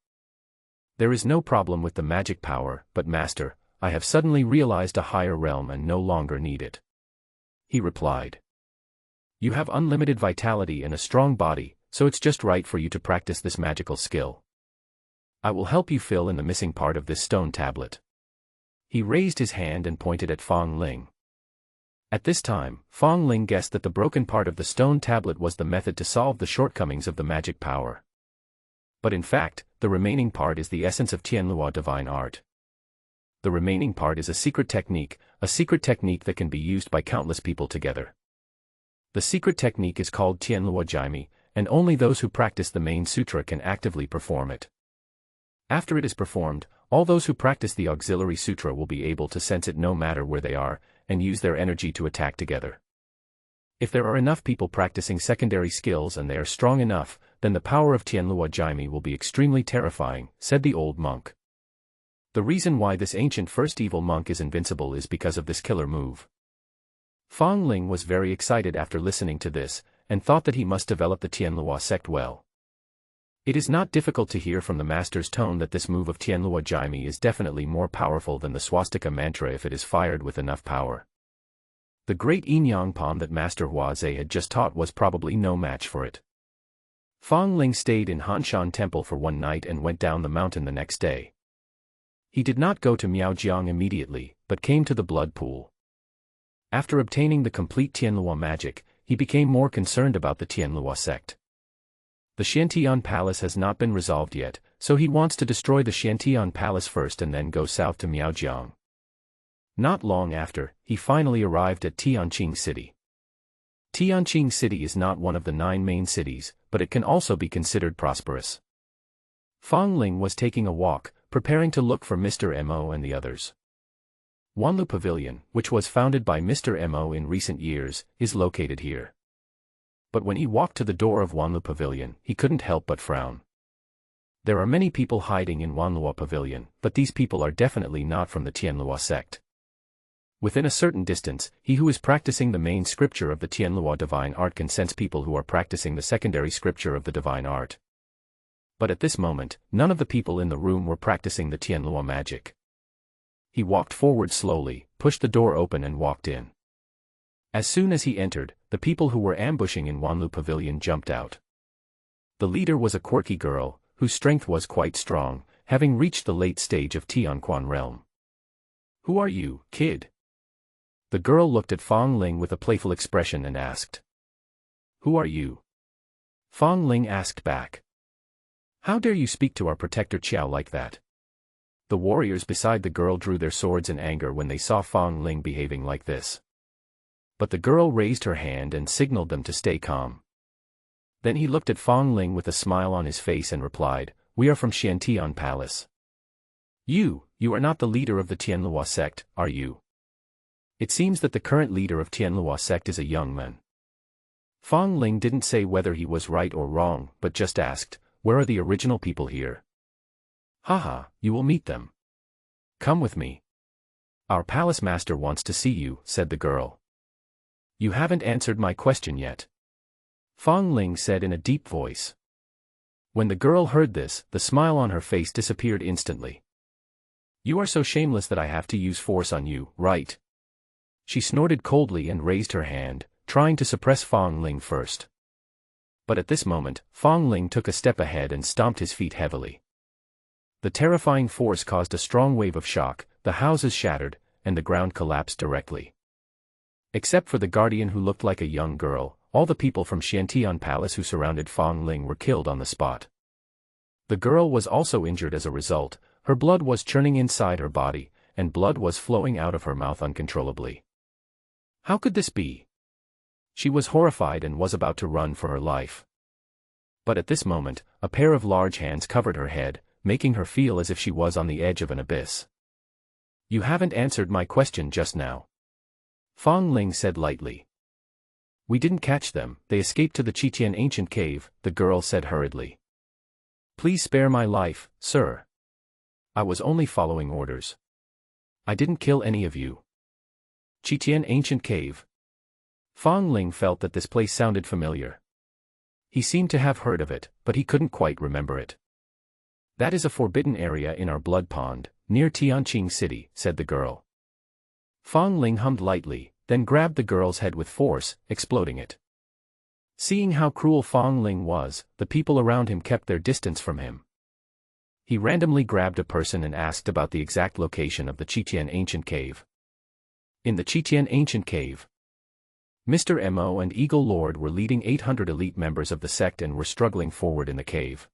[SPEAKER 1] "There is no problem with the magic power, but Master, I have suddenly realized a higher realm and no longer need it," he replied. "You have unlimited vitality and a strong body, so it's just right for you to practice this magical skill. I will help you fill in the missing part of this stone tablet." He raised his hand and pointed at Fong Ling. At this time, Fong Ling guessed that the broken part of the stone tablet was the method to solve the shortcomings of the magic power. But in fact, the remaining part is the essence of Tianlua divine art. The remaining part is a secret technique that can be used by countless people together. The secret technique is called Tianlua Jaime, and only those who practice the main sutra can actively perform it. After it is performed, all those who practice the auxiliary sutra will be able to sense it no matter where they are, and use their energy to attack together. If there are enough people practicing secondary skills and they are strong enough, then the power of Tianlua Jaime will be extremely terrifying, said the old monk. The reason why this ancient first evil monk is invincible is because of this killer move. Fong Ling was very excited after listening to this, and thought that he must develop the Tianlua sect well. It is not difficult to hear from the master's tone that this move of Tianlua Jaime is definitely more powerful than the swastika mantra if it is fired with enough power. The great Yin palm that Master Huaze had just taught was probably no match for it. Fang Ling stayed in Hanshan Temple for one night and went down the mountain the next day. He did not go to Miaojiang immediately, but came to the blood pool. After obtaining the complete Tianluo magic, he became more concerned about the Tianluo sect. The Xiantian Palace has not been resolved yet, so he wants to destroy the Xiantian Palace first and then go south to Miaojiang. Not long after, he finally arrived at Tianqing City. Tianqing City is not one of the 9 main cities, but it can also be considered prosperous. Fang Ling was taking a walk, preparing to look for Mr. Mo and the others. Wanlu Pavilion, which was founded by Mr. Mo in recent years, is located here. But when he walked to the door of Wanlu Pavilion, he couldn't help but frown. There are many people hiding in Wanluo Pavilion, but these people are definitely not from the Tianluo sect. Within a certain distance, he who is practicing the main scripture of the Tianluo divine art can sense people who are practicing the secondary scripture of the divine art. But at this moment, none of the people in the room were practicing the Tianluo magic. He walked forward slowly, pushed the door open and walked in. As soon as he entered, the people who were ambushing in Wanlu Pavilion jumped out. The leader was a quirky girl, whose strength was quite strong, having reached the late stage of Tianquan realm. "Who are you, kid?" The girl looked at Fang Ling with a playful expression and asked. "Who are you?" Fang Ling asked back. "How dare you speak to our protector Qiao like that?" The warriors beside the girl drew their swords in anger when they saw Fang Ling behaving like this. But the girl raised her hand and signaled them to stay calm. Then he looked at Fang Ling with a smile on his face and replied, "We are from Xiantian Palace." You are not the leader of the Tianluo sect, are you?" It seems that the current leader of Tianluo sect is a young man. Fang Ling didn't say whether he was right or wrong, but just asked, "Where are the original people here?" "Haha, you will meet them. Come with me. Our palace master wants to see you," said the girl. "You haven't answered my question yet," Fang Ling said in a deep voice. When the girl heard this, the smile on her face disappeared instantly. "You are so shameless that I have to use force on you, right?" She snorted coldly and raised her hand, trying to suppress Fang Ling first. But at this moment, Fang Ling took a step ahead and stomped his feet heavily. The terrifying force caused a strong wave of shock, the houses shattered, and the ground collapsed directly. Except for the guardian who looked like a young girl, all the people from Xiantian Palace who surrounded Fang Ling were killed on the spot. The girl was also injured as a result, her blood was churning inside her body, and blood was flowing out of her mouth uncontrollably. How could this be? She was horrified and was about to run for her life. But at this moment, a pair of large hands covered her head, making her feel as if she was on the edge of an abyss. "You haven't answered my question just now," Fang Ling said lightly. "We didn't catch them, they escaped to the Qitian ancient cave," the girl said hurriedly. "Please spare my life, sir. I was only following orders. I didn't kill any of you." Qitian ancient cave. Fang Ling felt that this place sounded familiar. He seemed to have heard of it, but he couldn't quite remember it. "That is a forbidden area in our blood pond, near Tianqing City," said the girl. Fang Ling hummed lightly, then grabbed the girl's head with force, exploding it. Seeing how cruel Fang Ling was, the people around him kept their distance from him. He randomly grabbed a person and asked about the exact location of the Qitian ancient cave. In the Qitian ancient cave, Mr. Mo and Eagle Lord were leading 800 elite members of the sect and were struggling forward in the cave.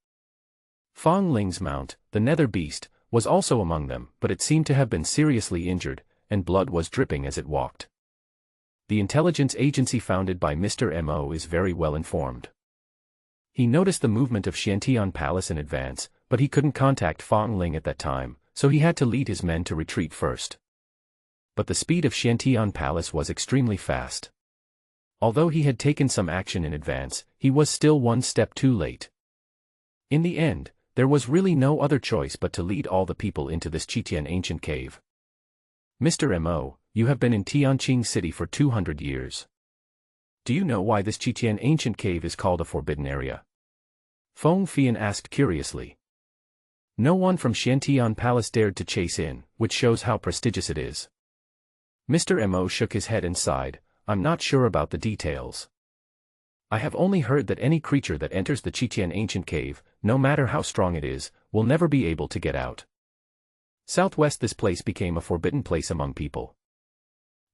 [SPEAKER 1] Fang Ling's mount, the Nether Beast, was also among them, but it seemed to have been seriously injured, and blood was dripping as it walked. The intelligence agency founded by Mr. Mo is very well informed. He noticed the movement of Xiantian Palace in advance, but he couldn't contact Fang Ling at that time, so he had to lead his men to retreat first. But the speed of Xiantian Palace was extremely fast. Although he had taken some action in advance, he was still one step too late. In the end, there was really no other choice but to lead all the people into this Qitian ancient cave. "Mr. Mo, you have been in Tianqing City for 200 years. Do you know why this Qitian ancient cave is called a forbidden area?" Feng Fian asked curiously. No one from Xiantian Palace dared to chase in, which shows how prestigious it is. Mr. Mo shook his head and sighed, I'm not sure about the details. I have only heard that any creature that enters the Chichen ancient cave, no matter how strong it is, will never be able to get out. Southwest this place became a forbidden place among people.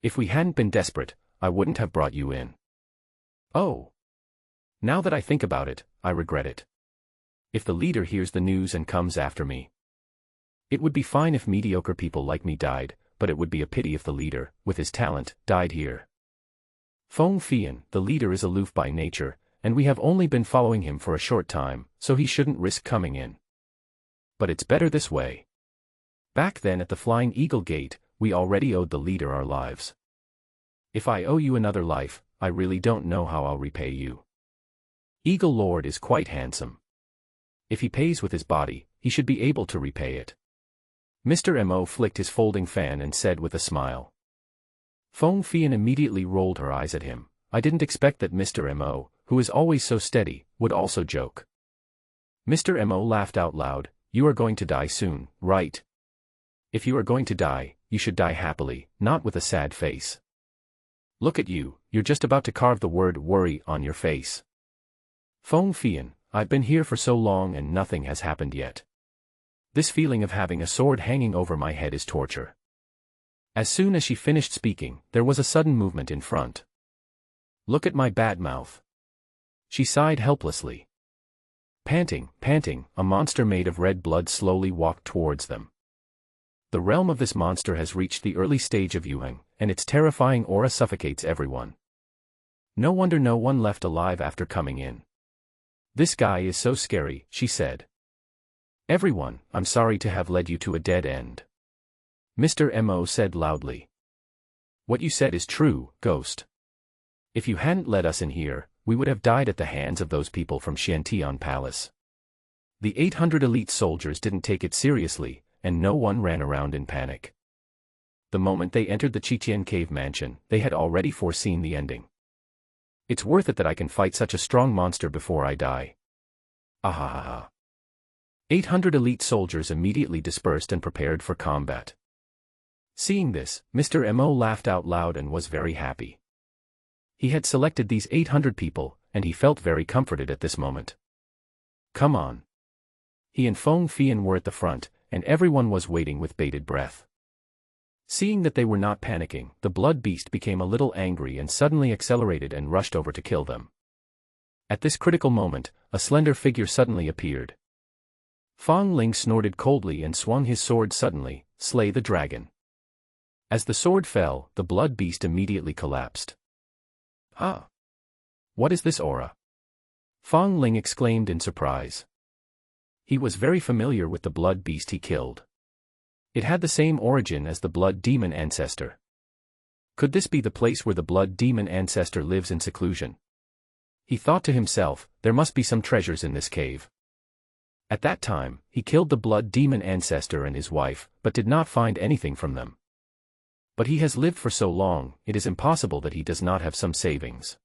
[SPEAKER 1] If we hadn't been desperate, I wouldn't have brought you in. Oh. Now that I think about it, I regret it. If the leader hears the news and comes after me. It would be fine if mediocre people like me died, but it would be a pity if the leader, with his talent, died here. Feng Fian, the leader, is aloof by nature, and we have only been following him for a short time, so he shouldn't risk coming in. But it's better this way. Back then at the Flying Eagle Gate, we already owed the leader our lives. If I owe you another life, I really don't know how I'll repay you. Eagle Lord is quite handsome. If he pays with his body, he should be able to repay it. Mr. Mo flicked his folding fan and said with a smile. Feng Fian immediately rolled her eyes at him. I didn't expect that Mr. Mo, who is always so steady, would also joke. Mr. Mo laughed out loud. You are going to die soon, right? If you are going to die, you should die happily, not with a sad face. Look at you, you're just about to carve the word worry on your face. Feng Fian, I've been here for so long and nothing has happened yet. This feeling of having a sword hanging over my head is torture. As soon as she finished speaking, there was a sudden movement in front. Look at my bad mouth. She sighed helplessly. Panting, a monster made of red blood slowly walked towards them. The realm of this monster has reached the early stage of Yuheng, and its terrifying aura suffocates everyone. No wonder no one left alive after coming in. This guy is so scary, she said. Everyone, I'm sorry to have led you to a dead end. Mr. Mo said loudly. What you said is true, Ghost. If you hadn't led us in here, we would have died at the hands of those people from Xiantian Palace. The 800 elite soldiers didn't take it seriously, and no one ran around in panic. The moment they entered the Chichen Cave mansion, they had already foreseen the ending. It's worth it that I can fight such a strong monster before I die. Ahahaha. 800 elite soldiers immediately dispersed and prepared for combat. Seeing this, Mr. Mo laughed out loud and was very happy. He had selected these 800 people, and he felt very comforted at this moment. Come on. He and Feng Fian were at the front, and everyone was waiting with bated breath. Seeing that they were not panicking, the blood beast became a little angry and suddenly accelerated and rushed over to kill them. At this critical moment, a slender figure suddenly appeared. Fang Ling snorted coldly and swung his sword suddenly, slay the dragon. As the sword fell, the blood beast immediately collapsed. Ah! What is this aura? Fang Ling exclaimed in surprise. He was very familiar with the blood beast he killed. It had the same origin as the blood demon ancestor. Could this be the place where the blood demon ancestor lives in seclusion? He thought to himself, there must be some treasures in this cave. At that time, he killed the blood demon ancestor and his wife, but did not find anything from them. But he has lived for so long, it is impossible that he does not have some savings.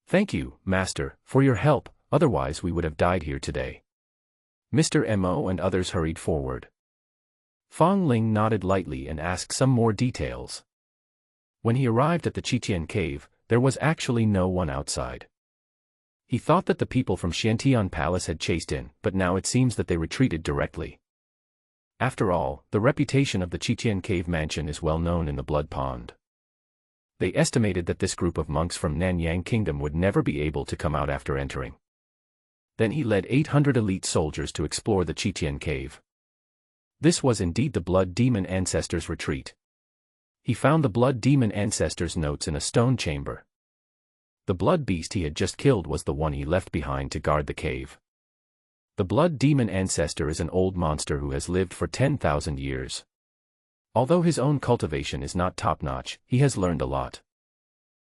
[SPEAKER 1] Thank you, Master, for your help, otherwise we would have died here today. Mr. Mo and others hurried forward. Fang Ling nodded lightly and asked some more details. When he arrived at the Chichen cave, there was actually no one outside. He thought that the people from Xiantian Palace had chased in, but now it seems that they retreated directly. After all, the reputation of the Chichen Cave mansion is well known in the Blood Pond. They estimated that this group of monks from Nanyang Kingdom would never be able to come out after entering. Then he led 800 elite soldiers to explore the Chichen Cave. This was indeed the Blood Demon Ancestor's retreat. He found the Blood Demon Ancestor's notes in a stone chamber. The blood beast he had just killed was the one he left behind to guard the cave. The Blood Demon Ancestor is an old monster who has lived for 10,000 years. Although his own cultivation is not top-notch, he has learned a lot.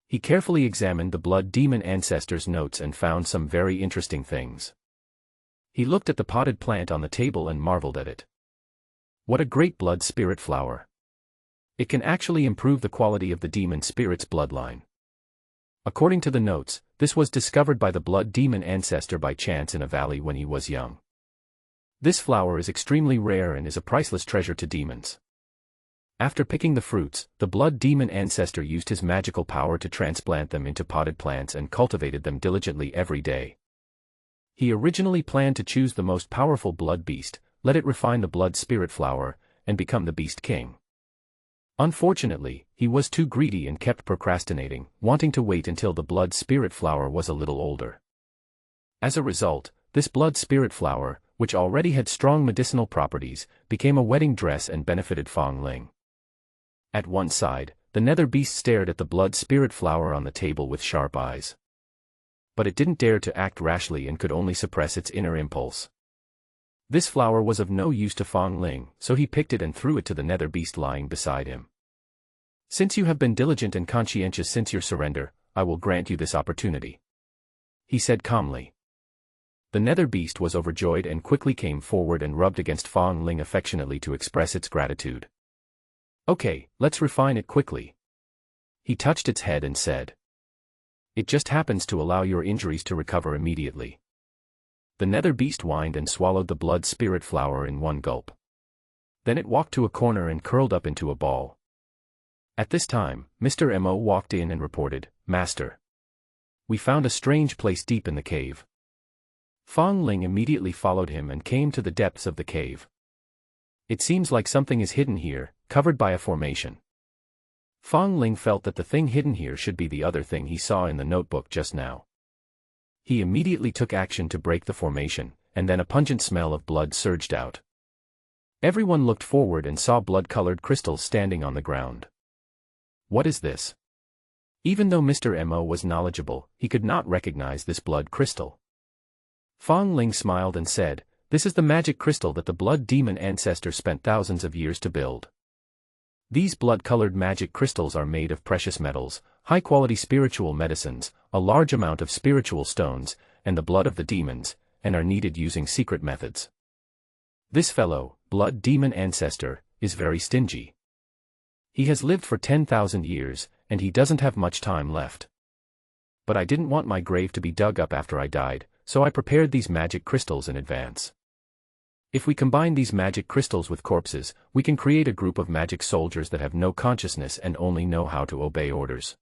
[SPEAKER 1] He carefully examined the Blood Demon Ancestor's notes and found some very interesting things. He looked at the potted plant on the table and marveled at it. What a great blood spirit flower! It can actually improve the quality of the demon spirit's bloodline. According to the notes, this was discovered by the Blood Demon Ancestor by chance in a valley when he was young. This flower is extremely rare and is a priceless treasure to demons. After picking the fruits, the blood demon ancestor used his magical power to transplant them into potted plants and cultivated them diligently every day. He originally planned to choose the most powerful blood beast, let it refine the blood spirit flower, and become the beast king. Unfortunately, he was too greedy and kept procrastinating, wanting to wait until the blood spirit flower was a little older. As a result, this blood spirit flower, which already had strong medicinal properties, became a wedding dress and benefited Fong Ling. At one side, the nether beast stared at the blood spirit flower on the table with sharp eyes. But it didn't dare to act rashly and could only suppress its inner impulse. This flower was of no use to Fong Ling, so he picked it and threw it to the nether beast lying beside him. "Since you have been diligent and conscientious since your surrender, I will grant you this opportunity," he said calmly. The nether beast was overjoyed and quickly came forward and rubbed against Fong Ling affectionately to express its gratitude. "Okay, let's refine it quickly." He touched its head and said, "It just happens to allow your injuries to recover immediately." The nether beast whined and swallowed the blood spirit flower in one gulp. Then it walked to a corner and curled up into a ball. At this time, Mr. Mo walked in and reported, "Master, we found a strange place deep in the cave." Fong Ling immediately followed him and came to the depths of the cave. "It seems like something is hidden here, covered by a formation." Fong Ling felt that the thing hidden here should be the other thing he saw in the notebook just now. He immediately took action to break the formation, and then a pungent smell of blood surged out. Everyone looked forward and saw blood-colored crystals standing on the ground. "What is this?" Even though Mr. Mo was knowledgeable, he could not recognize this blood crystal. Fong Ling smiled and said, "This is the magic crystal that the blood demon ancestor spent thousands of years to build. These blood-colored magic crystals are made of precious metals, high-quality spiritual medicines, a large amount of spiritual stones, and the blood of the demons, and are needed using secret methods. This fellow, blood demon ancestor, is very stingy. He has lived for 10,000 years, and he doesn't have much time left. But I didn't want my grave to be dug up after I died, so I prepared these magic crystals in advance. If we combine these magic crystals with corpses, we can create a group of magic soldiers that have no consciousness and only know how to obey orders.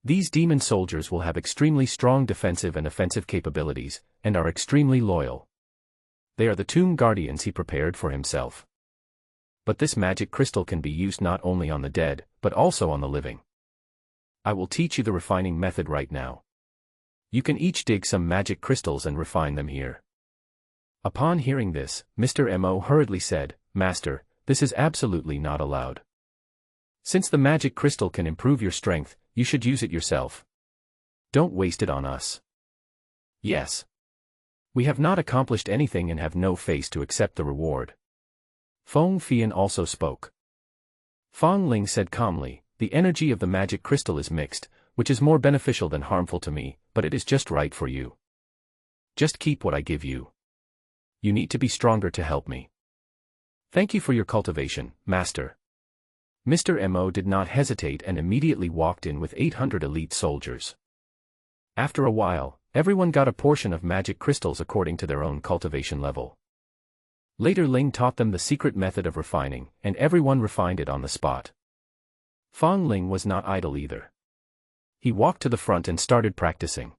[SPEAKER 1] These demon soldiers will have extremely strong defensive and offensive capabilities, and are extremely loyal. They are the tomb guardians he prepared for himself. But this magic crystal can be used not only on the dead, but also on the living. I will teach you the refining method right now. You can each dig some magic crystals and refine them here." Upon hearing this, Mr. Mo hurriedly said, "Master, this is absolutely not allowed. Since the magic crystal can improve your strength, you should use it yourself. Don't waste it on us." "Yes. We have not accomplished anything and have no face to accept the reward." Fong Fian also spoke. Fong Ling said calmly, "The energy of the magic crystal is mixed, which is more beneficial than harmful to me, but it is just right for you. Just keep what I give you. You need to be stronger to help me." "Thank you for your cultivation, Master." Mr. Mo did not hesitate and immediately walked in with 800 elite soldiers. After a while, everyone got a portion of magic crystals according to their own cultivation level. Later Ling taught them the secret method of refining, and everyone refined it on the spot. Fong Ling was not idle either. He walked to the front and started practicing.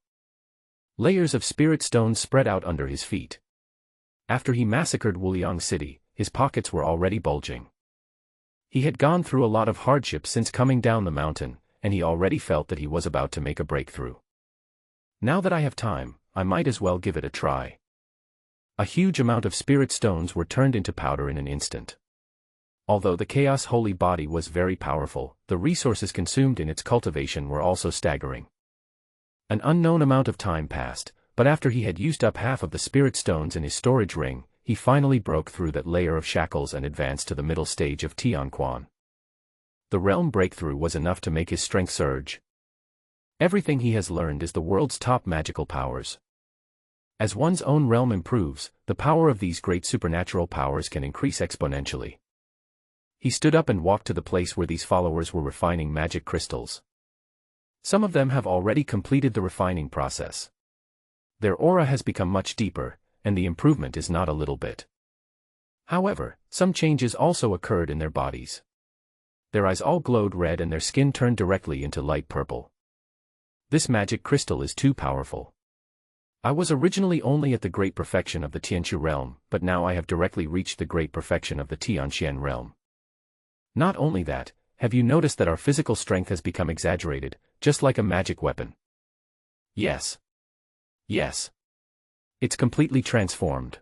[SPEAKER 1] Layers of spirit stones spread out under his feet. After he massacred Wuliang City, his pockets were already bulging. He had gone through a lot of hardships since coming down the mountain, and he already felt that he was about to make a breakthrough. "Now that I have time, I might as well give it a try." A huge amount of spirit stones were turned into powder in an instant. Although the Chaos Holy Body was very powerful, the resources consumed in its cultivation were also staggering. An unknown amount of time passed, but after he had used up half of the spirit stones in his storage ring, he finally broke through that layer of shackles and advanced to the middle stage of Tianquan. The realm breakthrough was enough to make his strength surge. Everything he has learned is the world's top magical powers. As one's own realm improves, the power of these great supernatural powers can increase exponentially. He stood up and walked to the place where these followers were refining magic crystals. Some of them have already completed the refining process. Their aura has become much deeper, and the improvement is not a little bit. However, some changes also occurred in their bodies. Their eyes all glowed red and their skin turned directly into light purple. This magic crystal is too powerful. I was originally only at the great perfection of the Tianqi realm, but now I have directly reached the great perfection of the Tianqian realm. Not only that, have you noticed that our physical strength has become exaggerated, just like a magic weapon? Yes. Yes. It's completely transformed.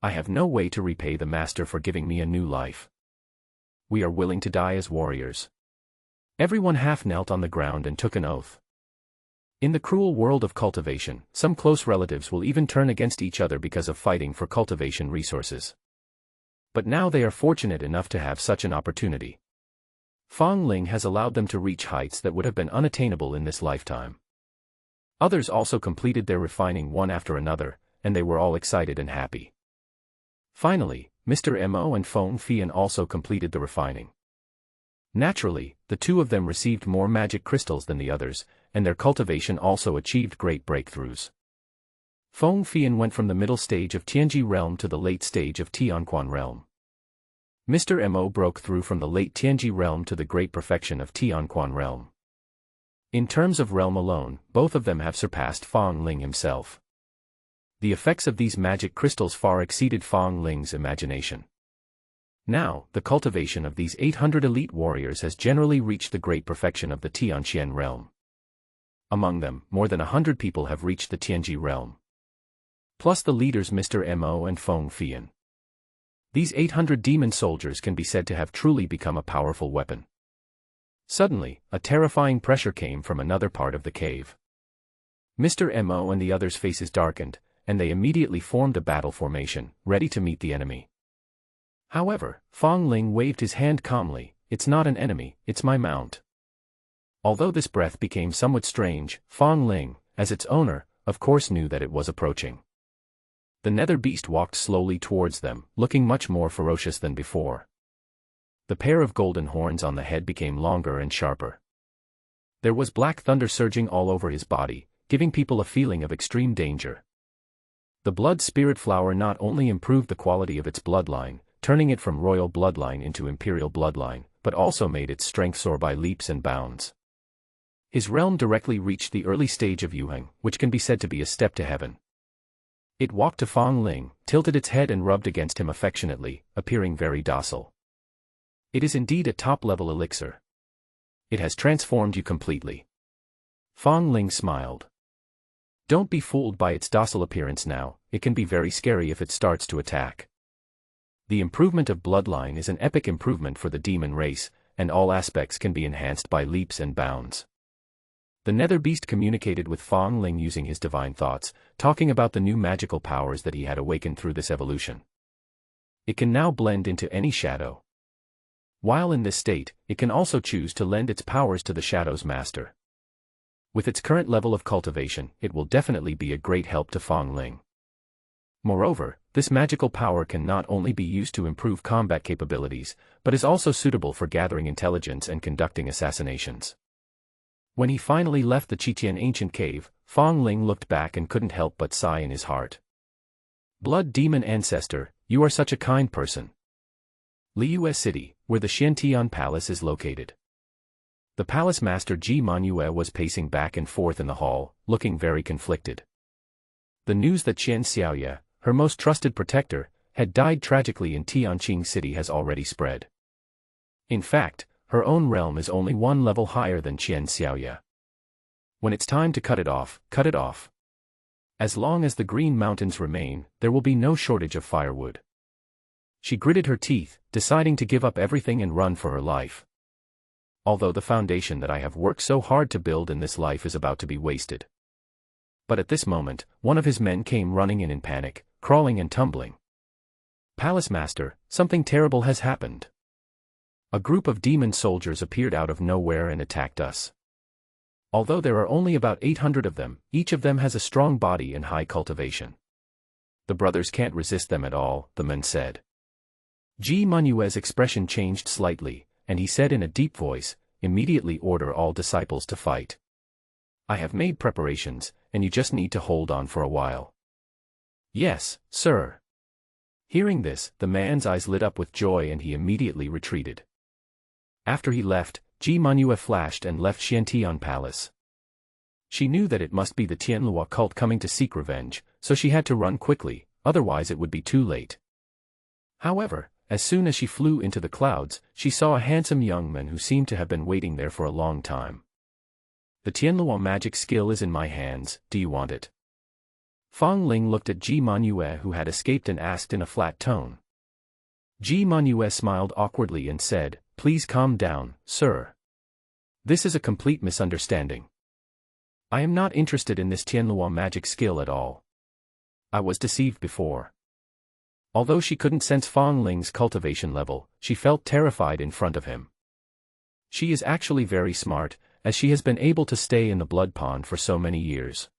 [SPEAKER 1] I have no way to repay the master for giving me a new life. We are willing to die as warriors. Everyone half knelt on the ground and took an oath. In the cruel world of cultivation, some close relatives will even turn against each other because of fighting for cultivation resources. But now they are fortunate enough to have such an opportunity. Fang Ling has allowed them to reach heights that would have been unattainable in this lifetime. Others also completed their refining one after another, and they were all excited and happy. Finally, Mr. Mo and Feng Fian also completed the refining. Naturally, the two of them received more magic crystals than the others, and their cultivation also achieved great breakthroughs. Feng Fian went from the middle stage of Tianji realm to the late stage of Tianquan realm. Mr. Mo broke through from the late Tianji realm to the great perfection of Tianquan realm. In terms of realm alone, both of them have surpassed Fang Ling himself. The effects of these magic crystals far exceeded Fang Ling's imagination. Now, the cultivation of these 800 elite warriors has generally reached the great perfection of the Tianqian realm. Among them, more than 100 people have reached the Tianji realm. Plus the leaders Mr. Mo and Feng Fian. These 800 demon soldiers can be said to have truly become a powerful weapon. Suddenly, a terrifying pressure came from another part of the cave. Mr. Mo and the others' faces darkened, and they immediately formed a battle formation, ready to meet the enemy. However, Fang Ling waved his hand calmly. It's not an enemy, it's my mount. Although this breath became somewhat strange, Fang Ling, as its owner, of course knew that it was approaching. The nether beast walked slowly towards them, looking much more ferocious than before. The pair of golden horns on the head became longer and sharper. There was black thunder surging all over his body, giving people a feeling of extreme danger. The blood spirit flower not only improved the quality of its bloodline, turning it from royal bloodline into imperial bloodline, but also made its strength soar by leaps and bounds. His realm directly reached the early stage of Yuheng, which can be said to be a step to heaven. It walked to Fang Ling, tilted its head and rubbed against him affectionately, appearing very docile. It is indeed a top-level elixir. It has transformed you completely. Fang Ling smiled. Don't be fooled by its docile appearance now, it can be very scary if it starts to attack. The improvement of bloodline is an epic improvement for the demon race, and all aspects can be enhanced by leaps and bounds. The nether beast communicated with Fang Ling using his divine thoughts, talking about the new magical powers that he had awakened through this evolution. It can now blend into any shadow. While in this state, it can also choose to lend its powers to the Shadow's master. With its current level of cultivation, it will definitely be a great help to Fang Ling. Moreover, this magical power can not only be used to improve combat capabilities, but is also suitable for gathering intelligence and conducting assassinations. When he finally left the Qitian ancient cave, Fang Ling looked back and couldn't help but sigh in his heart. Blood demon ancestor, you are such a kind person. Liuyue City, where the Xiantian Palace is located. The palace master Ji Manue was pacing back and forth in the hall, looking very conflicted. The news that Qian Xiaoye, her most trusted protector, had died tragically in Tianqing City has already spread. In fact, her own realm is only one level higher than Qian Xiaoye. When it's time to cut it off, cut it off. As long as the Green Mountains remain, there will be no shortage of firewood. She gritted her teeth, deciding to give up everything and run for her life. Although the foundation that I have worked so hard to build in this life is about to be wasted. But at this moment, one of his men came running in panic, crawling and tumbling. Palace Master, something terrible has happened. A group of demon soldiers appeared out of nowhere and attacked us. Although there are only about 800 of them, each of them has a strong body and high cultivation. The brothers can't resist them at all, the men said. Ji Manue's expression changed slightly, and he said in a deep voice, immediately order all disciples to fight. I have made preparations, and you just need to hold on for a while. Yes, sir. Hearing this, the man's eyes lit up with joy and he immediately retreated. After he left, Ji Manue flashed and left Xiantian Palace. She knew that it must be the Tianlua cult coming to seek revenge, so she had to run quickly, otherwise it would be too late. However, as soon as she flew into the clouds, she saw a handsome young man who seemed to have been waiting there for a long time. The Tianlua magic skill is in my hands, do you want it? Fang Ling looked at Ji Manue who had escaped and asked in a flat tone. Ji Manue smiled awkwardly and said, "Please calm down, sir. This is a complete misunderstanding. I am not interested in this Tianlua magic skill at all. I was deceived before." Although she couldn't sense Fang Ling's cultivation level, she felt terrified in front of him. She is actually very smart, as she has been able to stay in the blood pond for so many years.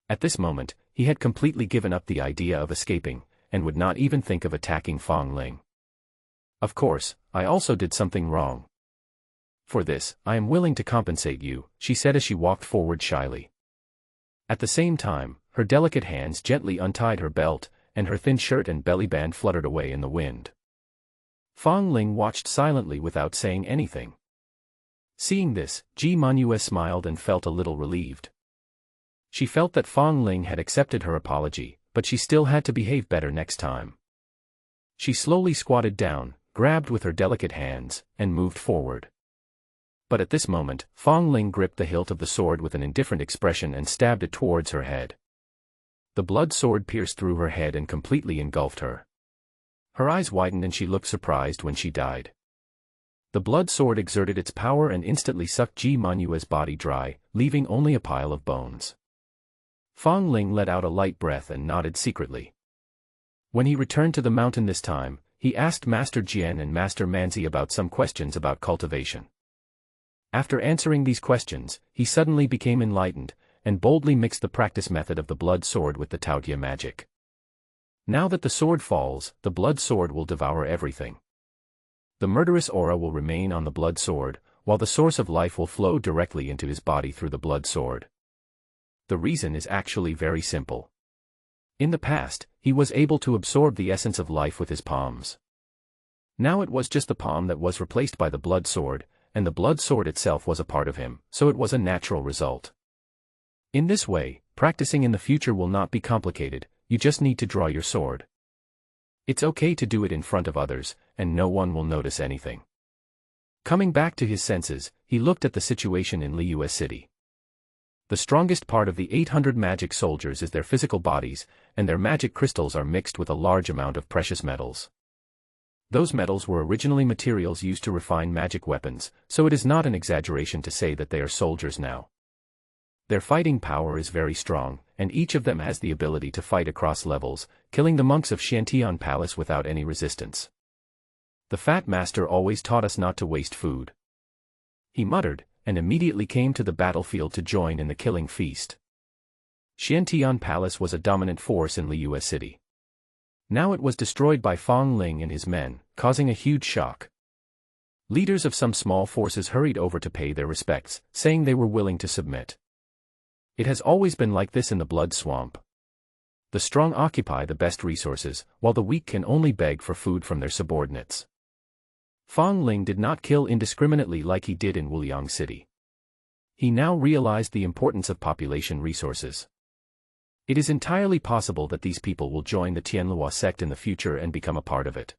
[SPEAKER 1] At this moment, he had completely given up the idea of escaping, and would not even think of attacking Fang Ling. "Of course, I also did something wrong. For this, I am willing to compensate you," she said as she walked forward shyly. At the same time, her delicate hands gently untied her belt, and her thin shirt and belly band fluttered away in the wind. Fang Ling watched silently without saying anything. Seeing this, Ji Manue smiled and felt a little relieved. She felt that Fang Ling had accepted her apology, but she still had to behave better next time. She slowly squatted down, grabbed with her delicate hands, and moved forward. But at this moment, Fang Ling gripped the hilt of the sword with an indifferent expression and stabbed it towards her head. The blood sword pierced through her head and completely engulfed her. Her eyes widened and she looked surprised when she died. The blood sword exerted its power and instantly sucked Ji Manue's body dry, leaving only a pile of bones. Fang Ling let out a light breath and nodded secretly. When he returned to the mountain this time, he asked Master Jian and Master Manzi about some questions about cultivation. After answering these questions, he suddenly became enlightened, and boldly mixed the practice method of the blood sword with the Taotia magic. Now that the sword falls, the blood sword will devour everything. The murderous aura will remain on the blood sword, while the source of life will flow directly into his body through the blood sword. The reason is actually very simple. In the past, he was able to absorb the essence of life with his palms. Now it was just the palm that was replaced by the blood sword, and the blood sword itself was a part of him, so it was a natural result. In this way, practicing in the future will not be complicated, you just need to draw your sword. It's okay to do it in front of others, and no one will notice anything. Coming back to his senses, he looked at the situation in Liyue City. The strongest part of the 800 magic soldiers is their physical bodies, and their magic crystals are mixed with a large amount of precious metals. Those metals were originally materials used to refine magic weapons, so it is not an exaggeration to say that they are soldiers now. Their fighting power is very strong, and each of them has the ability to fight across levels, killing the monks of Xiantian Palace without any resistance. The Fat Master always taught us not to waste food. He muttered, and immediately came to the battlefield to join in the killing feast. Xiantian Palace was a dominant force in Liyue City. Now it was destroyed by Fang Ling and his men, causing a huge shock. Leaders of some small forces hurried over to pay their respects, saying they were willing to submit. It has always been like this in the blood swamp. The strong occupy the best resources, while the weak can only beg for food from their subordinates. Fang Ling did not kill indiscriminately like he did in Wuliang City. He now realized the importance of population resources. It is entirely possible that these people will join the Tianlua sect in the future and become a part of it.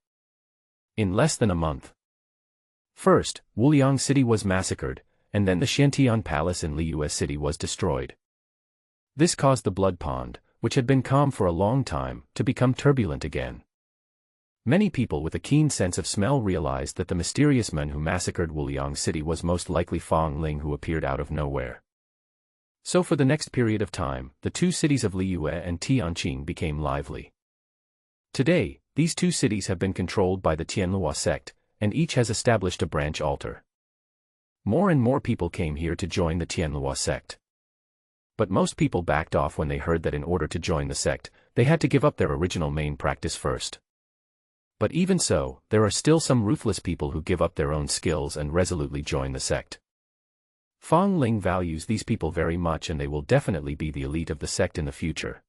[SPEAKER 1] In less than a month. First, Wuliang City was massacred, and then the Xiantian Palace in Liyue City was destroyed. This caused the blood pond, which had been calm for a long time, to become turbulent again. Many people with a keen sense of smell realized that the mysterious man who massacred Wuliang City was most likely Fang Ling, who appeared out of nowhere. So for the next period of time, the two cities of Liyue and Tianqing became lively. Today, these two cities have been controlled by the Tianlua sect, and each has established a branch altar. More and more people came here to join the Tianlua sect. But most people backed off when they heard that in order to join the sect, they had to give up their original main practice first. But even so, there are still some ruthless people who give up their own skills and resolutely join the sect. Fang Ling values these people very much, and they will definitely be the elite of the sect in the future.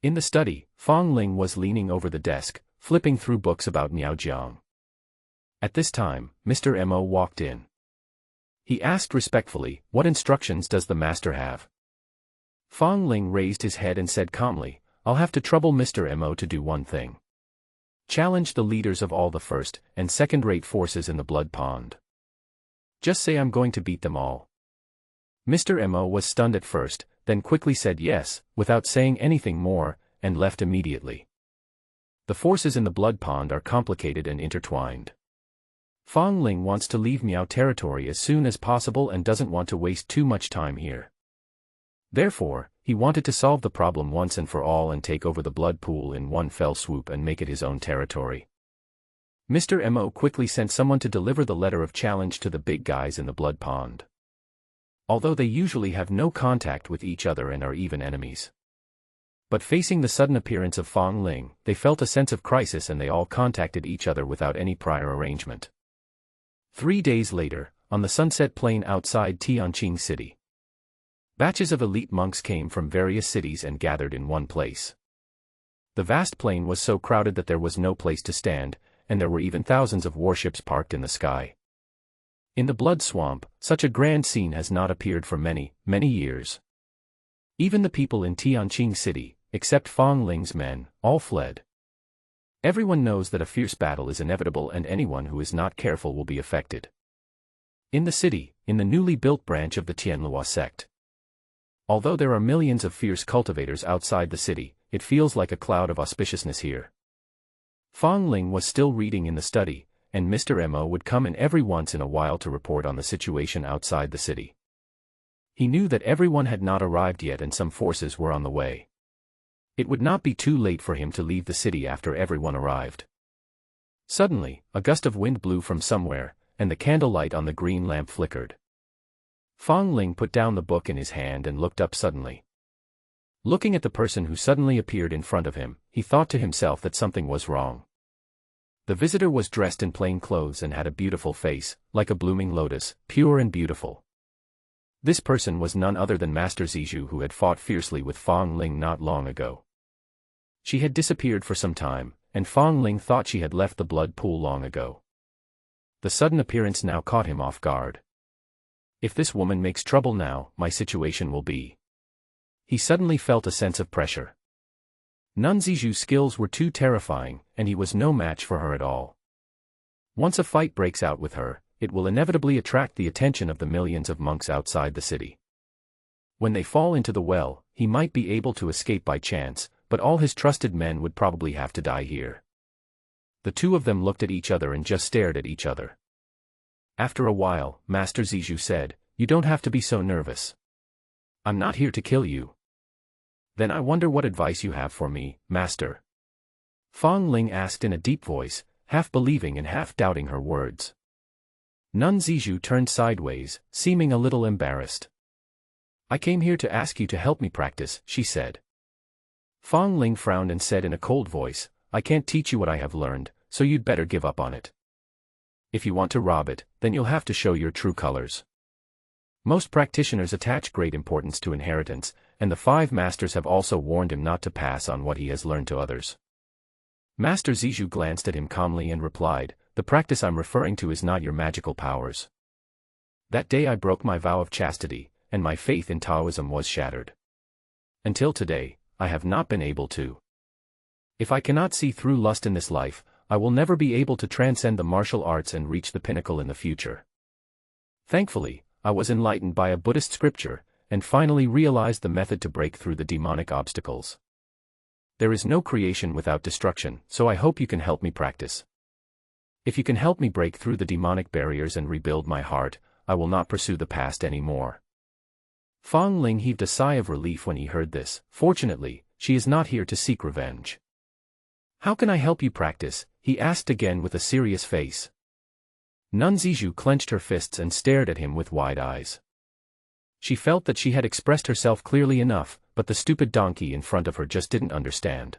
[SPEAKER 1] In the study, Fang Ling was leaning over the desk, flipping through books about Miaojiang. At this time, Mr. Mo walked in. He asked respectfully, "What instructions does the master have?" Fong Ling raised his head and said calmly, "I'll have to trouble Mr. Mo to do one thing. Challenge the leaders of all the first and second-rate forces in the blood pond. Just say I'm going to beat them all." Mr. Mo was stunned at first, then quickly said yes, without saying anything more, and left immediately. The forces in the blood pond are complicated and intertwined. Fong Ling wants to leave Miao territory as soon as possible and doesn't want to waste too much time here. Therefore, he wanted to solve the problem once and for all and take over the blood pool in one fell swoop and make it his own territory. Mr. Mo quickly sent someone to deliver the letter of challenge to the big guys in the blood pond. Although they usually have no contact with each other and are even enemies. But facing the sudden appearance of Fong Ling, they felt a sense of crisis and they all contacted each other without any prior arrangement. 3 days later, on the sunset plain outside Tianqing City, batches of elite monks came from various cities and gathered in one place. The vast plain was so crowded that there was no place to stand, and there were even thousands of warships parked in the sky. In the blood swamp, such a grand scene has not appeared for many, many years. Even the people in Tianqing City, except Fong Ling's men, all fled. Everyone knows that a fierce battle is inevitable and anyone who is not careful will be affected. In the city, in the newly built branch of the Tianlua sect. Although there are millions of fierce cultivators outside the city, it feels like a cloud of auspiciousness here. Fong Ling was still reading in the study, and Mr. Mo would come in every once in a while to report on the situation outside the city. He knew that everyone had not arrived yet and some forces were on the way. It would not be too late for him to leave the city after everyone arrived. Suddenly, a gust of wind blew from somewhere, and the candlelight on the green lamp flickered. Fong Ling put down the book in his hand and looked up suddenly. Looking at the person who suddenly appeared in front of him, he thought to himself that something was wrong. The visitor was dressed in plain clothes and had a beautiful face, like a blooming lotus, pure and beautiful. This person was none other than Master Zizhu, who had fought fiercely with Fong Ling not long ago. She had disappeared for some time, and Fong Ling thought she had left the blood pool long ago. The sudden appearance now caught him off guard. If this woman makes trouble now, my situation will be. He suddenly felt a sense of pressure. Nun Zizhu's skills were too terrifying, and he was no match for her at all. Once a fight breaks out with her, it will inevitably attract the attention of the millions of monks outside the city. When they fall into the well, he might be able to escape by chance, but all his trusted men would probably have to die here. The two of them looked at each other and just stared at each other. After a while, Master Zizhu said, "You don't have to be so nervous. I'm not here to kill you." "Then I wonder what advice you have for me, Master?" Fong Ling asked in a deep voice, half believing and half doubting her words. Nun Zizhu turned sideways, seeming a little embarrassed. "I came here to ask you to help me practice," she said. Fong Ling frowned and said in a cold voice, "I can't teach you what I have learned, so you'd better give up on it. If you want to rob it, then you'll have to show your true colors." Most practitioners attach great importance to inheritance, and the 5 masters have also warned him not to pass on what he has learned to others. Master Zizhu glanced at him calmly and replied, "The practice I'm referring to is not your magical powers. That day I broke my vow of chastity, and my faith in Taoism was shattered. Until today, I have not been able to. If I cannot see through lust in this life, I will never be able to transcend the martial arts and reach the pinnacle in the future. Thankfully, I was enlightened by a Buddhist scripture, and finally realized the method to break through the demonic obstacles. There is no creation without destruction, so I hope you can help me practice. If you can help me break through the demonic barriers and rebuild my heart, I will not pursue the past anymore." Fong Ling heaved a sigh of relief when he heard this. Fortunately, she is not here to seek revenge. "How can I help you practice?" he asked again with a serious face. Nun Zizhu clenched her fists and stared at him with wide eyes. She felt that she had expressed herself clearly enough, but the stupid donkey in front of her just didn't understand.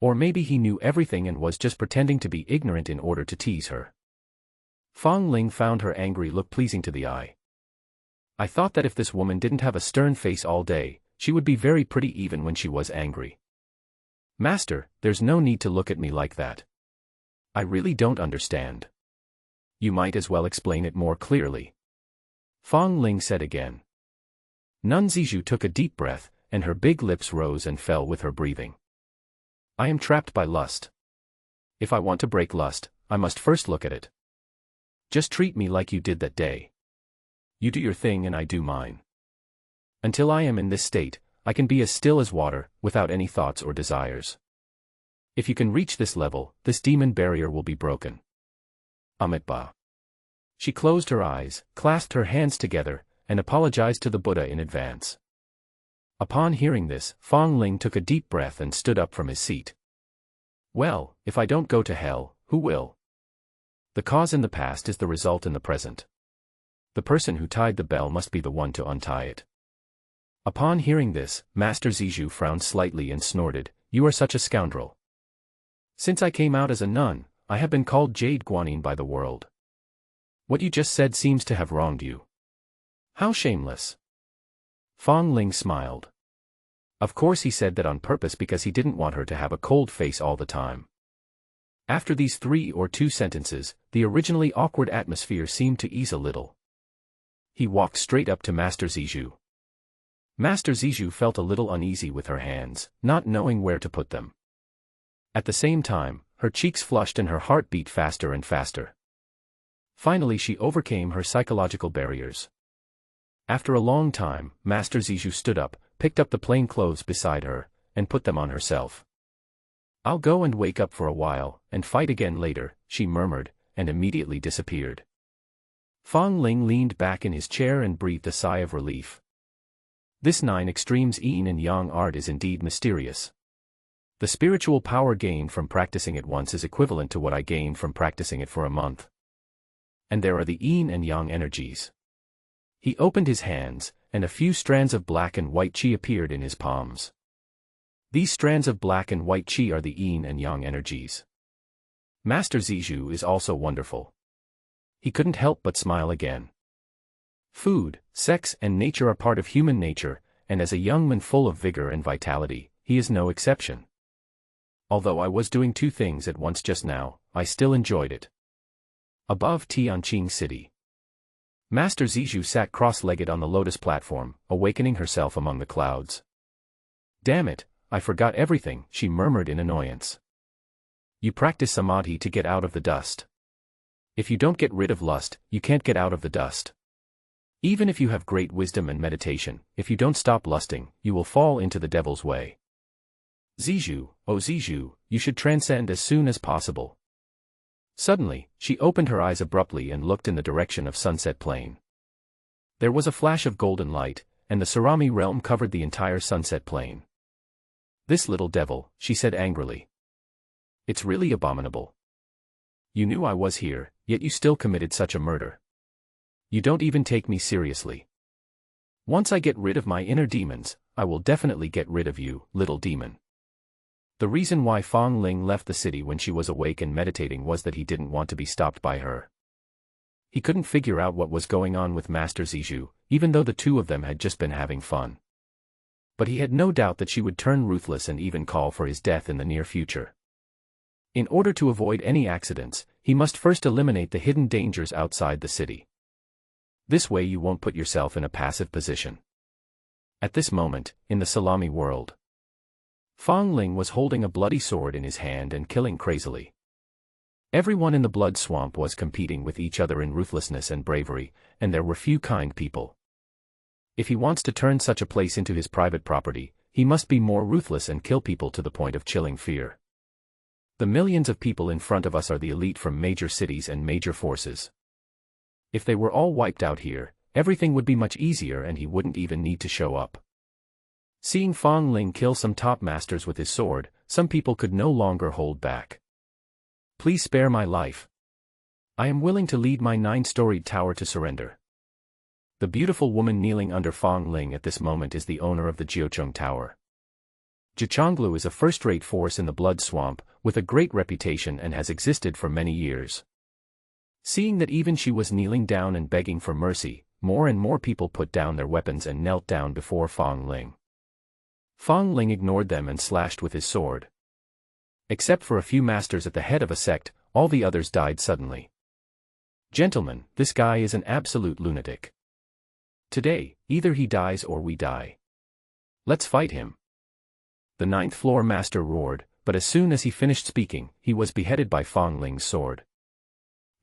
[SPEAKER 1] Or maybe he knew everything and was just pretending to be ignorant in order to tease her. Fong Ling found her angry look pleasing to the eye. "I thought that if this woman didn't have a stern face all day, she would be very pretty even when she was angry. Master, there's no need to look at me like that. I really don't understand." You might as well explain it more clearly. Fang Ling said again. Nun Zizhu took a deep breath, and her big lips rose and fell with her breathing. I am trapped by lust. If I want to break lust, I must first look at it. Just treat me like you did that day. You do your thing and I do mine. Until I am in this state, I can be as still as water, without any thoughts or desires. If you can reach this level, this demon barrier will be broken. Amitabha. She closed her eyes, clasped her hands together, and apologized to the Buddha in advance. Upon hearing this, Fang Ling took a deep breath and stood up from his seat. Well, if I don't go to hell, who will? The cause in the past is the result in the present. The person who tied the bell must be the one to untie it. Upon hearing this, Master Zizhu frowned slightly and snorted, You are such a scoundrel. Since I came out as a nun, I have been called Jade Guanyin by the world. What you just said seems to have wronged you. How shameless. Fang Ling smiled. Of course he said that on purpose because he didn't want her to have a cold face all the time. After these 3 or 2 sentences, the originally awkward atmosphere seemed to ease a little. He walked straight up to Master Zizhu. Master Zizhu felt a little uneasy with her hands, not knowing where to put them. At the same time, her cheeks flushed and her heart beat faster and faster. Finally she overcame her psychological barriers. After a long time, Master Zizhu stood up, picked up the plain clothes beside her, and put them on herself. I'll go and wake up for a while, and fight again later, she murmured, and immediately disappeared. Fang Ling leaned back in his chair and breathed a sigh of relief. This 9 extremes yin and yang art is indeed mysterious. The spiritual power gained from practicing it once is equivalent to what I gained from practicing it for a month. And there are the yin and yang energies. He opened his hands, and a few strands of black and white qi appeared in his palms. These strands of black and white qi are the yin and yang energies. Master Zizhu is also wonderful. He couldn't help but smile again. Food, sex and nature are part of human nature, and as a young man full of vigor and vitality, he is no exception. Although I was doing 2 things at once just now, I still enjoyed it. Above Tianqing City. Master Zizhu sat cross-legged on the lotus platform, awakening herself among the clouds. Damn it, I forgot everything, she murmured in annoyance. You practice samadhi to get out of the dust. If you don't get rid of lust, you can't get out of the dust. Even if you have great wisdom and meditation, if you don't stop lusting, you will fall into the devil's way. Zizhu, oh Zizhu, you should transcend as soon as possible. Suddenly, she opened her eyes abruptly and looked in the direction of Sunset Plain. There was a flash of golden light, and the Sarami realm covered the entire Sunset Plain. This little devil, she said angrily. It's really abominable. You knew I was here, yet you still committed such a murder. You don't even take me seriously. Once I get rid of my inner demons, I will definitely get rid of you, little demon. The reason why Fang Ling left the city when she was awake and meditating was that he didn't want to be stopped by her. He couldn't figure out what was going on with Master Zizhu, even though the 2 of them had just been having fun. But he had no doubt that she would turn ruthless and even call for his death in the near future. In order to avoid any accidents, he must first eliminate the hidden dangers outside the city. This way you won't put yourself in a passive position. At this moment, in the salami world, Fang Ling was holding a bloody sword in his hand and killing crazily. Everyone in the blood swamp was competing with each other in ruthlessness and bravery, and there were few kind people. If he wants to turn such a place into his private property, he must be more ruthless and kill people to the point of chilling fear. The millions of people in front of us are the elite from major cities and major forces. If they were all wiped out here, everything would be much easier and he wouldn't even need to show up. Seeing Fang Ling kill some top masters with his sword, some people could no longer hold back. Please spare my life. I am willing to lead my 9-storied tower to surrender. The beautiful woman kneeling under Fang Ling at this moment is the owner of the Jiucheng Tower. Jichonglu is a first-rate force in the blood swamp, with a great reputation and has existed for many years. Seeing that even she was kneeling down and begging for mercy, more and more people put down their weapons and knelt down before Fang Ling. Fang Ling ignored them and slashed with his sword. Except for a few masters at the head of a sect, all the others died suddenly. Gentlemen, this guy is an absolute lunatic. Today, either he dies or we die. Let's fight him. The ninth floor master roared, but as soon as he finished speaking, he was beheaded by Fong Ling's sword.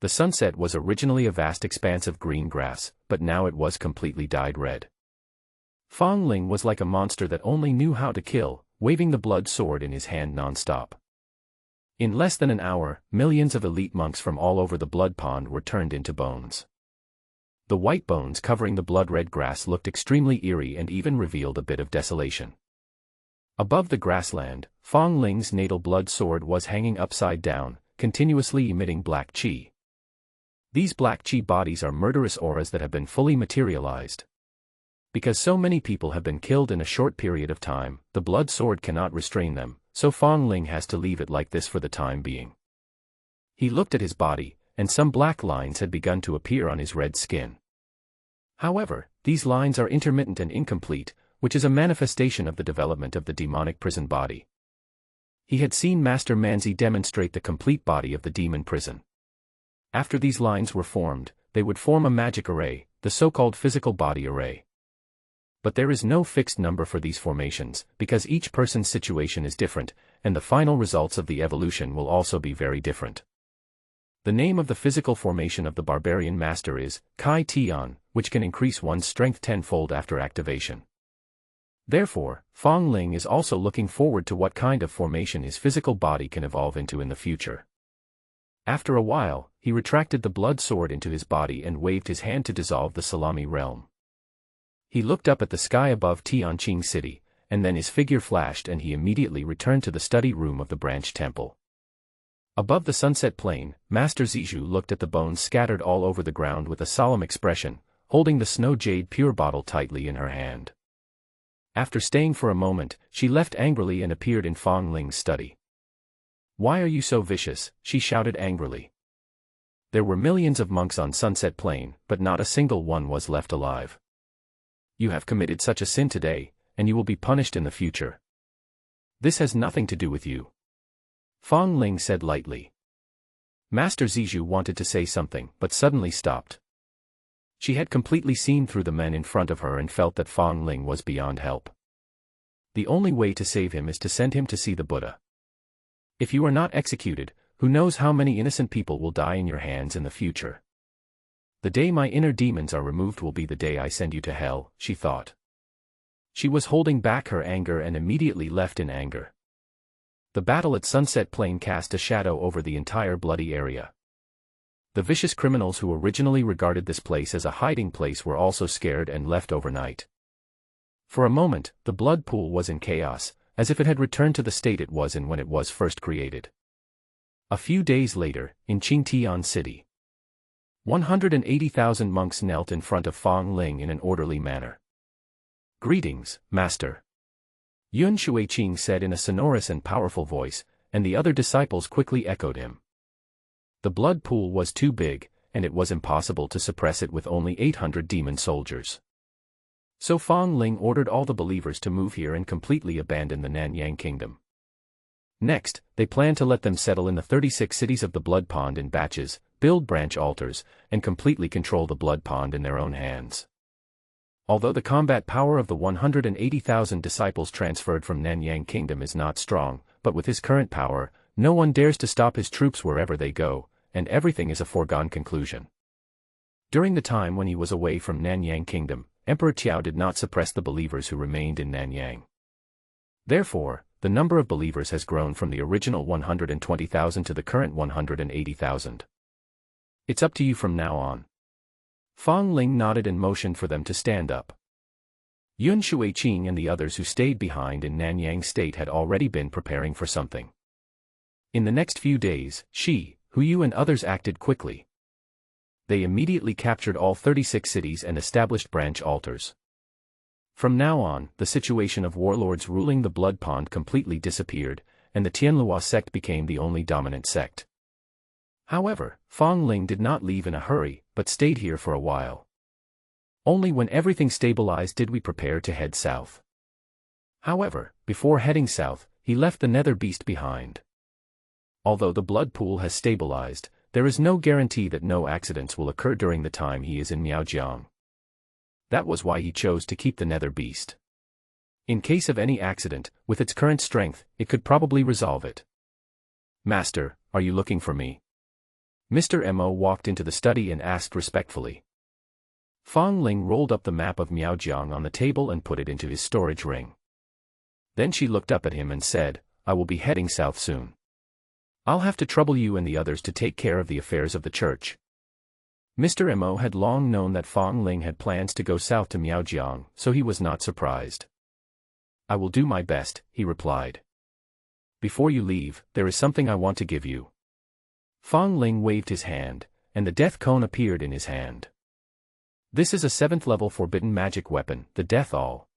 [SPEAKER 1] The sunset was originally a vast expanse of green grass, but now it was completely dyed red. Fong Ling was like a monster that only knew how to kill, waving the blood sword in his hand non-stop. In less than an hour, millions of elite monks from all over the blood pond were turned into bones. The white bones covering the blood-red grass looked extremely eerie and even revealed a bit of desolation. Above the grassland, Fong Ling's natal blood sword was hanging upside down, continuously emitting black qi. These black qi bodies are murderous auras that have been fully materialized. Because so many people have been killed in a short period of time, the blood sword cannot restrain them, so Fong Ling has to leave it like this for the time being. He looked at his body, and some black lines had begun to appear on his red skin. However, these lines are intermittent and incomplete, which is a manifestation of the development of the demonic prison body. He had seen Master Manzi demonstrate the complete body of the demon prison. After these lines were formed, they would form a magic array, the so-called physical body array. But there is no fixed number for these formations, because each person's situation is different, and the final results of the evolution will also be very different. The name of the physical formation of the barbarian master is Kai Tian, which can increase one's strength tenfold after activation. Therefore, Fong Ling is also looking forward to what kind of formation his physical body can evolve into in the future. After a while, he retracted the blood sword into his body and waved his hand to dissolve the salami realm. He looked up at the sky above Tianqing City, and then his figure flashed and he immediately returned to the study room of the branch temple. Above the sunset plain, Master Zizhu looked at the bones scattered all over the ground with a solemn expression, holding the snow jade pure bottle tightly in her hand. After staying for a moment, she left angrily and appeared in Fong Ling's study. "Why are you so vicious?" she shouted angrily. There were millions of monks on Sunset Plain, but not a single one was left alive. "You have committed such a sin today, and you will be punished in the future. This has nothing to do with you," Fong Ling said lightly. Master Zizhu wanted to say something, but suddenly stopped. She had completely seen through the men in front of her and felt that Fong Ling was beyond help. The only way to save him is to send him to see the Buddha. If you are not executed, who knows how many innocent people will die in your hands in the future. The day my inner demons are removed will be the day I send you to hell, she thought. She was holding back her anger and immediately left in anger. The battle at Sunset Plain cast a shadow over the entire bloody area. The vicious criminals who originally regarded this place as a hiding place were also scared and left overnight. For a moment, the blood pool was in chaos, as if it had returned to the state it was in when it was first created. A few days later, in Qingtian City, 180,000 monks knelt in front of Fong Ling in an orderly manner. "Greetings, Master," Yun Shuiqing said in a sonorous and powerful voice, and the other disciples quickly echoed him. The blood pool was too big, and it was impossible to suppress it with only 800 demon soldiers. So Fong Ling ordered all the believers to move here and completely abandon the Nanyang Kingdom. Next, they planned to let them settle in the 36 cities of the Blood Pond in batches, build branch altars, and completely control the Blood Pond in their own hands. Although the combat power of the 180,000 disciples transferred from Nanyang Kingdom is not strong, but with his current power, no one dares to stop his troops wherever they go, and everything is a foregone conclusion. During the time when he was away from Nanyang Kingdom, Emperor Tiao did not suppress the believers who remained in Nanyang. Therefore, the number of believers has grown from the original 120,000 to the current 180,000. It's up to you from now on. Fong Ling nodded and motioned for them to stand up. Yun Shuiqing and the others who stayed behind in Nanyang State had already been preparing for something. In the next few days, Hu and others acted quickly. They immediately captured all 36 cities and established branch altars. From now on, the situation of warlords ruling the Blood Pond completely disappeared, and the Tianlua sect became the only dominant sect. However, Fong Ling did not leave in a hurry, but stayed here for a while. Only when everything stabilized did we prepare to head south. However, before heading south, he left the nether beast behind. Although the blood pool has stabilized, There is no guarantee that no accidents will occur during the time he is in Miaojiang. That was why he chose to keep the nether beast. In case of any accident, with its current strength, it could probably resolve it. Master, are you looking for me? Mr. Mo walked into the study and asked respectfully. Fang Ling rolled up the map of Miaojiang on the table and put it into his storage ring. Then she looked up at him and said, I will be heading south soon. I'll have to trouble you and the others to take care of the affairs of the church. Mr. Mo had long known that Fang Ling had plans to go south to Miaojiang, so he was not surprised. I will do my best, he replied. Before you leave, there is something I want to give you. Fang Ling waved his hand, and the death cone appeared in his hand. This is a 7th level forbidden magic weapon, the Death Awl.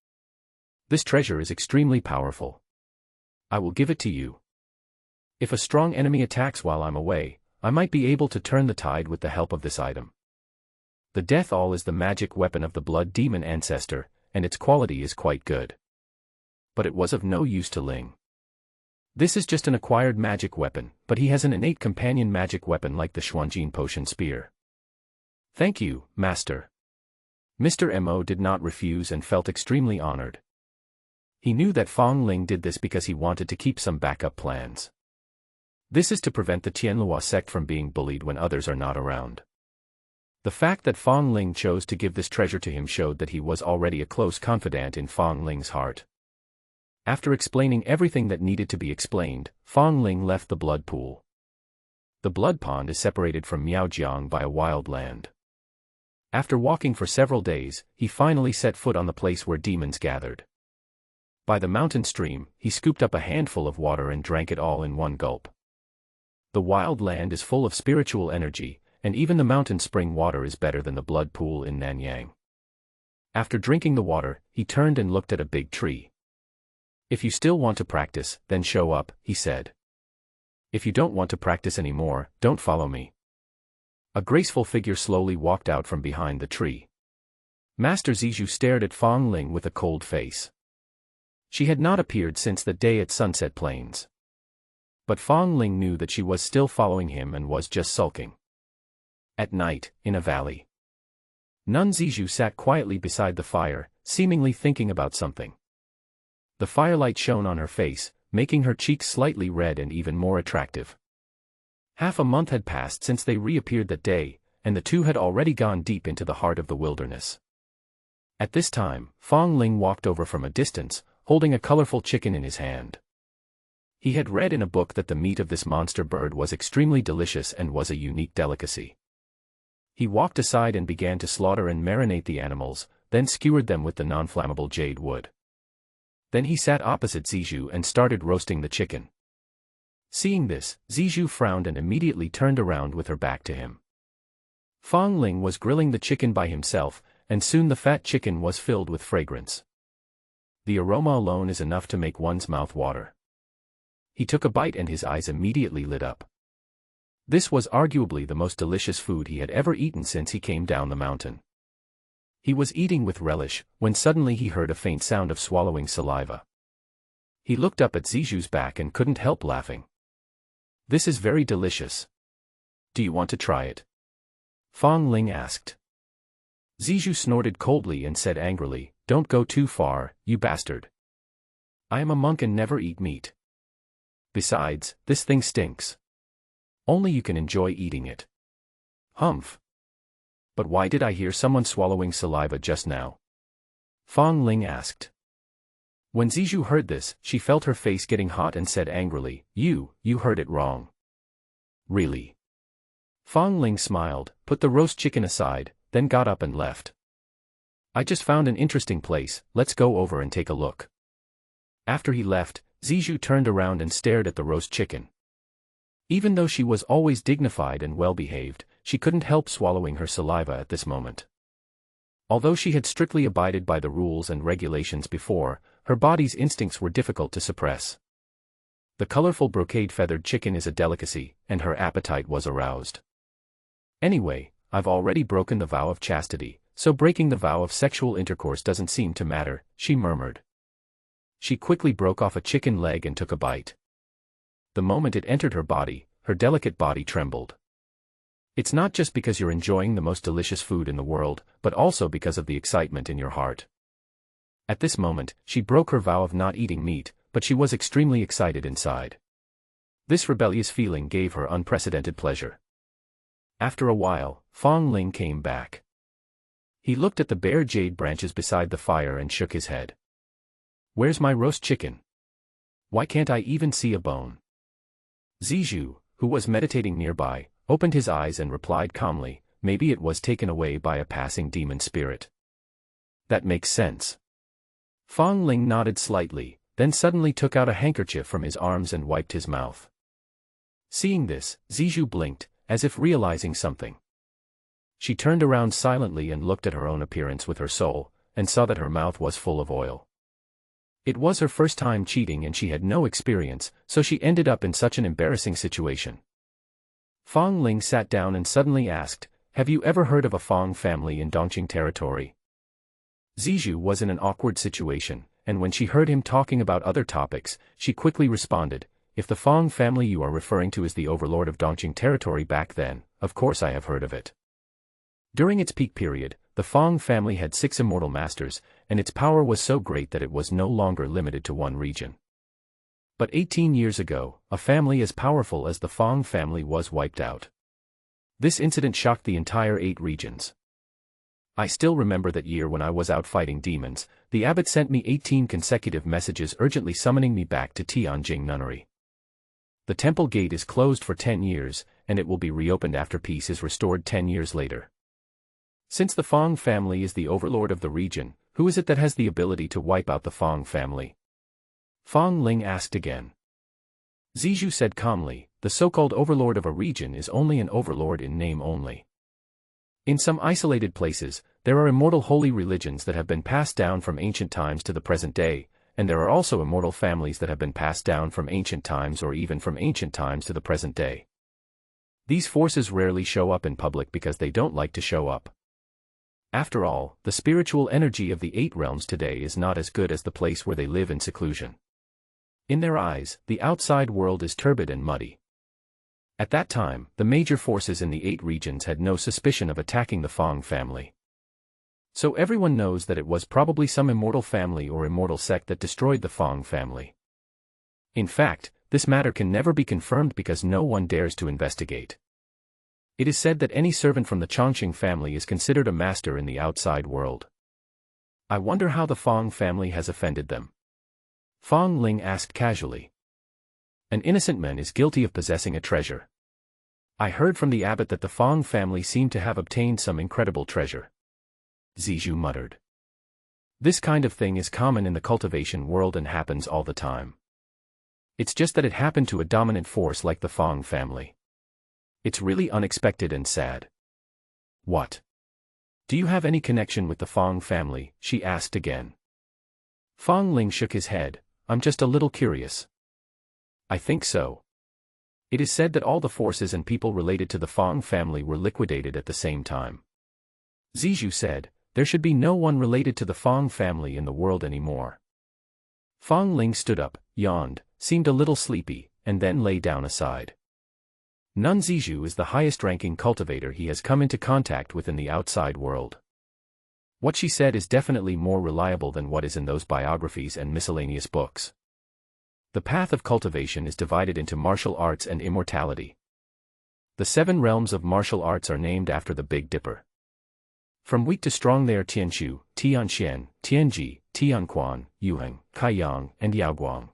[SPEAKER 1] This treasure is extremely powerful. I will give it to you. If a strong enemy attacks while I'm away, I might be able to turn the tide with the help of this item. The Death Awl is the magic weapon of the blood demon ancestor, and its quality is quite good. But it was of no use to Ling. This is just an acquired magic weapon, but he has an innate companion magic weapon like the Xuanjin Potion Spear. Thank you, Master. Mr. Mo did not refuse and felt extremely honored. He knew that Fang Ling did this because he wanted to keep some backup plans. This is to prevent the Tianlua sect from being bullied when others are not around. The fact that Fang Ling chose to give this treasure to him showed that he was already a close confidant in Fang Ling's heart. After explaining everything that needed to be explained, Fang Ling left the blood pool. The blood pond is separated from Miaojiang by a wild land. After walking for several days, he finally set foot on the place where demons gathered. By the mountain stream, he scooped up a handful of water and drank it all in one gulp. The wild land is full of spiritual energy, and even the mountain spring water is better than the blood pool in Nanyang. After drinking the water, he turned and looked at a big tree. If you still want to practice, then show up, he said. If you don't want to practice anymore, don't follow me. A graceful figure slowly walked out from behind the tree. Master Zizhu stared at Fang Ling with a cold face. She had not appeared since that day at Sunset Plains. But Fang Ling knew that she was still following him and was just sulking. At night, in a valley, Nun Zizhu sat quietly beside the fire, seemingly thinking about something. The firelight shone on her face, making her cheeks slightly red and even more attractive. Half a month had passed since they reappeared that day, and the two had already gone deep into the heart of the wilderness. At this time, Fang Ling walked over from a distance, holding a colorful chicken in his hand. He had read in a book that the meat of this monster bird was extremely delicious and was a unique delicacy. He walked aside and began to slaughter and marinate the animals, then skewered them with the non-flammable jade wood. Then he sat opposite Zizhu and started roasting the chicken. Seeing this, Zizhu frowned and immediately turned around with her back to him. Fang Ling was grilling the chicken by himself, and soon the fat chicken was filled with fragrance. The aroma alone is enough to make one's mouth water. He took a bite and his eyes immediately lit up. This was arguably the most delicious food he had ever eaten since he came down the mountain. He was eating with relish, when suddenly he heard a faint sound of swallowing saliva. He looked up at Zizhu's back and couldn't help laughing. This is very delicious. Do you want to try it? Fang Ling asked. Zizhu snorted coldly and said angrily, Don't go too far, you bastard. I am a monk and never eat meat. Besides, this thing stinks. Only you can enjoy eating it. Humph. But why did I hear someone swallowing saliva just now? Fang Ling asked. When Zizhu heard this, she felt her face getting hot and said angrily, You heard it wrong. Really? Fang Ling smiled, put the roast chicken aside, then got up and left. I just found an interesting place, let's go over and take a look. After he left, Zizhu turned around and stared at the roast chicken. Even though she was always dignified and well-behaved, she couldn't help swallowing her saliva at this moment. Although she had strictly abided by the rules and regulations before, her body's instincts were difficult to suppress. The colorful brocade-feathered chicken is a delicacy, and her appetite was aroused. Anyway, I've already broken the vow of chastity, so breaking the vow of sexual intercourse doesn't seem to matter, she murmured. She quickly broke off a chicken leg and took a bite. The moment it entered her body, her delicate body trembled. It's not just because you're enjoying the most delicious food in the world, but also because of the excitement in your heart. At this moment, she broke her vow of not eating meat, but she was extremely excited inside. This rebellious feeling gave her unprecedented pleasure. After a while, Fong Ling came back. He looked at the bare jade branches beside the fire and shook his head. "Where's my roast chicken? Why can't I even see a bone?" Zijou, who was meditating nearby, opened his eyes and replied calmly, "Maybe it was taken away by a passing demon spirit." "That makes sense." Fong Ling nodded slightly, then suddenly took out a handkerchief from his arms and wiped his mouth. Seeing this, Zijou blinked, as if realizing something. She turned around silently and looked at her own appearance with her soul, and saw that her mouth was full of oil. It was her first time cheating and she had no experience, so she ended up in such an embarrassing situation. Fong Ling sat down and suddenly asked, "Have you ever heard of a Fong family in Dongqing territory?" Zijou was in an awkward situation, and when she heard him talking about other topics, she quickly responded, "If the Fong family you are referring to is the overlord of Dongqing territory back then, of course I have heard of it." During its peak period, the Fong family had 6 immortal masters, and its power was so great that it was no longer limited to one region. But 18 years ago, a family as powerful as the Fong family was wiped out. This incident shocked the entire 8 regions. I still remember that year when I was out fighting demons, the abbot sent me 18 consecutive messages urgently summoning me back to Tianjing Nunnery. The temple gate is closed for 10 years, and it will be reopened after peace is restored 10 years later. Since the Fong family is the overlord of the region, who is it that has the ability to wipe out the Fong family? Fong Ling asked again. Zijou said calmly, "The so-called overlord of a region is only an overlord in name only. In some isolated places, there are immortal holy religions that have been passed down from ancient times to the present day, and there are also immortal families that have been passed down from ancient times or even from ancient times to the present day. These forces rarely show up in public because they don't like to show up. After all, the spiritual energy of the 8 realms today is not as good as the place where they live in seclusion. In their eyes, the outside world is turbid and muddy." At that time, the major forces in the 8 regions had no suspicion of attacking the Fong family. So everyone knows that it was probably some immortal family or immortal sect that destroyed the Fong family. In fact, this matter can never be confirmed because no one dares to investigate. It is said that any servant from the Chongqing family is considered a master in the outside world. I wonder how the Fong family has offended them. Fong Ling asked casually. An innocent man is guilty of possessing a treasure. I heard from the abbot that the Fong family seemed to have obtained some incredible treasure. Zijou muttered. This kind of thing is common in the cultivation world and happens all the time. It's just that it happened to a dominant force like the Fong family. It's really unexpected and sad. What? Do you have any connection with the Fong family? She asked again. Fong Ling shook his head. I'm just a little curious. I think so. It is said that all the forces and people related to the Fong family were liquidated at the same time. Zijou said, there should be no one related to the Fong family in the world anymore. Fong Ling stood up, yawned, seemed a little sleepy, and then lay down aside. Nun Zijou is the highest-ranking cultivator he has come into contact with in the outside world. What she said is definitely more reliable than what is in those biographies and miscellaneous books. The path of cultivation is divided into martial arts and immortality. The 7 realms of martial arts are named after the Big Dipper. From weak to strong they are Tianxu, Tianxian, Tianji, Tianquan, Yuheng, Kaiyang, and Yaoguang.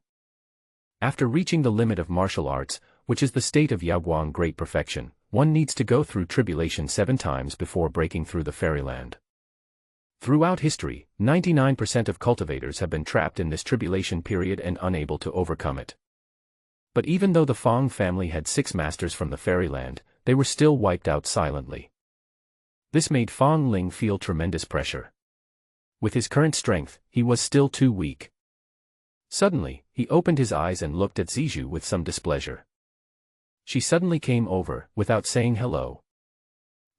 [SPEAKER 1] After reaching the limit of martial arts, which is the state of Yaoguang great perfection, one needs to go through tribulation 7 times before breaking through the fairyland. Throughout history, 99% of cultivators have been trapped in this tribulation period and unable to overcome it. But even though the Fong family had 6 masters from the fairyland, they were still wiped out silently. This made Fong Ling feel tremendous pressure. With his current strength, he was still too weak. Suddenly, he opened his eyes and looked at Zijou with some displeasure. She suddenly came over, without saying hello.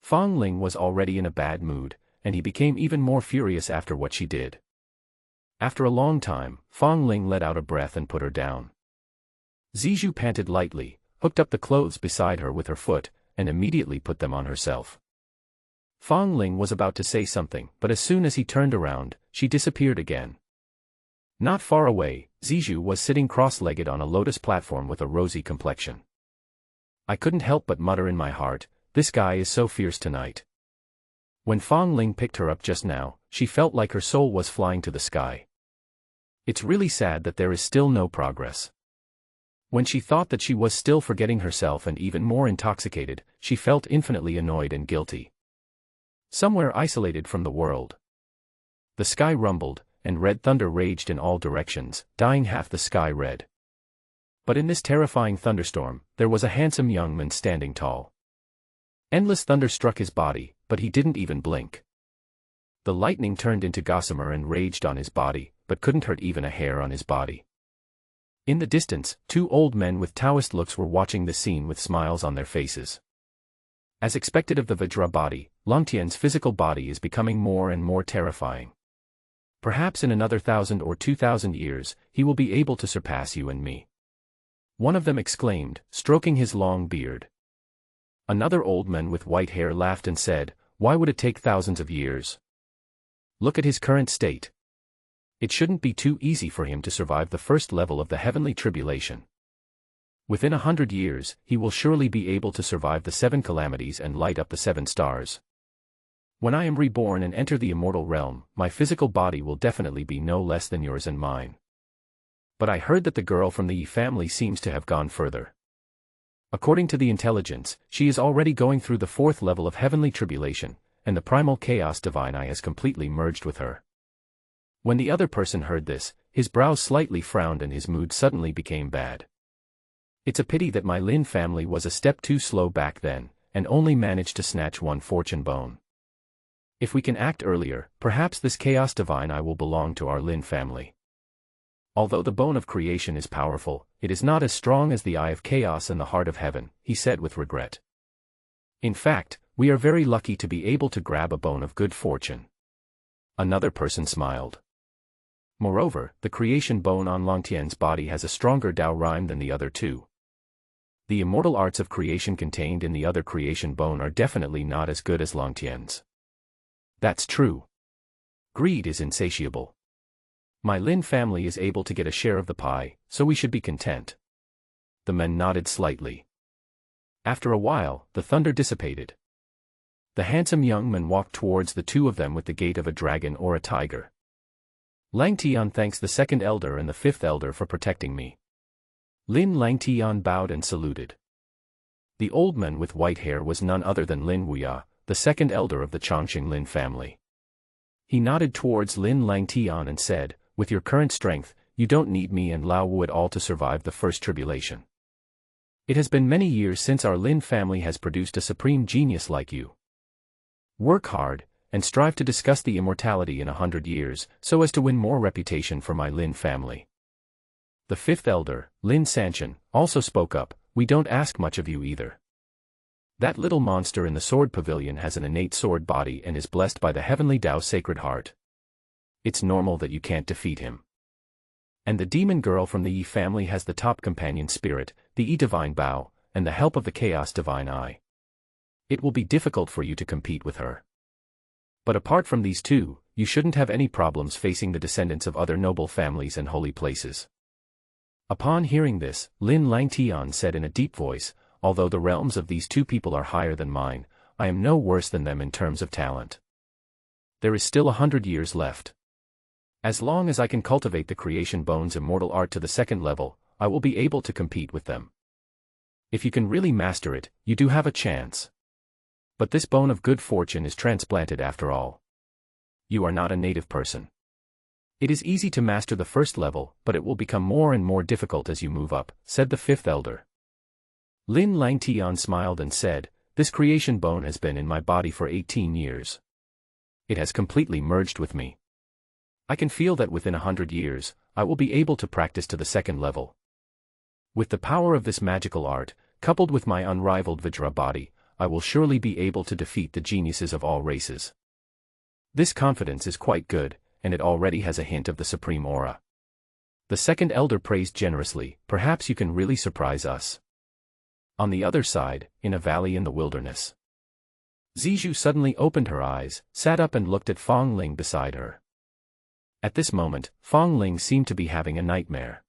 [SPEAKER 1] Fong Ling was already in a bad mood, and he became even more furious after what she did. After a long time, Fong Ling let out a breath and put her down. Zijou panted lightly, hooked up the clothes beside her with her foot, and immediately put them on herself. Fang Ling was about to say something, but as soon as he turned around, she disappeared again. Not far away, Zizhu was sitting cross-legged on a lotus platform with a rosy complexion. I couldn't help but mutter in my heart, this guy is so fierce tonight. When Fang Ling picked her up just now, she felt like her soul was flying to the sky. It's really sad that there is still no progress. When she thought that she was still forgetting herself and even more intoxicated, she felt infinitely annoyed and guilty. Somewhere isolated from the world. The sky rumbled, and red thunder raged in all directions, dyeing half the sky red. But in this terrifying thunderstorm, there was a handsome young man standing tall. Endless thunder struck his body, but he didn't even blink. The lightning turned into gossamer and raged on his body, but couldn't hurt even a hair on his body. In the distance, two old men with Taoist looks were watching the scene with smiles on their faces. As expected of the Vajra body, Longtian's physical body is becoming more and more terrifying. Perhaps in another 1,000 or 2,000 years, he will be able to surpass you and me. One of them exclaimed, stroking his long beard. Another old man with white hair laughed and said, why would it take thousands of years? Look at his current state. It shouldn't be too easy for him to survive the first level of the heavenly tribulation. Within 100 years, he will surely be able to survive the 7 calamities and light up the 7 stars. When I am reborn and enter the immortal realm, my physical body will definitely be no less than yours and mine. But I heard that the girl from the Yi family seems to have gone further. According to the intelligence, she is already going through the 4th level of heavenly tribulation, and the primal chaos divine I has completely merged with her. When the other person heard this, his brows slightly frowned and his mood suddenly became bad. It's a pity that my Lin family was a step too slow back then, and only managed to snatch 1 fortune bone. If we can act earlier, perhaps this chaos divine I will belong to our Lin family. Although the bone of creation is powerful, it is not as strong as the eye of chaos and the heart of heaven, he said with regret. In fact, we are very lucky to be able to grab a bone of good fortune. Another person smiled. Moreover, the creation bone on Longtian's body has a stronger Dao rhyme than the other 2. The immortal arts of creation contained in the other creation bone are definitely not as good as Longtian's. That's true. Greed is insatiable. My Lin family is able to get a share of the pie, so we should be content. The men nodded slightly. After a while, the thunder dissipated. The handsome young man walked towards the 2 of them with the gait of a dragon or a tiger. Langtian thanks the 2nd elder and the 5th elder for protecting me. Lin Langtian bowed and saluted. The old man with white hair was none other than Lin Wuya, the 2nd elder of the Chongqing Lin family. He nodded towards Lin Langtian and said, with your current strength, you don't need me and Lao Wu at all to survive the first tribulation. It has been many years since our Lin family has produced a supreme genius like you. Work hard, and strive to discuss the immortality in 100 years, so as to win more reputation for my Lin family. The 5th elder, Lin Sanshan, also spoke up, we don't ask much of you either. That little monster in the sword pavilion has an innate sword body and is blessed by the heavenly Tao Sacred Heart. It's normal that you can't defeat him. And the demon girl from the Yi family has the top companion spirit, the Yi Divine Bao, and the help of the Chaos Divine Eye. It will be difficult for you to compete with her. But apart from these 2, you shouldn't have any problems facing the descendants of other noble families and holy places. Upon hearing this, Lin Langtian said in a deep voice, although the realms of these 2 people are higher than mine, I am no worse than them in terms of talent. There is still 100 years left. As long as I can cultivate the creation bone's immortal art to the 2nd level, I will be able to compete with them. If you can really master it, you do have a chance. But this bone of good fortune is transplanted after all. You are not a native person. It is easy to master the 1st level, but it will become more and more difficult as you move up, said the 5th elder. Lin Langtian smiled and said, this creation bone has been in my body for 18 years. It has completely merged with me. I can feel that within 100 years, I will be able to practice to the 2nd level. With the power of this magical art, coupled with my unrivaled Vajra body, I will surely be able to defeat the geniuses of all races. This confidence is quite good, and it already has a hint of the supreme aura. The 2nd elder praised generously, perhaps you can really surprise us. On the other side, in a valley in the wilderness. Zijou suddenly opened her eyes, sat up and looked at Fong Ling beside her. At this moment, Fong Ling seemed to be having a nightmare.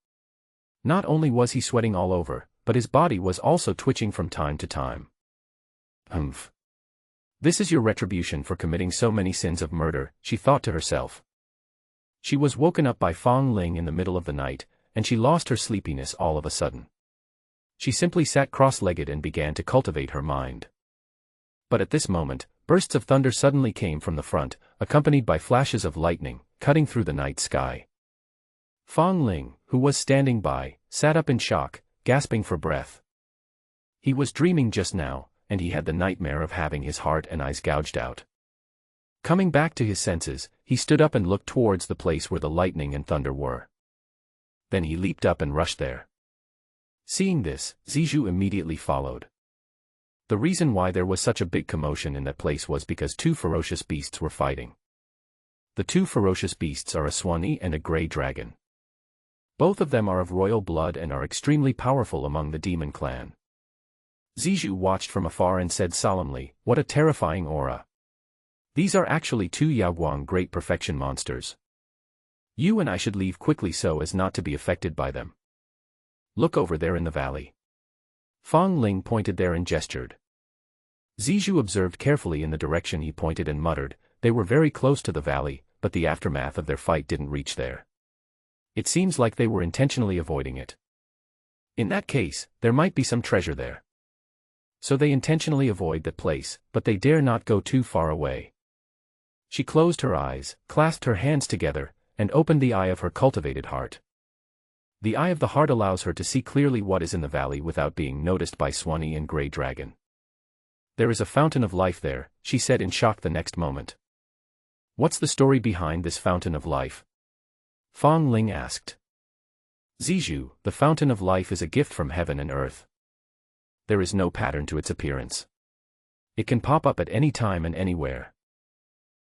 [SPEAKER 1] Not only was he sweating all over, but his body was also twitching from time to time. Humph. This is your retribution for committing so many sins of murder, she thought to herself. She was woken up by Fong Ling in the middle of the night, and she lost her sleepiness all of a sudden. She simply sat cross-legged and began to cultivate her mind. But at this moment, bursts of thunder suddenly came from the front, accompanied by flashes of lightning, cutting through the night sky. Fong Ling, who was standing by, sat up in shock, gasping for breath. He was dreaming just now, and he had the nightmare of having his heart and eyes gouged out. Coming back to his senses, he stood up and looked towards the place where the lightning and thunder were. Then he leaped up and rushed there. Seeing this, Zijou immediately followed. The reason why there was such a big commotion in that place was because two ferocious beasts were fighting. The two ferocious beasts are a swanee and a grey dragon. Both of them are of royal blood and are extremely powerful among the demon clan. Zijou watched from afar and said solemnly, "What a terrifying aura. These are actually two Yaoguang great perfection monsters. You and I should leave quickly so as not to be affected by them. Look over there in the valley." Fong Ling pointed there and gestured. Zijou observed carefully in the direction he pointed and muttered, "They were very close to the valley, but the aftermath of their fight didn't reach there. It seems like they were intentionally avoiding it. In that case, there might be some treasure there. So they intentionally avoid that place, but they dare not go too far away." She closed her eyes, clasped her hands together, and opened the eye of her cultivated heart. The eye of the heart allows her to see clearly what is in the valley without being noticed by Swanee and Grey Dragon. "There is a fountain of life there," she said in shock the next moment. "What's the story behind this fountain of life?" Fong Ling asked. "Zijou, the fountain of life is a gift from heaven and earth. There is no pattern to its appearance. It can pop up at any time and anywhere.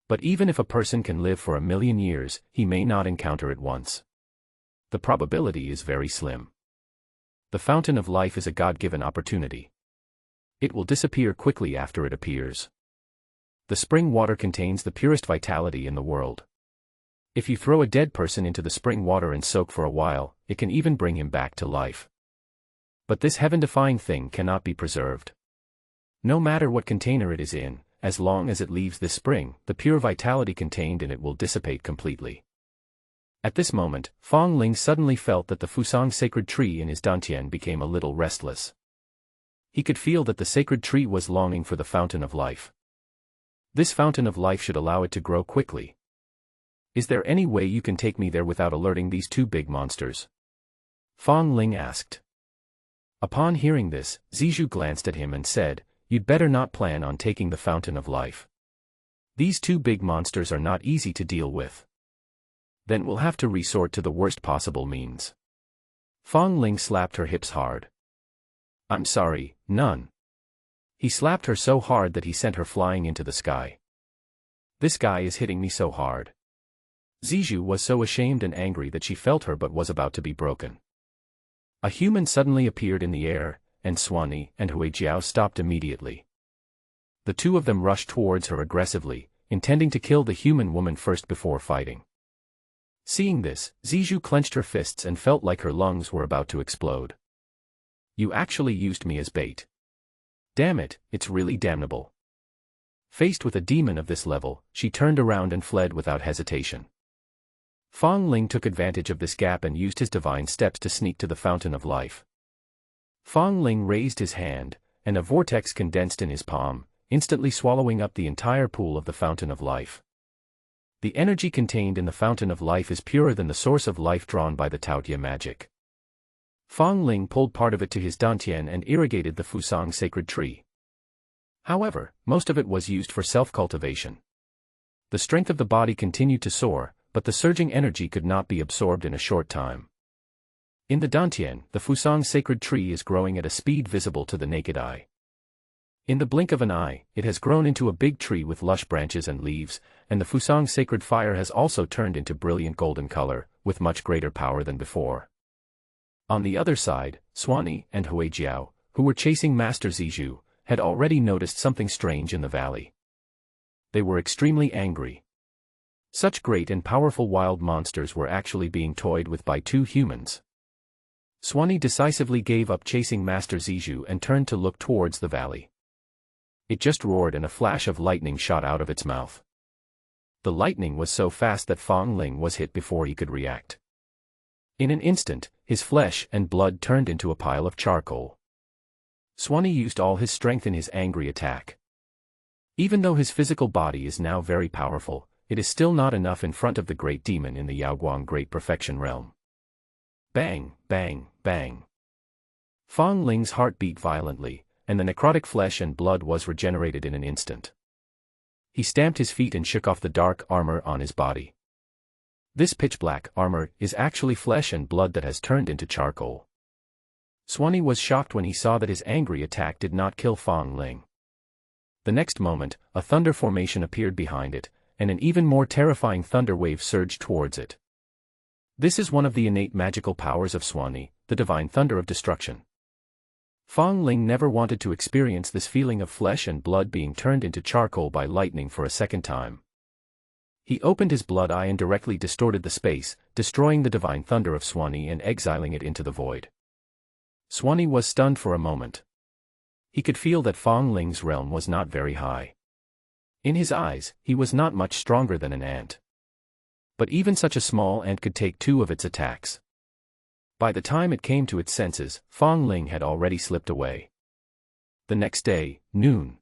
[SPEAKER 1] But even if a person can live for 1,000,000 years, he may not encounter it once. The probability is very slim. The fountain of life is a God-given opportunity. It will disappear quickly after it appears. The spring water contains the purest vitality in the world. If you throw a dead person into the spring water and soak for a while, it can even bring him back to life. But this heaven-defying thing cannot be preserved. No matter what container it is in, as long as it leaves this spring, the pure vitality contained in it will dissipate completely." At this moment, Fong Ling suddenly felt that the Fusang sacred tree in his dantian became a little restless. He could feel that the sacred tree was longing for the fountain of life. This fountain of life should allow it to grow quickly. "Is there any way you can take me there without alerting these two big monsters?" Fong Ling asked. Upon hearing this, Zijou glanced at him and said, "You'd better not plan on taking the fountain of life. These two big monsters are not easy to deal with. Then we'll have to resort to the worst possible means." Fong Ling slapped her hips hard. "I'm sorry, none." He slapped her so hard that he sent her flying into the sky. "This guy is hitting me so hard." Zijou was so ashamed and angry that she felt her butt was about to be broken. A human suddenly appeared in the air, and Swanee and Huijiao stopped immediately. The two of them rushed towards her aggressively, intending to kill the human woman first before fighting. Seeing this, Zijou clenched her fists and felt like her lungs were about to explode. "You actually used me as bait. Damn it, it's really damnable." Faced with a demon of this level, she turned around and fled without hesitation. Fong Ling took advantage of this gap and used his divine steps to sneak to the fountain of life. Fong Ling raised his hand, and a vortex condensed in his palm, instantly swallowing up the entire pool of the fountain of life. The energy contained in the fountain of life is purer than the source of life drawn by the Taotia magic. Fong Ling pulled part of it to his dantian and irrigated the Fusang sacred tree. However, most of it was used for self-cultivation. The strength of the body continued to soar, but the surging energy could not be absorbed in a short time. In the dantian, the Fusang sacred tree is growing at a speed visible to the naked eye. In the blink of an eye, it has grown into a big tree with lush branches and leaves, and the Fusang sacred fire has also turned into brilliant golden color, with much greater power than before. On the other side, Swanee and Huijiao, who were chasing Master Zizhu, had already noticed something strange in the valley. They were extremely angry. Such great and powerful wild monsters were actually being toyed with by two humans. Swanee decisively gave up chasing Master Zizhu and turned to look towards the valley. It just roared and a flash of lightning shot out of its mouth. The lightning was so fast that Fang Ling was hit before he could react. In an instant, his flesh and blood turned into a pile of charcoal. Swanee used all his strength in his angry attack. Even though his physical body is now very powerful, it is still not enough in front of the great demon in the Yaoguang Great Perfection realm. Bang, bang, bang. Fang Ling's heart beat violently, and the necrotic flesh and blood was regenerated in an instant. He stamped his feet and shook off the dark armor on his body. This pitch-black armor is actually flesh and blood that has turned into charcoal. Swanee was shocked when he saw that his angry attack did not kill Fang Ling. The next moment, a thunder formation appeared behind it, and an even more terrifying thunder wave surged towards it. This is one of the innate magical powers of Swanee, the divine thunder of destruction. Fang Ling never wanted to experience this feeling of flesh and blood being turned into charcoal by lightning for a second time. He opened his blood eye and directly distorted the space, destroying the divine thunder of Swanee and exiling it into the void. Swanee was stunned for a moment. He could feel that Fang Ling's realm was not very high. In his eyes, he was not much stronger than an ant. But even such a small ant could take two of its attacks. By the time it came to its senses, Fang Ling had already slipped away. The next day, noon.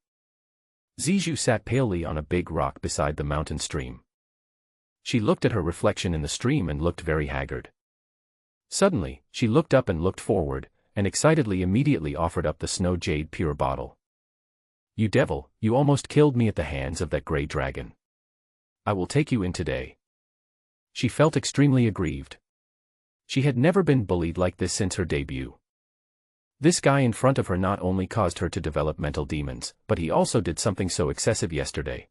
[SPEAKER 1] Zizhu sat palely on a big rock beside the mountain stream. She looked at her reflection in the stream and looked very haggard. Suddenly, she looked up and looked forward, and excitedly immediately offered up the snow jade pure bottle. "You devil, you almost killed me at the hands of that grey dragon. I will take you in today." She felt extremely aggrieved. She had never been bullied like this since her debut. This guy in front of her not only caused her to develop mental demons, but he also did something so excessive yesterday.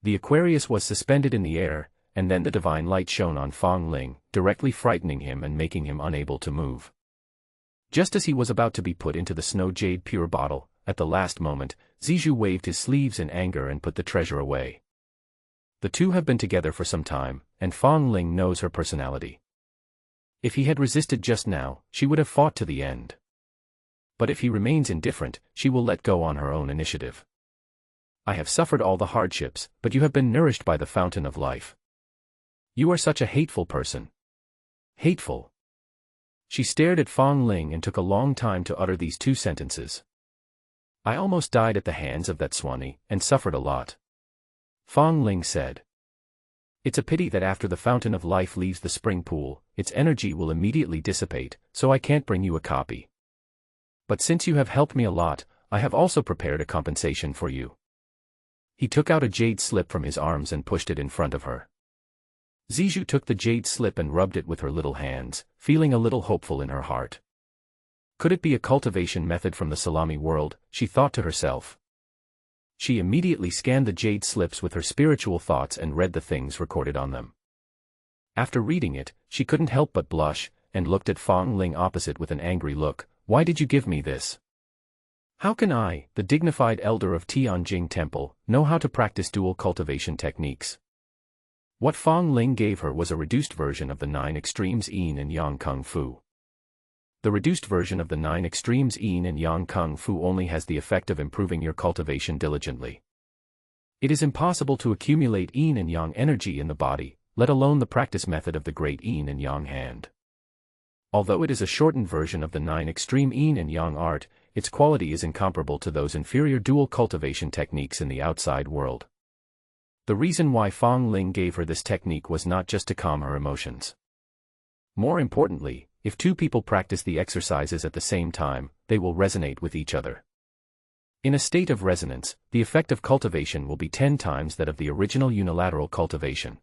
[SPEAKER 1] The Aquarius was suspended in the air, and then the divine light shone on Fang Ling, directly frightening him and making him unable to move. Just as he was about to be put into the snow jade pure bottle, at the last moment, Zizhu waved his sleeves in anger and put the treasure away. The two have been together for some time, and Fang Ling knows her personality. If he had resisted just now, she would have fought to the end. But if he remains indifferent, she will let go on her own initiative. "I have suffered all the hardships, but you have been nourished by the fountain of life. You are such a hateful person." Hateful. She stared at Fang Ling and took a long time to utter these two sentences. "I almost died at the hands of that Swanee, and suffered a lot," Fang Ling said. "It's a pity that after the fountain of life leaves the spring pool, its energy will immediately dissipate, so I can't bring you a copy. But since you have helped me a lot, I have also prepared a compensation for you." He took out a jade slip from his arms and pushed it in front of her. Zizhu took the jade slip and rubbed it with her little hands, feeling a little hopeful in her heart. Could it be a cultivation method from the salami world, she thought to herself. She immediately scanned the jade slips with her spiritual thoughts and read the things recorded on them. After reading it, she couldn't help but blush, and looked at Fang Ling opposite with an angry look. "Why did you give me this? How can I, the dignified elder of Tianjing Temple, know how to practice dual cultivation techniques?" What Fang Ling gave her was a reduced version of the 9 extremes Yin and Yang Kung Fu. The reduced version of the 9 extremes Yin and Yang Kung Fu only has the effect of improving your cultivation diligently. It is impossible to accumulate Yin and Yang energy in the body, let alone the practice method of the great Yin and Yang hand. Although it is a shortened version of the 9 extreme Yin and Yang art, its quality is incomparable to those inferior dual cultivation techniques in the outside world. The reason why Fang Ling gave her this technique was not just to calm her emotions. More importantly, if two people practice the exercises at the same time, they will resonate with each other. In a state of resonance, the effect of cultivation will be 10 times that of the original unilateral cultivation.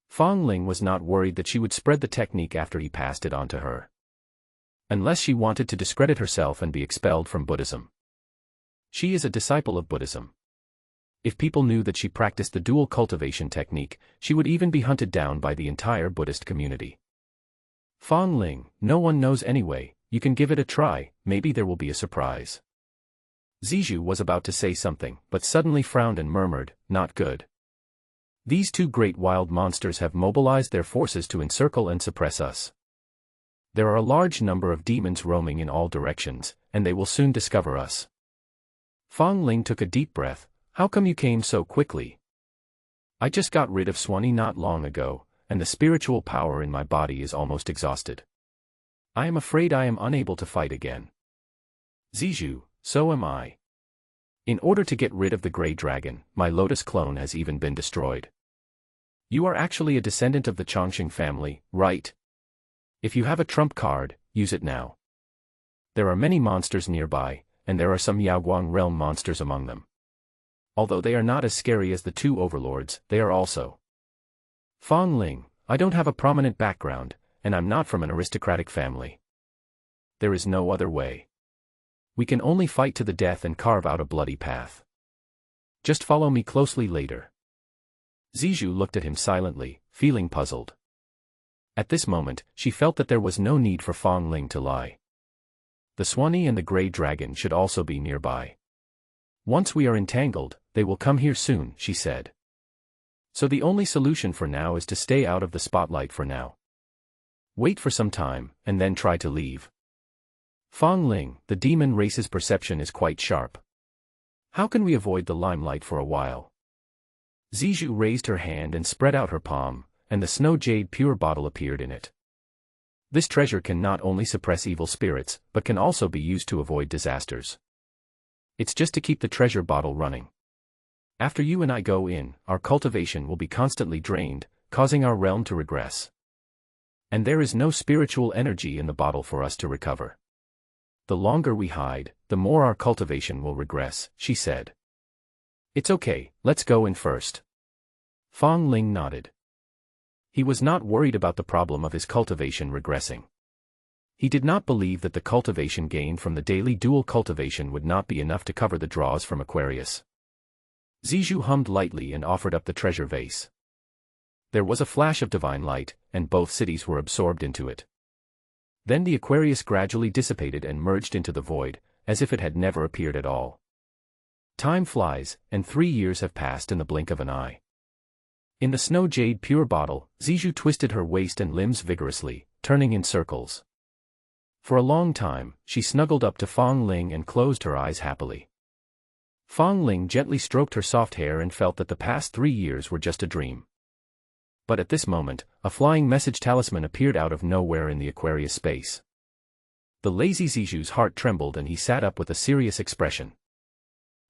[SPEAKER 1] Fang Ling was not worried that she would spread the technique after he passed it on to her. Unless she wanted to discredit herself and be expelled from Buddhism. She is a disciple of Buddhism. If people knew that she practiced the dual cultivation technique, she would even be hunted down by the entire Buddhist community. "Fang Ling, no one knows anyway, You can give it a try, maybe there will be a surprise. Zijou was about to say something, but suddenly frowned and murmured, "Not good. These two great wild monsters have mobilized their forces to encircle and suppress us. There are a large number of demons roaming in all directions, and they will soon discover us." Fang Ling took a deep breath. "How come you came so quickly? I just got rid of Swanee not long ago, and the spiritual power in my body is almost exhausted. I am afraid I am unable to fight again." "Zijou, so am I. In order to get rid of the Grey Dragon, my Lotus clone has even been destroyed. You are actually a descendant of the Chongqing family, right? If you have a trump card, use it now. There are many monsters nearby, and there are some Yaoguang realm monsters among them. Although they are not as scary as the two overlords, they are also." "Fang Ling, I don't have a prominent background, and I'm not from an aristocratic family. There is no other way. We can only fight to the death and carve out a bloody path. Just follow me closely later." Zijou looked at him silently, feeling puzzled. At this moment, she felt that there was no need for Fang Ling to lie. The Swanee and the Grey Dragon should also be nearby. "Once we are entangled, they will come here soon," she said. "So the only solution for now is to stay out of the spotlight for now. Wait for some time, and then try to leave." "Fang Ling, the demon race's perception is quite sharp. How can we avoid the limelight for a while?" Zijou raised her hand and spread out her palm, and the snow jade pure bottle appeared in it. This treasure can not only suppress evil spirits, but can also be used to avoid disasters. It's just to keep the treasure bottle running. After you and I go in, our cultivation will be constantly drained, causing our realm to regress. And there is no spiritual energy in the bottle for us to recover. The longer we hide, the more our cultivation will regress," she said. "It's okay, let's go in first." Fang Ling nodded. He was not worried about the problem of his cultivation regressing. He did not believe that the cultivation gained from the daily dual cultivation would not be enough to cover the draws from Aquarius. Zijou hummed lightly and offered up the treasure vase. There was a flash of divine light, and both cities were absorbed into it. Then the Aquarius gradually dissipated and merged into the void, as if it had never appeared at all. Time flies, and 3 years have passed in the blink of an eye. In the snow jade pure bottle, Zijou twisted her waist and limbs vigorously, turning in circles. For a long time, she snuggled up to Fang Ling and closed her eyes happily. Fang Ling gently stroked her soft hair and felt that the past 3 years were just a dream. But at this moment, a flying message talisman appeared out of nowhere in the Aquarius space. The lazy Zijou's heart trembled and he sat up with a serious expression.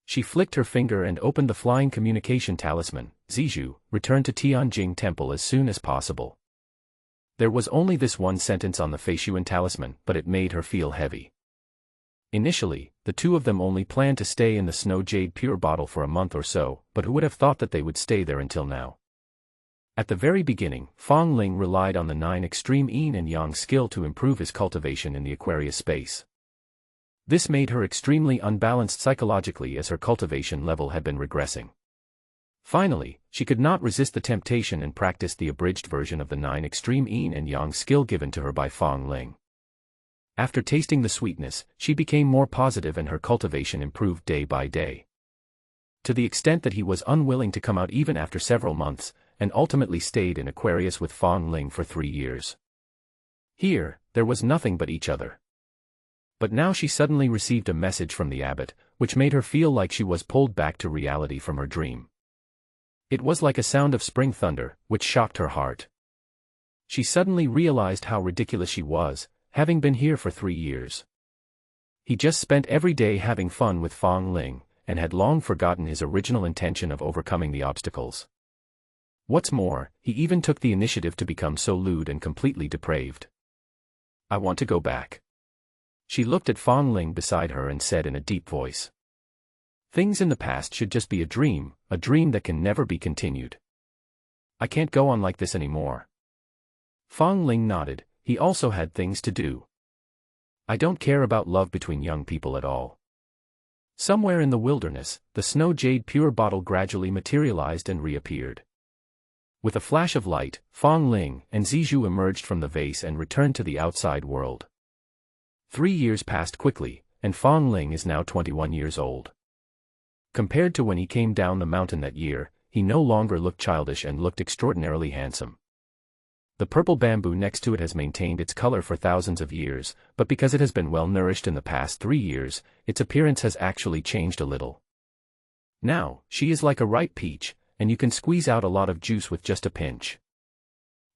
[SPEAKER 1] She flicked her finger and opened the flying communication talisman. "Zijou, return to Tianjing Temple as soon as possible." There was only this one sentence on the Feishuan talisman, but it made her feel heavy. Initially, the two of them only planned to stay in the snow jade pure bottle for a month or so, but who would have thought that they would stay there until now? At the very beginning, Fang Ling relied on the 9 extreme yin and yang skill to improve his cultivation in the Aquarius space. This made her extremely unbalanced psychologically as her cultivation level had been regressing. Finally, she could not resist the temptation and practiced the abridged version of the 9 extreme yin and yang skill given to her by Fang Ling. After tasting the sweetness, she became more positive and her cultivation improved day by day. To the extent that he was unwilling to come out even after several months, and ultimately stayed in Aquarius with Fang Ling for 3 years. Here, there was nothing but each other. But now she suddenly received a message from the abbot, which made her feel like she was pulled back to reality from her dream. It was like a sound of spring thunder, which shocked her heart. She suddenly realized how ridiculous she was, having been here for 3 years. He just spent every day having fun with Fang Ling, and had long forgotten his original intention of overcoming the obstacles. What's more, he even took the initiative to become so lewd and completely depraved. "I want to go back." She looked at Fang Ling beside her and said in a deep voice. "Things in the past should just be a dream that can never be continued. I can't go on like this anymore." Fang Ling nodded. He also had things to do. "I don't care about love between young people at all." Somewhere in the wilderness, the snow jade pure bottle gradually materialized and reappeared. With a flash of light, Fang Ling and Zijou emerged from the vase and returned to the outside world. 3 years passed quickly, and Fang Ling is now 21 years old. Compared to when he came down the mountain that year, he no longer looked childish and looked extraordinarily handsome. The purple bamboo next to it has maintained its color for thousands of years, but because it has been well nourished in the past 3 years, its appearance has actually changed a little. Now, she is like a ripe peach, and you can squeeze out a lot of juice with just a pinch.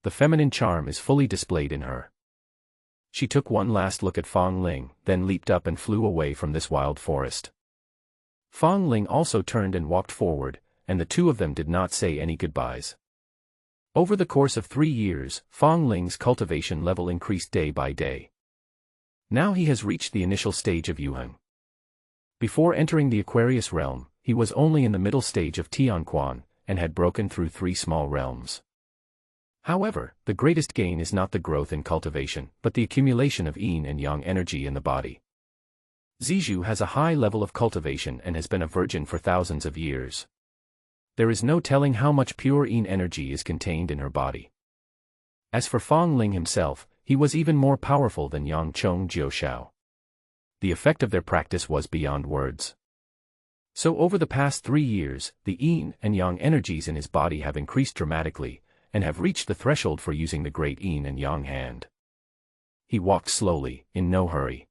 [SPEAKER 1] The feminine charm is fully displayed in her. She took one last look at Fang Ling, then leaped up and flew away from this wild forest. Fang Ling also turned and walked forward, and the two of them did not say any goodbyes. Over the course of 3 years, Fang Ling's cultivation level increased day by day. Now he has reached the initial stage of Yuheng. Before entering the Aquarius realm, he was only in the middle stage of Tianquan, and had broken through 3 small realms. However, the greatest gain is not the growth in cultivation, but the accumulation of yin and yang energy in the body. Zizhu has a high level of cultivation and has been a virgin for thousands of years. There is no telling how much pure yin energy is contained in her body. As for Fang Ling himself, he was even more powerful than Yang Chong Jiushao. The effect of their practice was beyond words. So over the past 3 years, the yin and yang energies in his body have increased dramatically, and have reached the threshold for using the great yin and yang hand. He walked slowly, in no hurry.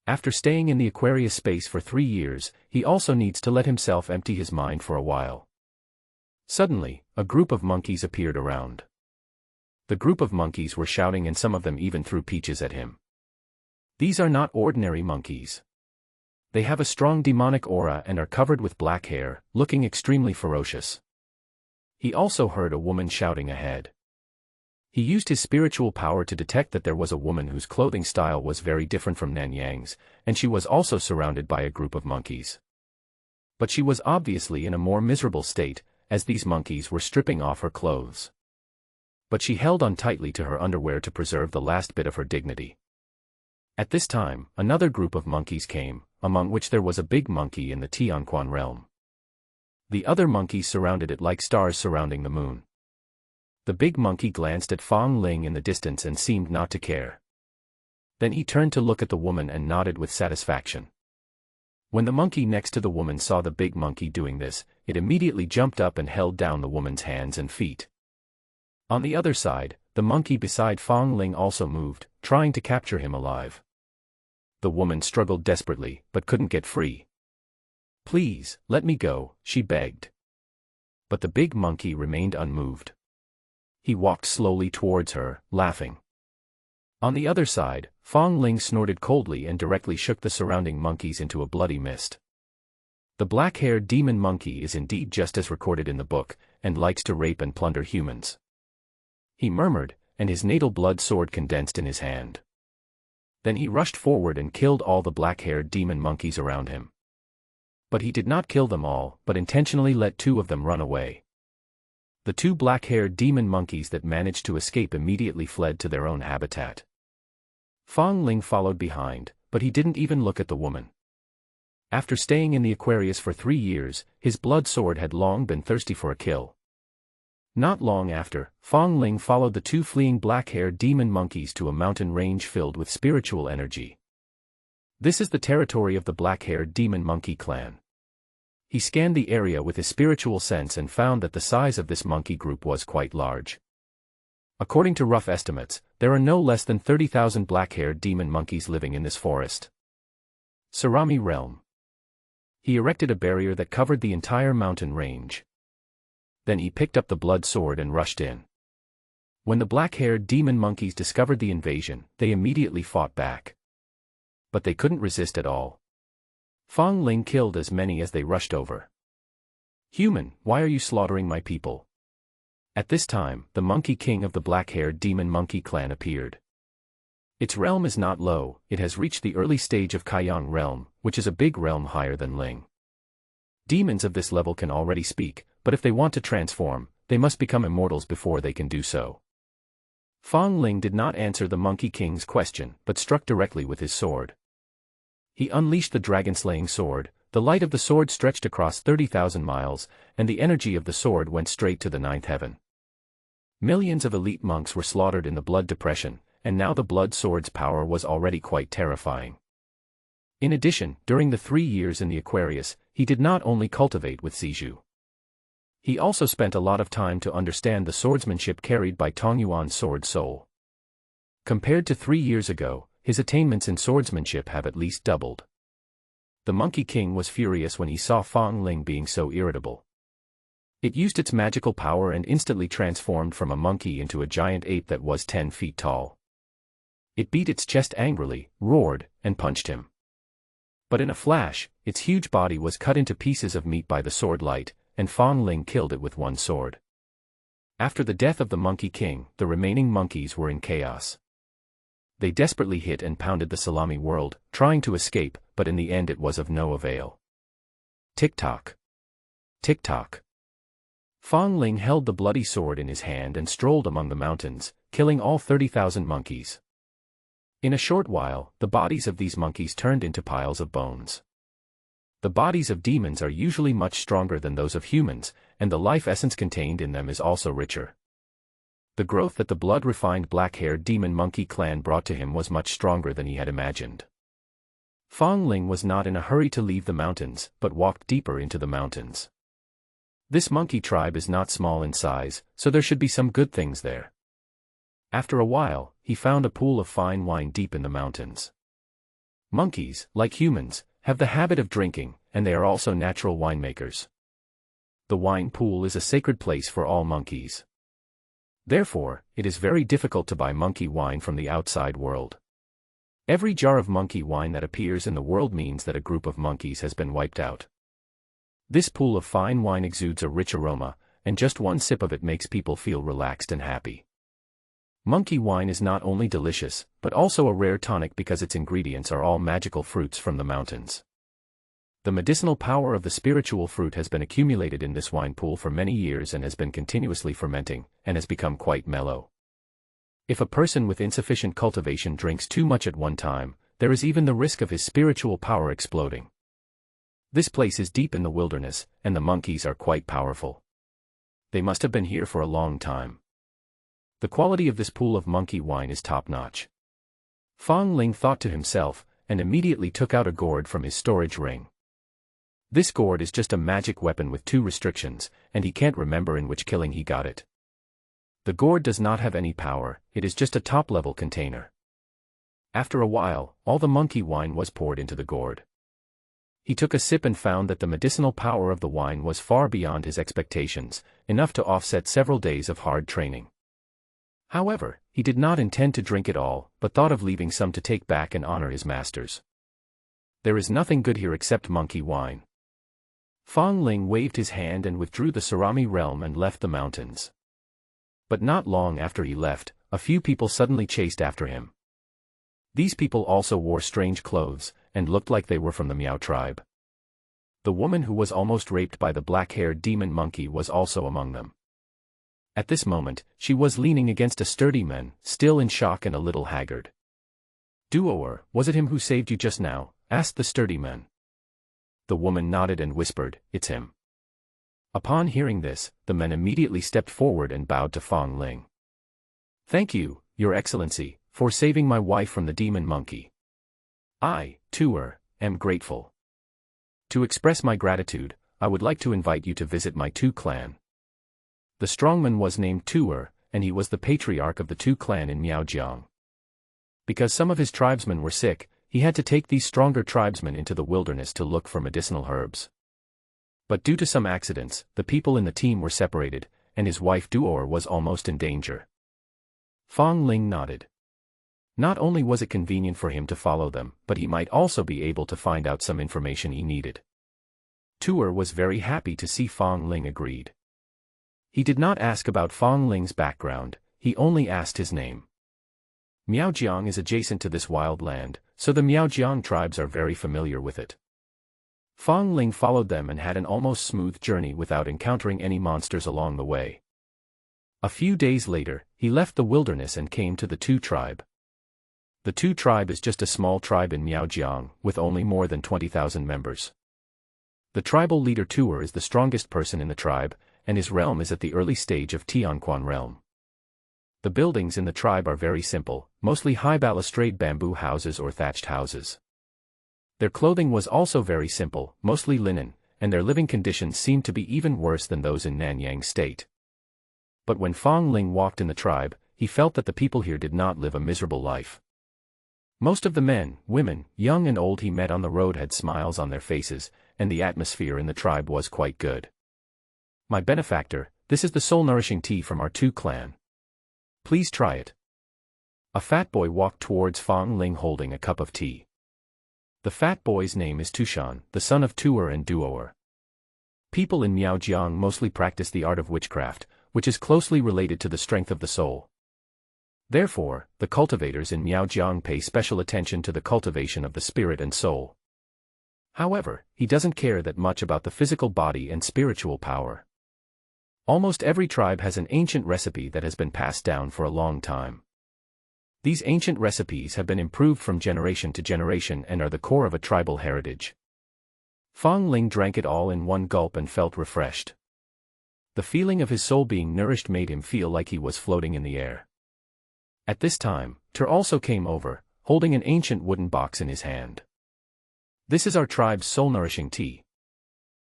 [SPEAKER 1] After staying in the Aquarius space for 3 years, he also needs to let himself empty his mind for a while. Suddenly, a group of monkeys appeared around. The group of monkeys were shouting and some of them even threw peaches at him. These are not ordinary monkeys. They have a strong demonic aura and are covered with black hair, looking extremely ferocious. He also heard a woman shouting ahead. He used his spiritual power to detect that there was a woman whose clothing style was very different from Nanyang's, and she was also surrounded by a group of monkeys. But she was obviously in a more miserable state, as these monkeys were stripping off her clothes. But she held on tightly to her underwear to preserve the last bit of her dignity. At this time, another group of monkeys came, among which there was a big monkey in the Tianquan realm. The other monkeys surrounded it like stars surrounding the moon. The big monkey glanced at Fang Ling in the distance and seemed not to care. Then he turned to look at the woman and nodded with satisfaction. When the monkey next to the woman saw the big monkey doing this, it immediately jumped up and held down the woman's hands and feet. On the other side, the monkey beside Fang Ling also moved, trying to capture him alive. The woman struggled desperately, but couldn't get free. "Please, let me go," she begged. But the big monkey remained unmoved. He walked slowly towards her, laughing. On the other side, Fang Ling snorted coldly and directly shook the surrounding monkeys into a bloody mist. The black-haired demon monkey is indeed just as recorded in the book, and likes to rape and plunder humans. He murmured, and his natal blood sword condensed in his hand. Then he rushed forward and killed all the black-haired demon monkeys around him. But he did not kill them all, but intentionally let 2 of them run away. The 2 black-haired demon monkeys that managed to escape immediately fled to their own habitat. Fang Ling followed behind, but he didn't even look at the woman. After staying in the Aquarius for 3 years, his blood sword had long been thirsty for a kill. Not long after, Fang Ling followed the 2 fleeing black-haired demon monkeys to a mountain range filled with spiritual energy. This is the territory of the black-haired demon monkey clan. He scanned the area with his spiritual sense and found that the size of this monkey group was quite large. According to rough estimates, there are no less than 30,000 black-haired demon monkeys living in this forest. Sarami Realm. He erected a barrier that covered the entire mountain range. Then he picked up the blood sword and rushed in. When the black-haired demon monkeys discovered the invasion, they immediately fought back. But they couldn't resist at all. Fang Ling killed as many as they rushed over. "Human, why are you slaughtering my people?" At this time, the Monkey King of the black-haired demon monkey clan appeared. Its realm is not low, it has reached the early stage of Kaiyang realm, which is a big realm higher than Ling. Demons of this level can already speak, but if they want to transform, they must become immortals before they can do so. Fang Ling did not answer the Monkey King's question, but struck directly with his sword. He unleashed the dragon-slaying sword. The light of the sword stretched across 30,000 miles, and the energy of the sword went straight to the 9th heaven. Millions of elite monks were slaughtered in the blood depression, and now the blood sword's power was already quite terrifying. In addition, during the 3 years in the Aquarius, he did not only cultivate with Zizhu. He also spent a lot of time to understand the swordsmanship carried by Tongyuan's sword soul. Compared to 3 years ago, his attainments in swordsmanship have at least doubled. The Monkey King was furious when he saw Fang Ling being so irritable. It used its magical power and instantly transformed from a monkey into a giant ape that was 10 feet tall. It beat its chest angrily, roared, and punched him. But in a flash, its huge body was cut into pieces of meat by the sword light, and Fang Ling killed it with one sword. After the death of the Monkey King, the remaining monkeys were in chaos. They desperately hit and pounded the salami world, trying to escape, but in the end it was of no avail. Tick-tock. Tick-tock. Fang Ling held the bloody sword in his hand and strolled among the mountains, killing all 30,000 monkeys. In a short while, the bodies of these monkeys turned into piles of bones. The bodies of demons are usually much stronger than those of humans, and the life essence contained in them is also richer. The growth that the blood-refined black-haired demon monkey clan brought to him was much stronger than he had imagined. Fang Ling was not in a hurry to leave the mountains, but walked deeper into the mountains. This monkey tribe is not small in size, so there should be some good things there. After a while, he found a pool of fine wine deep in the mountains. Monkeys, like humans, have the habit of drinking, and they are also natural winemakers. The wine pool is a sacred place for all monkeys. Therefore, it is very difficult to buy monkey wine from the outside world. Every jar of monkey wine that appears in the world means that a group of monkeys has been wiped out. This pool of fine wine exudes a rich aroma, and just one sip of it makes people feel relaxed and happy. Monkey wine is not only delicious, but also a rare tonic because its ingredients are all magical fruits from the mountains. The medicinal power of the spiritual fruit has been accumulated in this wine pool for many years and has been continuously fermenting, and has become quite mellow. If a person with insufficient cultivation drinks too much at one time, there is even the risk of his spiritual power exploding. This place is deep in the wilderness, and the monkeys are quite powerful. They must have been here for a long time. The quality of this pool of monkey wine is top-notch. Fang Ling thought to himself, and immediately took out a gourd from his storage ring. This gourd is just a magic weapon with 2 restrictions, and he can't remember in which killing he got it. The gourd does not have any power, it is just a top-level container. After a while, all the monkey wine was poured into the gourd. He took a sip and found that the medicinal power of the wine was far beyond his expectations, enough to offset several days of hard training. However, he did not intend to drink it all, but thought of leaving some to take back and honor his masters. There is nothing good here except monkey wine. Fang Ling waved his hand and withdrew the Sarami realm and left the mountains. But not long after he left, a few people suddenly chased after him. These people also wore strange clothes, and looked like they were from the Miao tribe. The woman who was almost raped by the black-haired demon monkey was also among them. At this moment, she was leaning against a sturdy man, still in shock and a little haggard. "Duoer, was it him who saved you just now?" asked the sturdy man. The woman nodded and whispered, "It's him." Upon hearing this, the men immediately stepped forward and bowed to Fang Ling. "Thank you, Your Excellency, for saving my wife from the demon monkey. I, Tuer, am grateful. To express my gratitude, I would like to invite you to visit my Tu clan." The strongman was named Tuer, and he was the patriarch of the Tu clan in Miaojiang. Because some of his tribesmen were sick, he had to take these stronger tribesmen into the wilderness to look for medicinal herbs. But due to some accidents, the people in the team were separated, and his wife Duor was almost in danger. Fang Ling nodded. Not only was it convenient for him to follow them, but he might also be able to find out some information he needed. Tuer was very happy to see Fang Ling agreed. He did not ask about Fang Ling's background, he only asked his name. Miaojiang is adjacent to this wild land, so the Miaojiang tribes are very familiar with it. Fang Ling followed them and had an almost smooth journey without encountering any monsters along the way. A few days later, he left the wilderness and came to the Tu tribe. The Tu tribe is just a small tribe in Miaojiang, with only more than 20,000 members. The tribal leader Tuer is the strongest person in the tribe, and his realm is at the early stage of Tianquan realm. The buildings in the tribe are very simple, mostly high balustrade bamboo houses or thatched houses. Their clothing was also very simple, mostly linen, and their living conditions seemed to be even worse than those in Nanyang State. But when Fong Ling walked in the tribe, he felt that the people here did not live a miserable life. Most of the men, women, young and old he met on the road had smiles on their faces, and the atmosphere in the tribe was quite good. "My benefactor, this is the soul-nourishing tea from our Tu clan. Please try it." A fat boy walked towards Fong Ling holding a cup of tea. The fat boy's name is Tushan, the son of Tuer and Duoer. People in Miaojiang mostly practice the art of witchcraft, which is closely related to the strength of the soul. Therefore, the cultivators in Miaojiang pay special attention to the cultivation of the spirit and soul. However, he doesn't care that much about the physical body and spiritual power. Almost every tribe has an ancient recipe that has been passed down for a long time. These ancient recipes have been improved from generation to generation and are the core of a tribal heritage. Fong Ling drank it all in one gulp and felt refreshed. The feeling of his soul being nourished made him feel like he was floating in the air. At this time, Ter also came over, holding an ancient wooden box in his hand. "This is our tribe's soul-nourishing tea.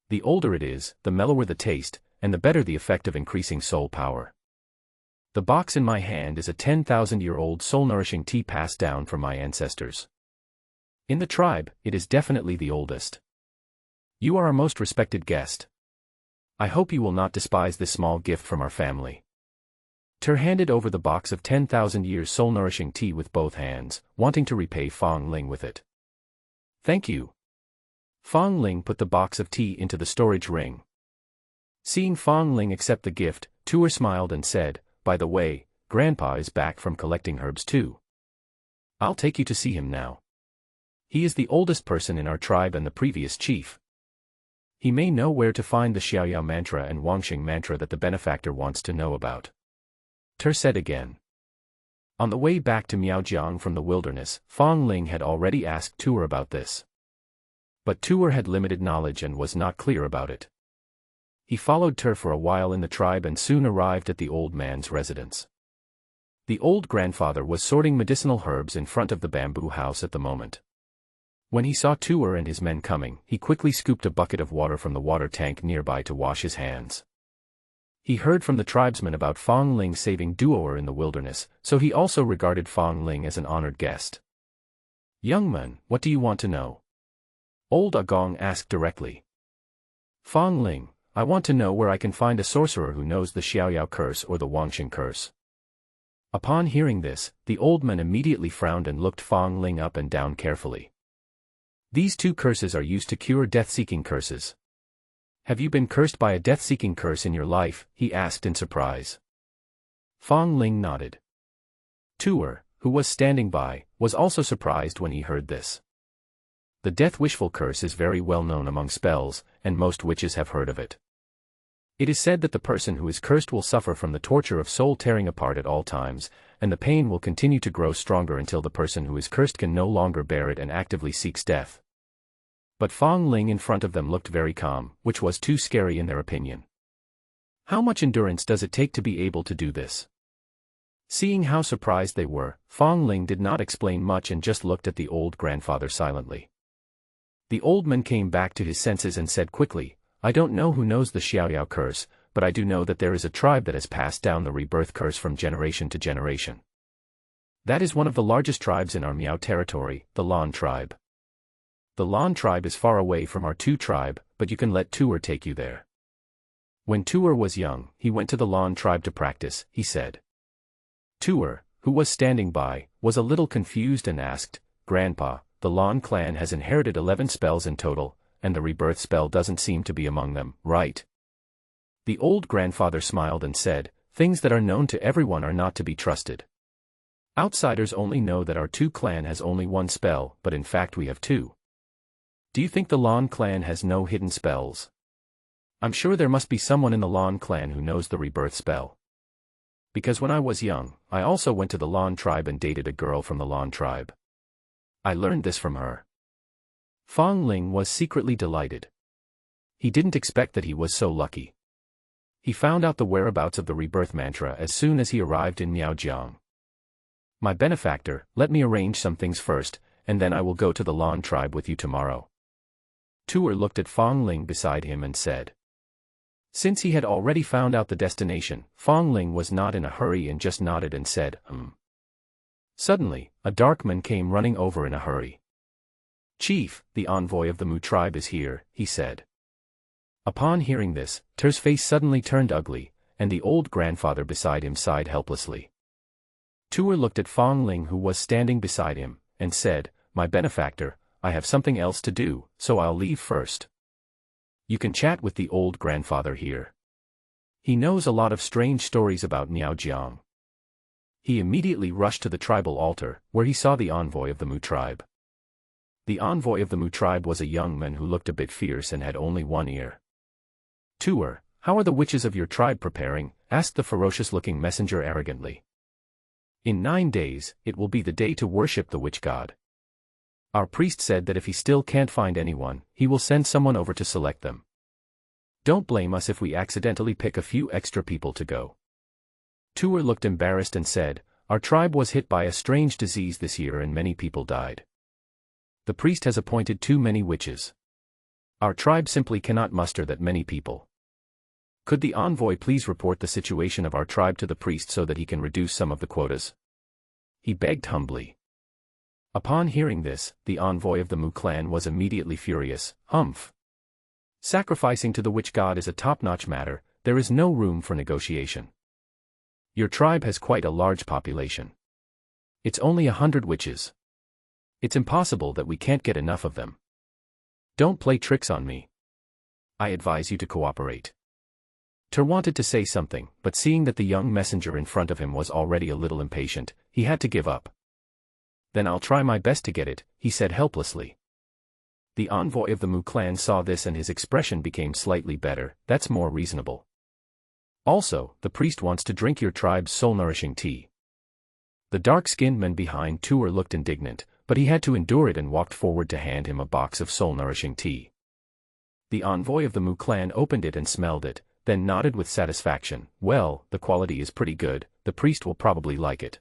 [SPEAKER 1] The older it is, the mellower the taste, and the better the effect of increasing soul power. The box in my hand is a 10,000-year-old soul-nourishing tea passed down from my ancestors. In the tribe, it is definitely the oldest. You are our most respected guest. I hope you will not despise this small gift from our family." Ter handed over the box of 10,000 years soul-nourishing tea with both hands, wanting to repay Fong Ling with it. "Thank you." Fong Ling put the box of tea into the storage ring. Seeing Fong Ling accept the gift, Tuer smiled and said, "By the way, Grandpa is back from collecting herbs too. I'll take you to see him now. He is the oldest person in our tribe and the previous chief. He may know where to find the Xiaoyao mantra and Wangxing mantra that the benefactor wants to know about." Ter said again. On the way back to Miaojiang from the wilderness, Fong Ling had already asked Tuer about this. But Tuer had limited knowledge and was not clear about it. He followed Ter for a while in the tribe and soon arrived at the old man's residence. The old grandfather was sorting medicinal herbs in front of the bamboo house at the moment. When he saw Tuer and his men coming, he quickly scooped a bucket of water from the water tank nearby to wash his hands. He heard from the tribesmen about Fong Ling saving Duoer in the wilderness, so he also regarded Fong Ling as an honored guest. "Young man, what do you want to know?" Old Agong asked directly. "Fong Ling, I want to know where I can find a sorcerer who knows the Xiaoyao curse or the Wangxing curse." Upon hearing this, the old man immediately frowned and looked Fong Ling up and down carefully. "These two curses are used to cure death-seeking curses. Have you been cursed by a death-seeking curse in your life?" he asked in surprise. Fong Ling nodded. Tuer, who was standing by, was also surprised when he heard this. The death-wishful curse is very well known among spells, and most witches have heard of it. It is said that the person who is cursed will suffer from the torture of soul tearing apart at all times, and the pain will continue to grow stronger until the person who is cursed can no longer bear it and actively seeks death. But Fong Ling in front of them looked very calm, which was too scary in their opinion. How much endurance does it take to be able to do this? Seeing how surprised they were, Fong Ling did not explain much and just looked at the old grandfather silently. The old man came back to his senses and said quickly, "I don't know who knows the Xiaoyao curse, but I do know that there is a tribe that has passed down the rebirth curse from generation to generation. That is one of the largest tribes in our Miao territory, the Lan tribe. The Lan tribe is far away from our Tu tribe, but you can let Tuer take you there." When Tuer was young, he went to the Lan tribe to practice, he said. Tuer, who was standing by, was a little confused and asked, "Grandpa, the Lan clan has inherited 11 spells in total, and the rebirth spell doesn't seem to be among them, right?" The old grandfather smiled and said, "Things that are known to everyone are not to be trusted. Outsiders only know that our Tu clan has only one spell, but in fact we have two. Do you think the Lan clan has no hidden spells? I'm sure there must be someone in the Lan clan who knows the rebirth spell. Because when I was young, I also went to the Lan tribe and dated a girl from the Lan tribe. I learned this from her." Fong Ling was secretly delighted. He didn't expect that he was so lucky. He found out the whereabouts of the rebirth mantra as soon as he arrived in Miaojiang. My benefactor, let me arrange some things first, and then I will go to the Lan tribe with you tomorrow. Tuer looked at Fong Ling beside him and said. Since he had already found out the destination, Fong Ling was not in a hurry and just nodded and said, Suddenly, a dark man came running over in a hurry. Chief, the envoy of the Mu tribe is here, he said. Upon hearing this, Ter's face suddenly turned ugly, and the old grandfather beside him sighed helplessly. Tuer looked at Fong Ling who was standing beside him, and said, My benefactor, I have something else to do, so I'll leave first. You can chat with the old grandfather here. He knows a lot of strange stories about Miaojiang. He immediately rushed to the tribal altar, where he saw the envoy of the Mu tribe. The envoy of the Mu tribe was a young man who looked a bit fierce and had only one ear. Tuer, how are the witches of your tribe preparing? Asked the ferocious-looking messenger arrogantly. In 9 days, it will be the day to worship the witch god. Our priest said that if he still can't find anyone, he will send someone over to select them. Don't blame us if we accidentally pick a few extra people to go. Tuer looked embarrassed and said, Our tribe was hit by a strange disease this year and many people died. The priest has appointed too many witches. Our tribe simply cannot muster that many people. Could the envoy please report the situation of our tribe to the priest so that he can reduce some of the quotas? He begged humbly. Upon hearing this, the envoy of the Mu clan was immediately furious. Humph! Sacrificing to the witch god is a top-notch matter, there is no room for negotiation. Your tribe has quite a large population. It's only 100 witches. It's impossible that we can't get enough of them. Don't play tricks on me. I advise you to cooperate. Ter wanted to say something, but seeing that the young messenger in front of him was already a little impatient, he had to give up. Then I'll try my best to get it, he said helplessly. The envoy of the Mu clan saw this and his expression became slightly better. That's more reasonable. Also, the priest wants to drink your tribe's soul-nourishing tea. The dark-skinned man behind Tuer looked indignant, but he had to endure it and walked forward to hand him a box of soul-nourishing tea. The envoy of the Mu clan opened it and smelled it, then nodded with satisfaction. Well, the quality is pretty good, the priest will probably like it.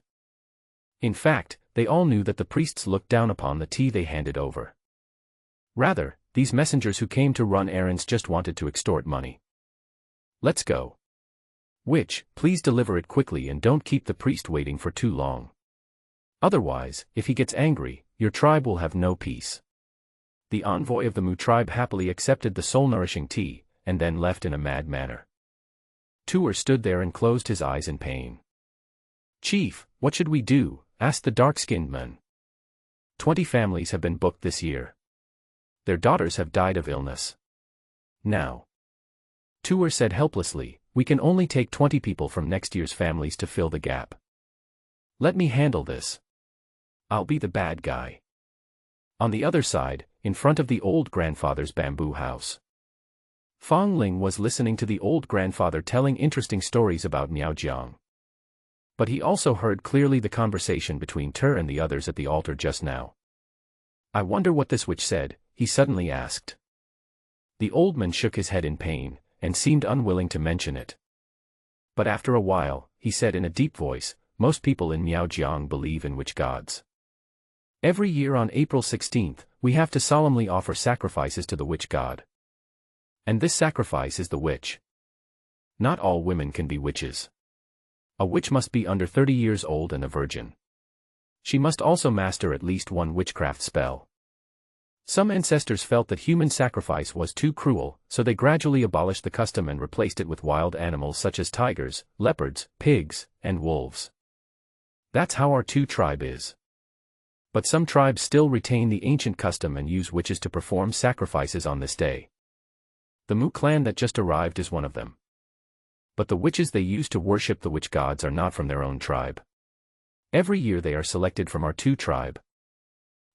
[SPEAKER 1] In fact, they all knew that the priests looked down upon the tea they handed over. Rather, these messengers who came to run errands just wanted to extort money. Let's go. Witch, please deliver it quickly and don't keep the priest waiting for too long. Otherwise, if he gets angry, your tribe will have no peace. The envoy of the Mu tribe happily accepted the soul-nourishing tea, and then left in a mad manner. Tuer stood there and closed his eyes in pain. Chief, what should we do? Asked the dark-skinned man. 20 families have been booked this year. Their daughters have died of illness. Now. Tuer said helplessly, we can only take 20 people from next year's families to fill the gap. Let me handle this. I'll be the bad guy. On the other side, in front of the old grandfather's bamboo house. Fong Ling was listening to the old grandfather telling interesting stories about Miaojiang. But he also heard clearly the conversation between Ter and the others at the altar just now. I wonder what this witch said, he suddenly asked. The old man shook his head in pain, and seemed unwilling to mention it. But after a while, he said in a deep voice, most people in Miaojiang believe in witch gods. Every year on April 16th, we have to solemnly offer sacrifices to the witch god. And this sacrifice is the witch. Not all women can be witches. A witch must be under 30 years old and a virgin. She must also master at least one witchcraft spell. Some ancestors felt that human sacrifice was too cruel, so they gradually abolished the custom and replaced it with wild animals such as tigers, leopards, pigs, and wolves. That's how our two tribe is. But some tribes still retain the ancient custom and use witches to perform sacrifices on this day. The Mu clan that just arrived is one of them. But the witches they use to worship the witch gods are not from their own tribe. Every year they are selected from our two tribe.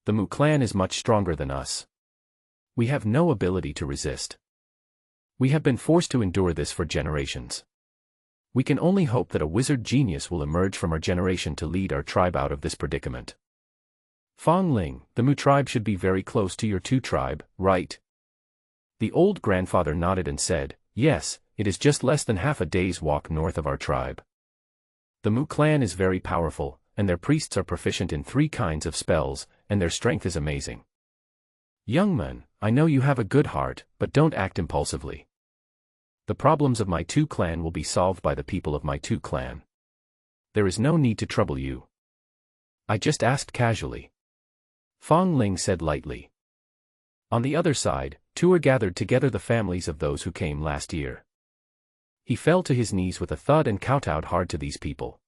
[SPEAKER 1] The Mu clan is much stronger than us. We have no ability to resist. We have been forced to endure this for generations. We can only hope that a wizard genius will emerge from our generation to lead our tribe out of this predicament. Fong Ling, the Mu tribe should be very close to your two tribe, right? The old grandfather nodded and said, yes, it is just less than half a day's walk north of our tribe. The Mu clan is very powerful, and their priests are proficient in 3 kinds of spells, and their strength is amazing. Young man, I know you have a good heart, but don't act impulsively. The problems of my Tu clan will be solved by the people of my Tu clan. There is no need to trouble you. I just asked casually. Fong Ling said lightly. On the other side, Tuer gathered together the families of those who came last year. He fell to his knees with a thud and kowtowed hard to these people.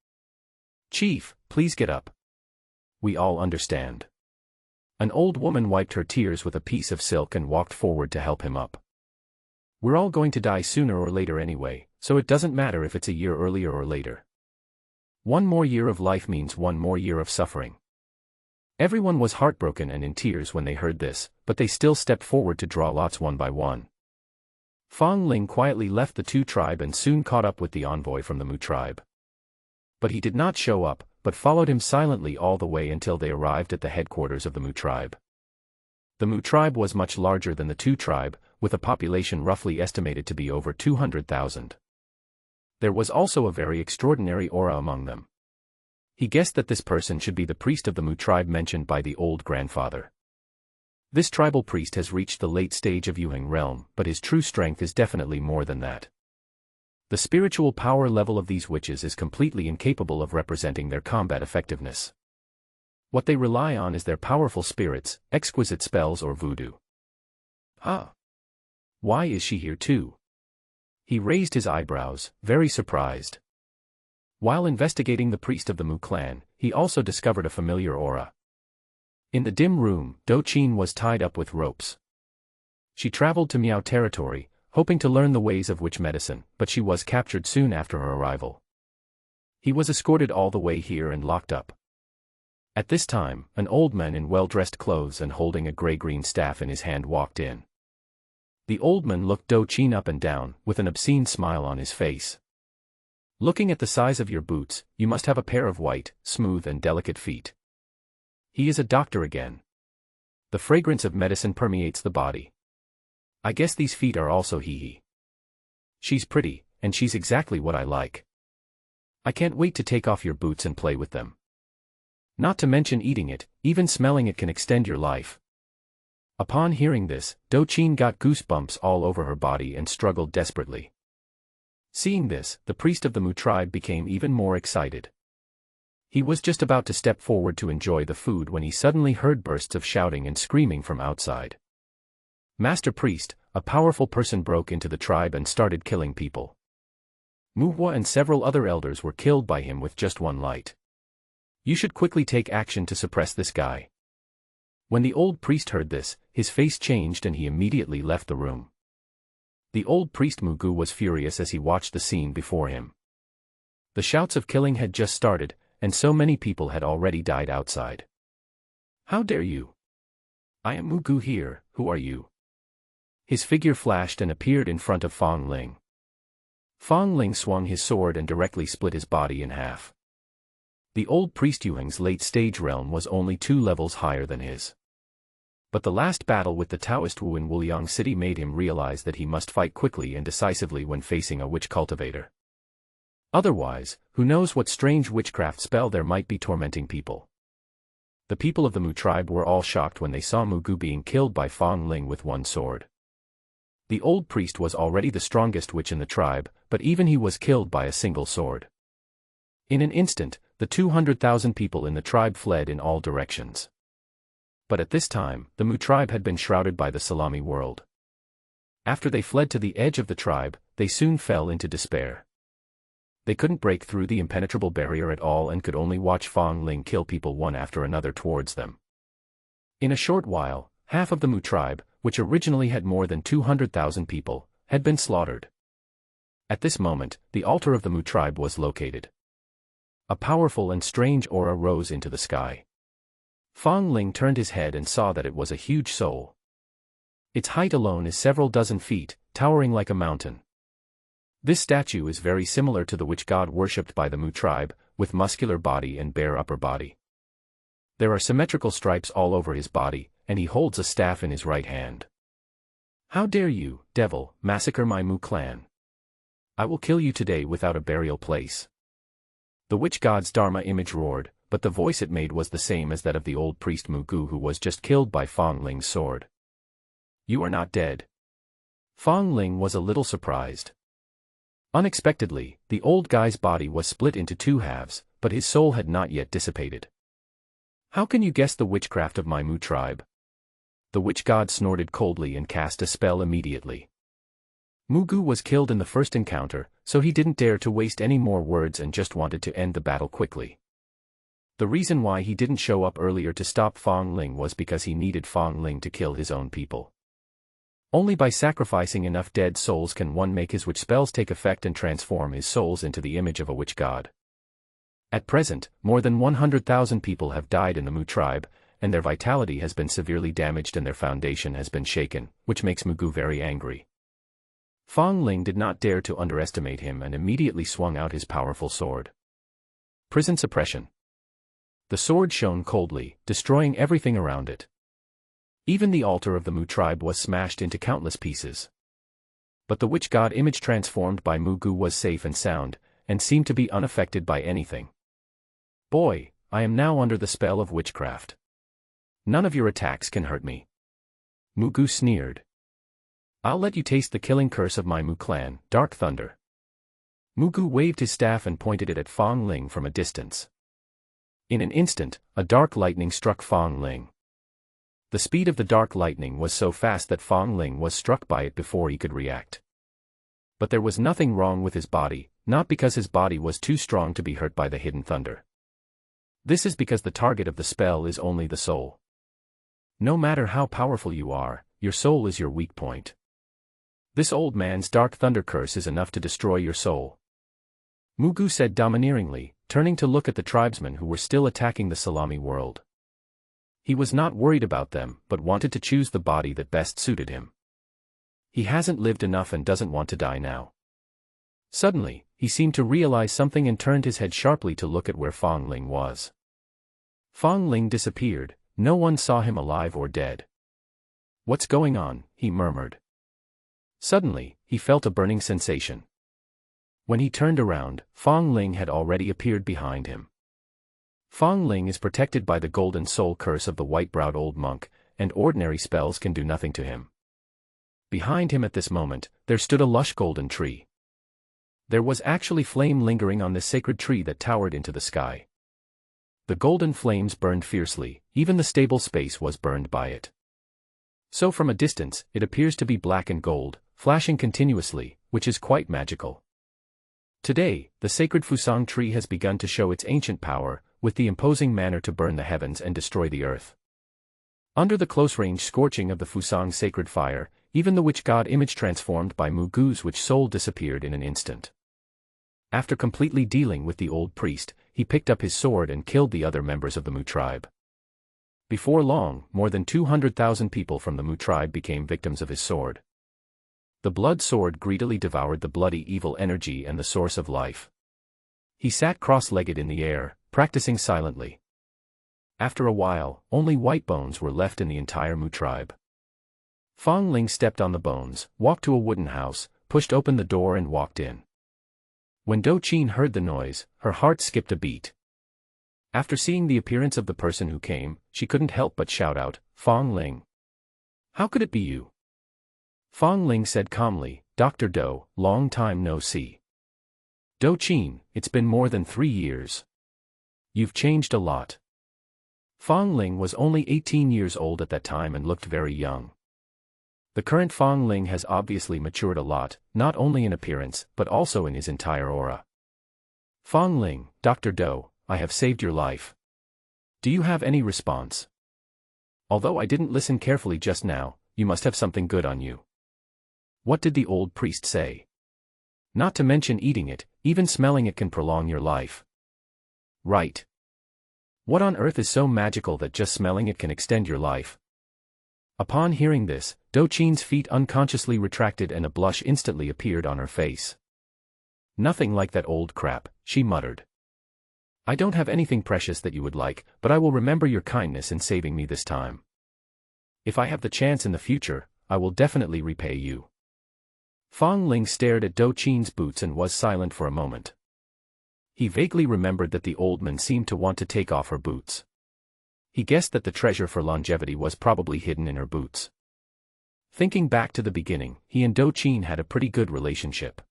[SPEAKER 1] Chief, please get up. We all understand. An old woman wiped her tears with a piece of silk and walked forward to help him up. We're all going to die sooner or later anyway, so it doesn't matter if it's a year earlier or later. 1 more year of life means 1 more year of suffering. Everyone was heartbroken and in tears when they heard this, but they still stepped forward to draw lots one by one. Fong Ling quietly left the Tu tribe and soon caught up with the envoy from the Mu tribe. But he did not show up, but followed him silently all the way until they arrived at the headquarters of the Mu tribe. The Mu tribe was much larger than the Tu tribe, with a population roughly estimated to be over 200,000. There was also a very extraordinary aura among them. He guessed that this person should be the priest of the Mu tribe mentioned by the old grandfather. This tribal priest has reached the late stage of Yuheng realm, but his true strength is definitely more than that. The spiritual power level of these witches is completely incapable of representing their combat effectiveness. What they rely on is their powerful spirits, exquisite spells or voodoo. Ah! Why is she here too? He raised his eyebrows, very surprised. While investigating the priest of the Mu clan, he also discovered a familiar aura. In the dim room, Do Qin was tied up with ropes. She traveled to Miao territory, hoping to learn the ways of witch medicine, but she was captured soon after her arrival. He was escorted all the way here and locked up. At this time, an old man in well-dressed clothes and holding a gray-green staff in his hand walked in. The old man looked Do Qin up and down, with an obscene smile on his face. Looking at the size of your boots, you must have a pair of white, smooth and delicate feet. He is a doctor again. The fragrance of medicine permeates the body. I guess these feet are also hee. She's pretty, and she's exactly what I like. I can't wait to take off your boots and play with them. Not to mention eating it, even smelling it can extend your life. Upon hearing this, Do Qin got goosebumps all over her body and struggled desperately. Seeing this, the priest of the Mu tribe became even more excited. He was just about to step forward to enjoy the food when he suddenly heard bursts of shouting and screaming from outside. Master Priest, a powerful person broke into the tribe and started killing people. Mu Hua and several other elders were killed by him with just one light. You should quickly take action to suppress this guy. When the old priest heard this, his face changed and he immediately left the room. The old priest Mu Gu was furious as he watched the scene before him. The shouts of killing had just started, and so many people had already died outside. How dare you? I am Mu Gu here, who are you? His figure flashed and appeared in front of Fong Ling. Fong Ling swung his sword and directly split his body in half. The old priest Yuheng's late-stage realm was only 2 levels higher than his. But the last battle with the Taoist Wu in Wuliang City made him realize that he must fight quickly and decisively when facing a witch cultivator. Otherwise, who knows what strange witchcraft spell there might be tormenting people. The people of the Mu tribe were all shocked when they saw Mu Gu being killed by Fong Ling with one sword. The old priest was already the strongest witch in the tribe, but even he was killed by a single sword. In an instant, the 200,000 people in the tribe fled in all directions. But at this time, the Mu tribe had been shrouded by the Salami world. After they fled to the edge of the tribe, they soon fell into despair. They couldn't break through the impenetrable barrier at all and could only watch Fong Ling kill people one after another towards them. In a short while, half of the Mu tribe, which originally had more than 200,000 people, had been slaughtered. At this moment, the altar of the Mu tribe was located. A powerful and strange aura rose into the sky. Fong Ling turned his head and saw that it was a huge soul. Its height alone is several dozen feet, towering like a mountain. This statue is very similar to the witch god worshipped by the Mu tribe, with muscular body and bare upper body. There are symmetrical stripes all over his body, and he holds a staff in his right hand. How dare you, devil, massacre my Mu clan? I will kill you today without a burial place. The witch god's Dharma image roared, but the voice it made was the same as that of the old priest Mugu who was just killed by Fong Ling's sword. You are not dead. Fong Ling was a little surprised. Unexpectedly, the old guy's body was split into two halves, but his soul had not yet dissipated. How can you guess the witchcraft of my Mu tribe? The witch god snorted coldly and cast a spell immediately. Mugu was killed in the first encounter, so he didn't dare to waste any more words and just wanted to end the battle quickly. The reason why he didn't show up earlier to stop Fong Ling was because he needed Fong Ling to kill his own people. Only by sacrificing enough dead souls can one make his witch spells take effect and transform his souls into the image of a witch god. At present, more than 100,000 people have died in the Mu tribe, and their vitality has been severely damaged and their foundation has been shaken, which makes Mugu very angry. Fong Ling did not dare to underestimate him and immediately swung out his powerful sword. Prison suppression. The sword shone coldly, destroying everything around it. Even the altar of the Mu tribe was smashed into countless pieces. But the witch god image transformed by Mugu was safe and sound, and seemed to be unaffected by anything. Boy, I am now under the spell of witchcraft. None of your attacks can hurt me. Mugu sneered. I'll let you taste the killing curse of my Mu clan, Dark Thunder. Mugu waved his staff and pointed it at Fong Ling from a distance. In an instant, a dark lightning struck Fong Ling. The speed of the dark lightning was so fast that Fong Ling was struck by it before he could react. But there was nothing wrong with his body, not because his body was too strong to be hurt by the hidden thunder. This is because the target of the spell is only the soul. No matter how powerful you are, your soul is your weak point. This old man's dark thunder curse is enough to destroy your soul. Mugu said domineeringly, turning to look at the tribesmen who were still attacking the Salami world. He was not worried about them, but wanted to choose the body that best suited him. He hasn't lived enough and doesn't want to die now. Suddenly, he seemed to realize something and turned his head sharply to look at where Fong Ling was. Fong Ling disappeared, no one saw him alive or dead. What's going on? He murmured. Suddenly, he felt a burning sensation. When he turned around, Fong Ling had already appeared behind him. Fong Ling is protected by the golden soul curse of the white-browed old monk, and ordinary spells can do nothing to him. Behind him at this moment, there stood a lush golden tree. There was actually flame lingering on this sacred tree that towered into the sky. The golden flames burned fiercely, even the stable space was burned by it. So from a distance, it appears to be black and gold, flashing continuously, which is quite magical. Today, the sacred Fusang tree has begun to show its ancient power, with the imposing manner to burn the heavens and destroy the earth. Under the close-range scorching of the Fusang sacred fire, even the witch god image transformed by Mugu's witch soul disappeared in an instant. After completely dealing with the old priest, he picked up his sword and killed the other members of the Mu tribe. Before long, more than 200,000 people from the Mu tribe became victims of his sword. The blood sword greedily devoured the bloody evil energy and the source of life. He sat cross-legged in the air, practicing silently. After a while, only white bones were left in the entire Mu tribe. Fong Ling stepped on the bones, walked to a wooden house, pushed open the door and walked in. When Do Qin heard the noise, her heart skipped a beat. After seeing the appearance of the person who came, she couldn't help but shout out, "Fong Ling! How could it be you?" Fong Ling said calmly, "Dr. Do, long time no see." "Do Qin, it's been more than 3 years. You've changed a lot." Fong Ling was only 18 years old at that time and looked very young. The current Fong Ling has obviously matured a lot, not only in appearance, but also in his entire aura. "Fong Ling, Dr. Do, I have saved your life. Do you have any response? Although I didn't listen carefully just now, you must have something good on you." What did the old priest say? Not to mention eating it, even smelling it can prolong your life. Right. What on earth is so magical that just smelling it can extend your life? Upon hearing this, Do Qin's feet unconsciously retracted and a blush instantly appeared on her face. "Nothing like that old crap," she muttered. "I don't have anything precious that you would like, but I will remember your kindness in saving me this time. If I have the chance in the future, I will definitely repay you." Fong Ling stared at Do Qin's boots and was silent for a moment. He vaguely remembered that the old man seemed to want to take off her boots. He guessed that the treasure for longevity was probably hidden in her boots. Thinking back to the beginning, he and Do Qin had a pretty good relationship.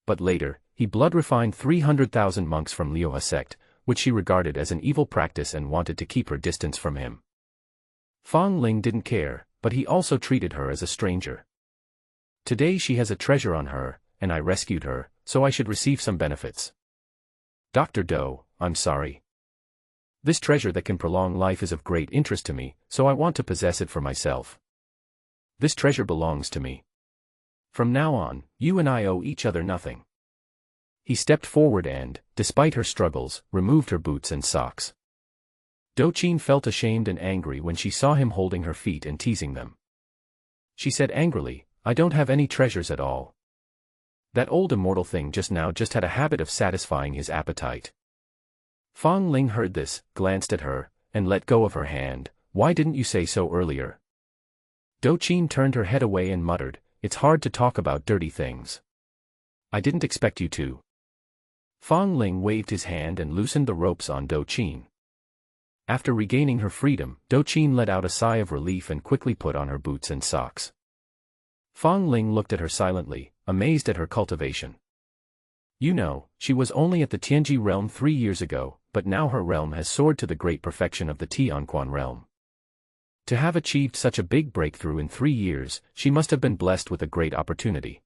[SPEAKER 1] But later, he blood-refined 300,000 monks from Liuhe sect, which she regarded as an evil practice and wanted to keep her distance from him. Fong Ling didn't care, but he also treated her as a stranger. Today she has a treasure on her, and I rescued her, so I should receive some benefits. Dr. Do, I'm sorry. This treasure that can prolong life is of great interest to me, so I want to possess it for myself. This treasure belongs to me. From now on, you and I owe each other nothing. He stepped forward and, despite her struggles, removed her boots and socks. Do Qin felt ashamed and angry when she saw him holding her feet and teasing them. She said angrily, I don't have any treasures at all. That old immortal thing just had a habit of satisfying his appetite. Fong Ling heard this, glanced at her, and let go of her hand. Why didn't you say so earlier? Do Qin turned her head away and muttered, it's hard to talk about dirty things. I didn't expect you to. Fong Ling waved his hand and loosened the ropes on Do Qin. After regaining her freedom, Do Qin let out a sigh of relief and quickly put on her boots and socks. Fong Ling looked at her silently, amazed at her cultivation. You know, she was only at the Tianji realm 3 years ago, but now her realm has soared to the great perfection of the Tianquan realm. To have achieved such a big breakthrough in 3 years, she must have been blessed with a great opportunity.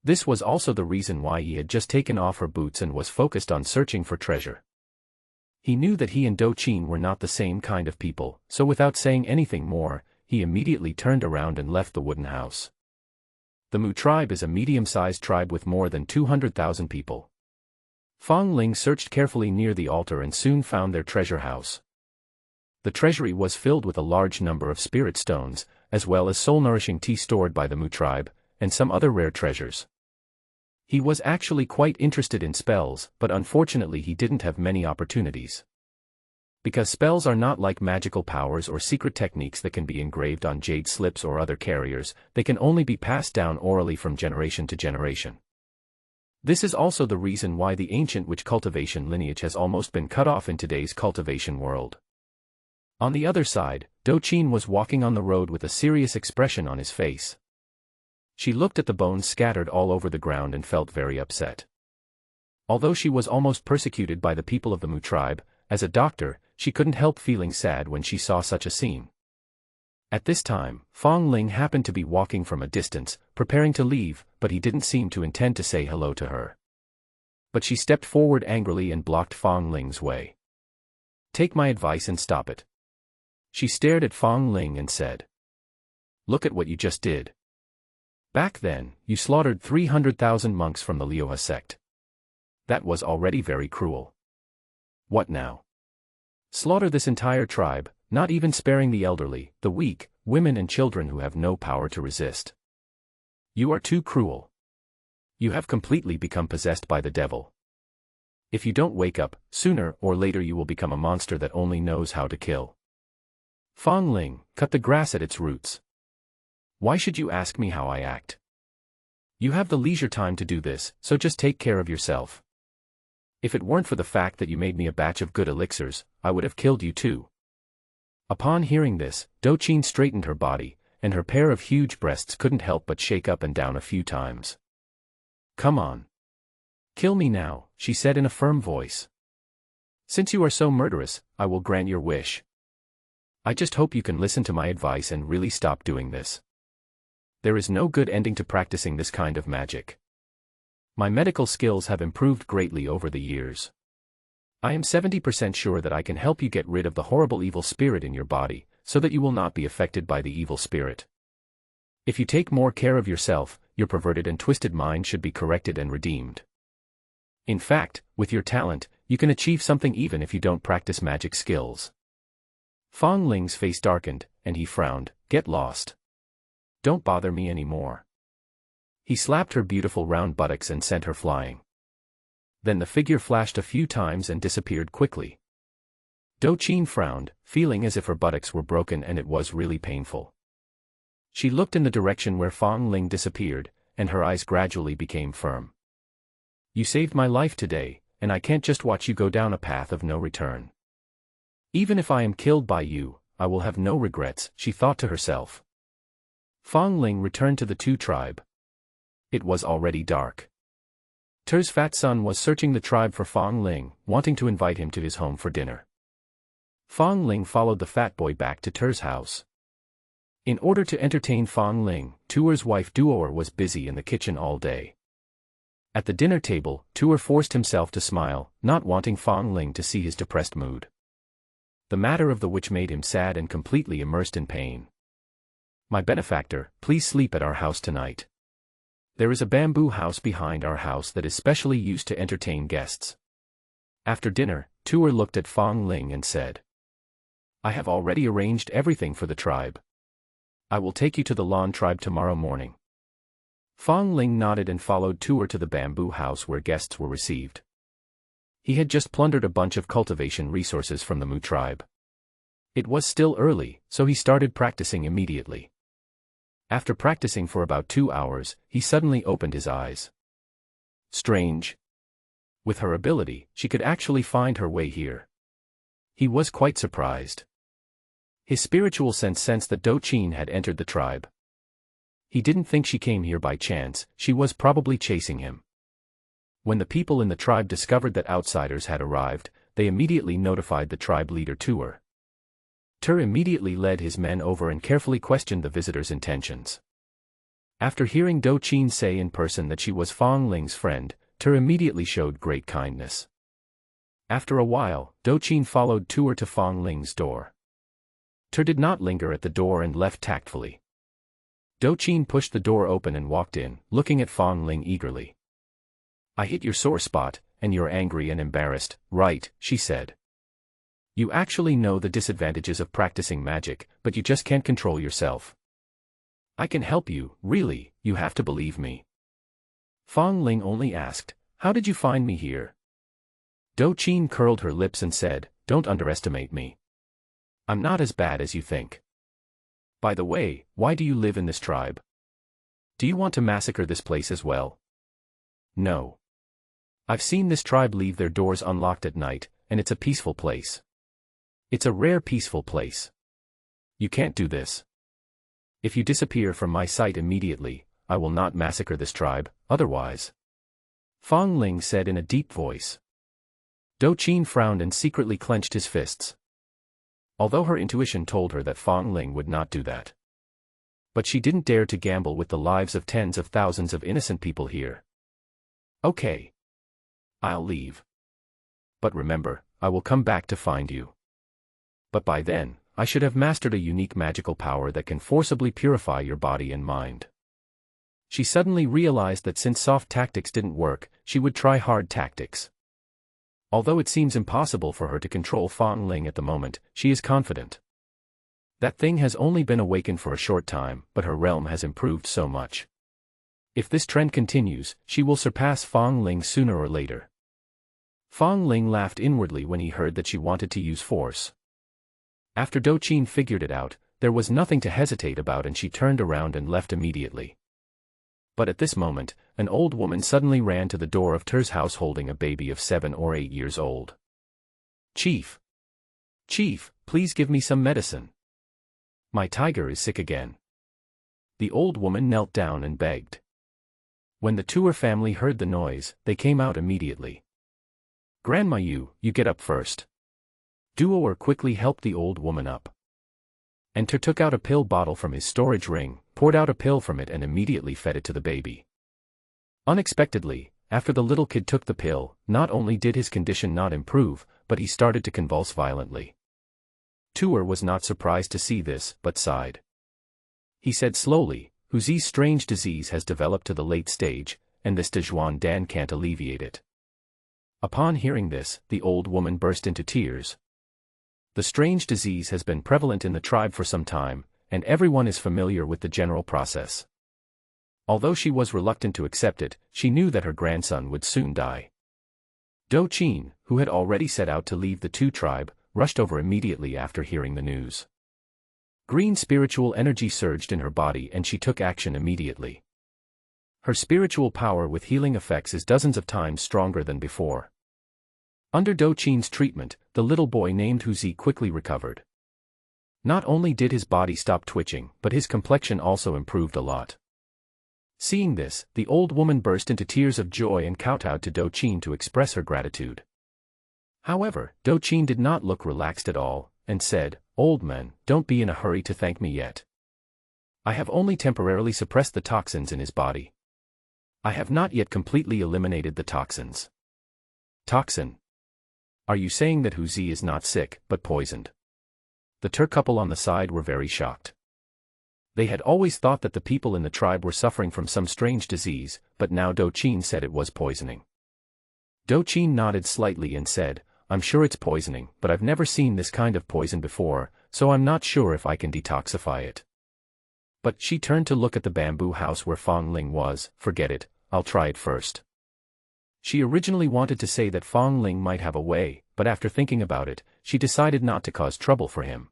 [SPEAKER 1] This was also the reason why he had just taken off her boots and was focused on searching for treasure. He knew that he and Do Qin were not the same kind of people, so without saying anything more, he immediately turned around and left the wooden house. The Mu tribe is a medium-sized tribe with more than 200,000 people. Fong Ling searched carefully near the altar and soon found their treasure house. The treasury was filled with a large number of spirit stones, as well as soul-nourishing tea stored by the Mu tribe, and some other rare treasures. He was actually quite interested in spells, but unfortunately he didn't have many opportunities. Because spells are not like magical powers or secret techniques that can be engraved on jade slips or other carriers, they can only be passed down orally from generation to generation. This is also the reason why the ancient witch cultivation lineage has almost been cut off in today's cultivation world. On the other side, Do Qin was walking on the road with a serious expression on his face. She looked at the bones scattered all over the ground and felt very upset. Although she was almost persecuted by the people of the Mu tribe, as a doctor, she couldn't help feeling sad when she saw such a scene. At this time, Fong Ling happened to be walking from a distance, preparing to leave, but he didn't seem to intend to say hello to her. But she stepped forward angrily and blocked Fong Ling's way. Take my advice and stop it. She stared at Fong Ling and said. Look at what you just did. Back then, you slaughtered 300,000 monks from the Liuhe sect. That was already very cruel. What now? Slaughter this entire tribe, not even sparing the elderly, the weak, women and children who have no power to resist. You are too cruel. You have completely become possessed by the devil. If you don't wake up, sooner or later you will become a monster that only knows how to kill. Fong Ling, cut the grass at its roots. Why should you ask me how I act? You have the leisure time to do this, so just take care of yourself. If it weren't for the fact that you made me a batch of good elixirs, I would have killed you too. Upon hearing this, Do Qin straightened her body, and her pair of huge breasts couldn't help but shake up and down a few times. Come on. Kill me now, she said in a firm voice. Since you are so murderous, I will grant your wish. I just hope you can listen to my advice and really stop doing this. There is no good ending to practicing this kind of magic. My medical skills have improved greatly over the years. I am 70% sure that I can help you get rid of the horrible evil spirit in your body, so that you will not be affected by the evil spirit. If you take more care of yourself, your perverted and twisted mind should be corrected and redeemed. In fact, with your talent, you can achieve something even if you don't practice magic skills. Fong Ling's face darkened, and he frowned. Get lost. Don't bother me anymore. He slapped her beautiful round buttocks and sent her flying. Then the figure flashed a few times and disappeared quickly. Do Qin frowned, feeling as if her buttocks were broken and it was really painful. She looked in the direction where Fong Ling disappeared, and her eyes gradually became firm. You saved my life today, and I can't just watch you go down a path of no return. Even if I am killed by you, I will have no regrets, she thought to herself. Fong Ling returned to the Tu tribe. It was already dark. Ter's fat son was searching the tribe for Fong Ling, wanting to invite him to his home for dinner. Fong Ling followed the fat boy back to Ter's house. In order to entertain Fong Ling, Tuer's wife Duoer was busy in the kitchen all day. At the dinner table, Tuer forced himself to smile, not wanting Fong Ling to see his depressed mood. The matter of the witch made him sad and completely immersed in pain. My benefactor, please sleep at our house tonight. There is a bamboo house behind our house that is specially used to entertain guests. After dinner, Tuer looked at Fong Ling and said, I have already arranged everything for the tribe. I will take you to the Lan tribe tomorrow morning. Fong Ling nodded and followed Tuer to the bamboo house where guests were received. He had just plundered a bunch of cultivation resources from the Mu tribe. It was still early, so he started practicing immediately. After practicing for about 2 hours, he suddenly opened his eyes. Strange. With her ability, she could actually find her way here. He was quite surprised. His spiritual sense sensed that Do Qin had entered the tribe. He didn't think she came here by chance, she was probably chasing him. When the people in the tribe discovered that outsiders had arrived, they immediately notified the tribe leader Tuer. Tuer immediately led his men over and carefully questioned the visitors' intentions. After hearing Do Qin say in person that she was Fong Ling's friend, Tuer immediately showed great kindness. After a while, Do Qin followed Tuer to Fong Ling's door. Tuer did not linger at the door and left tactfully. Do Qin pushed the door open and walked in, looking at Fong Ling eagerly. I hit your sore spot, and you're angry and embarrassed, right? She said. You actually know the disadvantages of practicing magic, but you just can't control yourself. I can help you, really, you have to believe me. Fong Ling only asked, how did you find me here? Do Qin curled her lips and said, don't underestimate me. I'm not as bad as you think. By the way, why do you live in this tribe? Do you want to massacre this place as well? No. I've seen this tribe leave their doors unlocked at night, and it's a peaceful place. It's a rare peaceful place. You can't do this. If you disappear from my sight immediately, I will not massacre this tribe, otherwise. Fong Ling said in a deep voice. Do Qin frowned and secretly clenched his fists. Although her intuition told her that Fong Ling would not do that. But she didn't dare to gamble with the lives of tens of thousands of innocent people here. Okay. I'll leave. But remember, I will come back to find you. But by then, I should have mastered a unique magical power that can forcibly purify your body and mind. She suddenly realized that since soft tactics didn't work, she would try hard tactics. Although it seems impossible for her to control Fong Ling at the moment, she is confident. That thing has only been awakened for a short time, but her realm has improved so much. If this trend continues, she will surpass Fong Ling sooner or later. Fong Ling laughed inwardly when he heard that she wanted to use force. After Do Qin figured it out, there was nothing to hesitate about and she turned around and left immediately. But at this moment, an old woman suddenly ran to the door of Ter's house holding a baby of 7 or 8 years old. Chief! Chief, please give me some medicine. My tiger is sick again. The old woman knelt down and begged. When the Tuer family heard the noise, they came out immediately. Grandma, you get up first. Duoer quickly helped the old woman up. And Ter took out a pill bottle from his storage ring, poured out a pill from it and immediately fed it to the baby. Unexpectedly, after the little kid took the pill, not only did his condition not improve, but he started to convulse violently. Tuer was not surprised to see this, but sighed. He said slowly, Huzi's strange disease has developed to the late stage, and this Dejuan Dan can't alleviate it. Upon hearing this, the old woman burst into tears. The strange disease has been prevalent in the tribe for some time, and everyone is familiar with the general process. Although she was reluctant to accept it, she knew that her grandson would soon die. Do Qin, who had already set out to leave the Tu tribe, rushed over immediately after hearing the news. Green spiritual energy surged in her body and she took action immediately. Her spiritual power with healing effects is dozens of times stronger than before. Under Do Qin's treatment, the little boy named Huzi quickly recovered. Not only did his body stop twitching, but his complexion also improved a lot. Seeing this, the old woman burst into tears of joy and kowtowed to Do Qin to express her gratitude. However, Do Qin did not look relaxed at all, and said, "Old man, don't be in a hurry to thank me yet. I have only temporarily suppressed the toxins in his body. I have not yet completely eliminated the toxins." Toxin? Are you saying that Huzi is not sick, but poisoned? The Tur couple on the side were very shocked. They had always thought that the people in the tribe were suffering from some strange disease, but now Do Qin said it was poisoning. Do Qin nodded slightly and said, "I'm sure it's poisoning, but I've never seen this kind of poison before, so I'm not sure if I can detoxify it." But she turned to look at the bamboo house where Fong Ling was. "Forget it, I'll try it first." She originally wanted to say that Fong Ling might have a way, but after thinking about it, she decided not to cause trouble for him.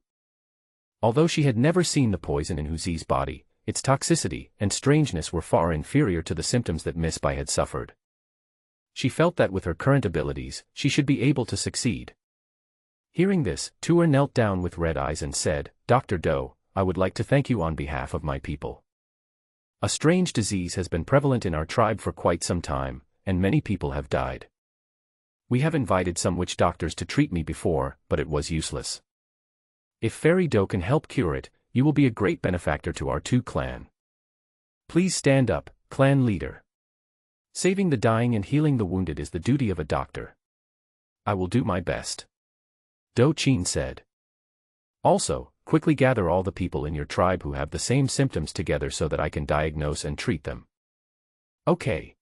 [SPEAKER 1] Although she had never seen the poison in Huzi's body, its toxicity and strangeness were far inferior to the symptoms that Miss Bai had suffered. She felt that with her current abilities, she should be able to succeed. Hearing this, Tuer knelt down with red eyes and said, "Dr. Do, I would like to thank you on behalf of my people. A strange disease has been prevalent in our tribe for quite some time, and many people have died. We have invited some witch doctors to treat me before, but it was useless. If Fairy Do can help cure it, you will be a great benefactor to our Tu clan. Please stand up, clan leader. Saving the dying and healing the wounded is the duty of a doctor. I will do my best." Do Qin said. "Also, quickly gather all the people in your tribe who have the same symptoms together so that I can diagnose and treat them." "Okay.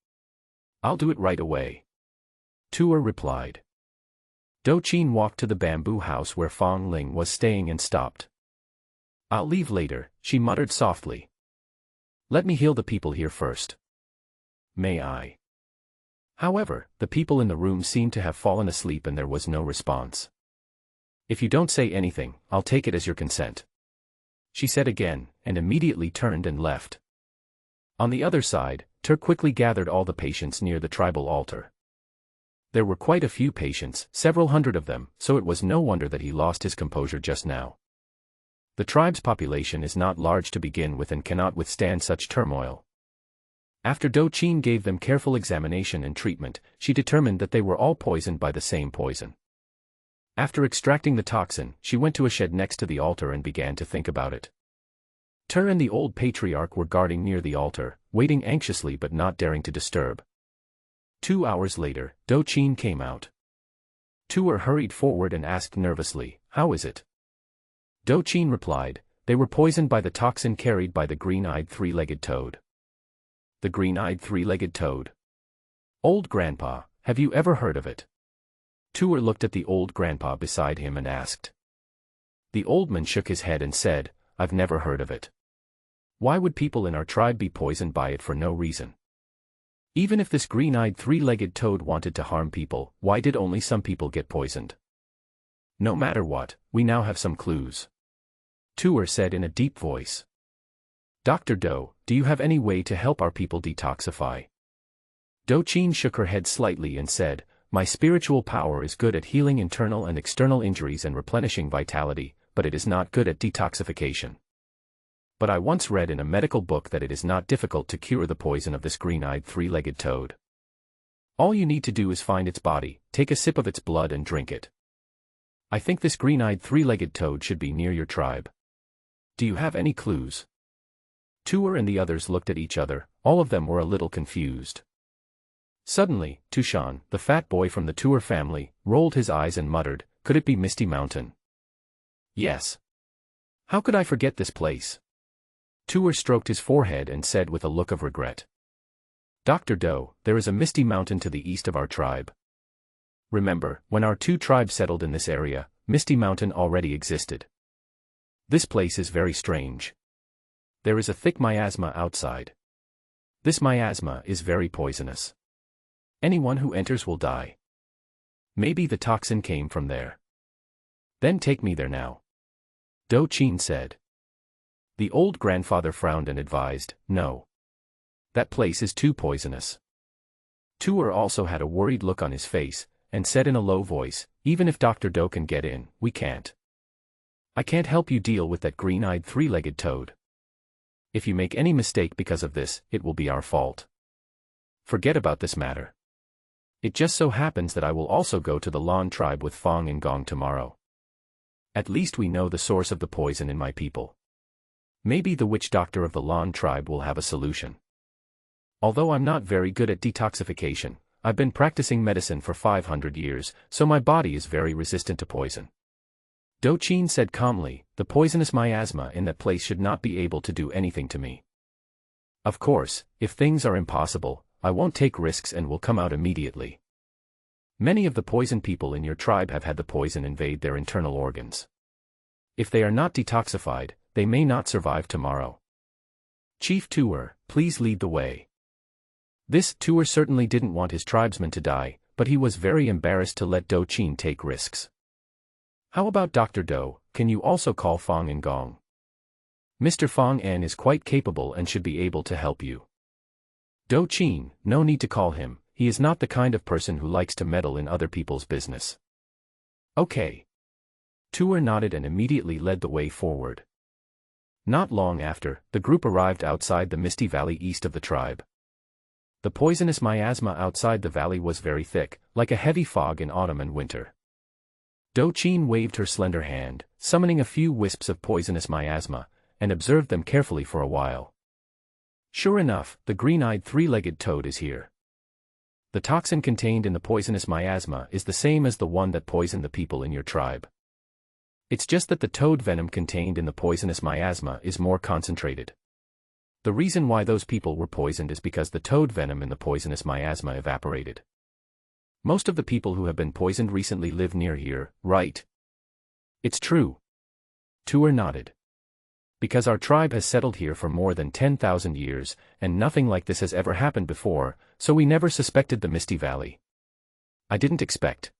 [SPEAKER 1] I'll do it right away," Tuer replied. Do Qin walked to the bamboo house where Fong Ling was staying and stopped. "I'll leave later," she muttered softly. "Let me heal the people here first. May I?" However, the people in the room seemed to have fallen asleep and there was no response. "If you don't say anything, I'll take it as your consent," she said again, and immediately turned and left. On the other side, Tur quickly gathered all the patients near the tribal altar. There were quite a few patients, several hundred of them, so it was no wonder that he lost his composure just now. The tribe's population is not large to begin with and cannot withstand such turmoil. After Do Qin gave them careful examination and treatment, she determined that they were all poisoned by the same poison. After extracting the toxin, she went to a shed next to the altar and began to think about it. Tur and the old patriarch were guarding near the altar, waiting anxiously but not daring to disturb. 2 hours later, Do Qin came out. Tuer hurried forward and asked nervously, "How is it?" Do Qin replied, "They were poisoned by the toxin carried by the green-eyed three-legged toad." The green-eyed three-legged toad? Old grandpa, have you ever heard of it? Tuer looked at the old grandpa beside him and asked. The old man shook his head and said, "I've never heard of it. Why would people in our tribe be poisoned by it for no reason? Even if this green-eyed three-legged toad wanted to harm people, why did only some people get poisoned? No matter what, we now have some clues," Tuer said in a deep voice. "Dr. Do, do you have any way to help our people detoxify?" Do Qin shook her head slightly and said, "My spiritual power is good at healing internal and external injuries and replenishing vitality, but it is not good at detoxification. But I once read in a medical book that it is not difficult to cure the poison of this green-eyed three-legged toad. All you need to do is find its body, take a sip of its blood and drink it. I think this green-eyed three-legged toad should be near your tribe. Do you have any clues?" Tuer and the others looked at each other, all of them were a little confused. Suddenly, Tushan, the fat boy from the Tuer family, rolled his eyes and muttered, "Could it be Misty Mountain?" "Yes. How could I forget this place?" Tuer stroked his forehead and said with a look of regret. "Dr. Do, there is a Misty Mountain to the east of our tribe. Remember, when our two tribes settled in this area, Misty Mountain already existed. This place is very strange. There is a thick miasma outside. This miasma is very poisonous. Anyone who enters will die. Maybe the toxin came from there. Then take me there now," Do Qin said. The old grandfather frowned and advised, "No. That place is too poisonous. Tuer also had a worried look on his face, and said in a low voice, even if Dr. Do can get in, we can't. I can't help you deal with that green-eyed three-legged toad. If you make any mistake because of this, it will be our fault. Forget about this matter. It just so happens that I will also go to the Lan tribe with Fong and Gong tomorrow. At least we know the source of the poison in my people. Maybe the witch doctor of the Lan tribe will have a solution. Although I'm not very good at detoxification, I've been practicing medicine for 500 years, so my body is very resistant to poison. Do Qin said calmly, the poisonous miasma in that place should not be able to do anything to me. Of course, if things are impossible, I won't take risks and will come out immediately. Many of the poison people in your tribe have had the poison invade their internal organs. If they are not detoxified, they may not survive tomorrow. Chief Tuer, please lead the way. This Tuer certainly didn't want his tribesmen to die, but he was very embarrassed to let Do Qin take risks. How about Dr. Do, can you also call Fong and Gong? Mr. Fong An is quite capable and should be able to help you. Do Qin, no need to call him, he is not the kind of person who likes to meddle in other people's business. Okay. Tuer nodded and immediately led the way forward. Not long after, the group arrived outside the misty valley east of the tribe. The poisonous miasma outside the valley was very thick, like a heavy fog in autumn and winter. Do Qin waved her slender hand, summoning a few wisps of poisonous miasma, and observed them carefully for a while. Sure enough, the green-eyed three-legged toad is here. The toxin contained in the poisonous miasma is the same as the one that poisoned the people in your tribe. It's just that the toad venom contained in the poisonous miasma is more concentrated. The reason why those people were poisoned is because the toad venom in the poisonous miasma evaporated. Most of the people who have been poisoned recently live near here, right? It's true. Tuer nodded. Because our tribe has settled here for more than 10,000 years, and nothing like this has ever happened before, so we never suspected the Misty Valley. I didn't expect.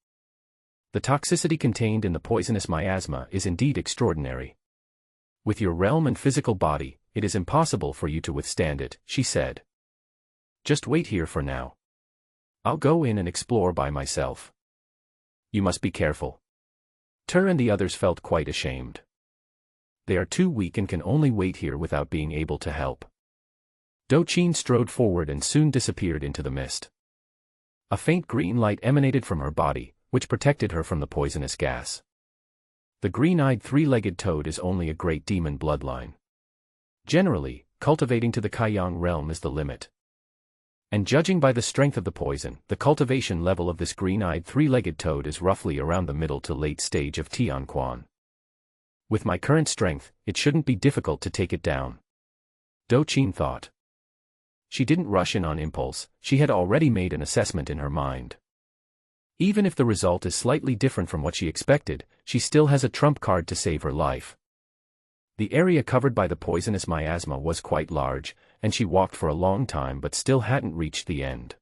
[SPEAKER 1] The toxicity contained in the poisonous miasma is indeed extraordinary. With your realm and physical body, it is impossible for you to withstand it, she said. Just wait here for now. I'll go in and explore by myself. You must be careful. Tur and the others felt quite ashamed. They are too weak and can only wait here without being able to help. Do Qin strode forward and soon disappeared into the mist. A faint green light emanated from her body, which protected her from the poisonous gas. The green-eyed three-legged toad is only a great demon bloodline. Generally, cultivating to the Kaiyang realm is the limit. And judging by the strength of the poison, the cultivation level of this green-eyed three-legged toad is roughly around the middle to late stage of Tianquan. With my current strength, it shouldn't be difficult to take it down. Do Qin thought. She didn't rush in on impulse, she had already made an assessment in her mind. Even if the result is slightly different from what she expected, she still has a trump card to save her life. The area covered by the poisonous miasma was quite large, and she walked for a long time but still hadn't reached the end.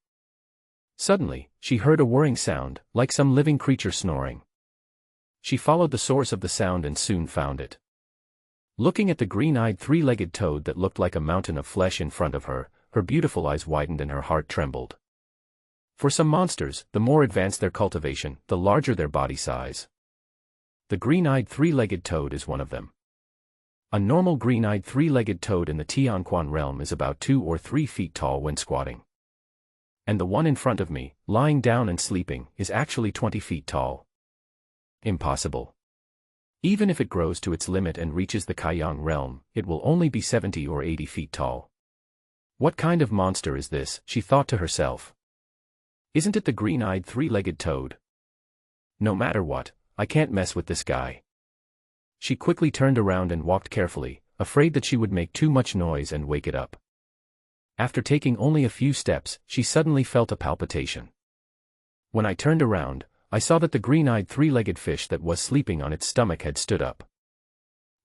[SPEAKER 1] Suddenly, she heard a whirring sound, like some living creature snoring. She followed the source of the sound and soon found it. Looking at the green-eyed three-legged toad that looked like a mountain of flesh in front of her, her beautiful eyes widened and her heart trembled. For some monsters, the more advanced their cultivation, the larger their body size. The green-eyed three-legged toad is one of them. A normal green-eyed three-legged toad in the Tianquan realm is about 2 or 3 feet tall when squatting. And the one in front of me, lying down and sleeping, is actually 20 feet tall. Impossible. Even if it grows to its limit and reaches the Kaiyang realm, it will only be 70 or 80 feet tall. What kind of monster is this, she thought to herself. Isn't it the green-eyed three-legged toad? No matter what, I can't mess with this guy. She quickly turned around and walked carefully, afraid that she would make too much noise and wake it up. After taking only a few steps, she suddenly felt a palpitation. When I turned around, I saw that the green-eyed three-legged fish that was sleeping on its stomach had stood up.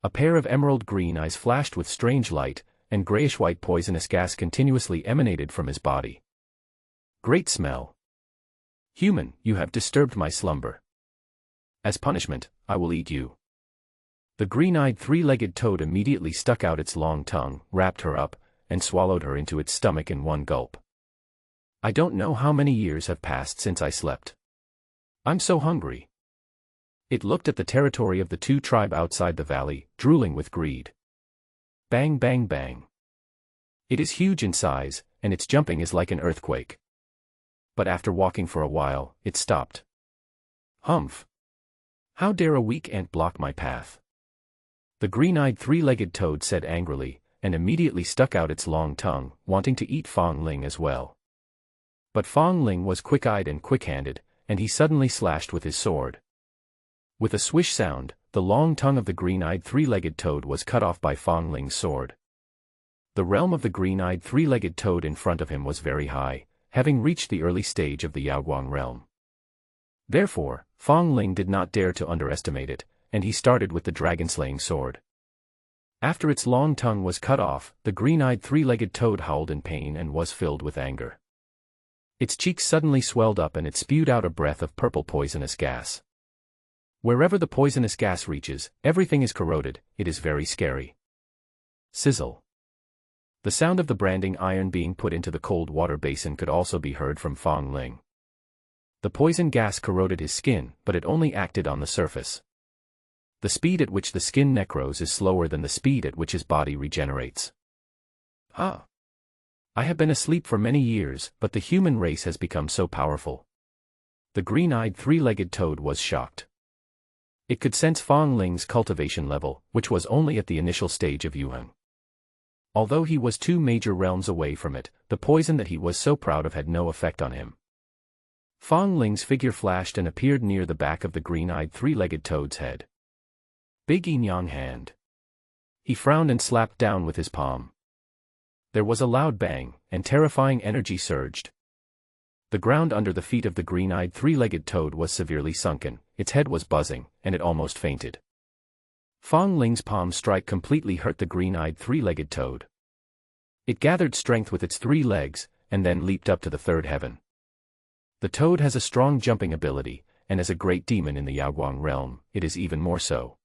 [SPEAKER 1] A pair of emerald green eyes flashed with strange light, and grayish-white poisonous gas continuously emanated from his body. Great smell. Human, you have disturbed my slumber. As punishment, I will eat you. The green-eyed three-legged toad immediately stuck out its long tongue, wrapped her up, and swallowed her into its stomach in one gulp. I don't know how many years have passed since I slept. I'm so hungry. It looked at the territory of the two tribe outside the valley, drooling with greed. Bang bang bang. It is huge in size, and its jumping is like an earthquake. But after walking for a while, it stopped. Humph! How dare a weak ant block my path? The green-eyed three-legged toad said angrily, and immediately stuck out its long tongue, wanting to eat Fong Ling as well. But Fong Ling was quick-eyed and quick-handed, and he suddenly slashed with his sword. With a swish sound, the long tongue of the green-eyed three-legged toad was cut off by Fong Ling's sword. The realm of the green-eyed three-legged toad in front of him was very high, having reached the early stage of the Yaoguang realm. Therefore, Fong Ling did not dare to underestimate it, and he started with the dragon-slaying sword. After its long tongue was cut off, the green-eyed three-legged toad howled in pain and was filled with anger. Its cheeks suddenly swelled up and it spewed out a breath of purple poisonous gas. Wherever the poisonous gas reaches, everything is corroded. It is very scary. Sizzle. The sound of the branding iron being put into the cold water basin could also be heard from Fong Ling. The poison gas corroded his skin, but it only acted on the surface. The speed at which the skin necros is slower than the speed at which his body regenerates. Ah! I have been asleep for many years, but the human race has become so powerful. The green-eyed three-legged toad was shocked. It could sense Fong Ling's cultivation level, which was only at the initial stage of Yuan. Although he was 2 major realms away from it, the poison that he was so proud of had no effect on him. Fong Ling's figure flashed and appeared near the back of the green-eyed three-legged toad's head. Big Yinyang hand. He frowned and slapped down with his palm. There was a loud bang, and terrifying energy surged. The ground under the feet of the green-eyed three-legged toad was severely sunken, its head was buzzing, and it almost fainted. Fong Ling's palm strike completely hurt the green-eyed three-legged toad. It gathered strength with its 3 legs, and then leaped up to the 3rd heaven. The toad has a strong jumping ability, and as a great demon in the Yaoguang realm, it is even more so.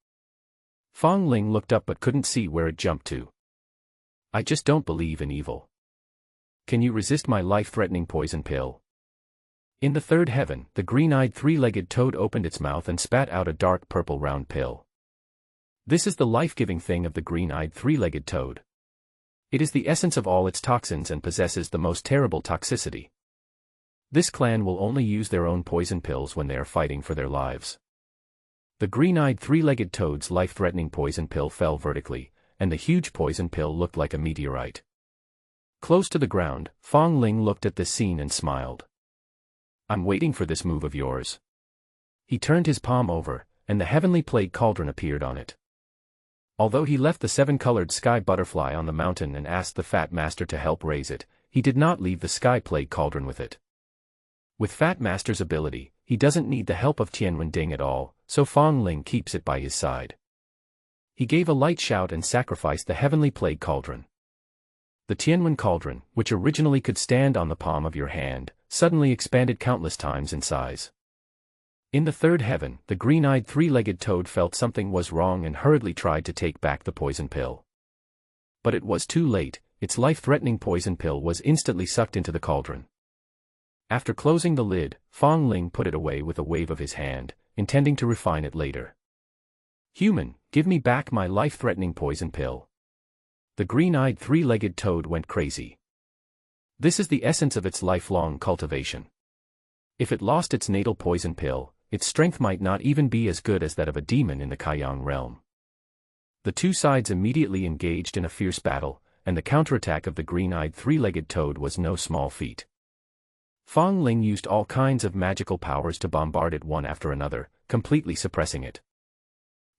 [SPEAKER 1] Fong Ling looked up but couldn't see where it jumped to. I just don't believe in evil. Can you resist my life-threatening poison pill? In the 3rd heaven, the green-eyed three-legged toad opened its mouth and spat out a dark purple round pill. This is the life-giving thing of the green-eyed three-legged toad. It is the essence of all its toxins and possesses the most terrible toxicity. This clan will only use their own poison pills when they are fighting for their lives. The green-eyed three-legged toad's life-threatening poison pill fell vertically, and the huge poison pill looked like a meteorite. Close to the ground, Fong Ling looked at this scene and smiled. I'm waiting for this move of yours. He turned his palm over, and the heavenly plague cauldron appeared on it. Although he left the 7-colored sky butterfly on the mountain and asked the Fat Master to help raise it, he did not leave the sky plague cauldron with it. With Fat Master's ability, he doesn't need the help of Tianwen Ding at all, so Fong Ling keeps it by his side. He gave a light shout and sacrificed the heavenly plague cauldron. The Tianwen cauldron, which originally could stand on the palm of your hand, suddenly expanded countless times in size. In the 3rd heaven, the green-eyed three-legged toad felt something was wrong and hurriedly tried to take back the poison pill. But it was too late, its life-threatening poison pill was instantly sucked into the cauldron. After closing the lid, Fong Ling put it away with a wave of his hand, intending to refine it later. Human, give me back my life-threatening poison pill. The green-eyed three-legged toad went crazy. This is the essence of its lifelong cultivation. If it lost its natal poison pill, its strength might not even be as good as that of a demon in the Kaiyang realm. The 2 sides immediately engaged in a fierce battle, and the counterattack of the green-eyed three-legged toad was no small feat. Fong Ling used all kinds of magical powers to bombard it one after another, completely suppressing it.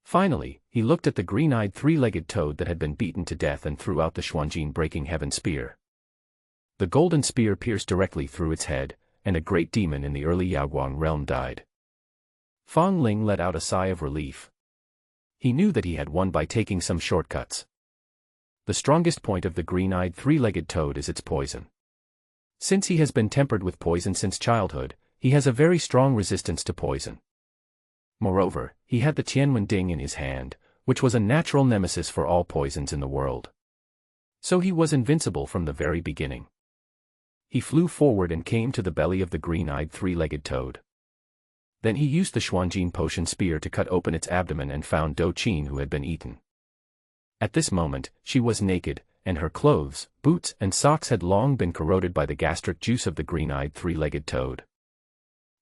[SPEAKER 1] Finally, he looked at the green-eyed three-legged toad that had been beaten to death and threw out the Xuanjin breaking heaven spear. The golden spear pierced directly through its head, and a great demon in the early Yaoguang realm died. Fong Ling let out a sigh of relief. He knew that he had won by taking some shortcuts. The strongest point of the green-eyed three-legged toad is its poison. Since he has been tempered with poison since childhood, he has a very strong resistance to poison. Moreover, he had the Tianwen Ding in his hand, which was a natural nemesis for all poisons in the world. So he was invincible from the very beginning. He flew forward and came to the belly of the green-eyed three-legged toad. Then he used the Xuanjin potion spear to cut open its abdomen and found Do Qin, who had been eaten. At this moment, she was naked, and her clothes, boots and socks had long been corroded by the gastric juice of the green-eyed three-legged toad.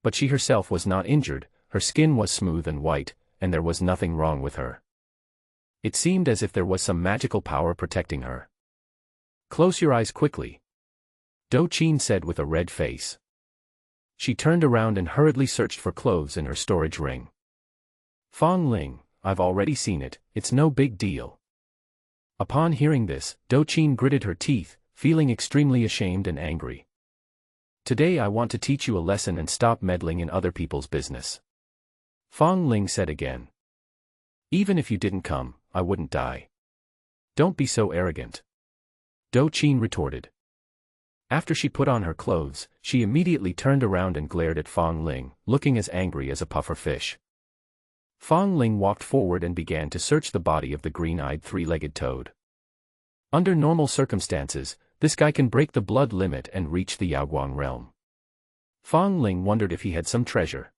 [SPEAKER 1] But she herself was not injured, her skin was smooth and white, and there was nothing wrong with her. It seemed as if there was some magical power protecting her. "Close your eyes quickly," Do Qin said with a red face. She turned around and hurriedly searched for clothes in her storage ring. "Fong Ling, I've already seen it, it's no big deal." Upon hearing this, Do Qin gritted her teeth, feeling extremely ashamed and angry. "Today I want to teach you a lesson and stop meddling in other people's business," Fong Ling said again. "Even if you didn't come, I wouldn't die." "Don't be so arrogant," Do Qin retorted. After she put on her clothes, she immediately turned around and glared at Fong Ling, looking as angry as a puffer fish. Fong Ling walked forward and began to search the body of the green-eyed three-legged toad. Under normal circumstances, this guy can break the blood limit and reach the Yaoguang realm. Fong Ling wondered if he had some treasure,